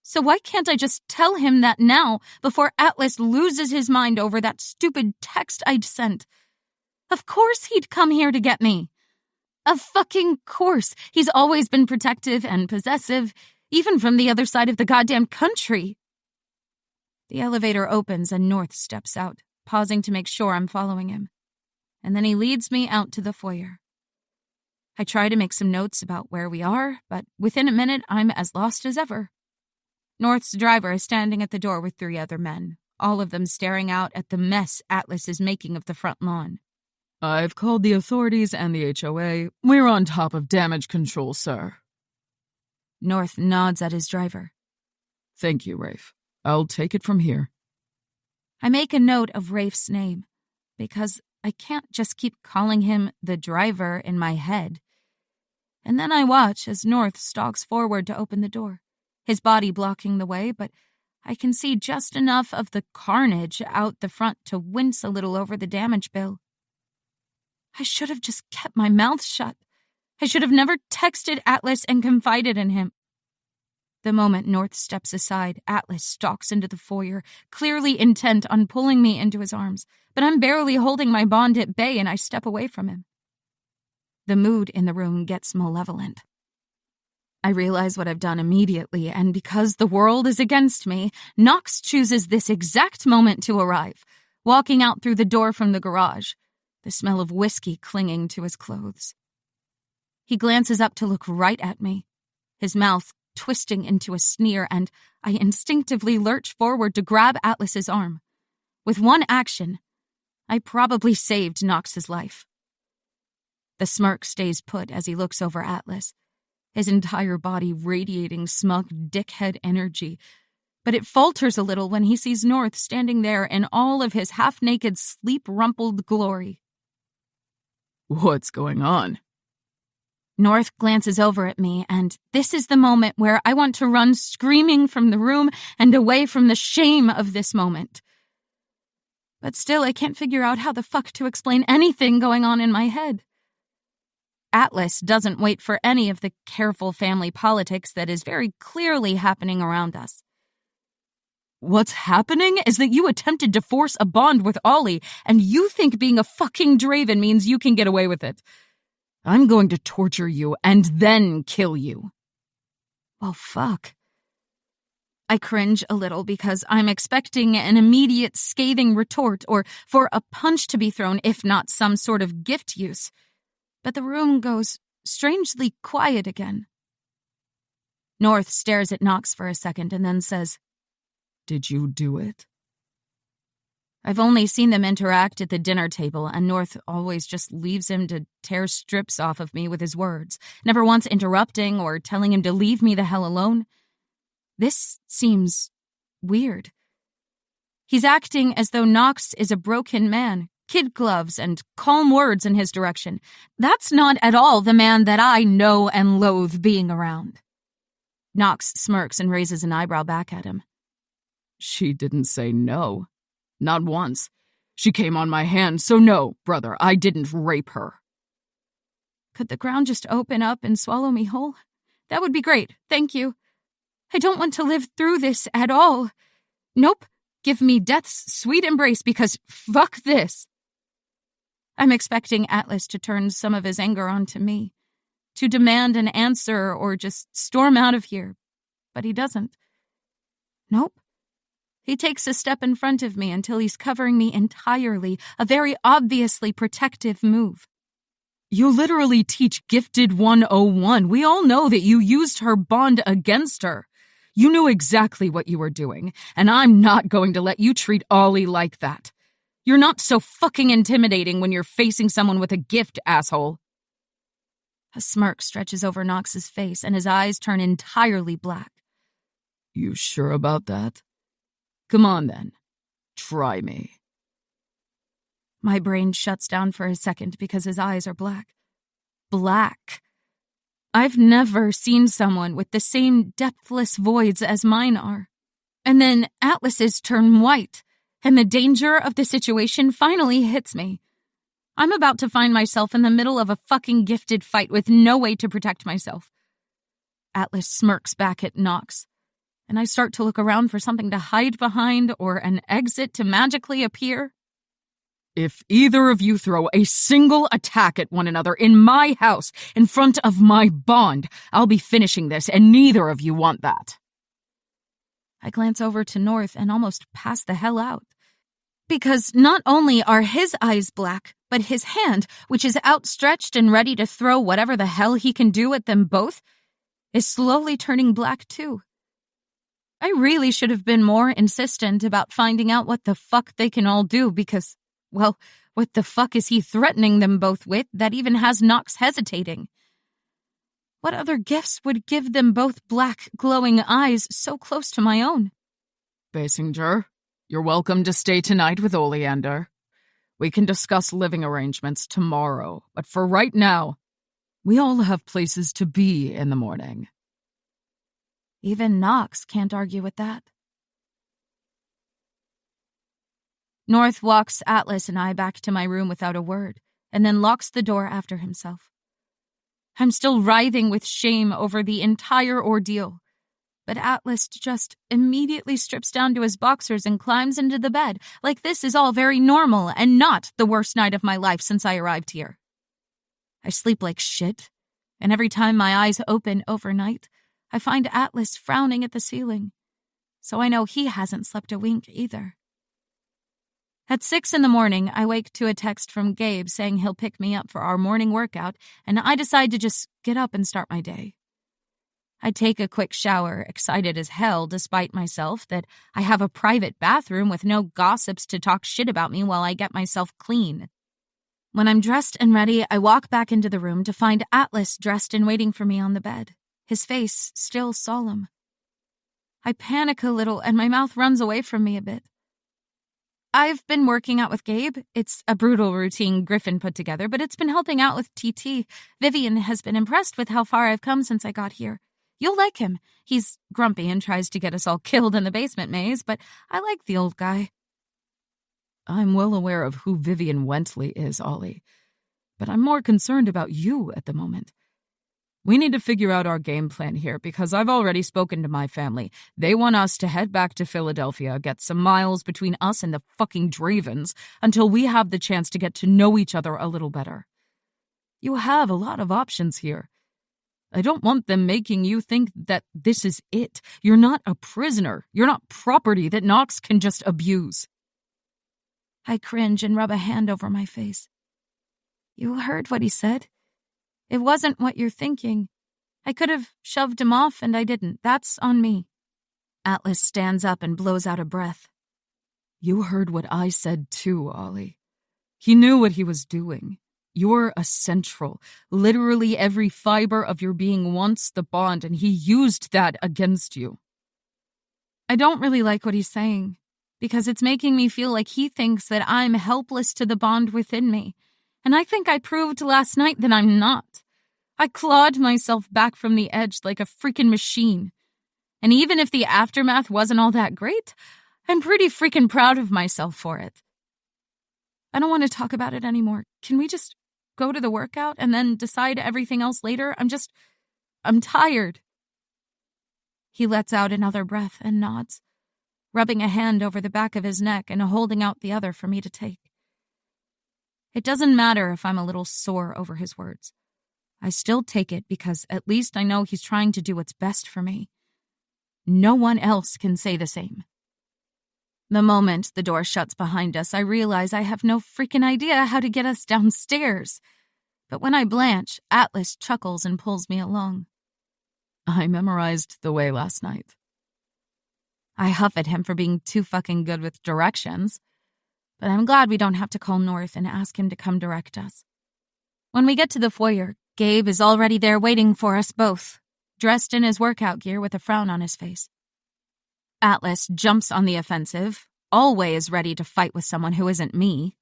So why can't I just tell him that now, before Atlas loses his mind over that stupid text I'd sent? Of course he'd come here to get me. Of fucking course. He's always been protective and possessive, even from the other side of the goddamn country. The elevator opens and North steps out, pausing to make sure I'm following him. And then he leads me out to the foyer. I try to make some notes about where we are, but within a minute I'm as lost as ever. North's driver is standing at the door with 3 other men, all of them staring out at the mess Atlas is making of the front lawn. I've called the authorities and the HOA. We're on top of damage control, sir. North nods at his driver. Thank you, Rafe. I'll take it from here. I make a note of Rafe's name, because I can't just keep calling him the driver in my head. And then I watch as North stalks forward to open the door, his body blocking the way, but I can see just enough of the carnage out the front to wince a little over the damage bill. I should have just kept my mouth shut. I should have never texted Atlas and confided in him. The moment North steps aside, Atlas stalks into the foyer, clearly intent on pulling me into his arms, but I'm barely holding my bond at bay and I step away from him. The mood in the room gets malevolent. I realize what I've done immediately, and because the world is against me, Nox chooses this exact moment to arrive, walking out through the door from the garage, the smell of whiskey clinging to his clothes. He glances up to look right at me, his mouth twisting into a sneer, and I instinctively lurch forward to grab Atlas's arm. With one action, I probably saved Knox's life. The smirk stays put as he looks over Atlas, his entire body radiating smug dickhead energy, but it falters a little when he sees North standing there in all of his half-naked, sleep-rumpled glory. What's going on? North glances over at me, and this is the moment where I want to run screaming from the room and away from the shame of this moment. But still, I can't figure out how the fuck to explain anything going on in my head. Atlas doesn't wait for any of the careful family politics that is very clearly happening around us. What's happening is that you attempted to force a bond with Ollie, and you think being a fucking Draven means you can get away with it. I'm going to torture you and then kill you. Well, fuck. I cringe a little because I'm expecting an immediate scathing retort or for a punch to be thrown, if not some sort of gift use. But the room goes strangely quiet again. North stares at Knox for a second and then says, Did you do it? I've only seen them interact at the dinner table, and North always just leaves him to tear strips off of me with his words, never once interrupting or telling him to leave me the hell alone. This seems weird. He's acting as though Knox is a broken man, kid gloves and calm words in his direction. That's not at all the man that I know and loathe being around. Knox smirks and raises an eyebrow back at him. She didn't say no. Not once. She came on my hand, so no, brother, I didn't rape her. Could the ground just open up and swallow me whole? That would be great, thank you. I don't want to live through this at all. Nope, give me death's sweet embrace because fuck this. I'm expecting Atlas to turn some of his anger onto me, to demand an answer or just storm out of here, but he doesn't. Nope. He takes a step in front of me until he's covering me entirely, a very obviously protective move. You literally teach Gifted 101. We all know that you used her bond against her. You knew exactly what you were doing, and I'm not going to let you treat Ollie like that. You're not so fucking intimidating when you're facing someone with a gift, asshole. A smirk stretches over Knox's face, and his eyes turn entirely black. You sure about that? Come on, then. Try me. My brain shuts down for a second because his eyes are black. Black. I've never seen someone with the same depthless voids as mine are. And then Atlas's turn white, and the danger of the situation finally hits me. I'm about to find myself in the middle of a fucking gifted fight with no way to protect myself. Atlas smirks back at Knox, and I start to look around for something to hide behind or an exit to magically appear. If either of you throw a single attack at one another in my house in front of my bond, I'll be finishing this, and neither of you want that. I glance over to North and almost pass the hell out. Because not only are his eyes black, but his hand, which is outstretched and ready to throw whatever the hell he can do at them both, is slowly turning black too. I really should have been more insistent about finding out what the fuck they can all do because, well, what the fuck is he threatening them both with that even has Knox hesitating? What other gifts would give them both black, glowing eyes so close to my own? Basinger, you're welcome to stay tonight with Oleander. We can discuss living arrangements tomorrow, but for right now, we all have places to be in the morning. Even Knox can't argue with that. North walks Atlas and I back to my room without a word, and then locks the door after himself. I'm still writhing with shame over the entire ordeal, but Atlas just immediately strips down to his boxers and climbs into the bed, like this is all very normal and not the worst night of my life since I arrived here. I sleep like shit, and every time my eyes open overnight, I find Atlas frowning at the ceiling, so I know he hasn't slept a wink either. At 6 a.m, I wake to a text from Gabe saying he'll pick me up for our morning workout, and I decide to just get up and start my day. I take a quick shower, excited as hell despite myself that I have a private bathroom with no gossips to talk shit about me while I get myself clean. When I'm dressed and ready, I walk back into the room to find Atlas dressed and waiting for me on the bed, his face still solemn. I panic a little and my mouth runs away from me a bit. I've been working out with Gabe. It's a brutal routine Griffin put together, but it's been helping out with TT. Vivian has been impressed with how far I've come since I got here. You'll like him. He's grumpy and tries to get us all killed in the basement maze, but I like the old guy. I'm well aware of who Vivian Wentley is, Ollie, but I'm more concerned about you at the moment. We need to figure out our game plan here because I've already spoken to my family. They want us to head back to Philadelphia, get some miles between us and the fucking Dravens until we have the chance to get to know each other a little better. You have a lot of options here. I don't want them making you think that this is it. You're not a prisoner. You're not property that Knox can just abuse. I cringe and rub a hand over my face. You heard what he said. It wasn't what you're thinking. I could have shoved him off and I didn't. That's on me. Atlas stands up and blows out a breath. You heard what I said too, Ollie. He knew what he was doing. You're a central. Literally every fiber of your being wants the bond, and he used that against you. I don't really like what he's saying, because it's making me feel like he thinks that I'm helpless to the bond within me. And I think I proved last night that I'm not. I clawed myself back from the edge like a freaking machine. And even if the aftermath wasn't all that great, I'm pretty freaking proud of myself for it. I don't want to talk about it anymore. Can we just go to the workout and then decide everything else later? I'm tired. He lets out another breath and nods, rubbing a hand over the back of his neck and holding out the other for me to take. It doesn't matter if I'm a little sore over his words. I still take it because at least I know he's trying to do what's best for me. No one else can say the same. The moment the door shuts behind us, I realize I have no freaking idea how to get us downstairs. But when I blanch, Atlas chuckles and pulls me along. I memorized the way last night. I huff at him for being too fucking good with directions. But I'm glad we don't have to call North and ask him to come direct us. When we get to the foyer, Gabe is already there waiting for us both, dressed in his workout gear with a frown on his face. Atlas jumps on the offensive, always ready to fight with someone who isn't me.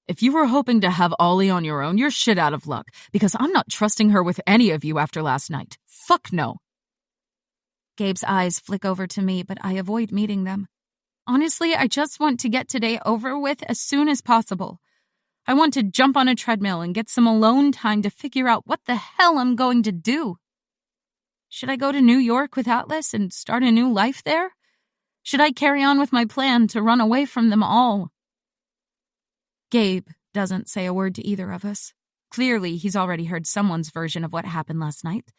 If you were hoping to have Ollie on your own, you're shit out of luck, because I'm not trusting her with any of you after last night. Fuck no. Gabe's eyes flick over to me, but I avoid meeting them. Honestly, I just want to get today over with as soon as possible. I want to jump on a treadmill and get some alone time to figure out what the hell I'm going to do. Should I go to New York with Atlas and start a new life there? Should I carry on with my plan to run away from them all? Gabe doesn't say a word to either of us. Clearly, he's already heard someone's version of what happened last night.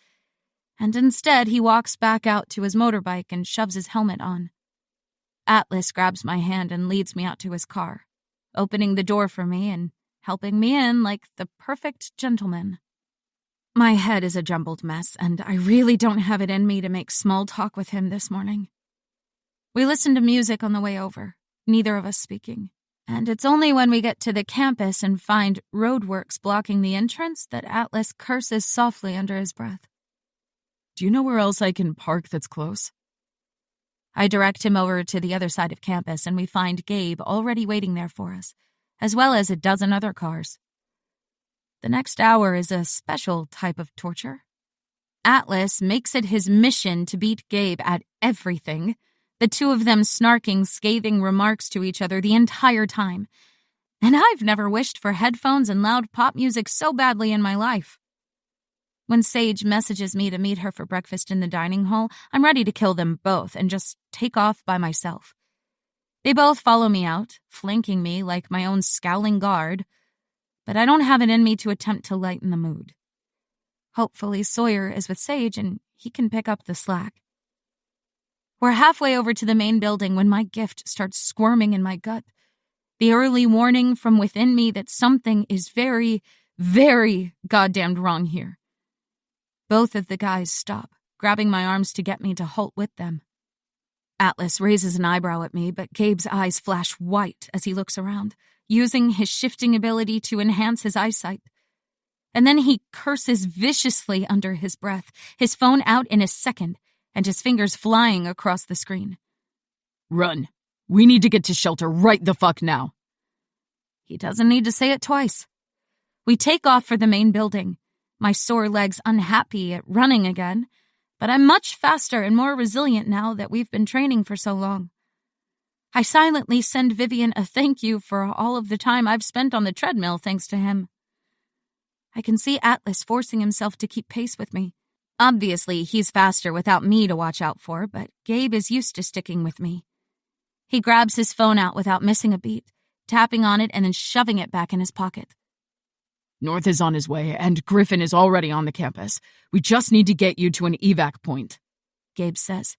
And instead, he walks back out to his motorbike and shoves his helmet on. Atlas grabs my hand and leads me out to his car, opening the door for me and helping me in like the perfect gentleman. My head is a jumbled mess, and I really don't have it in me to make small talk with him this morning. We listen to music on the way over, neither of us speaking. And it's only when we get to the campus and find roadworks blocking the entrance that Atlas curses softly under his breath. Do you know where else I can park that's close? I direct him over to the other side of campus, and we find Gabe already waiting there for us, as well as a dozen other cars. The next hour is a special type of torture. Atlas makes it his mission to beat Gabe at everything, the two of them snarking, scathing remarks to each other the entire time. And I've never wished for headphones and loud pop music so badly in my life. When Sage messages me to meet her for breakfast in the dining hall, I'm ready to kill them both and just take off by myself. They both follow me out, flanking me like my own scowling guard, but I don't have it in me to attempt to lighten the mood. Hopefully Sawyer is with Sage and he can pick up the slack. We're halfway over to the main building when my gift starts squirming in my gut. The early warning from within me that something is very, very goddamned wrong here. Both of the guys stop, grabbing my arms to get me to halt with them. Atlas raises an eyebrow at me, but Gabe's eyes flash white as he looks around, using his shifting ability to enhance his eyesight. And then he curses viciously under his breath, his phone out in a second, and his fingers flying across the screen. Run. We need to get to shelter right the fuck now. He doesn't need to say it twice. We take off for the main building, my sore legs unhappy at running again, but I'm much faster and more resilient now that we've been training for so long. I silently send Vivian a thank you for all of the time I've spent on the treadmill thanks to him. I can see Atlas forcing himself to keep pace with me. Obviously, he's faster without me to watch out for, but Gabe is used to sticking with me. He grabs his phone out without missing a beat, tapping on it and then shoving it back in his pocket. North is on his way, and Griffin is already on the campus. We just need to get you to an evac point, Gabe says,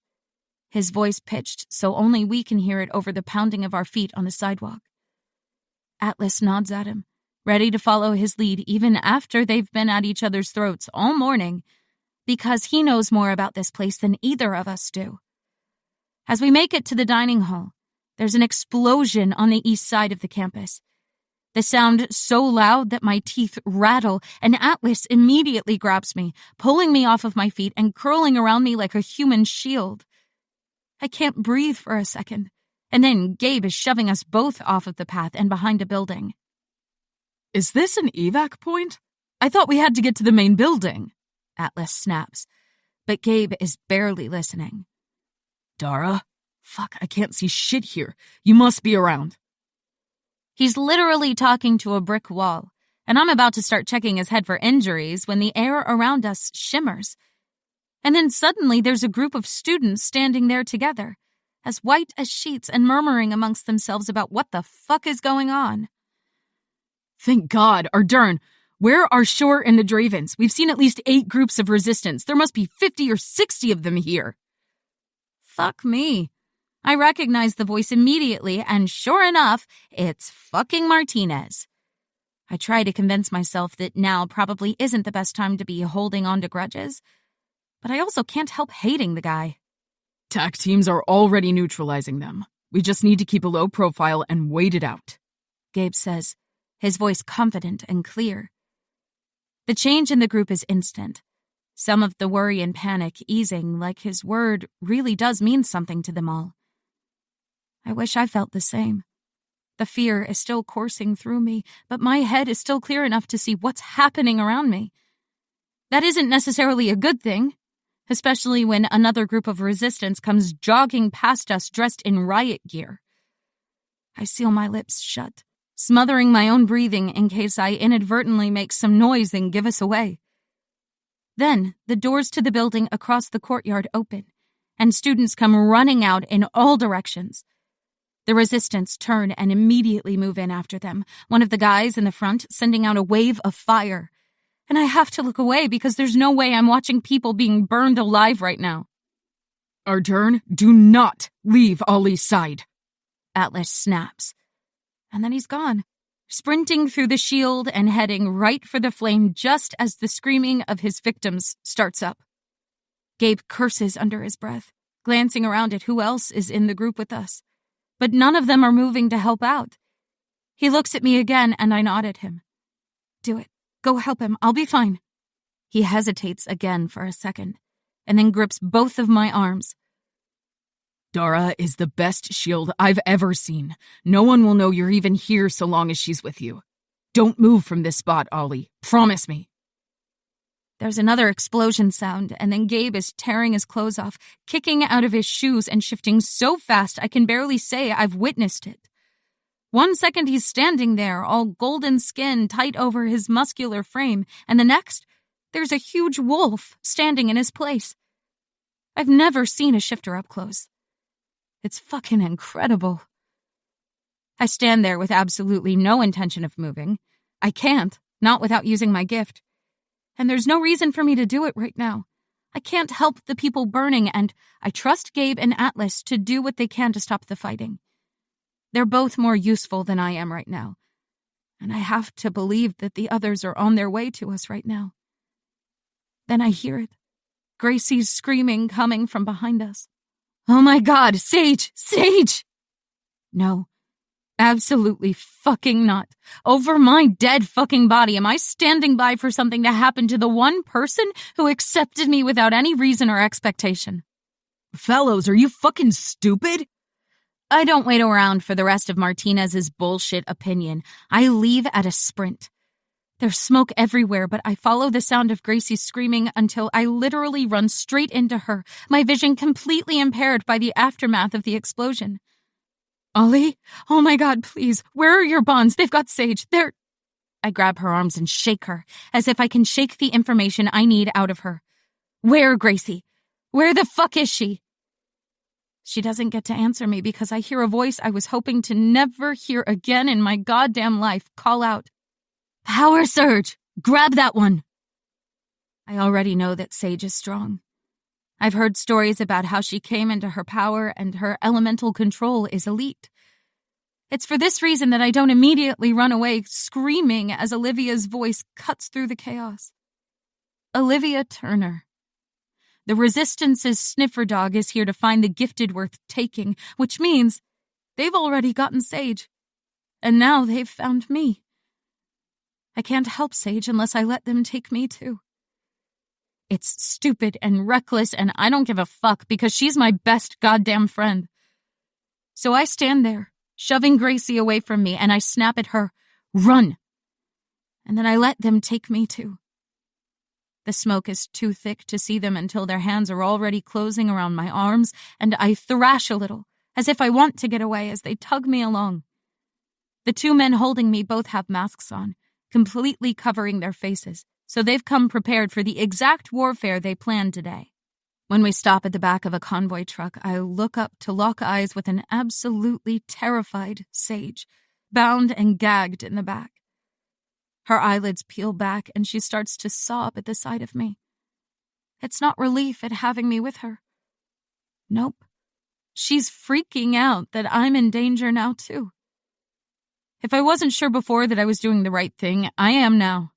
his voice pitched so only we can hear it over the pounding of our feet on the sidewalk. Atlas nods at him, ready to follow his lead even after they've been at each other's throats all morning, because he knows more about this place than either of us do. As we make it to the dining hall, there's an explosion on the east side of the campus. The sound so loud that my teeth rattle, and Atlas immediately grabs me, pulling me off of my feet and curling around me like a human shield. I can't breathe for a second, and then Gabe is shoving us both off of the path and behind a building. Is this an evac point? I thought we had to get to the main building, Atlas snaps, but Gabe is barely listening. Dara? Fuck, I can't see shit here. You must be around. He's literally talking to a brick wall, and I'm about to start checking his head for injuries when the air around us shimmers. And then suddenly there's a group of students standing there together, as white as sheets and murmuring amongst themselves about what the fuck is going on. Thank God, Ardern. Where are Shore and the Dravens? We've seen at least 8 groups of resistance. There must be 50 or 60 of them here. Fuck me. I recognize the voice immediately, and sure enough, it's fucking Martinez. I try to convince myself that now probably isn't the best time to be holding on to grudges, but I also can't help hating the guy. TAC teams are already neutralizing them. We just need to keep a low profile and wait it out, Gabe says, his voice confident and clear. The change in the group is instant. Some of the worry and panic easing like his word really does mean something to them all. I wish I felt the same. The fear is still coursing through me, but my head is still clear enough to see what's happening around me. That isn't necessarily a good thing, especially when another group of resistance comes jogging past us dressed in riot gear. I seal my lips shut, smothering my own breathing in case I inadvertently make some noise and give us away. Then, the doors to the building across the courtyard open, and students come running out in all directions. The resistance turn and immediately move in after them, one of the guys in the front sending out a wave of fire. And I have to look away because there's no way I'm watching people being burned alive right now. Ardern, do not leave Ollie's side, Atlas snaps. And then he's gone, sprinting through the shield and heading right for the flame just as the screaming of his victims starts up. Gabe curses under his breath, glancing around at who else is in the group with us. But none of them are moving to help out. He looks at me again, and I nod at him. Do it. Go help him. I'll be fine. He hesitates again for a second, and then grips both of my arms. Dara is the best shield I've ever seen. No one will know you're even here so long as she's with you. Don't move from this spot, Ollie. Promise me. There's another explosion sound, and then Gabe is tearing his clothes off, kicking out of his shoes and shifting so fast I can barely say I've witnessed it. 1 second he's standing there, all golden skin tight over his muscular frame, and the next, there's a huge wolf standing in his place. I've never seen a shifter up close. It's fucking incredible. I stand there with absolutely no intention of moving. I can't, not without using my gift. And there's no reason for me to do it right now. I can't help the people burning, and I trust Gabe and Atlas to do what they can to stop the fighting. They're both more useful than I am right now, and I have to believe that the others are on their way to us right now. Then I hear it. Gracie's screaming coming from behind us. Oh my God, Sage! Sage! No, absolutely fucking not. Over my dead fucking body am I standing by for something to happen to the one person who accepted me without any reason or expectation. Fellows, are you fucking stupid? I don't wait around for the rest of Martinez's bullshit opinion. I leave at a sprint. There's smoke everywhere, but I follow the sound of Gracie screaming until I literally run straight into her, my vision completely impaired by the aftermath of the explosion. Ollie? Oh my God, please. Where are your bonds? They've got Sage. They're... I grab her arms and shake her, as if I can shake the information I need out of her. Where, Gracie? Where the fuck is she? She doesn't get to answer me because I hear a voice I was hoping to never hear again in my goddamn life call out, Power surge! Grab that one! I already know that Sage is strong. I've heard stories about how she came into her power and her elemental control is elite. It's for this reason that I don't immediately run away screaming as Olivia's voice cuts through the chaos. Olivia Turner. The Resistance's sniffer dog is here to find the gifted worth taking, which means they've already gotten Sage. And now they've found me. I can't help Sage unless I let them take me too. It's stupid and reckless, and I don't give a fuck because she's my best goddamn friend. So I stand there, shoving Gracie away from me, and I snap at her, Run! And then I let them take me too. The smoke is too thick to see them until their hands are already closing around my arms, and I thrash a little, as if I want to get away as they tug me along. The two men holding me both have masks on, completely covering their faces, so they've come prepared for the exact warfare they planned today. When we stop at the back of a convoy truck, I look up to lock eyes with an absolutely terrified Sage, bound and gagged in the back. Her eyelids peel back and she starts to sob at the sight of me. It's not relief at having me with her. Nope. She's freaking out that I'm in danger now too. If I wasn't sure before that I was doing the right thing, I am now.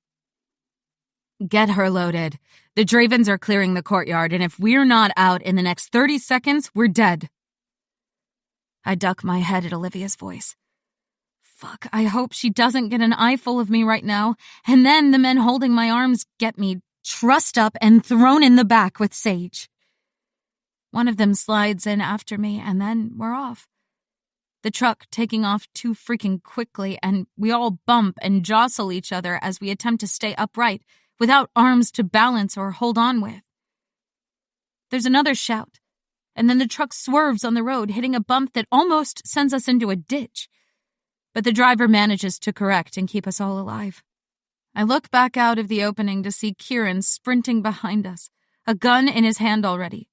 Get her loaded. The Dravens are clearing the courtyard, and if we're not out in the next 30 seconds, we're dead. I duck my head at Olivia's voice. Fuck, I hope she doesn't get an eyeful of me right now, and then the men holding my arms get me trussed up and thrown in the back with Sage. One of them slides in after me, and then we're off. The truck taking off too freaking quickly, and we all bump and jostle each other as we attempt to stay upright, without arms to balance or hold on with. There's another shout, and then the truck swerves on the road, hitting a bump that almost sends us into a ditch. But the driver manages to correct and keep us all alive. I look back out of the opening to see Kieran sprinting behind us, a gun in his hand already.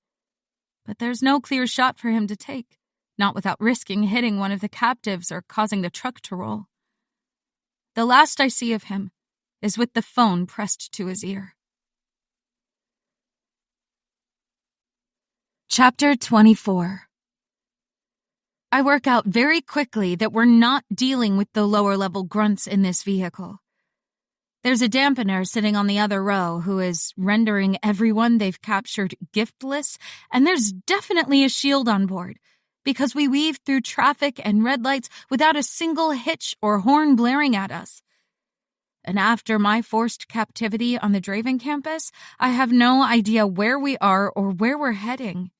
But there's no clear shot for him to take. Not without risking hitting one of the captives or causing the truck to roll. The last I see of him is with the phone pressed to his ear. Chapter 24. I work out very quickly that we're not dealing with the lower-level grunts in this vehicle. There's a dampener sitting on the other row who is rendering everyone they've captured giftless, and there's definitely a shield on board, because we weave through traffic and red lights without a single hitch or horn blaring at us. And after my forced captivity on the Draven campus, I have no idea where we are or where we're heading.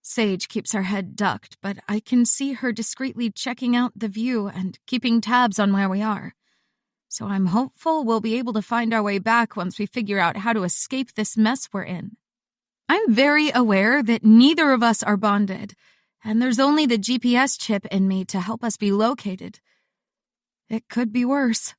Sage keeps her head ducked, but I can see her discreetly checking out the view and keeping tabs on where we are. So I'm hopeful we'll be able to find our way back once we figure out how to escape this mess we're in. I'm very aware that neither of us are bonded, and there's only the GPS chip in me to help us be located. It could be worse.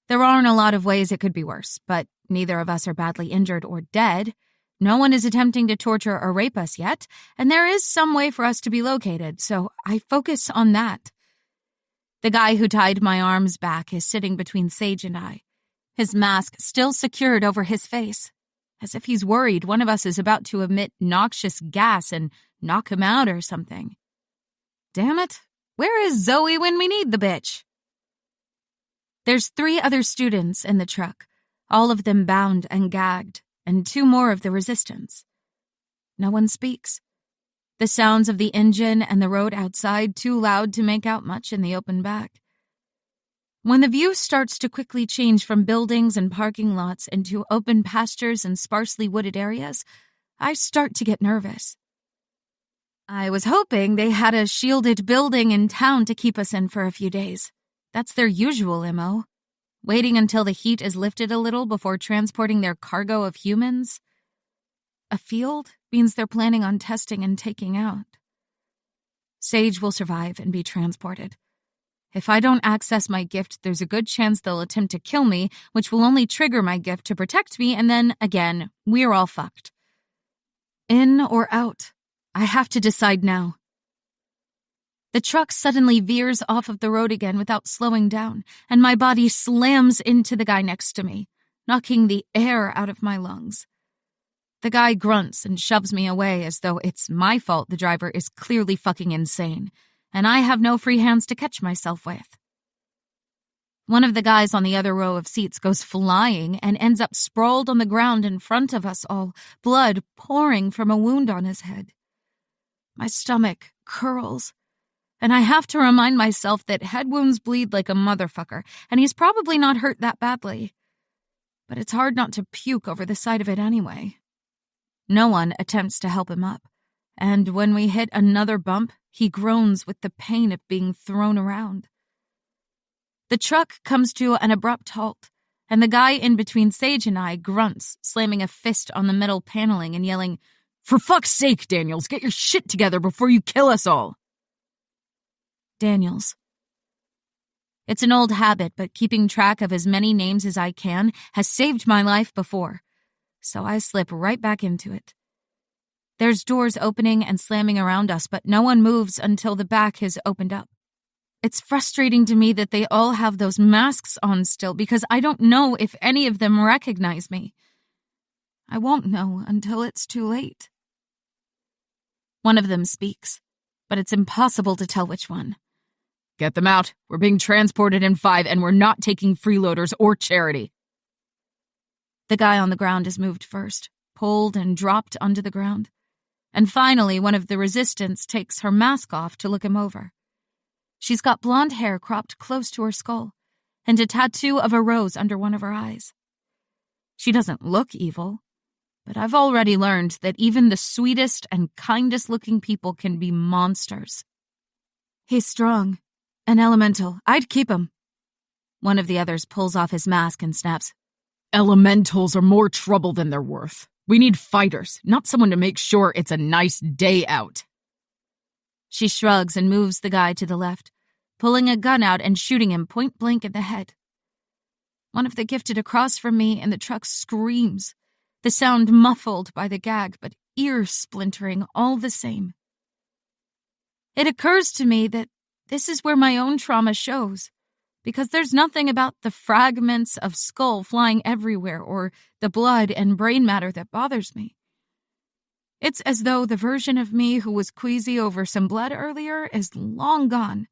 There aren't a lot of ways it could be worse, but neither of us are badly injured or dead. No one is attempting to torture or rape us yet, and there is some way for us to be located, so I focus on that. The guy who tied my arms back is sitting between Sage and I, his mask still secured over his face, as if he's worried one of us is about to emit noxious gas and knock him out or something. Damn it, where is Zoe when we need the bitch? There's 3 other students in the truck, all of them bound and gagged, and 2 more of the resistance. No one speaks. The sounds of the engine and the road outside too loud to make out much in the open back. When the view starts to quickly change from buildings and parking lots into open pastures and sparsely wooded areas, I start to get nervous. I was hoping they had a shielded building in town to keep us in for a few days. That's their usual MO. Waiting until the heat is lifted a little before transporting their cargo of humans. A field means they're planning on testing and taking out. Sage will survive and be transported. If I don't access my gift, there's a good chance they'll attempt to kill me, which will only trigger my gift to protect me, and then, again, we're all fucked. In or out? I have to decide now. The truck suddenly veers off of the road again without slowing down, and my body slams into the guy next to me, knocking the air out of my lungs. The guy grunts and shoves me away as though it's my fault the driver is clearly fucking insane, and I have no free hands to catch myself with. One of the guys on the other row of seats goes flying and ends up sprawled on the ground in front of us all, blood pouring from a wound on his head. My stomach curls, and I have to remind myself that head wounds bleed like a motherfucker, and he's probably not hurt that badly. But it's hard not to puke over the sight of it anyway. No one attempts to help him up, and when we hit another bump, he groans with the pain of being thrown around. The truck comes to an abrupt halt, and the guy in between Sage and I grunts, slamming a fist on the metal paneling and yelling, "For fuck's sake, Daniels, get your shit together before you kill us all!" Daniels. It's an old habit, but keeping track of as many names as I can has saved my life before, so I slip right back into it. There's doors opening and slamming around us, but no one moves until the back has opened up. It's frustrating to me that they all have those masks on still because I don't know if any of them recognize me. I won't know until it's too late. One of them speaks, but it's impossible to tell which one. Get them out. We're being transported in 5, and we're not taking freeloaders or charity. The guy on the ground is moved first, pulled and dropped onto the ground. And finally, one of the resistance takes her mask off to look him over. She's got blonde hair cropped close to her skull, and a tattoo of a rose under one of her eyes. She doesn't look evil, but I've already learned that even the sweetest and kindest-looking people can be monsters. He's strong. An elemental. I'd keep him. One of the others pulls off his mask and snaps, Elementals are more trouble than they're worth. We need fighters, not someone to make sure it's a nice day out. She shrugs and moves the guy to the left, pulling a gun out and shooting him point blank in the head. One of the gifted across from me in the truck screams, the sound muffled by the gag, but ear-splintering all the same. It occurs to me that this is where my own trauma shows, because there's nothing about the fragments of skull flying everywhere or the blood and brain matter that bothers me. It's as though the version of me who was queasy over some blood earlier is long gone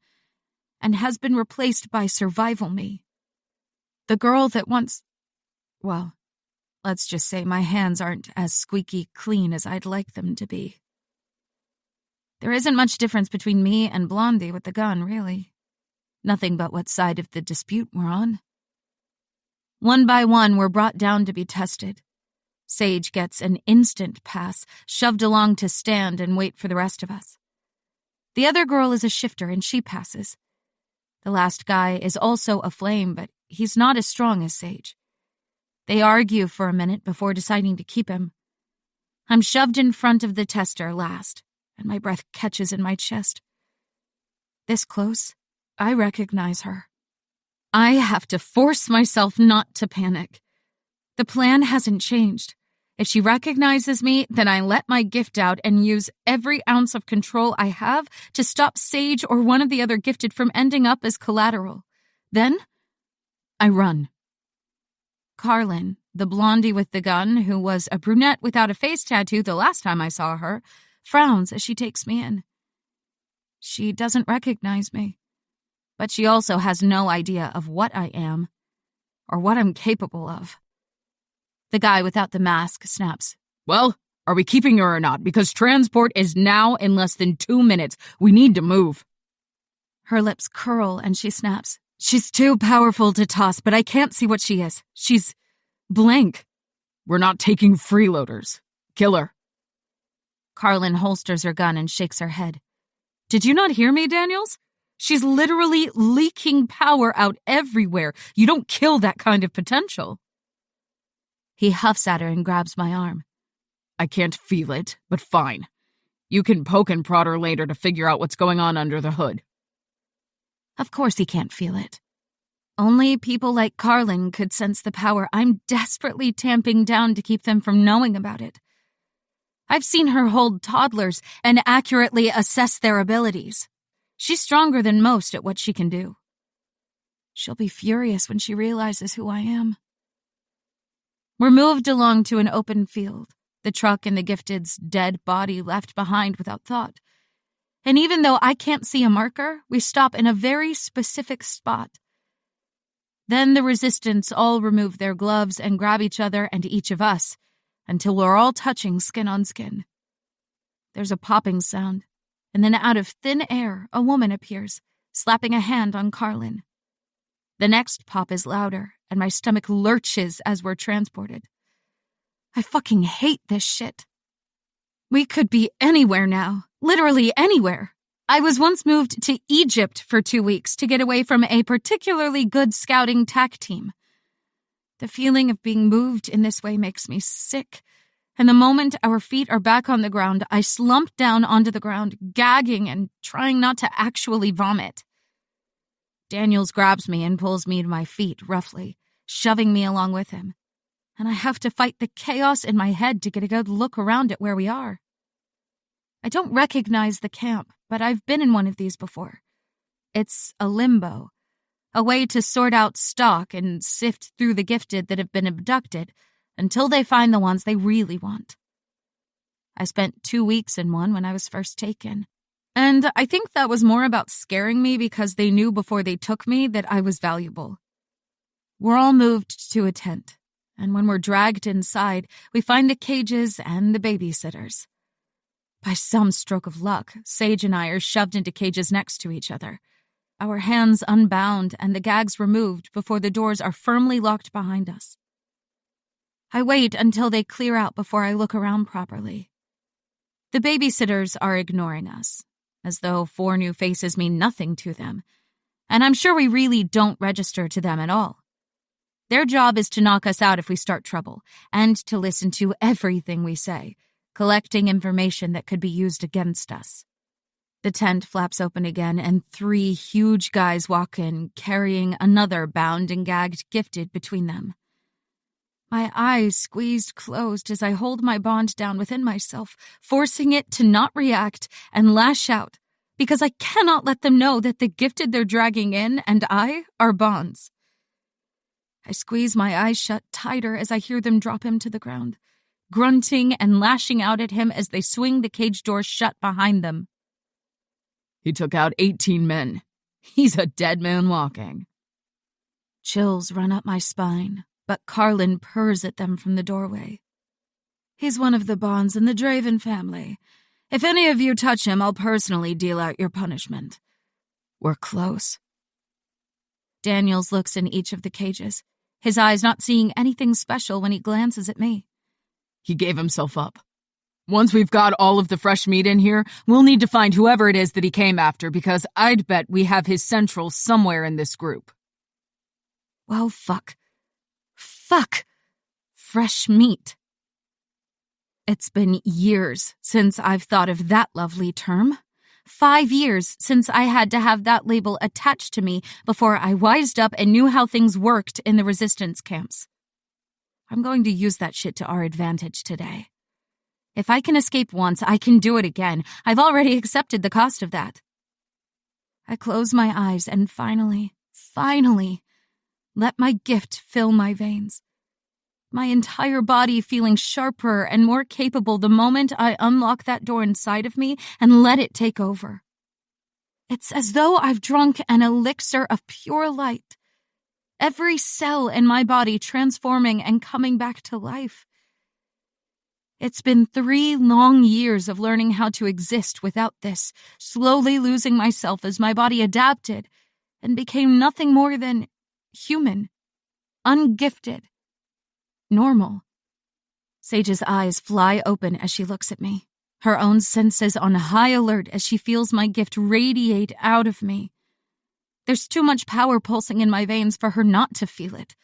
and has been replaced by survival me. The girl that once... Well, let's just say my hands aren't as squeaky clean as I'd like them to be. There isn't much difference between me and Blondie with the gun, really. Nothing but what side of the dispute we're on. One by one, we're brought down to be tested. Sage gets an instant pass, shoved along to stand and wait for the rest of us. The other girl is a shifter, and she passes. The last guy is also a flame, but he's not as strong as Sage. They argue for a minute before deciding to keep him. I'm shoved in front of the tester last, and my breath catches in my chest. This close, I recognize her. I have to force myself not to panic. The plan hasn't changed. If she recognizes me, then I let my gift out and use every ounce of control I have to stop Sage or one of the other gifted from ending up as collateral. Then, I run. Carlin, the blondie with the gun, who was a brunette without a face tattoo the last time I saw her, frowns as she takes me in. She doesn't recognize me, but she also has no idea of what I am or what I'm capable of. The guy without the mask snaps. Well, are we keeping her or not? Because transport is now in less than 2 minutes. We need to move. Her lips curl and she snaps. She's too powerful to toss, but I can't see what she is. She's blank. We're not taking freeloaders. Kill her. Carlin holsters her gun and shakes her head. Did you not hear me, Daniels? She's literally leaking power out everywhere. You don't kill that kind of potential. He huffs at her and grabs my arm. I can't feel it, but fine. You can poke and prod her later to figure out what's going on under the hood. Of course he can't feel it. Only people like Carlin could sense the power I'm desperately tamping down to keep them from knowing about it. I've seen her hold toddlers and accurately assess their abilities. She's stronger than most at what she can do. She'll be furious when she realizes who I am. We're moved along to an open field, the truck and the Gifted's dead body left behind without thought. And even though I can't see a marker, we stop in a very specific spot. Then the resistance all remove their gloves and grab each other and each of us, until we're all touching skin on skin. There's a popping sound, and then out of thin air, a woman appears, slapping a hand on Carlin. The next pop is louder, and my stomach lurches as we're transported. I fucking hate this shit. We could be anywhere now, literally anywhere. I was once moved to Egypt for 2 weeks to get away from a particularly good scouting TAC team. The feeling of being moved in this way makes me sick, and the moment our feet are back on the ground, I slump down onto the ground, gagging and trying not to actually vomit. Daniels grabs me and pulls me to my feet roughly, shoving me along with him, and I have to fight the chaos in my head to get a good look around at where we are. I don't recognize the camp, but I've been in one of these before. It's a limbo. A way to sort out stock and sift through the Gifted that have been abducted until they find the ones they really want. I spent 2 weeks in one when I was first taken, and I think that was more about scaring me because they knew before they took me that I was valuable. We're all moved to a tent, and when we're dragged inside, we find the cages and the babysitters. By some stroke of luck, Sage and I are shoved into cages next to each other, our hands unbound and the gags removed before the doors are firmly locked behind us. I wait until they clear out before I look around properly. The babysitters are ignoring us, as though 4 new faces mean nothing to them, and I'm sure we really don't register to them at all. Their job is to knock us out if we start trouble, and to listen to everything we say, collecting information that could be used against us. The tent flaps open again, and 3 huge guys walk in, carrying another bound and gagged Gifted between them. My eyes squeezed closed as I hold my bond down within myself, forcing it to not react and lash out, because I cannot let them know that the Gifted they're dragging in and I are bonds. I squeeze my eyes shut tighter as I hear them drop him to the ground, grunting and lashing out at him as they swing the cage doors shut behind them. He took out 18 men. He's a dead man walking. Chills run up my spine, but Carlin purrs at them from the doorway. He's one of the bonds in the Draven family. If any of you touch him, I'll personally deal out your punishment. We're close. Daniels looks in each of the cages, his eyes not seeing anything special when he glances at me. He gave himself up. Once we've got all of the fresh meat in here, we'll need to find whoever it is that he came after, because I'd bet we have his central somewhere in this group. Well, fuck. Fresh meat. It's been years since I've thought of that lovely term. 5 years since I had to have that label attached to me before I wised up and knew how things worked in the resistance camps. I'm going to use that shit to our advantage today. If I can escape once, I can do it again. I've already accepted the cost of that. I close my eyes and finally, let my gift fill my veins. My entire body feeling sharper and more capable the moment I unlock that door inside of me and let it take over. It's as though I've drunk an elixir of pure light. every cell in my body transforming and coming back to life. It's been 3 long years of learning how to exist without this, slowly losing myself as my body adapted and became nothing more than human, ungifted, normal. Sage's eyes fly open as she looks at me, her own senses on high alert as she feels my gift radiate out of me. There's too much power pulsing in my veins for her not to feel it.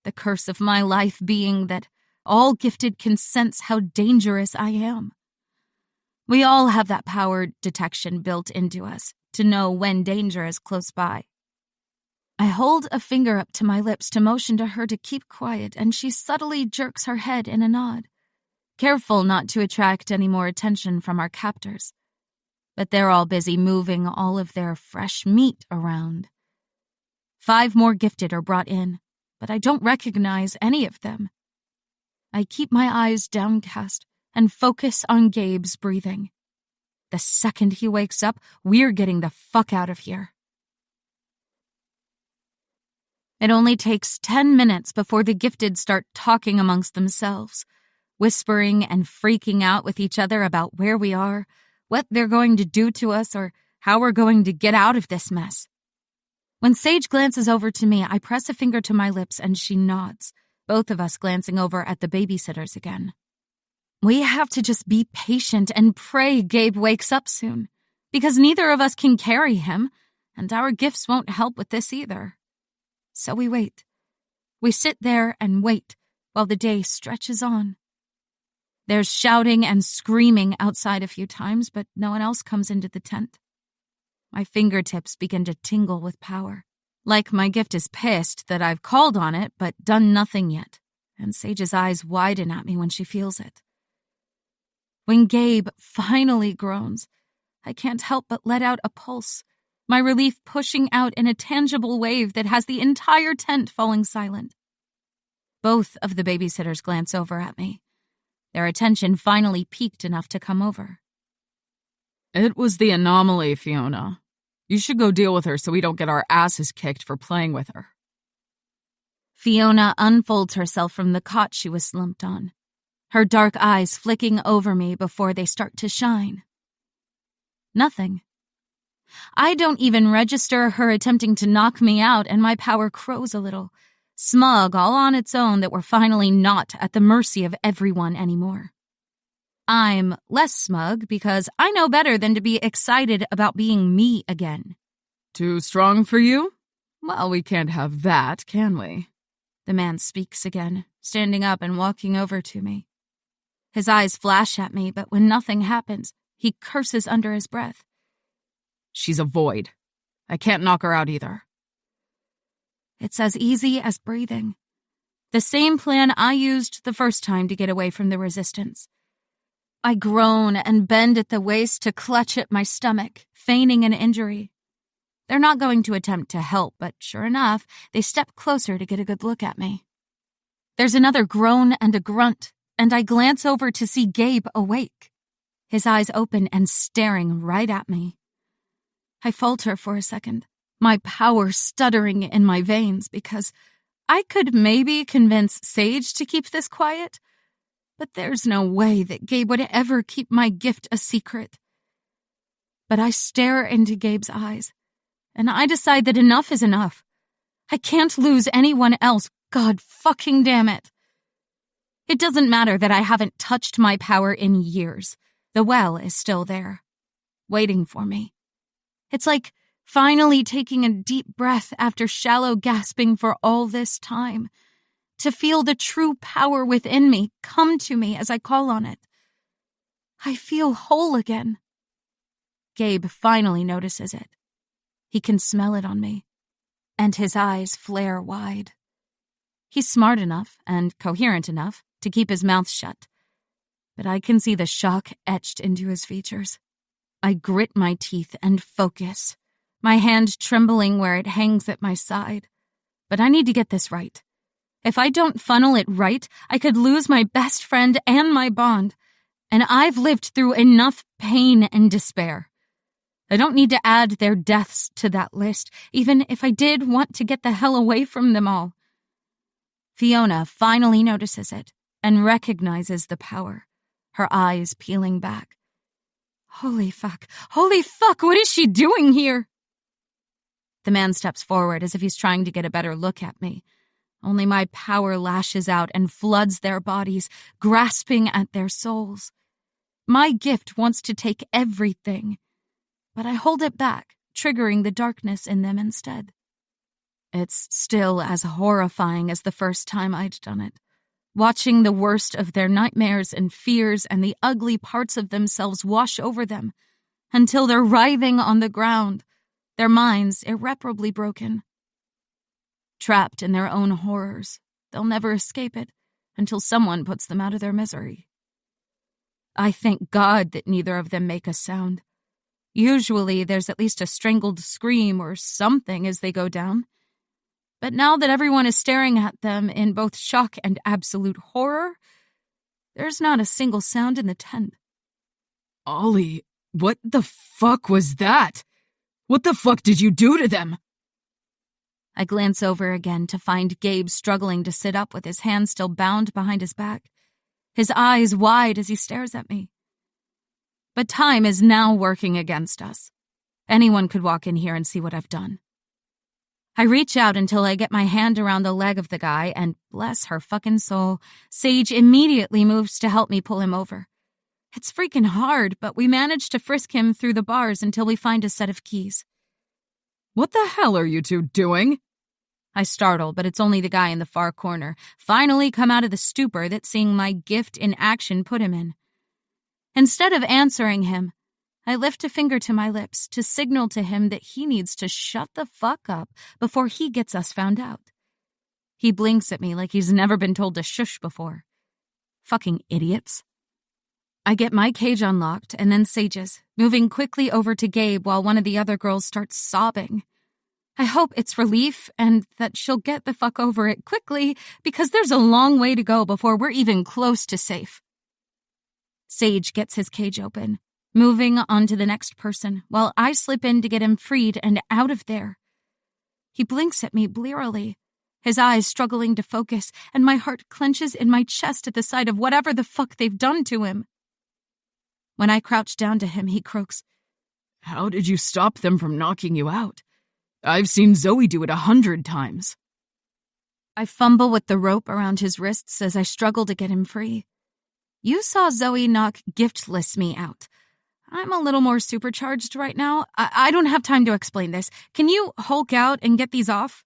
The curse of my life being that all gifted can sense how dangerous I am. We all have that power detection built into us to know when danger is close by. I hold a finger up to my lips to motion to her to keep quiet, and she subtly jerks her head in a nod, careful not to attract any more attention from our captors. But they're all busy moving all of their fresh meat around. 5 more gifted are brought in, but I don't recognize any of them. I keep my eyes downcast and focus on Gabe's breathing. The second he wakes up, we're getting the fuck out of here. It only takes 10 minutes before the gifted start talking amongst themselves, whispering and freaking out with each other about where we are, what they're going to do to us, or how we're going to get out of this mess. When Sage glances over to me, I press a finger to my lips and she nods, both of us glancing over at the babysitters again. We have to just be patient and pray Gabe wakes up soon, because neither of us can carry him, and our gifts won't help with this either. So we wait. We sit there and wait while the day stretches on. There's shouting and screaming outside a few times, but no one else comes into the tent. My fingertips begin to tingle with power, like my gift is pissed that I've called on it but done nothing yet, and Sage's eyes widen at me when she feels it. When Gabe finally groans, I can't help but let out a pulse, my relief pushing out in a tangible wave that has the entire tent falling silent. Both of the babysitters glance over at me. Their attention finally peaked enough to come over. It was the anomaly, Fiona. You should go deal with her so we don't get our asses kicked for playing with her. Fiona unfolds herself from the cot she was slumped on, her dark eyes flicking over me before they start to shine. Nothing. I don't even register her attempting to knock me out, and my power crows a little, smug all on its own that we're finally not at the mercy of everyone anymore. I'm less smug because I know better than to be excited about being me again. Too strong for you? Well, we can't have that, can we? The man speaks again, standing up and walking over to me. His eyes flash at me, but when nothing happens, he curses under his breath. She's a void. I can't knock her out either. It's as easy as breathing. The same plan I used the first time to get away from the resistance. I groan and bend at the waist to clutch at my stomach, feigning an injury. They're not going to attempt to help, but sure enough, they step closer to get a good look at me. There's another groan and a grunt, and I glance over to see Gabe awake, his eyes open and staring right at me. I falter for a second, my power stuttering in my veins because I could maybe convince Sage to keep this quiet, but there's no way that Gabe would ever keep my gift a secret. But I stare into Gabe's eyes, and I decide that enough is enough. I can't lose anyone else, God fucking damn it. It doesn't matter that I haven't touched my power in years. The well is still there, waiting for me. It's like finally taking a deep breath after shallow gasping for all this time, to feel the true power within me come to me as I call on it. I feel whole again. Gabe finally notices it. He can smell it on me, and his eyes flare wide. He's smart enough and coherent enough to keep his mouth shut, but I can see the shock etched into his features. I grit my teeth and focus, my hand trembling where it hangs at my side. But I need to get this right. If I don't funnel it right, I could lose my best friend and my bond, and I've lived through enough pain and despair. I don't need to add their deaths to that list, even if I did want to get the hell away from them all. Fiona finally notices it and recognizes the power, her eyes peeling back. Holy fuck, what is she doing here? The man steps forward as if he's trying to get a better look at me. Only my power lashes out and floods their bodies, grasping at their souls. My gift wants to take everything, but I hold it back, triggering the darkness in them instead. It's still as horrifying as the first time I'd done it, watching the worst of their nightmares and fears and the ugly parts of themselves wash over them until they're writhing on the ground, their minds irreparably broken. Trapped in their own horrors, they'll never escape it until someone puts them out of their misery. I thank God that neither of them make a sound. Usually there's at least a strangled scream or something as they go down. But now that everyone is staring at them in both shock and absolute horror, there's not a single sound in the tent. Ollie, what the fuck was that? What the fuck did you do to them? I glance over again to find Gabe struggling to sit up with his hands still bound behind his back, his eyes wide as he stares at me. But time is now working against us. Anyone could walk in here and see what I've done. I reach out until I get my hand around the leg of the guy, and bless her fucking soul, Sage immediately moves to help me pull him over. It's freaking hard, but we manage to frisk him through the bars until we find a set of keys. What the hell are you two doing? I startle, but it's only the guy in the far corner, finally come out of the stupor that seeing my gift in action put him in. Instead of answering him, I lift a finger to my lips to signal to him that he needs to shut the fuck up before he gets us found out. He blinks at me like he's never been told to shush before. Fucking idiots. I get my cage unlocked and then Sage's, moving quickly over to Gabe while one of the other girls starts sobbing. I hope it's relief and that she'll get the fuck over it quickly because there's a long way to go before we're even close to safe. Sage gets his cage open, moving on to the next person while I slip in to get him freed and out of there. He blinks at me blearily, his eyes struggling to focus, and my heart clenches in my chest at the sight of whatever the fuck they've done to him. When I crouch down to him, he croaks, How did you stop them from knocking you out? I've seen Zoe do it 100 times. I fumble with the rope around his wrists as I struggle to get him free. You saw Zoe knock giftless me out. I'm a little more supercharged right now. I don't have time to explain this. Can you Hulk out and get these off?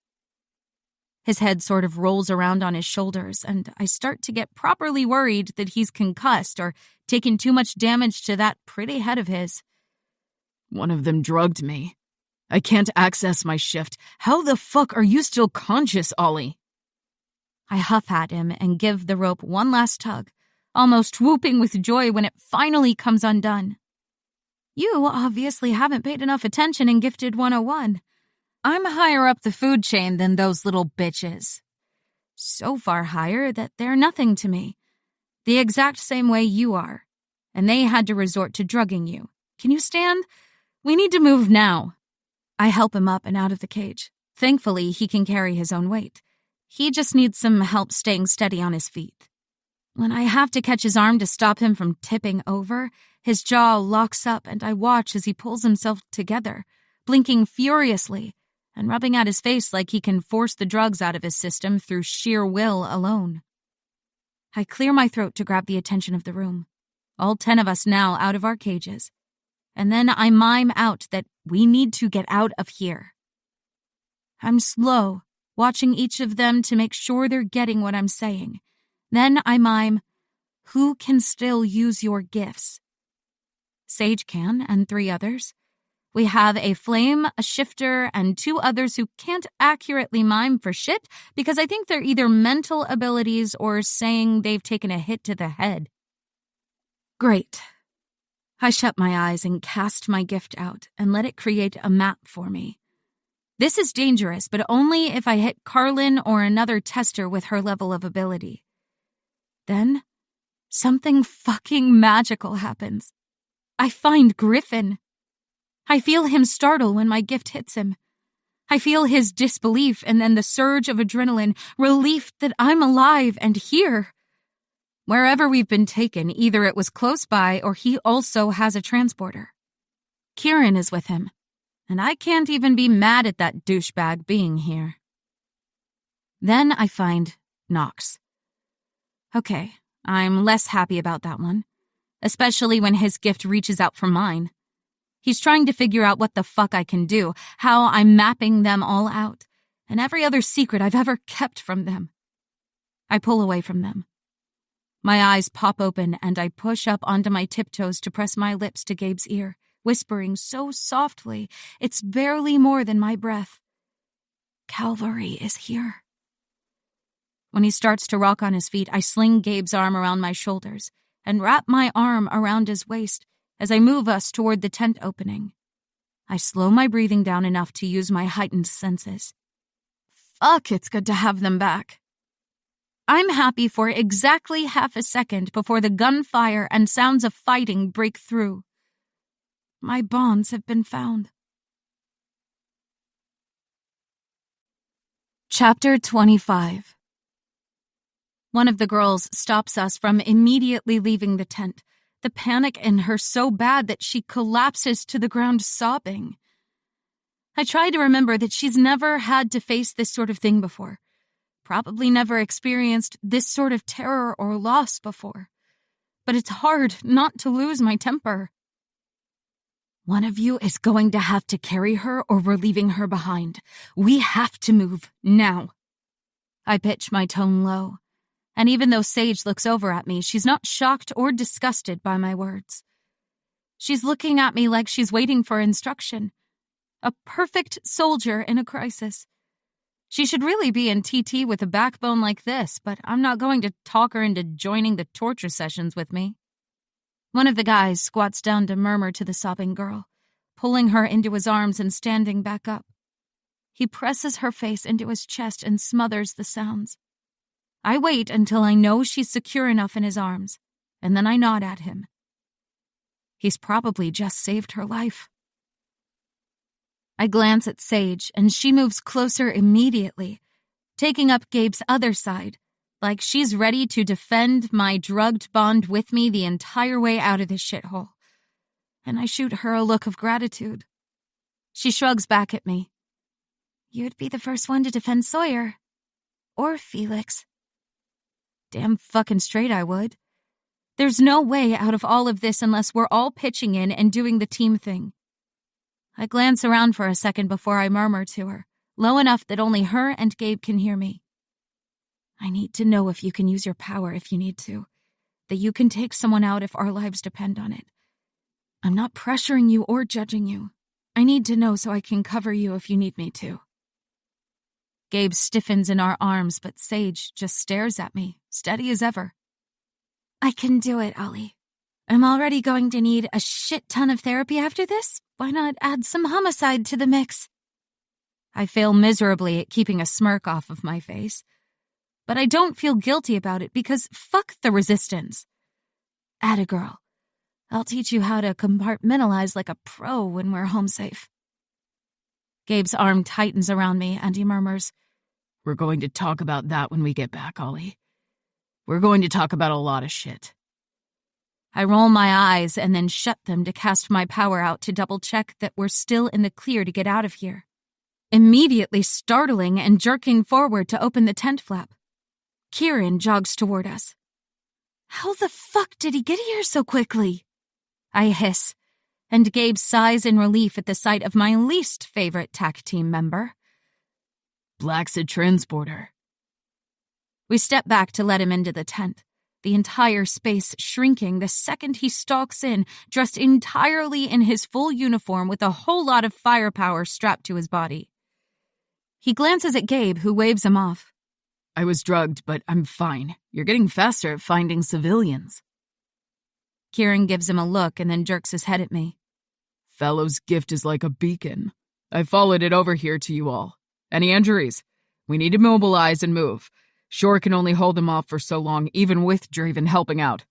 His head sort of rolls around on his shoulders, and I start to get properly worried that he's concussed or taken too much damage to that pretty head of his. One of them drugged me. I can't access my shift. How the fuck are you still conscious, Ollie? I huff at him and give the rope one last tug, almost whooping with joy when it finally comes undone. You obviously haven't paid enough attention in Gifted 101. I'm higher up the food chain than those little bitches. So far higher that they're nothing to me. The exact same way you are. And they had to resort to drugging you. Can you stand? We need to move now. I help him up and out of the cage. Thankfully, he can carry his own weight. He just needs some help staying steady on his feet. When I have to catch his arm to stop him from tipping over, his jaw locks up and I watch as he pulls himself together, blinking furiously and rubbing at his face like he can force the drugs out of his system through sheer will alone. I clear my throat to grab the attention of the room, all 10 of us now out of our cages, and then I mime out that we need to get out of here. I'm slow, watching each of them to make sure they're getting what I'm saying. Then I mime, who can still use your gifts? Sage can, and 3 others. We have a flame, a shifter, and 2 others who can't accurately mime for shit because I think they're either mental abilities or saying they've taken a hit to the head. Great. I shut my eyes and cast my gift out and let it create a map for me. This is dangerous, but only if I hit Carlin or another tester with her level of ability. Then, something fucking magical happens. I find Griffin. I feel him startle when my gift hits him. I feel his disbelief and then the surge of adrenaline, relief that I'm alive and here. Wherever we've been taken, either it was close by or he also has a transporter. Kieran is with him, and I can't even be mad at that douchebag being here. Then I find Knox. Okay, I'm less happy about that one, especially when his gift reaches out for mine. He's trying to figure out what the fuck I can do, how I'm mapping them all out, and every other secret I've ever kept from them. I pull away from them. My eyes pop open and I push up onto my tiptoes to press my lips to Gabe's ear, whispering so softly, it's barely more than my breath. Calvary is here. When he starts to rock on his feet, I sling Gabe's arm around my shoulders and wrap my arm around his waist as I move us toward the tent opening. I slow my breathing down enough to use my heightened senses. Fuck, it's good to have them back. I'm happy for exactly half a second before the gunfire and sounds of fighting break through. My bonds have been found. Chapter 25. One of the girls stops us from immediately leaving the tent, the panic in her so bad that she collapses to the ground sobbing. I try to remember that she's never had to face this sort of thing before, probably never experienced this sort of terror or loss before. But it's hard not to lose my temper. One of you is going to have to carry her or we're leaving her behind. We have to move now. I pitch my tone low. And even though Sage looks over at me, she's not shocked or disgusted by my words. She's looking at me like she's waiting for instruction. A perfect soldier in a crisis. She should really be in TT with a backbone like this, but I'm not going to talk her into joining the torture sessions with me. One of the guys squats down to murmur to the sobbing girl, pulling her into his arms and standing back up. He presses her face into his chest and smothers the sounds. I wait until I know she's secure enough in his arms, and then I nod at him. He's probably just saved her life. I glance at Sage, and she moves closer immediately, taking up Gabe's other side, like she's ready to defend my drugged bond with me the entire way out of this shithole. And I shoot her a look of gratitude. She shrugs back at me. You'd be the first one to defend Sawyer. Or Felix. Damn fucking straight I would. There's no way out of all of this unless we're all pitching in and doing the team thing. I glance around for a second before I murmur to her, low enough that only her and Gabe can hear me. I need to know if you can use your power if you need to, that you can take someone out if our lives depend on it. I'm not pressuring you or judging you. I need to know so I can cover you if you need me to. Gabe stiffens in our arms, but Sage just stares at me, steady as ever. I can do it, Ollie. I'm already going to need a shit ton of therapy after this. Why not add some homicide to the mix? I fail miserably at keeping a smirk off of my face. But I don't feel guilty about it because fuck the resistance. Atta girl. I'll teach you how to compartmentalize like a pro when we're home safe. Gabe's arm tightens around me and he murmurs, We're going to talk about that when we get back, Ollie. We're going to talk about a lot of shit. I roll my eyes and then shut them to cast my power out to double-check that we're still in the clear to get out of here. Immediately startling and jerking forward to open the tent flap. Kieran jogs toward us. How the fuck did he get here so quickly? I hiss, and Gabe sighs in relief at the sight of my least favorite TAC team member. Black's a transporter. We step back to let him into the tent, the entire space shrinking the second he stalks in, dressed entirely in his full uniform with a whole lot of firepower strapped to his body. He glances at Gabe, who waves him off. I was drugged, but I'm fine. You're getting faster at finding civilians. Kieran gives him a look and then jerks his head at me. Fellow's gift is like a beacon. I followed it over here to you all. Any injuries? We need to mobilize and move. Shore can only hold them off for so long, even with Draven helping out.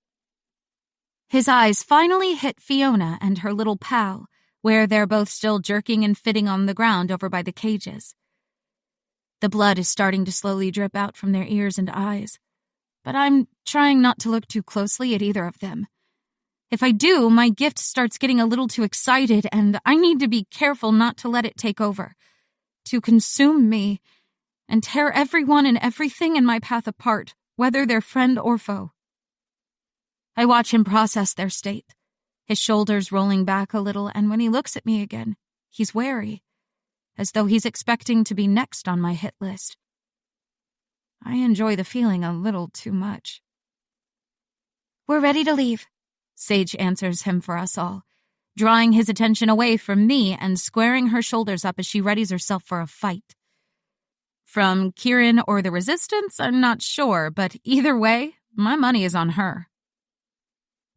His eyes finally hit Fiona and her little pal, where they're both still jerking and fitting on the ground over by the cages. The blood is starting to slowly drip out from their ears and eyes, but I'm trying not to look too closely at either of them. If I do, my gift starts getting a little too excited, and I need to be careful not to let it take over, to consume me, and tear everyone and everything in my path apart, whether they're friend or foe. I watch him process their state, his shoulders rolling back a little, and when he looks at me again, he's wary, as though he's expecting to be next on my hit list. I enjoy the feeling a little too much. "We're ready to leave," Sage answers him for us all, drawing his attention away from me and squaring her shoulders up as she readies herself for a fight. From Kieran or the Resistance, I'm not sure, but either way, my money is on her.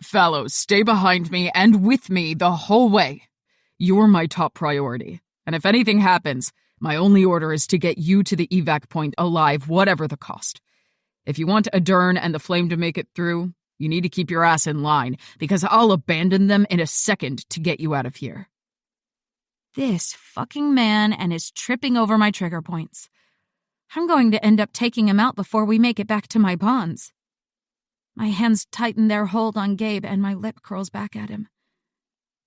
"Fellows, stay behind me and with me the whole way. You're my top priority, and if anything happens, my only order is to get you to the evac point alive, whatever the cost. If you want Adern and the Flame to make it through, you need to keep your ass in line, because I'll abandon them in a second to get you out of here." This fucking man and his tripping over my trigger points. I'm going to end up taking him out before we make it back to my bonds. My hands tighten their hold on Gabe and my lip curls back at him.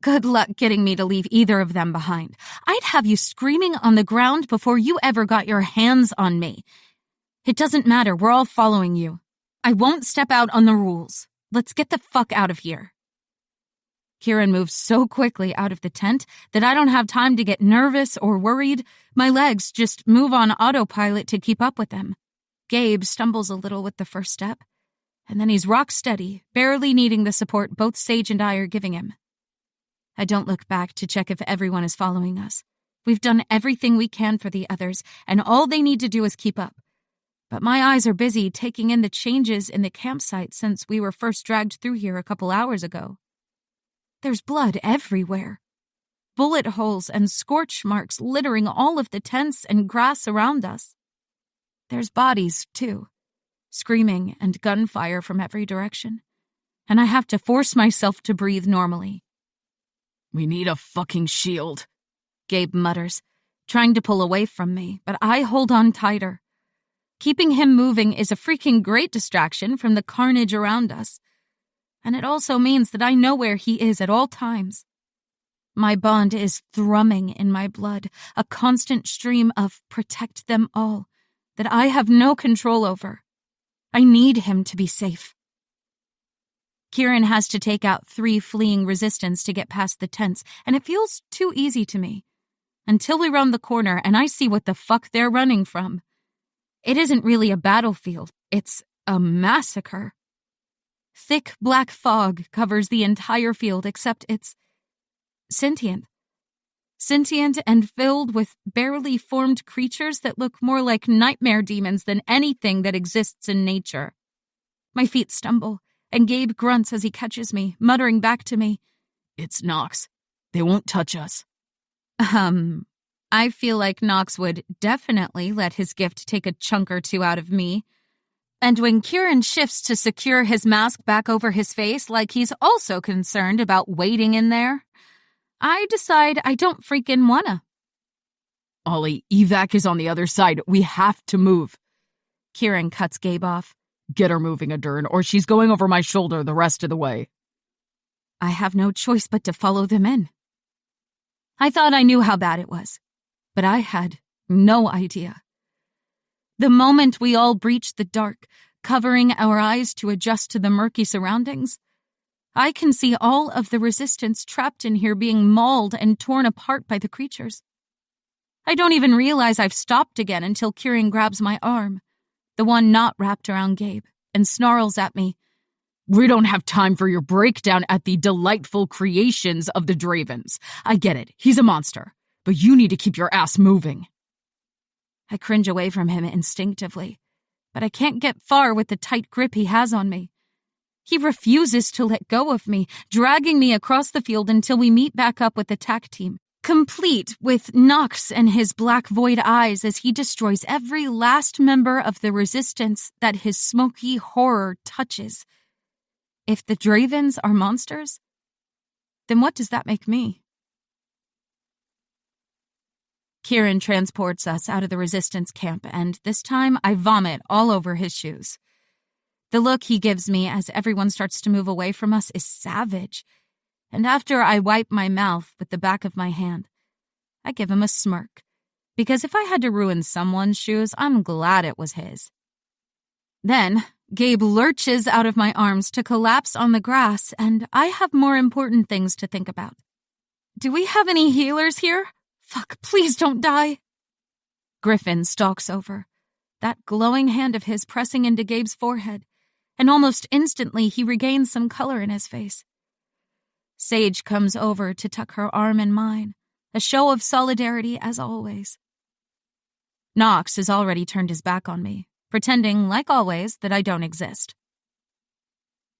Good luck getting me to leave either of them behind. I'd have you screaming on the ground before you ever got your hands on me. It doesn't matter, we're all following you. I won't step out on the rules. Let's get the fuck out of here. Kieran moves so quickly out of the tent that I don't have time to get nervous or worried. My legs just move on autopilot to keep up with them. Gabe stumbles a little with the first step, and then he's rock steady, barely needing the support both Sage and I are giving him. I don't look back to check if everyone is following us. We've done everything we can for the others, and all they need to do is keep up. But my eyes are busy taking in the changes in the campsite since we were first dragged through here a couple hours ago. There's blood everywhere. Bullet holes and scorch marks littering all of the tents and grass around us. There's bodies, too, screaming and gunfire from every direction. And I have to force myself to breathe normally. "We need a fucking shield," Gabe mutters, trying to pull away from me, but I hold on tighter. Keeping him moving is a freaking great distraction from the carnage around us. And it also means that I know where he is at all times. My bond is thrumming in my blood, a constant stream of protect them all that I have no control over. I need him to be safe. Kieran has to take out 3 fleeing Resistance to get past the tents, and it feels too easy to me. Until we round the corner and I see what the fuck they're running from. It isn't really a battlefield, it's a massacre. Thick black fog covers the entire field except it's sentient. Sentient and filled with barely formed creatures that look more like nightmare demons than anything that exists in nature. My feet stumble, and Gabe grunts as he catches me, muttering back to me, "It's Nox. They won't touch us." I feel like Nox would definitely let his gift take a chunk or two out of me. And when Kieran shifts to secure his mask back over his face like he's also concerned about waiting in there, I decide I don't freaking wanna. "Ollie, evac is on the other side. We have to move." Kieran cuts Gabe off. "Get her moving, Adern, or she's going over my shoulder the rest of the way." I have no choice but to follow them in. I thought I knew how bad it was, but I had no idea. The moment we all breached the dark, covering our eyes to adjust to the murky surroundings, I can see all of the Resistance trapped in here being mauled and torn apart by the creatures. I don't even realize I've stopped again until Kieran grabs my arm, the one not wrapped around Gabe, and snarls at me, "We don't have time for your breakdown at the delightful creations of the Dravens. I get it, he's a monster, but you need to keep your ass moving." I cringe away from him instinctively, but I can't get far with the tight grip he has on me. He refuses to let go of me, dragging me across the field until we meet back up with the TAC team, complete with Nox and his black void eyes as he destroys every last member of the Resistance that his smoky horror touches. If the Dravens are monsters, then what does that make me? Kieran transports us out of the resistance camp, and this time I vomit all over his shoes. The look he gives me as everyone starts to move away from us is savage, and after I wipe my mouth with the back of my hand, I give him a smirk, because if I had to ruin someone's shoes, I'm glad it was his. Then, Gabe lurches out of my arms to collapse on the grass, and I have more important things to think about. Do we have any healers here? Fuck, please don't die. Griffin stalks over, that glowing hand of his pressing into Gabe's forehead, and almost instantly he regains some color in his face. Sage comes over to tuck her arm in mine, a show of solidarity as always. Knox has already turned his back on me, pretending, like always, that I don't exist.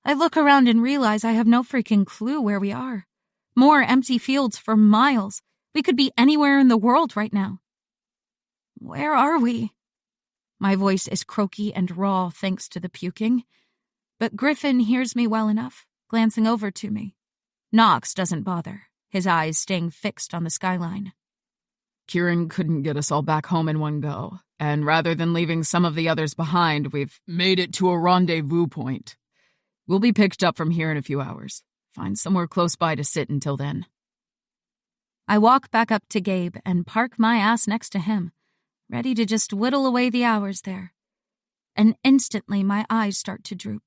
I look around and realize I have no freaking clue where we are. More empty fields for miles. We could be anywhere in the world right now. Where are we? My voice is croaky and raw thanks to the puking, but Griffin hears me well enough, glancing over to me. Knox doesn't bother, his eyes staying fixed on the skyline. Kieran couldn't get us all back home in one go, and rather than leaving some of the others behind, we've made it to a rendezvous point. We'll be picked up from here in a few hours. Find somewhere close by to sit until then. I walk back up to Gabe and park my ass next to him, ready to just whittle away the hours there. And instantly my eyes start to droop.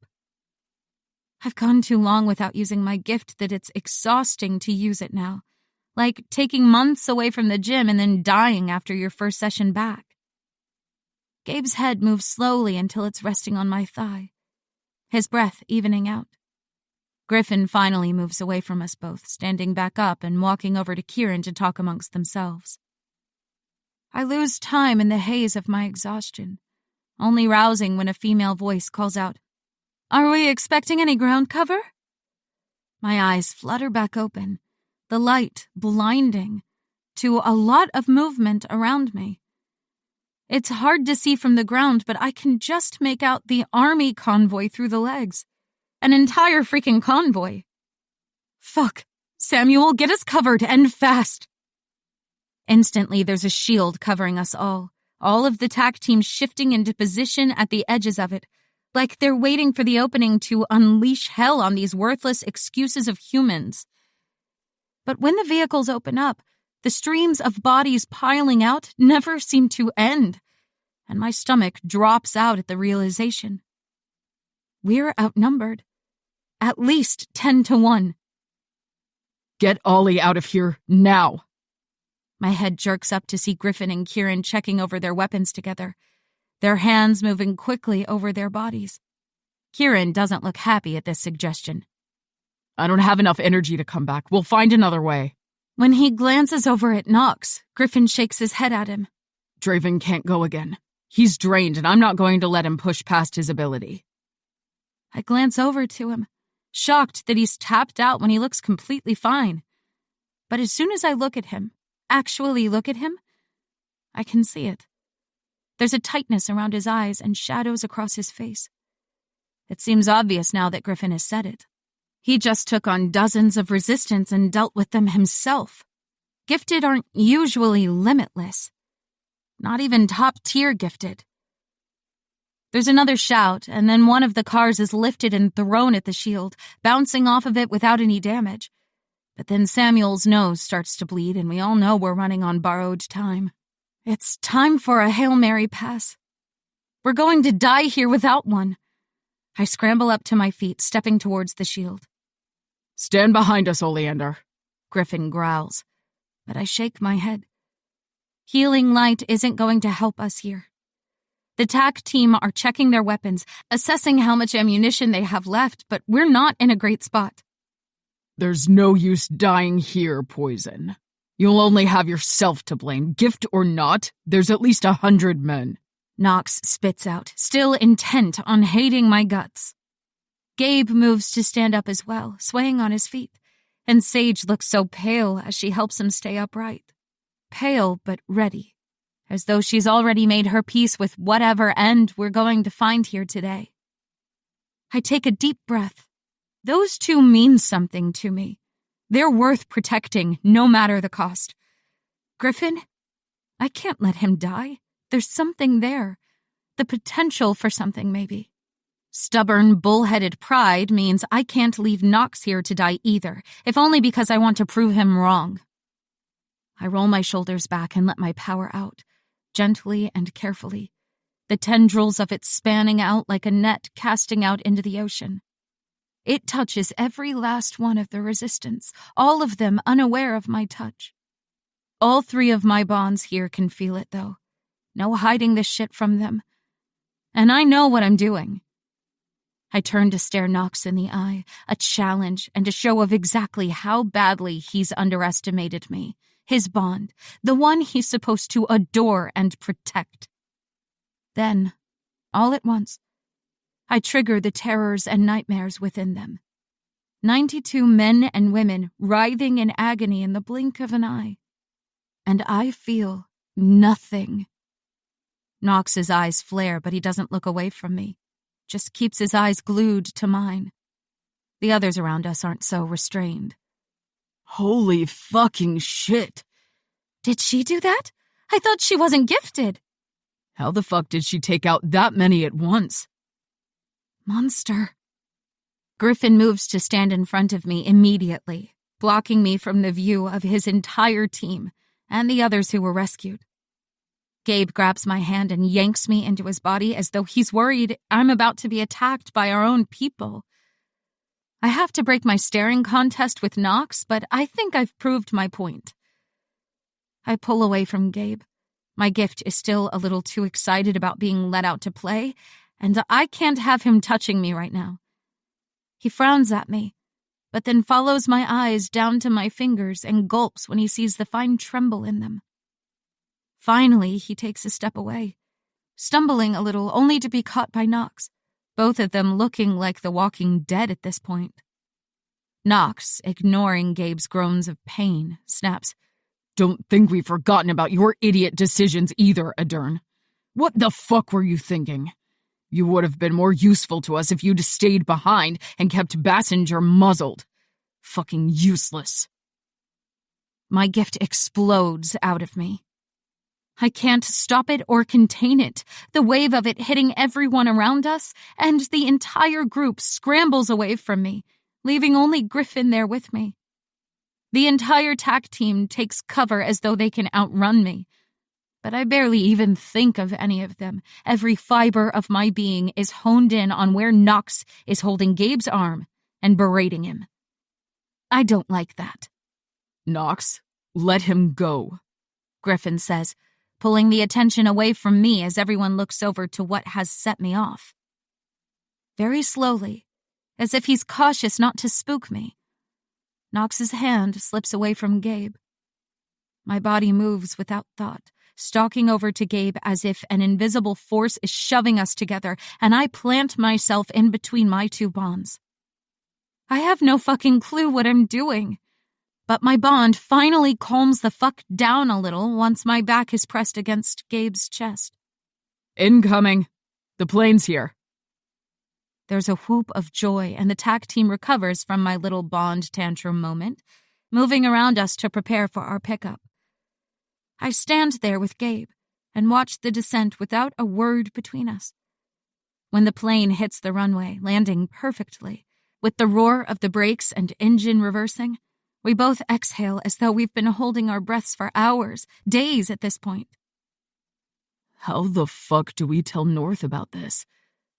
I've gone too long without using my gift that it's exhausting to use it now. Like taking months away from the gym and then dying after your first session back. Gabe's head moves slowly until it's resting on my thigh, his breath evening out. Griffin finally moves away from us both, standing back up and walking over to Kieran to talk amongst themselves. I lose time in the haze of my exhaustion, only rousing when a female voice calls out, "Are we expecting any ground cover?" My eyes flutter back open, the light blinding, to a lot of movement around me. It's hard to see from the ground, but I can just make out the army convoy through the legs. An entire freaking convoy. Fuck. Samuel, get us covered, and fast. Instantly, there's a shield covering us all of the TAC teams shifting into position at the edges of it, like they're waiting for the opening to unleash hell on these worthless excuses of humans. But when the vehicles open up, the streams of bodies piling out never seem to end, and my stomach drops out at the realization. We're outnumbered. At least 10-1. Get Ollie out of here, now! My head jerks up to see Griffin and Kieran checking over their weapons together, their hands moving quickly over their bodies. Kieran doesn't look happy at this suggestion. I don't have enough energy to come back. We'll find another way. When he glances over at Knox, Griffin shakes his head at him. Draven can't go again. He's drained, and I'm not going to let him push past his ability. I glance over to him, shocked that he's tapped out when he looks completely fine. But as soon as I look at him, actually look at him, I can see it. There's a tightness around his eyes and shadows across his face. It seems obvious now that Griffin has said it. He just took on dozens of resistance and dealt with them himself. Gifted aren't usually limitless. Not even top-tier gifted. There's another shout, and then one of the cars is lifted and thrown at the shield, bouncing off of it without any damage. But then Samuel's nose starts to bleed, and we all know we're running on borrowed time. It's time for a Hail Mary pass. We're going to die here without one. I scramble up to my feet, stepping towards the shield. Stand behind us, Oleander, Griffin growls, but I shake my head. Healing light isn't going to help us here. The TAC team are checking their weapons, assessing how much ammunition they have left, but we're not in a great spot. There's no use dying here, Poison. You'll only have yourself to blame. Gift or not, there's at least 100 men. Knox spits out, still intent on hating my guts. Gabe moves to stand up as well, swaying on his feet, and Sage looks so pale as she helps him stay upright. Pale but ready, as though she's already made her peace with whatever end we're going to find here today. I take a deep breath. Those two mean something to me. They're worth protecting, no matter the cost. Griffin, I can't let him die. There's something there. The potential for something, maybe. Stubborn, bullheaded pride means I can't leave Knox here to die either, if only because I want to prove him wrong. I roll my shoulders back and let my power out, gently and carefully, the tendrils of it spanning out like a net casting out into the ocean. It touches every last one of the resistance, all of them unaware of my touch. All 3 of my bonds here can feel it, though. No hiding this shit from them. And I know what I'm doing. I turn to stare Knox in the eye, a challenge and a show of exactly how badly he's underestimated me, his bond, the one he's supposed to adore and protect. Then, all at once, I trigger the terrors and nightmares within them. 92 men and women writhing in agony in the blink of an eye. And I feel nothing. Knox's eyes flare, but he doesn't look away from me. Just keeps his eyes glued to mine. The others around us aren't so restrained. Holy fucking shit. Did she do that? I thought she wasn't gifted. How the fuck did she take out that many at once? Monster. Griffin moves to stand in front of me immediately, blocking me from the view of his entire team and the others who were rescued. Gabe grabs my hand and yanks me into his body as though he's worried I'm about to be attacked by our own people. I have to break my staring contest with Knox, but I think I've proved my point. I pull away from Gabe. My gift is still a little too excited about being let out to play, and I can't have him touching me right now. He frowns at me, but then follows my eyes down to my fingers and gulps when he sees the fine tremble in them. Finally, he takes a step away, stumbling a little only to be caught by Knox, both of them looking like the walking dead at this point. Knox, ignoring Gabe's groans of pain, snaps, Don't think we've forgotten about your idiot decisions either, Adern. What the fuck were you thinking? You would have been more useful to us if you'd stayed behind and kept Bassinger muzzled. Fucking useless. My gift explodes out of me. I can't stop it or contain it, the wave of it hitting everyone around us, and the entire group scrambles away from me, leaving only Griffin there with me. The entire TAC team takes cover as though they can outrun me. But I barely even think of any of them. Every fiber of my being is honed in on where Knox is holding Gabe's arm and berating him. I don't like that. Knox, let him go, Griffin says, pulling the attention away from me as everyone looks over to what has set me off. Very slowly, as if he's cautious not to spook me, Knox's hand slips away from Gabe. My body moves without thought, stalking over to Gabe as if an invisible force is shoving us together, and I plant myself in between my 2 bonds. I have no fucking clue what I'm doing. But my bond finally calms the fuck down a little once my back is pressed against Gabe's chest. Incoming. The plane's here. There's a whoop of joy, and the TAC team recovers from my little bond tantrum moment, moving around us to prepare for our pickup. I stand there with Gabe and watch the descent without a word between us. When the plane hits the runway, landing perfectly, with the roar of the brakes and engine reversing, we both exhale as though we've been holding our breaths for hours, days at this point. How the fuck do we tell North about this?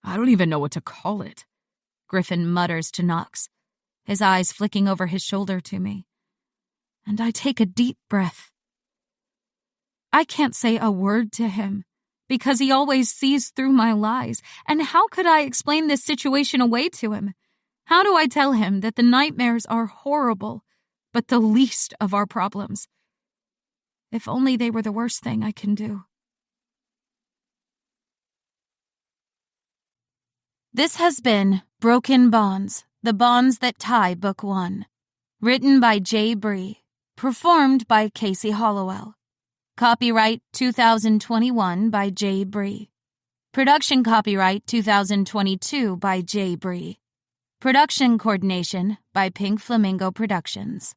I don't even know what to call it. Griffin mutters to Knox, his eyes flicking over his shoulder to me. And I take a deep breath. I can't say a word to him, because he always sees through my lies, and how could I explain this situation away to him? How do I tell him that the nightmares are horrible, but the least of our problems? If only they were the worst thing I can do. This has been Broken Bonds, The Bonds That Tie Book 1. Written by J. Bree. Performed by Casey Hollowell. Copyright 2021 by J. Bree. Production copyright 2022 by J. Bree. Production coordination by Pink Flamingo Productions.